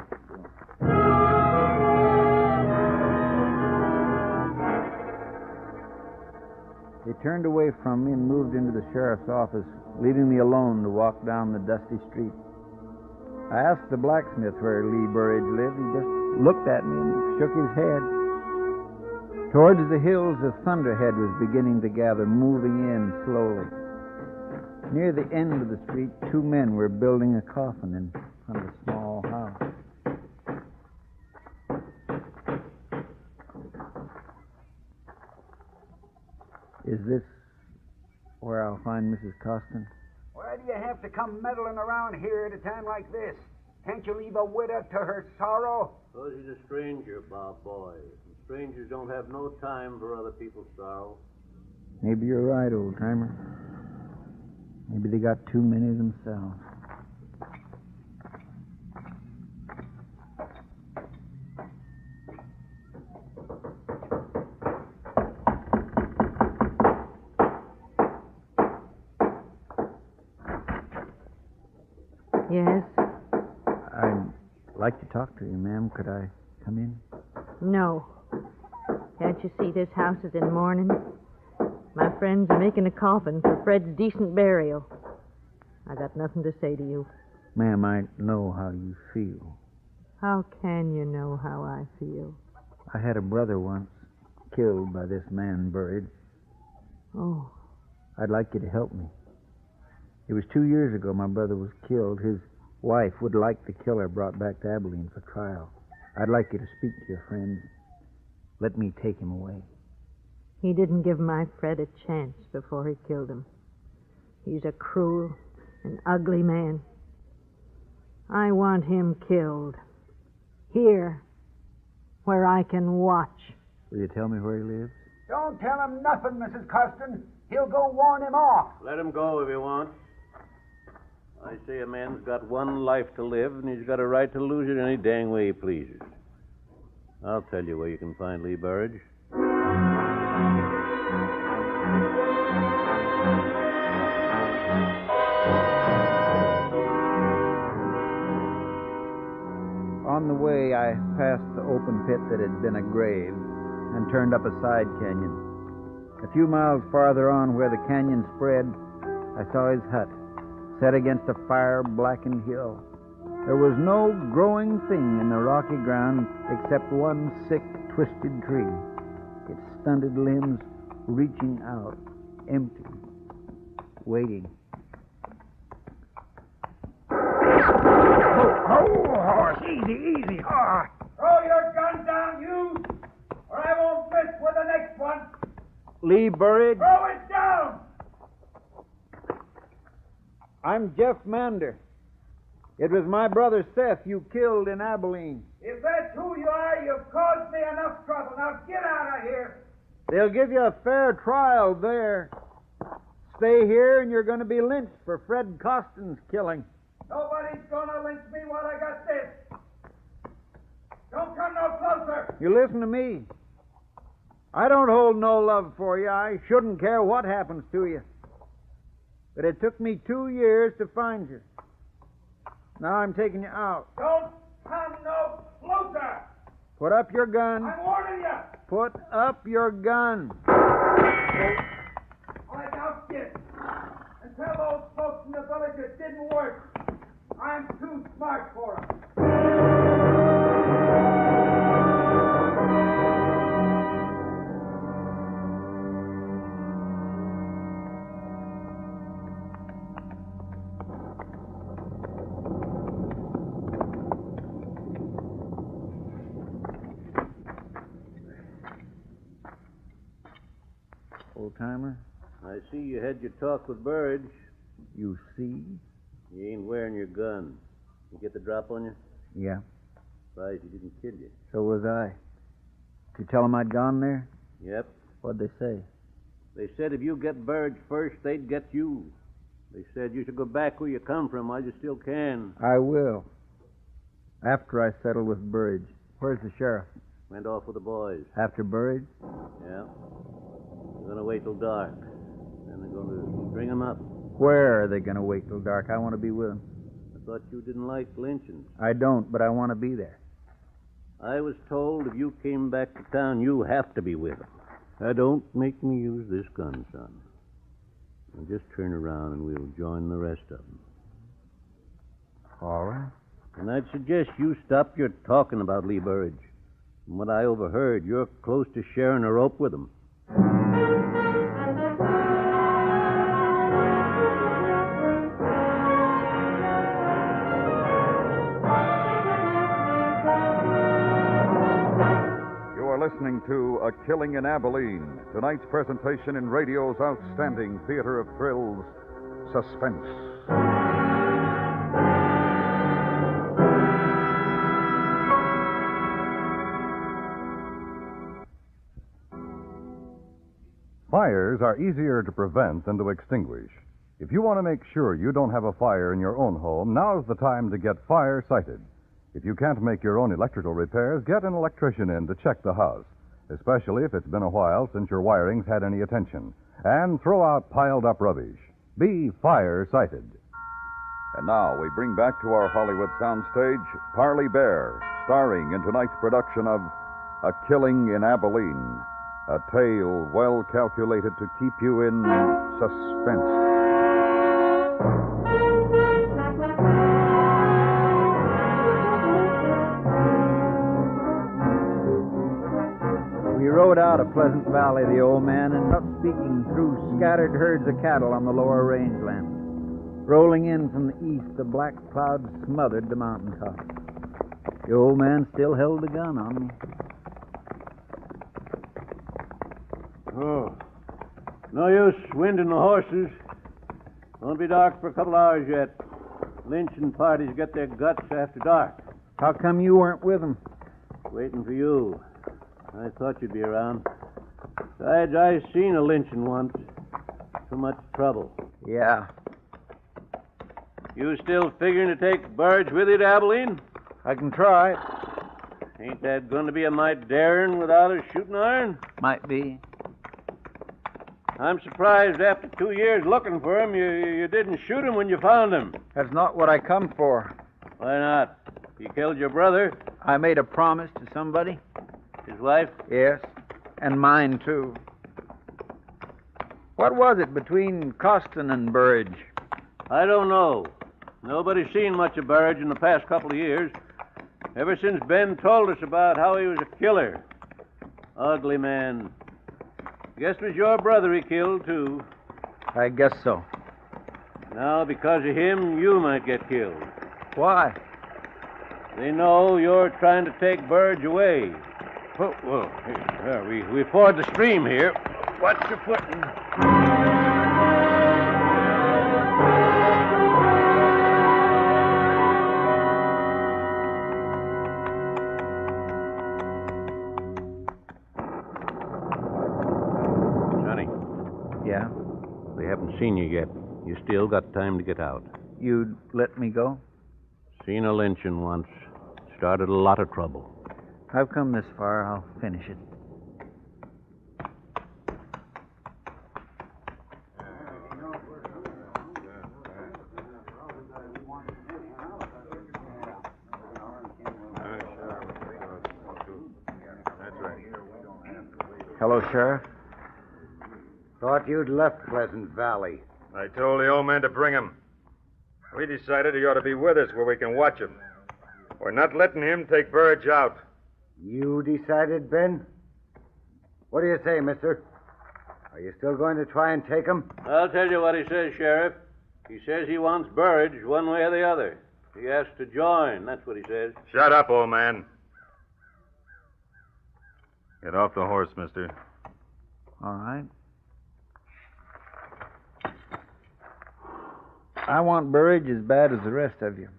He turned away from me and moved into the sheriff's office, leaving me alone to walk down the dusty street. I asked the blacksmith where Lee Burridge lived. He just looked at me and shook his head. Towards the hills, a thunderhead was beginning to gather, moving in slowly. Near the end of the street, two men were building a coffin in front of a small house. Is this where I'll find Mrs. Costin? Why do you have to come meddling around here at a time like this? Can't you leave a widow to her sorrow? Because he's a stranger, Bob boy. And strangers don't have no time for other people's sorrow. Maybe you're right, old-timer. Maybe they got too many themselves. Yes? I'd like to talk to you, ma'am. Could I come in? No. Can't you see this house is in mourning? My friends are making a coffin for Fred's decent burial. I got nothing to say to you. Ma'am, I know how you feel. How can you know how I feel? I had a brother once, killed by this man Burridge. Oh. I'd like you to help me. It was 2 years ago my brother was killed. His wife would like the killer brought back to Abilene for trial. I'd like you to speak to your friends. Let me take him away. He didn't give my Fred a chance before he killed him. He's a cruel and ugly man. I want him killed. Here, where I can watch. Will you tell me where he lives? Don't tell him nothing, Mrs. Costin. He'll go warn him off. Let him go if he wants. I say a man's got one life to live, and he's got a right to lose it any dang way he pleases. I'll tell you where you can find Lee Burridge. On the way, I passed the open pit that had been a grave and turned up a side canyon. A few miles farther on, where the canyon spread, I saw his hut, set against a fire-blackened hill. There was no growing thing in the rocky ground except one sick, twisted tree, its stunted limbs reaching out, empty, waiting. Horse, easy, horse. Throw your gun down, you, or I won't miss with the next one. Lee Burridge? Throw it down! I'm Jeff Mander. It was my brother Seth you killed in Abilene. If that's who you are, you've caused me enough trouble. Now get out of here. They'll give you a fair trial there. Stay here and you're going to be lynched for Fred Costin's killing. Nobody's going to lynch me while I got this. Don't come no closer. You listen to me. I don't hold no love for you. I shouldn't care what happens to you. But it took me 2 years to find you. Now I'm taking you out. Don't come no closer. Put up your gun. I'm warning you. Put up your gun. Like out, kid. And tell those folks in the village it didn't work. I'm too smart for them. Old-timer? I see you had your talk with Burridge. You see? You ain't wearing your gun. You get the drop on you? Yeah. Surprised he didn't kill you. So was I. Did you tell them I'd gone there? Yep. What'd they say? They said if you get Burridge first, they'd get you. They said you should go back where you come from while you still can. I will. After I settle with Burridge. Where's the sheriff? Went off with the boys. After Burridge? Yeah. They're going to wait till dark. Then they're going to bring him up. Where are they going to wait till dark? I want to be with them. I thought you didn't like lynching. I don't, but I want to be there. I was told if you came back to town, you have to be with them. Now, don't make me use this gun, son. Now, just turn around and we'll join the rest of them. All right. And I'd suggest you stop your talking about Lee Burridge. From what I overheard, you're close to sharing a rope with him. Listening to A Killing in Abilene, tonight's presentation in radio's outstanding theater of thrills, Suspense. Fires are easier to prevent than to extinguish. If you want to make sure you don't have a fire in your own home, now's the time to get fire-sighted. If you can't make your own electrical repairs, get an electrician in to check the house, especially if it's been a while since your wiring's had any attention. And throw out piled-up rubbish. Be fire-sighted. And now we bring back to our Hollywood soundstage Parley Bear, starring in tonight's production of A Killing in Abilene, a tale well calculated to keep you in suspense. We rode out of Pleasant Valley, the old man, and up speaking through scattered herds of cattle on the lower rangeland. Rolling in from the east, the black clouds smothered the mountaintop. The old man still held the gun on me. Oh, no use winding the horses. Won't be dark for a couple hours yet. Lynching parties get their guts after dark. How come you weren't with them? Waiting for you. I thought you'd be around. Besides, I seen a lynching once. Too much trouble. Yeah. You still figuring to take Burridge with you to Abilene? I can try. Ain't that going to be a mite daring without a shooting iron? Might be. I'm surprised after 2 years looking for him, you didn't shoot him when you found him. That's not what I come for. Why not? He killed your brother. I made a promise to somebody. His wife? Yes, and mine, too. What was it between Costin and Burridge? I don't know. Nobody's seen much of Burridge in the past couple of years. Ever since Ben told us about how he was a killer. Ugly man. Guess it was your brother he killed, too. I guess so. Now, because of him, you might get killed. Why? They know you're trying to take Burridge away. Whoa. Here, we ford the stream here. Watch your footing. Johnny. Yeah? They haven't seen you yet. You still got time to get out. You'd let me go? Seen a lynching once. Started a lot of trouble. I've come this far. I'll finish it. Hello, Sheriff. Thought you'd left Pleasant Valley. I told the old man to bring him. We decided he ought to be with us where we can watch him. We're not letting him take Burridge out. You decided, Ben? What do you say, mister? Are you still going to try and take him? I'll tell you what he says, Sheriff. He says he wants Burridge one way or the other. He has to join. That's what he says. Shut up, old man. Get off the horse, mister. All right. I want Burridge as bad as the rest of you.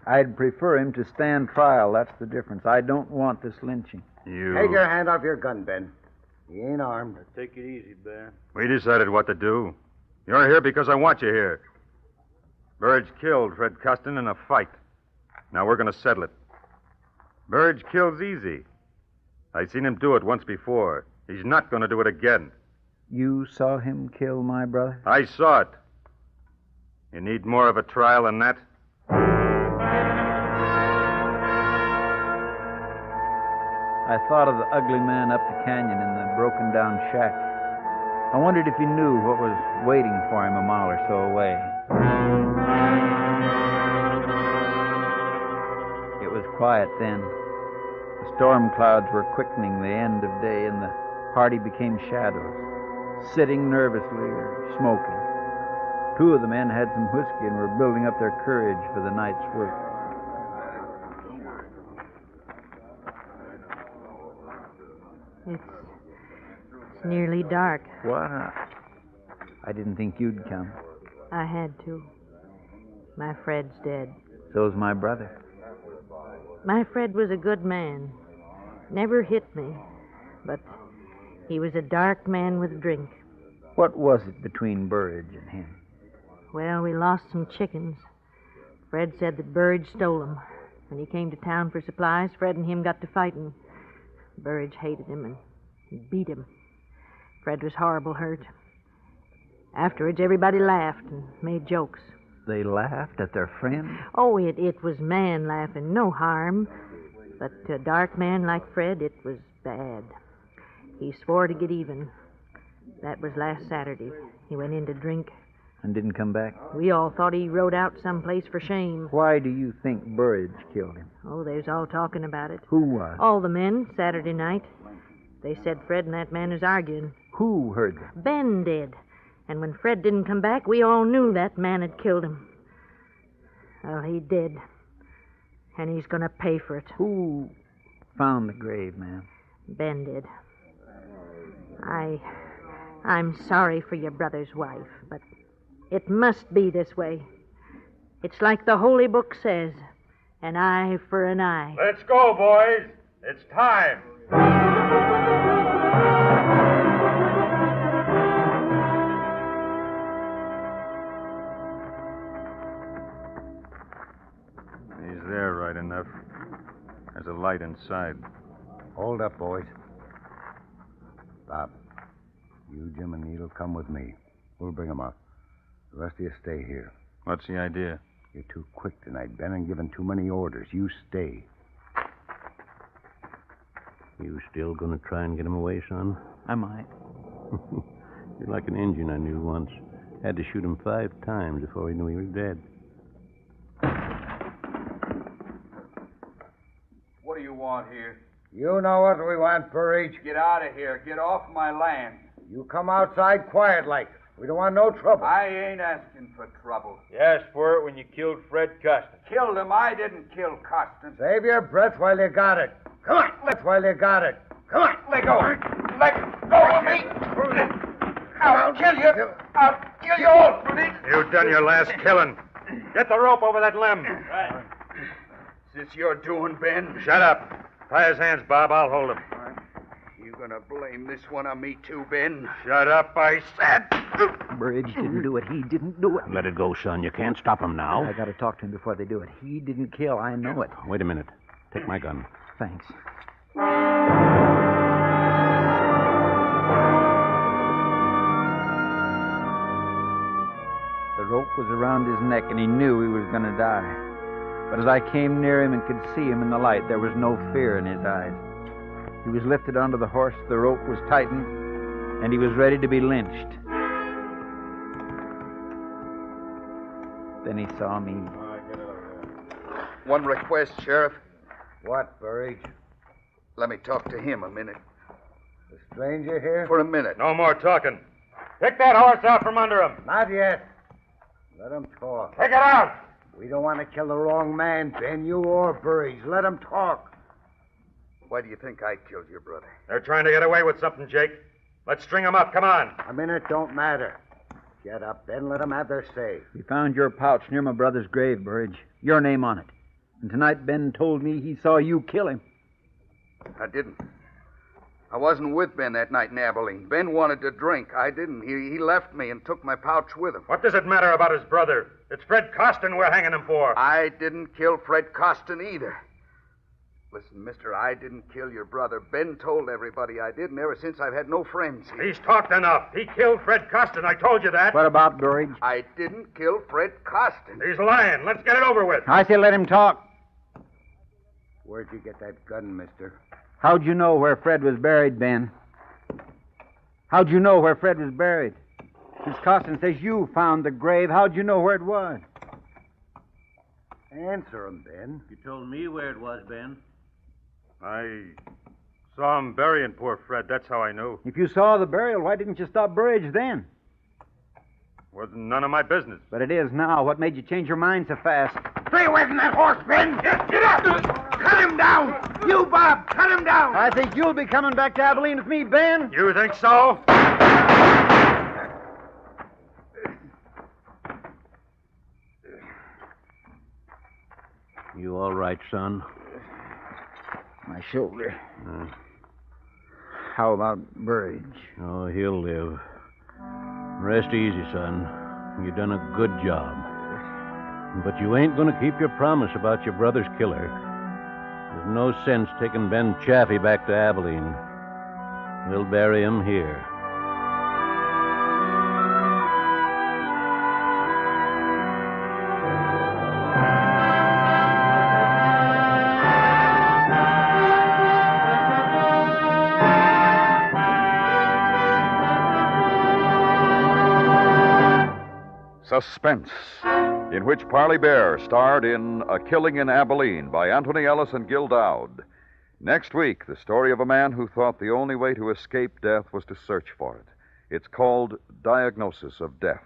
I'd prefer him to stand trial. That's the difference. I don't want this lynching. You... Take your hand off your gun, Ben. He ain't armed. Take it easy, Bear. We decided what to do. You're here because I want you here. Burridge killed Fred Costin in a fight. Now we're going to settle it. Burridge kills easy. I've seen him do it once before. He's not going to do it again. You saw him kill my brother? I saw it. You need more of a trial than that? I thought of the ugly man up the canyon in the broken down shack. I wondered if he knew what was waiting for him a mile or so away. It was quiet then. The storm clouds were quickening the end of day, and the party became shadows, sitting nervously or smoking. Two of the men had some whiskey and were building up their courage for the night's work. It's nearly dark. What? I didn't think you'd come. I had to. My Fred's dead. So's my brother. My Fred was a good man. Never hit me. But he was a dark man with drink. What was it between Burridge and him? Well, we lost some chickens. Fred said that Burridge stole them. When he came to town for supplies, Fred and him got to fighting. Burridge hated him and beat him. Fred was horrible hurt. Afterwards, everybody laughed and made jokes. They laughed at their friend? Oh, it was man laughing, no harm. But to a dark man like Fred, it was bad. He swore to get even. That was last Saturday. He went in to drink. And didn't come back? We all thought he rode out someplace for shame. Why do you think Burridge killed him? Oh, they was all talking about it. Who was? All the men, Saturday night. They said Fred and that man was arguing. Who heard them? Ben did. And when Fred didn't come back, we all knew that man had killed him. Well, he did. And he's going to pay for it. Who found the grave, ma'am? Ben did. I'm sorry for your brother's wife, but it must be this way. It's like the Holy Book says, an eye for an eye. Let's go, boys. It's time. He's there right enough. There's a light inside. Hold up, boys. Bob, you, Jim, and Needle come with me. We'll bring them up. The rest of you stay here. What's the idea? You're too quick tonight, Ben, and giving too many orders. You stay. You still gonna try and get him away, son? I might. You're like an Indian I knew once. Had to shoot him 5 times before he knew he was dead. What do you want here? You know what we want, Burridge. Get out of here. Get off my land. You come outside quiet like. We don't want no trouble. I ain't asking for trouble. You asked for it when you killed Fred Costin. Killed him. I didn't kill Costin. Save your breath while you got it. Come on. While you got it. Come on. Let go. Let go of me. I'll kill you. I'll kill you all for this. You've done your last killing. Get the rope over that limb. Right. Is this your doing, Ben? Shut up. Tie his hands, Bob. I'll hold him. You gonna blame this one on me too, Ben? Shut up, I said. Burridge didn't do it. He didn't do it. Let it go, son. You can't stop him now. I gotta talk to him before they do it. He didn't kill. I know it. Wait a minute. Take my gun. Thanks. The rope was around his neck, and he knew he was going to die. But as I came near him and could see him in the light, there was no fear in his eyes. He was lifted onto the horse, the rope was tightened, and he was ready to be lynched. Then he saw me. One request, Sheriff. What, Burridge? Let me talk to him a minute. The stranger here? For a minute. No more talking. Take that horse out from under him. Not yet. Let him talk. Take it out. We don't want to kill the wrong man, Ben, you or Burridge. Let him talk. Why do you think I killed your brother? They're trying to get away with something, Jake. Let's string them up. Come on. A minute don't matter. Get up, Ben. Let them have their say. We found your pouch near my brother's grave, Burridge. Your name on it. And tonight Ben told me he saw you kill him. I didn't. I wasn't with Ben that night in Abilene. Ben wanted to drink. I didn't. He left me and took my pouch with him. What does it matter about his brother? It's Fred Costin we're hanging him for. I didn't kill Fred Costin either. Listen, mister, I didn't kill your brother. Ben told everybody I did, and ever since I've had no friends here. He's talked enough. He killed Fred Costin. I told you that. What about Burridge? I didn't kill Fred Costin. He's lying. Let's get it over with. I say let him talk. Where'd you get that gun, mister? How'd you know where Fred was buried, Ben? How'd you know where Fred was buried? Miss Costin says you found the grave. How'd you know where it was? Answer him, Ben. You told me where it was, Ben. I saw him burying poor Fred. That's how I knew. If you saw the burial, why didn't you stop Burridge then? Wasn't none of my business. But it is now. What made you change your mind so fast? Stay away from that horse, Ben! Get up! Cut him down! You, Bob, cut him down! I think you'll be coming back to Abilene with me, Ben. You think so? You all right, son? My shoulder. How about Burridge? Oh, he'll live. Rest easy, son. You done a good job. But you ain't gonna keep your promise about your brother's killer. There's no sense taking Ben Chaffee back to Abilene. We'll bury him here. Suspense, in which Parley Bear starred in A Killing in Abilene by Anthony Ellis and Gil Dowd. Next week, the story of a man who thought the only way to escape death was to search for it. It's called Diagnosis of Death.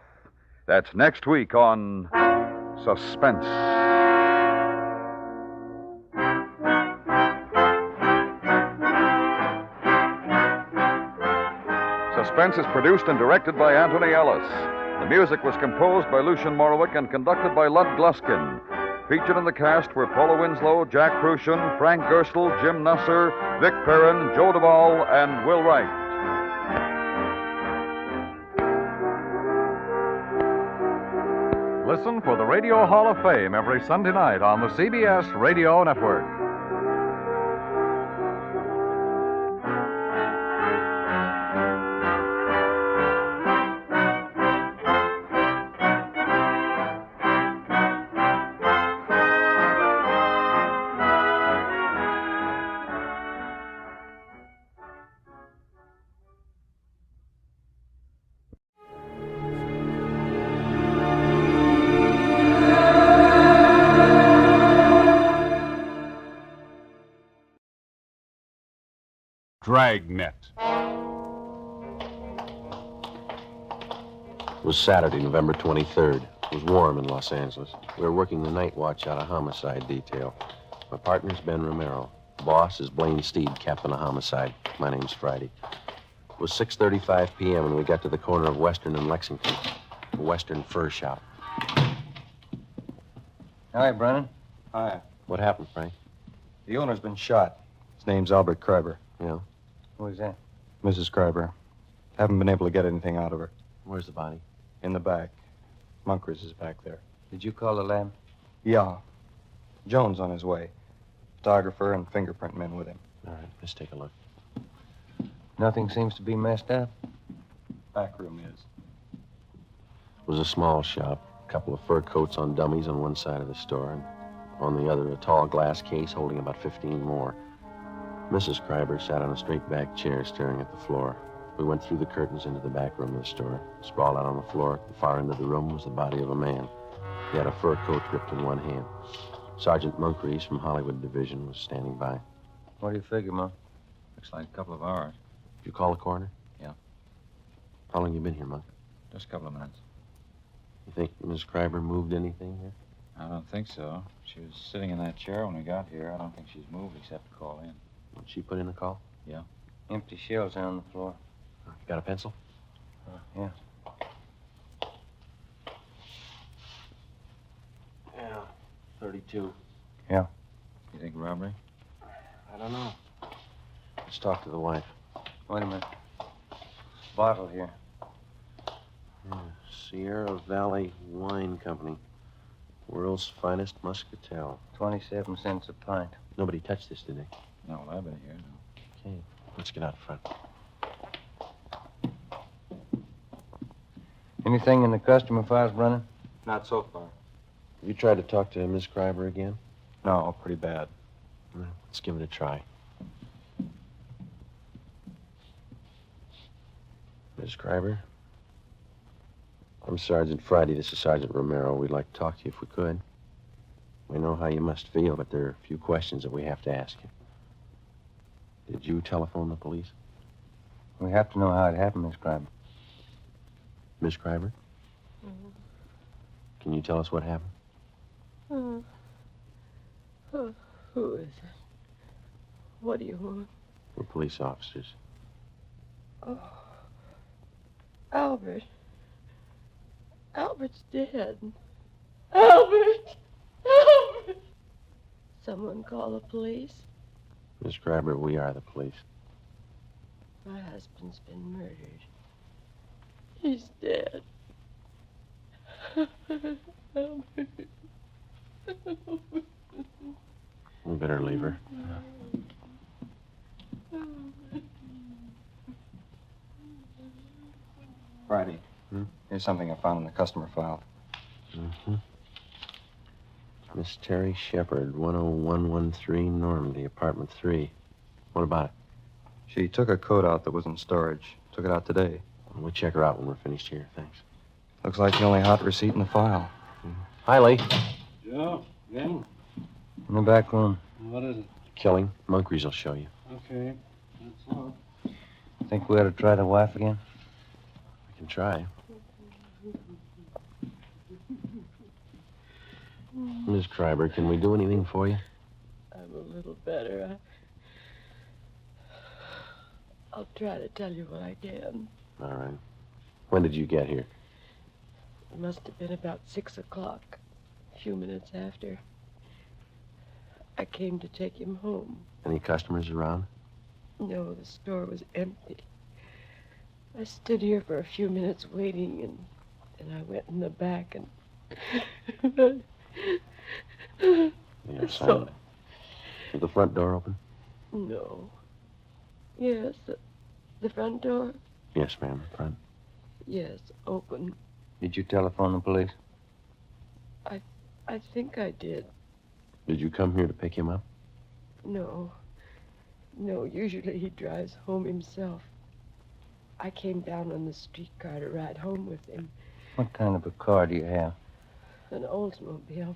That's next week on Suspense. Suspense is produced and directed by Anthony Ellis. The music was composed by Lucian Morowick and conducted by Lud Gluskin. Featured in the cast were Paula Winslow, Jack Prussian, Frank Gerstle, Jim Nusser, Vic Perrin, Joe Duvall, and Will Wright. Listen for the Radio Hall of Fame every Sunday night on the CBS Radio Network. Dragnet. It was Saturday, November 23rd. It was warm in Los Angeles. We were working the night watch out of homicide detail. My partner's Ben Romero. Boss is Blaine Steed, captain of homicide. My name's Friday. It was 6:35 p.m. when we got to the corner of Western and Lexington, a Western fur shop. Hi, Brennan. Hi. What happened, Frank? The owner's been shot. His name's Albert Kreiber. Yeah? Who is that? Mrs. Kreiber. Haven't been able to get anything out of her. Where's the body? In the back. Munkers is back there. Did you call the lab? Yeah. Jones on his way. Photographer and fingerprint men with him. All right, let's take a look. Nothing seems to be messed up. Back room is. It was a small shop. A couple of fur coats on dummies on one side of the store, and on the other, a tall glass case holding about 15 more. Mrs. Kreiber sat on a straight-back chair staring at the floor. We went through the curtains into the back room of the store. Sprawled out on the floor at the far end of the room was the body of a man. He had a fur coat gripped in one hand. Sergeant Moncrief from Hollywood Division was standing by. What do you figure, Monk? Looks like a couple of hours. Did you call the coroner? Yeah. How long you been here, Monk? Just a couple of minutes. You think Miss Kreiber moved anything here? I don't think so. She was sitting in that chair when we got here. I don't think she's moved except to call in. Did she put in a call? Yeah. Empty shells on the floor. You got a pencil? Yeah. Yeah, 32. Yeah. You think robbery? I don't know. Let's talk to the wife. Wait a minute. Bottle here. Yeah, Sierra Valley Wine Company. World's finest muscatel. 27 cents a pint. Nobody touched this, did they? No, well, I've been here. No. Okay, let's get out front. Anything in the customer files, Brennan? Not so far. Have you tried to talk to Miss Schreiber again? No, pretty bad. Well, let's give it a try. Miss Schreiber? I'm Sergeant Friday. This is Sergeant Romero. We'd like to talk to you if we could. We know how you must feel, but there are a few questions that we have to ask you. Did you telephone the police? We have to know how it happened, Miss Schreiber. Miss Schreiber? Mm-hmm. Can you tell us what happened? Who is it? What do you want? We're police officers. Oh, Albert. Albert's dead. Albert! Albert! Someone call the police? Miss Schreiber, we are the police. My husband's been murdered. He's dead. Albert. We better leave her. Friday. Here's something I found in the customer file. Mm-hmm. Miss Terry Shepard, 10113 Normandy, apartment 3. What about it? She took a coat out that was in storage. Took it out today. We'll check her out when we're finished here. Thanks. Looks like the only hot receipt in the file. Hi, Lee. Joe, again? In the back room. What is it? Killing. Moncrief will show you. Okay, that's all. Think we ought to try the wife again? We can try. Miss Schreiber, can we do anything for you? I'm a little better. I'll try to tell you what I can. All right. When did you get here? It must have been about 6 o'clock, a few minutes after. I came to take him home. Any customers around? No, the store was empty. I stood here for a few minutes waiting, and I went in the back and... Yeah, silent. Is the front door open? No. Yes, the front door? Yes, ma'am, the front. Yes, open. Did you telephone the police? I think I did. Did you come here to pick him up? No. No, usually he drives home himself. I came down on the streetcar to ride home with him. What kind of a car do you have? An Oldsmobile.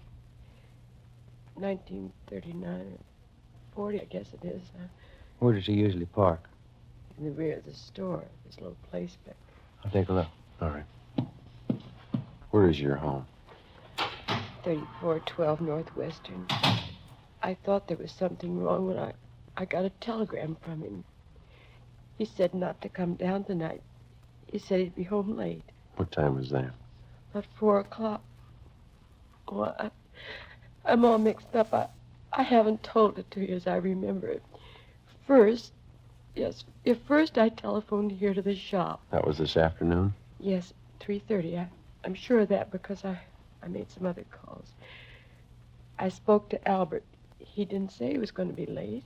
1939 or 40, I guess it is. Where does he usually park? In the rear of the store. This little place back I'll take a look. All right. Where is your home? 3412 Northwestern. I thought there was something wrong when I got a telegram from him. He said not to come down tonight. He said he'd be home late. What time was that? About 4 o'clock. Well, I'm all mixed up. I haven't told it to you as I remember it. First I telephoned here to the shop. That was this afternoon? Yes, 3:30. I'm sure of that because I made some other calls. I spoke to Albert. He didn't say he was going to be late.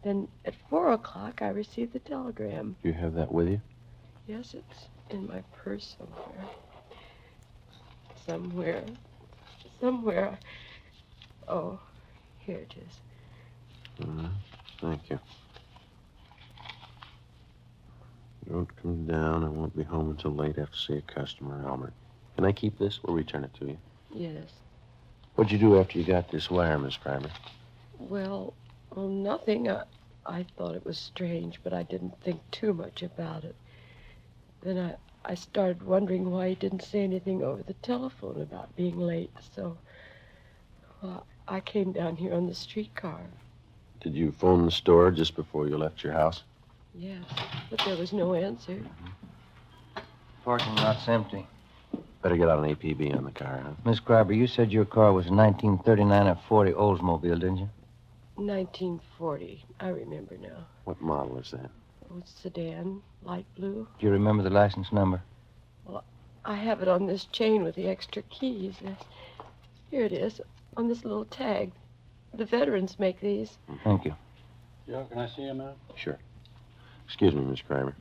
Then at 4 o'clock, I received the telegram. Do you have that with you? Yes, it's in my purse somewhere. Somewhere. Oh, here it is. Thank you. Don't come down. I won't be home until late after see a customer, Albert. Can I keep this? We'll return it to you. Yes. What'd you do after you got this wire, Miss Schreiber? Well, nothing. I thought it was strange, but I didn't think too much about it. Then I started wondering why he didn't say anything over the telephone about being late, so I came down here on the streetcar. Did you phone the store just before you left your house? Yes, but there was no answer. Parking lot's empty. Better get out an APB on the car, huh? Miss Schreiber, you said your car was a 1939 or 40 Oldsmobile, didn't you? 1940. I remember now. What model is that? Oh, it's sedan, light blue. Do you remember the license number? Well, I have it on this chain with the extra keys. Here it is, on this little tag. The veterans make these. Thank you. Joe, can I see you, man? Sure. Excuse me, Miss Kramer.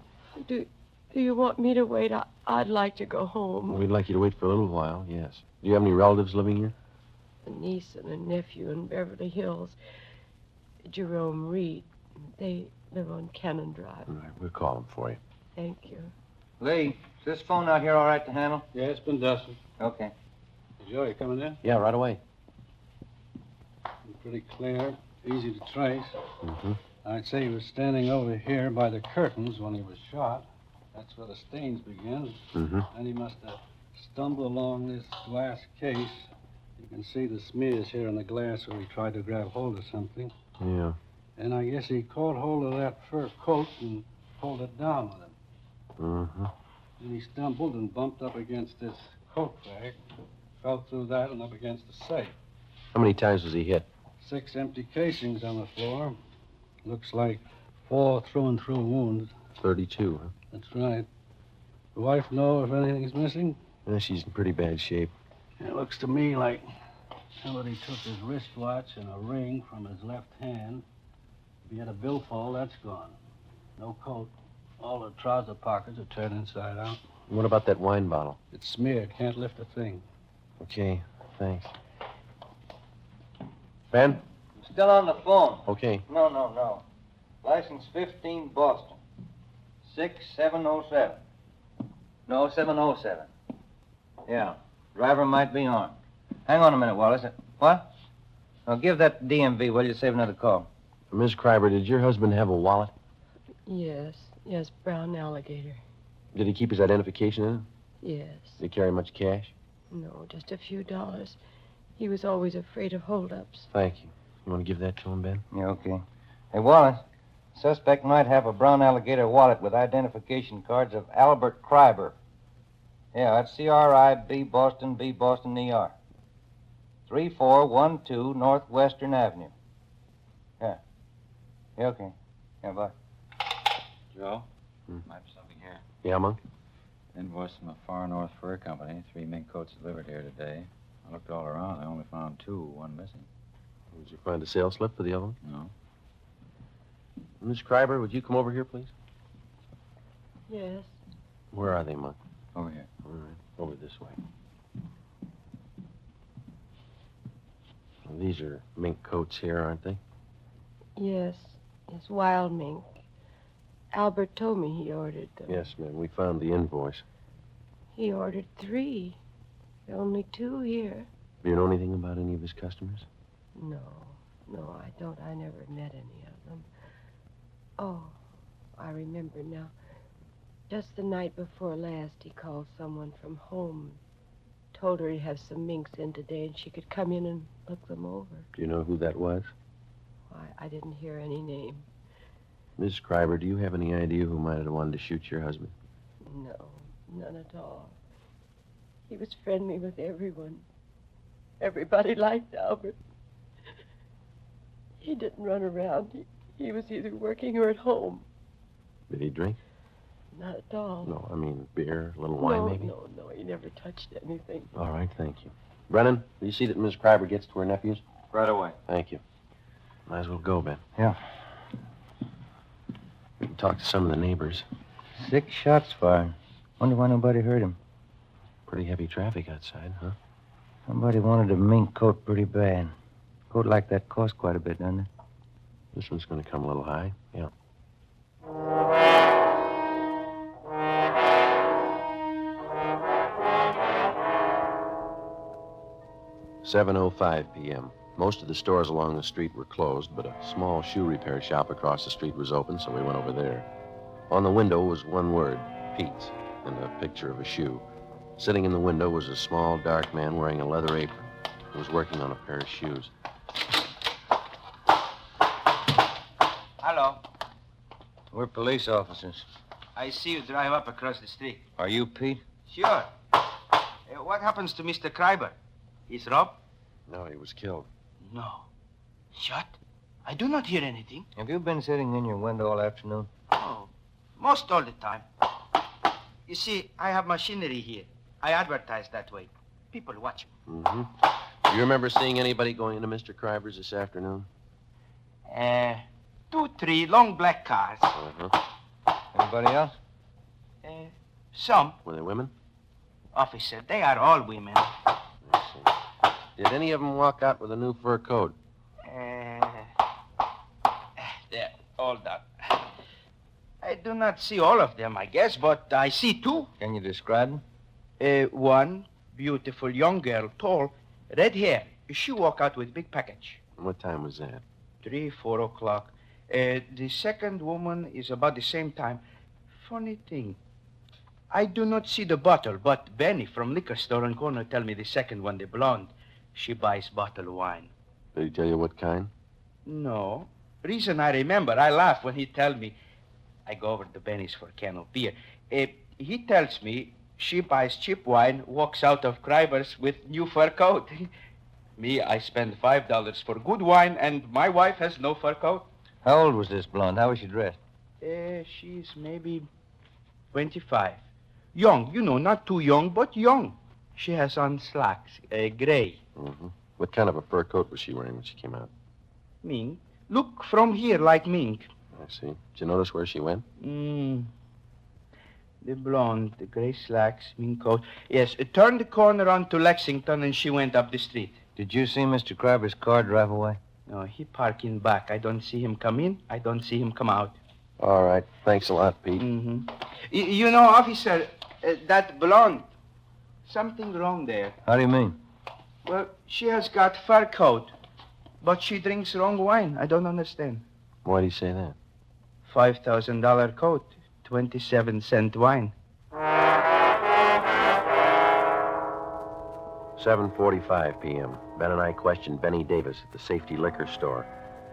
Do you want me to wait? I'd like to go home. We'd like you to wait for a little while, yes. Do you have any relatives living here? A niece and a nephew in Beverly Hills. Jerome Reed. They live on Cannon Drive. All right, we'll call them for you. Thank you. Lee, is this phone out here all right to handle? Yeah, it's been dusted. Okay. Joe, you coming in? Yeah, right away. Pretty clear, easy to trace. Mm-hmm. I'd say he was standing over here by the curtains when he was shot. That's where the stains begin. Mm-hmm. And he must have stumbled along this glass case. You can see the smears here in the glass where he tried to grab hold of something. Yeah. And I guess he caught hold of that fur coat and pulled it down with him. Mm-hmm. Then he stumbled and bumped up against this coat bag, fell through that and up against the safe. How many times was he hit? 6 empty casings on the floor. Looks like 4 through-and-through wounds. 32, huh? That's right. The wife know if anything's missing? Yeah, she's in pretty bad shape. It looks to me like somebody took his wristwatch and a ring from his left hand. If he had a billfold, that's gone. No coat. All the trouser pockets are turned inside out. What about that wine bottle? It's smeared. Can't lift a thing. Okay, thanks. Ben? Still on the phone. Okay. No. License 15 Boston. 6707. No, 707. Yeah. Driver might be armed. Hang on a minute, Wallace. What? Now give that DMV, will you? Save another call. Miss Kreiber, did your husband have a wallet? Yes, brown alligator. Did he keep his identification in it? Yes. Did he carry much cash? No, just a few dollars. He was always afraid of holdups. Thank you. You want to give that to him, Ben? Yeah, okay. Hey, Wallace, suspect might have a brown alligator wallet with identification cards of Albert Kreiber. Yeah, that's C-R-I-B, Boston, B, Boston, E-R. 3412 Northwestern Avenue. Yeah. Yeah, okay. Yeah, bye. Joe? I have something here. Yeah, Monk? Invoice from a Far North Fur Company. 3 mink coats delivered here today. I looked all around. I only found 2, 1 missing. Did you find a sales slip for the other one? No. Miss Kreiber, would you come over here, please? Yes. Where are they, Monk? Over here. All right. Over this way. Well, these are mink coats here, aren't they? Yes. It's wild mink. Albert told me he ordered them. Yes, ma'am. We found the invoice. He ordered 3. There are only 2 here. Do you know anything about any of his customers? No, I don't. I never met any of them. Oh, I remember now. Just the night before last, he called someone from home. Told her he'd have some minks in today and she could come in and look them over. Do you know who that was? I didn't hear any name. Miss Kreiber, do you have any idea who might have wanted to shoot your husband? No, none at all. He was friendly with everyone. Everybody liked Albert. He didn't run around. He was either working or at home. Did he drink? Not at all. No, I mean beer, a little wine, maybe? No, he never touched anything. All right, thank you. Brennan, will you see that Miss Kreiber gets to her nephews? Right away. Thank you. Might as well go, Ben. Yeah. We can talk to some of the neighbors. 6 shots fired. Wonder why nobody heard him. Pretty heavy traffic outside, huh? Somebody wanted a mink coat pretty bad. Coat like that costs quite a bit, doesn't it? This one's going to come a little high, yeah. "7:05 p.m. Most of the stores along the street were closed, but a small shoe repair shop across the street was open, so we went over there. On the window was one word, Pete's, and a picture of a shoe. Sitting in the window was a small, dark man wearing a leather apron. He was working on a pair of shoes. Hello. We're police officers. I see you drive up across the street. Are you Pete? Sure. What happens to Mr. Kreiber? He's robbed? No, he was killed. No. Shot? I do not hear anything. Have you been sitting in your window all afternoon? Oh, most all the time. You see, I have machinery here. I advertise that way. People watch me. Mm-hmm. You remember seeing anybody going into Mr. Kreiber's this afternoon? 2, 3 long black cars. Anybody else? Some. Were they women? Officer, they are all women. Did any of them walk out with a new fur coat? There, all done. I do not see all of them, I guess, but I see 2. Can you describe them? One beautiful young girl, tall, red hair. She walk out with big package. What time was that? 3, 4 o'clock. The second woman is about the same time. Funny thing. I do not see the bottle, but Benny from liquor store on corner tell me the second one, the blonde. She buys bottle wine. Did he tell you what kind? No. Reason I remember, I laugh when he tell me. I go over to Benny's for a can of beer. He tells me she buys cheap wine, walks out of Kreiber's with new fur coat. Me, I spend $5 for good wine, and my wife has no fur coat. How old was this blonde? How was she dressed? She's maybe 25. Young, not too young, but young. She has on slacks, gray. Mm-hmm. What kind of a fur coat was she wearing when she came out? Mink. Look from here like mink. I see. Did you notice where she went? The blonde, the gray slacks, mink coat. Yes, turned the corner onto Lexington and she went up the street. Did you see Mr. Kreiber's car drive away? No, he parked in back. I don't see him come in. I don't see him come out. All right. Thanks a lot, Pete. Mm-hmm. Officer, that blonde, something wrong there. How do you mean? Well, she has got fur coat, but she drinks wrong wine. I don't understand. Why do you say that? $5,000 coat, 27-cent wine. 7:45 p.m. Ben and I questioned Benny Davis at the Safety Liquor Store.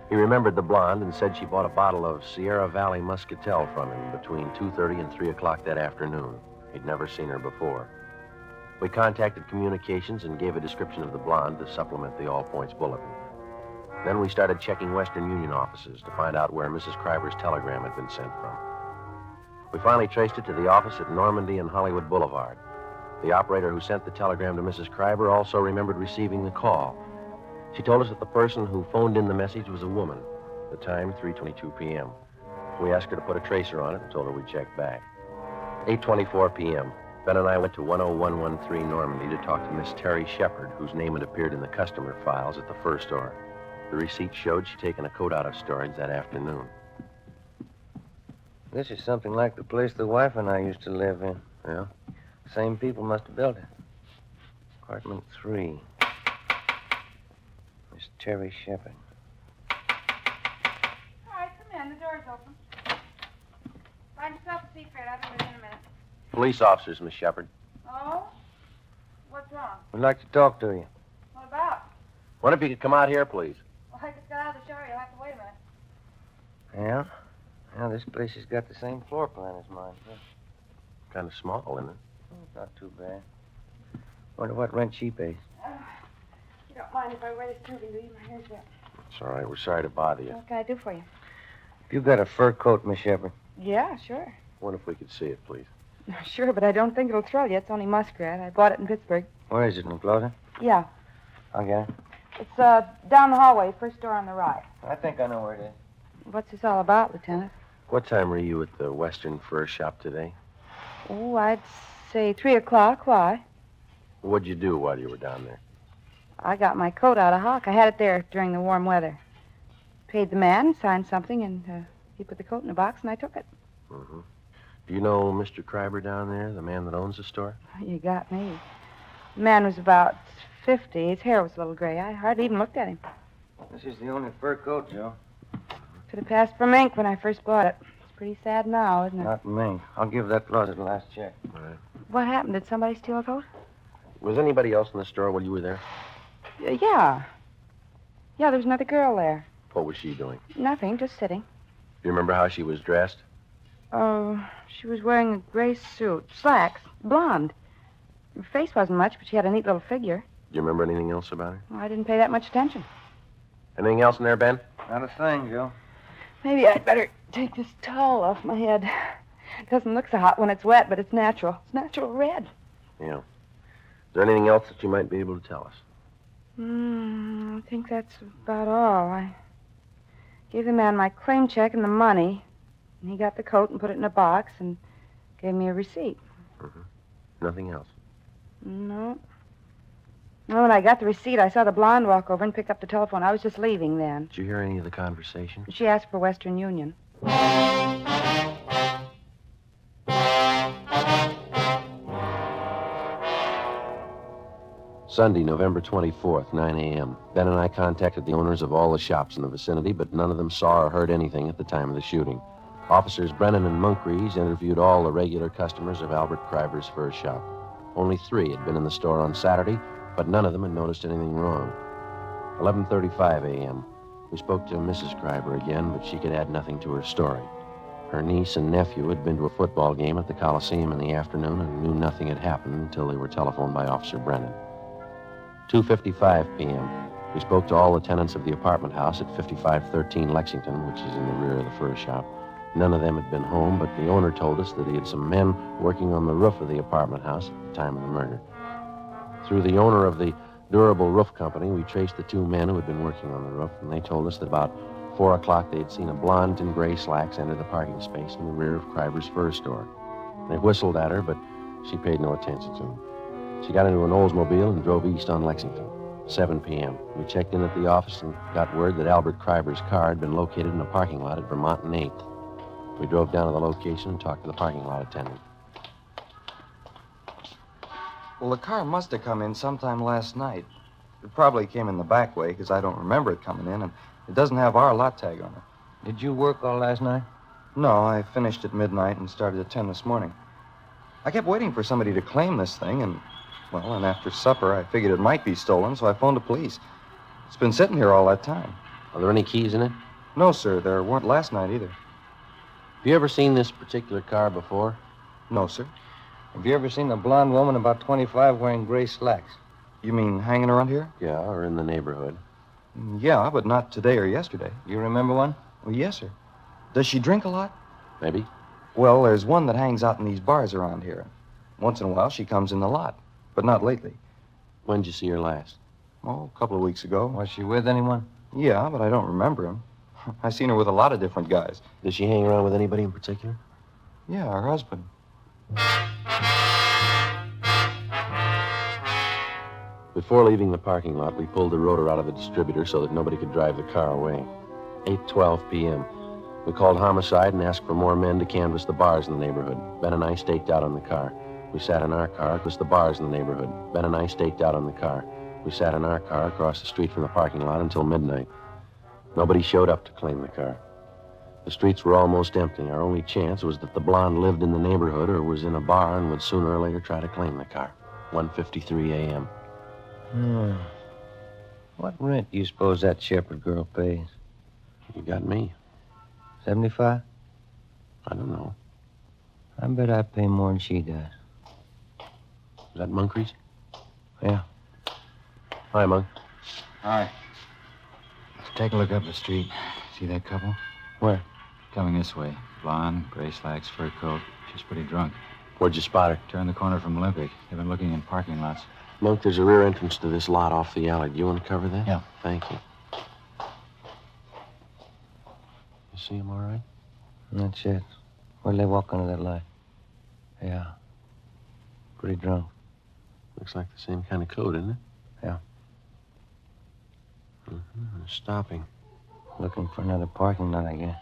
He remembered the blonde and said she bought a bottle of Sierra Valley Muscatel from him between 2:30 and 3 o'clock that afternoon. He'd never seen her before. We contacted communications and gave a description of the blonde to supplement the All Points Bulletin. Then we started checking Western Union offices to find out where Mrs. Kreiber's telegram had been sent from. We finally traced it to the office at Normandy and Hollywood Boulevard. The operator who sent the telegram to Mrs. Kreiber also remembered receiving the call. She told us that the person who phoned in the message was a woman. The time, 3:22 p.m. We asked her to put a tracer on it and told her we'd check back. 8:24 p.m. Ben and I went to 10113 Normandy to talk to Miss Terry Shepard, whose name had appeared in the customer files at the fur store. The receipt showed she'd taken a coat out of storage that afternoon. This is something like the place the wife and I used to live in. Yeah? Same people must have built it. Apartment 3. Miss Terry Shepard. All right, come in. The door's open. Find yourself a seat, Fred. I'll be with you in a minute. Police officers, Miss Shepard. Oh? What's wrong? We'd like to talk to you. What about? What if you could come out here, please? Well, I just got out of the shower. You'll have to wait a minute. Yeah? Yeah, this place has got the same floor plan as mine. Huh? Kind of small, isn't it? Oh, not too bad. Wonder what rent she pays. You don't mind if I wear this tubing, do you? My hair's wet. It's all right. We're sorry to bother you. What can I do for you? You got a fur coat, Miss Shepard? Yeah, sure. What if we could see it, please? Sure, but I don't think it'll thrill you. It's only muskrat. I bought it in Pittsburgh. Where is it, in the closet? Yeah. I'll get it. It's down the hallway, first door on the right. I think I know where it is. What's this all about, Lieutenant? What time were you at the Western Fur Shop today? Oh, I'd say 3 o'clock. Why? What'd you do while you were down there? I got my coat out of hock. I had it there during the warm weather. Paid the man, signed something, and he put the coat in a box, and I took it. Mm-hmm. Do you know Mr. Kreiber down there, the man that owns the store? You got me. The man was about 50. His hair was a little gray. I hardly even looked at him. This is the only fur coat, Joe. Could have passed for mink when I first bought it. It's pretty sad now, isn't it? Not me. I'll give that closet a last check. All right. What happened? Did somebody steal a coat? Was anybody else in the store while you were there? Yeah. Yeah, there was another girl there. What was she doing? Nothing, just sitting. Do you remember how she was dressed? She was wearing a gray suit. Slacks. Blonde. Her face wasn't much, but she had a neat little figure. Do you remember anything else about her? Well, I didn't pay that much attention. Anything else in there, Ben? Not a thing, Joe. Maybe I'd better take this towel off my head. It doesn't look so hot when it's wet, but it's natural. It's natural red. Yeah. Is there anything else that you might be able to tell us? I think that's about all. I gave the man my claim check and the money. And he got the coat and put it in a box and gave me a receipt. Nothing else. No. Well, when I got the receipt, I saw the blonde walk over and pick up the telephone. I was just leaving then. Did you hear any of the conversation? She asked for Western Union. Sunday, November 24th, 9 a.m. Ben and I contacted the owners of all the shops in the vicinity, but none of them saw or heard anything at the time of the shooting. Officers Brennan and Moncrief interviewed all the regular customers of Albert Kreiber's fur shop. Only 3 had been in the store on Saturday, but none of them had noticed anything wrong. 11:35 a.m. We spoke to Mrs. Kreiber again, but she could add nothing to her story. Her niece and nephew had been to a football game at the Coliseum in the afternoon and knew nothing had happened until they were telephoned by Officer Brennan. 2:55 p.m. We spoke to all the tenants of the apartment house at 5513 Lexington, which is in the rear of the fur shop. None of them had been home, but the owner told us that he had some men working on the roof of the apartment house at the time of the murder. Through the owner of the durable roof company, we traced the 2 men who had been working on the roof, and they told us that about 4 o'clock they'd seen a blonde in gray slacks enter the parking space in the rear of Kreiber's fur store. They whistled at her, but she paid no attention to them. She got into an Oldsmobile and drove east on Lexington. 7 p.m. We checked in at the office and got word that Albert Kreiber's car had been located in a parking lot at Vermont and 8th. We drove down to the location and talked to the parking lot attendant. Well, the car must have come in sometime last night. It probably came in the back way, because I don't remember it coming in, and it doesn't have our lot tag on it. Did you work all last night? No, I finished at midnight and started at 10 this morning. I kept waiting for somebody to claim this thing, and after supper, I figured it might be stolen, so I phoned the police. It's been sitting here all that time. Are there any keys in it? No, sir. There weren't last night either. Have you ever seen this particular car before? No, sir. Have you ever seen a blonde woman about 25 wearing gray slacks? You mean hanging around here? Yeah, or in the neighborhood. Yeah, but not today or yesterday. You remember one? Well, yes, sir. Does she drink a lot? Maybe. Well, there's one that hangs out in these bars around here. Once in a while, she comes in the lot, but not lately. When'd you see her last? Oh, a couple of weeks ago. Was she with anyone? Yeah, but I don't remember him. I seen her with a lot of different guys. Does she hang around with anybody in particular? Yeah, her husband. Before leaving the parking lot, we pulled the rotor out of the distributor so that nobody could drive the car away. 8:12 p.m. We called homicide and asked for more men to canvass the bars in the neighborhood. Ben and I staked out on the car. We sat in our car across the bars in the neighborhood. Ben and I staked out on the car. We sat in our car across the street from the parking lot until midnight. Nobody showed up to claim the car. The streets were almost empty. Our only chance was that the blonde lived in the neighborhood or was in a bar and would sooner or later try to claim the car. 1:53 a.m. What rent do you suppose that Shepherd girl pays? You got me. 75? I don't know. I bet I pay more than she does. Is that Moncrief? Yeah. Hi, Monk. Hi. Let's take a look up the street. See that couple? Where? Coming this way. Blonde, gray slacks, fur coat. She's pretty drunk. Where'd you spot her? Turned the corner from Olympic. They've been looking in parking lots. Monk, there's a rear entrance to this lot off the alley. Do you want to cover that? Yeah. Thank you. You see him all right? That's it. Where'd they walk under that light? Yeah. Pretty drunk. Looks like the same kind of coat, isn't it? Yeah. They're stopping. Looking for another parking lot, I guess.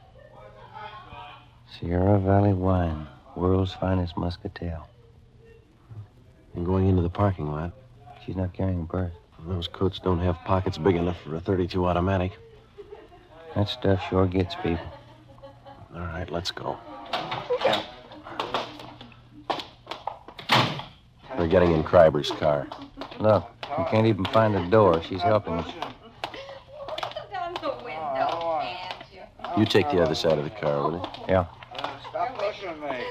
Sierra Valley Wine, world's finest muscatel. And going into the parking lot. She's not carrying a purse. Those coats don't have pockets big enough for a .32 automatic. That stuff sure gets people. All right, let's go. We're getting in Kreiber's car. Look, we can't even find the door. She's helping us. You take the other side of the car, will you? Yeah. Stop pushing me.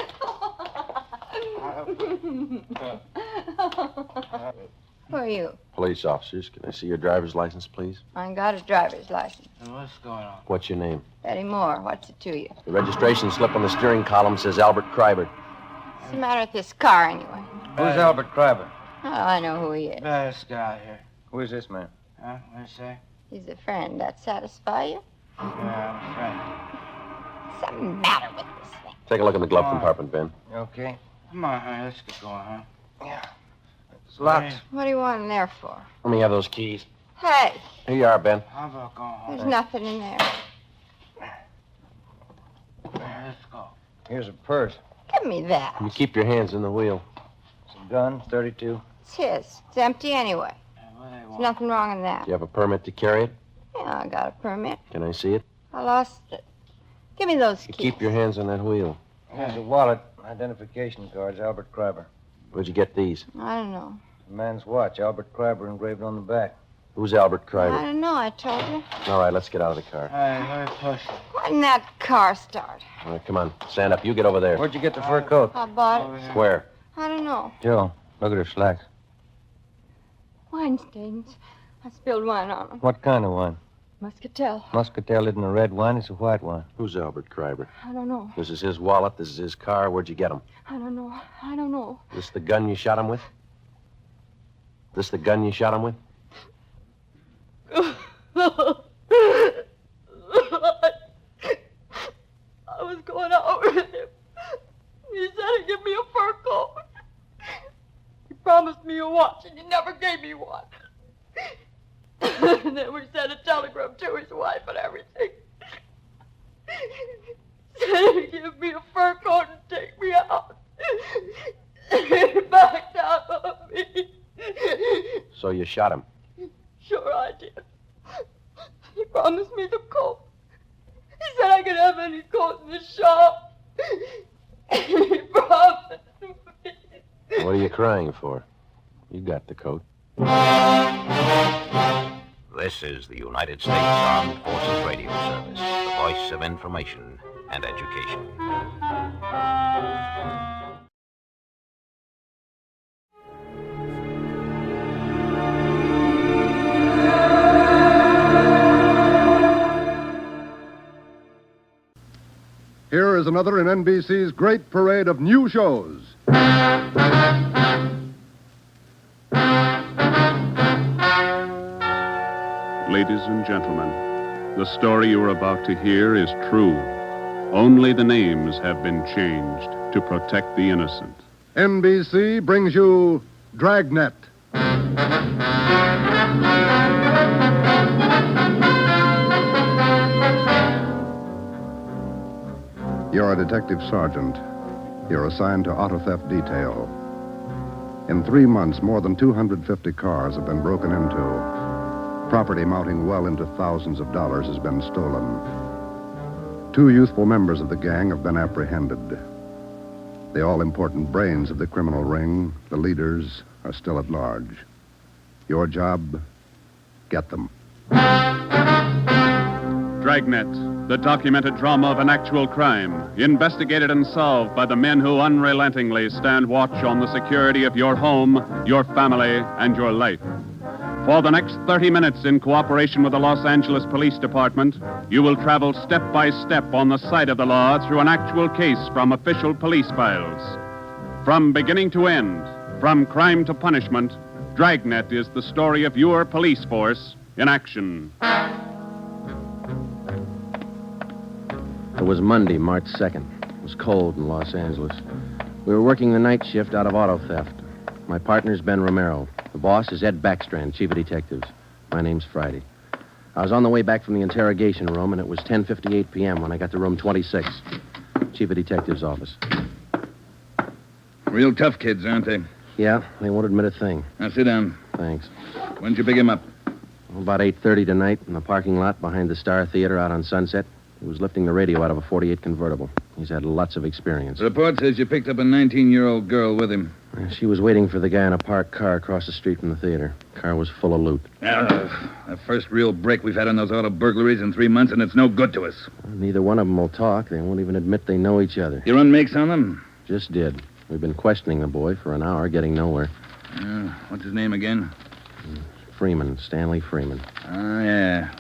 Who are you? Police officers. Can I see your driver's license, please? I ain't got his driver's license. What's going on? What's your name? Betty Moore. What's it to you? The registration slip on the steering column says Albert Kreiber. What's the matter with this car, anyway? Who's Albert Kreiber? Oh, I know who he is. This guy here. Who is this man? Huh? What did you say? He's a friend. That satisfy you? Yeah, friend. What's the matter with this thing? Take a look in the glove compartment, Ben. You okay? Come on, honey. Let's get going, huh? Yeah. It's locked. What do you want in there for? Let me have those keys. Hey, Here you are, Ben. How about going home? there's nothing in there. Let's go. Here's a purse. Give me that. You keep your hands in the wheel. Some gun, 32. It's his. It's empty anyway. There's nothing wrong in that. Do you have a permit to carry it? Yeah, I got a permit. Can I see it? I lost it. Give me those You keys. keep your hands on that wheel. Here's a wallet, identification cards, Albert Kreiber. Where'd you get these? I don't know. A man's watch, Albert Kreiber engraved on the back. Who's Albert I Kreiber? don't know, I told you. All right, let's get out of the car. Hey, let me push. Why didn't that car start? All right, come on. Stand up. You get over there. Where'd you get the fur coat? I bought it. Where? I don't know. Joe, look at her slacks. Wine stains. I spilled wine on them. What kind of wine? Muscatel. Muscatel isn't a red wine, it's a white wine. Who's Albert Kreiber? I don't know. This is his wallet. This is his car. Where'd you get him? I don't know. I don't know. This the gun you shot him with? This the gun you shot him with? I was going out with him. He said he'd give me a fur coat. He promised me a watch, and he never gave me one. And then we sent a telegram to his wife and everything. Said he'd give me a fur coat and take me out. He backed out on me. So you shot him. Sure I did. He promised me the coat. He said I could have any coat in the shop. He promised me. What are you crying for? You got the coat. This is the United States Armed Forces Radio Service, the voice of information and education. Here is another in NBC's great parade of new shows. Ladies and gentlemen, the story you are about to hear is true. Only the names have been changed to protect the innocent. NBC brings you Dragnet. You're a detective sergeant. You're assigned to auto theft detail. In 3 months, more than 250 cars have been broken into. Property amounting well into thousands of dollars has been stolen. 2 youthful members of the gang have been apprehended. The all-important brains of the criminal ring, the leaders, are still at large. Your job, get them. Dragnet, the documented drama of an actual crime, investigated and solved by the men who unrelentingly stand watch on the security of your home, your family, and your life. For the next 30 minutes, in cooperation with the Los Angeles Police Department, you will travel step by step on the side of the law through an actual case from official police files. From beginning to end, from crime to punishment, Dragnet is the story of your police force in action. It was Monday, March 2nd. It was cold in Los Angeles. We were working the night shift out of auto theft. My partner's Ben Romero. The boss is Ed Backstrand, chief of detectives. My name's Friday. I was on the way back from the interrogation room, and it was 10:58 p.m. when I got to room 26, chief of detectives' office. Real tough kids, aren't they? Yeah, they won't admit a thing. Now, sit down. Thanks. When'd you pick him up? About 8:30 tonight in the parking lot behind the Star Theater out on Sunset. He was lifting the radio out of a 48 convertible. He's had lots of experience. The report says you picked up a 19-year-old girl with him. She was waiting for the guy in a parked car across the street from the theater. Car was full of loot. The first real break we've had on those auto burglaries in 3 months, and it's no good to us. Neither one of them will talk. They won't even admit they know each other. You run makes on them? Just did. We've been questioning the boy for an hour, getting nowhere. What's his name again? Freeman, Stanley Freeman. Oh, yeah.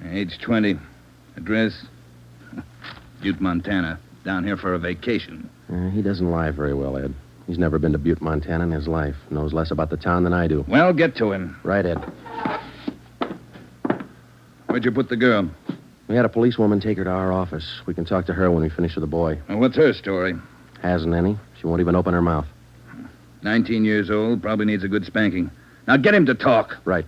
Age 20. Address? Butte, Montana. Down here for a vacation. He doesn't lie very well, Ed. He's never been to Butte, Montana in his life. Knows less about the town than I do. Well, get to him. Right, Ed. Where'd you put the girl? We had a policewoman take her to our office. We can talk to her when we finish with the boy. Well, what's her story? Hasn't any. She won't even open her mouth. 19 years old, probably needs a good spanking. Now get him to talk. Right.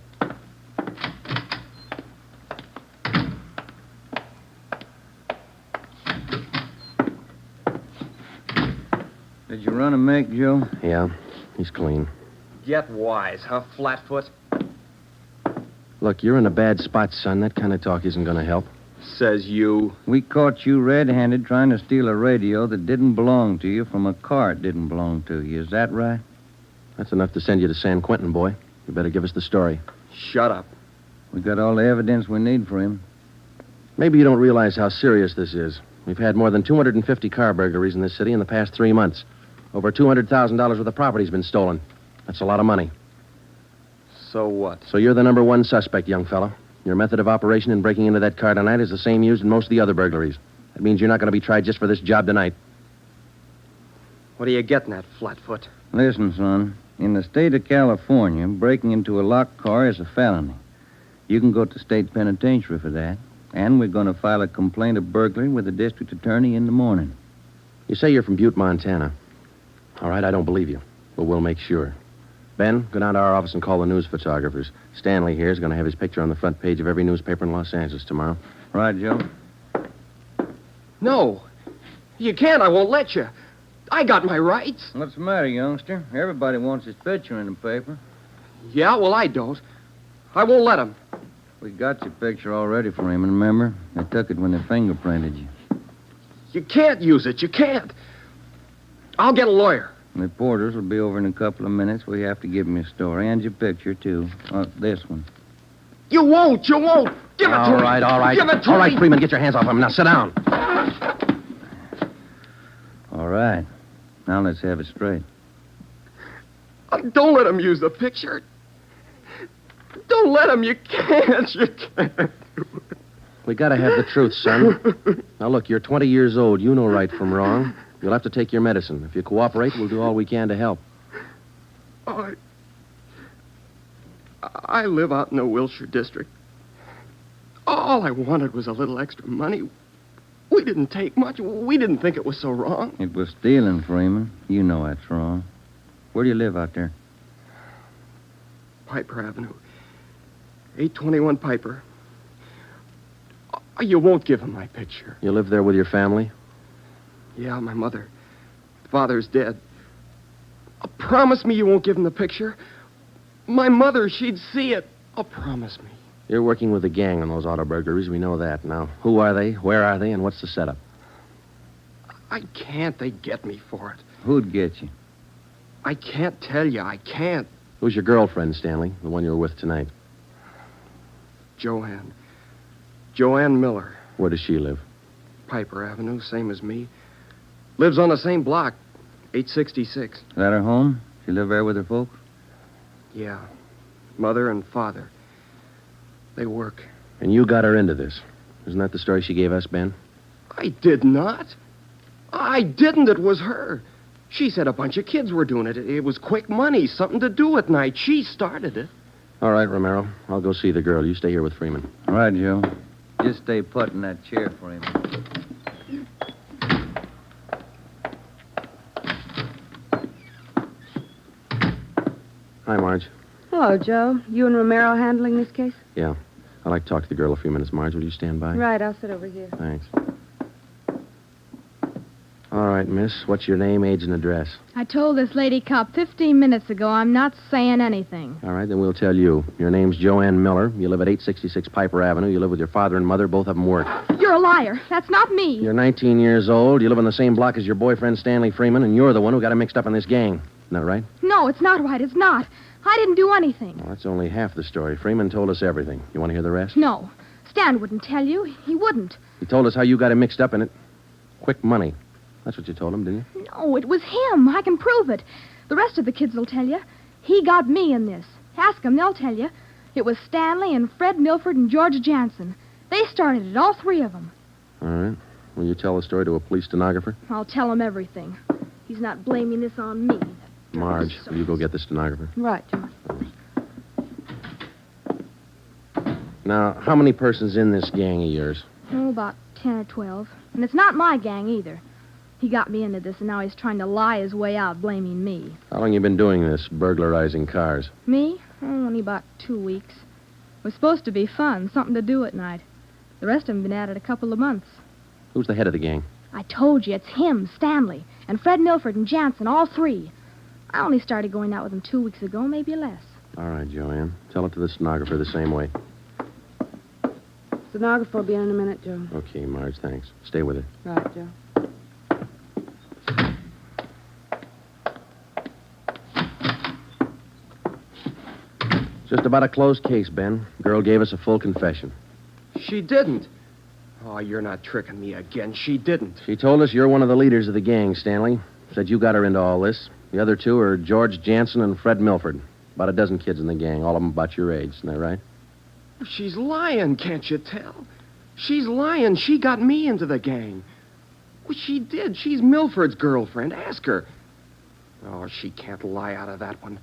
Did you run a make, Joe? Yeah, he's clean. Get wise, huh, Flatfoot? Look, you're in a bad spot, son. That kind of talk isn't going to help. Says you. We caught you red-handed trying to steal a radio that didn't belong to you from a car it didn't belong to you. Is that right? That's enough to send you to San Quentin, boy. You better give us the story. Shut up. We got all the evidence we need for him. Maybe you don't realize how serious this is. We've had more than 250 car burglaries in this city in the past 3 months. Over $200,000 worth of property's been stolen. That's a lot of money. So what? So you're the number one suspect, young fella. Your method of operation in breaking into that car tonight is the same used in most of the other burglaries. That means you're not going to be tried just for this job tonight. What are you getting at, Flatfoot? Listen, son. In the state of California, breaking into a locked car is a felony. You can go to state penitentiary for that. And we're going to file a complaint of burglary with the district attorney in the morning. You say you're from Butte, Montana. All right, I don't believe you, but we'll make sure. Ben, go down to our office and call the news photographers. Stanley here is going to have his picture on the front page of every newspaper in Los Angeles tomorrow. Right, Joe? No. You can't. I won't let you. I got my rights. What's the matter, youngster? Everybody wants his picture in the paper. Yeah, well, I don't. I won't let him. We got your picture already for him, remember? They took it when they fingerprinted you. You can't use it. You can't. I'll get a lawyer. Reporters will be over in a couple of minutes. We have to give them your story and your picture, too. This one. You won't. You won't. Give it to me. All right. Give it to me. All right, Freeman, get your hands off him. Now, sit down. All right. Now let's have it straight. Don't let him use the picture. Don't let him. You can't. You can't. We got to have the truth, son. Now, look, you're 20 years old. You know right from wrong. You'll have to take your medicine. If you cooperate, we'll do all we can to help. I live out in the Wilshire district. All I wanted was a little extra money. We didn't take much. We didn't think it was so wrong. It was stealing, Freeman. You know that's wrong. Where do you live out there? Piper Avenue. 821 Piper. You won't give him my picture. You live there with your family? Yeah, my mother. Father's dead. Promise me you won't give him the picture. My mother, she'd see it. Promise me. You're working with a gang on those auto burglaries. We know that. Now, who are they? Where are they? And what's the setup? I can't. They'd get me for it. Who'd get you? I can't tell you. I can't. Who's your girlfriend, Stanley? The one you were with tonight? Joanne Miller. Where does she live? Piper Avenue, same as me. Lives on the same block, 866. Is that her home? She live there with her folks? Yeah. Mother and father. They work. And you got her into this. Isn't that the story she gave us, Ben? I did not. I didn't. It was her. She said a bunch of kids were doing it. It was quick money, something to do at night. She started it. All right, Romero. I'll go see the girl. You stay here with Freeman. All right, Joe. Just stay put in that chair for him. Hi, Marge. Hello, Joe. You and Romero handling this case? Yeah. I'd like to talk to the girl a few minutes. Marge, will you stand by? Right, I'll sit over here. Thanks. All right, miss. What's your name, age, and address? I told this lady cop 15 minutes ago I'm not saying anything. All right, then we'll tell you. Your name's Joanne Miller. You live at 866 Piper Avenue. You live with your father and mother. Both of them work. You're a liar. That's not me. You're 19 years old. You live on the same block as your boyfriend, Stanley Freeman, and you're the one who got him mixed up in this gang. Isn't that right? No, it's not right. It's not. I didn't do anything. Well, that's only half the story. Freeman told us everything. You want to hear the rest? No. Stan wouldn't tell you. He wouldn't. He told us how you got him mixed up in it. Quick money. That's what you told him, didn't you? No, it was him. I can prove it. The rest of the kids will tell you. He got me in this. Ask them, they'll tell you. It was Stanley and Fred Milford and George Jansen. They started it, all three of them. All right. Will you tell the story to a police stenographer? I'll tell him everything. He's not blaming this on me. Marge, will you go get the stenographer? Right, George. Now, how many persons in this gang of yours? Oh, about 10 or 12. And it's not my gang either. He got me into this, and now he's trying to lie his way out, blaming me. How long you been doing this, burglarizing cars? Me? Oh, only about 2 weeks. It was supposed to be fun, something to do at night. The rest of them been at it a couple of months. Who's the head of the gang? I told you, it's him, Stanley, and Fred Milford and Jansen, all three. I only started going out with them 2 weeks ago, maybe less. All right, Joanne. Tell it to the stenographer the same way. Stenographer will be in a minute, Joe. Okay, Marge, thanks. Stay with her. Right, Joe. Just about a closed case, Ben. Girl gave us a full confession. She didn't. Oh, you're not tricking me again. She didn't. She told us you're one of the leaders of the gang, Stanley. Said you got her into all this. The other two are George Jansen and Fred Milford. About a dozen kids in the gang, all of them about your age. Isn't that right? She's lying, can't you tell? She's lying. She got me into the gang. Well, she did. She's Milford's girlfriend. Ask her. Oh, she can't lie out of that one.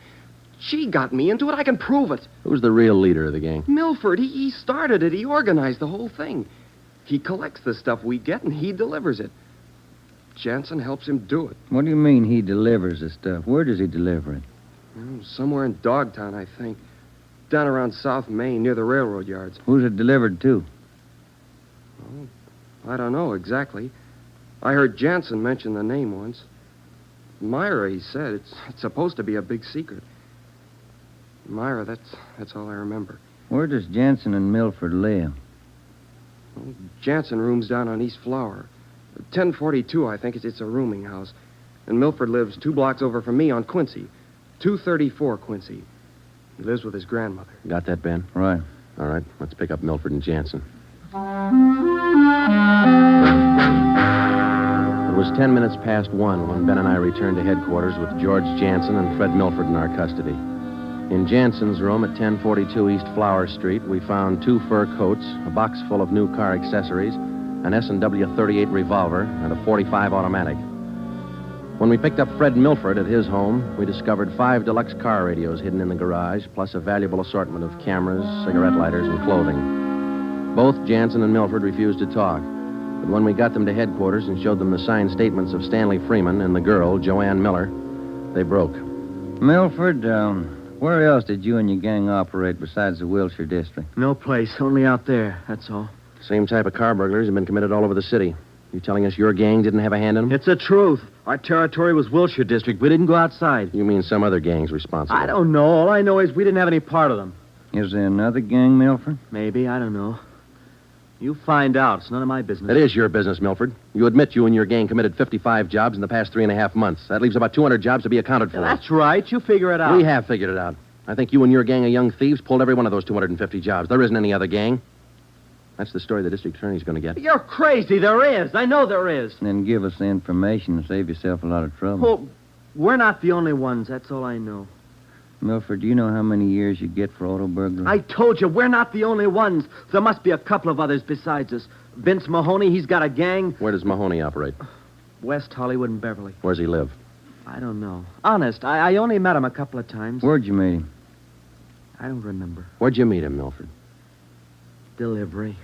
She got me into it. I can prove it. Who's the real leader of the gang? Milford. He started it. He organized the whole thing. He collects the stuff we get, and he delivers it. Jansen helps him do it. What do you mean he delivers the stuff? Where does he deliver it? Somewhere in Dogtown, I think. Down around South Main, near the railroad yards. Who's it delivered to? I don't know exactly. I heard Jansen mention the name once. Myra, he said. It's supposed to be a big secret. Myra, that's all I remember. Where does Jansen and Milford live? Well, Jansen rooms down on East Flower. 1042, I think. It's a rooming house. And Milford lives 2 blocks over from me on Quincy. 234 Quincy. He lives with his grandmother. Got that, Ben? Right. All right, let's pick up Milford and Jansen. It was 10 minutes past 1 when Ben and I returned to headquarters with George Jansen and Fred Milford in our custody. In Jansen's room at 1042 East Flower Street, we found 2 fur coats, a box full of new car accessories, an S&W .38 revolver, and a .45 automatic. When we picked up Fred Milford at his home, we discovered 5 deluxe car radios hidden in the garage, plus a valuable assortment of cameras, cigarette lighters, and clothing. Both Jansen and Milford refused to talk, but when we got them to headquarters and showed them the signed statements of Stanley Freeman and the girl, Joanne Miller, they broke. Milford, where else did you and your gang operate besides the Wilshire district? No place, only out there, that's all. Same type of car burglars have been committed all over the city. You telling us your gang didn't have a hand in them? It's the truth. Our territory was Wilshire district. We didn't go outside. You mean some other gang's responsible? I don't know. All I know is we didn't have any part of them. Is there another gang, Milford? Maybe, I don't know. You find out. It's none of my business. It is your business, Milford. You admit you and your gang committed 55 jobs in the past 3.5 months. That leaves about 200 jobs to be accounted for. That's right. You figure it out. We have figured it out. I think you and your gang of young thieves pulled every one of those 250 jobs. There isn't any other gang. That's the story the district attorney's going to get. You're crazy. There is. I know there is. Then give us the information and save yourself a lot of trouble. Well, we're not the only ones. That's all I know. Milford, do you know how many years you get for auto burglary? I told you, we're not the only ones. There must be a couple of others besides us. Vince Mahoney, he's got a gang. Where does Mahoney operate? West Hollywood and Beverly. Where's he live? I don't know. Honest, I only met him a couple of times. Where'd you meet him? I don't remember. Where'd you meet him, Milford? Delivery.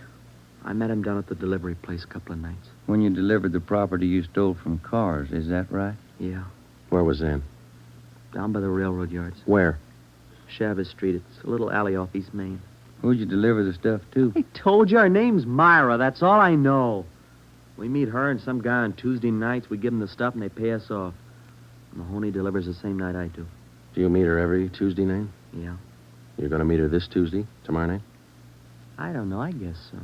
I met him down at the delivery place a couple of nights. When you delivered the property you stole from cars, is that right? Yeah. Where was that? Down by the railroad yards. Where? Chavez Street. It's a little alley off East Main. Who'd you deliver the stuff to? I told you, her name's Myra. That's all I know. We meet her and some guy on Tuesday nights. We give them the stuff and they pay us off. Mahoney delivers the same night I do. Do you meet her every Tuesday night? Yeah. You're going to meet her this Tuesday, tomorrow night? I don't know. I guess so.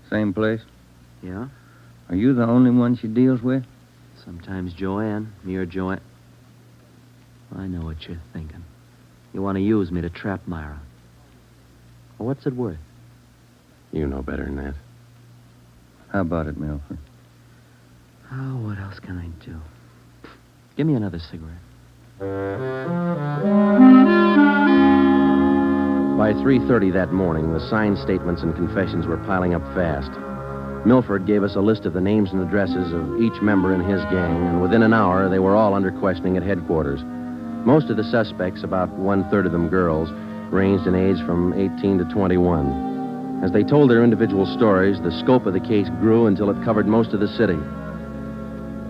Same place? Yeah. Are you the only one she deals with? Sometimes Joanne. Me or Joanne. I know what you're thinking. You want to use me to trap Myra. Well, what's it worth? You know better than that. How about it, Milford? Oh, what else can I do? Give me another cigarette. By 3:30 that morning, the signed statements and confessions were piling up fast. Milford gave us a list of the names and addresses of each member in his gang, and within an hour, they were all under questioning at headquarters. Most of the suspects, about 1/3 of them girls, ranged in age from 18 to 21. As they told their individual stories, the scope of the case grew until it covered most of the city.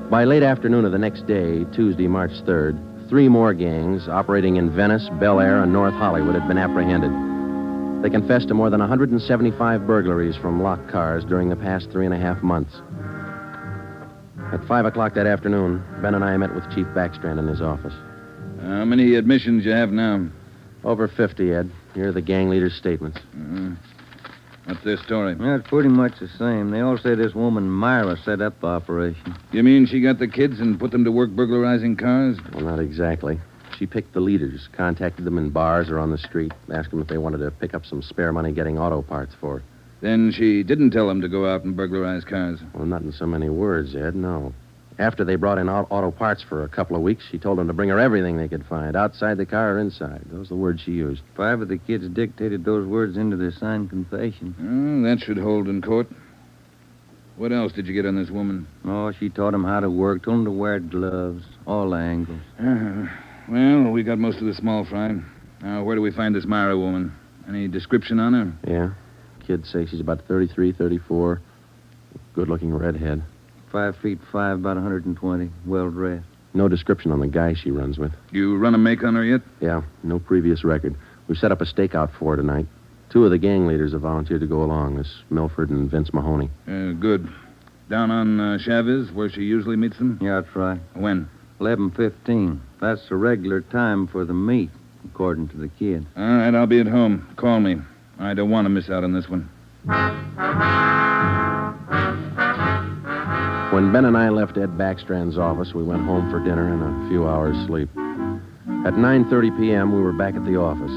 By late afternoon of the next day, Tuesday, March 3rd, 3 more gangs operating in Venice, Bel Air, and North Hollywood had been apprehended. They confessed to more than 175 burglaries from locked cars during the past 3.5 months. At 5 o'clock that afternoon, Ben and I met with Chief Backstrand in his office. How many admissions you have now? Over 50, Ed. Here are the gang leaders' statements. What's their story? Yeah, it's pretty much the same. They all say this woman, Myra, set up the operation. You mean she got the kids and put them to work burglarizing cars? Well, not exactly. She picked the leaders, contacted them in bars or on the street, asked them if they wanted to pick up some spare money getting auto parts for her. Then she didn't tell them to go out and burglarize cars. Well, not in so many words, Ed, no. After they brought in auto parts for a couple of weeks, she told them to bring her everything they could find, outside the car or inside. Those are the words she used. 5 of the kids dictated those words into their signed confession. That should hold in court. What else did you get on this woman? Oh, she taught them how to work, told them to wear gloves, all angles. Well, we got most of the small fry. Now, where do we find this Myra woman? Any description on her? Yeah. Kids say she's about 33, 34. Good-looking redhead. 5'5", about 120, well-dressed. No description on the guy she runs with. You run a make on her yet? Yeah, no previous record. We've set up a stakeout for her tonight. 2 of the gang leaders have volunteered to go along, Miss Milford and Vince Mahoney. Good. Down on Chavez, where she usually meets them? Yeah, that's right. When? 11:15. That's the regular time for the meet, according to the kid. All right, I'll be at home. Call me. I don't want to miss out on this one. When Ben and I left Ed Backstrand's office, we went home for dinner and a few hours' sleep. At 9:30 p.m., we were back at the office.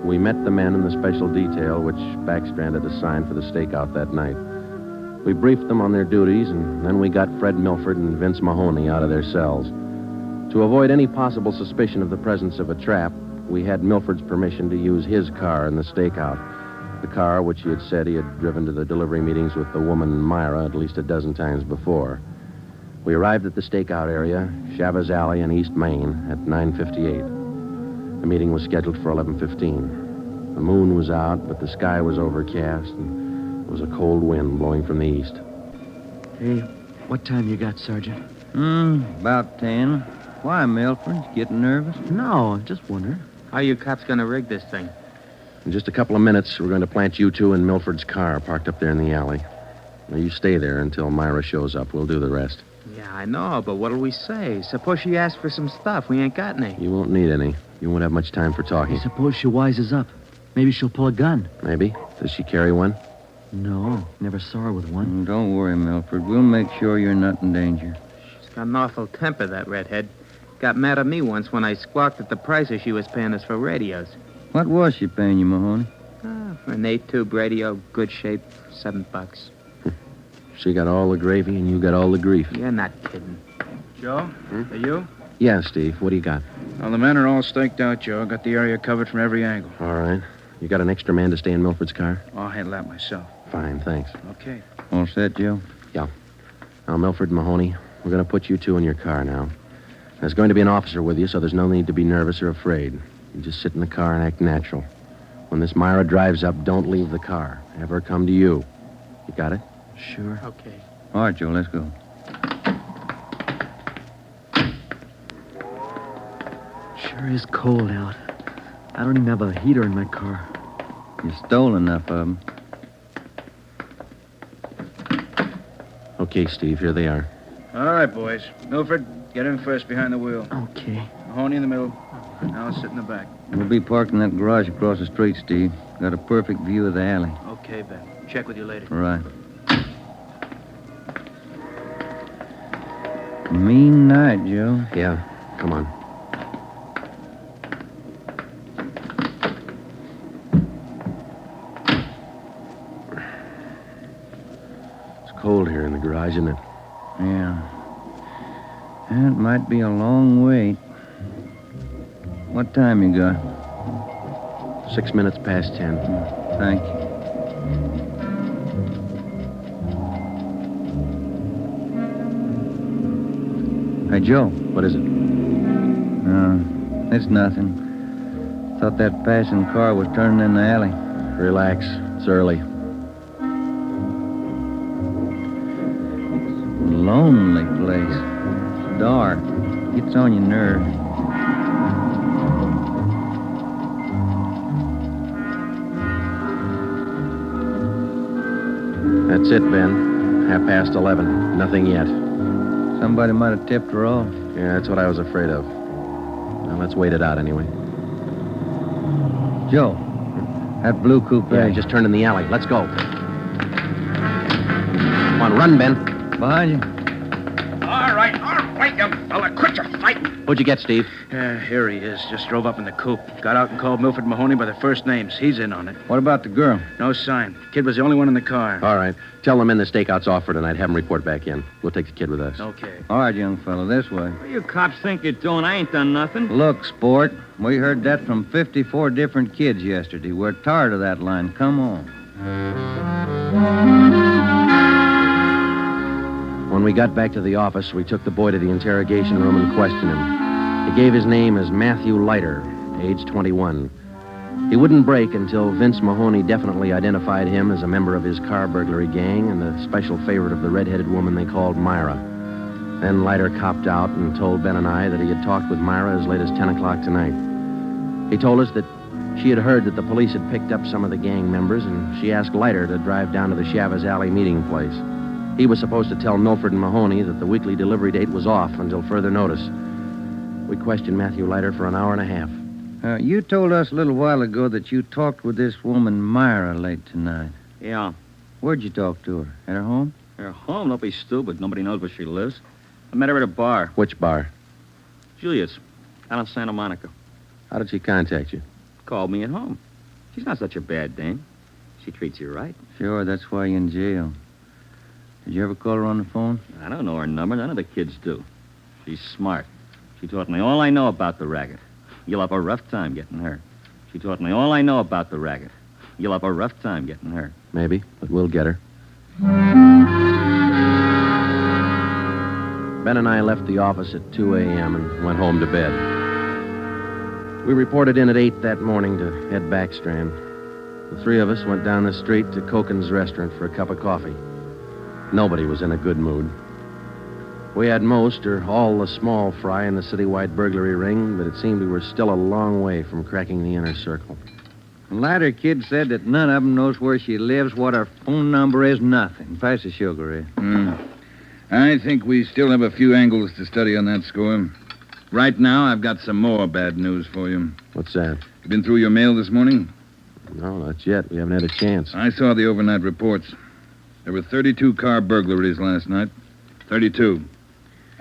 We met the men in the special detail which Backstrand had assigned for the stakeout that night. We briefed them on their duties, and then we got Fred Milford and Vince Mahoney out of their cells. To avoid any possible suspicion of the presence of a trap, we had Milford's permission to use his car in the stakeout. The car which he had said he had driven to the delivery meetings with the woman Myra at least a dozen times before. We arrived at the stakeout area, Chavez Alley in East Main, at 9:58. The meeting was scheduled for 11:15. The moon was out, but the sky was overcast, and there was a cold wind blowing from the east. Hey, what time you got, Sergeant? About 10. Why, Milford? Getting nervous? No, I'm just wondering. How you cops gonna rig this thing? In just a couple of minutes, we're going to plant you 2 in Milford's car parked up there in the alley. Now, you stay there until Myra shows up. We'll do the rest. Yeah, I know, but what'll we say? Suppose she asks for some stuff. We ain't got any. You won't need any. You won't have much time for talking. Suppose she wises up. Maybe she'll pull a gun. Maybe. Does she carry one? No, never saw her with one. Don't worry, Milford. We'll make sure you're not in danger. She's got an awful temper, that redhead. Got mad at me once when I squawked at the prices she was paying us for radios. What was she paying you, Mahoney? For an 8-tube radio, good shape, $7. She got all the gravy and you got all the grief. You're not kidding. Joe, are you? Yeah, Steve. What do you got? Well, the men are all staked out, Joe. Got the area covered from every angle. All right. You got an extra man to stay in Milford's car? I'll handle that myself. Fine, thanks. Okay. All set, Joe? Yeah. Now, Milford and Mahoney, we're going to put you 2 in your car now. There's going to be an officer with you, so there's no need to be nervous or afraid. You just sit in the car and act natural. When this Myra drives up, don't leave the car. Have her come to you. You got it? Sure. Okay. All right, Joe, let's go. Sure is cold out. I don't even have a heater in my car. You stole enough of them. Okay, Steve, here they are. All right, boys. Milford, get in first behind the wheel. Okay. Mahoney in the middle. I'll sit in the back. We'll be parked in that garage across the street, Steve. Got a perfect view of the alley. Okay, Ben. Check with you later. Right. Mean night, Joe. Yeah, come on. It's cold here in the garage, isn't it? Yeah. It might be a long wait. What time you got? 6 minutes past 10. Thank you. Hey, Joe. What is it? It's nothing. Thought that passing car was turning in the alley. Relax. It's early. lonely place. It's dark. Gets on your nerves. That's it, Ben. 11:30. Nothing yet. Somebody might have tipped her off. Yeah, that's what I was afraid of. Now, let's wait it out anyway. Joe, that blue coupe. Yeah, he just turned in the alley. Let's go. Come on, run, Ben. Behind you. All right, you fella. Quit your fighting. What'd you get, Steve? Here he is. Just drove up in the coupe. Got out and called Milford Mahoney by their first names. He's in on it. What about the girl? No sign. Kid was the only one in the car. All right. Tell the men the stakeout's off for tonight. Have them report back in. We'll take the kid with us. Okay. All right, young fella, this way. What do you cops think you're doing? I ain't done nothing. Look, sport, we heard that from 54 different kids yesterday. We're tired of that line. Come on. When we got back to the office, we took the boy to the interrogation room and questioned him. He gave his name as Matthew Leiter, age 21. He wouldn't break until Vince Mahoney definitely identified him as a member of his car burglary gang and the special favorite of the red-headed woman they called Myra. Then Leiter copped out and told Ben and I that he had talked with Myra as late as 10 o'clock tonight. He told us that she had heard that the police had picked up some of the gang members, and she asked Leiter to drive down to the Chavez Alley meeting place. He was supposed to tell Milford and Mahoney that the weekly delivery date was off until further notice. We questioned Matthew Leiter for an hour and a half. You told us a little while ago that you talked with this woman, Myra, late tonight. Yeah. Where'd you talk to her? At her home? Her home? Don't be stupid. Nobody knows where she lives. I met her at a bar. Which bar? Julia's. Out in Santa Monica. How did she contact you? Called me at home. She's not such a bad dame. She treats you right. Sure, that's why you're in jail. Did you ever call her on the phone? I don't know her number. None of the kids do. She's smart. She taught me all I know about the racket. You'll have a rough time getting her. She taught me all I know about the racket. You'll have a rough time getting her. Maybe, but we'll get her. Ben and I left the office at 2 a.m. and went home to bed. We reported in at 8 that morning to head back Strand. The three of us went down the street to Koken's restaurant for a cup of coffee. Nobody was in a good mood. We had most or all the small fry in the citywide burglary ring, but it seemed we were still a long way from cracking the inner circle. The latter kid said that none of them knows where she lives, what her phone number is, nothing. Pass the sugar, Ed. I think we still have a few angles to study on that score. Right now, I've got some more bad news for you. What's that? You been through your mail this morning? No, not yet. We haven't had a chance. I saw the overnight reports. There were 32 car burglaries last night. 32.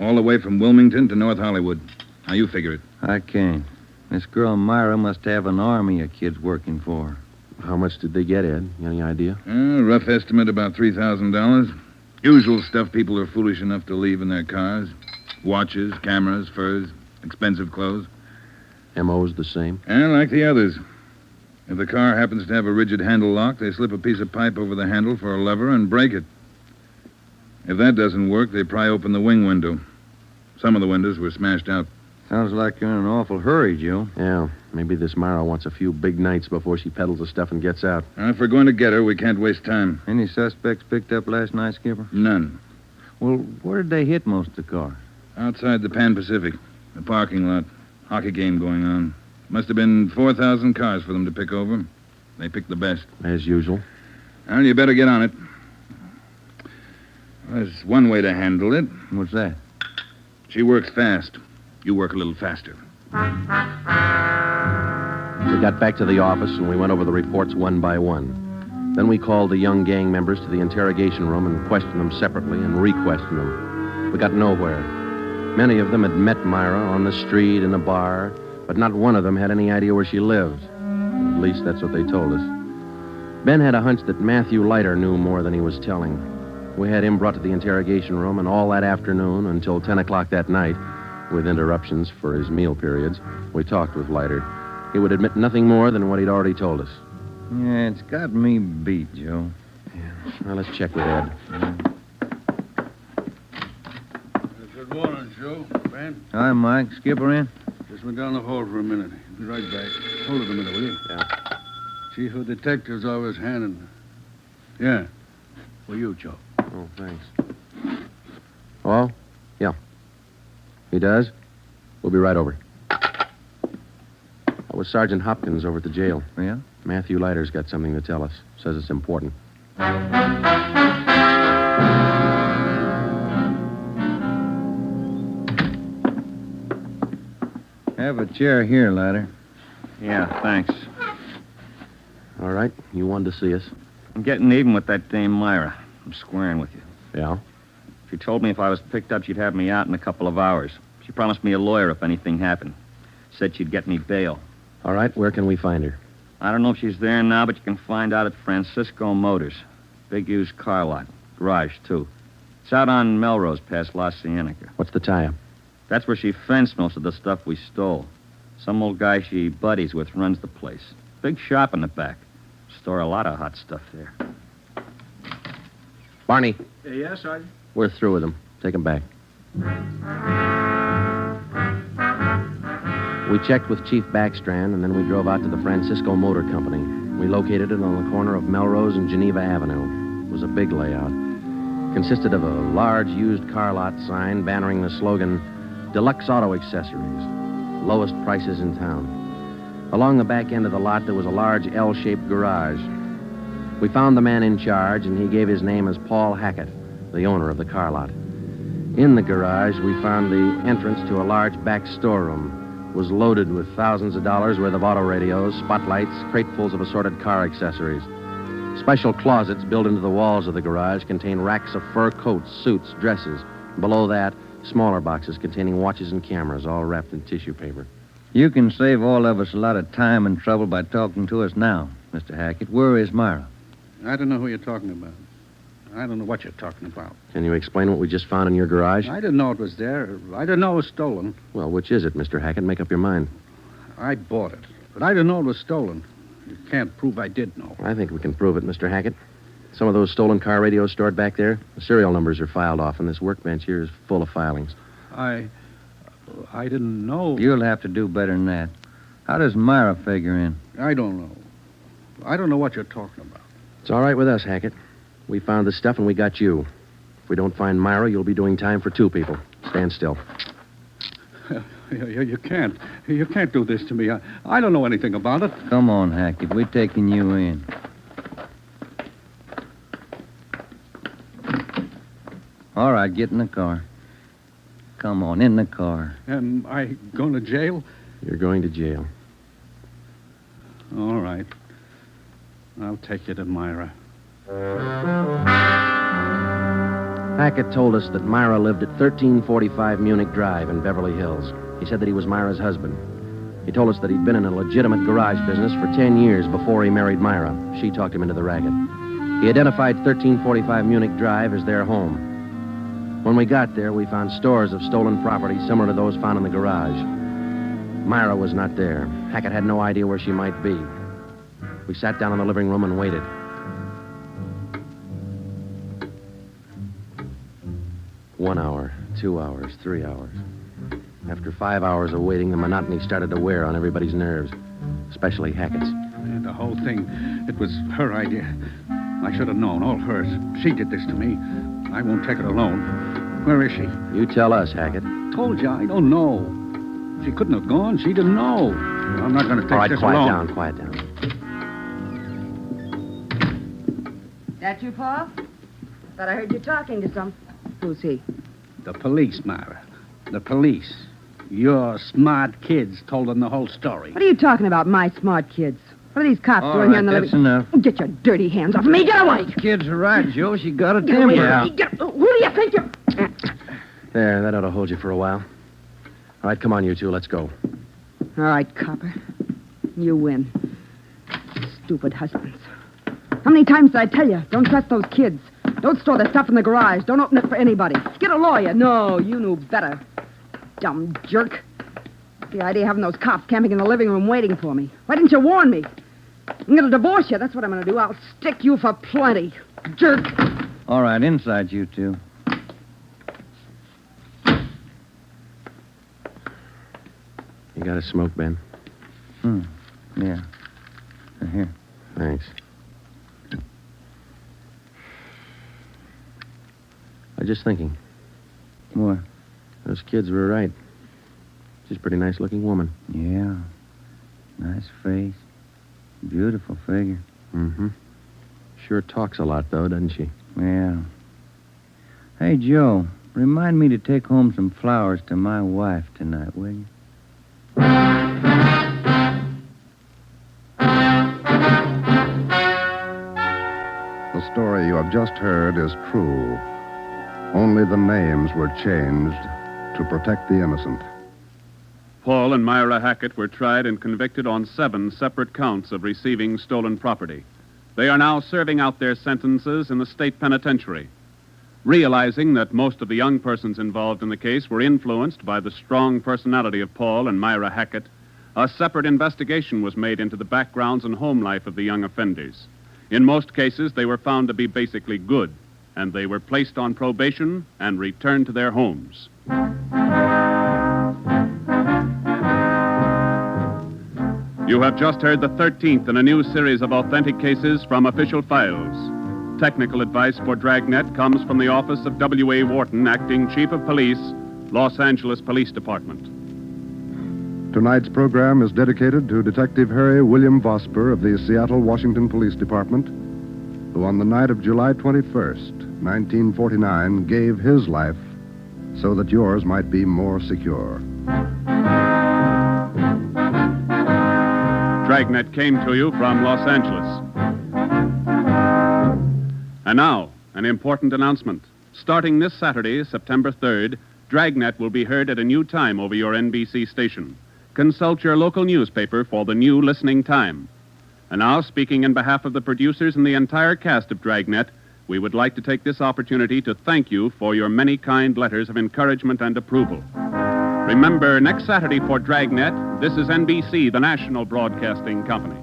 All the way from Wilmington to North Hollywood. How you figure it? I can't. This girl Myra must have an army of kids working for her. How much did they get, Ed? Any idea? Rough estimate, about $3,000. Usual stuff people are foolish enough to leave in their cars. Watches, cameras, furs, expensive clothes. M.O.'s the same? And like the others. If the car happens to have a rigid handle lock, they slip a piece of pipe over the handle for a lever and break it. If that doesn't work, they pry open the wing window. Some of the windows were smashed out. Sounds like you're in an awful hurry, Joe. Yeah, maybe this Myra wants a few big nights before she peddles the stuff and gets out. If we're going to get her, we can't waste time. Any suspects picked up last night, Skipper? None. Well, where did they hit most of the cars? Outside the Pan Pacific. The parking lot. Hockey game going on. Must have been 4,000 cars for them to pick over. They picked the best. As usual. Well, you better get on it. There's one way to handle it. What's that? She works fast. You work a little faster. We got back to the office and we went over the reports one by one. Then we called the young gang members to the interrogation room and questioned them separately and re-questioned them. We got nowhere. Many of them had met Myra on the street, in a bar, but not one of them had any idea where she lived. At least that's what they told us. Ben had a hunch that Matthew Leiter knew more than he was telling. We had him brought to the interrogation room, and all that afternoon until 10 o'clock that night, with interruptions for his meal periods, we talked with Leiter. He would admit nothing more than what he'd already told us. Yeah, it's got me beat, Joe. Yeah. Well, let's check with Ed. Good morning, Joe. Ben? Hi, Mike. Skipper in? Just went down the hall for a minute. Be right back. Hold it a minute, will you? Yeah. Chief of Detectives always handing. Yeah. For you, Joe. Oh, thanks. He does? We'll be right over. That was Sergeant Hopkins over at the jail. Yeah? Matthew Leiter's got something to tell us. Says it's important. Have a chair here, Leiter. Yeah, thanks. All right. You wanted to see us. I'm getting even with that dame Myra. I'm squaring with you. Yeah? She told me if I was picked up, she'd have me out in a couple of hours. She promised me a lawyer if anything happened. Said she'd get me bail. All right. Where can we find her? I don't know if she's there now, but you can find out at Francisco Motors. Big used car lot. Garage, too. It's out on Melrose past La Cienega. What's the tie-up? That's where she fenced most of the stuff we stole. Some old guy she buddies with runs the place. Big shop in the back. Store a lot of hot stuff there. Barney, Yes, Sergeant? we're through with him. Take him back. We checked with Chief Backstrand, and then we drove out to the Francisco Motor Company. We located it on the corner of Melrose and Geneva Avenue. It was a big layout. Consisted of a large used car lot sign bannering the slogan, Deluxe Auto Accessories, lowest prices in town. Along the back end of the lot, there was a large L-shaped garage. We found the man in charge, and he gave his name as Paul Hackett, the owner of the car lot. In the garage, we found the entrance to a large back storeroom. It was loaded with thousands of dollars worth of auto radios, spotlights, cratefuls of assorted car accessories. Special closets built into the walls of the garage contain racks of fur coats, suits, dresses. Below that, smaller boxes containing watches and cameras, all wrapped in tissue paper. You can save all of us a lot of time and trouble by talking to us now, Mr. Hackett. Where is Myra? I don't know who you're talking about. I don't know what you're talking about. Can you explain what we just found in your garage? I didn't know it was there. I didn't know it was stolen. Well, which is it, Mr. Hackett? Make up your mind. I bought it, but I didn't know it was stolen. You can't prove I did know. I think we can prove it, Mr. Hackett. Some of those stolen car radios stored back there, the serial numbers are filed off, and this workbench here is full of filings. I didn't know. You'll have to do better than that. How does Myra figure in? I don't know. I don't know what you're talking about. It's all right with us, Hackett. We found the stuff and we got you. If we don't find Myra, you'll be doing time for two people. Stand still. You can't. You can't do this to me. I don't know anything about it. Come on, Hackett. We're taking you in. All right, get in the car. Come on, in the car. Am I going to jail? You're going to jail. All right. I'll take you to Myra. Hackett told us that Myra lived at 1345 Munich Drive in Beverly Hills. He said that he was Myra's husband. He told us that he'd been in a legitimate garage business for 10 years before he married Myra. She talked him into the racket. He identified 1345 Munich Drive as their home. When we got there, we found stores of stolen property similar to those found in the garage. Myra was not there. Hackett had no idea where she might be. We sat down in the living room and waited. One hour, 2 hours, 3 hours. After 5 hours of waiting, the monotony started to wear on everybody's nerves, especially Hackett's. And the whole thing, it was her idea. I should have known, all hers. She did this to me. I won't take it alone. Where is she? You tell us, Hackett. Told you, I don't know. She couldn't have gone. She didn't know. I'm not going to take All right, this quiet alone. down, quiet down. That you, Paul? Thought I heard you talking to some. Who's he? The police, Myra. The police. Your smart kids told them the whole story. What are you talking about, my smart kids? What are these cops All doing right, here in the that's living... enough. Get your dirty hands off me. Get away. Kids are right, Joe. She got a Get away. temper. Who do you think you're... There, that ought to hold you for a while. All right, come on, you two, let's go. All right, copper. You win. Stupid husbands. How many times did I tell you? Don't trust those kids. Don't store the stuff in the garage. Don't open it for anybody. Get a lawyer. No, you knew better. Dumb jerk. The idea of having those cops camping in the living room waiting for me. Why didn't you warn me? I'm going to divorce you. That's what I'm going to do. I'll stick you for plenty. Jerk. All right, inside you two. You got a smoke, Ben? Yeah. Here. Thanks. I was just thinking. What? Those kids were right. She's a pretty nice-looking woman. Yeah. Nice face. Beautiful figure. Mm-hmm. Sure talks a lot, though, doesn't she? Yeah. Hey, Joe, remind me to take home some flowers to my wife tonight, will you? The story you have just heard is true. Only the names were changed to protect the innocent. Paul and Myra Hackett were tried and convicted on 7 separate counts of receiving stolen property. They are now serving out their sentences in the state penitentiary. Realizing that most of the young persons involved in the case were influenced by the strong personality of Paul and Myra Hackett, a separate investigation was made into the backgrounds and home life of the young offenders. In most cases, they were found to be basically good, and they were placed on probation and returned to their homes. You have just heard the 13th in a new series of authentic cases from official files. Technical advice for Dragnet comes from the office of W.A. Wharton, Acting Chief of Police, Los Angeles Police Department. Tonight's program is dedicated to Detective Harry William Vosper of the Seattle, Washington Police Department, who on the night of July 21st, 1949, gave his life so that yours might be more secure. Dragnet came to you from Los Angeles. And now, an important announcement. Starting this Saturday, September 3rd, Dragnet will be heard at a new time over your NBC station. Consult your local newspaper for the new listening time. And now, speaking in behalf of the producers and the entire cast of Dragnet, we would like to take this opportunity to thank you for your many kind letters of encouragement and approval. Remember, next Saturday for Dragnet, this is NBC, the national broadcasting company.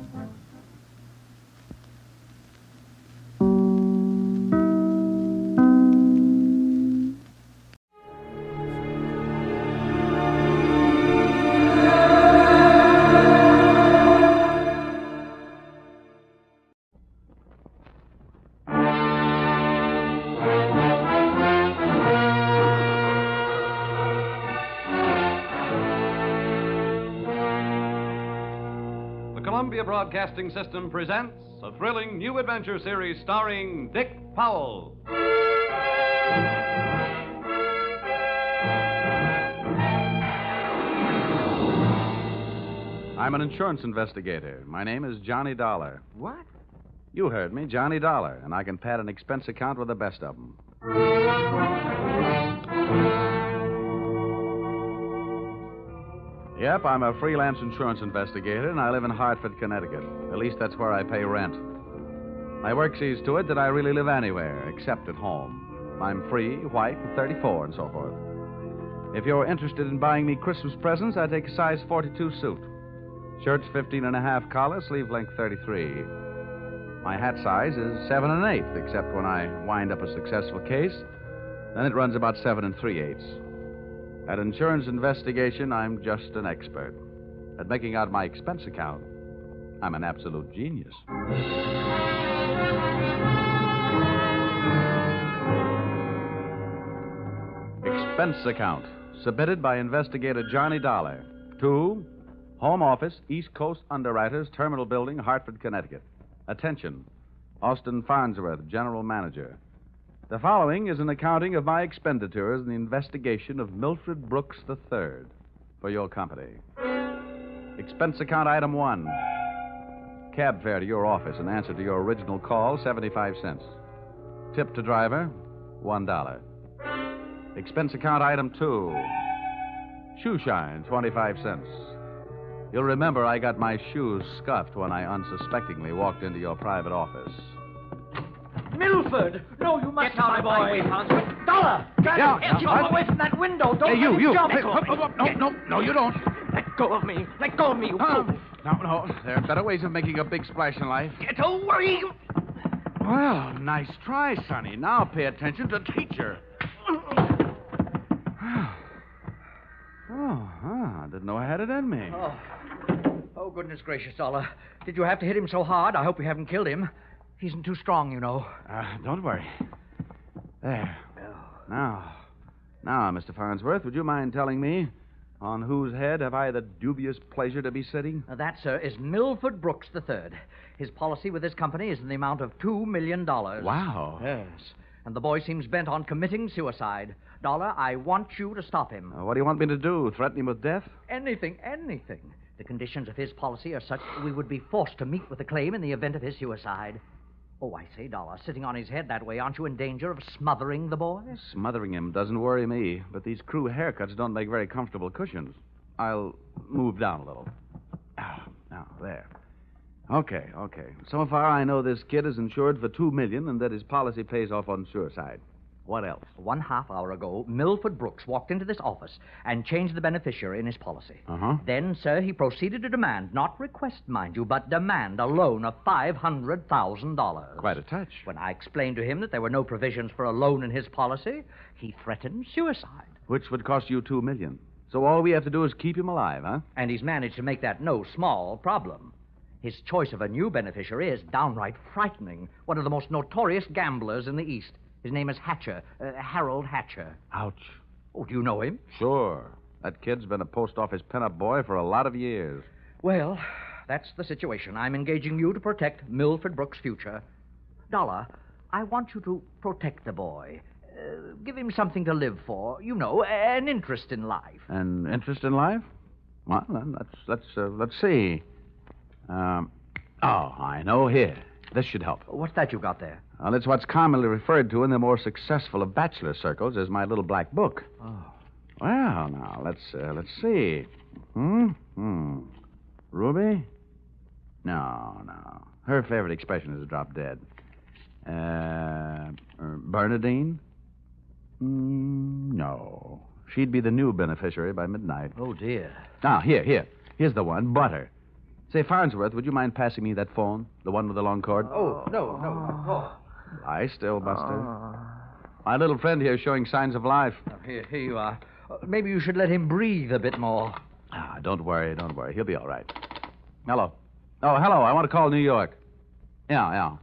Columbia Broadcasting System presents a thrilling new adventure series starring Dick Powell. I'm an insurance investigator. My name is Johnny Dollar. What? You heard me, Johnny Dollar, and I can pad an expense account with the best of them. Yep, I'm a freelance insurance investigator, and I live in Hartford, Connecticut. At least that's where I pay rent. My work sees to it that I really live anywhere, except at home. I'm free, white, and 34, and so forth. If you're interested in buying me Christmas presents, I take a size 42 suit. Shirt's 15 and a half collar, sleeve length 33. My hat size is 7 1/8, except when I wind up a successful case. Then it runs about 7 3/8. At insurance investigation, I'm just an expert. At making out my expense account, I'm an absolute genius. Expense account, submitted by investigator Johnny Dollar to Home Office, East Coast Underwriters, Terminal Building, Hartford, Connecticut. Attention, Austin Farnsworth, General Manager. The following is an accounting of my expenditures in the investigation of Milfred Brooks III for your company. Expense account item 1. Cab fare to your office in answer to your original call, 75 cents. Tip to driver, $1. Expense account item 2. Shoe shine, 25 cents. You'll remember I got my shoes scuffed when I unsuspectingly walked into your private office. Milford! No, you must not, boy. Dollar! Keep away from that window. Don't Hey, you! jump. Hey, no, you don't. Let go of me. Let go of me, you fool. No. There are better ways of making a big splash in life. Get away! Well, nice try, Sonny. Now pay attention to teacher. I didn't know I had it in me. Oh, goodness gracious, Dollar. Did you have to hit him so hard? I hope you haven't killed him. He isn't too strong, you know. Don't worry. There. Now Now, Mr. Farnsworth, would you mind telling me on whose head have I the dubious pleasure to be sitting? That, sir, is Milford Brooks III. His policy with this company is in the amount of $2 million. Wow. Yes. And the boy seems bent on committing suicide. Dollar, I want you to stop him. What do you want me to do? Threaten him with death? Anything. The conditions of his policy are such that we would be forced to meet with the claim in the event of his suicide. Oh, I say, Dollar, sitting on his head that way, aren't you in danger of smothering the boy? Smothering him doesn't worry me, but these crew haircuts don't make very comfortable cushions. I'll move down a little. Now, there. Okay. So far, I know this kid is insured for $2 million and that his policy pays off on suicide. What else? 1/2 hour ago, Milford Brooks walked into this office and changed the beneficiary in his policy. Uh-huh. Then, sir, he proceeded to demand, not request, mind you, but demand a loan of $500,000. Quite a touch. When I explained to him that there were no provisions for a loan in his policy, he threatened suicide. Which would cost you $2 million. So all we have to do is keep him alive, huh? And he's managed to make that no small problem. His choice of a new beneficiary is downright frightening. One of the most notorious gamblers in the East. His name is Hatcher, Harold Hatcher. Ouch. Oh, do you know him? Sure. That kid's been a post office pinup boy for a lot of years. Well, that's the situation. I'm engaging you to protect Milford Brooks' future. Dollar, I want you to protect the boy. Give him something to live for. You know, an interest in life. An interest in life? Well, then, let's see. I know here. This should help. What's that you got there? Well, it's what's commonly referred to in the more successful of bachelor circles as my little black book. Oh. Well, now, let's see. Ruby? No. Her favorite expression is drop dead. Bernadine? No. She'd be the new beneficiary by midnight. Oh, dear. Now, here. Here's the one, Butter. Say, Farnsworth, would you mind passing me that phone? The one with the long cord? Oh, no. Lie still, Buster. My little friend here is showing signs of life. Here you are. Maybe you should let him breathe a bit more. Don't worry. He'll be all right. Hello. Oh, hello. I want to call New York. Yeah.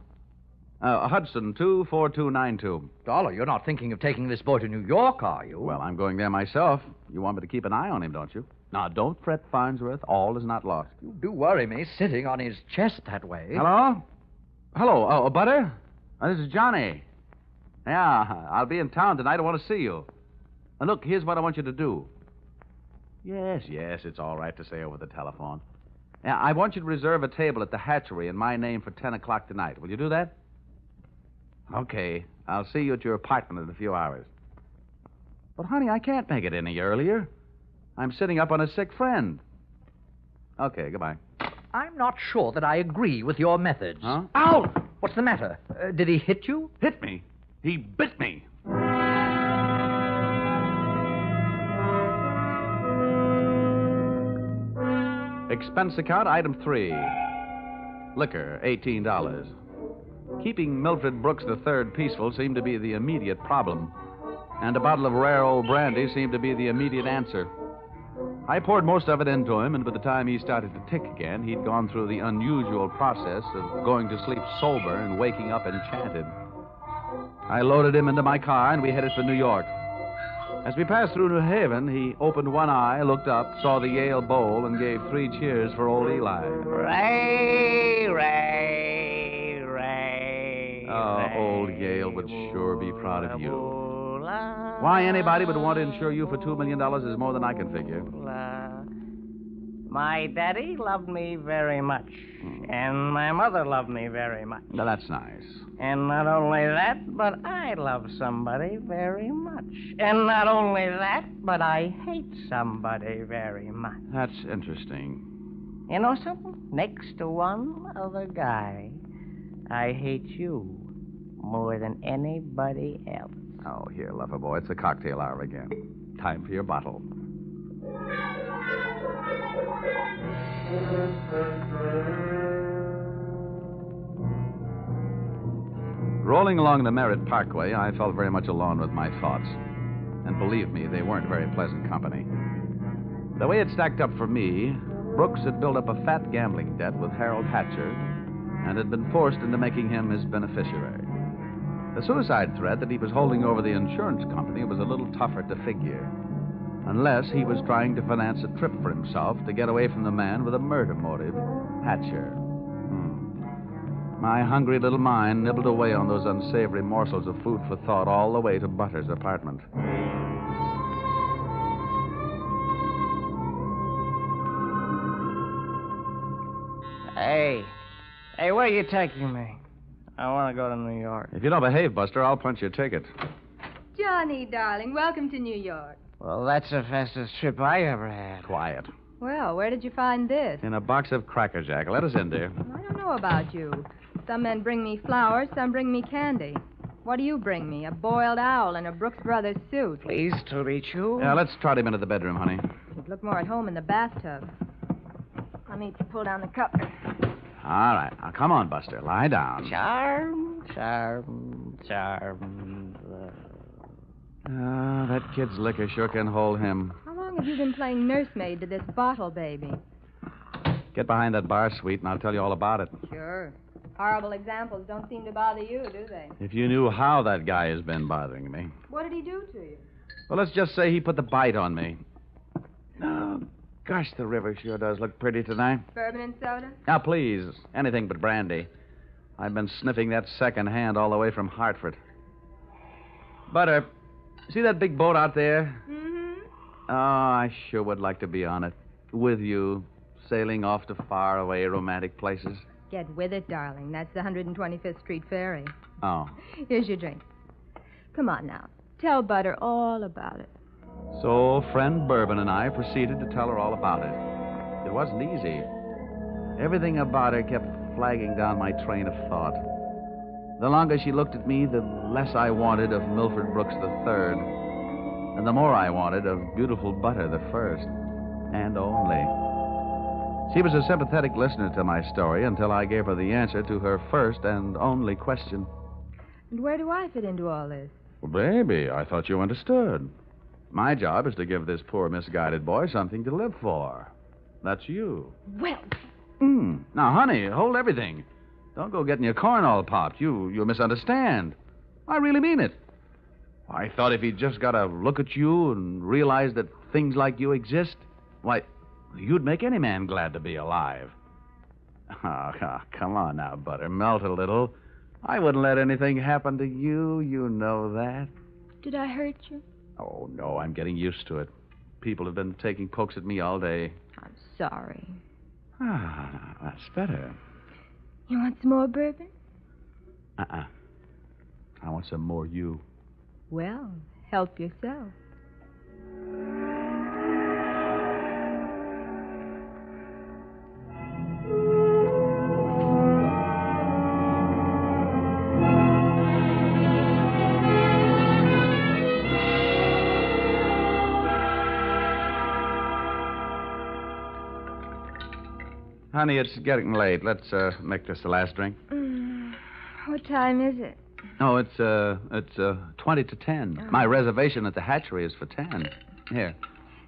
Hudson 24292. Dollar, you're not thinking of taking this boy to New York, are you? Well, I'm going there myself. You want me to keep an eye on him, don't you? Now, don't fret, Farnsworth. All is not lost. You do worry me, sitting on his chest that way. Hello? Oh, Butter? This is Johnny. Yeah, I'll be in town tonight. I want to see you. And look, here's what I want you to do. Yes, it's all right to say over the telephone. Yeah, I want you to reserve a table at the hatchery in my name for 10 o'clock tonight. Will you do that? Okay. I'll see you at your apartment in a few hours. But, honey, I can't make it any earlier. I'm sitting up on a sick friend. Okay, goodbye. I'm not sure that I agree with your methods. Huh? Ow! What's the matter? Did he hit you? Hit me? He bit me. Expense account, item 3. Liquor, $18. Keeping Milford Brooks III peaceful seemed to be the immediate problem, and a bottle of rare old brandy seemed to be the immediate answer. I poured most of it into him, and by the time he started to tick again, he'd gone through the unusual process of going to sleep sober and waking up enchanted. I loaded him into my car, and we headed for New York. As we passed through New Haven, he opened one eye, looked up, saw the Yale Bowl, and gave 3 cheers for old Eli. Ray. Oh, old Yale would sure be proud of you. Why anybody would want to insure you for $2 million is more than I can figure. My daddy loved me very much, and my mother loved me very much. Now, that's nice. And not only that, but I love somebody very much. And not only that, but I hate somebody very much. That's interesting. You know something? Next to one other guy, I hate you more than anybody else. Oh, here, lover boy, it's the cocktail hour again. Time for your bottle. Rolling along the Merritt Parkway, I felt very much alone with my thoughts. And believe me, they weren't very pleasant company. The way it stacked up for me, Brooks had built up a fat gambling debt with Harold Hatcher and had been forced into making him his beneficiary. The suicide threat that he was holding over the insurance company was a little tougher to figure. Unless he was trying to finance a trip for himself to get away from the man with a murder motive, Hatcher. My hungry little mind nibbled away on those unsavory morsels of food for thought all the way to Butter's apartment. Hey, where are you taking me? I want to go to New York. If you don't behave, Buster, I'll punch your ticket. Johnny, darling, welcome to New York. Well, that's the fastest trip I ever had. Quiet. Well, where did you find this? In a box of Cracker Jack. Let us in, dear. I don't know about you. Some men bring me flowers, some bring me candy. What do you bring me? A boiled owl and a Brooks Brothers suit. Pleased to meet you. Yeah, let's trot him into the bedroom, honey. You'd look more at home in the bathtub. Let me pull down the cover. All right. Now, come on, Buster. Lie down. Charm. That kid's liquor sure can hold him. How long have you been playing nursemaid to this bottle baby? Get behind that bar, sweet, and I'll tell you all about it. Sure. Horrible examples don't seem to bother you, do they? If you knew how that guy has been bothering me. What did he do to you? Well, let's just say he put the bite on me. Oh, gosh, the river sure does look pretty tonight. Bourbon and soda? Now, please, anything but brandy. I've been sniffing that second hand all the way from Hartford. Butter, see that big boat out there? Mm-hmm. Oh, I sure would like to be on it. With you, sailing off to faraway romantic places. Get with it, darling. That's the 125th Street Ferry. Oh. Here's your drink. Come on now. Tell Butter all about it. So, friend Bourbon and I proceeded to tell her all about it. It wasn't easy. Everything about her kept flagging down my train of thought. The longer she looked at me, the less I wanted of Milford Brooks III, and the more I wanted of beautiful Butter the First, and only. She was a sympathetic listener to my story until I gave her the answer to her first and only question. And where do I fit into all this? Well, baby, I thought you understood. My job is to give this poor misguided boy something to live for. That's you. Well. Now, honey, hold everything. Don't go getting your corn all popped. You misunderstand. I really mean it. I thought if he'd just got to look at you and realize that things like you exist, why, you'd make any man glad to be alive. Oh, come on now, Butter. Melt a little. I wouldn't let anything happen to you. You know that. Did I hurt you? Oh, no, I'm getting used to it. People have been taking pokes at me all day. I'm sorry. Ah, that's better. You want some more bourbon? I want some more you. Well, help yourself. Honey, it's getting late. Let's make this the last drink. What time is it? Oh, it's 20 to 10. Oh. My reservation at the hatchery is for 10. Here.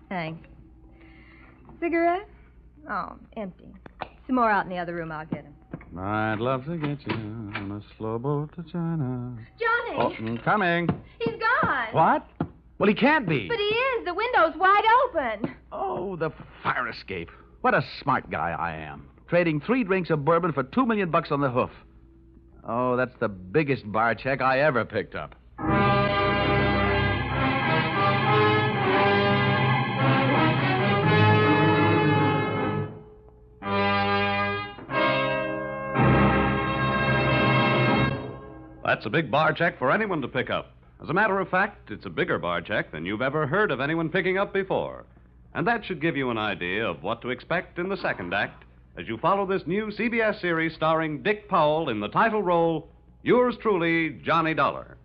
Thanks. Cigarette? Oh, empty. Some more out in the other room. I'll get them. I'd love to get you on a slow boat to China. Johnny! Oh, coming. He's gone. What? Well, he can't be. But he is. The window's wide open. Oh, the fire escape. What a smart guy I am. Trading 3 drinks of bourbon for $2 million on the hoof. Oh, that's the biggest bar check I ever picked up. That's a big bar check for anyone to pick up. As a matter of fact, it's a bigger bar check than you've ever heard of anyone picking up before. And that should give you an idea of what to expect in the second act as you follow this new CBS series starring Dick Powell in the title role, yours truly, Johnny Dollar.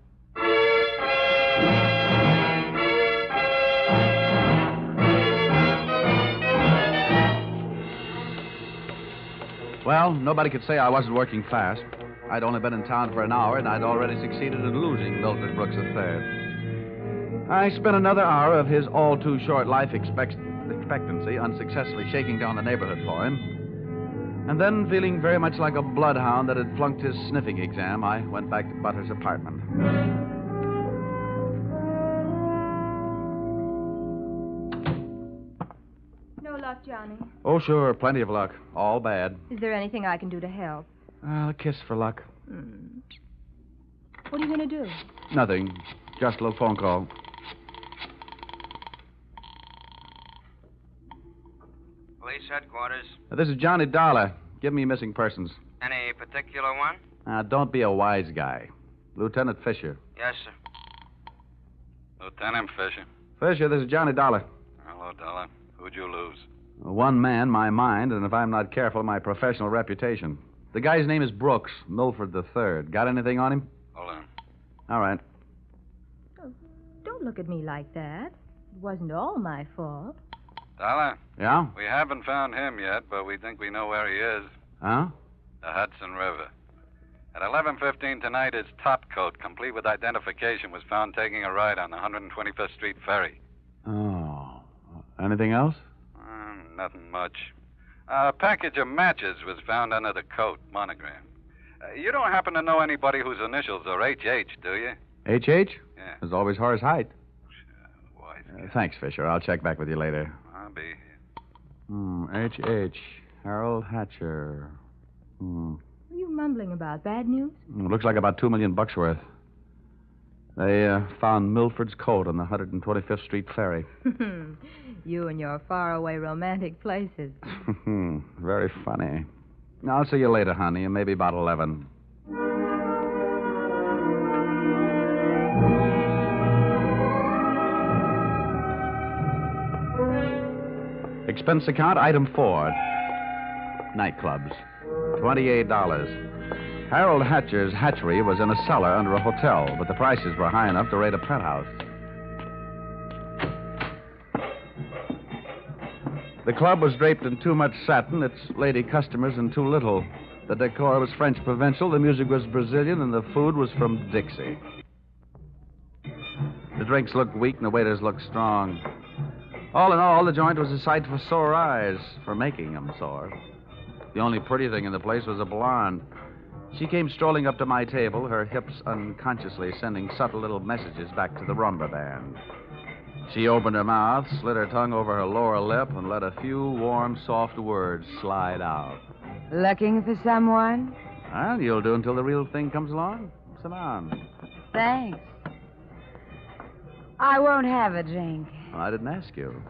Well, nobody could say I wasn't working fast. I'd only been in town for an hour, and I'd already succeeded in losing Milford Brooks III. I spent another hour of his all-too-short life expectancy unsuccessfully shaking down the neighborhood for him. And then, feeling very much like a bloodhound that had flunked his sniffing exam, I went back to Butter's apartment. No luck, Johnny. Oh, sure, plenty of luck. All bad. Is there anything I can do to help? A kiss for luck. What are you going to do? Nothing. Just a little phone call. Police headquarters. This is Johnny Dollar. Give me missing persons. Any particular one? Don't be a wise guy. Lieutenant Fisher. Yes, sir. Lieutenant Fisher. Fisher, this is Johnny Dollar. Hello, Dollar. Who'd you lose? One man, my mind, and if I'm not careful, my professional reputation. The guy's name is Brooks, Milford III. Got anything on him? Hold on. All right. Oh, don't look at me like that. It wasn't all my fault. Dollar? Yeah? We haven't found him yet, but we think we know where he is. Huh? The Hudson River. At 11:15 tonight, his top coat, complete with identification, was found taking a ride on the 125th Street ferry. Oh. Anything else? Nothing much. A package of matches was found under the coat, monogram. You don't happen to know anybody whose initials are H.H., do you? H.H.? Yeah. There's always Horace Height. Wise. Thanks, Fisher. I'll check back with you later. I'll be. H.H. Harold Hatcher. What are you mumbling about? Bad news? Looks like about $2 million worth. They found Milford's coat on the 125th Street ferry. You and your faraway romantic places. Very funny. I'll see you later, honey, and maybe about 11. Expense account, item 4. Nightclubs. $28. Harold Hatcher's hatchery was in a cellar under a hotel, but the prices were high enough to rate a penthouse. The club was draped in too much satin, its lady customers in too little. The decor was French provincial, the music was Brazilian, and the food was from Dixie. The drinks looked weak and the waiters looked strong. All in all, the joint was a sight for sore eyes, for making them sore. The only pretty thing in the place was a blonde. She came strolling up to my table, her hips unconsciously sending subtle little messages back to the rumba band. She opened her mouth, slid her tongue over her lower lip, and let a few warm, soft words slide out. Looking for someone? Well, you'll do until the real thing comes along. Sit down. Thanks. I won't have a drink. Well, I didn't ask you.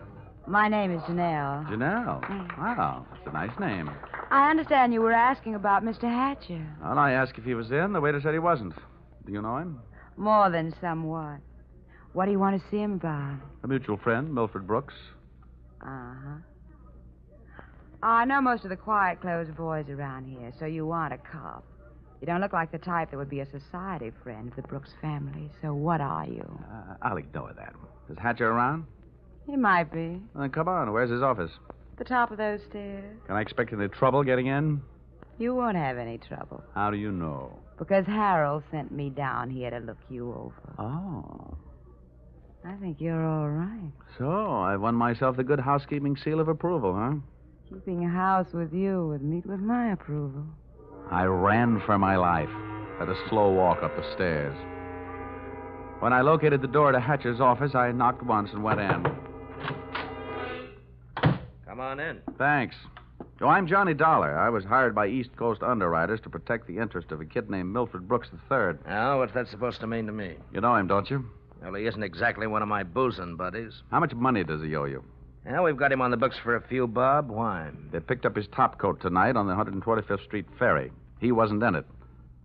My name is Janelle. Janelle? Wow, that's a nice name. I understand you were asking about Mr. Hatcher. Well, I asked if he was in. The waiter said he wasn't. Do you know him? More than somewhat. What do you want to see him about? A mutual friend, Milford Brooks. Uh-huh. I know most of the quiet-clothes boys around here, so you want a cop. You don't look like the type that would be a society friend of the Brooks family, so what are you? I'll ignore that. Is Hatcher around? He might be. Well, then come on. Where's his office? The top of those stairs. Can I expect any trouble getting in? You won't have any trouble. How do you know? Because Harold sent me down here to look you over. Oh. I think you're all right. So, I won myself the good housekeeping seal of approval, huh? Keeping a house with you would meet with my approval. I ran for my life, at a slow walk up the stairs. When I located the door to Hatcher's office, I knocked once and went in. Come on in. Thanks. Oh, I'm Johnny Dollar. I was hired by East Coast underwriters to protect the interest of a kid named Milford Brooks III. Now, what's that supposed to mean to me? You know him, don't you? Well, he isn't exactly one of my boozing buddies. How much money does he owe you? Well, we've got him on the books for a few bob. Why? They picked up his topcoat tonight on the 125th Street ferry. He wasn't in it.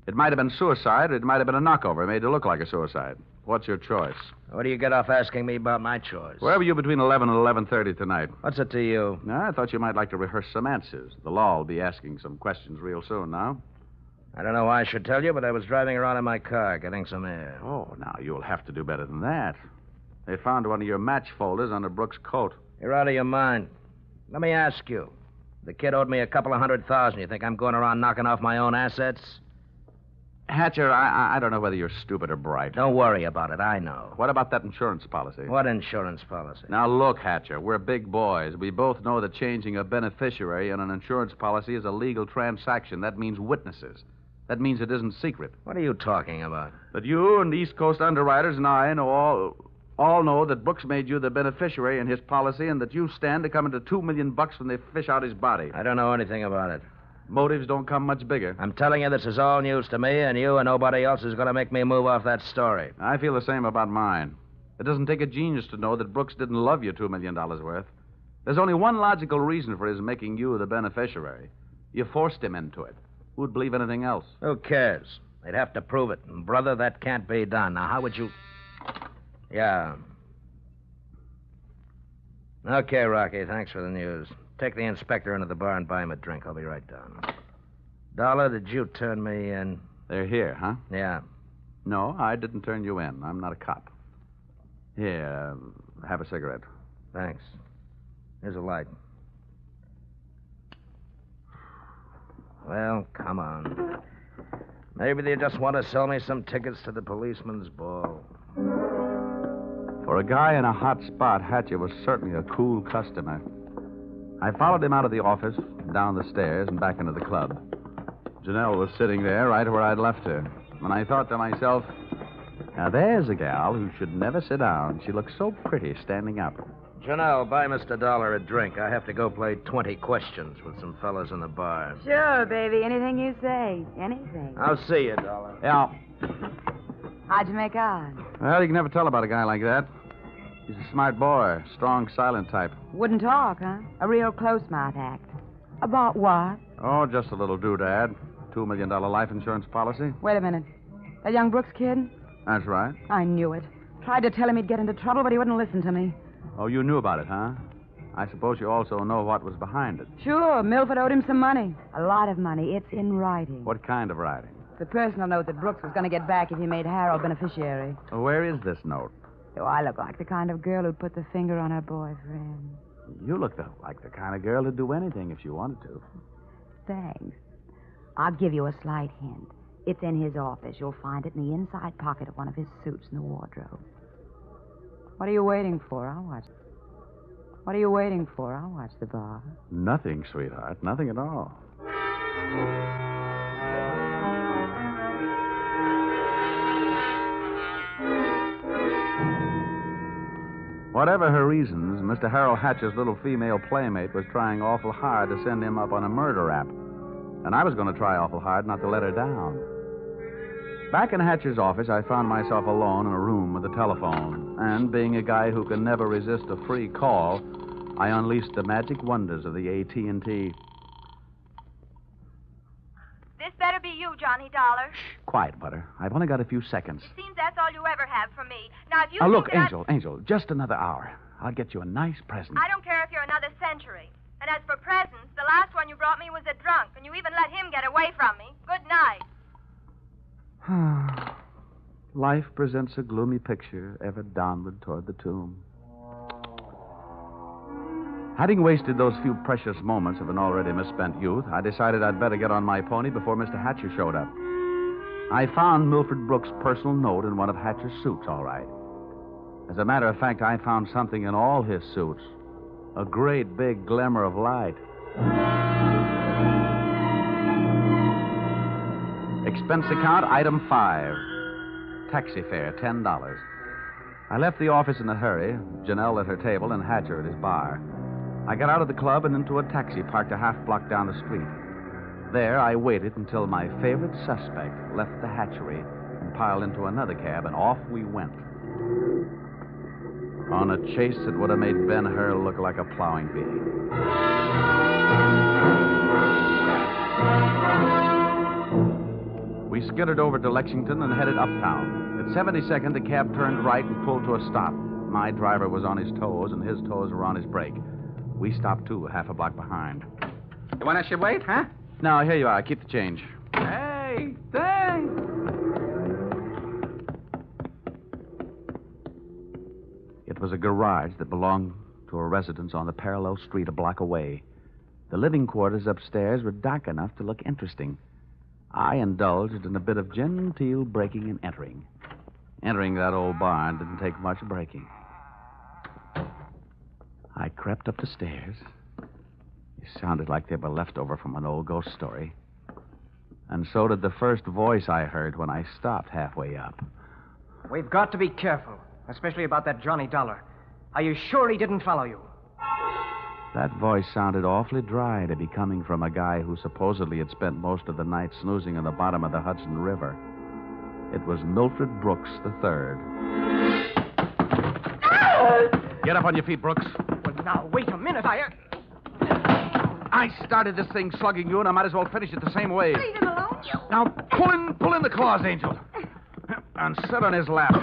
It might have been suicide, or it might have been a knockover made to look like a suicide. What's your choice? What do you get off asking me about my choice? Where were you between 11 and 11:30 tonight? What's it to you? I thought you might like to rehearse some answers. The law will be asking some questions real soon now. I don't know why I should tell you, but I was driving around in my car getting some air. Oh, now, you'll have to do better than that. They found one of your match folders under Brooks' coat. You're out of your mind. Let me ask you. The kid owed me a couple of $100,000. You think I'm going around knocking off my own assets? Hatcher, I don't know whether you're stupid or bright. Don't worry about it. I know. What about that insurance policy? What insurance policy? Now, look, Hatcher, we're big boys. We both know that changing a beneficiary in an insurance policy is a legal transaction. That means witnesses. That means it isn't secret. What are you talking about? That you and East Coast underwriters and I know all know that Brooks made you the beneficiary in his policy and that you stand to come into $2 million when they fish out his body. I don't know anything about it. Motives don't come much bigger. I'm telling you, this is all news to me, and you and nobody else is going to make me move off that story. I feel the same about mine. It doesn't take a genius to know that Brooks didn't love you $2 million worth. There's only one logical reason for his making you the beneficiary. You forced him into it. Who'd believe anything else? Who cares? They'd have to prove it. And, brother, that can't be done. Now, how would you... Yeah. Okay, Rocky, thanks for the news. Take the inspector into the bar and buy him a drink. I'll be right down. Dollar, did you turn me in? They're here, huh? Yeah. No, I didn't turn you in. I'm not a cop. Here, have a cigarette. Thanks. Here's a light. Well, come on. Maybe they just want to sell me some tickets to the policeman's ball. For a guy in a hot spot, Hatcher was certainly a cool customer. I followed him out of the office, down the stairs, and back into the club. Janelle was sitting there right where I'd left her. And I thought to myself, now there's a gal who should never sit down. She looks so pretty standing up. Janelle, buy Mr. Dollar a drink. I have to go play 20 questions with some fellas in the bar. Sure, baby. Anything you say. Anything. I'll see you, Dollar. Yeah. How'd you make out? Well, you can never tell about a guy like that. He's a smart boy, strong, silent type. Wouldn't talk, huh? A real close-mouth act. About what? Oh, just a little doodad. $2 million life insurance policy. Wait a minute. That young Brooks kid? That's right. I knew it. Tried to tell him he'd get into trouble, but he wouldn't listen to me. Oh, you knew about it, huh? I suppose you also know what was behind it. Sure, Milford owed him some money. A lot of money. It's in writing. What kind of writing? The personal note that Brooks was going to get back if he made Harold beneficiary. Well, where is this note? Do I look like the kind of girl who'd put the finger on her boyfriend? You look like the kind of girl who'd do anything if she wanted to. Thanks. I'll give you a slight hint. It's in his office. You'll find it in the inside pocket of one of his suits in the wardrobe. What are you waiting for? I'll watch. What are you waiting for? I'll watch the bar. Nothing, sweetheart. Nothing at all. Whatever her reasons, Mr. Harold Hatcher's little female playmate was trying awful hard to send him up on a murder rap. And I was going to try awful hard not to let her down. Back in Hatcher's office, I found myself alone in a room with a telephone. And being a guy who can never resist a free call, I unleashed the magic wonders of the AT&T. This better be you, Johnny Dollar. Quiet, Butter. I've only got a few seconds. It seems that's all you ever have for me. Now, if you Now, look, think that Angel, just another hour. I'll get you a nice present. I don't care if you're another century. And as for presents, the last one you brought me was a drunk, and you even let him get away from me. Good night. Life presents a gloomy picture ever downward toward the tomb. Having wasted those few precious moments of an already misspent youth, I decided I'd better get on my pony before Mr. Hatcher showed up. I found Milford Brooks' personal note in one of Hatcher's suits, all right. As a matter of fact, I found something in all his suits. A great big glimmer of light. Expense account, item 5. Taxi fare, $10. I left the office in a hurry, Janelle at her table and Hatcher at his bar. I got out of the club and into a taxi parked a half block down the street. There, I waited until my favorite suspect left the hatchery and piled into another cab, and off we went. On a chase that would have made Ben-Hur look like a plowing bee. We skittered over to Lexington and headed uptown. At 72nd, the cab turned right and pulled to a stop. My driver was on his toes, and his toes were on his brake. We stopped, too, half a block behind. You want I should wait, huh? No, here you are. Keep the change. Hey, thanks. It was a garage that belonged to a residence on the parallel street a block away. The living quarters upstairs were dark enough to look interesting. I indulged in a bit of genteel breaking and entering. Entering that old barn didn't take much breaking. I crept up the stairs. It sounded like they were left over from an old ghost story. And so did the first voice I heard when I stopped halfway up. We've got to be careful, especially about that Johnny Dollar. Are you sure he didn't follow you? That voice sounded awfully dry to be coming from a guy who supposedly had spent most of the night snoozing on the bottom of the Hudson River. It was Milford Brooks III. Get up on your feet, Brooks. Well, now, wait a minute. I started this thing slugging you, and I might as well finish it the same way. Leave him alone, you. Now, pull in the claws, Angel. And sit on his lap.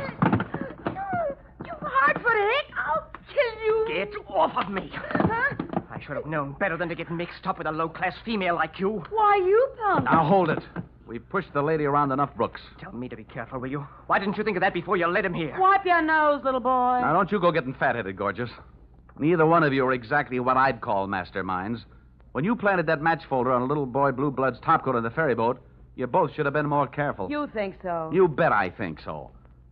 You hard-footed. I'll kill you. Get off of me. Huh? I should have known better than to get mixed up with a low-class female like you. Why, you punk. Now, hold it. We've pushed the lady around enough, Brooks. Tell me to be careful, will you? Why didn't you think of that before you led him here? Wipe your nose, little boy. Now, don't you go getting fat-headed, gorgeous. Neither one of you are exactly what I'd call masterminds. When you planted that match folder on a little boy Blue Blood's topcoat on the ferry boat, you both should have been more careful. You think so? You bet I think so.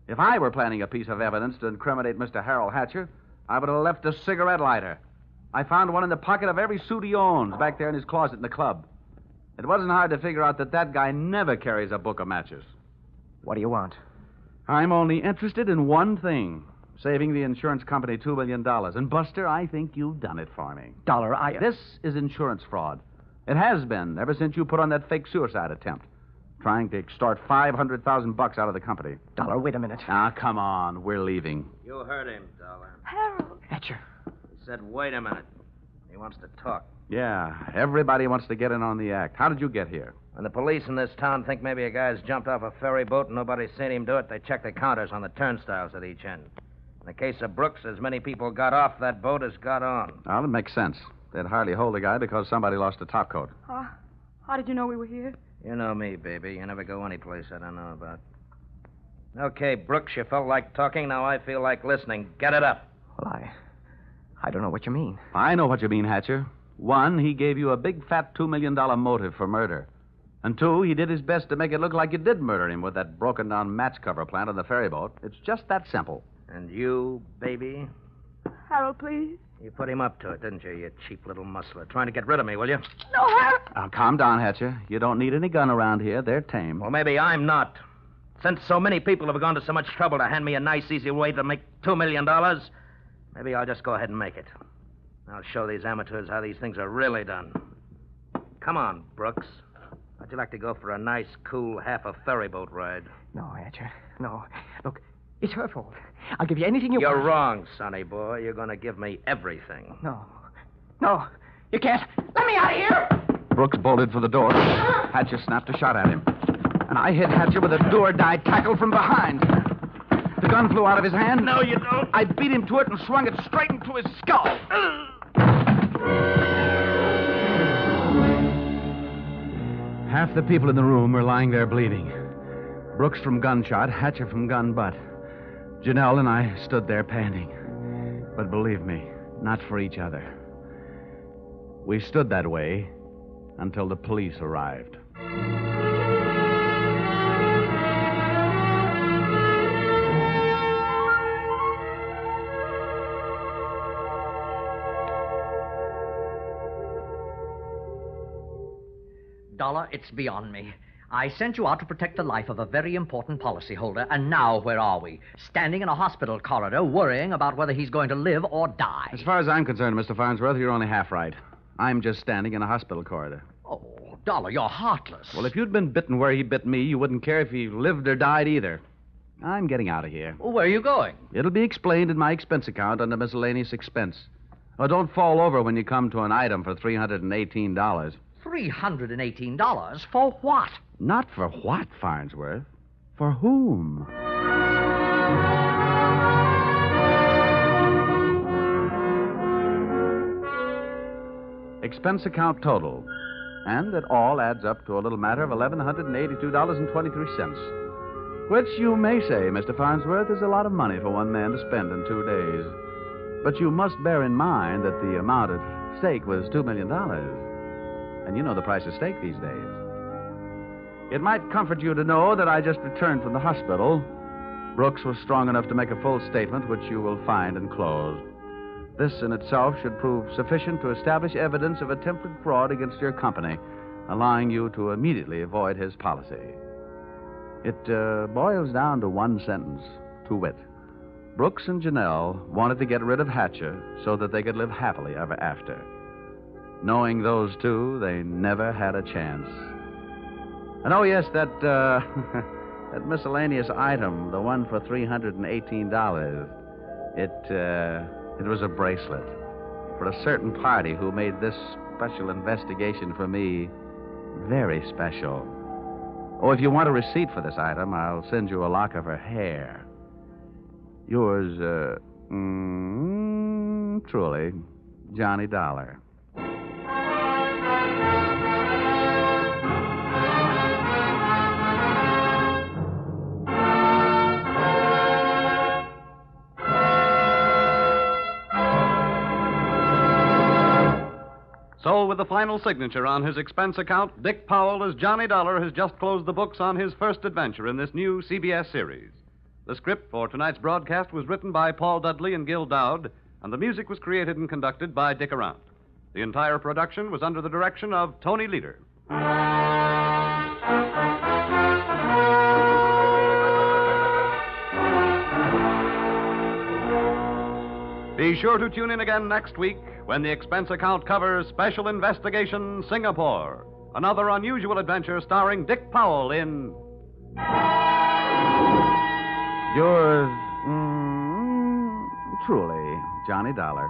If I were planning a piece of evidence to incriminate Mr. Harold Hatcher, I would have left a cigarette lighter. I found one in the pocket of every suit he owns back there in his closet in the club. It wasn't hard to figure out that guy never carries a book of matches. What do you want? I'm only interested in one thing. Saving the insurance company $2 million. And, Buster, I think you've done it for me. Dollar, This is insurance fraud. It has been ever since you put on that fake suicide attempt. Trying to extort $500,000 out of the company. Dollar, wait a minute. Ah, come on. We're leaving. You heard him, Dollar. Harold. Hatcher. He said, wait a minute. He wants to talk. Yeah, everybody wants to get in on the act. How did you get here? When the police in this town think maybe a guy's jumped off a ferry boat and nobody's seen him do it, they check the counters on the turnstiles at each end. In the case of Brooks, as many people got off that boat as got on. Well, it makes sense. They'd hardly hold the guy because somebody lost a topcoat. How did you know we were here? You know me, baby. You never go any place I don't know about. Okay, Brooks, you felt like talking. Now I feel like listening. Get it up. Well, I don't know what you mean. I know what you mean, Hatcher. One, he gave you a big fat $2 million motive for murder. And two, he did his best to make it look like you did murder him with that broken-down match cover plant on the ferry boat. It's just that simple. And you, baby? Harold, please. You put him up to it, didn't you, you cheap little muscler? Trying to get rid of me, will you? No, Harold. Now, calm down, Hatcher. You don't need any gun around here. They're tame. Well, maybe I'm not. Since so many people have gone to so much trouble to hand me a nice, easy way to make $2 million, maybe I'll just go ahead and make it. I'll show these amateurs how these things are really done. Come on, Brooks. How'd you like to go for a nice, cool, half a ferry boat ride? No, Hatcher. No. Look, it's her fault. I'll give you anything you want. You're wrong, sonny boy. You're going to give me everything. No. No, you can't. Let me out of here! Brooks bolted for the door. Hatcher snapped a shot at him. And I hit Hatcher with a do-or-die tackle from behind. The gun flew out of his hand. No, you don't. I beat him to it and swung it straight into his skull. Half the people in the room were lying there bleeding. Brooks from gunshot, Hatcher from gun butt. Janelle and I stood there panting. But believe me, not for each other. We stood that way until the police arrived. Dollar, it's beyond me. I sent you out to protect the life of a very important policyholder, and now where are we? Standing in a hospital corridor worrying about whether he's going to live or die. As far as I'm concerned, Mr. Farnsworth, you're only half right. I'm just standing in a hospital corridor. Oh, Dollar, you're heartless. Well, if you'd been bitten where he bit me, you wouldn't care if he lived or died either. I'm getting out of here. Well, where are you going? It'll be explained in my expense account under miscellaneous expense. Oh, don't fall over when you come to an item for $318. $318? For what? Not for what, Farnsworth? For whom? Expense account total. And it all adds up to a little matter of $1,182.23. Which you may say, Mr. Farnsworth, is a lot of money for one man to spend in 2 days. But you must bear in mind that the amount at stake was $2 million. And you know the price of steak these days. It might comfort you to know that I just returned from the hospital. Brooks was strong enough to make a full statement, which you will find enclosed. This in itself should prove sufficient to establish evidence of attempted fraud against your company, allowing you to immediately avoid his policy. It boils down to one sentence, to wit. Brooks and Janelle wanted to get rid of Hatcher so that they could live happily ever after. Knowing those two, they never had a chance. And oh, yes, that that miscellaneous item, the one for $318, it was a bracelet for a certain party who made this special investigation for me very special. Oh, if you want a receipt for this item, I'll send you a lock of her hair. Yours, truly, Johnny Dollar. So, with the final signature on his expense account, Dick Powell as Johnny Dollar has just closed the books on his first adventure in this new CBS series. The script for tonight's broadcast was written by Paul Dudley and Gil Dowd, and the music was created and conducted by Dick Arant. The entire production was under the direction of Tony Leader. Be sure to tune in again next week when the expense account covers Special Investigation Singapore, another unusual adventure starring Dick Powell in... Yours, truly, Johnny Dollar.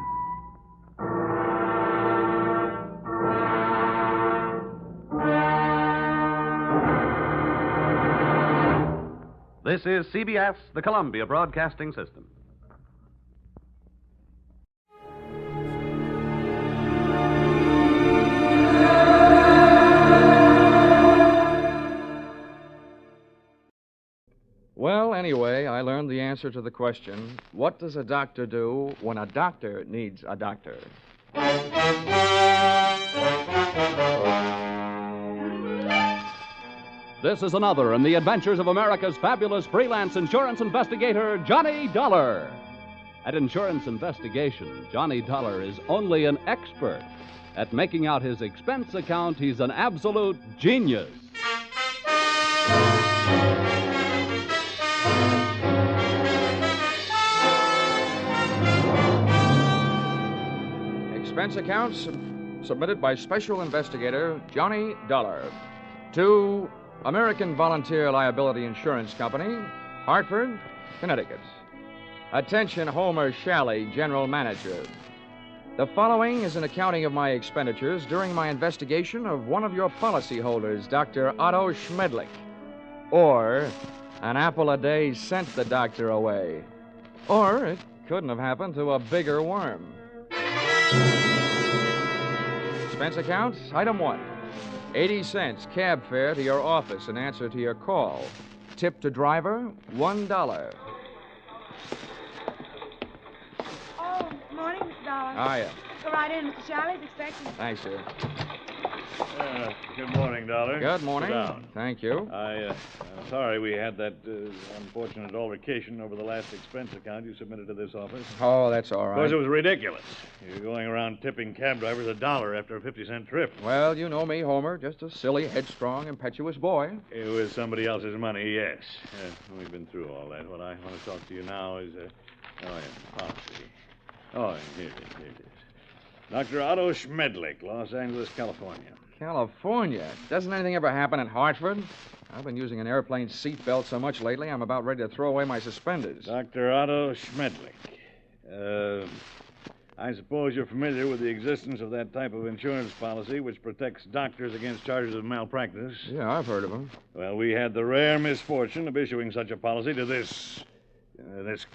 This is CBS, the Columbia Broadcasting System. Well, anyway, I learned the answer to the question, what does a doctor do when a doctor needs a doctor? This is another in the adventures of America's fabulous freelance insurance investigator, Johnny Dollar. At Insurance Investigation, Johnny Dollar is only an expert. At making out his expense account, he's an absolute genius. Expense accounts submitted by Special Investigator Johnny Dollar to American Volunteer Liability Insurance Company, Hartford, Connecticut. Attention, Homer Shalley, General Manager. The following is an accounting of my expenditures during my investigation of one of your policyholders, Dr. Otto Schmedlick. Or, an apple a day sent the doctor away. Or, it couldn't have happened to a bigger worm. Expense account, item 1. 80 cents cab fare to your office in answer to your call. Tip to driver, $1. Oh, morning, Mr. Dollar. Hiya. Go right in. Mr. Shalley's expecting. Thanks, sir. Good morning, Dollar. Good morning. Sit down. Thank you. I'm sorry we had that unfortunate altercation over the last expense account you submitted to this office. Oh, that's all Of right. course, it was ridiculous. You're going around tipping cab drivers $1 after a 50-cent trip. Well, you know me, Homer. Just a silly, headstrong, impetuous boy. It was somebody else's money, yes. We've been through all that. What I want to talk to you now is, policy. Oh, here it is. Dr. Otto Schmedlick, Los Angeles, California. California? Doesn't anything ever happen in Hartford? I've been using an airplane seatbelt so much lately, I'm about ready to throw away my suspenders. Dr. Otto Schmedlick. I suppose you're familiar with the existence of that type of insurance policy which protects doctors against charges of malpractice. Yeah, I've heard of them. Well, we had the rare misfortune of issuing such a policy to this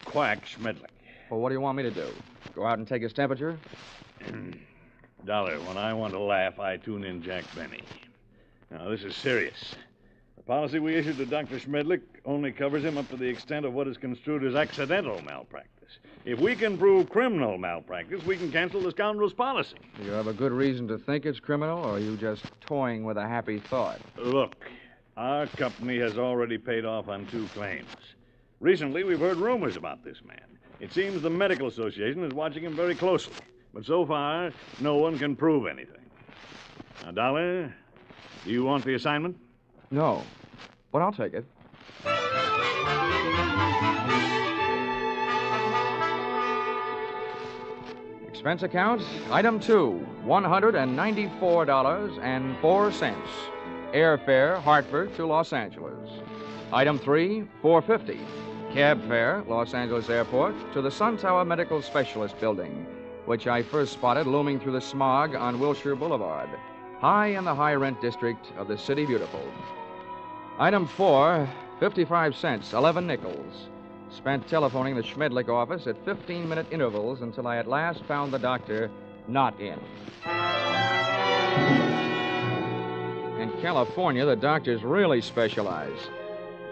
quack Schmedlick. Well, what do you want me to do? Go out and take his temperature? Dollar, when I want to laugh, I tune in Jack Benny. Now, this is serious. The policy we issued to Dr. Schmedlick only covers him up to the extent of what is construed as accidental malpractice. If we can prove criminal malpractice, we can cancel the scoundrel's policy. Do you have a good reason to think it's criminal, or are you just toying with a happy thought? Look, Our company has already paid off on 2 claims. Recently, we've heard rumors about this man. It seems the Medical Association is watching him very closely. But so far, no one can prove anything. Now, Dollar, do you want the assignment? No, but I'll take it. Expense account, item 2, $194.04. Airfare, Hartford to Los Angeles. Item 3, $4.50. Cab fare, Los Angeles Airport to the Sun Tower Medical Specialist Building, which I first spotted looming through the smog on Wilshire Boulevard, high in the high-rent district of the City Beautiful. Item 4, 55 cents, 11 nickels. Spent telephoning the Schmedlick office at 15-minute intervals until I at last found the doctor not in. In California, the doctors really specialize.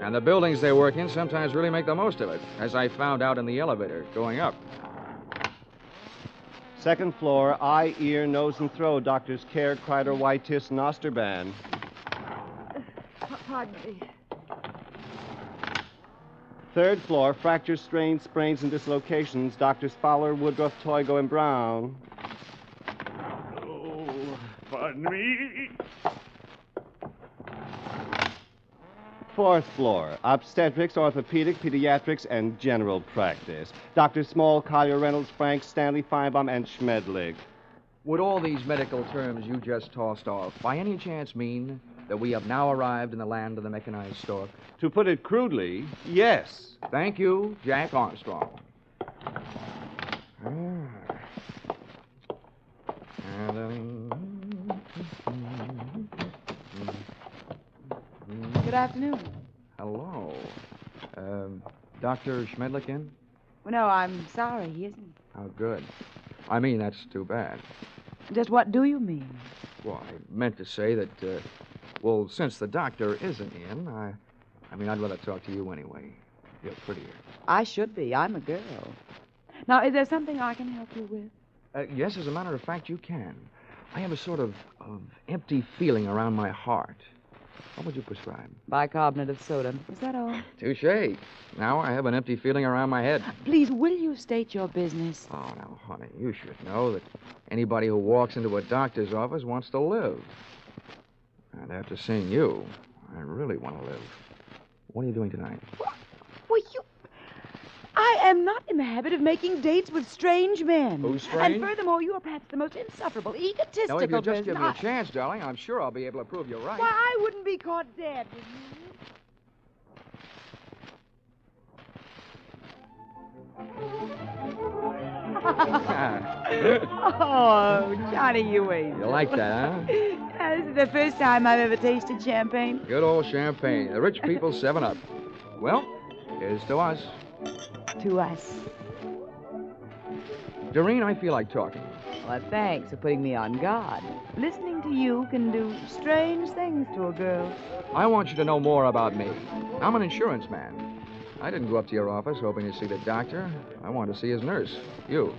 And the buildings they work in sometimes really make the most of it, as I found out in the elevator going up. Second floor, eye, ear, nose, and throat. Doctors Care, Kreider, Whitetis, and Osterban. Pardon me. Third floor, fractures, strains, sprains, and dislocations. Doctors Fowler, Woodruff, Toigo, and Brown. Oh, pardon me. Fourth floor, obstetrics, orthopedic, pediatrics, and general practice. Dr. Small, Collier, Reynolds, Frank, Stanley, Feinbaum, and Schmedlick. Would all these medical terms you just tossed off by any chance mean that we have now arrived in the land of the mechanized stork? To put it crudely, yes. Thank you, Jack Armstrong. Good afternoon. Hello. Dr. Schmedlick in? Well, no, I'm sorry, he isn't. Oh, good. I mean, that's too bad. Just what do you mean? Well, I meant to say that, well, since the doctor isn't in, I mean, I'd rather talk to you anyway. You're prettier. I should be. I'm a girl. Now, is there something I can help you with? Yes, as a matter of fact, you can. I have a sort of empty feeling around my heart. What would you prescribe? Bicarbonate of soda. Is that all? Touche. Now I have an empty feeling around my head. Please, will you state your business? Oh, now, honey, you should know that anybody who walks into a doctor's office wants to live. And after seeing you, I really want to live. What are you doing tonight? Well, I am not in the habit of making dates with strange men. Who's strange? And furthermore, you are perhaps the most insufferable, egotistical Now, if you just person give me a chance, darling, I'm sure I'll be able to prove you're right. Why, I wouldn't be caught dead with you. Oh, Johnny, you ain't. You like that, huh? This is the first time I've ever tasted champagne. Good old champagne. The rich people's 7-Up. Well, here's to us. To us. Doreen, I feel like talking. Well, thanks for putting me on guard. Listening to you can do strange things to a girl. I want you to know more about me. I'm an insurance man. I didn't go up to your office hoping to see the doctor. I wanted to see his nurse. You.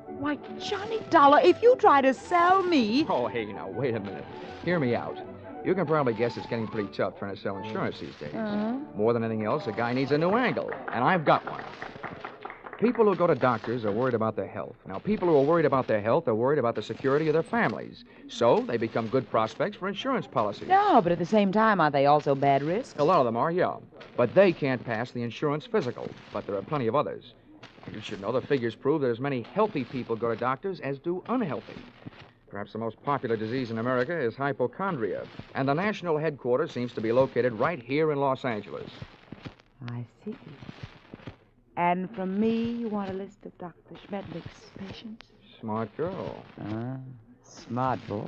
Why, Johnny Dollar, if you try to sell me... Oh, hey, now, wait a minute. Hear me out. You can probably guess it's getting pretty tough trying to sell insurance these days. More than anything else, a guy needs a new angle, and I've got one. People who go to doctors are worried about their health. Now, people who are worried about their health are worried about the security of their families. So they become good prospects for insurance policies. No, but at the same time, aren't they also bad risks? A lot of them are, yeah. But they can't pass the insurance physical. But there are plenty of others. You should know the figures prove that as many healthy people go to doctors as do unhealthy. Perhaps the most popular disease in America is hypochondria, and the national headquarters seems to be located right here in Los Angeles. I see. And from me, you want a list of Dr. Schmedlick's patients? Smart girl. Smart boy.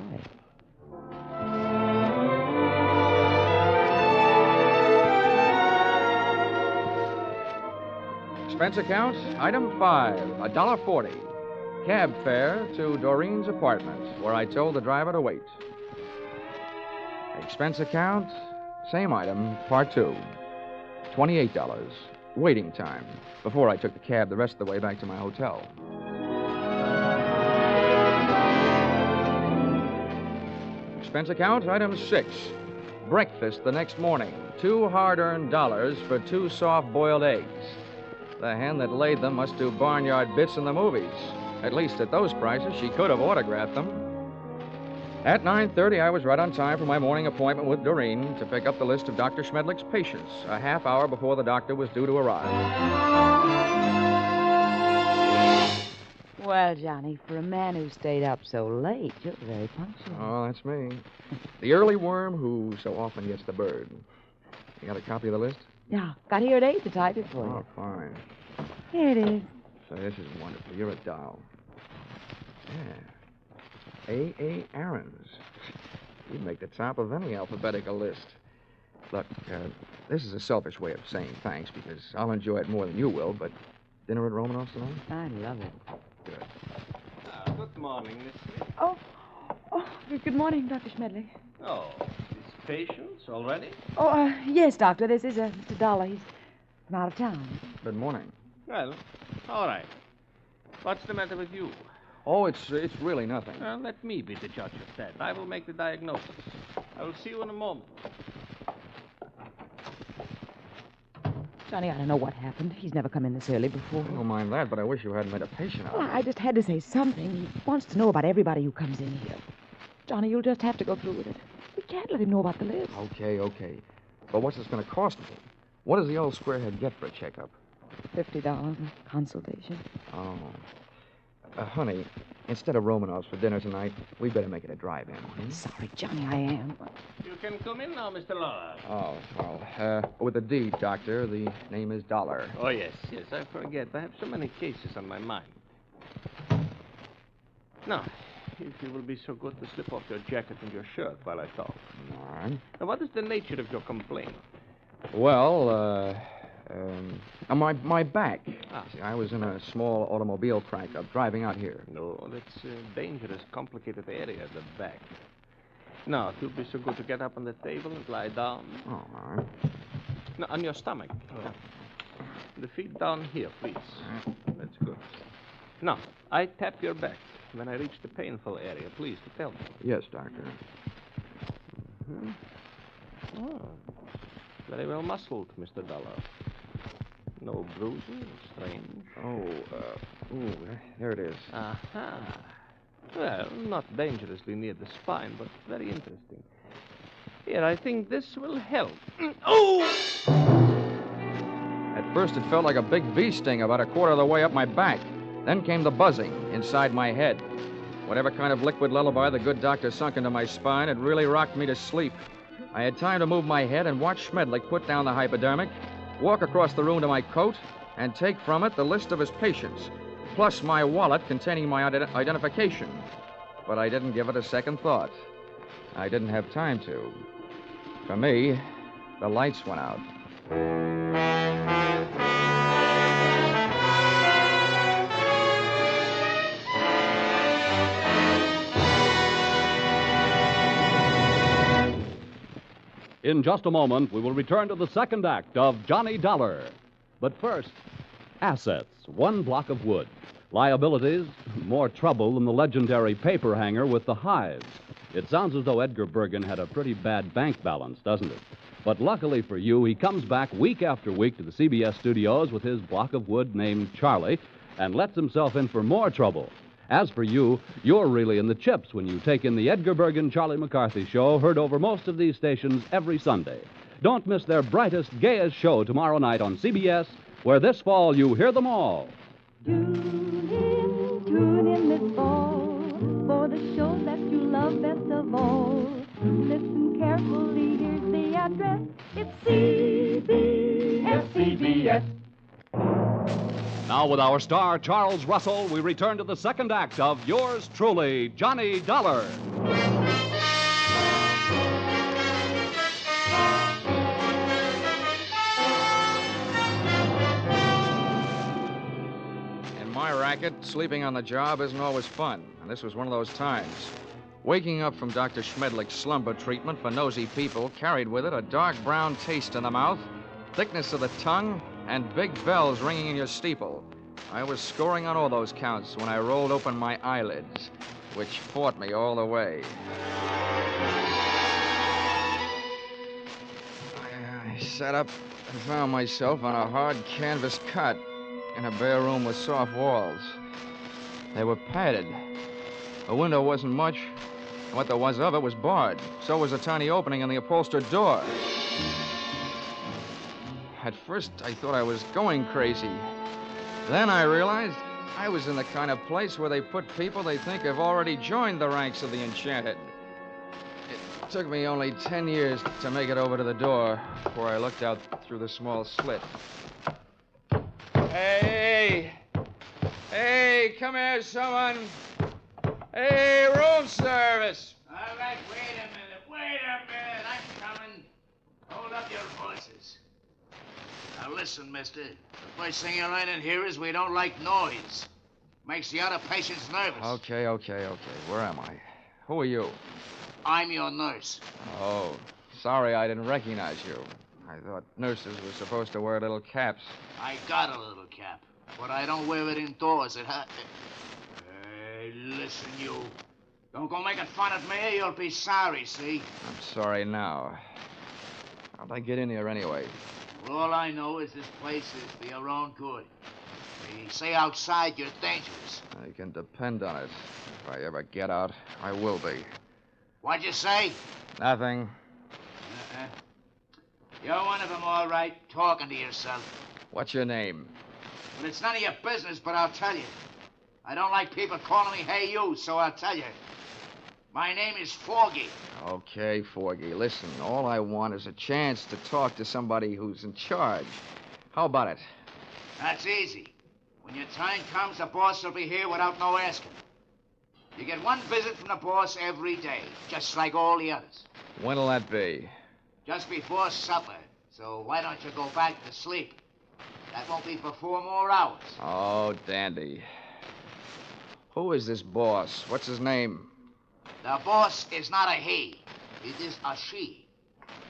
Expense account, item 5, $1.40. Cab fare to Doreen's apartment, where I told the driver to wait. Expense account, same item, part 2, $28. Waiting time, before I took the cab the rest of the way back to my hotel. Expense account, item 6, breakfast the next morning, 2 hard-earned dollars for 2 soft-boiled eggs. The hen that laid them must do barnyard bits in the movies. At least at those prices, she could have autographed them. At 9:30, I was right on time for my morning appointment with Doreen to pick up the list of Dr. Schmedlick's patients, a half hour before the doctor was due to arrive. Well, Johnny, for a man who stayed up so late, you're very punctual. Oh, that's me. The early worm who so often gets the bird. You got a copy of the list? Yeah, got here at 8 to type it for you. Oh, fine. Here it is. So this is wonderful. You're a doll. Yeah. A. Aarons. You'd make the top of any alphabetical list. Look, this is a selfish way of saying thanks because I'll enjoy it more than you will, but dinner at Romanoff's tonight? I love it. Good. Good morning, Miss Smith. Oh, good morning, Dr. Schmedlick. Oh, these patients already? Oh, yes, Doctor. This is Mr. Dollar. He's from out of town. Good morning. Well, all right. What's the matter with you? Oh, it's really nothing. Let me be the judge of that. I will make the diagnosis. I will see you in a moment. Johnny, I don't know what happened. He's never come in this early before. I don't mind that, but I wish you hadn't made a patient out of Well, it. I just had to say something. He wants to know about everybody who comes in here. Johnny, you'll just have to go through with it. We can't let him know about the list. Okay. But what's this going to cost me? What does the old squarehead get for a checkup? $50 a consultation. Oh. Honey, instead of Romanoff's for dinner tonight, we better make it a drive-in. Sorry, Johnny, I am. You can come in now, Mr. Lawler. Oh, well, with a D, Doctor. The name is Dollar. Oh, yes, I forget. I have so many cases on my mind. Now, if you will be so good to slip off your jacket and your shirt while I talk. All right. Now, what is the nature of your complaint? Well, my back. See, I was in a small automobile crack-up driving out here. No, that's a dangerous, complicated area, the back. Now, if you'll be so good to get up on the table and lie down. Oh, all right. Now, on your stomach. Oh. The feet down here, please. That's good. Now, I tap your back. When I reach the painful area, please, to tell me. Yes, Doctor. Mm-hmm. Oh, very well muscled, Mr. Dollar. No bruising, strange. There it is. Aha. Well, not dangerously near the spine, but very interesting. Here, I think this will help. Oh! At first, it felt like a big bee sting about a quarter of the way up my back. Then came the buzzing inside my head. Whatever kind of liquid lullaby the good doctor sunk into my spine, it really rocked me to sleep. I had time to move my head and watch Schmedlick put down the hypodermic, walk across the room to my coat, and take from it the list of his patients, plus my wallet containing my identification. But I didn't give it a second thought. I didn't have time to. For me, the lights went out. In just a moment, we will return to the second act of Johnny Dollar. But first, assets, 1 block of wood. Liabilities, more trouble than the legendary paper hanger with the hives. It sounds as though Edgar Bergen had a pretty bad bank balance, doesn't it? But luckily for you, he comes back week after week to the CBS studios with his block of wood named Charlie and lets himself in for more trouble. As for you, you're really in the chips when you take in the Edgar Bergen Charlie McCarthy show, heard over most of these stations every Sunday. Don't miss their brightest, gayest show tomorrow night on CBS, where this fall you hear them all. Tune in this fall for the show that you love best of all. Listen carefully, here's the address. It's CBS. Now, with our star, Charles Russell, we return to the second act of yours truly, Johnny Dollar. In my racket, sleeping on the job isn't always fun, and this was one of those times. Waking up from Dr. Schmedlick's slumber treatment for nosy people carried with it a dark brown taste in the mouth, thickness of the tongue, and big bells ringing in your steeple. I was scoring on all those counts when I rolled open my eyelids, which fought me all the way. sat up and found myself on a hard canvas cot in a bare room with soft walls. They were padded. The window wasn't much. What there was of it was barred. So was a tiny opening in the upholstered door. At first, I thought I was going crazy. Then I realized I was in the kind of place where they put people they think have already joined the ranks of the enchanted. It took me only 10 years to make it over to the door before I looked out through the small slit. Hey! Hey, come here, someone! Hey, room service! All right, wait a minute. I'm coming. Hold up your horses. Now listen, mister. The first thing you learn in here is we don't like noise. Makes the other patients nervous. Okay. Where am I? Who are you? I'm your nurse. Oh, sorry I didn't recognize you. I thought nurses were supposed to wear little caps. I got a little cap, but I don't wear it indoors. Hey, listen, you. Don't go making fun of me. You'll be sorry, see? I'm sorry now. How'd I get in here anyway? Well, all I know is this place is for your own good. They say outside you're dangerous. You can depend on it. If I ever get out, I will be. What'd you say? Nothing. You're one of them, all right, talking to yourself. What's your name? Well, it's none of your business, but I'll tell you. I don't like people calling me hey you, so I'll tell you. My name is Foggy. Okay, Forgy. Listen, all I want is a chance to talk to somebody who's in charge. How about it? That's easy. When your time comes, the boss will be here without no asking. You get one visit from the boss every day, just like all the others. When'll that be? Just before supper. So why don't you go back to sleep? That won't be for 4 more hours. Oh, dandy. Who is this boss? What's his name? The boss is not a he. It is a she.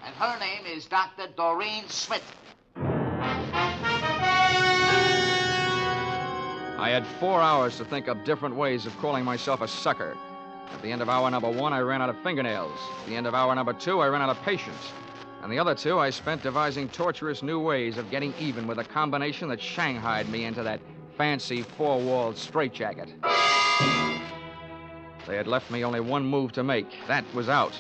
And her name is Dr. Doreen Smith. I had 4 hours to think up different ways of calling myself a sucker. At the end of hour number 1, I ran out of fingernails. At the end of hour number 2, I ran out of patience. And the other 2, I spent devising torturous new ways of getting even with a combination that shanghaied me into that fancy 4-walled straitjacket. They had left me only one move to make. That was out.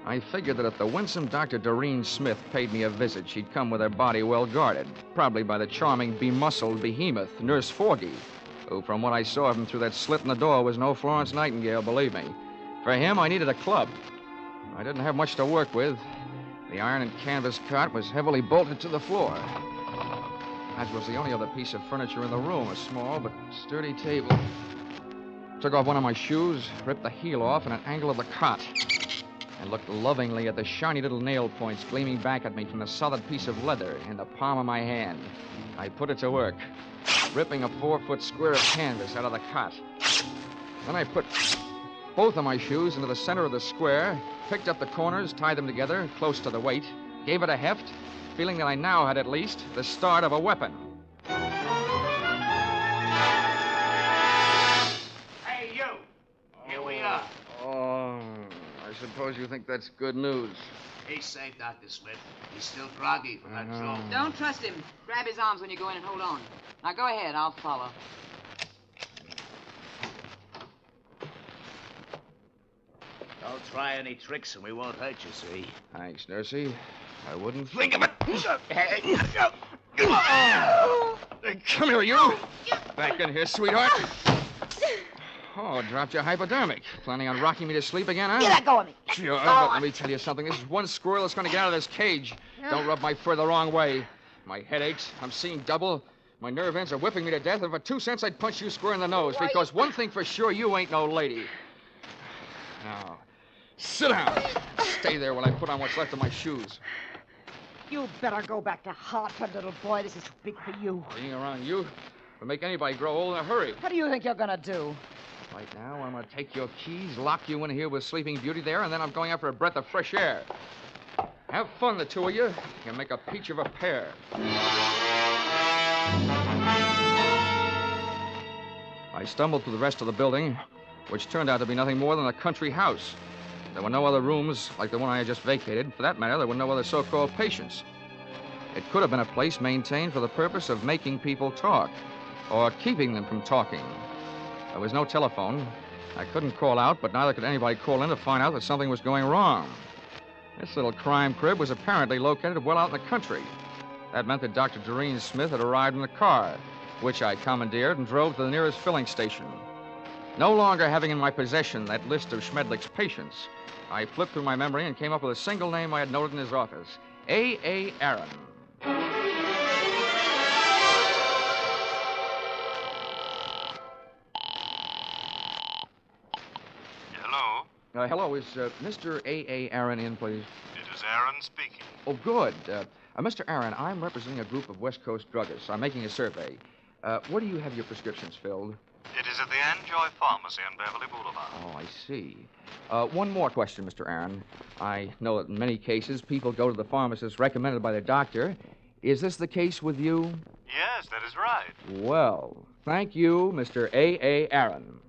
I figured that if the winsome Dr. Doreen Smith paid me a visit, she'd come with her body well guarded, probably by the charming, bemuscled behemoth, Nurse Foggy, who, from what I saw of him through that slit in the door, was no Florence Nightingale, believe me. For him, I needed a club. I didn't have much to work with. The iron and canvas cot was heavily bolted to the floor, as was the only other piece of furniture in the room, a small but sturdy table. Took off one of my shoes, ripped the heel off in an angle of the cot, and looked lovingly at the shiny little nail points gleaming back at me from the solid piece of leather in the palm of my hand. I put it to work, ripping a 4-foot square of canvas out of the cot. Then I put both of my shoes into the center of the square, picked up the corners, tied them together close to the weight, gave it a heft, feeling that I now had at least the start of a weapon. Hey, you! Here we are. Oh, I suppose you think that's good news. He's safe, Dr. Smith. He's still groggy from that joke. Don't trust him. Grab his arms when you go in and hold on. Now go ahead, I'll follow. Don't try any tricks and we won't hurt you, see? Thanks, Nursey. I wouldn't think of it. Come here, you. Back in here, sweetheart. Oh, dropped your hypodermic. Planning on rocking me to sleep again, huh? You let go of me. Sure, but let me tell you something. This is one squirrel that's going to get out of this cage. Don't rub my fur the wrong way. My head aches. I'm seeing double. My nerve ends are whipping me to death, and for 2 cents, I'd punch you square in the nose. Because one thing for sure, you ain't no lady. Now, sit down. Stay there while I put on what's left of my shoes. You better go back to Hartford, little boy. This is too big for you. Being around you will make anybody grow old in a hurry. What do you think you're gonna do? Right now, I'm going to take your keys, lock you in here with Sleeping Beauty there, and then I'm going out for a breath of fresh air. Have fun, the two of you. You make a peach of a pair. I stumbled through the rest of the building, which turned out to be nothing more than a country house. There were no other rooms like the one I had just vacated. For that matter, there were no other so-called patients. It could have been a place maintained for the purpose of making people talk or keeping them from talking. There was no telephone. I couldn't call out, but neither could anybody call in to find out that something was going wrong. This little crime crib was apparently located well out in the country. That meant that Dr. Doreen Smith had arrived in a car, which I commandeered and drove to the nearest filling station. No longer having in my possession that list of Schmedlick's patients, I flipped through my memory and came up with a single name I had noted in his office, A.A. Aaron. Hello? Hello, is Mr. A.A. Aaron in, please? It is Aaron speaking. Oh, good. Mr. Aaron, I'm representing a group of West Coast druggists. I'm making a survey. Where do you have your prescriptions filled? It is at the Enjoy Pharmacy on Beverly Boulevard. Oh, I see. One more question, Mr. Aaron. I know that in many cases people go to the pharmacist recommended by their doctor. Is this the case with you? Yes, that is right. Well, thank you, Mr. A.A. Aaron.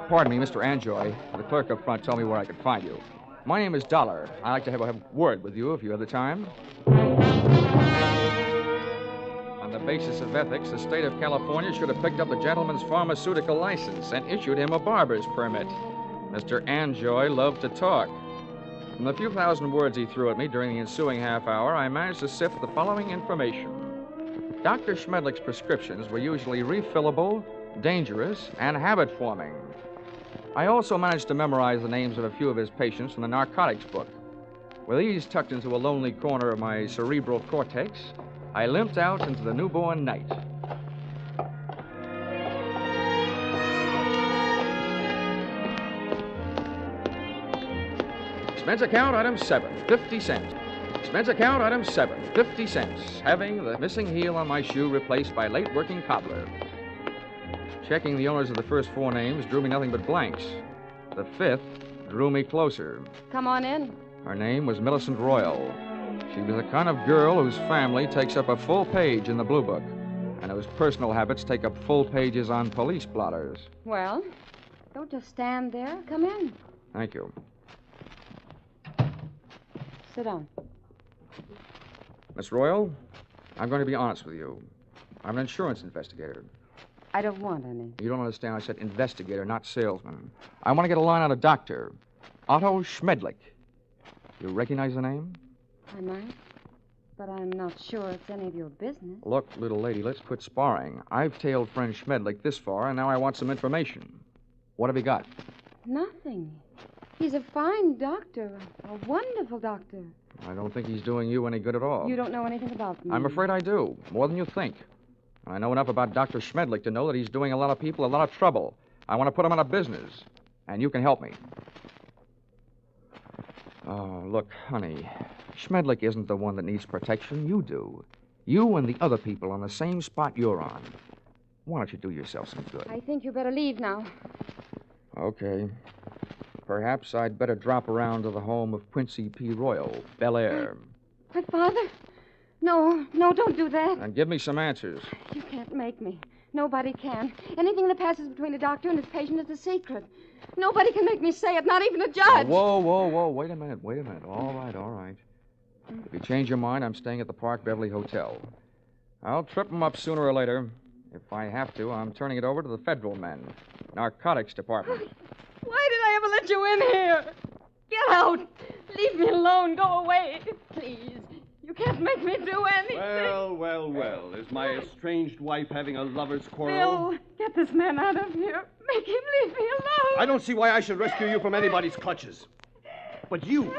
Pardon me, Mr. Anjoy. The clerk up front told me where I could find you. My name is Dollar. I'd like to have a word with you if you have the time. On the basis of ethics, the state of California should have picked up the gentleman's pharmaceutical license and issued him a barber's permit. Mr. Anjoy loved to talk. From the few thousand words he threw at me during the ensuing half hour, I managed to sift the following information. Dr. Schmedlick's prescriptions were usually refillable, dangerous, and habit-forming. I also managed to memorize the names of a few of his patients from the narcotics book. With these tucked into a lonely corner of my cerebral cortex, I limped out into the newborn night. Expense account item 7, 50 cents. Expense account item 7, 50 cents. Having the missing heel on my shoe replaced by late working cobbler. Checking the owners of the first 4 names drew me nothing but blanks. The 5th drew me closer. Come on in. Her name was Millicent Royal. She was the kind of girl whose family takes up a full page in the Blue Book, and whose personal habits take up full pages on police blotters. Well, don't just stand there. Come in. Thank you. Sit down. Miss Royal, I'm going to be honest with you. I'm an insurance investigator. I don't want any. You don't understand. I said investigator, not salesman. I want to get a line out of Dr. Otto Schmedlick. You recognize the name? I might, but I'm not sure it's any of your business. Look, little lady, let's quit sparring. I've tailed friend Schmedlick this far, and now I want some information. What have you got? Nothing. He's a fine doctor, a wonderful doctor. I don't think he's doing you any good at all. You don't know anything about me. I'm afraid I do, more than you think. I know enough about Dr. Schmedlick to know that he's doing a lot of people a lot of trouble. I want to put him out of business, and you can help me. Oh, look, honey, Schmedlick isn't the one that needs protection. You do. You and the other people on the same spot you're on. Why don't you do yourself some good? I think you better leave now. Okay. Perhaps I'd better drop around to the home of Quincy P. Royal, Bel Air. My father? No, don't do that. And give me some answers. You can't make me. Nobody can. Anything that passes between a doctor and his patient is a secret. Nobody can make me say it, not even a judge. Whoa. Wait a minute. All right. If you change your mind, I'm staying at the Park Beverly Hotel. I'll trip them up sooner or later. If I have to, I'm turning it over to the federal men. Narcotics department. Why did I ever let you in here? Get out. Leave me alone. Go away. Please. You can't make me do anything. Well. Is my estranged wife having a lover's quarrel? Bill, get this man out of here. Make him leave me alone. I don't see why I should rescue you from anybody's clutches. But you,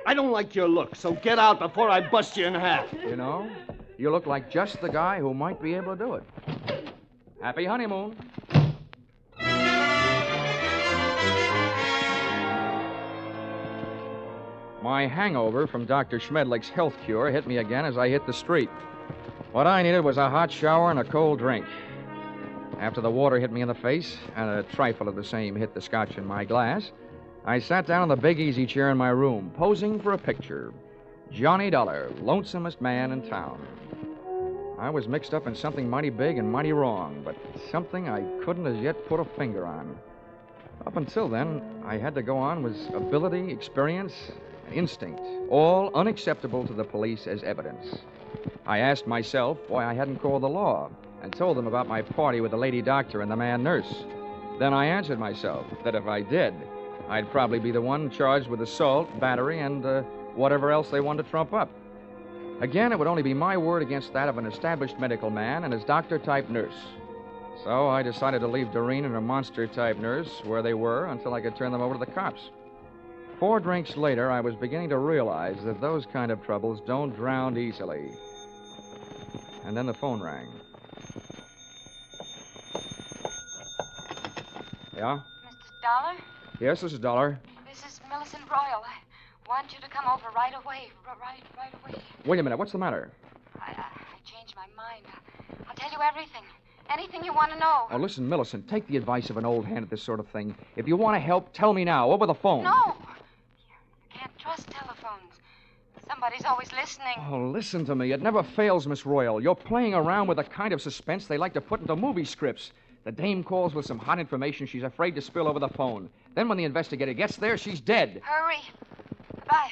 I don't like your look, so get out before I bust you in half. You know, you look like just the guy who might be able to do it. Happy honeymoon. My hangover from Dr. Schmedlick's health cure hit me again as I hit the street. What I needed was a hot shower and a cold drink. After the water hit me in the face, and a trifle of the same hit the scotch in my glass, I sat down in the big easy chair in my room, posing for a picture. Johnny Dollar, lonesomest man in town. I was mixed up in something mighty big and mighty wrong, but something I couldn't as yet put a finger on. Up until then, I had to go on with ability, experience, and instinct, all unacceptable to the police as evidence. I asked myself why I hadn't called the law and told them about my party with the lady doctor and the man nurse. Then I answered myself that if I did, I'd probably be the one charged with assault, battery, and whatever else they wanted to trump up. Again, it would only be my word against that of an established medical man and his doctor-type nurse. So I decided to leave Doreen and her monster-type nurse where they were until I could turn them over to the cops. 4 drinks later, I was beginning to realize that those kind of troubles don't drown easily. And then the phone rang. Yeah? Mr. Dollar? Yes, this is Dollar. This is Millicent Royal. I want you to come over right away. Right away. Wait a minute, what's the matter? I changed my mind. I'll tell you everything. Anything you want to know. Oh, listen, Millicent, take the advice of an old hand at this sort of thing. If you want to help, tell me now, over the phone. No. You can't trust telephones. Somebody's always listening. Oh, listen to me. It never fails, Miss Royal. You're playing around with the kind of suspense they like to put into movie scripts. The dame calls with some hot information she's afraid to spill over the phone. Then when the investigator gets there, she's dead. Hurry. Bye.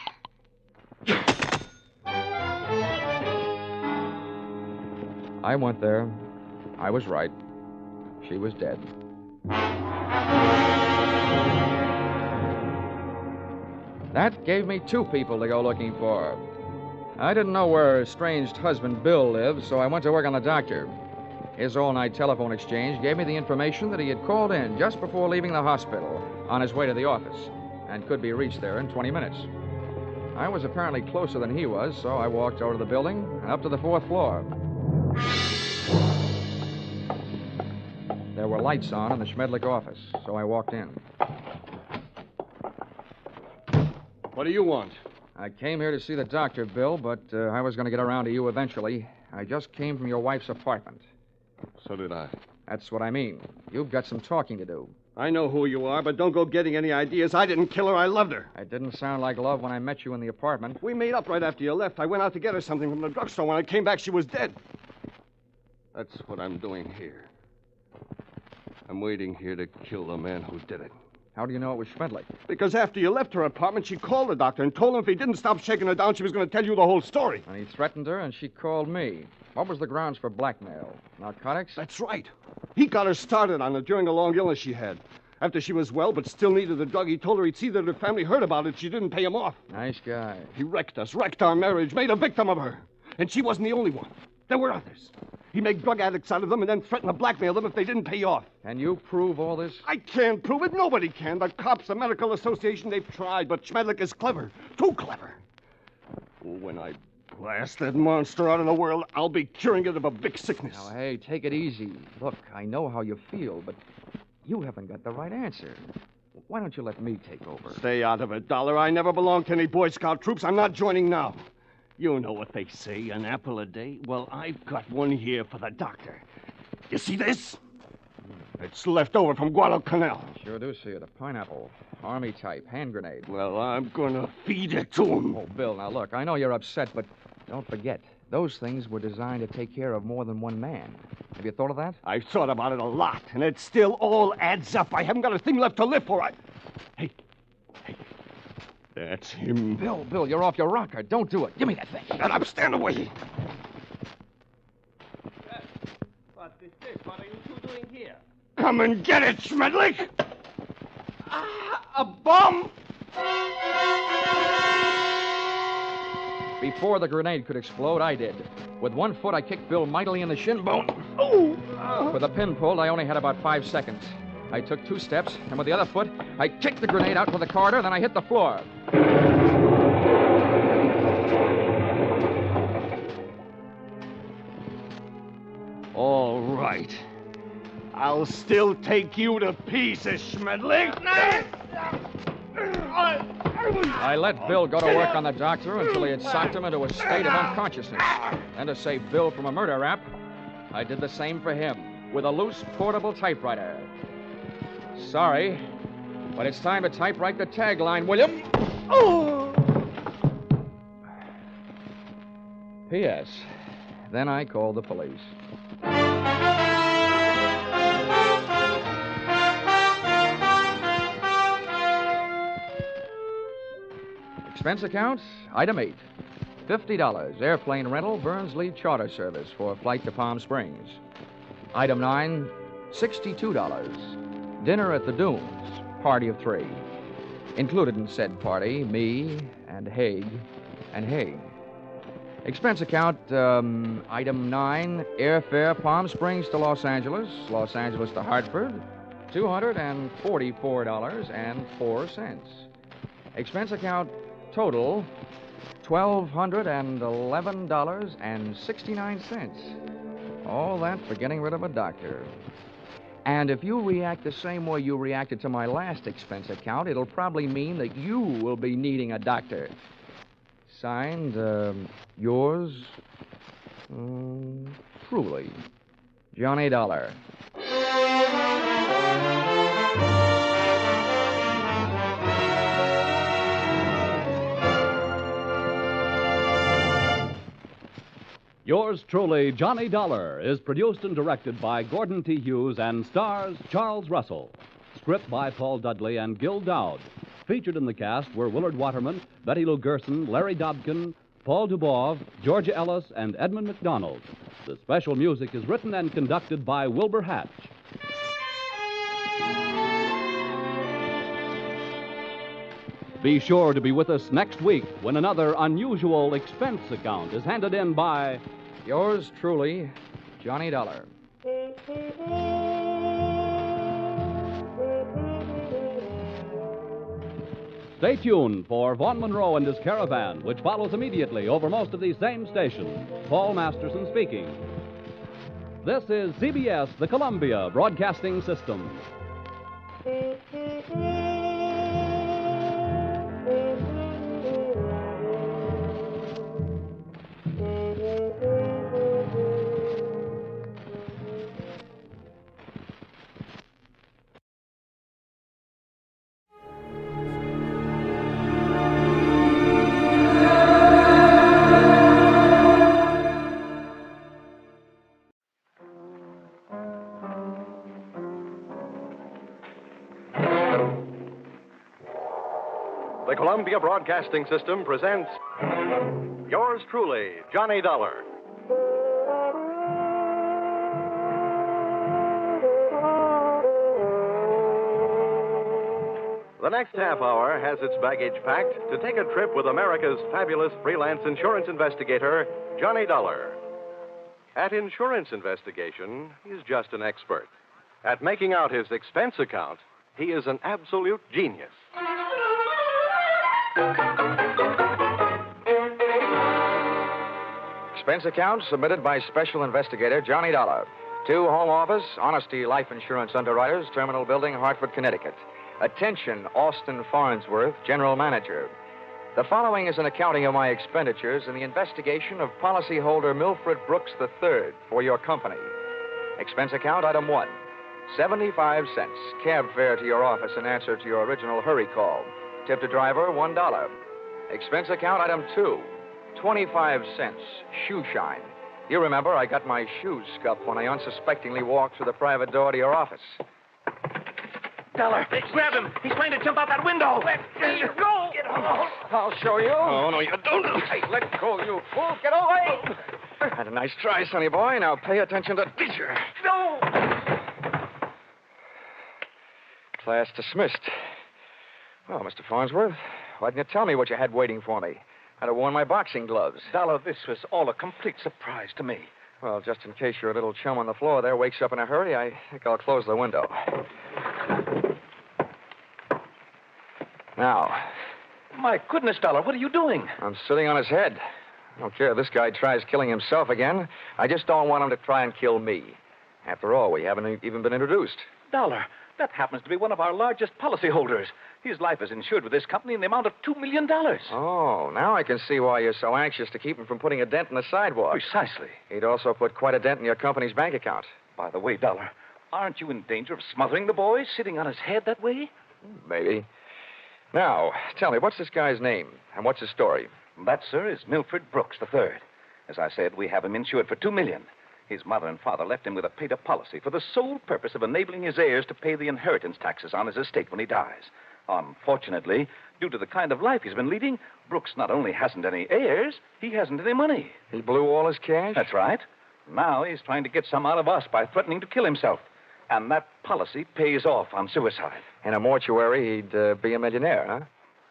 I went there. I was right. She was dead. That gave me 2 people to go looking for. I didn't know where her estranged husband, Bill, lived, so I went to work on the doctor. His all-night telephone exchange gave me the information that he had called in just before leaving the hospital on his way to the office and could be reached there in 20 minutes. I was apparently closer than he was, so I walked over to the building and up to the 4th floor. There were lights on in the Schmedlick office, so I walked in. What do you want? I came here to see the doctor, Bill, but I was going to get around to you eventually. I just came from your wife's apartment. So did I. That's what I mean. You've got some talking to do. I know who you are, but don't go getting any ideas. I didn't kill her. I loved her. It didn't sound like love when I met you in the apartment. We made up right after you left. I went out to get her something from the drugstore. When I came back, she was dead. That's what I'm doing here. I'm waiting here to kill the man who did it. How do you know it was Schmedlick? Because after you left her apartment, she called the doctor and told him if he didn't stop shaking her down, she was going to tell you the whole story. And he threatened her, and she called me. What was the grounds for blackmail? Narcotics? That's right. He got her started on it during a long illness she had. After she was well but still needed the drug, he told her he'd see that her family heard about it. She didn't pay him off. Nice guy. He wrecked us, wrecked our marriage, made a victim of her. And she wasn't the only one. There were others. He made drug addicts out of them and then threatened to blackmail them if they didn't pay off. Can you prove all this? I can't prove it. Nobody can. The cops, the medical association, they've tried, but Schmedlick is clever. Too clever. When I blast that monster out of the world, I'll be curing it of a big sickness. Now, hey, take it easy. Look, I know how you feel, but you haven't got the right answer. Why don't you let me take over? Stay out of it, Dollar. I never belonged to any Boy Scout troops. I'm not joining now. You know what they say, an apple a day? Well, I've got one here for the doctor. You see this? It's left over from Guadalcanal. Sure do see it. A pineapple. Army type. Hand grenade. Well, I'm gonna feed it to him. Oh, Bill, now look, I know you're upset, but don't forget, those things were designed to take care of more than one man. Have you thought of that? I've thought about it a lot, and it still all adds up. I haven't got a thing left to live for. Hey. That's him. Bill, you're off your rocker. Don't do it. Give me that thing. Shut up. Stand away. What is this? What are you two doing here? Come and get it, Schmedlick! A bomb! Before the grenade could explode, I did. With one foot, I kicked Bill mightily in the shin bone. Oh! With the pin pulled, I only had about 5 seconds. I took 2 steps, and with the other foot, I kicked the grenade out to the corridor, then I hit the floor. All right. I'll still take you to pieces, Schmedlick. I let Bill go to work on the doctor until he had socked him into a state of unconsciousness. And to save Bill from a murder rap, I did the same for him with a loose portable typewriter. Sorry, but it's time to typewrite the tagline, William. Oh! P.S. Then I called the police. Expense account, item 8. $50, airplane rental, Burns-Lee charter service for flight to Palm Springs. Item 9, $62. Dinner at the Dunes, party of 3. Included in said party, me and Haig and Haig. Expense account, item 9, airfare Palm Springs to Los Angeles to Hartford, $244.04. Expense account total, $1,211.69. All that for getting rid of a doctor. And if you react the same way you reacted to my last expense account, it'll probably mean that you will be needing a doctor. Signed, yours, truly, Johnny Dollar. Yours truly, Johnny Dollar, is produced and directed by Gordon T. Hughes and stars Charles Russell. Script by Paul Dudley and Gil Dowd. Featured in the cast were Willard Waterman, Betty Lou Gerson, Larry Dobkin, Paul Dubov, Georgia Ellis, and Edmund McDonald. The special music is written and conducted by Wilbur Hatch. Be sure to be with us next week when another unusual expense account is handed in by yours truly, Johnny Dollar. Stay tuned for Vaughn Monroe and his Caravan, which follows immediately over most of these same stations. Paul Masterson speaking. This is CBS, the Columbia Broadcasting System. The Columbia Broadcasting System presents yours truly, Johnny Dollar. The next half hour has its baggage packed to take a trip with America's fabulous freelance insurance investigator, Johnny Dollar. At insurance investigation, he's just an expert. At making out his expense account, he is an absolute genius. Expense account submitted by Special Investigator Johnny Dollar to Home Office, Honesty Life Insurance Underwriters, Terminal Building, Hartford, Connecticut. Attention, Austin Farnsworth, General Manager. The following is an accounting of my expenditures in the investigation of policyholder Milfred Brooks III for your company. Expense account item 1, 75 cents. Cab fare to your office in answer to your original hurry call. Tip to driver, $1. Expense account item 2, 25 cents. Shoe shine. You remember I got my shoes scuffed when I unsuspectingly walked through the private door to your office. Dollar, grab him. He's trying to jump out that window. Let go. Get off. I'll show you. Oh, no, you don't. Hey, let go, you fool. Get away. Had a nice try, sonny boy. Now pay attention to teacher. No. Class dismissed. Well, Mr. Farnsworth, why didn't you tell me what you had waiting for me? I'd have worn my boxing gloves. Dollar, this was all a complete surprise to me. Well, just in case your little chum on the floor there wakes up in a hurry, I think I'll close the window. Now. My goodness, Dollar, what are you doing? I'm sitting on his head. I don't care if this guy tries killing himself again. I just don't want him to try and kill me. After all, we haven't even been introduced. Dollar, that happens to be one of our largest policyholders. His life is insured with this company in the amount of $2 million. Oh, now I can see why you're so anxious to keep him from putting a dent in the sidewalk. Precisely. He'd also put quite a dent in your company's bank account. By the way, Dollar, aren't you in danger of smothering the boy sitting on his head that way? Maybe. Now, tell me, what's this guy's name and what's his story? That, sir, is Milfred Brooks III. As I said, we have him insured for $2 million. His mother and father left him with a paid-up policy for the sole purpose of enabling his heirs to pay the inheritance taxes on his estate when he dies. Unfortunately, due to the kind of life he's been leading, Brooks not only hasn't any heirs, he hasn't any money. He blew all his cash? That's right. Now he's trying to get some out of us by threatening to kill himself. And that policy pays off on suicide. In a mortuary, he'd be a millionaire, huh?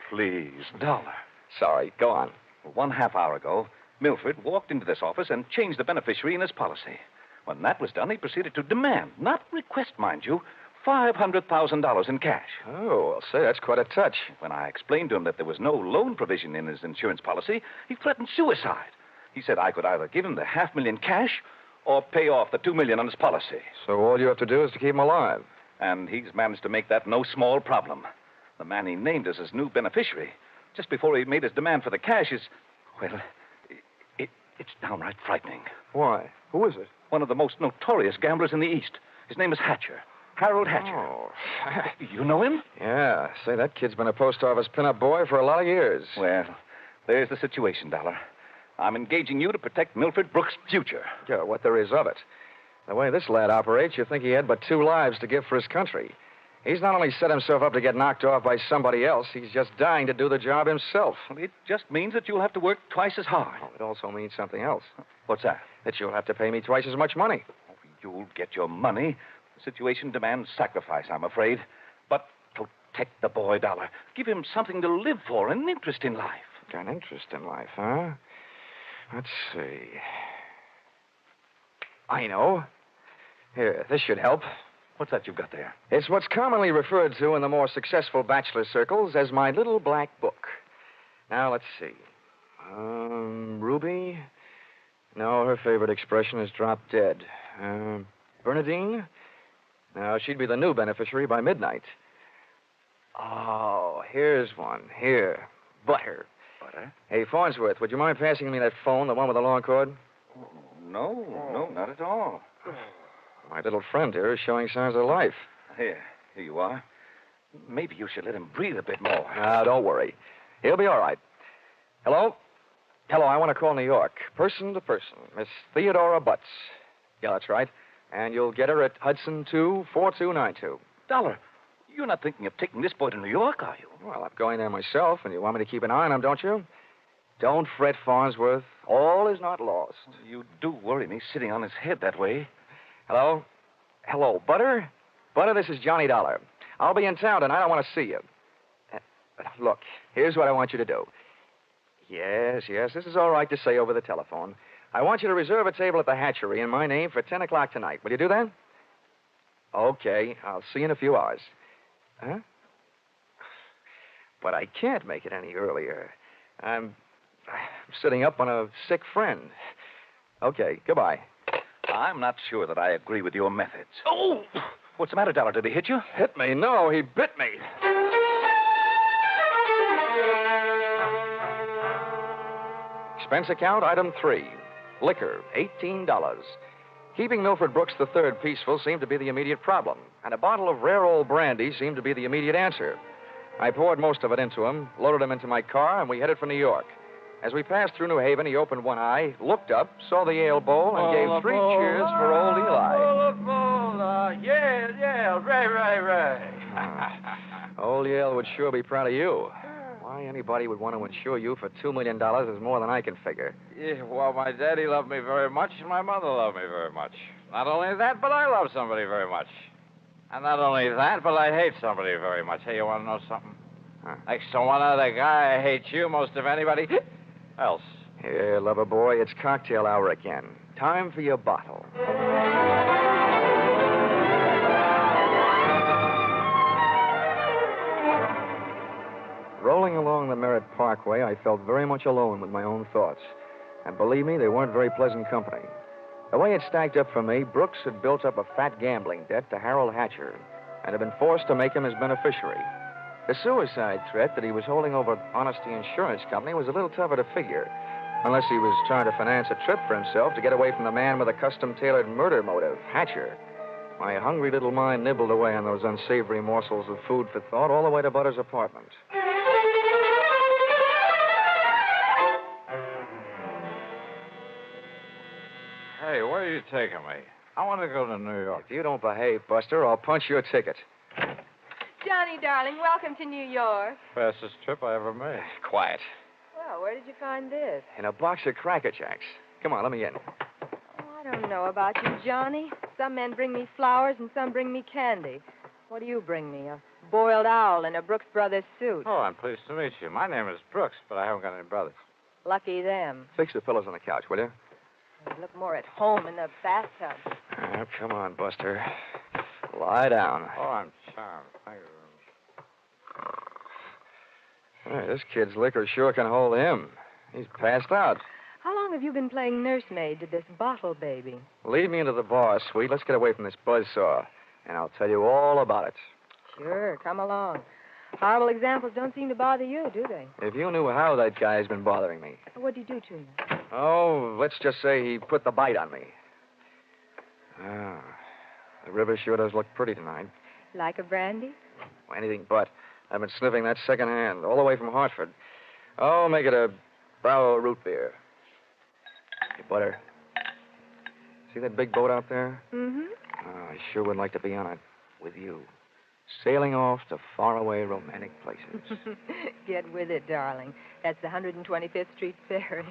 Please, Dollar. Sorry, go on. 1/2 hour ago, Milford walked into this office and changed the beneficiary in his policy. When that was done, he proceeded to demand, not request, mind you, $500,000 in cash. Oh, well, say, that's quite a touch. When I explained to him that there was no loan provision in his insurance policy, he threatened suicide. He said I could either give him the $500,000 cash or pay off the $2 million on his policy. So all you have to do is to keep him alive. And he's managed to make that no small problem. The man he named as his new beneficiary, just before he made his demand for the cash, is, well, it's downright frightening. Why? Who is it? One of the most notorious gamblers in the East. His name is Hatcher. Harold Hatcher. Oh. You know him? Yeah. Say, that kid's been a post office pinup boy for a lot of years. Well, there's the situation, Dollar. I'm engaging you to protect Milford Brooks' future. Yeah, what there is of it. The way this lad operates, you think he had but 2 lives to give for his country. He's not only set himself up to get knocked off by somebody else, he's just dying to do the job himself. Well, it just means that you'll have to work twice as hard. Oh, it also means something else. What's that? That you'll have to pay me twice as much money. Oh, you'll get your money. The situation demands sacrifice, I'm afraid. But protect the boy, Dollar. Give him something to live for, an interest in life. An interest in life, huh? Let's see. I know. Here, this should help. What's that you've got there? It's what's commonly referred to in the more successful bachelor circles as my little black book. Now, let's see. Ruby? No, her favorite expression is drop dead. Bernadine? No, she'd be the new beneficiary by midnight. Oh, here's one. Here. Butter. Butter? Hey, Farnsworth, would you mind passing me that phone, the one with the long cord? No, not at all. My little friend here is showing signs of life. Here you are. Maybe you should let him breathe a bit more. Don't worry. He'll be all right. Hello? Hello, I want to call New York. Person to person. Miss Theodora Butts. Yeah, that's right. And you'll get her at Hudson 24292. Dollar, you're not thinking of taking this boy to New York, are you? Well, I'm going there myself, and you want me to keep an eye on him, don't you? Don't fret, Farnsworth. All is not lost. You do worry me sitting on his head that way. Hello? Hello, Butter? Butter, this is Johnny Dollar. I'll be in town tonight. I want to see you. Look, here's what I want you to do. Yes, this is all right to say over the telephone. I want you to reserve a table at the hatchery in my name for 10 o'clock tonight. Will you do that? Okay, I'll see you in a few hours. Huh? But I can't make it any earlier. I'm sitting up on a sick friend. Okay, goodbye. I'm not sure that I agree with your methods. Oh! What's the matter, Dollar? Did he hit you? Hit me? No, he bit me. Expense account, item 3. Liquor, $18. Keeping Milford Brooks III peaceful seemed to be the immediate problem, and a bottle of rare old brandy seemed to be the immediate answer. I poured most of it into him, loaded him into my car, and we headed for New York. As we passed through New Haven, he opened one eye, looked up, saw the ale bowl, and gave 3 cheers for old Eli. Yeah, right. Old Yale would sure be proud of you. Why anybody would want to insure you for $2 million is more than I can figure. Yeah, well, my daddy loved me very much, and my mother loved me very much. Not only that, but I love somebody very much. And not only that, but I hate somebody very much. Hey, you want to know something? Huh? Next to one other guy, I hate you most of anybody else. Here, lover boy, it's cocktail hour again. Time for your bottle. Rolling along the Merritt Parkway, I felt very much alone with my own thoughts. And believe me, they weren't very pleasant company. The way it stacked up for me, Brooks had built up a fat gambling debt to Harold Hatcher and had been forced to make him his beneficiary. The suicide threat that he was holding over Honesty Insurance Company was a little tougher to figure, unless he was trying to finance a trip for himself to get away from the man with a custom-tailored murder motive, Hatcher. My hungry little mind nibbled away on those unsavory morsels of food for thought all the way to Butter's apartment. you taking me? I want to go to New York. If you don't behave, Buster, I'll punch your ticket. Johnny, darling, welcome to New York. Fastest trip I ever made. Quiet. Well, where did you find this? In a box of Cracker Jacks. Come on, let me in. I don't know about you, Johnny. Some men bring me flowers and some bring me candy. What do you bring me? A boiled owl in a Brooks Brothers suit. Oh, I'm pleased to meet you. My name is Brooks, but I haven't got any brothers. Lucky them. Fix the pillows on the couch, will you? They look more at home in the bathtub. Oh, come on, Buster. Lie down. Oh, I'm charmed. Thank you very much. Hey, this kid's liquor sure can hold him. He's passed out. How long have you been playing nursemaid to this bottle baby? Lead me into the bar, sweet. Let's get away from this buzzsaw, and I'll tell you all about it. Sure, come along. Horrible examples don't seem to bother you, do they? If you knew how that guy's been bothering me. What'd you do to him? Oh, let's just say he put the bite on me. Ah, the river sure does look pretty tonight. Like a brandy? Anything but. I've been sniffing that secondhand, all the way from Hartford. Oh, make it a Brow root beer. Hey, Butter. See that big boat out there? Mm-hmm. Oh, I sure would like to be on it with you. Sailing off to faraway romantic places. Get with it, darling. That's the 125th Street Ferry.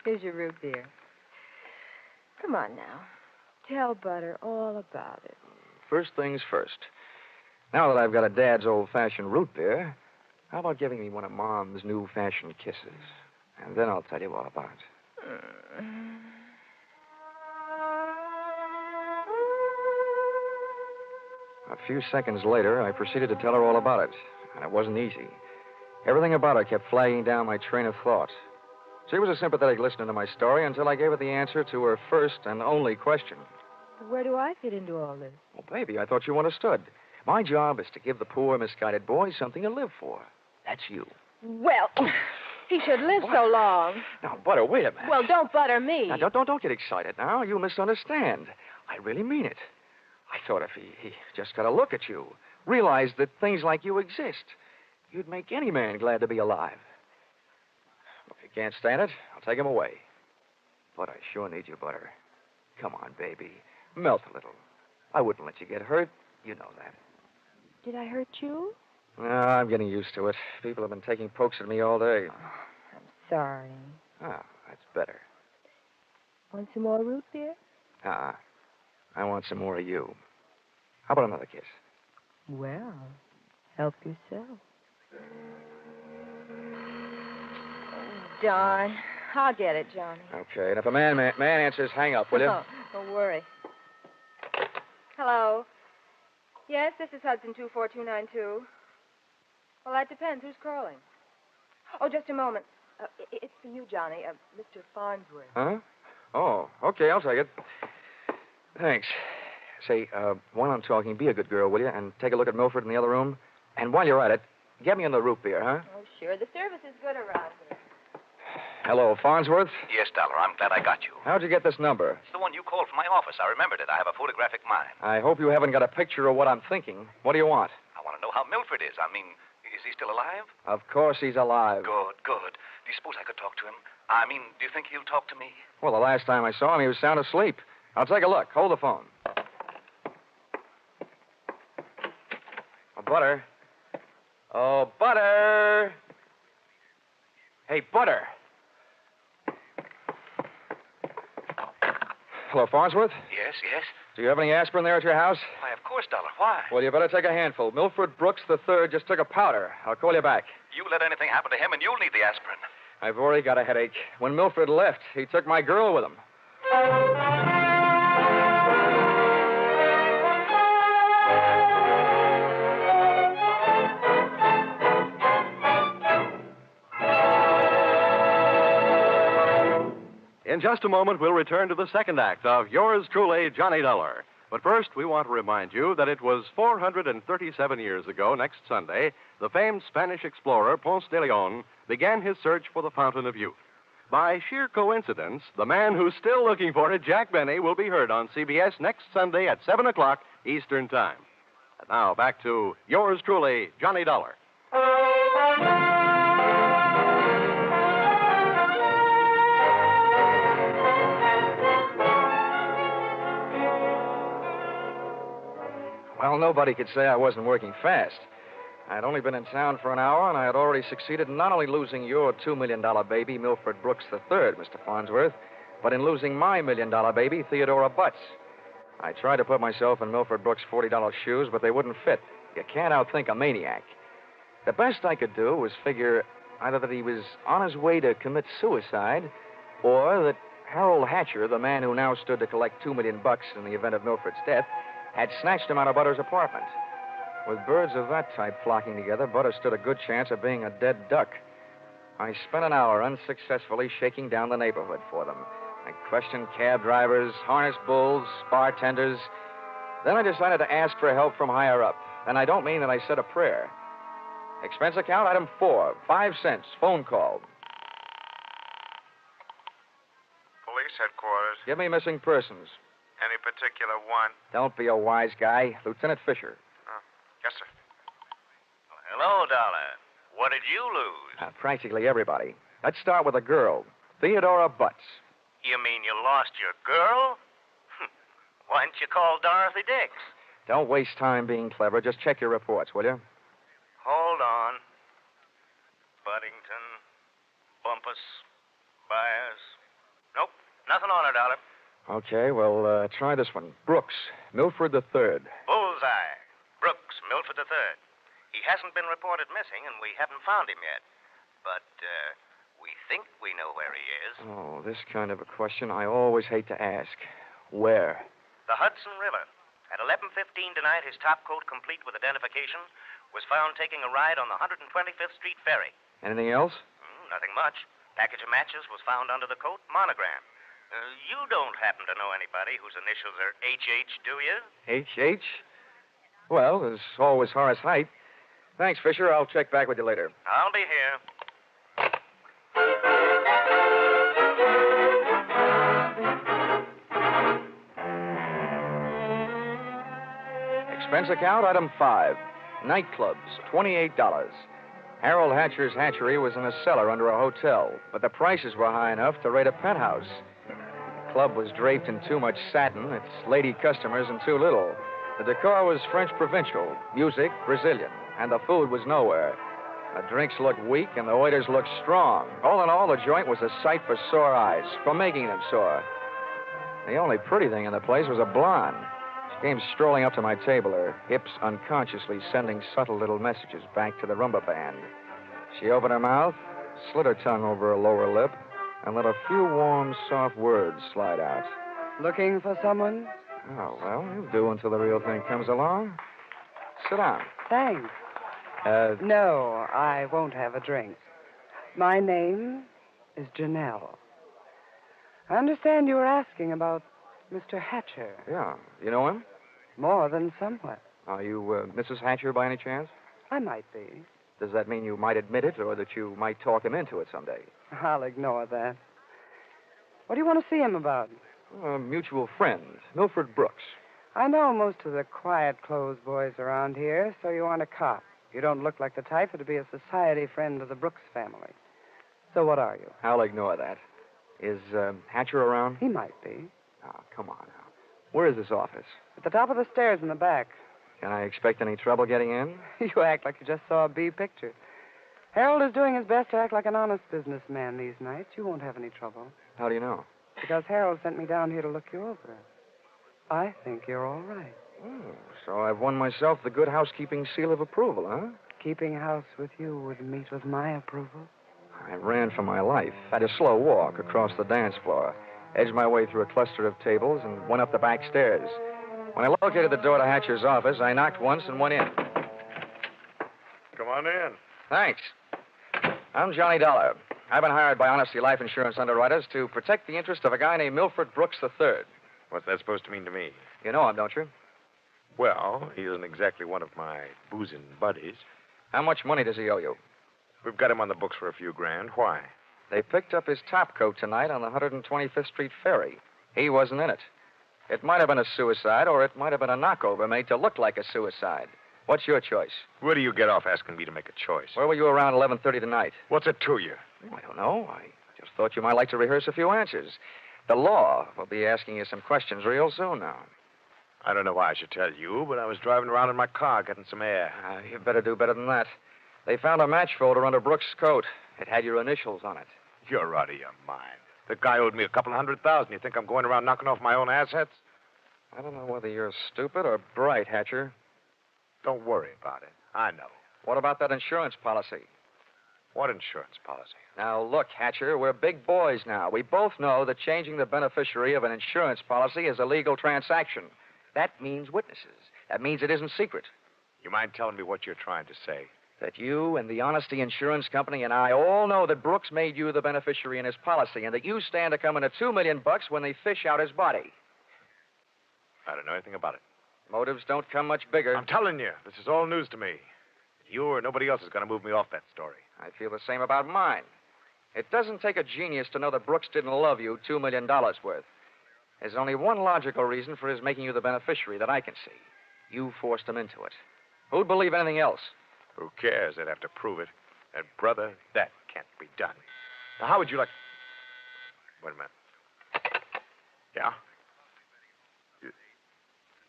Here's your root beer. Come on now. Tell Butter all about it. First things first. Now that I've got a Dad's old-fashioned root beer, how about giving me one of Mom's new-fashioned kisses? And then I'll tell you all about it. A few seconds later, I proceeded to tell her all about it, and it wasn't easy. Everything about her kept flagging down my train of thought. She was a sympathetic listener to my story until I gave her the answer to her first and only question. Where do I fit into all this? Well, baby, I thought you understood. My job is to give the poor, misguided boy something to live for. That's you. Well, he should live so long. Now, Butter, wait a minute. Well, don't butter me. Now, don't get excited now. You misunderstand. I really mean it. I thought if he just got a look at you, realized that things like you exist, you'd make any man glad to be alive. If you can't stand it, I'll take him away. But I sure need you, Butter. Come on, baby. Melt a little. I wouldn't let you get hurt. You know that. Did I hurt you? No, I'm getting used to it. People have been taking pokes at me all day. I'm sorry. Ah, that's better. Want some more root beer? I want some more of you. How about another kiss? Well, help yourself. Darn. I'll get it, Johnny. Okay, and if a man answers, hang up, will you? Oh, don't worry. Hello. Yes, this is Hudson 24292. Well, that depends. Who's calling? Oh, just a moment. It's for you, Johnny. Mr. Farnsworth. Huh? Oh, okay, I'll take it. Thanks. Say, while I'm talking, be a good girl, will you? And take a look at Milford in the other room. And while you're at it, get me in the root beer, huh? Oh, sure. The service is good around here. Hello, Farnsworth. Yes, Dollar, I'm glad I got you. How'd you get this number? It's the one you called from my office. I remembered it. I have a photographic mind. I hope you haven't got a picture of what I'm thinking. What do you want? I want to know how Milford is. I mean, is he still alive? Of course he's alive. Good, good. Do you suppose I could talk to him? I mean, do you think he'll talk to me? Well, the last time I saw him, he was sound asleep. I'll take a look. Hold the phone. Oh, Butter. Oh, Butter. Hey, Butter. Hello, Farnsworth? Yes, yes. Do you have any aspirin there at your house? Why, of course, Dollar. Why? Well, you better take a handful. Milford Brooks III just took a powder. I'll call you back. You let anything happen to him, and you'll need the aspirin. I've already got a headache. When Milford left, he took my girl with him. In just a moment, we'll return to the second act of Yours Truly, Johnny Dollar. But first, we want to remind you that it was 437 years ago, next Sunday, the famed Spanish explorer Ponce de Leon began his search for the Fountain of Youth. By sheer coincidence, the man who's still looking for it, Jack Benny, will be heard on CBS next Sunday at 7 o'clock Eastern Time. And now, back to Yours Truly, Johnny Dollar. Well, nobody could say I wasn't working fast. I had only been in town for an hour, and I had already succeeded in not only losing your $2 million baby, Milford Brooks III, Mr. Farnsworth, but in losing my $1 million baby, Theodora Butts. I tried to put myself in Milford Brooks' $40 shoes, but they wouldn't fit. You can't outthink a maniac. The best I could do was figure either that he was on his way to commit suicide, or that Harold Hatcher, the man who now stood to collect $2 million in the event of Milford's death, had snatched him out of Butter's apartment. With birds of that type flocking together, Butter stood a good chance of being a dead duck. I spent an hour unsuccessfully shaking down the neighborhood for them. I questioned cab drivers, harness bulls, bartenders. Then I decided to ask for help from higher up. And I don't mean that I said a prayer. Expense account, item 4, 5 cents, phone call. Police headquarters. Give me missing persons. Any particular one? Don't be a wise guy. Lieutenant Fisher. Yes, sir. Hello, Dollar. What did you lose? Practically everybody. Let's start with a girl, Theodora Butts. You mean you lost your girl? Why didn't you call Dorothy Dix? Don't waste time being clever. Just check your reports, will you? Hold on. Buddington, Bumpus, Byers. Nope, nothing on her, Dollar. Okay, well, try this one. Brooks, Milford III. Bullseye. Brooks, Milford III. He hasn't been reported missing, and we haven't found him yet. But, we think we know where he is. Oh, this kind of a question I always hate to ask. Where? The Hudson River. At 11:15 tonight, his top coat, complete with identification, was found taking a ride on the 125th Street ferry. Anything else? Nothing much. Package of matches was found under the coat, monogram. You don't happen to know anybody whose initials are H.H., do you? H.H.? Well, there's always Horace Height. Thanks, Fisher. I'll check back with you later. I'll be here. Expense account, item 5. Nightclubs, $28. Harold Hatcher's hatchery was in a cellar under a hotel, but the prices were high enough to rate a penthouse. The club was draped in too much satin, its lady customers in too little. The decor was French provincial, music Brazilian, and the food was nowhere. The drinks looked weak and the waiters looked strong. All in all, the joint was a sight for sore eyes, for making them sore. The only pretty thing in the place was a blonde. She came strolling up to my table, her hips unconsciously sending subtle little messages back to the rumba band. She opened her mouth, slid her tongue over her lower lip, and let a few warm, soft words slide out. Looking for someone? Oh, well, you'll do until the real thing comes along. Sit down. Thanks. No, I won't have a drink. My name is Janelle. I understand you were asking about Mr. Hatcher. Yeah. You know him? More than somewhat. Are you Mrs. Hatcher by any chance? I might be. Does that mean you might admit it, or that you might talk him into it someday? I'll ignore that. What do you want to see him about? A mutual friend, Milford Brooks. I know most of the quiet-clothes boys around here, so you aren't a cop. You don't look like the type to be a society friend of the Brooks family. So what are you? I'll ignore that. Is Hatcher around? He might be. Oh, come on now. Where is this office? At the top of the stairs in the back. Can I expect any trouble getting in? You act like you just saw a B picture. Harold is doing his best to act like an honest businessman these nights. You won't have any trouble. How do you know? Because Harold sent me down here to look you over. I think you're all right. Oh, so I've won myself the good housekeeping seal of approval, huh? Keeping house with you would meet with my approval. I ran for my life, had a slow walk across the dance floor, edged my way through a cluster of tables, and went up the back stairs. When I located the door to Hatcher's office, I knocked once and went in. Come on in. Thanks. I'm Johnny Dollar. I've been hired by Honesty Life Insurance underwriters to protect the interest of a guy named Milford Brooks III. What's that supposed to mean to me? You know him, don't you? Well, he isn't exactly one of my boozing buddies. How much money does he owe you? We've got him on the books for a few grand. Why? They picked up his top coat tonight on the 125th Street ferry. He wasn't in it. It might have been a suicide, or it might have been a knockover made to look like a suicide. What's your choice? Where do you get off asking me to make a choice? Where were you around 11:30 tonight? What's it to you? I don't know. I just thought you might like to rehearse a few answers. The law will be asking you some questions real soon now. I don't know why I should tell you, but I was driving around in my car getting some air. You better do better than that. They found a match folder under Brooks' coat. It had your initials on it. You're out of your mind. The guy owed me $200,000. You think I'm going around knocking off my own assets? I don't know whether you're stupid or bright, Hatcher. Don't worry about it. I know. What about that insurance policy? What insurance policy? Now, look, Hatcher, we're big boys now. We both know that changing the beneficiary of an insurance policy is a legal transaction. That means witnesses. That means it isn't secret. You mind telling me what you're trying to say? That you and the Honesty Insurance Company and I all know that Brooks made you the beneficiary in his policy and that you stand to come into $2 million when they fish out his body. I don't know anything about it. Motives don't come much bigger. I'm telling you, this is all news to me. You or nobody else is going to move me off that story. I feel the same about mine. It doesn't take a genius to know that Brooks didn't love you $2 million worth. There's only one logical reason for his making you the beneficiary that I can see. You forced him into it. Who'd believe anything else? Who cares? They'd have to prove it. And, brother, that can't be done. Now, how would you like... Wait a minute. Yeah?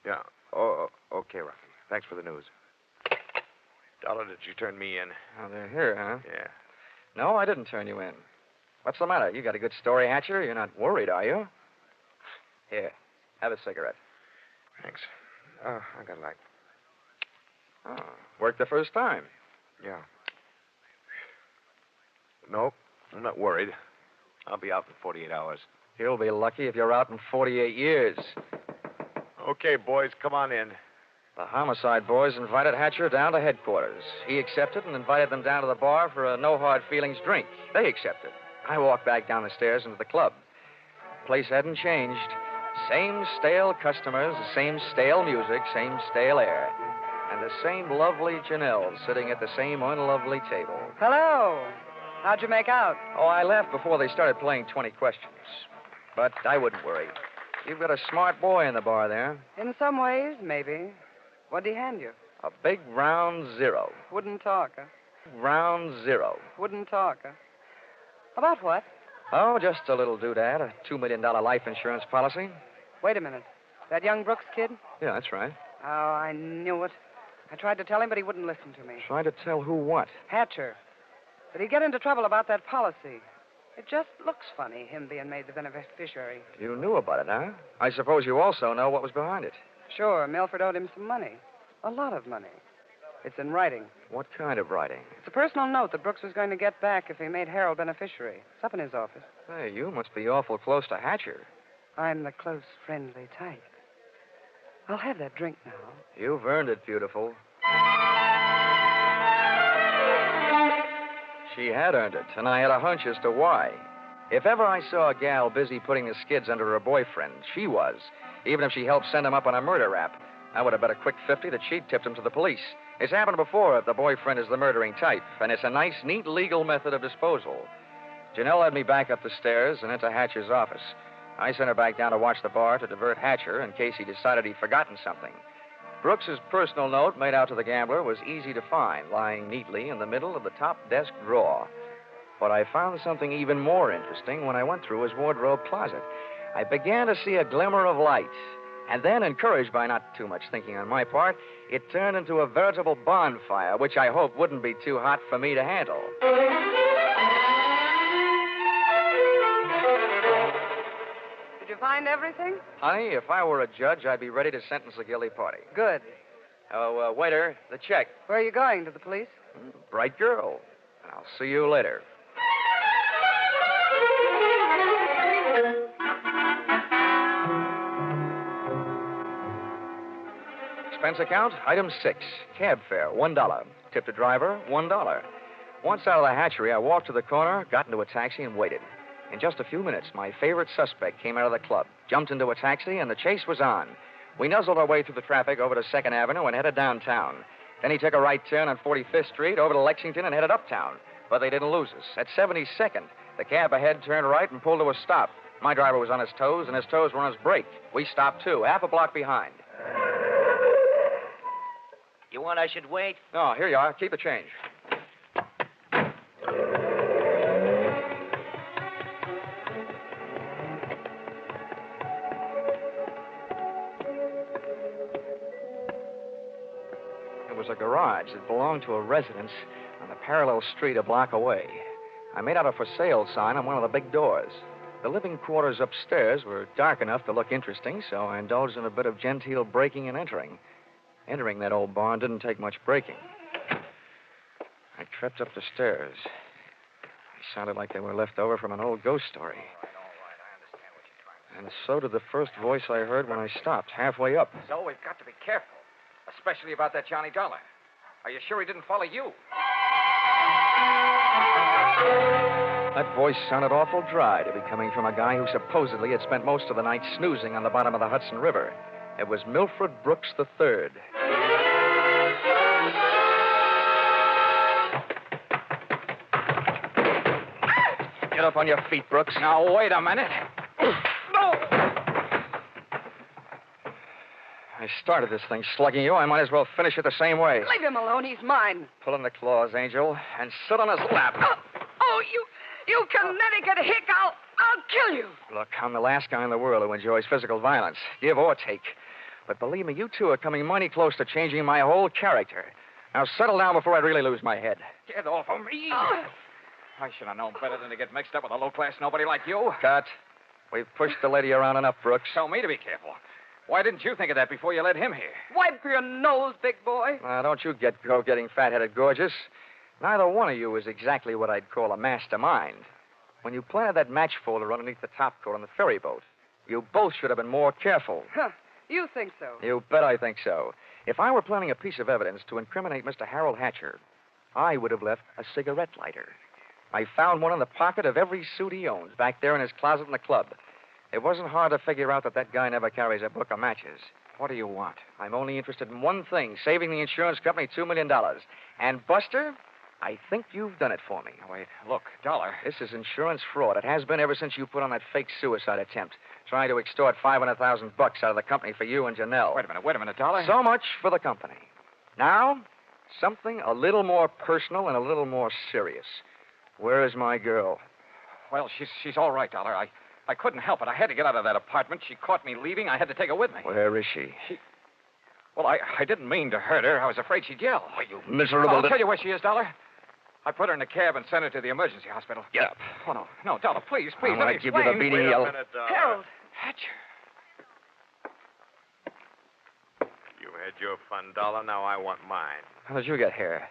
Yeah. Oh, okay, Rocky. Thanks for the news. Dollar, did you turn me in? Oh, they're here, huh? Yeah. No, I didn't turn you in. What's the matter? You got a good story, Hatcher? You're not worried, are you? Here, have a cigarette. Thanks. Oh, I got a light. Oh, worked the first time. Yeah. Nope, I'm not worried. I'll be out in 48 hours. You'll be lucky if you're out in 48 years. Okay, boys, come on in. The homicide boys invited Hatcher down to headquarters. He accepted and invited them down to the bar for a no-hard-feelings drink. They accepted. I walked back down the stairs into the club. The place hadn't changed. Same stale customers, the same stale music, same stale air. And the same lovely Janelle sitting at the same unlovely table. Hello. How'd you make out? Oh, I left before they started playing 20 questions. But I wouldn't worry. You've got a smart boy in the bar there. In some ways, maybe. What'd he hand you? A big round zero. Wouldn't talk, huh? Round zero. Wouldn't talk, huh? About what? Oh, just a little doodad, a $2 million life insurance policy. Wait a minute. That young Brooks kid? Yeah, that's right. Oh, I knew it. I tried to tell him, but he wouldn't listen to me. Trying to tell who what? Hatcher. But he'd get into trouble about that policy. It just looks funny, him being made the beneficiary. You knew about it, huh? I suppose you also know what was behind it. Sure, Milford owed him some money. A lot of money. It's in writing. What kind of writing? It's a personal note that Brooks was going to get back if he made Harold beneficiary. It's up in his office. Hey, you must be awful close to Hatcher. I'm the close, friendly type. I'll have that drink now. You've earned it, beautiful. She had earned it, and I had a hunch as to why. If ever I saw a gal busy putting the skids under her boyfriend, she was. Even if she helped send him up on a murder rap. I would have bet a quick 50 that she'd tipped him to the police. It's happened before if the boyfriend is the murdering type, and it's a nice, neat legal method of disposal. Janelle led me back up the stairs and into Hatcher's office. I sent her back down to watch the bar to divert Hatcher in case he decided he'd forgotten something. Brooks's personal note made out to the gambler was easy to find, lying neatly in the middle of the top desk drawer. But I found something even more interesting when I went through his wardrobe closet. I began to see a glimmer of light. And then, encouraged by not too much thinking on my part, it turned into a veritable bonfire, which I hope wouldn't be too hot for me to handle. Did you find everything? Honey, if I were a judge, I'd be ready to sentence the guilty party. Good. Oh, waiter, the check. Where are you going? To the police? Bright girl. I'll see you later. Expense account, item 6. Cab fare, $1. Tip the driver, $1. Once out of the hatchery, I walked to the corner, got into a taxi, and waited. In just a few minutes, my favorite suspect came out of the club, jumped into a taxi, and the chase was on. We nuzzled our way through the traffic over to 2nd Avenue and headed downtown. Then he took a right turn on 45th Street over to Lexington and headed uptown. But they didn't lose us. At 72nd, the cab ahead turned right and pulled to a stop. My driver was on his toes, and his toes were on his brake. We stopped, too, half a block behind. You want I should wait? No, here you are. Keep the change. garage that belonged to a residence on the parallel street a block away. I made out a for sale sign on one of the big doors. The living quarters upstairs were dark enough to look interesting, so I indulged in a bit of genteel breaking and entering. Entering that old barn didn't take much breaking. I crept up the stairs. They sounded like they were left over from an old ghost story. And so did the first voice I heard when I stopped, halfway up. So we've got to be careful, especially about that Johnny Dollar. Are you sure he didn't follow you? That voice sounded awful dry to be coming from a guy who supposedly had spent most of the night snoozing on the bottom of the Hudson River. It was Milford Brooks III. Get up on your feet, Brooks. Now, wait a minute. I started this thing slugging you. I might as well finish it the same way. Leave him alone. He's mine. Pull in the claws, Angel, and sit on his lap. Oh, you Connecticut hick. I'll kill you. Look, I'm the last guy in the world who enjoys physical violence, give or take. But believe me, you two are coming mighty close to changing my whole character. Now settle down before I really lose my head. Get off of me. I should have known better than to get mixed up with a low-class nobody like you. Cut. We've pushed the lady around enough, Brooks. Tell me to be careful. Why didn't you think of that before you led him here? Wipe your nose, big boy. Now, don't you go getting fat-headed gorgeous. Neither one of you is exactly what I'd call a mastermind. When you planted that match folder underneath the topcoat on the ferry boat, you both should have been more careful. Huh. You think so? You bet I think so. If I were planning a piece of evidence to incriminate Mr. Harold Hatcher, I would have left a cigarette lighter. I found one in the pocket of every suit he owns, back there in his closet in the club. It wasn't hard to figure out that guy never carries a book of matches. What do you want? I'm only interested in one thing, saving the insurance company $2 million. And, Buster, I think you've done it for me. Wait, look, Dollar. This is insurance fraud. It has been ever since you put on that fake suicide attempt, trying to extort $500,000 out of the company for you and Janelle. Wait a minute, Dollar. So much for the company. Now, something a little more personal and a little more serious. Where is my girl? Well, she's all right, Dollar. I couldn't help it. I had to get out of that apartment. She caught me leaving. I had to take her with me. Where is she? Well, I didn't mean to hurt her. I was afraid she'd yell. Oh, you miserable... I'll tell you where she is, Dollar. I put her in a cab and sent her to the emergency hospital. Get up. Oh, no, Dollar, please, I'm let me going to give you the beating Wait a yell. minute, Harold. Hatcher. You had your fun, Dollar. Now I want mine. How did you get here?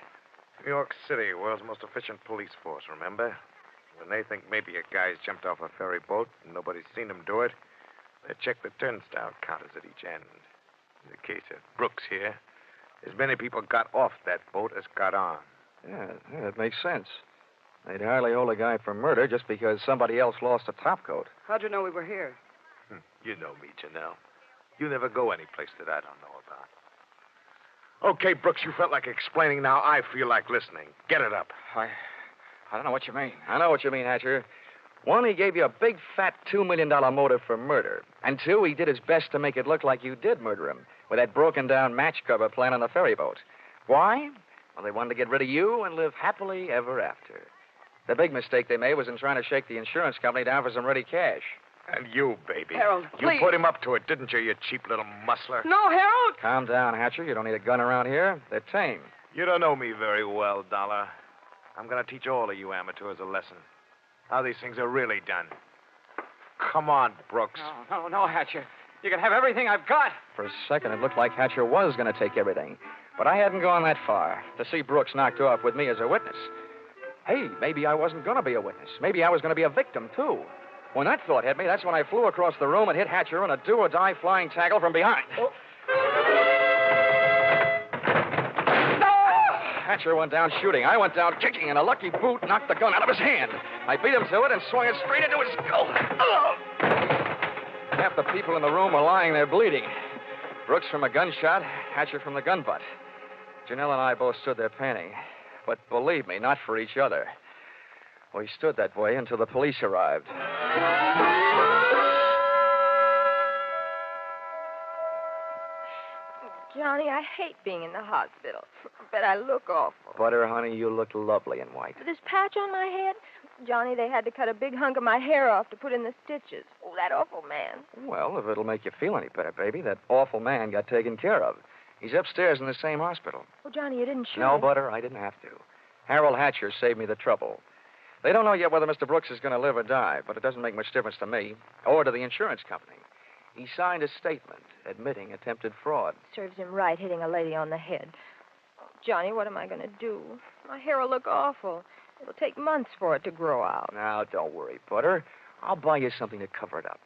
New York City, world's most efficient police force, remember? When they think maybe a guy's jumped off a ferry boat and nobody's seen him do it, they check the turnstile counters at each end. In the case of Brooks here, as many people got off that boat as got on. Yeah, that makes sense. They'd hardly hold a guy for murder just because somebody else lost a topcoat. How'd you know we were here? You know me, Janelle. You never go any place that I don't know about. Okay, Brooks, you felt like explaining. Now I feel like listening. Get it up. I don't know what you mean. I know what you mean, Hatcher. One, he gave you a big, fat $2 million motive for murder. And two, he did his best to make it look like you did murder him with that broken-down match cover plan on the ferry boat. Why? Well, they wanted to get rid of you and live happily ever after. The big mistake they made was in trying to shake the insurance company down for some ready cash. And you, baby. Harold, you please. put him up to it, didn't you, you cheap little muscler? No, Harold! Calm down, Hatcher. You don't need a gun around here. They're tame. You don't know me very well, Dollar. I'm going to teach all of you amateurs a lesson. How these things are really done. Come on, Brooks. No, Hatcher. You can have everything I've got. For a second, it looked like Hatcher was going to take everything. But I hadn't gone that far to see Brooks knocked off with me as a witness. Hey, maybe I wasn't going to be a witness. Maybe I was going to be a victim, too. When that thought hit me, that's when I flew across the room and hit Hatcher in a do-or-die flying tackle from behind. Oh. Hatcher went down shooting. I went down kicking, and a lucky boot knocked the gun out of his hand. I beat him to it and swung it straight into his skull. Oh! Half the people in the room were lying there bleeding. Brooks from a gunshot, Hatcher from the gun butt. Janelle and I both stood there panting. But believe me, not for each other. We stood that way until the police arrived. Johnny, I hate being in the hospital, but I look awful. Butter, honey, you look lovely in white. This patch on my head, Johnny, they had to cut a big hunk of my hair off to put in the stitches. Oh, that awful man. Well, if it'll make you feel any better, baby, that awful man got taken care of. He's upstairs in the same hospital. Oh, Johnny, you didn't show No, me. Butter, I didn't have to. Harold Hatcher saved me the trouble. They don't know yet whether Mr. Brooks is going to live or die, but it doesn't make much difference to me or to the insurance company. He signed a statement admitting attempted fraud. Serves him right, hitting a lady on the head. Oh, Johnny, what am I going to do? My hair will look awful. It'll take months for it to grow out. Now, don't worry, Butter. I'll buy you something to cover it up.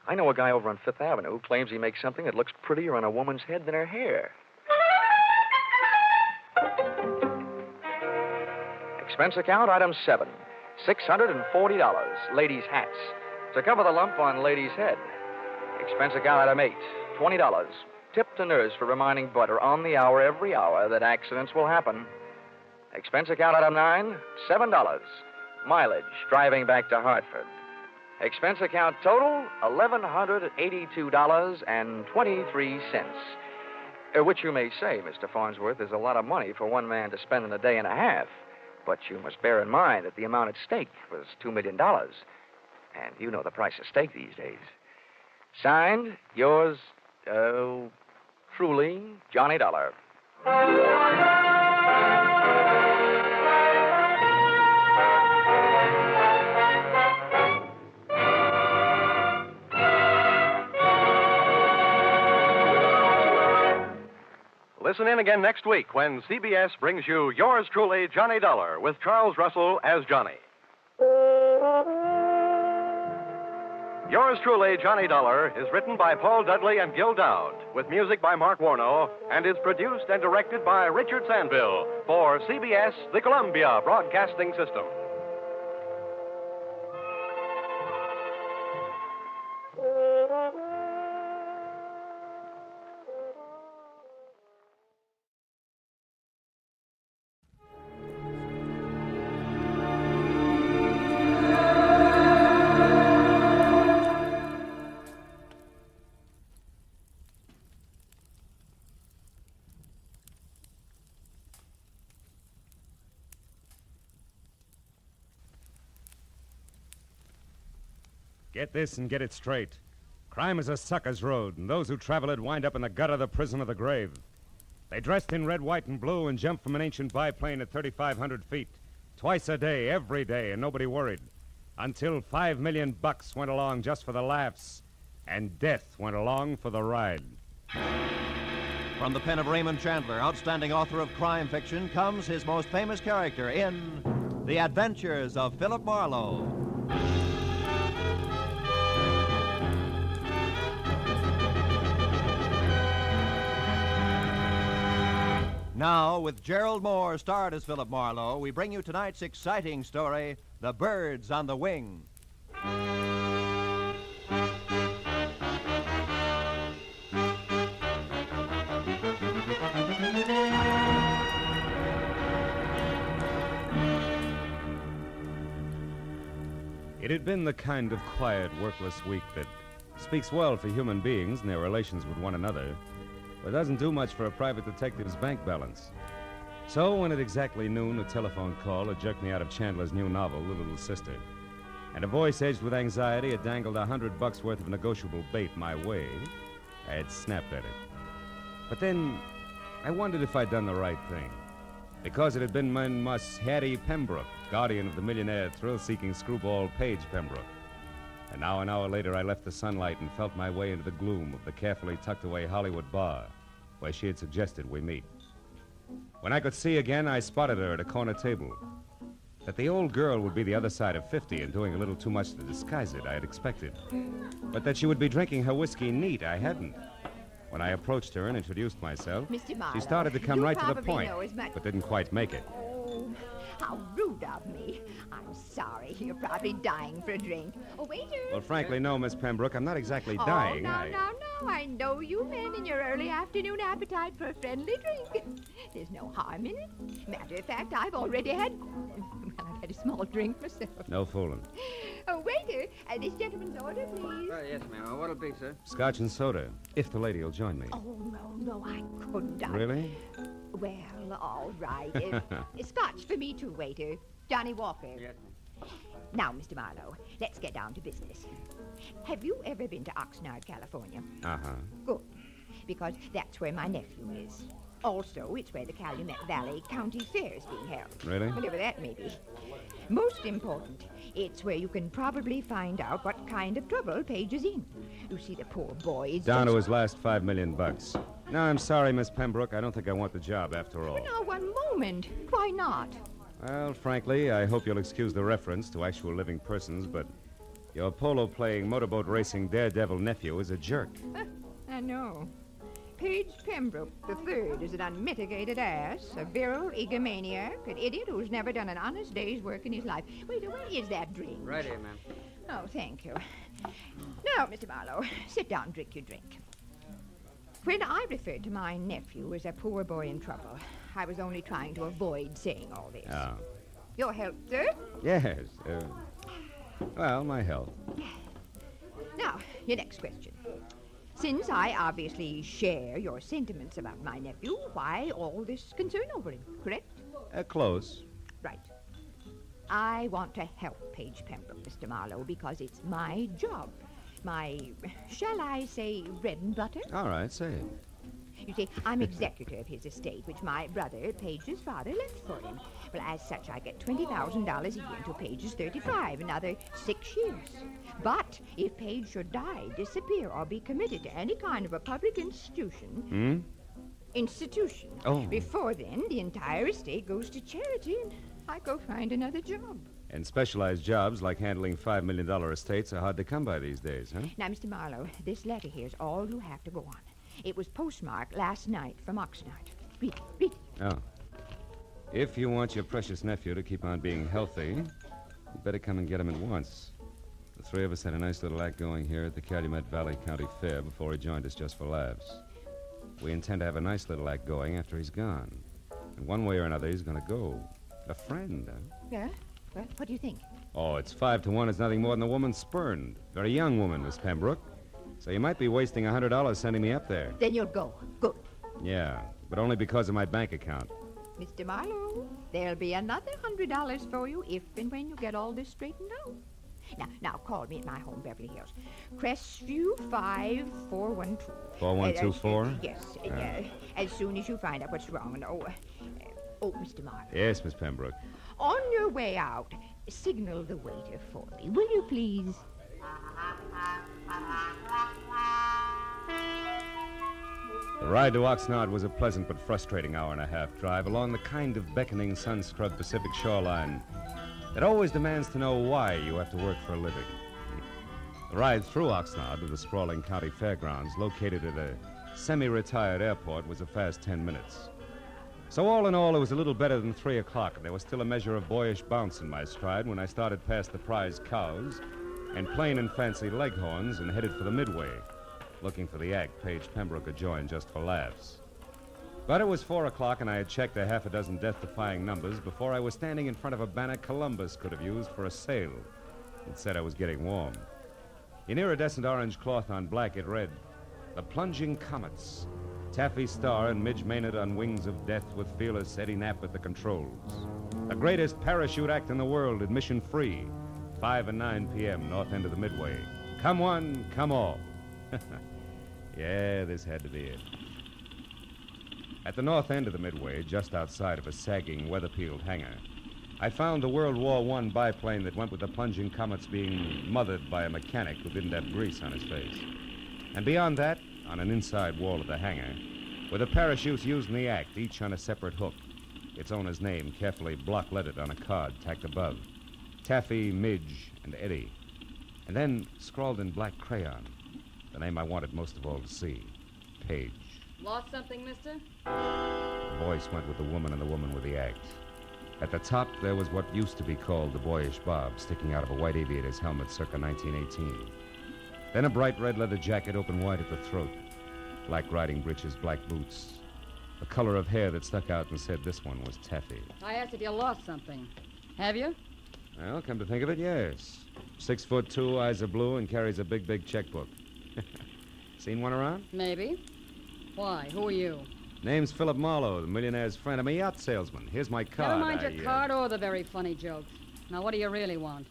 I know a guy over on Fifth Avenue who claims he makes something that looks prettier on a woman's head than her hair. Expense account, item 7. $640. Ladies' hats. To cover the lump on lady's head. Expense account, item 8. $20. Tip to nurse for reminding Butter on the hour every hour that accidents will happen. Expense account, item 9. $7. Mileage driving back to Hartford. Expense account total, $1,182.23. Which you may say, Mr. Farnsworth, is a lot of money for one man to spend in a day and a half. But you must bear in mind that the amount at stake was $2 million. And you know the price of steak these days. Signed, yours, truly, Johnny Dollar. Listen in again next week when CBS brings you yours truly, Johnny Dollar, with Charles Russell as Johnny. Yours truly, Johnny Dollar, is written by Paul Dudley and Gil Dowd, with music by Mark Warno, and is produced and directed by Richard Sandville for CBS, the Columbia Broadcasting System. Get this and get it straight. Crime is a sucker's road, and those who travel it wind up in the gutter, the prison, or the grave. They dressed in red, white, and blue and jumped from an ancient biplane at 3,500 feet. Twice a day, every day, and nobody worried. Until $5 million went along just for the laughs, and death went along for the ride. From the pen of Raymond Chandler, outstanding author of crime fiction, comes his most famous character in The Adventures of Philip Marlowe. Now, with Gerald Moore starred as Philip Marlowe, we bring you tonight's exciting story, The Birds on the Wing. It had been the kind of quiet, workless week that speaks well for human beings and their relations with one another, but doesn't do much for a private detective's bank balance. So when at exactly noon, a telephone call had jerked me out of Chandler's new novel, The Little Sister, and a voice edged with anxiety had dangled $100 worth of negotiable bait my way, I had snapped at it. But then I wondered if I'd done the right thing, because it had been my Mus Hattie Pembroke, guardian of the millionaire thrill-seeking screwball Page Pembroke. And now an hour later, I left the sunlight and felt my way into the gloom of the carefully tucked-away Hollywood bar, where she had suggested we meet. When I could see again, I spotted her at a corner table. That the old girl would be the other side of 50 and doing a little too much to disguise it, I had expected. But that she would be drinking her whiskey neat, I hadn't. When I approached her and introduced myself, Mr. Marlowe, she started to come you right to the probably point, know as much- but didn't quite make it. Oh, how rude of me. I'm sorry. You're probably dying for a drink. Oh, waiter. Well, frankly, no, Miss Pembroke. I'm not exactly dying. Oh, no. I know you men in your early afternoon appetite for a friendly drink. There's no harm in it. Matter of fact, I've already had... Well, I've had a small drink myself. No fooling. Oh, waiter, this gentleman's order, please. Yes, ma'am. What'll it be, sir? Scotch and soda, if the lady will join me. Oh, no, I couldn't. Really? Well, all right. Scotch for me too, waiter. Johnny Walker. Yes, Now, Mr. Marlowe, let's get down to business. Have you ever been to Oxnard, California? Uh-huh. Good. because that's where my nephew is. Also, it's where the Calumet Valley County Fair is being held. Really? Whatever that may be. Most important, it's where you can probably find out what kind of trouble Page is in. You see, the poor boy is Down just... to his last $5 million. No, I'm sorry, Miss Pembroke. I don't think I want the job after all. Now, one moment. Why not? Well, frankly, I hope you'll excuse the reference to actual living persons, but your polo-playing, motorboat racing daredevil nephew is a jerk. I know. Page Pembroke III is an unmitigated ass, a virile egomaniac, an idiot who's never done an honest day's work in his life. Wait, where is that drink? Right here, ma'am. Oh, thank you. Now, Mr. Marlowe, sit down and drink your drink. When I referred to my nephew as a poor boy in trouble, I was only trying to avoid saying all this. Oh. Your health, sir? Yes. Well, my health. Now, your next question. Since I obviously share your sentiments about my nephew, why all this concern over him, correct? Close. Right. I want to help Page Pembroke, Mr. Marlowe, because it's my job. My, shall I say, bread and butter? All right, say it. You see, I'm executor of his estate, which my brother, Page's father, left for him. Well, as such, I get $20,000 a year until Page is 35, another 6 years. But if Page should die, disappear, or be committed to any kind of a public institution... Institution. Oh. Before then, the entire estate goes to charity, and I go find another job. And specialized jobs like handling $5 million estates are hard to come by these days, huh? Now, Mr. Marlowe, this letter here's all you have to go on. It was postmarked last night from Oxnard. Read it. Oh. If you want your precious nephew to keep on being healthy, you better come and get him at once. The three of us had a nice little act going here at the Calumet Valley County Fair before he joined us just for laughs. We intend to have a nice little act going after he's gone. And one way or another, he's going to go. A friend, huh? Yeah? Well, what do you think? Oh, it's 5 to 1. It's nothing more than a woman spurned. Very young woman, Miss Pembroke. So you might be wasting $100 sending me up there. Then you'll go. Good. Yeah, but only because of my bank account. Mr. Marlowe, there'll be another $100 for you if and when you get all this straightened out. Now, call me at my home, Beverly Hills. Crestview 5412. 4124? Yes. As soon as you find out what's wrong. And, Mr. Marlowe. Yes, Miss Pembroke. On your way out, signal the waiter for me, will you please? The ride to Oxnard was a pleasant but frustrating hour-and-a-half drive along the kind of beckoning, sun-scrubbed Pacific shoreline that always demands to know why you have to work for a living. The ride through Oxnard to the sprawling county fairgrounds located at a semi-retired airport was a fast 10 minutes. So all in all, it was a little better than 3 o'clock, and there was still a measure of boyish bounce in my stride when I started past the prize cows and plain and fancy leghorns and headed for the Midway, looking for the act Page Pembroke had joined just for laughs. But it was 4 o'clock, and I had checked a half a dozen death-defying numbers before I was standing in front of a banner Columbus could have used for a sail. It said I was getting warm. In iridescent orange cloth on black, it read, "The Plunging Comets. Taffy Starr and Midge Maynard on wings of death with fearless Eddie Knapp at the controls. The greatest parachute act in the world, admission free. 5 and 9 p.m., north end of the Midway. Come one, come all." Yeah, this had to be it. At the north end of the Midway, just outside of a sagging, weather-peeled hangar, I found the World War I biplane that went with the Plunging Comets being mothered by a mechanic who didn't have grease on his face. And beyond that, on an inside wall of the hangar, were the parachutes used in the act, each on a separate hook, its owner's name carefully block-lettered on a card tacked above. Taffy, Midge, and Eddie. And then, scrawled in black crayon, the name I wanted most of all to see, Page. Lost something, mister? The voice went with the woman and the woman with the act. At the top, there was what used to be called the boyish bob, sticking out of a white aviator's helmet circa 1918. Then a bright red leather jacket open wide at the throat, black riding breeches, black boots, a color of hair that stuck out and said this one was Taffy. I asked if you lost something. Have you? Well, come to think of it, yes. 6'2", eyes are blue, and carries a big, big checkbook. Seen one around? Maybe. Why? Who are you? Name's Philip Marlowe, the millionaire's friend. I'm a yacht salesman. Here's my card. Never mind your card or the very funny jokes. Now, what do you really want?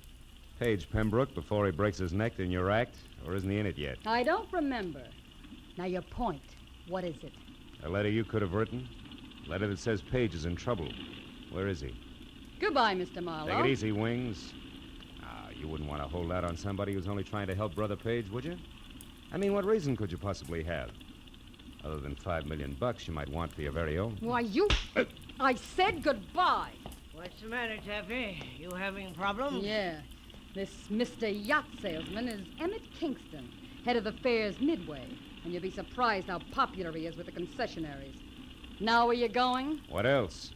Page Pembroke before he breaks his neck in your act, or isn't he in it yet? I don't remember. Now, your point. What is it? A letter you could have written? A letter that says Page is in trouble. Where is he? Goodbye, Mr. Marlowe. Take it easy, Wings. You wouldn't want to hold out on somebody who's only trying to help Brother Page, would you? I mean, what reason could you possibly have? Other than $5 million you might want for your very own. Why, you... I said goodbye. What's the matter, Taffy? You having problems? Yeah. This Mr. Yacht Salesman is Emmett Kingston, head of the fair's Midway. And you'll be surprised how popular he is with the concessionaries. Now where you going? What else?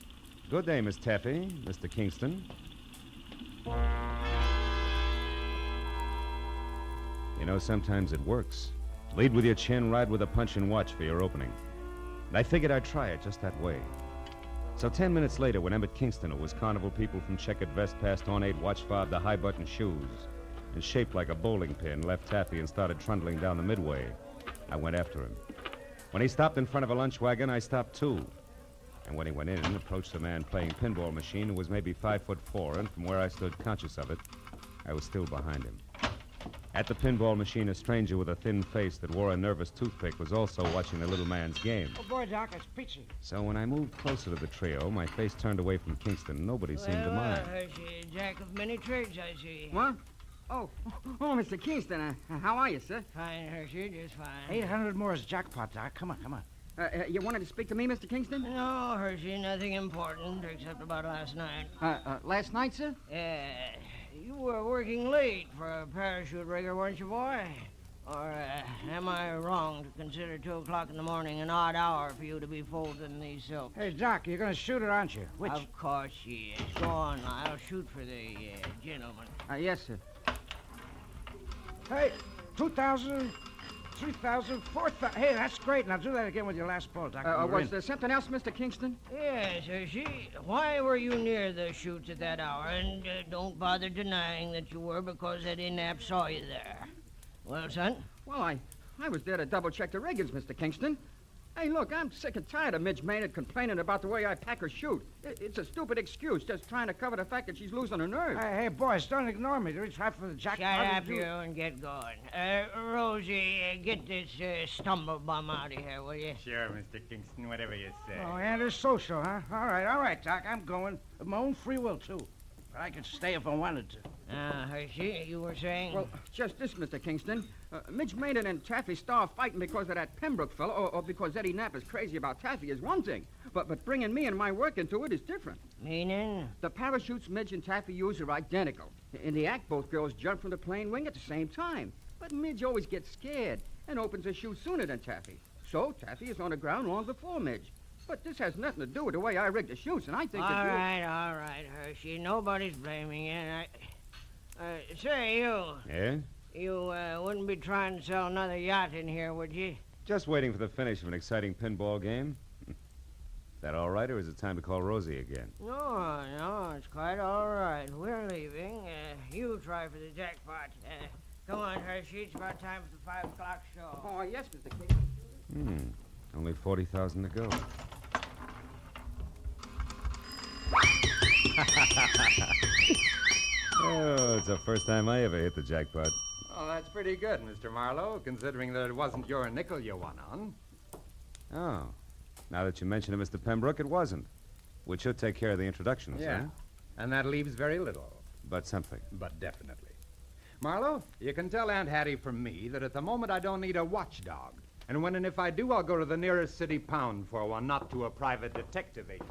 Good day, Miss Taffy, Mr. Kingston. You know, sometimes it works. Lead with your chin, ride with a punch, and watch for your opening. And I figured I'd try it just that way. So 10 minutes later, when Emmett Kingston, who was carnival people from checkered vest, past ornate watch fob to high-button shoes, and shaped like a bowling pin, left Taffy and started trundling down the Midway, I went after him. When he stopped in front of a lunch wagon, I stopped too. And when he went in and approached the man playing pinball machine, who was maybe 5'4", and from where I stood conscious of it, I was still behind him. At the pinball machine, a stranger with a thin face that wore a nervous toothpick was also watching the little man's game. Oh, boy, Doc, it's peachy. So when I moved closer to the trio, my face turned away from Kingston. Nobody seemed to mind. Hershey, jack of many trades, I see. What? Oh, Mr. Kingston, how are you, sir? Fine, Hershey, just fine. 800 more is jackpot, Doc. Come on. You wanted to speak to me, Mr. Kingston? No, Hershey, nothing important except about last night. Last night, sir? You were working late for a parachute rigger, weren't you, boy? Or am I wrong to consider 2 o'clock in the morning an odd hour for you to be folding these silks? Hey, Doc, you're going to shoot her, aren't you? Which? Of course she is. Go on, I'll shoot for the gentleman. Yes, sir. Hey, 2,000, 3,000, 4,000. Hey, that's great. Now do that again with your last ball, Doc. Was there something else, Mr. Kingston? Yes, Hershey. Why were you near the chutes at that hour? And don't bother denying that you were, because Eddie Knapp saw you there. Well, son? Well, I was there to double-check the riggers, Mr. Kingston. Hey, look, I'm sick and tired of Midge Maynard complaining about the way I pack her chute. It's a stupid excuse, just trying to cover the fact that she's losing her nerve. Hey, boys, don't ignore me. Do we try for the jackpot? Shut up, you, and get going. Rosie, get this stumble bum out of here, will you? Sure, Mr. Kingston, whatever you say. Oh, and it's social, huh? All right, Doc. I'm going. Of my own free will, too. But I could stay if I wanted to. Hershey, you were saying? Well, just this, Mr. Kingston. Midge Maynard and Taffy Starr fighting because of that Pembroke fellow, or because Eddie Knapp is crazy about Taffy is one thing. But bringing me and my work into it is different. Meaning? The parachutes Midge and Taffy use are identical. In the act, both girls jump from the plane wing at the same time. But Midge always gets scared and opens her chute sooner than Taffy. So Taffy is on the ground long before Midge. But this has nothing to do with the way I rigged the chutes, and I think All right, Hershey. Nobody's blaming you. Say, you. Yeah? You wouldn't be trying to sell another yacht in here, would you? Just waiting for the finish of an exciting pinball game. That all right, or is it time to call Rosie again? No, it's quite all right. We're leaving. You try for the jackpot. Come on, Hershey. It's about time for the 5 o'clock show. Oh, yes, Mr. Kingston. Only 40,000 to go. Oh, it's the first time I ever hit the jackpot. Oh, that's pretty good, Mr. Marlowe, considering that it wasn't your nickel you won on. Oh. Now that you mention it, Mr. Pembroke, it wasn't. Which should take care of the introductions, Yeah. huh? And that leaves very little. But something. But definitely. Marlowe, you can tell Aunt Hattie from me that at the moment I don't need a watchdog. And when and if I do, I'll go to the nearest city pound for one, not to a private detective agent.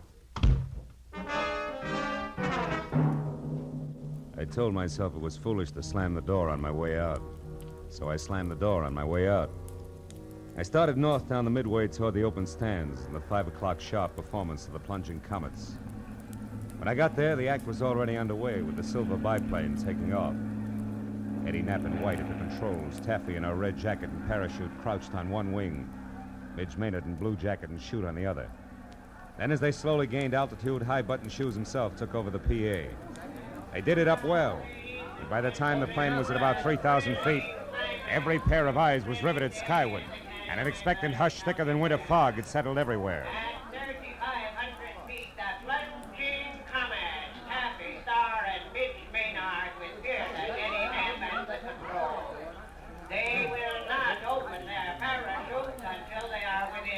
I told myself it was foolish to slam the door on my way out. So I slammed the door on my way out. I started north down the Midway toward the open stands and the 5 o'clock sharp performance of the plunging comets. When I got there, the act was already underway with the silver biplane taking off. Eddie Knapp in white at the controls, Taffy in her red jacket and parachute crouched on one wing, Midge Maynard in blue jacket and chute on the other. Then as they slowly gained altitude, High-Button Shoes himself took over the PA. They did it up well, and by the time the plane was at about 3,000 feet, every pair of eyes was riveted skyward, and an expectant hush thicker than winter fog had settled everywhere. At 3,500 feet, the plunging comets, Taffy, Starr, and Midge Maynard with fearless Eddie Knapp at the controls. They will not open their parachutes until they are within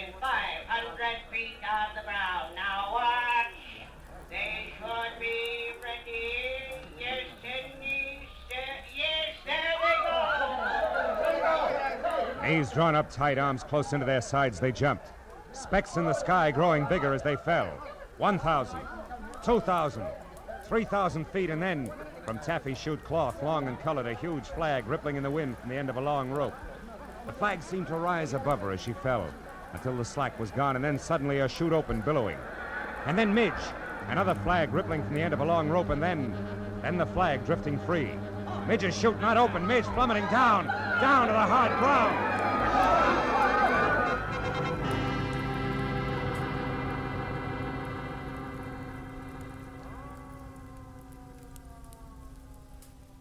Knees drawn up tight, arms close into their sides, they jumped. Specks in the sky growing bigger as they fell. 1,000, 2,000, 3,000 feet, and then, from taffy chute cloth, long and colored, a huge flag rippling in the wind from the end of a long rope. The flag seemed to rise above her as she fell, until the slack was gone, and then suddenly her chute opened, billowing. And then Midge, another flag rippling from the end of a long rope, and then the flag drifting free. Midge's chute not open, Midge plummeting down to the hard ground.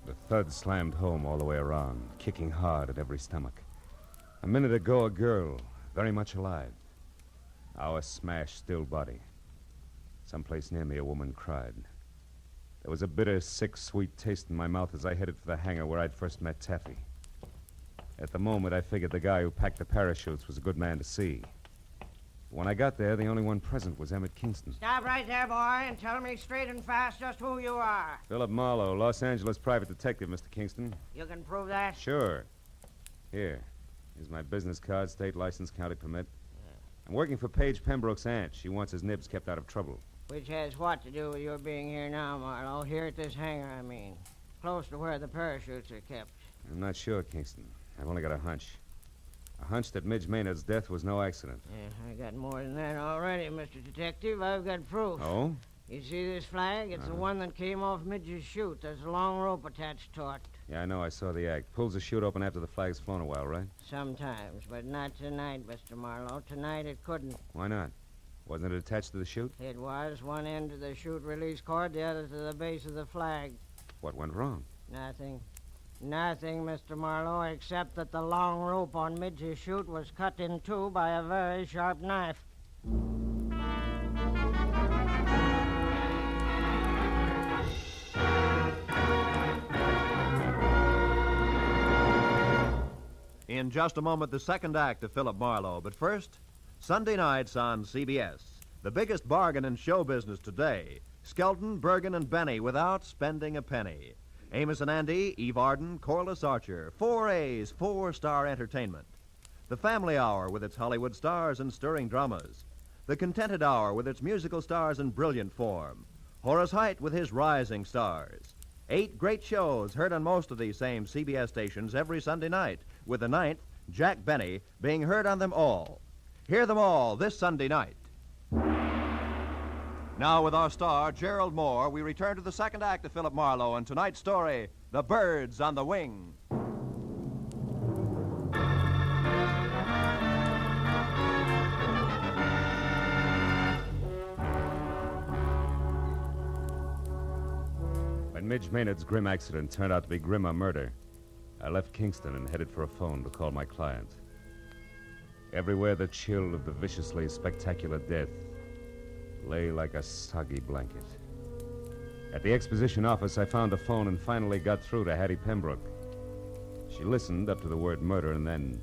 The thud slammed home all the way around, kicking hard at every stomach. A minute ago, a girl, very much alive. Now a smashed, still body. Someplace near me, a woman cried. There was a bitter, sick, sweet taste in my mouth as I headed for the hangar where I'd first met Taffy. At the moment, I figured the guy who packed the parachutes was a good man to see. When I got there, the only one present was Emmett Kingston. Stop right there, boy, and tell me straight and fast just who you are. Philip Marlowe, Los Angeles private detective, Mr. Kingston. You can prove that? Sure. Here's my business card, state license, county permit. I'm working for Paige Pembroke's aunt. She wants his nibs kept out of trouble. Which has what to do with your being here now, Marlowe? Here at this hangar, I mean. Close to where the parachutes are kept. I'm not sure, Kingston. I've only got a hunch. A hunch that Midge Maynard's death was no accident. Yeah, I got more than that already, Mr. Detective. I've got proof. Oh? You see this flag? It's the one that came off Midge's chute. There's a long rope attached to it. Yeah, I know. I saw the act. Pulls the chute open after the flag's flown a while, right? Sometimes, but not tonight, Mr. Marlowe. Tonight it couldn't. Why not? Wasn't it attached to the chute? It was. One end to the chute release cord, the other to the base of the flag. What went wrong? Nothing. Nothing, Mr. Marlowe, except that the long rope on Midge's chute was cut in two by a very sharp knife. In just a moment, the second act of Philip Marlowe. But first, Sunday nights on CBS. The biggest bargain in show business today. Skelton, Bergen, and Benny without spending a penny. Amos and Andy, Eve Arden, Corliss Archer. 4 A's, 4-star entertainment. The Family Hour with its Hollywood stars and stirring dramas. The Contented Hour with its musical stars in brilliant form. Horace Heidt with his rising stars. 8 great shows heard on most of these same CBS stations every Sunday night, with the 9th, Jack Benny, being heard on them all. Hear them all this Sunday night. Now, with our star, Gerald Moore, we return to the second act of Philip Marlowe and tonight's story, The Birds on the Wing. When Midge Maynard's grim accident turned out to be grimmer murder, I left Kingston and headed for a phone to call my client. Everywhere the chill of the viciously spectacular death lay like a soggy blanket. At the exposition office, I found a phone and finally got through to Hattie Pembroke. She listened up to the word murder and then,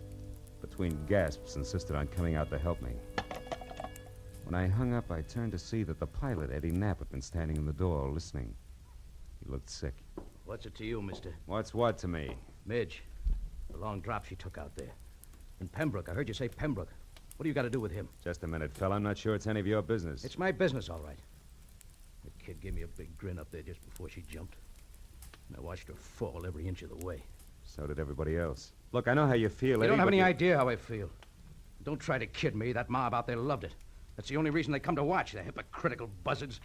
between gasps, insisted on coming out to help me. When I hung up, I turned to see that the pilot, Eddie Knapp, had been standing in the door listening. He looked sick. What's it to you, mister? What's what to me? Midge. The long drop she took out there. And Pembroke. I heard you say Pembroke. What do you got to do with him? Just a minute, fella. I'm not sure it's any of your business. It's my business, all right. The kid gave me a big grin up there just before she jumped. And I watched her fall every inch of the way. So did everybody else. Look, I know how you feel, Eddie. You don't have any idea how I feel. Don't try to kid me. That mob out there loved it. That's the only reason they come to watch, the hypocritical buzzards.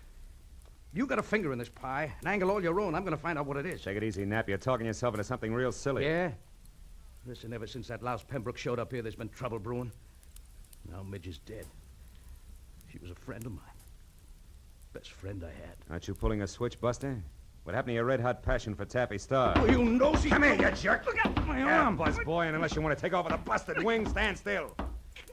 You got a finger in this pie, an angle all your own. I'm going to find out what it is. Take it easy, Knapp. You're talking yourself into something real silly. Yeah? Listen, ever since that louse Pembroke showed up here, there's been trouble brewing. Now Midge is dead. She was a friend of mine. Best friend I had. Aren't you pulling a switch, Buster? What happened to your red-hot passion for Taffy Star? Oh, you nosy... Come here, you jerk! Look out my Yeah, arm! Buzz boy, and unless you want to take over the busted wing, stand still.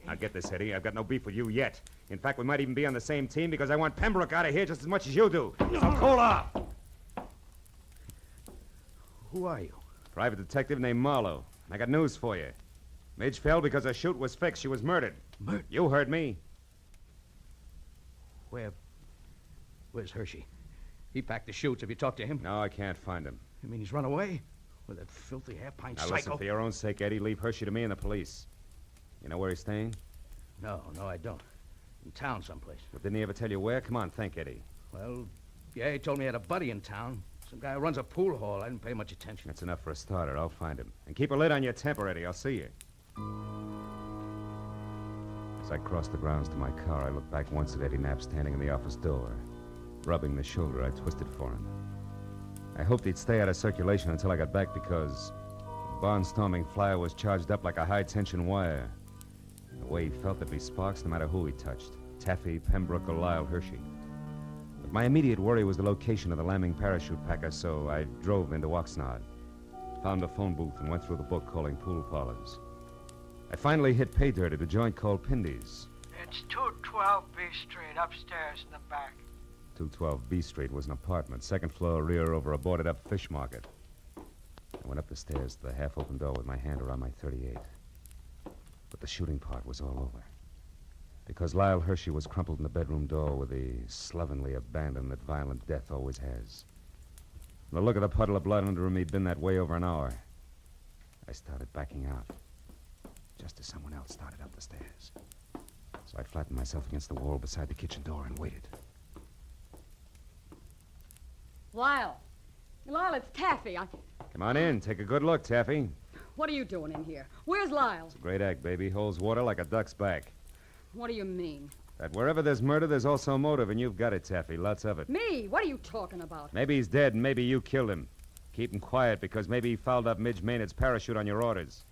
Now get this, Eddie. I've got no beef with you yet. In fact, we might even be on the same team because I want Pembroke out of here just as much as you do. So cool off! Who are you? Private detective named Marlowe. I got news for you. Midge fell because her chute was fixed. She was murdered. Murdered? You heard me. Where's Hershey? He packed the chutes. Have you talked to him? No, I can't find him. You mean he's run away? With that filthy half-pint Now psycho. listen, for your own sake, Eddie, leave Hershey to me and the police. You know where he's staying? No, I don't. In town someplace. Well, didn't he ever tell you where? Come on, think, Eddie. Well, yeah, he told me he had a buddy in town. Some guy who runs a pool hall. I didn't pay much attention. That's enough for a starter. I'll find him. And keep a lid on your temper, Eddie. I'll see you. As I crossed the grounds to my car, I looked back once at Eddie Knapp standing in the office door, rubbing the shoulder I twisted for him. I hoped he'd stay out of circulation until I got back because the barnstorming flyer was charged up like a high-tension wire. The way he felt there'd be sparks no matter who he touched, Taffy, Pembroke, or Lyle Hershey. But my immediate worry was the location of the lambing parachute packer, so I drove into Oxnard, found a phone booth, and went through the book calling pool parlors. I finally hit pay dirt at a joint called Pindy's. It's 212 B Street, upstairs in the back. 212 B Street was an apartment, second floor rear over a boarded-up fish market. I went up the stairs to the half-open door with my hand around my .38. But the shooting part was all over. Because Lyle Hershey was crumpled in the bedroom door with the slovenly abandon that violent death always has. From the look of the puddle of blood under him, he'd been that way over an hour. I started backing out, just as someone else started up the stairs. So I flattened myself against the wall beside the kitchen door and waited. Lyle, it's Taffy. Come on in. Take a good look, Taffy. What are you doing in here? Where's Lyle? It's a great act, baby. Holds water like a duck's back. What do you mean? That wherever there's murder, there's also motive, and you've got it, Taffy. Lots of it. Me? What are you talking about? Maybe he's dead, and maybe you killed him. Keep him quiet, because maybe he fouled up Midge Maynard's parachute on your orders.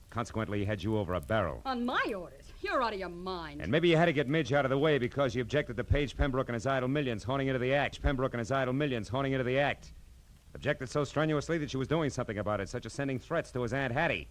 Consequently, he had you over a barrel. On my orders? You're out of your mind. And maybe you had to get Midge out of the way because you objected to Page Pembroke and his idle millions honing into the act. Pembroke and his idle millions honing into the act. Objected so strenuously that she was doing something about it, such as sending threats to his Aunt Hattie.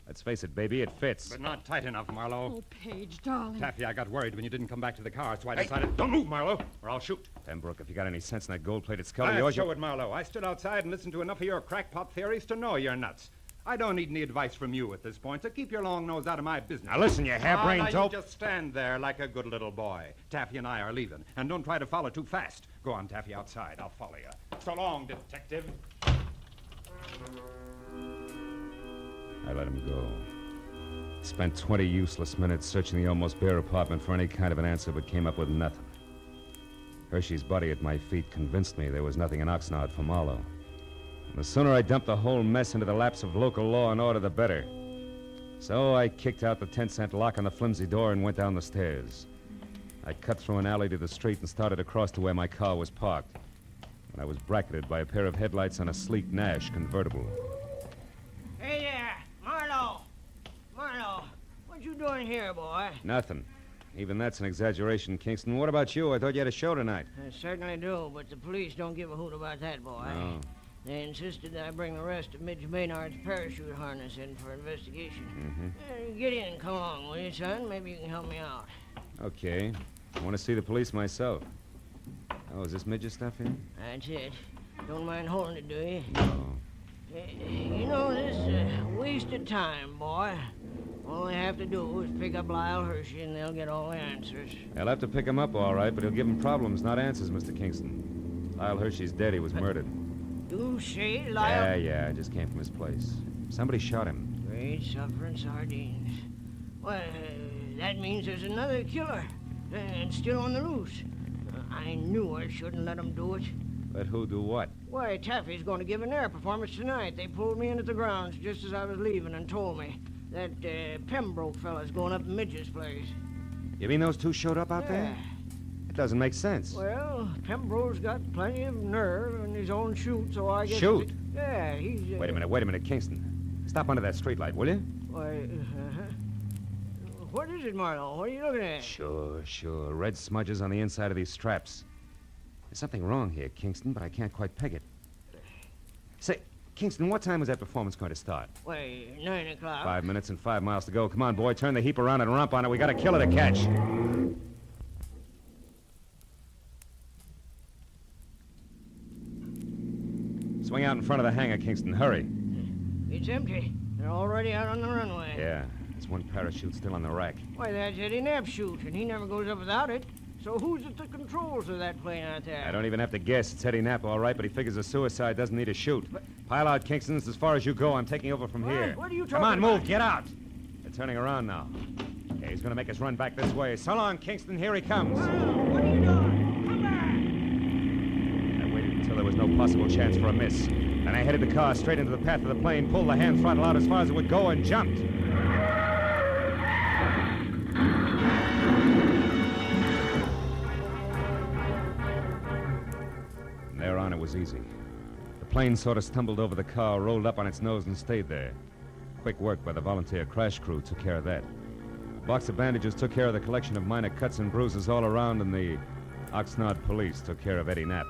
Let's face it, baby, it fits. But not tight enough, Marlowe. Oh, Paige, darling. Taffy, I got worried when you didn't come back to the car, so I decided... Don't move, Marlowe, or I'll shoot. Pembroke, if you got any sense in that gold-plated skull of I'll yours... show it, Marlowe. I stood outside and listened to enough of your crackpot theories to know you're nuts. I don't need any advice from you at this point, so keep your long nose out of my business. Now listen, you harebrained now dope. You just stand there like a good little boy. Taffy and I are leaving, and don't try to follow too fast. Go on, Taffy, outside. I'll follow you. So long, detective. I let him go. Spent 20 useless minutes searching the almost bare apartment for any kind of an answer, but came up with nothing. Hershey's body at my feet convinced me there was nothing in Oxnard for Marlowe. And the sooner I dumped the whole mess into the laps of local law and order, the better. So I kicked out the 10-cent lock on the flimsy door and went down the stairs. I cut through an alley to the street and started across to where my car was parked. And I was bracketed by a pair of headlights on a sleek Nash convertible. Hey there, Marlowe. Marlowe, what you doing here, boy? Nothing. Even that's an exaggeration, Kingston. What about you? I thought you had a show tonight. I certainly do, but the police don't give a hoot about that, boy. No. They insisted that I bring the rest of Midge Maynard's parachute harness in for investigation. Get in and come along, will you, son? Maybe you can help me out. Okay. I want to see the police myself. Oh, is this Midge's stuff here? That's it. Don't mind holding it, do you? No. You know, this wasted time, boy. All they have to do is pick up Lyle Hershey, and they'll get all the answers. They'll have to pick him up, all right, but he'll give them problems, not answers, Mr. Kingston. Lyle Hershey's dead. He was murdered. You say, Lyle? Yeah, I just came from his place. Somebody shot him. Great suffering sardines. Well, that means there's another killer, and still on the loose. I knew I shouldn't let him do it. Let who do what? Why, Taffy's going to give an air performance tonight. They pulled me into the grounds just as I was leaving and told me that Pembroke fella's going up to Midge's place. You mean those two showed up out there? It doesn't make sense. Well, Pembroke's got plenty of nerve in his own chute, so I guess... Shoot? Yeah, he's... Wait a minute, Kingston. Stop under that streetlight, will you? Why, what is it, Marlowe? What are you looking at? Sure. Red smudges on the inside of these straps. There's something wrong here, Kingston, but I can't quite peg it. Say, Kingston, what time was that performance going to start? Why, 9 o'clock. 5 minutes and 5 miles to go. Come on, boy, turn the heap around and romp on it. We got a killer to catch. Swing out in front of the hangar, Kingston. Hurry. It's empty. They're already out on the runway. Yeah, there's one parachute still on the rack. Why, that's Eddie Knapp's chute, and he never goes up without it. So who's at the controls of that plane out there? I don't even have to guess. It's Eddie Knapp, all right, but he figures a suicide doesn't need a chute. Pile out, Kingston. It's as far as you go. I'm taking over from here. What are you talking Come on, about? move. Get out. They're turning around now. Okay, he's going to make us run back this way. So long, Kingston. Here he comes. What are you doing? Come back! I waited until there was no possible chance for a miss. Then I headed the car straight into the path of the plane, pulled the hand throttle out as far as it would go, and jumped. From there on, it was easy. The plane sort of stumbled over the car, rolled up on its nose, and stayed there. Quick work by the volunteer crash crew took care of that. A box of bandages took care of the collection of minor cuts and bruises all around, and the Oxnard police took care of Eddie Knapp.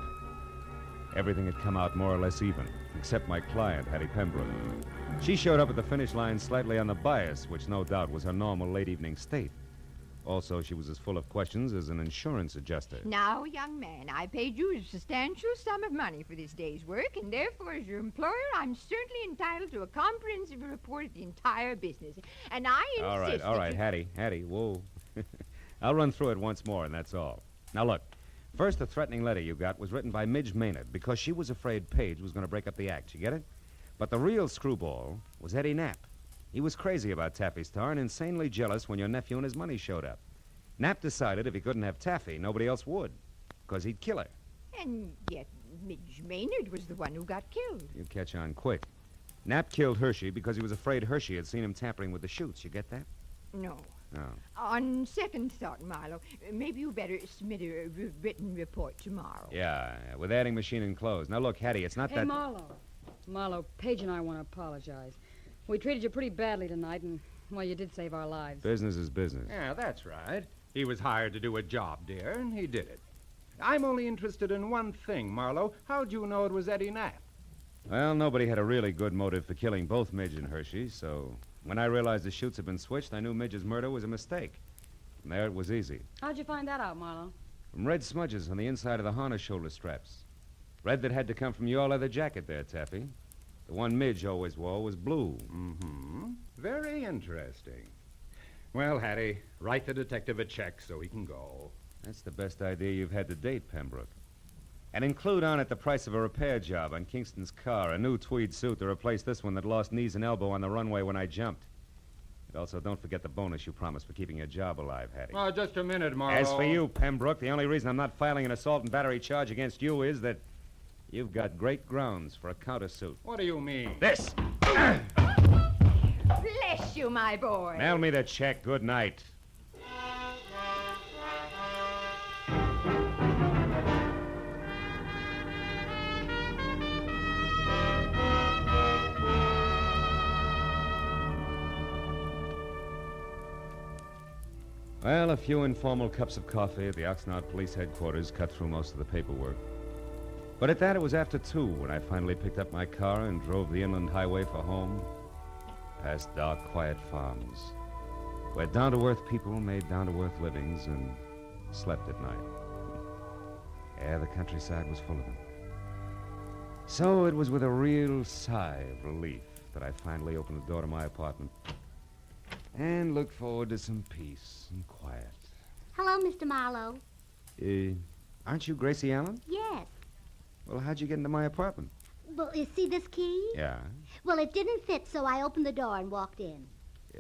Everything had come out more or less even, except my client, Hattie Pembroke. She showed up at the finish line slightly on the bias, which no doubt was her normal late evening state. Also, she was as full of questions as an insurance adjuster. Now, young man, I paid you a substantial sum of money for this day's work, and therefore, as your employer, I'm certainly entitled to a comprehensive report of the entire business. And I insist All right, Hattie, whoa. I'll run through it once more, and that's all. Now, look. First, the threatening letter you got was written by Midge Maynard because she was afraid Paige was going to break up the act. You get it? But the real screwball was Eddie Knapp. He was crazy about Taffy Star and insanely jealous when your nephew and his money showed up. Knapp decided if he couldn't have Taffy, nobody else would, because he'd kill her. And yet, Midge Maynard was the one who got killed. You catch on quick. Knapp killed Hershey because he was afraid Hershey had seen him tampering with the chutes. You get that? No. No. On second thought, Marlowe, maybe you better submit a written report tomorrow. Yeah, with adding machine enclosed. Now, look, Hattie, it's not Hey, that... Marlowe, Paige and I want to apologize. We treated you pretty badly tonight, and, well, you did save our lives. Business is business. Yeah, that's right. He was hired to do a job, dear, and he did it. I'm only interested in one thing, Marlowe. How'd you know it was Eddie Knapp? Well, nobody had a really good motive for killing both Midge and Hershey, so when I realized the chutes had been switched, I knew Midge's murder was a mistake. From there, it was easy. How'd you find that out, Marlowe? From red smudges on the inside of the harness shoulder straps. Red that had to come from your leather jacket there, Taffy. The one Midge always wore was blue. Mm-hmm. Very interesting. Well, Hattie, write the detective a check so he can go. That's the best idea you've had to date, Pembroke. And include on it the price of a repair job on Kingston's car, a new tweed suit to replace this one that lost knees and elbow on the runway when I jumped. And also, don't forget the bonus you promised for keeping your job alive, Hattie. Oh, just a minute, Marlowe. As for you, Pembroke, the only reason I'm not filing an assault and battery charge against you is that you've got great grounds for a countersuit. What do you mean? This! Bless you, my boy. Mail me the check. Good night. Well, a few informal cups of coffee at the Oxnard Police Headquarters cut through most of the paperwork. But at that, it was after 2 when I finally picked up my car and drove the inland highway for home, past dark, quiet farms, where down-to-earth people made down-to-earth livings and slept at night. Yeah, the countryside was full of them. So it was with a real sigh of relief that I finally opened the door to my apartment and looked forward to some peace and quiet. Hello, Mr. Marlowe. Aren't you Gracie Allen? Yes. Well, how'd you get into my apartment? Well, you see this key? Yeah. Well, it didn't fit, so I opened the door and walked in.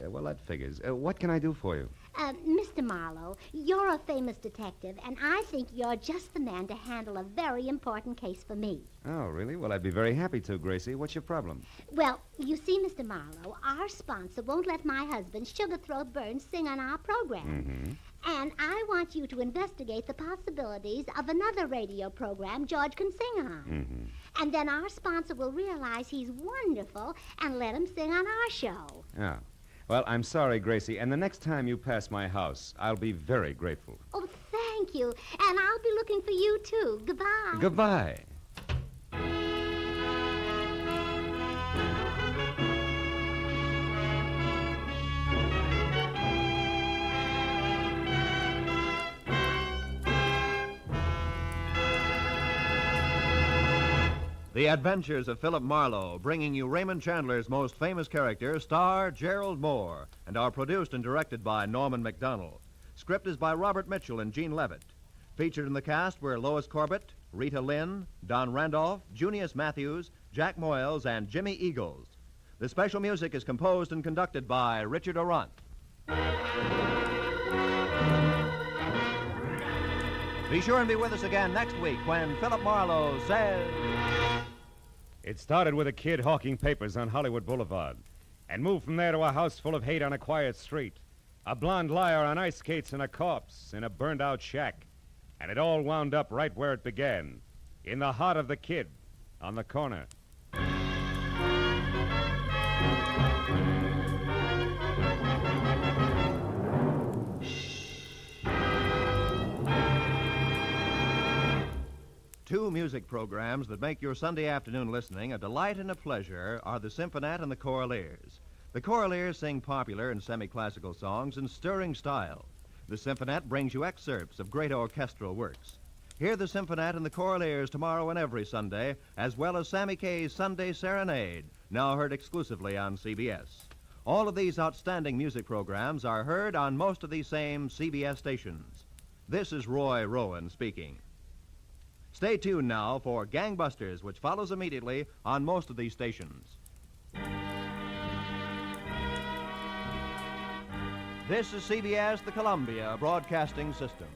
Yeah, well, that figures. What can I do for you? Mr. Marlowe, you're a famous detective, and I think you're just the man to handle a very important case for me. Oh, really? Well, I'd be very happy to, Gracie. What's your problem? Well, you see, Mr. Marlowe, our sponsor won't let my husband, Sugarthroat Burns, sing on our program. Mm-hmm. And I want you to investigate the possibilities of another radio program George can sing on. Mm-hmm. And then our sponsor will realize he's wonderful and let him sing on our show. Oh. Well, I'm sorry, Gracie, and the next time you pass my house, I'll be very grateful. Oh, thank you. And I'll be looking for you, too. Goodbye. Goodbye. The Adventures of Philip Marlowe, bringing you Raymond Chandler's most famous character, star Gerald Moore, and are produced and directed by Norman MacDonald. Script is by Robert Mitchell and Gene Levitt. Featured in the cast were Lois Corbett, Rita Lynn, Don Randolph, Junius Matthews, Jack Moyles, and Jimmy Eagles. The special music is composed and conducted by Richard Orant. Be sure and be with us again next week when Philip Marlowe says... It started with a kid hawking papers on Hollywood Boulevard and moved from there to a house full of hate on a quiet street, a blonde liar on ice skates and a corpse in a burned-out shack. And it all wound up right where it began, in the heart of the kid, on the corner. Two music programs that make your Sunday afternoon listening a delight and a pleasure are the Symphonette and the Choraleers. The Choraleers sing popular and semi-classical songs in stirring style. The Symphonette brings you excerpts of great orchestral works. Hear the Symphonette and the Choraleers tomorrow and every Sunday, as well as Sammy Kaye's Sunday Serenade, now heard exclusively on CBS. All of these outstanding music programs are heard on most of these same CBS stations. This is Roy Rowan speaking. Stay tuned now for Gangbusters, which follows immediately on most of these stations. This is CBS, the Columbia Broadcasting System.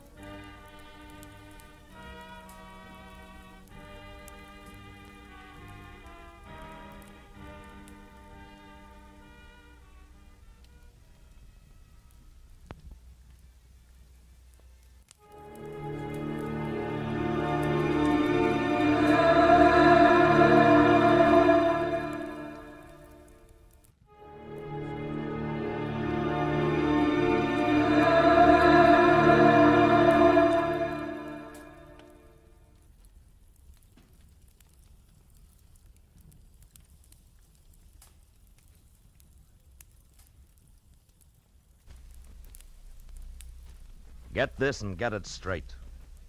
Get this and get it straight.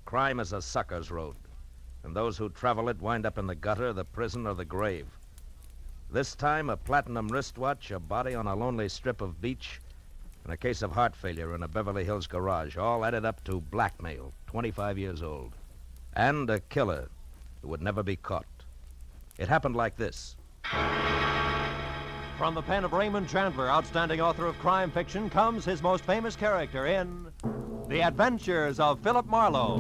Crime is a sucker's road, and those who travel it wind up in the gutter, the prison, or the grave. This time, a platinum wristwatch, a body on a lonely strip of beach, and a case of heart failure in a Beverly Hills garage, all added up to blackmail, 25 years old. And a killer who would never be caught. It happened like this. From the pen of Raymond Chandler, outstanding author of crime fiction, comes his most famous character in The Adventures of Philip Marlowe.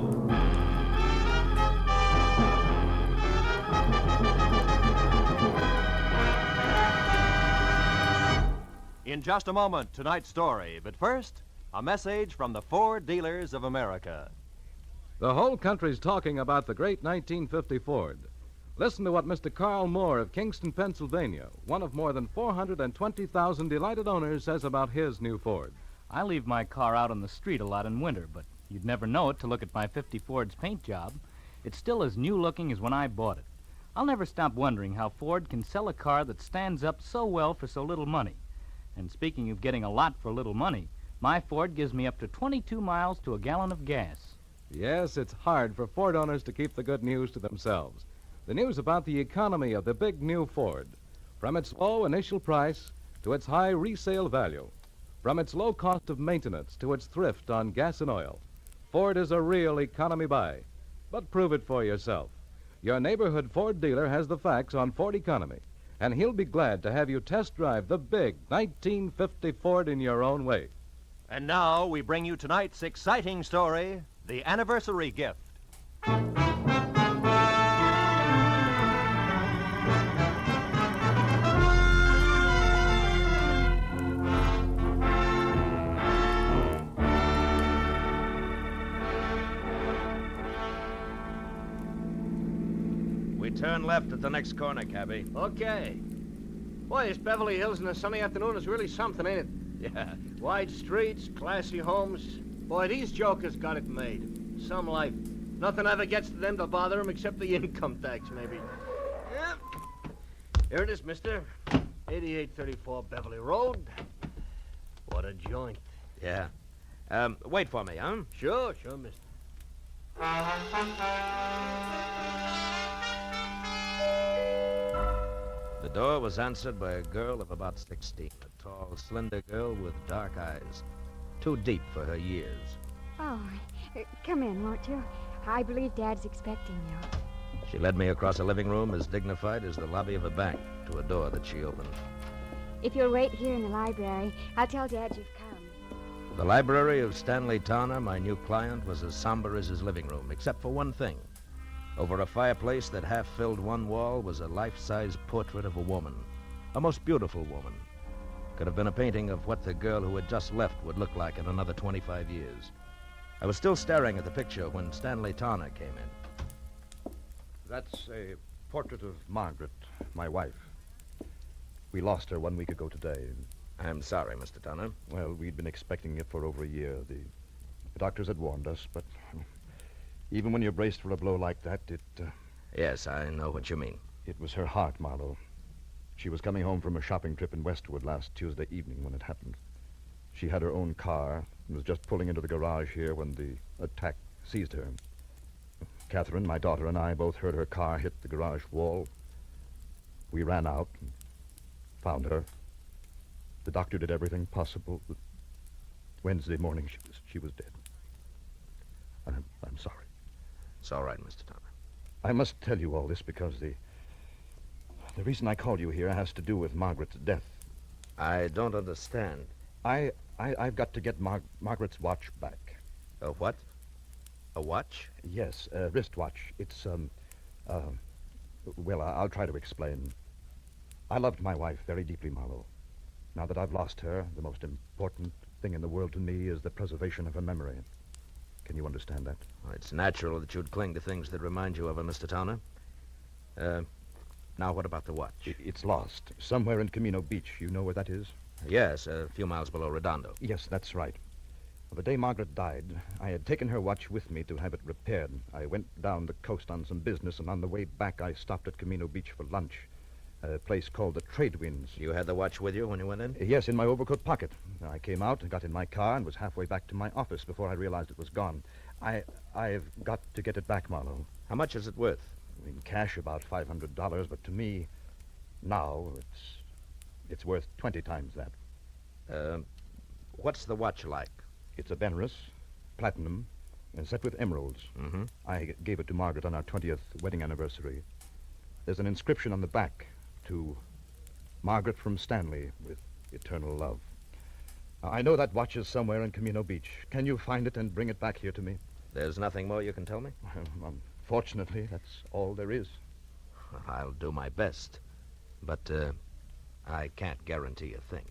In just a moment, tonight's story. But first, a message from the Ford Dealers of America. The whole country's talking about the great 1950 Ford. Listen to what Mr. Carl Moore of Kingston, Pennsylvania, one of more than 420,000 delighted owners, says about his new Ford. I leave my car out on the street a lot in winter, but you'd never know it to look at my 50 Ford's paint job. It's still as new-looking as when I bought it. I'll never stop wondering how Ford can sell a car that stands up so well for so little money. And speaking of getting a lot for little money, my Ford gives me up to 22 miles to a gallon of gas. Yes, it's hard for Ford owners to keep the good news to themselves. The news about the economy of the big new Ford. From its low initial price to its high resale value. From its low cost of maintenance to its thrift on gas and oil. Ford is a real economy buy. But prove it for yourself. Your neighborhood Ford dealer has the facts on Ford economy, and he'll be glad to have you test drive the big 1950 Ford in your own way. And now we bring you tonight's exciting story, The Anniversary Gift. Turn left at the next corner, cabby. Okay. Boy, this Beverly Hills in a sunny afternoon is really something, ain't it? Yeah. Wide streets, classy homes. Boy, these jokers got it made. Some life. Nothing ever gets to them to bother them except the income tax, maybe. Yep. Here it is, mister. 8834 Beverly Road. What a joint. Yeah. Wait for me, huh? Sure, mister. The door was answered by a girl of about 16, a tall, slender girl with dark eyes, too deep for her years. Oh, come in, won't you? I believe Dad's expecting you. She led me across a living room as dignified as the lobby of a bank to a door that she opened. If you'll wait here in the library, I'll tell Dad you've come. The library of Stanley Towner, my new client, was as somber as his living room, except for one thing. Over a fireplace that half filled one wall was a life-size portrait of a woman, a most beautiful woman. Could have been a painting of what the girl who had just left would look like in another 25 years. I was still staring at the picture when Stanley Towner came in. That's a portrait of Margaret, my wife. We lost her 1 week ago today. I'm sorry, Mr. Towner. Well, we'd been expecting it for over a year. The doctors had warned us, but even when you're braced for a blow like that, Yes, I know what you mean. It was her heart, Marlowe. She was coming home from a shopping trip in Westwood last Tuesday evening when it happened. She had her own car and was just pulling into the garage here when the attack seized her. Catherine, my daughter, and I both heard her car hit the garage wall. We ran out and found her. The doctor did everything possible. But Wednesday morning, she was dead. I'm sorry. It's all right, Mr. Towner. I must tell you all this because the reason I called you here has to do with Margaret's death. I don't understand. I've got to get Margaret's watch back. A what? A watch? Yes, a wristwatch. It's, well, I'll try to explain. I loved my wife very deeply, Marlowe. Now that I've lost her, the most important thing in the world to me is the preservation of her memory. Can you understand that? Well, it's natural that you'd cling to things that remind you of her, Mr. Towner. Now, what about the watch? It's lost. Somewhere in Camino Beach. You know where that is? Yes, a few miles below Redondo. Yes, that's right. The day Margaret died, I had taken her watch with me to have it repaired. I went down the coast on some business, and on the way back, I stopped at Camino Beach for lunch. A place called the Trade Winds. You had the watch with you when you went in? Yes, in my overcoat pocket. I came out and got in my car and was halfway back to my office before I realized it was gone. I've got to get it back, Marlowe. How much is it worth? In cash, about $500, but to me, now, it's worth 20 times that. What's the watch like? It's a Benares, platinum, and set with emeralds. Mm-hmm. I gave it to Margaret on our 20th wedding anniversary. There's an inscription on the back to Margaret from Stanley with eternal love. I know that watch is somewhere in Camino Beach. Can you find it and bring it back here to me? There's nothing more you can tell me? Unfortunately, that's all there is. I'll do my best, but I can't guarantee a thing.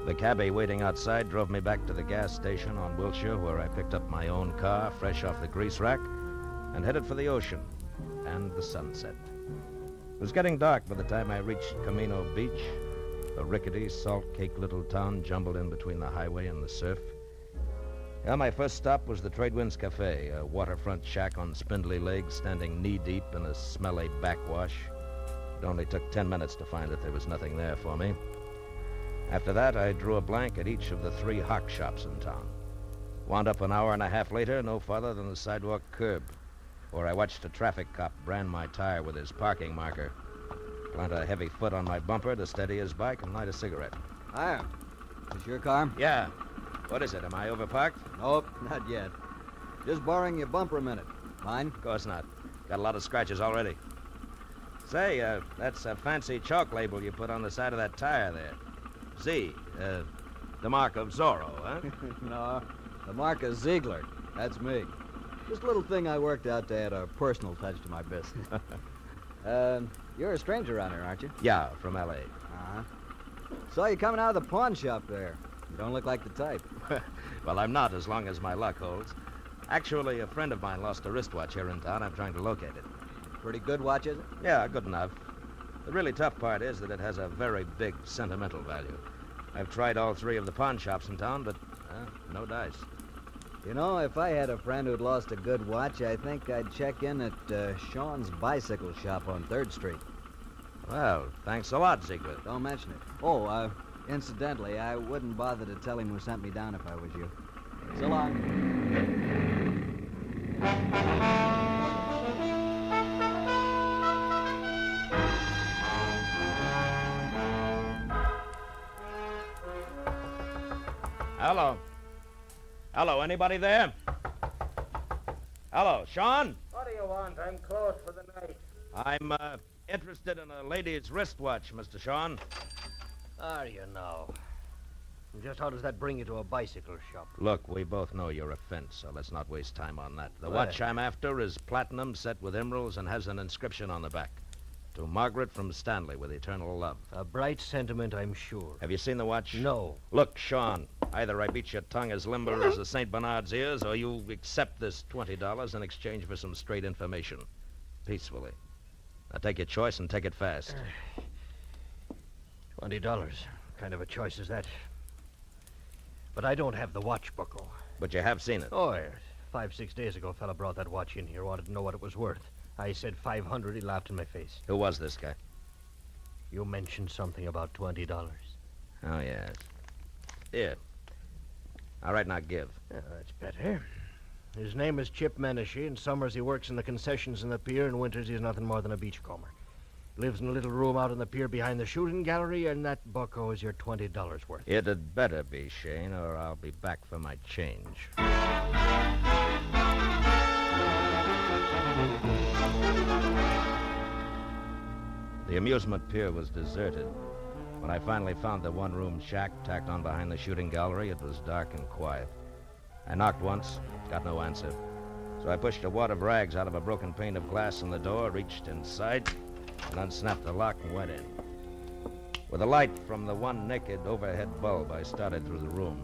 The cabbie waiting outside drove me back to the gas station on Wilshire, where I picked up my own car, fresh off the grease rack, and headed for the ocean and the sunset. It was getting dark by the time I reached Camino Beach, a rickety, salt-caked little town jumbled in between the highway and the surf. Yeah, my first stop was the Trade Winds Cafe, a waterfront shack on spindly legs standing knee-deep in a smelly backwash. It only took 10 minutes to find that there was nothing there for me. After that, I drew a blank at each of the 3 hock shops in town. Wound up an hour and a half later, no farther than the sidewalk curb, where I watched a traffic cop brand my tire with his parking marker, plant a heavy foot on my bumper to steady his bike, and light a cigarette. Hiya. Is your car? Yeah. What is it? Am I overparked? Nope, not yet. Just borrowing your bumper a minute. Mine? Of course not. Got a lot of scratches already. Say, that's a fancy chalk label you put on the side of that tire there. Z, the mark of Zorro, huh? No, the mark of Ziegler. That's me. Just a little thing I worked out to add a personal touch to my business. You're a stranger around here, aren't you? Yeah, from L.A. Uh-huh. Saw you coming out of the pawn shop there. You don't look like the type. Well, I'm not, as long as my luck holds. Actually, a friend of mine lost a wristwatch here in town. I'm trying to locate it. Pretty good watch, is it? Yeah, good enough. The really tough part is that it has a very big sentimental value. I've tried all 3 of the pawn shops in town, but no dice. You know, if I had a friend who'd lost a good watch, I think I'd check in at Sean's bicycle shop on 3rd Street. Well, thanks a lot, Ziegler. Don't mention it. Oh, incidentally, I wouldn't bother to tell him who sent me down if I was you. So long. Hello. Hello, anybody there? Hello, Sean? What do you want? I'm closed for the night. I'm, interested in a lady's wristwatch, Mr. Sean. How do you know? And just how does that bring you to a bicycle shop? Look, we both know your offense, so let's not waste time on that. The Right. watch I'm after is platinum, set with emeralds, and has an inscription on the back. To Margaret from Stanley with eternal love. A bright sentiment, I'm sure. Have you seen the watch? No. Look, Sean, either I beat your tongue as limber as the St. Bernard's ears, or you accept this $20 in exchange for some straight information. Peacefully. Now take your choice and take it fast. $20. Kind of a choice is that? But I don't have the watch buckle. But you have seen it. Oh, yes. 5-6 days ago, a fella brought that watch in here, wanted to know what it was worth. I said 500. He laughed in my face. Who was this guy? You mentioned something about $20. Oh, yes. Here. All right, now give. Yeah, that's better. His name is Chip Menashe. In summers, he works in the concessions in the pier. In winters, he's nothing more than a beachcomber. Lives in a little room out on the pier behind the shooting gallery, and that bucko is your $20 worth. It had better be, Shane, or I'll be back for my change. The amusement pier was deserted. When I finally found the one-room shack tacked on behind the shooting gallery, it was dark and quiet. I knocked once, got no answer. So I pushed a wad of rags out of a broken pane of glass in the door, reached inside, and unsnapped the lock and went in. With a light from the one naked overhead bulb, I started through the room.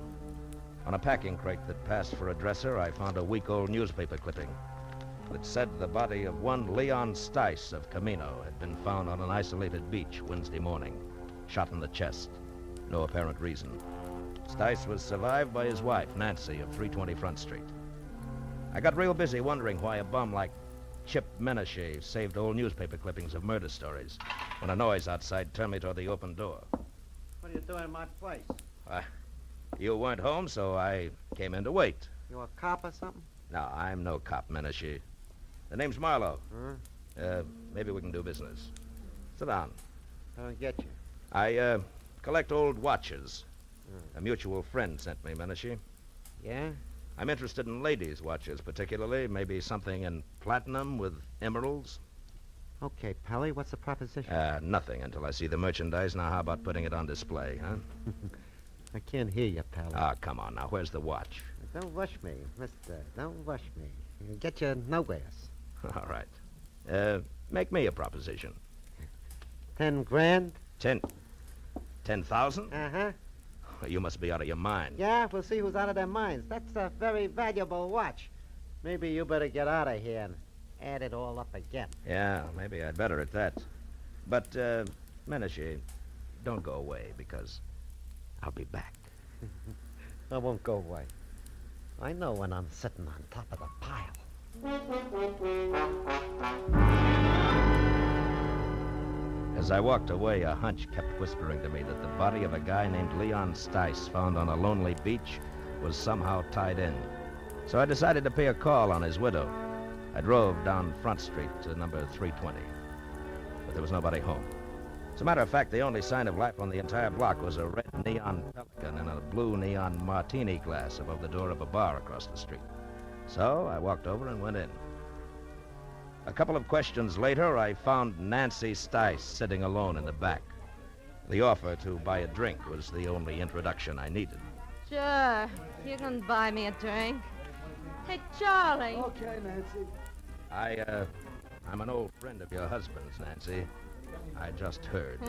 On a packing crate that passed for a dresser, I found a week-old newspaper clipping that said the body of one Leon Stice of Camino had been found on an isolated beach Wednesday morning, shot in the chest. No apparent reason. Stice was survived by his wife, Nancy, of 320 Front Street. I got real busy wondering why a bum like Chip Menashe saved old newspaper clippings of murder stories when a noise outside turned me toward the open door. What are you doing in my place? You weren't home, so I came in to wait. You a cop or something? No, I'm no cop, Menashe. The name's Marlowe. Maybe we can do business. Sit down. I don't get you. I, collect old watches. A mutual friend sent me, Menashe. Yeah? I'm interested in ladies' watches, particularly. Maybe something in platinum with emeralds. Okay, Pally, what's the proposition? Nothing until I see the merchandise. Now, how about putting it on display, huh? I can't hear you, Pally. Ah, come on now. Where's the watch? Don't rush me, mister. Don't rush me. It'll get you nowhere. All right. Make me a proposition. 10 grand? 10,000? Uh-huh. You must be out of your mind. Yeah, we'll see who's out of their minds. That's a very valuable watch. Maybe you better get out of here and add it all up again. Yeah, maybe I'd better at that. But, Menashe, don't go away, because I'll be back. I won't go away. I know when I'm sitting on top of the pile. As I walked away, a hunch kept whispering to me that the body of a guy named Leon Stice, found on a lonely beach, was somehow tied in. So I decided to pay a call on his widow. I drove down Front Street to number 320. But there was nobody home. As a matter of fact, the only sign of life on the entire block was a red neon pelican in a blue neon martini glass above the door of a bar across the street. So I walked over and went in. A couple of questions later, I found Nancy Stice sitting alone in the back. The offer to buy a drink was the only introduction I needed. Sure. You can buy me a drink. Hey, Charlie. Okay, Nancy. I'm an old friend of your husband's, Nancy. I just heard.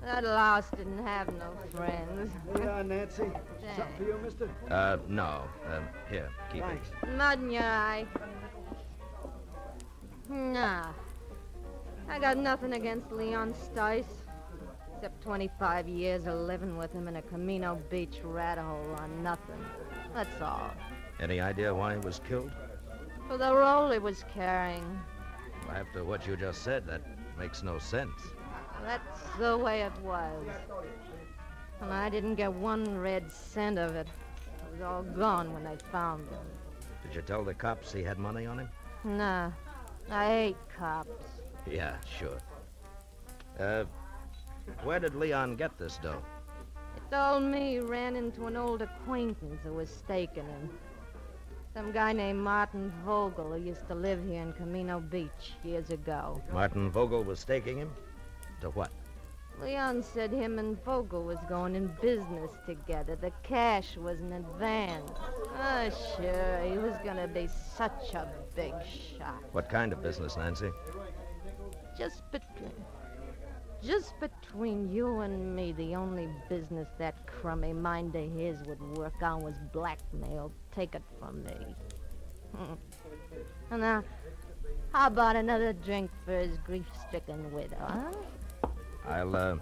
That louse didn't have no friends. Yeah, Nancy. Something for you, mister? No. Here, keep Thanks. Mud in your eye. Nah. I got nothing against Leon Stice. Except 25 years of living with him in a Camino Beach rat hole on nothing. That's all. Any idea why he was killed? For the role he was carrying. After what you just said, that makes no sense. That's the way it was. And I didn't get one red cent of it. It was all gone when they found him. Did you tell the cops he had money on him? Nah. I hate cops. Yeah, sure. Where did Leon get this dough? It told me he ran into an old acquaintance who was staking him. Some guy named Martin Vogel who used to live here in Camino Beach years ago. Martin Vogel was staking him? To what? Leon said him and Vogel was going in business together. The cash was in advance. Oh, sure, he was going to be such a big shot. What kind of business, Nancy? Just between you and me, the only business that crummy mind of his would work on was blackmail. Take it from me. And now, how about another drink for his grief-stricken widow, huh? I'll,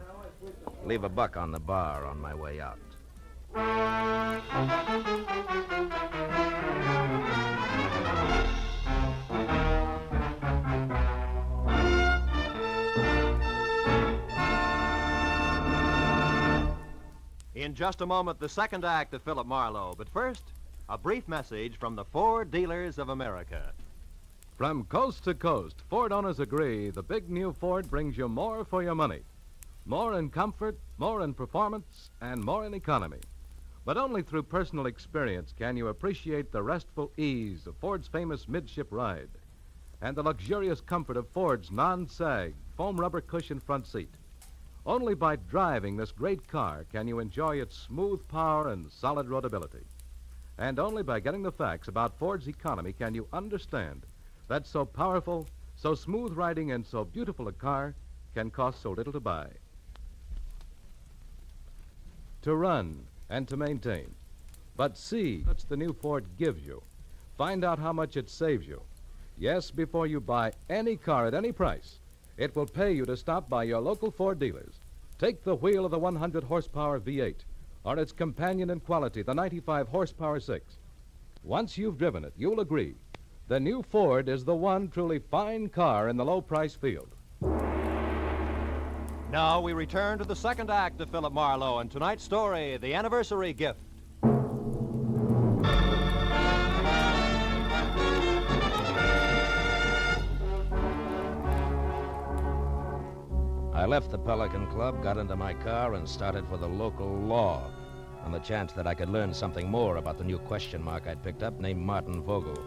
leave a buck on the bar on my way out. In just a moment, the second act of Philip Marlowe. But first, a brief message from the Ford Dealers of America. From coast to coast, Ford owners agree the big new Ford brings you more for your money. More in comfort, more in performance, and more in economy. But only through personal experience can you appreciate the restful ease of Ford's famous midship ride and the luxurious comfort of Ford's non-sag foam rubber cushion front seat. Only by driving this great car can you enjoy its smooth power and solid roadability. And only by getting the facts about Ford's economy can you understand that so powerful, so smooth riding, and so beautiful a car can cost so little to buy. To run and to maintain. But see what the new Ford gives you. Find out how much it saves you. Yes, before you buy any car at any price, it will pay you to stop by your local Ford dealers. Take the wheel of the 100-horsepower V8, or its companion in quality, the 95-horsepower 6. Once you've driven it, you'll agree the new Ford is the one truly fine car in the low-price field. Now we return to the second act of Philip Marlowe and tonight's story, The Anniversary Gift. I left the Pelican Club, got into my car, and started for the local law on the chance that I could learn something more about the new question mark I'd picked up named Martin Vogel.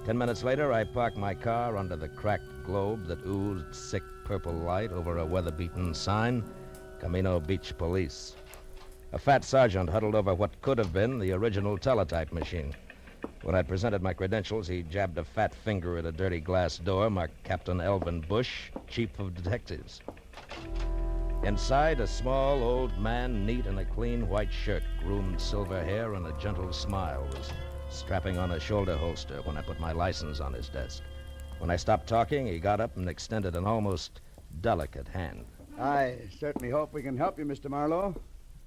10 minutes later, I parked my car under the cracked globe that oozed sick purple light over a weather-beaten sign, Camino Beach Police. A fat sergeant huddled over what could have been the original teletype machine. When I presented my credentials, he jabbed a fat finger at a dirty glass door marked Captain Elvin Bush, Chief of Detectives. Inside, a small old man, neat in a clean white shirt, groomed silver hair, and a gentle smile, was strapping on a shoulder holster when I put my license on his desk. When I stopped talking, he got up and extended an almost delicate hand. I certainly hope we can help you, Mr. Marlowe.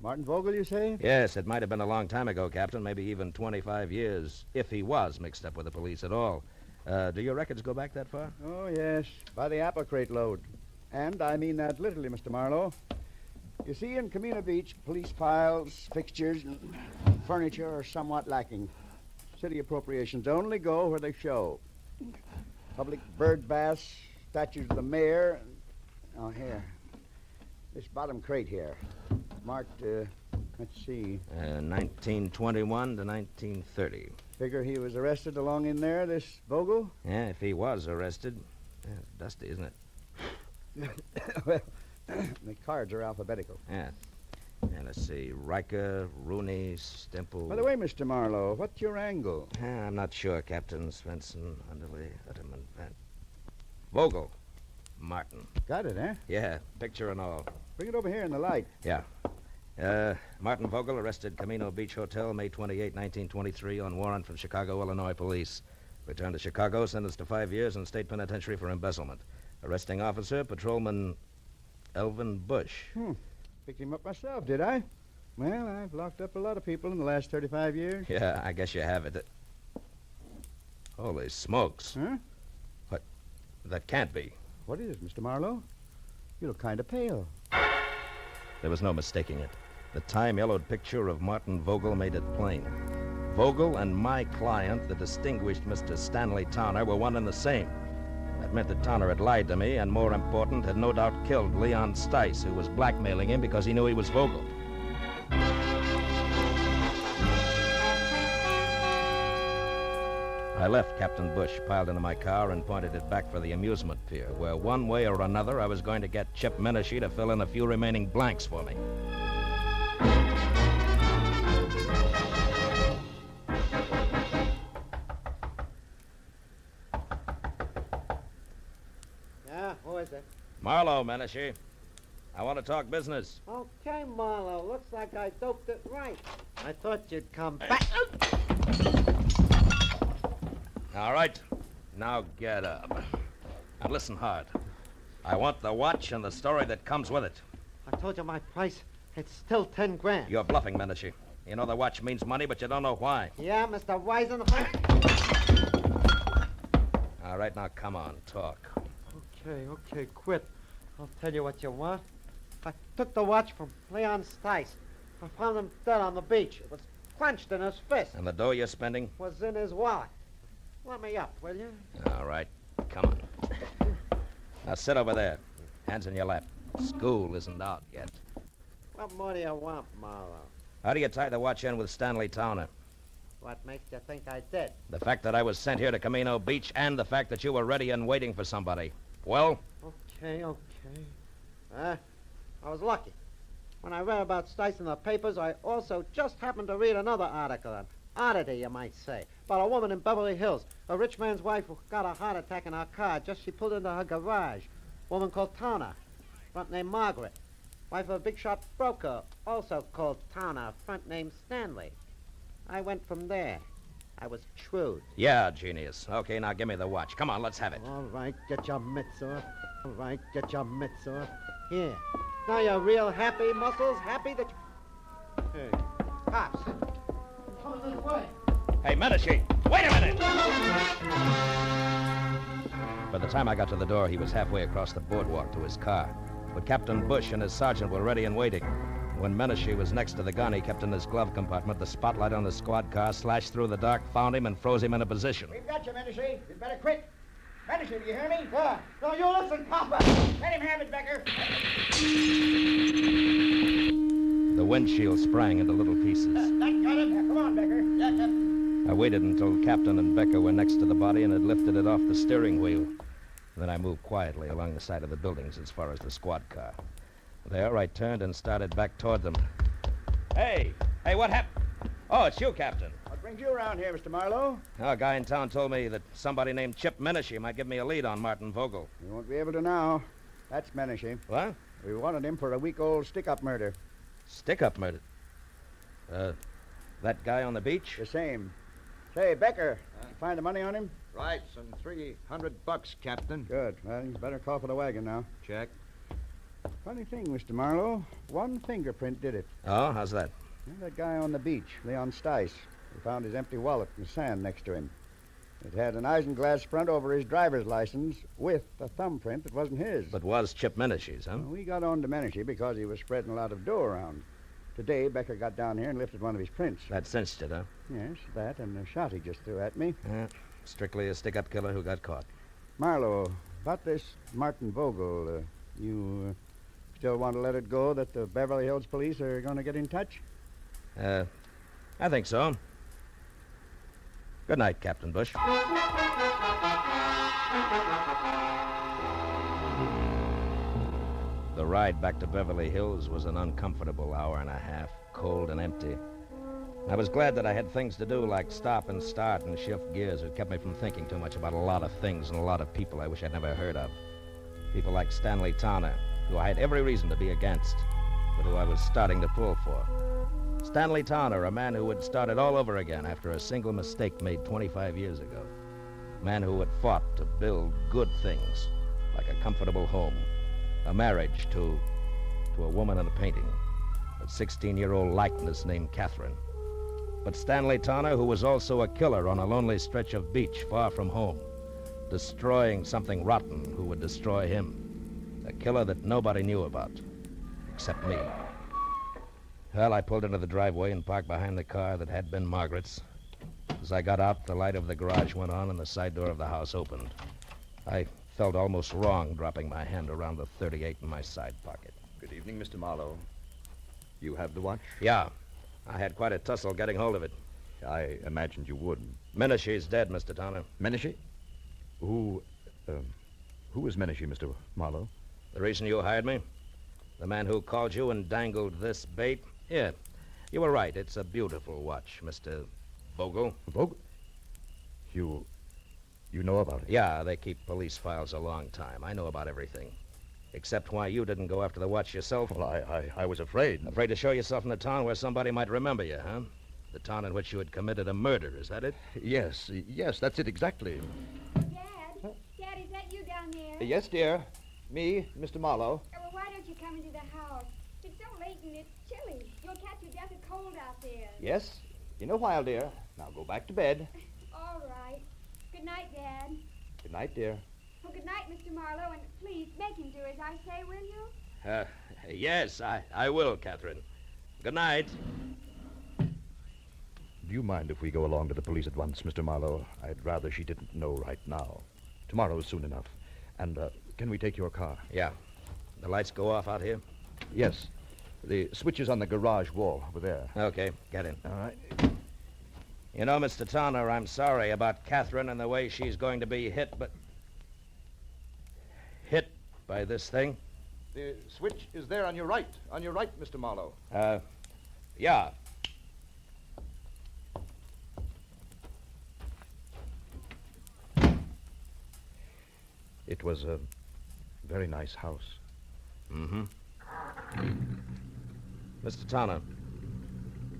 Martin Vogel, you say? Yes, it might have been a long time ago, Captain, maybe even 25 years, if he was mixed up with the police at all. Do your records go back that far? Oh, yes, by the apple crate load. And I mean that literally, Mr. Marlowe. You see, in Camino Beach, police files, fixtures, and furniture are somewhat lacking. City appropriations only go where they show. Public bird baths, statues of the mayor. Oh, here. This bottom crate here. Marked, let's see. 1921 to 1930. Figure he was arrested along in there, this Vogel? Yeah, if he was arrested. Yeah, it's dusty, isn't it? Well, the cards are alphabetical. Yeah. And let's see. Riker, Rooney, Stemple. By the way, Mr. Marlowe, what's your angle? I'm not sure, Captain. Svensson, Underley, Utterman, Van. Vogel. Martin. Got it, eh? Yeah, picture and all. Bring it over here in the light. Yeah. Martin Vogel arrested Camino Beach Hotel, May 28, 1923, on warrant from Chicago, Illinois police. Returned to Chicago, sentenced to 5 years in state penitentiary for embezzlement. Arresting officer, Patrolman Elvin Bush. Picked him up myself, did I? Well, I've locked up a lot of people in the last 35 years. Yeah, I guess you have it. Holy smokes. Huh? What? That can't be. What is it, Mr. Marlowe? You look kind of pale. There was no mistaking it. The time-yellowed picture of Martin Vogel made it plain. Vogel and my client, the distinguished Mr. Stanley Towner, were one and the same. That meant that Towner had lied to me, and more important, had no doubt killed Leon Stice, who was blackmailing him because he knew he was Vogel. I left Captain Bush, piled into my car, and pointed it back for the amusement pier, where one way or another I was going to get Chip Menashe to fill in a few remaining blanks for me. Yeah, who is it? Marlowe, Menashe. I want to talk business. Okay, Marlowe. Looks like I doped it right. I thought you'd come back. All right. Now get up. And listen hard. I want the watch and the story that comes with it. I told you my price. It's still 10 grand. You're bluffing, Menashe. You know the watch means money, but you don't know why. Yeah, Mr. Wisen. All right, now come on, talk. Okay, quit. I'll tell you what you want. I took the watch from Leon Stice. I found him dead on the beach. It was clenched in his fist. And the dough you're spending? Was in his wallet. Let me up, will you? All right, come on. Now sit over there. Hands in your lap. School isn't out yet. What more do you want, Marlowe? How do you tie the watch in with Stanley Towner? What makes you think I did? The fact that I was sent here to Camino Beach and the fact that you were ready and waiting for somebody. Well? Okay. I was lucky. When I read about Stice in the papers, I also just happened to read another article, an oddity, you might say, about a woman in Beverly Hills, a rich man's wife who got a heart attack in her car just she pulled into her garage. Woman called Towner, front name Margaret. Wife of a big shot broker, also called Towner, front name Stanley. I went from there. I was shrewd. Yeah, genius. Okay, now give me the watch. Come on, let's have it. All right, get your mitts off. All right, get your mitts off. Here. Now you're real happy, Muscles? Happy that you... Hey, cops. Come this way. Hey, Menashe, wait a minute! By the time I got to the door, he was halfway across the boardwalk to his car. But Captain Bush and his sergeant were ready and waiting. When Menashe was next to the gun he kept in his glove compartment, the spotlight on the squad car slashed through the dark, found him, and froze him in a position. We've got you, Menashe. You'd better quit. Menashe, do you hear me? Yeah. No, you listen, copper. Let him have it, Becker. The windshield sprang into little pieces. That got him. Come on, Becker. Yeah, Captain. I waited until Captain and Becker were next to the body and had lifted it off the steering wheel. Then I moved quietly along the side of the buildings as far as the squad car. There, I turned and started back toward them. Hey, what happened? Oh, it's you, Captain. What brings you around here, Mr. Marlowe? A guy in town told me that somebody named Chip Menashe might give me a lead on Martin Vogel. You won't be able to now. That's Menashe. What? We wanted him for a week-old stick-up murder. Stick-up murder? That guy on the beach? The same. Say, Becker, you find the money on him? Right, some $300, Captain. Good. Well, you better call for the wagon now. Check. Funny thing, Mr. Marlowe. One fingerprint did it. Oh, how's that? That guy on the beach, Leon Stice. We found his empty wallet in the sand next to him. It had an isinglass front over his driver's license with a thumbprint that wasn't his. But was Chip Menashe's, huh? Well, we got on to Menashe because he was spreading a lot of dough around. Today, Becker got down here and lifted one of his prints. That cinched it, huh? Yes, that and the shot he just threw at me. Strictly a stick-up killer who got caught. Marlowe, about this Martin Vogel, you still want to let it go that the Beverly Hills police are going to get in touch? I think so. Good night, Captain Bush. The ride back to Beverly Hills was an uncomfortable hour and a half, cold and empty. I was glad that I had things to do like stop and start and shift gears. It kept me from thinking too much about a lot of things and a lot of people I wish I'd never heard of. People like Stanley Towner, who I had every reason to be against, but who I was starting to pull for. Stanley Towner, a man who had started all over again after a single mistake made 25 years ago. A man who had fought to build good things, like a comfortable home, a marriage to a woman in a painting, a 16-year-old likeness named Catherine. But Stanley Towner, who was also a killer on a lonely stretch of beach far from home, destroying something rotten who would destroy him. A killer that nobody knew about, except me. Well, I pulled into the driveway and parked behind the car that had been Margaret's. As I got out, the light of the garage went on and the side door of the house opened. I felt almost wrong dropping my hand around the .38 in my side pocket. Good evening, Mr. Marlowe. You have the watch? Yeah. I had quite a tussle getting hold of it. I imagined you would. Menashe's dead, Mr. Tanner. Menashe? Who is Menashe, Mr. Marlowe? The reason you hired me? The man who called you and dangled this bait? Yeah, you were right. It's a beautiful watch, Mr. Vogel. Vogel? You know about it? Yeah, they keep police files a long time. I know about everything. Except why you didn't go after the watch yourself. Well, I was afraid. Afraid to show yourself in the town where somebody might remember you, huh? The town in which you had committed a murder, is that it? Yes, that's it exactly. Dad, is that you down there? Yes, dear. Me, Mr. Marlowe. Well, why don't you come into the house? It's so late and it's chilly. You'll catch your death of cold out there. Yes, in a while, dear. Now go back to bed. All right. Good night, Dad. Good night, dear. Well, good night, Mr. Marlowe, and please make him do as I say, will you? Yes, I will, Catherine. Good night. Do you mind if we go along to the police at once, Mr. Marlowe? I'd rather she didn't know right now. Tomorrow's soon enough. And, can we take your car? Yeah. The lights go off out here? Yes. The switch is on the garage wall over there. Okay, get in. All right. You know, Mr. Tanner, I'm sorry about Catherine and the way she's going to be hit by this thing. The switch is there on your right. On your right, Mr. Marlowe. Yeah. It was a very nice house. Mm-hmm. Mr. Tanner,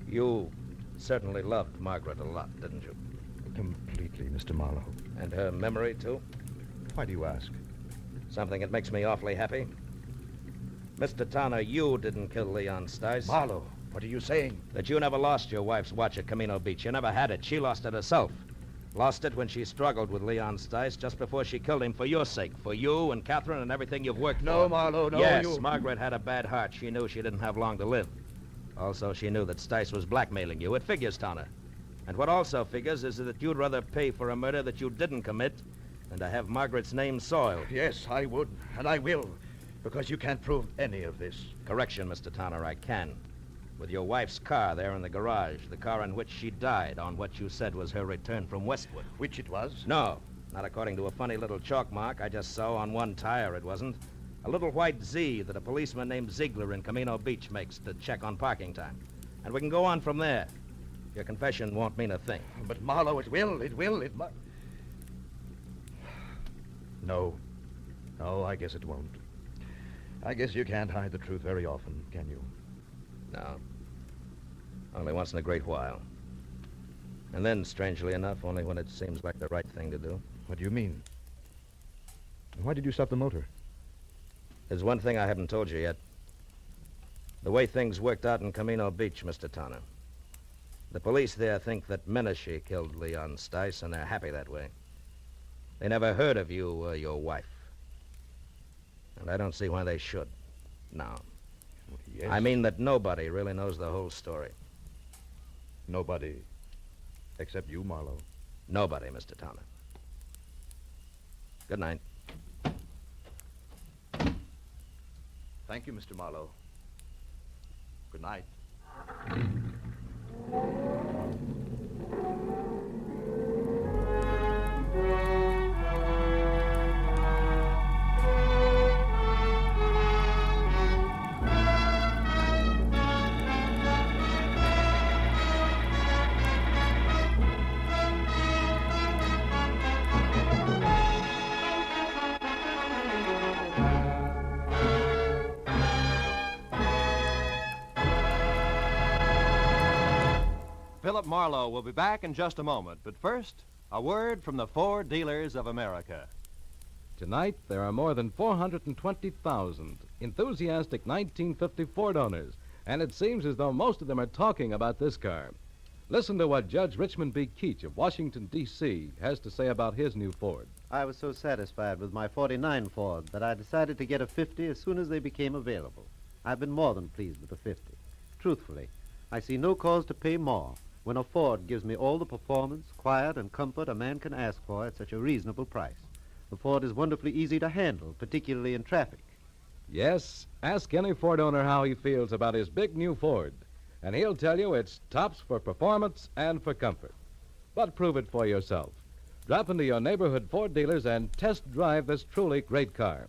you certainly loved Margaret a lot, didn't you? Completely, Mr. Marlowe. And her memory, too? Why do you ask? Something that makes me awfully happy. Mr. Tanner, you didn't kill Leon Stice. Marlowe, what are you saying? That you never lost your wife's watch at Camino Beach. You never had it. She lost it herself. Lost it when she struggled with Leon Stice just before she killed him for your sake. For you and Catherine and everything you've worked for. No, Marlowe, no. Yes, Margaret had a bad heart. She knew she didn't have long to live. Also, she knew that Stice was blackmailing you. It figures, Tanner. And what also figures is that you'd rather pay for a murder that you didn't commit than to have Margaret's name soiled. Yes, I would, and I will, because you can't prove any of this. Correction, Mr. Tanner, I can. With your wife's car there in the garage, the car in which she died on what you said was her return from Westwood. Which it was? No, not according to a funny little chalk mark I just saw on one tire, it wasn't. A little white Z that a policeman named Ziegler in Camino Beach makes to check on parking time. And we can go on from there. Your confession won't mean a thing. But, Marlowe, it must... No, I guess it won't. I guess you can't hide the truth very often, can you? No. Only once in a great while. And then, strangely enough, only when it seems like the right thing to do. What do you mean? Why did you stop the motor? There's one thing I haven't told you yet. The way things worked out in Camino Beach, Mr. Tanner. The police there think that Menashe killed Leon Stice, and they're happy that way. They never heard of you or your wife. And I don't see why they should. No. Yes. I mean that nobody really knows the whole story. Nobody except you, Marlowe. Nobody, Mr. Tanner. Good night. Thank you, Mr. Marlowe. Good night. Philip Marlowe will be back in just a moment. But first, a word from the Ford Dealers of America. Tonight, there are more than 420,000 enthusiastic 1950 Ford owners, and it seems as though most of them are talking about this car. Listen to what Judge Richmond B. Keach of Washington, D.C. has to say about his new Ford. I was so satisfied with my 49 Ford that I decided to get a 50 as soon as they became available. I've been more than pleased with the 50. Truthfully, I see no cause to pay more when a Ford gives me all the performance, quiet, and comfort a man can ask for at such a reasonable price. The Ford is wonderfully easy to handle, particularly in traffic. Yes, ask any Ford owner how he feels about his big new Ford. and he'll tell you it's tops for performance and for comfort. But prove it for yourself. Drop into your neighborhood Ford dealers and test drive this truly great car.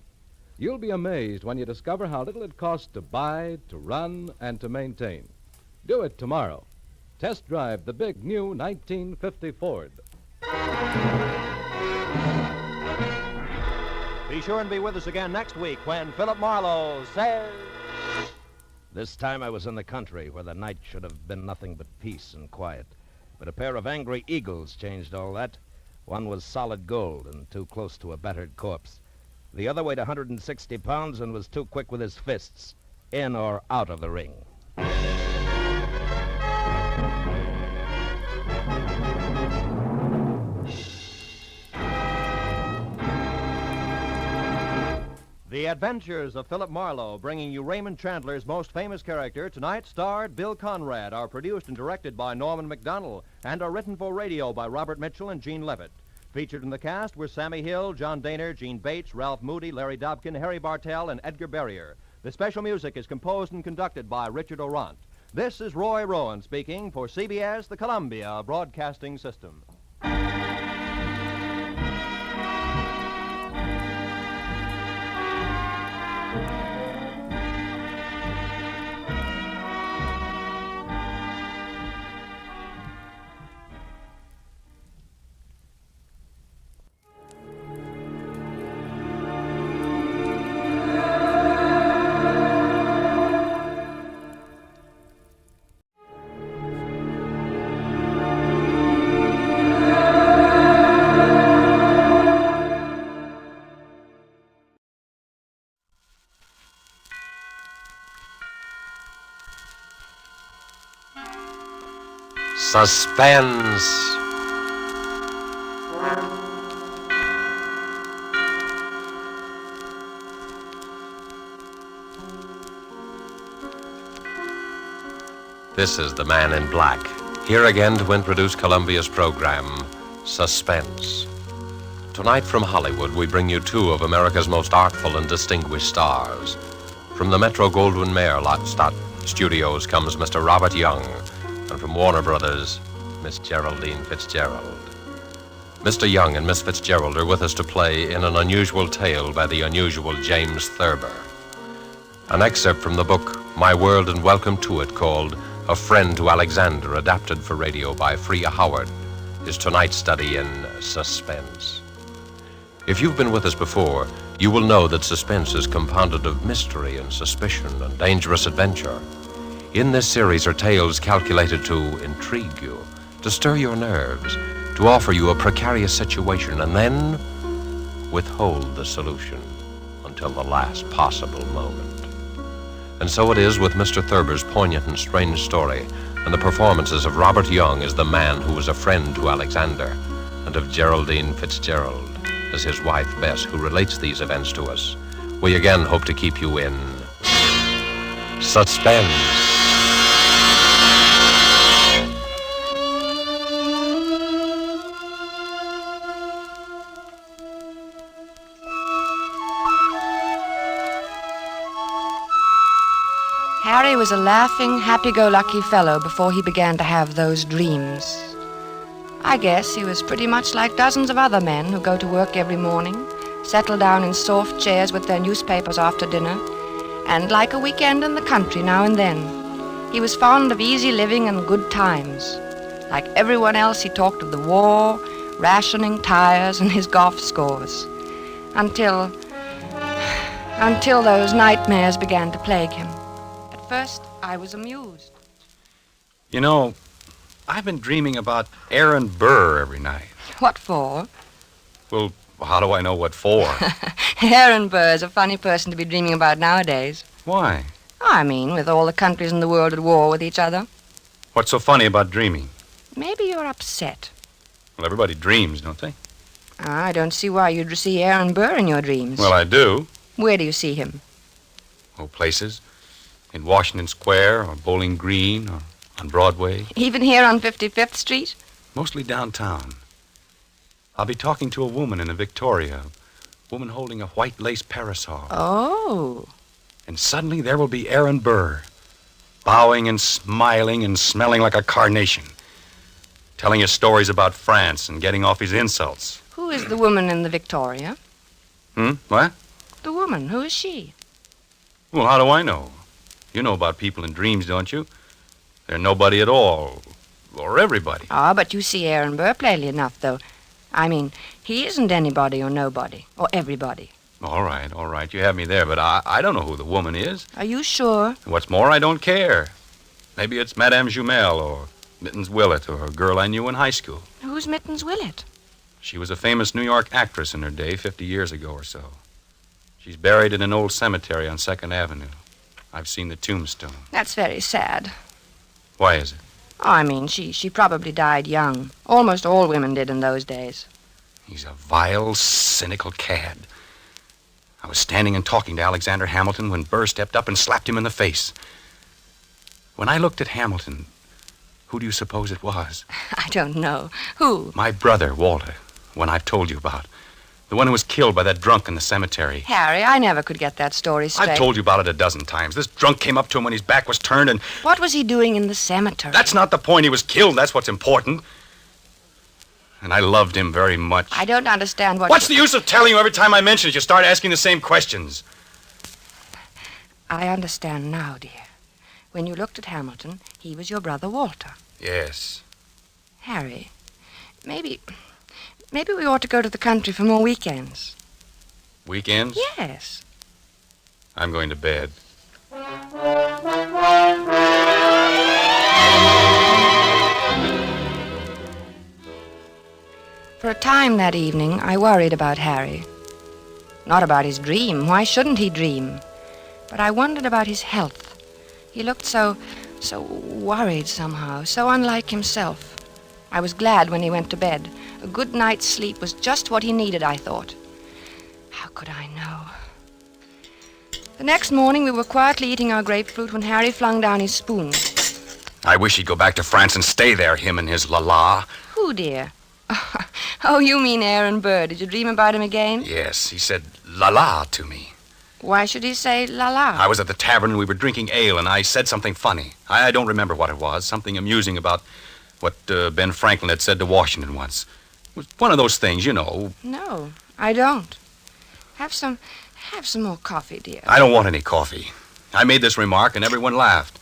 You'll be amazed when you discover how little it costs to buy, to run, and to maintain. Do it tomorrow. Test drive the big new 1950 Ford. Be sure and be with us again next week when Philip Marlowe says... This time I was in the country where the night should have been nothing but peace and quiet. But a pair of angry eagles changed all that. One was solid gold and too close to a battered corpse. The other weighed 160 pounds and was too quick with his fists, in or out of the ring. The Adventures of Philip Marlowe, bringing you Raymond Chandler's most famous character, tonight starred Bill Conrad, are produced and directed by Norman McDonnell, and are written for radio by Robert Mitchell and Gene Levitt. Featured in the cast were Sammy Hill, John Daner, Gene Bates, Ralph Moody, Larry Dobkin, Harry Bartell, and Edgar Barrier. The special music is composed and conducted by Richard Orant. This is Roy Rowan speaking for CBS, the Columbia Broadcasting System. Suspense. This is the Man in Black, here again to introduce Columbia's program, Suspense. Tonight from Hollywood, we bring you two of America's most artful and distinguished stars. From the Metro-Goldwyn-Mayer Studios comes Mr. Robert Young, and from Warner Brothers, Miss Geraldine Fitzgerald. Mr. Young and Miss Fitzgerald are with us to play in an unusual tale by the unusual James Thurber. An excerpt from the book My World and Welcome to It, called A Friend to Alexander, adapted for radio by Freya Howard, is tonight's study in suspense. If you've been with us before, you will know that suspense is compounded of mystery and suspicion and dangerous adventure. In this series are tales calculated to intrigue you, to stir your nerves, to offer you a precarious situation, and then withhold the solution until the last possible moment. And so it is with Mr. Thurber's poignant and strange story, and the performances of Robert Young as the man who was a friend to Alexander, and of Geraldine Fitzgerald as his wife Bess, who relates these events to us. We again hope to keep you in suspense. Harry was a laughing, happy-go-lucky fellow before he began to have those dreams. I guess he was pretty much like dozens of other men who go to work every morning, settle down in soft chairs with their newspapers after dinner, and like a weekend in the country now and then. He was fond of easy living and good times. Like everyone else, he talked of the war, rationing, tires, and his golf scores. Until those nightmares began to plague him. At first, I was amused. You know, I've been dreaming about Aaron Burr every night. What for? Well, how do I know what for? Aaron Burr is a funny person to be dreaming about nowadays. Why? I mean, with all the countries in the world at war with each other. What's so funny about dreaming? Maybe you're upset. Well, everybody dreams, don't they? I don't see why you'd see Aaron Burr in your dreams. Well, I do. Where do you see him? Oh, places. In Washington Square, or Bowling Green, or on Broadway. Even here on 55th Street? Mostly downtown. I'll be talking to a woman in a Victoria, a woman holding a white lace parasol. Oh. And suddenly there will be Aaron Burr. bowing and smiling and smelling like a carnation, telling you stories about France and getting off his insults. Who is the woman in the Victoria? What? The woman. Who is she? Well, how do I know? You know about people in dreams, don't you? They're nobody at all. Or everybody. Ah, but you see Aaron Burr plainly enough, though. I mean, he isn't anybody or nobody. Or everybody. All right. You have me there, but I don't know who the woman is. Are you sure? What's more, I don't care. Maybe it's Madame Jumel or Mittens Willett or a girl I knew in high school. Who's Mittens Willett? She was a famous New York actress in her day, 50 years ago or so. She's buried in an old cemetery on 2nd Avenue. I've seen the tombstone. That's very sad. Why is it? Oh, I mean, she probably died young. Almost all women did in those days. He's a vile, cynical cad. I was standing and talking to Alexander Hamilton when Burr stepped up and slapped him in the face. When I looked at Hamilton, who do you suppose it was? I don't know. Who? My brother, Walter, one I've told you about. The one who was killed by that drunk in the cemetery. Harry, I never could get that story straight. I've told you about it a dozen times. This drunk came up to him when his back was turned and... What was he doing in the cemetery? That's not the point. He was killed. That's what's important. And I loved him very much. I don't understand what... What's the use of telling you every time I mention it? You start asking the same questions. I understand now, dear. When you looked at Hamilton, he was your brother Walter. Yes. Harry, maybe we ought to go to the country for more weekends. Weekends? Yes. I'm going to bed. For a time that evening, I worried about Harry. Not about his dream. Why shouldn't he dream? But I wondered about his health. He looked so worried somehow, so unlike himself. I was glad when he went to bed. A good night's sleep was just what he needed, I thought. How could I know? The next morning, we were quietly eating our grapefruit when Harry flung down his spoon. I wish he'd go back to France and stay there, him and his la-la. Who, dear? Oh, you mean Aaron Burr. Did you dream about him again? Yes, he said la-la to me. Why should he say la-la? I was at the tavern and we were drinking ale, and I said something funny. I don't remember what it was. Something amusing about what Ben Franklin had said to Washington once. It was one of those things, you know. No, I don't. Have some more coffee, dear. I don't want any coffee. I made this remark and everyone laughed.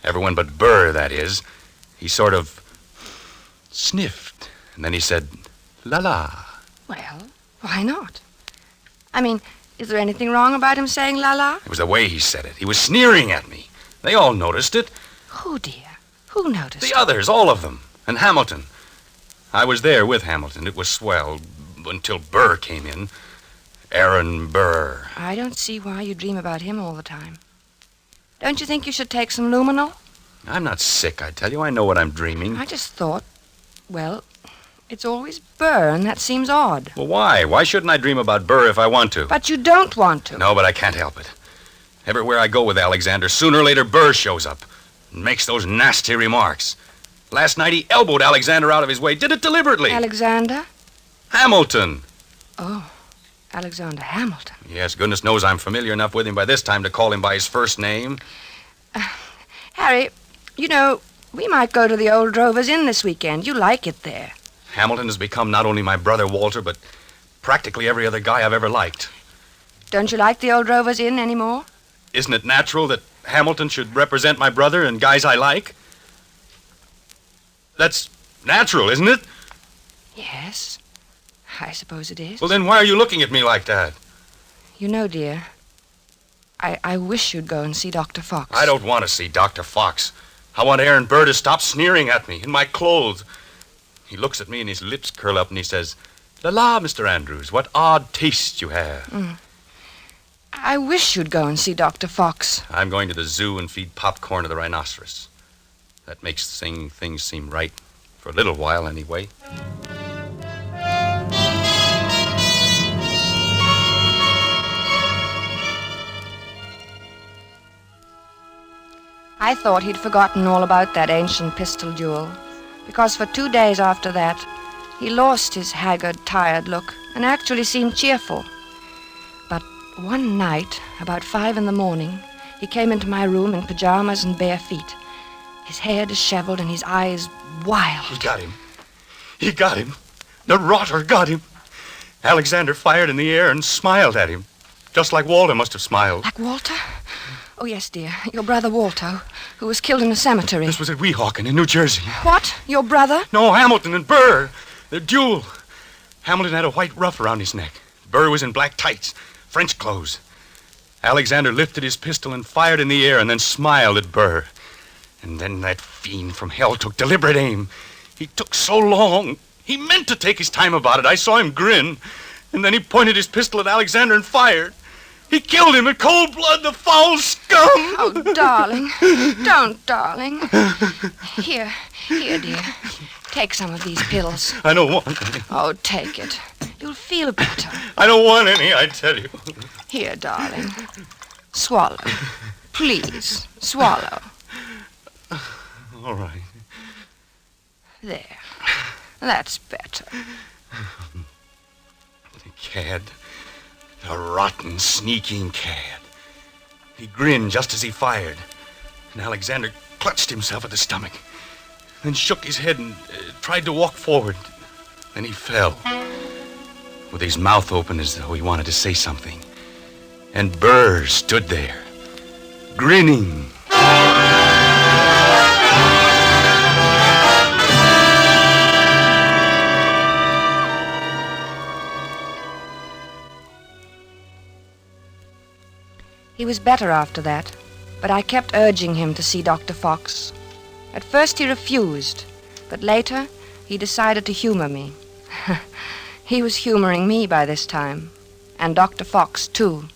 Everyone but Burr, that is. He sort of sniffed, and then he said, la-la. Well, why not? I mean, is there anything wrong about him saying la-la? It was the way he said it. He was sneering at me. They all noticed it. Who, dear? Who noticed? The others, all of them. And Hamilton. I was there with Hamilton. It was swell until Burr came in. Aaron Burr. I don't see why you dream about him all the time. Don't you think you should take some luminol? I'm not sick, I tell you. I know what I'm dreaming. I just thought, well, it's always Burr, and that seems odd. Well, why? Why shouldn't I dream about Burr if I want to? But you don't want to. No, but I can't help it. Everywhere I go with Alexander, sooner or later Burr shows up and makes those nasty remarks. Last night he elbowed Alexander out of his way. Did it deliberately. Alexander? Hamilton. Oh, Alexander Hamilton. Yes, goodness knows I'm familiar enough with him by this time to call him by his first name. Harry, you know, we might go to the old Drovers Inn this weekend. You like it there. Hamilton has become not only my brother Walter, but practically every other guy I've ever liked. Don't you like the old Drovers Inn anymore? Isn't it natural that Hamilton should represent my brother and guys I like? That's natural, isn't it? Yes, I suppose it is. Well, then why are you looking at me like that? You know, dear, I wish you'd go and see Dr. Fox. I don't want to see Dr. Fox. I want Aaron Burr to stop sneering at me in my clothes. He looks at me and his lips curl up and he says, "La, Mr. Andrews, what odd taste you have." I wish you'd go and see Dr. Fox. I'm going to the zoo and feed popcorn to the rhinoceros. That makes things seem right. For a little while, anyway. I thought he'd forgotten all about that ancient pistol duel, because for 2 days after that, he lost his haggard, tired look and actually seemed cheerful. But one night, about 5 in the morning, He came into my room in pajamas and bare feet. His hair disheveled and his eyes wild. He got him. He got him. The rotter got him. Alexander fired in the air and smiled at him, just like Walter must have smiled. Like Walter? Oh, yes, dear. Your brother Walter, who was killed in a cemetery. This was at Weehawken in New Jersey. What? Your brother? No, Hamilton and Burr. Their duel. Hamilton had a white ruff around his neck. Burr was in black tights, French clothes. Alexander lifted his pistol and fired in the air and then smiled at Burr. And then that fiend from hell took deliberate aim. He took so long. He meant to take his time about it. I saw him grin. And then he pointed his pistol at Alexander and fired. He killed him in cold blood, the foul scum! Oh, darling. Don't, darling. Here, dear. Take some of these pills. I don't want any. Oh, take it. You'll feel better. I don't want any, I tell you. Here, darling. Swallow. Please, swallow. All right. There. That's better. The cad. The rotten, sneaking cad. He grinned just as he fired. And Alexander clutched himself at the stomach. Then shook his head and tried to walk forward. Then he fell. With his mouth open as though he wanted to say something. And Burr stood there, grinning. He was better after that, but I kept urging him to see Dr. Fox. At first he refused, but later he decided to humor me. He was humoring me by this time, and Dr. Fox, too.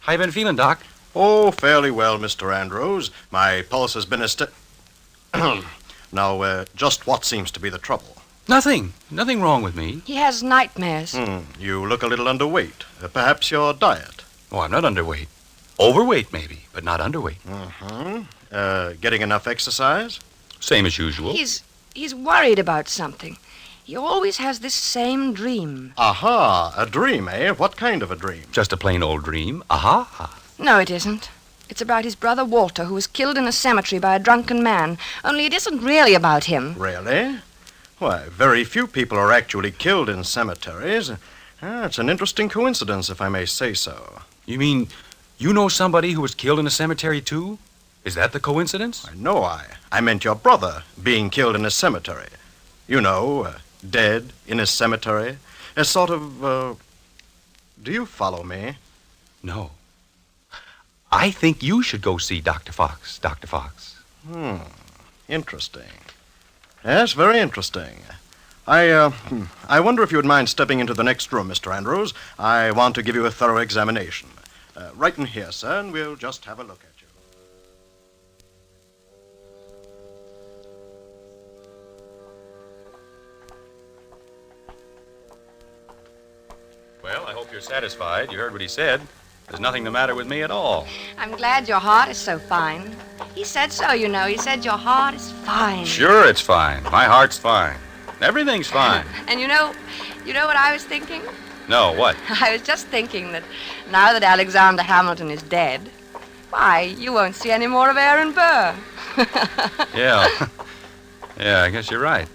How you been feeling, Doc? Oh, fairly well, Mr. Andrews. My pulse has been Now, just what seems to be the trouble? Nothing wrong with me. He has nightmares. You look a little underweight. Perhaps your diet. Oh, I'm not underweight. Overweight, maybe, but not underweight. Getting enough exercise? Same as usual. He's worried about something. He always has this same dream. Aha, a dream, eh? What kind of a dream? Just a plain old dream. Aha. No, it isn't. It's about his brother Walter, who was killed in a cemetery by a drunken man. Only it isn't really about him. Really? Why, very few people are actually killed in cemeteries. It's an interesting coincidence, if I may say so. You mean you know somebody who was killed in a cemetery, too? Is that the coincidence? No, I meant your brother being killed in a cemetery. You know, dead in a cemetery. A sort of, do you follow me? No. I think you should go see Dr. Fox, Dr. Fox. Interesting. Yes, very interesting. I wonder if you would mind stepping into the next room, Mr. Andrews. I want to give you a thorough examination. Right in here, sir, and we'll just have a look at you. Well, I hope you're satisfied. You heard what he said. There's nothing the matter with me at all. I'm glad your heart is so fine. He said so, you know. He said your heart is fine. Sure, it's fine. My heart's fine. Everything's fine. And you know what I was thinking? No, what? I was just thinking that now that Alexander Hamilton is dead, why, you won't see any more of Aaron Burr. Yeah. Yeah, I guess you're right.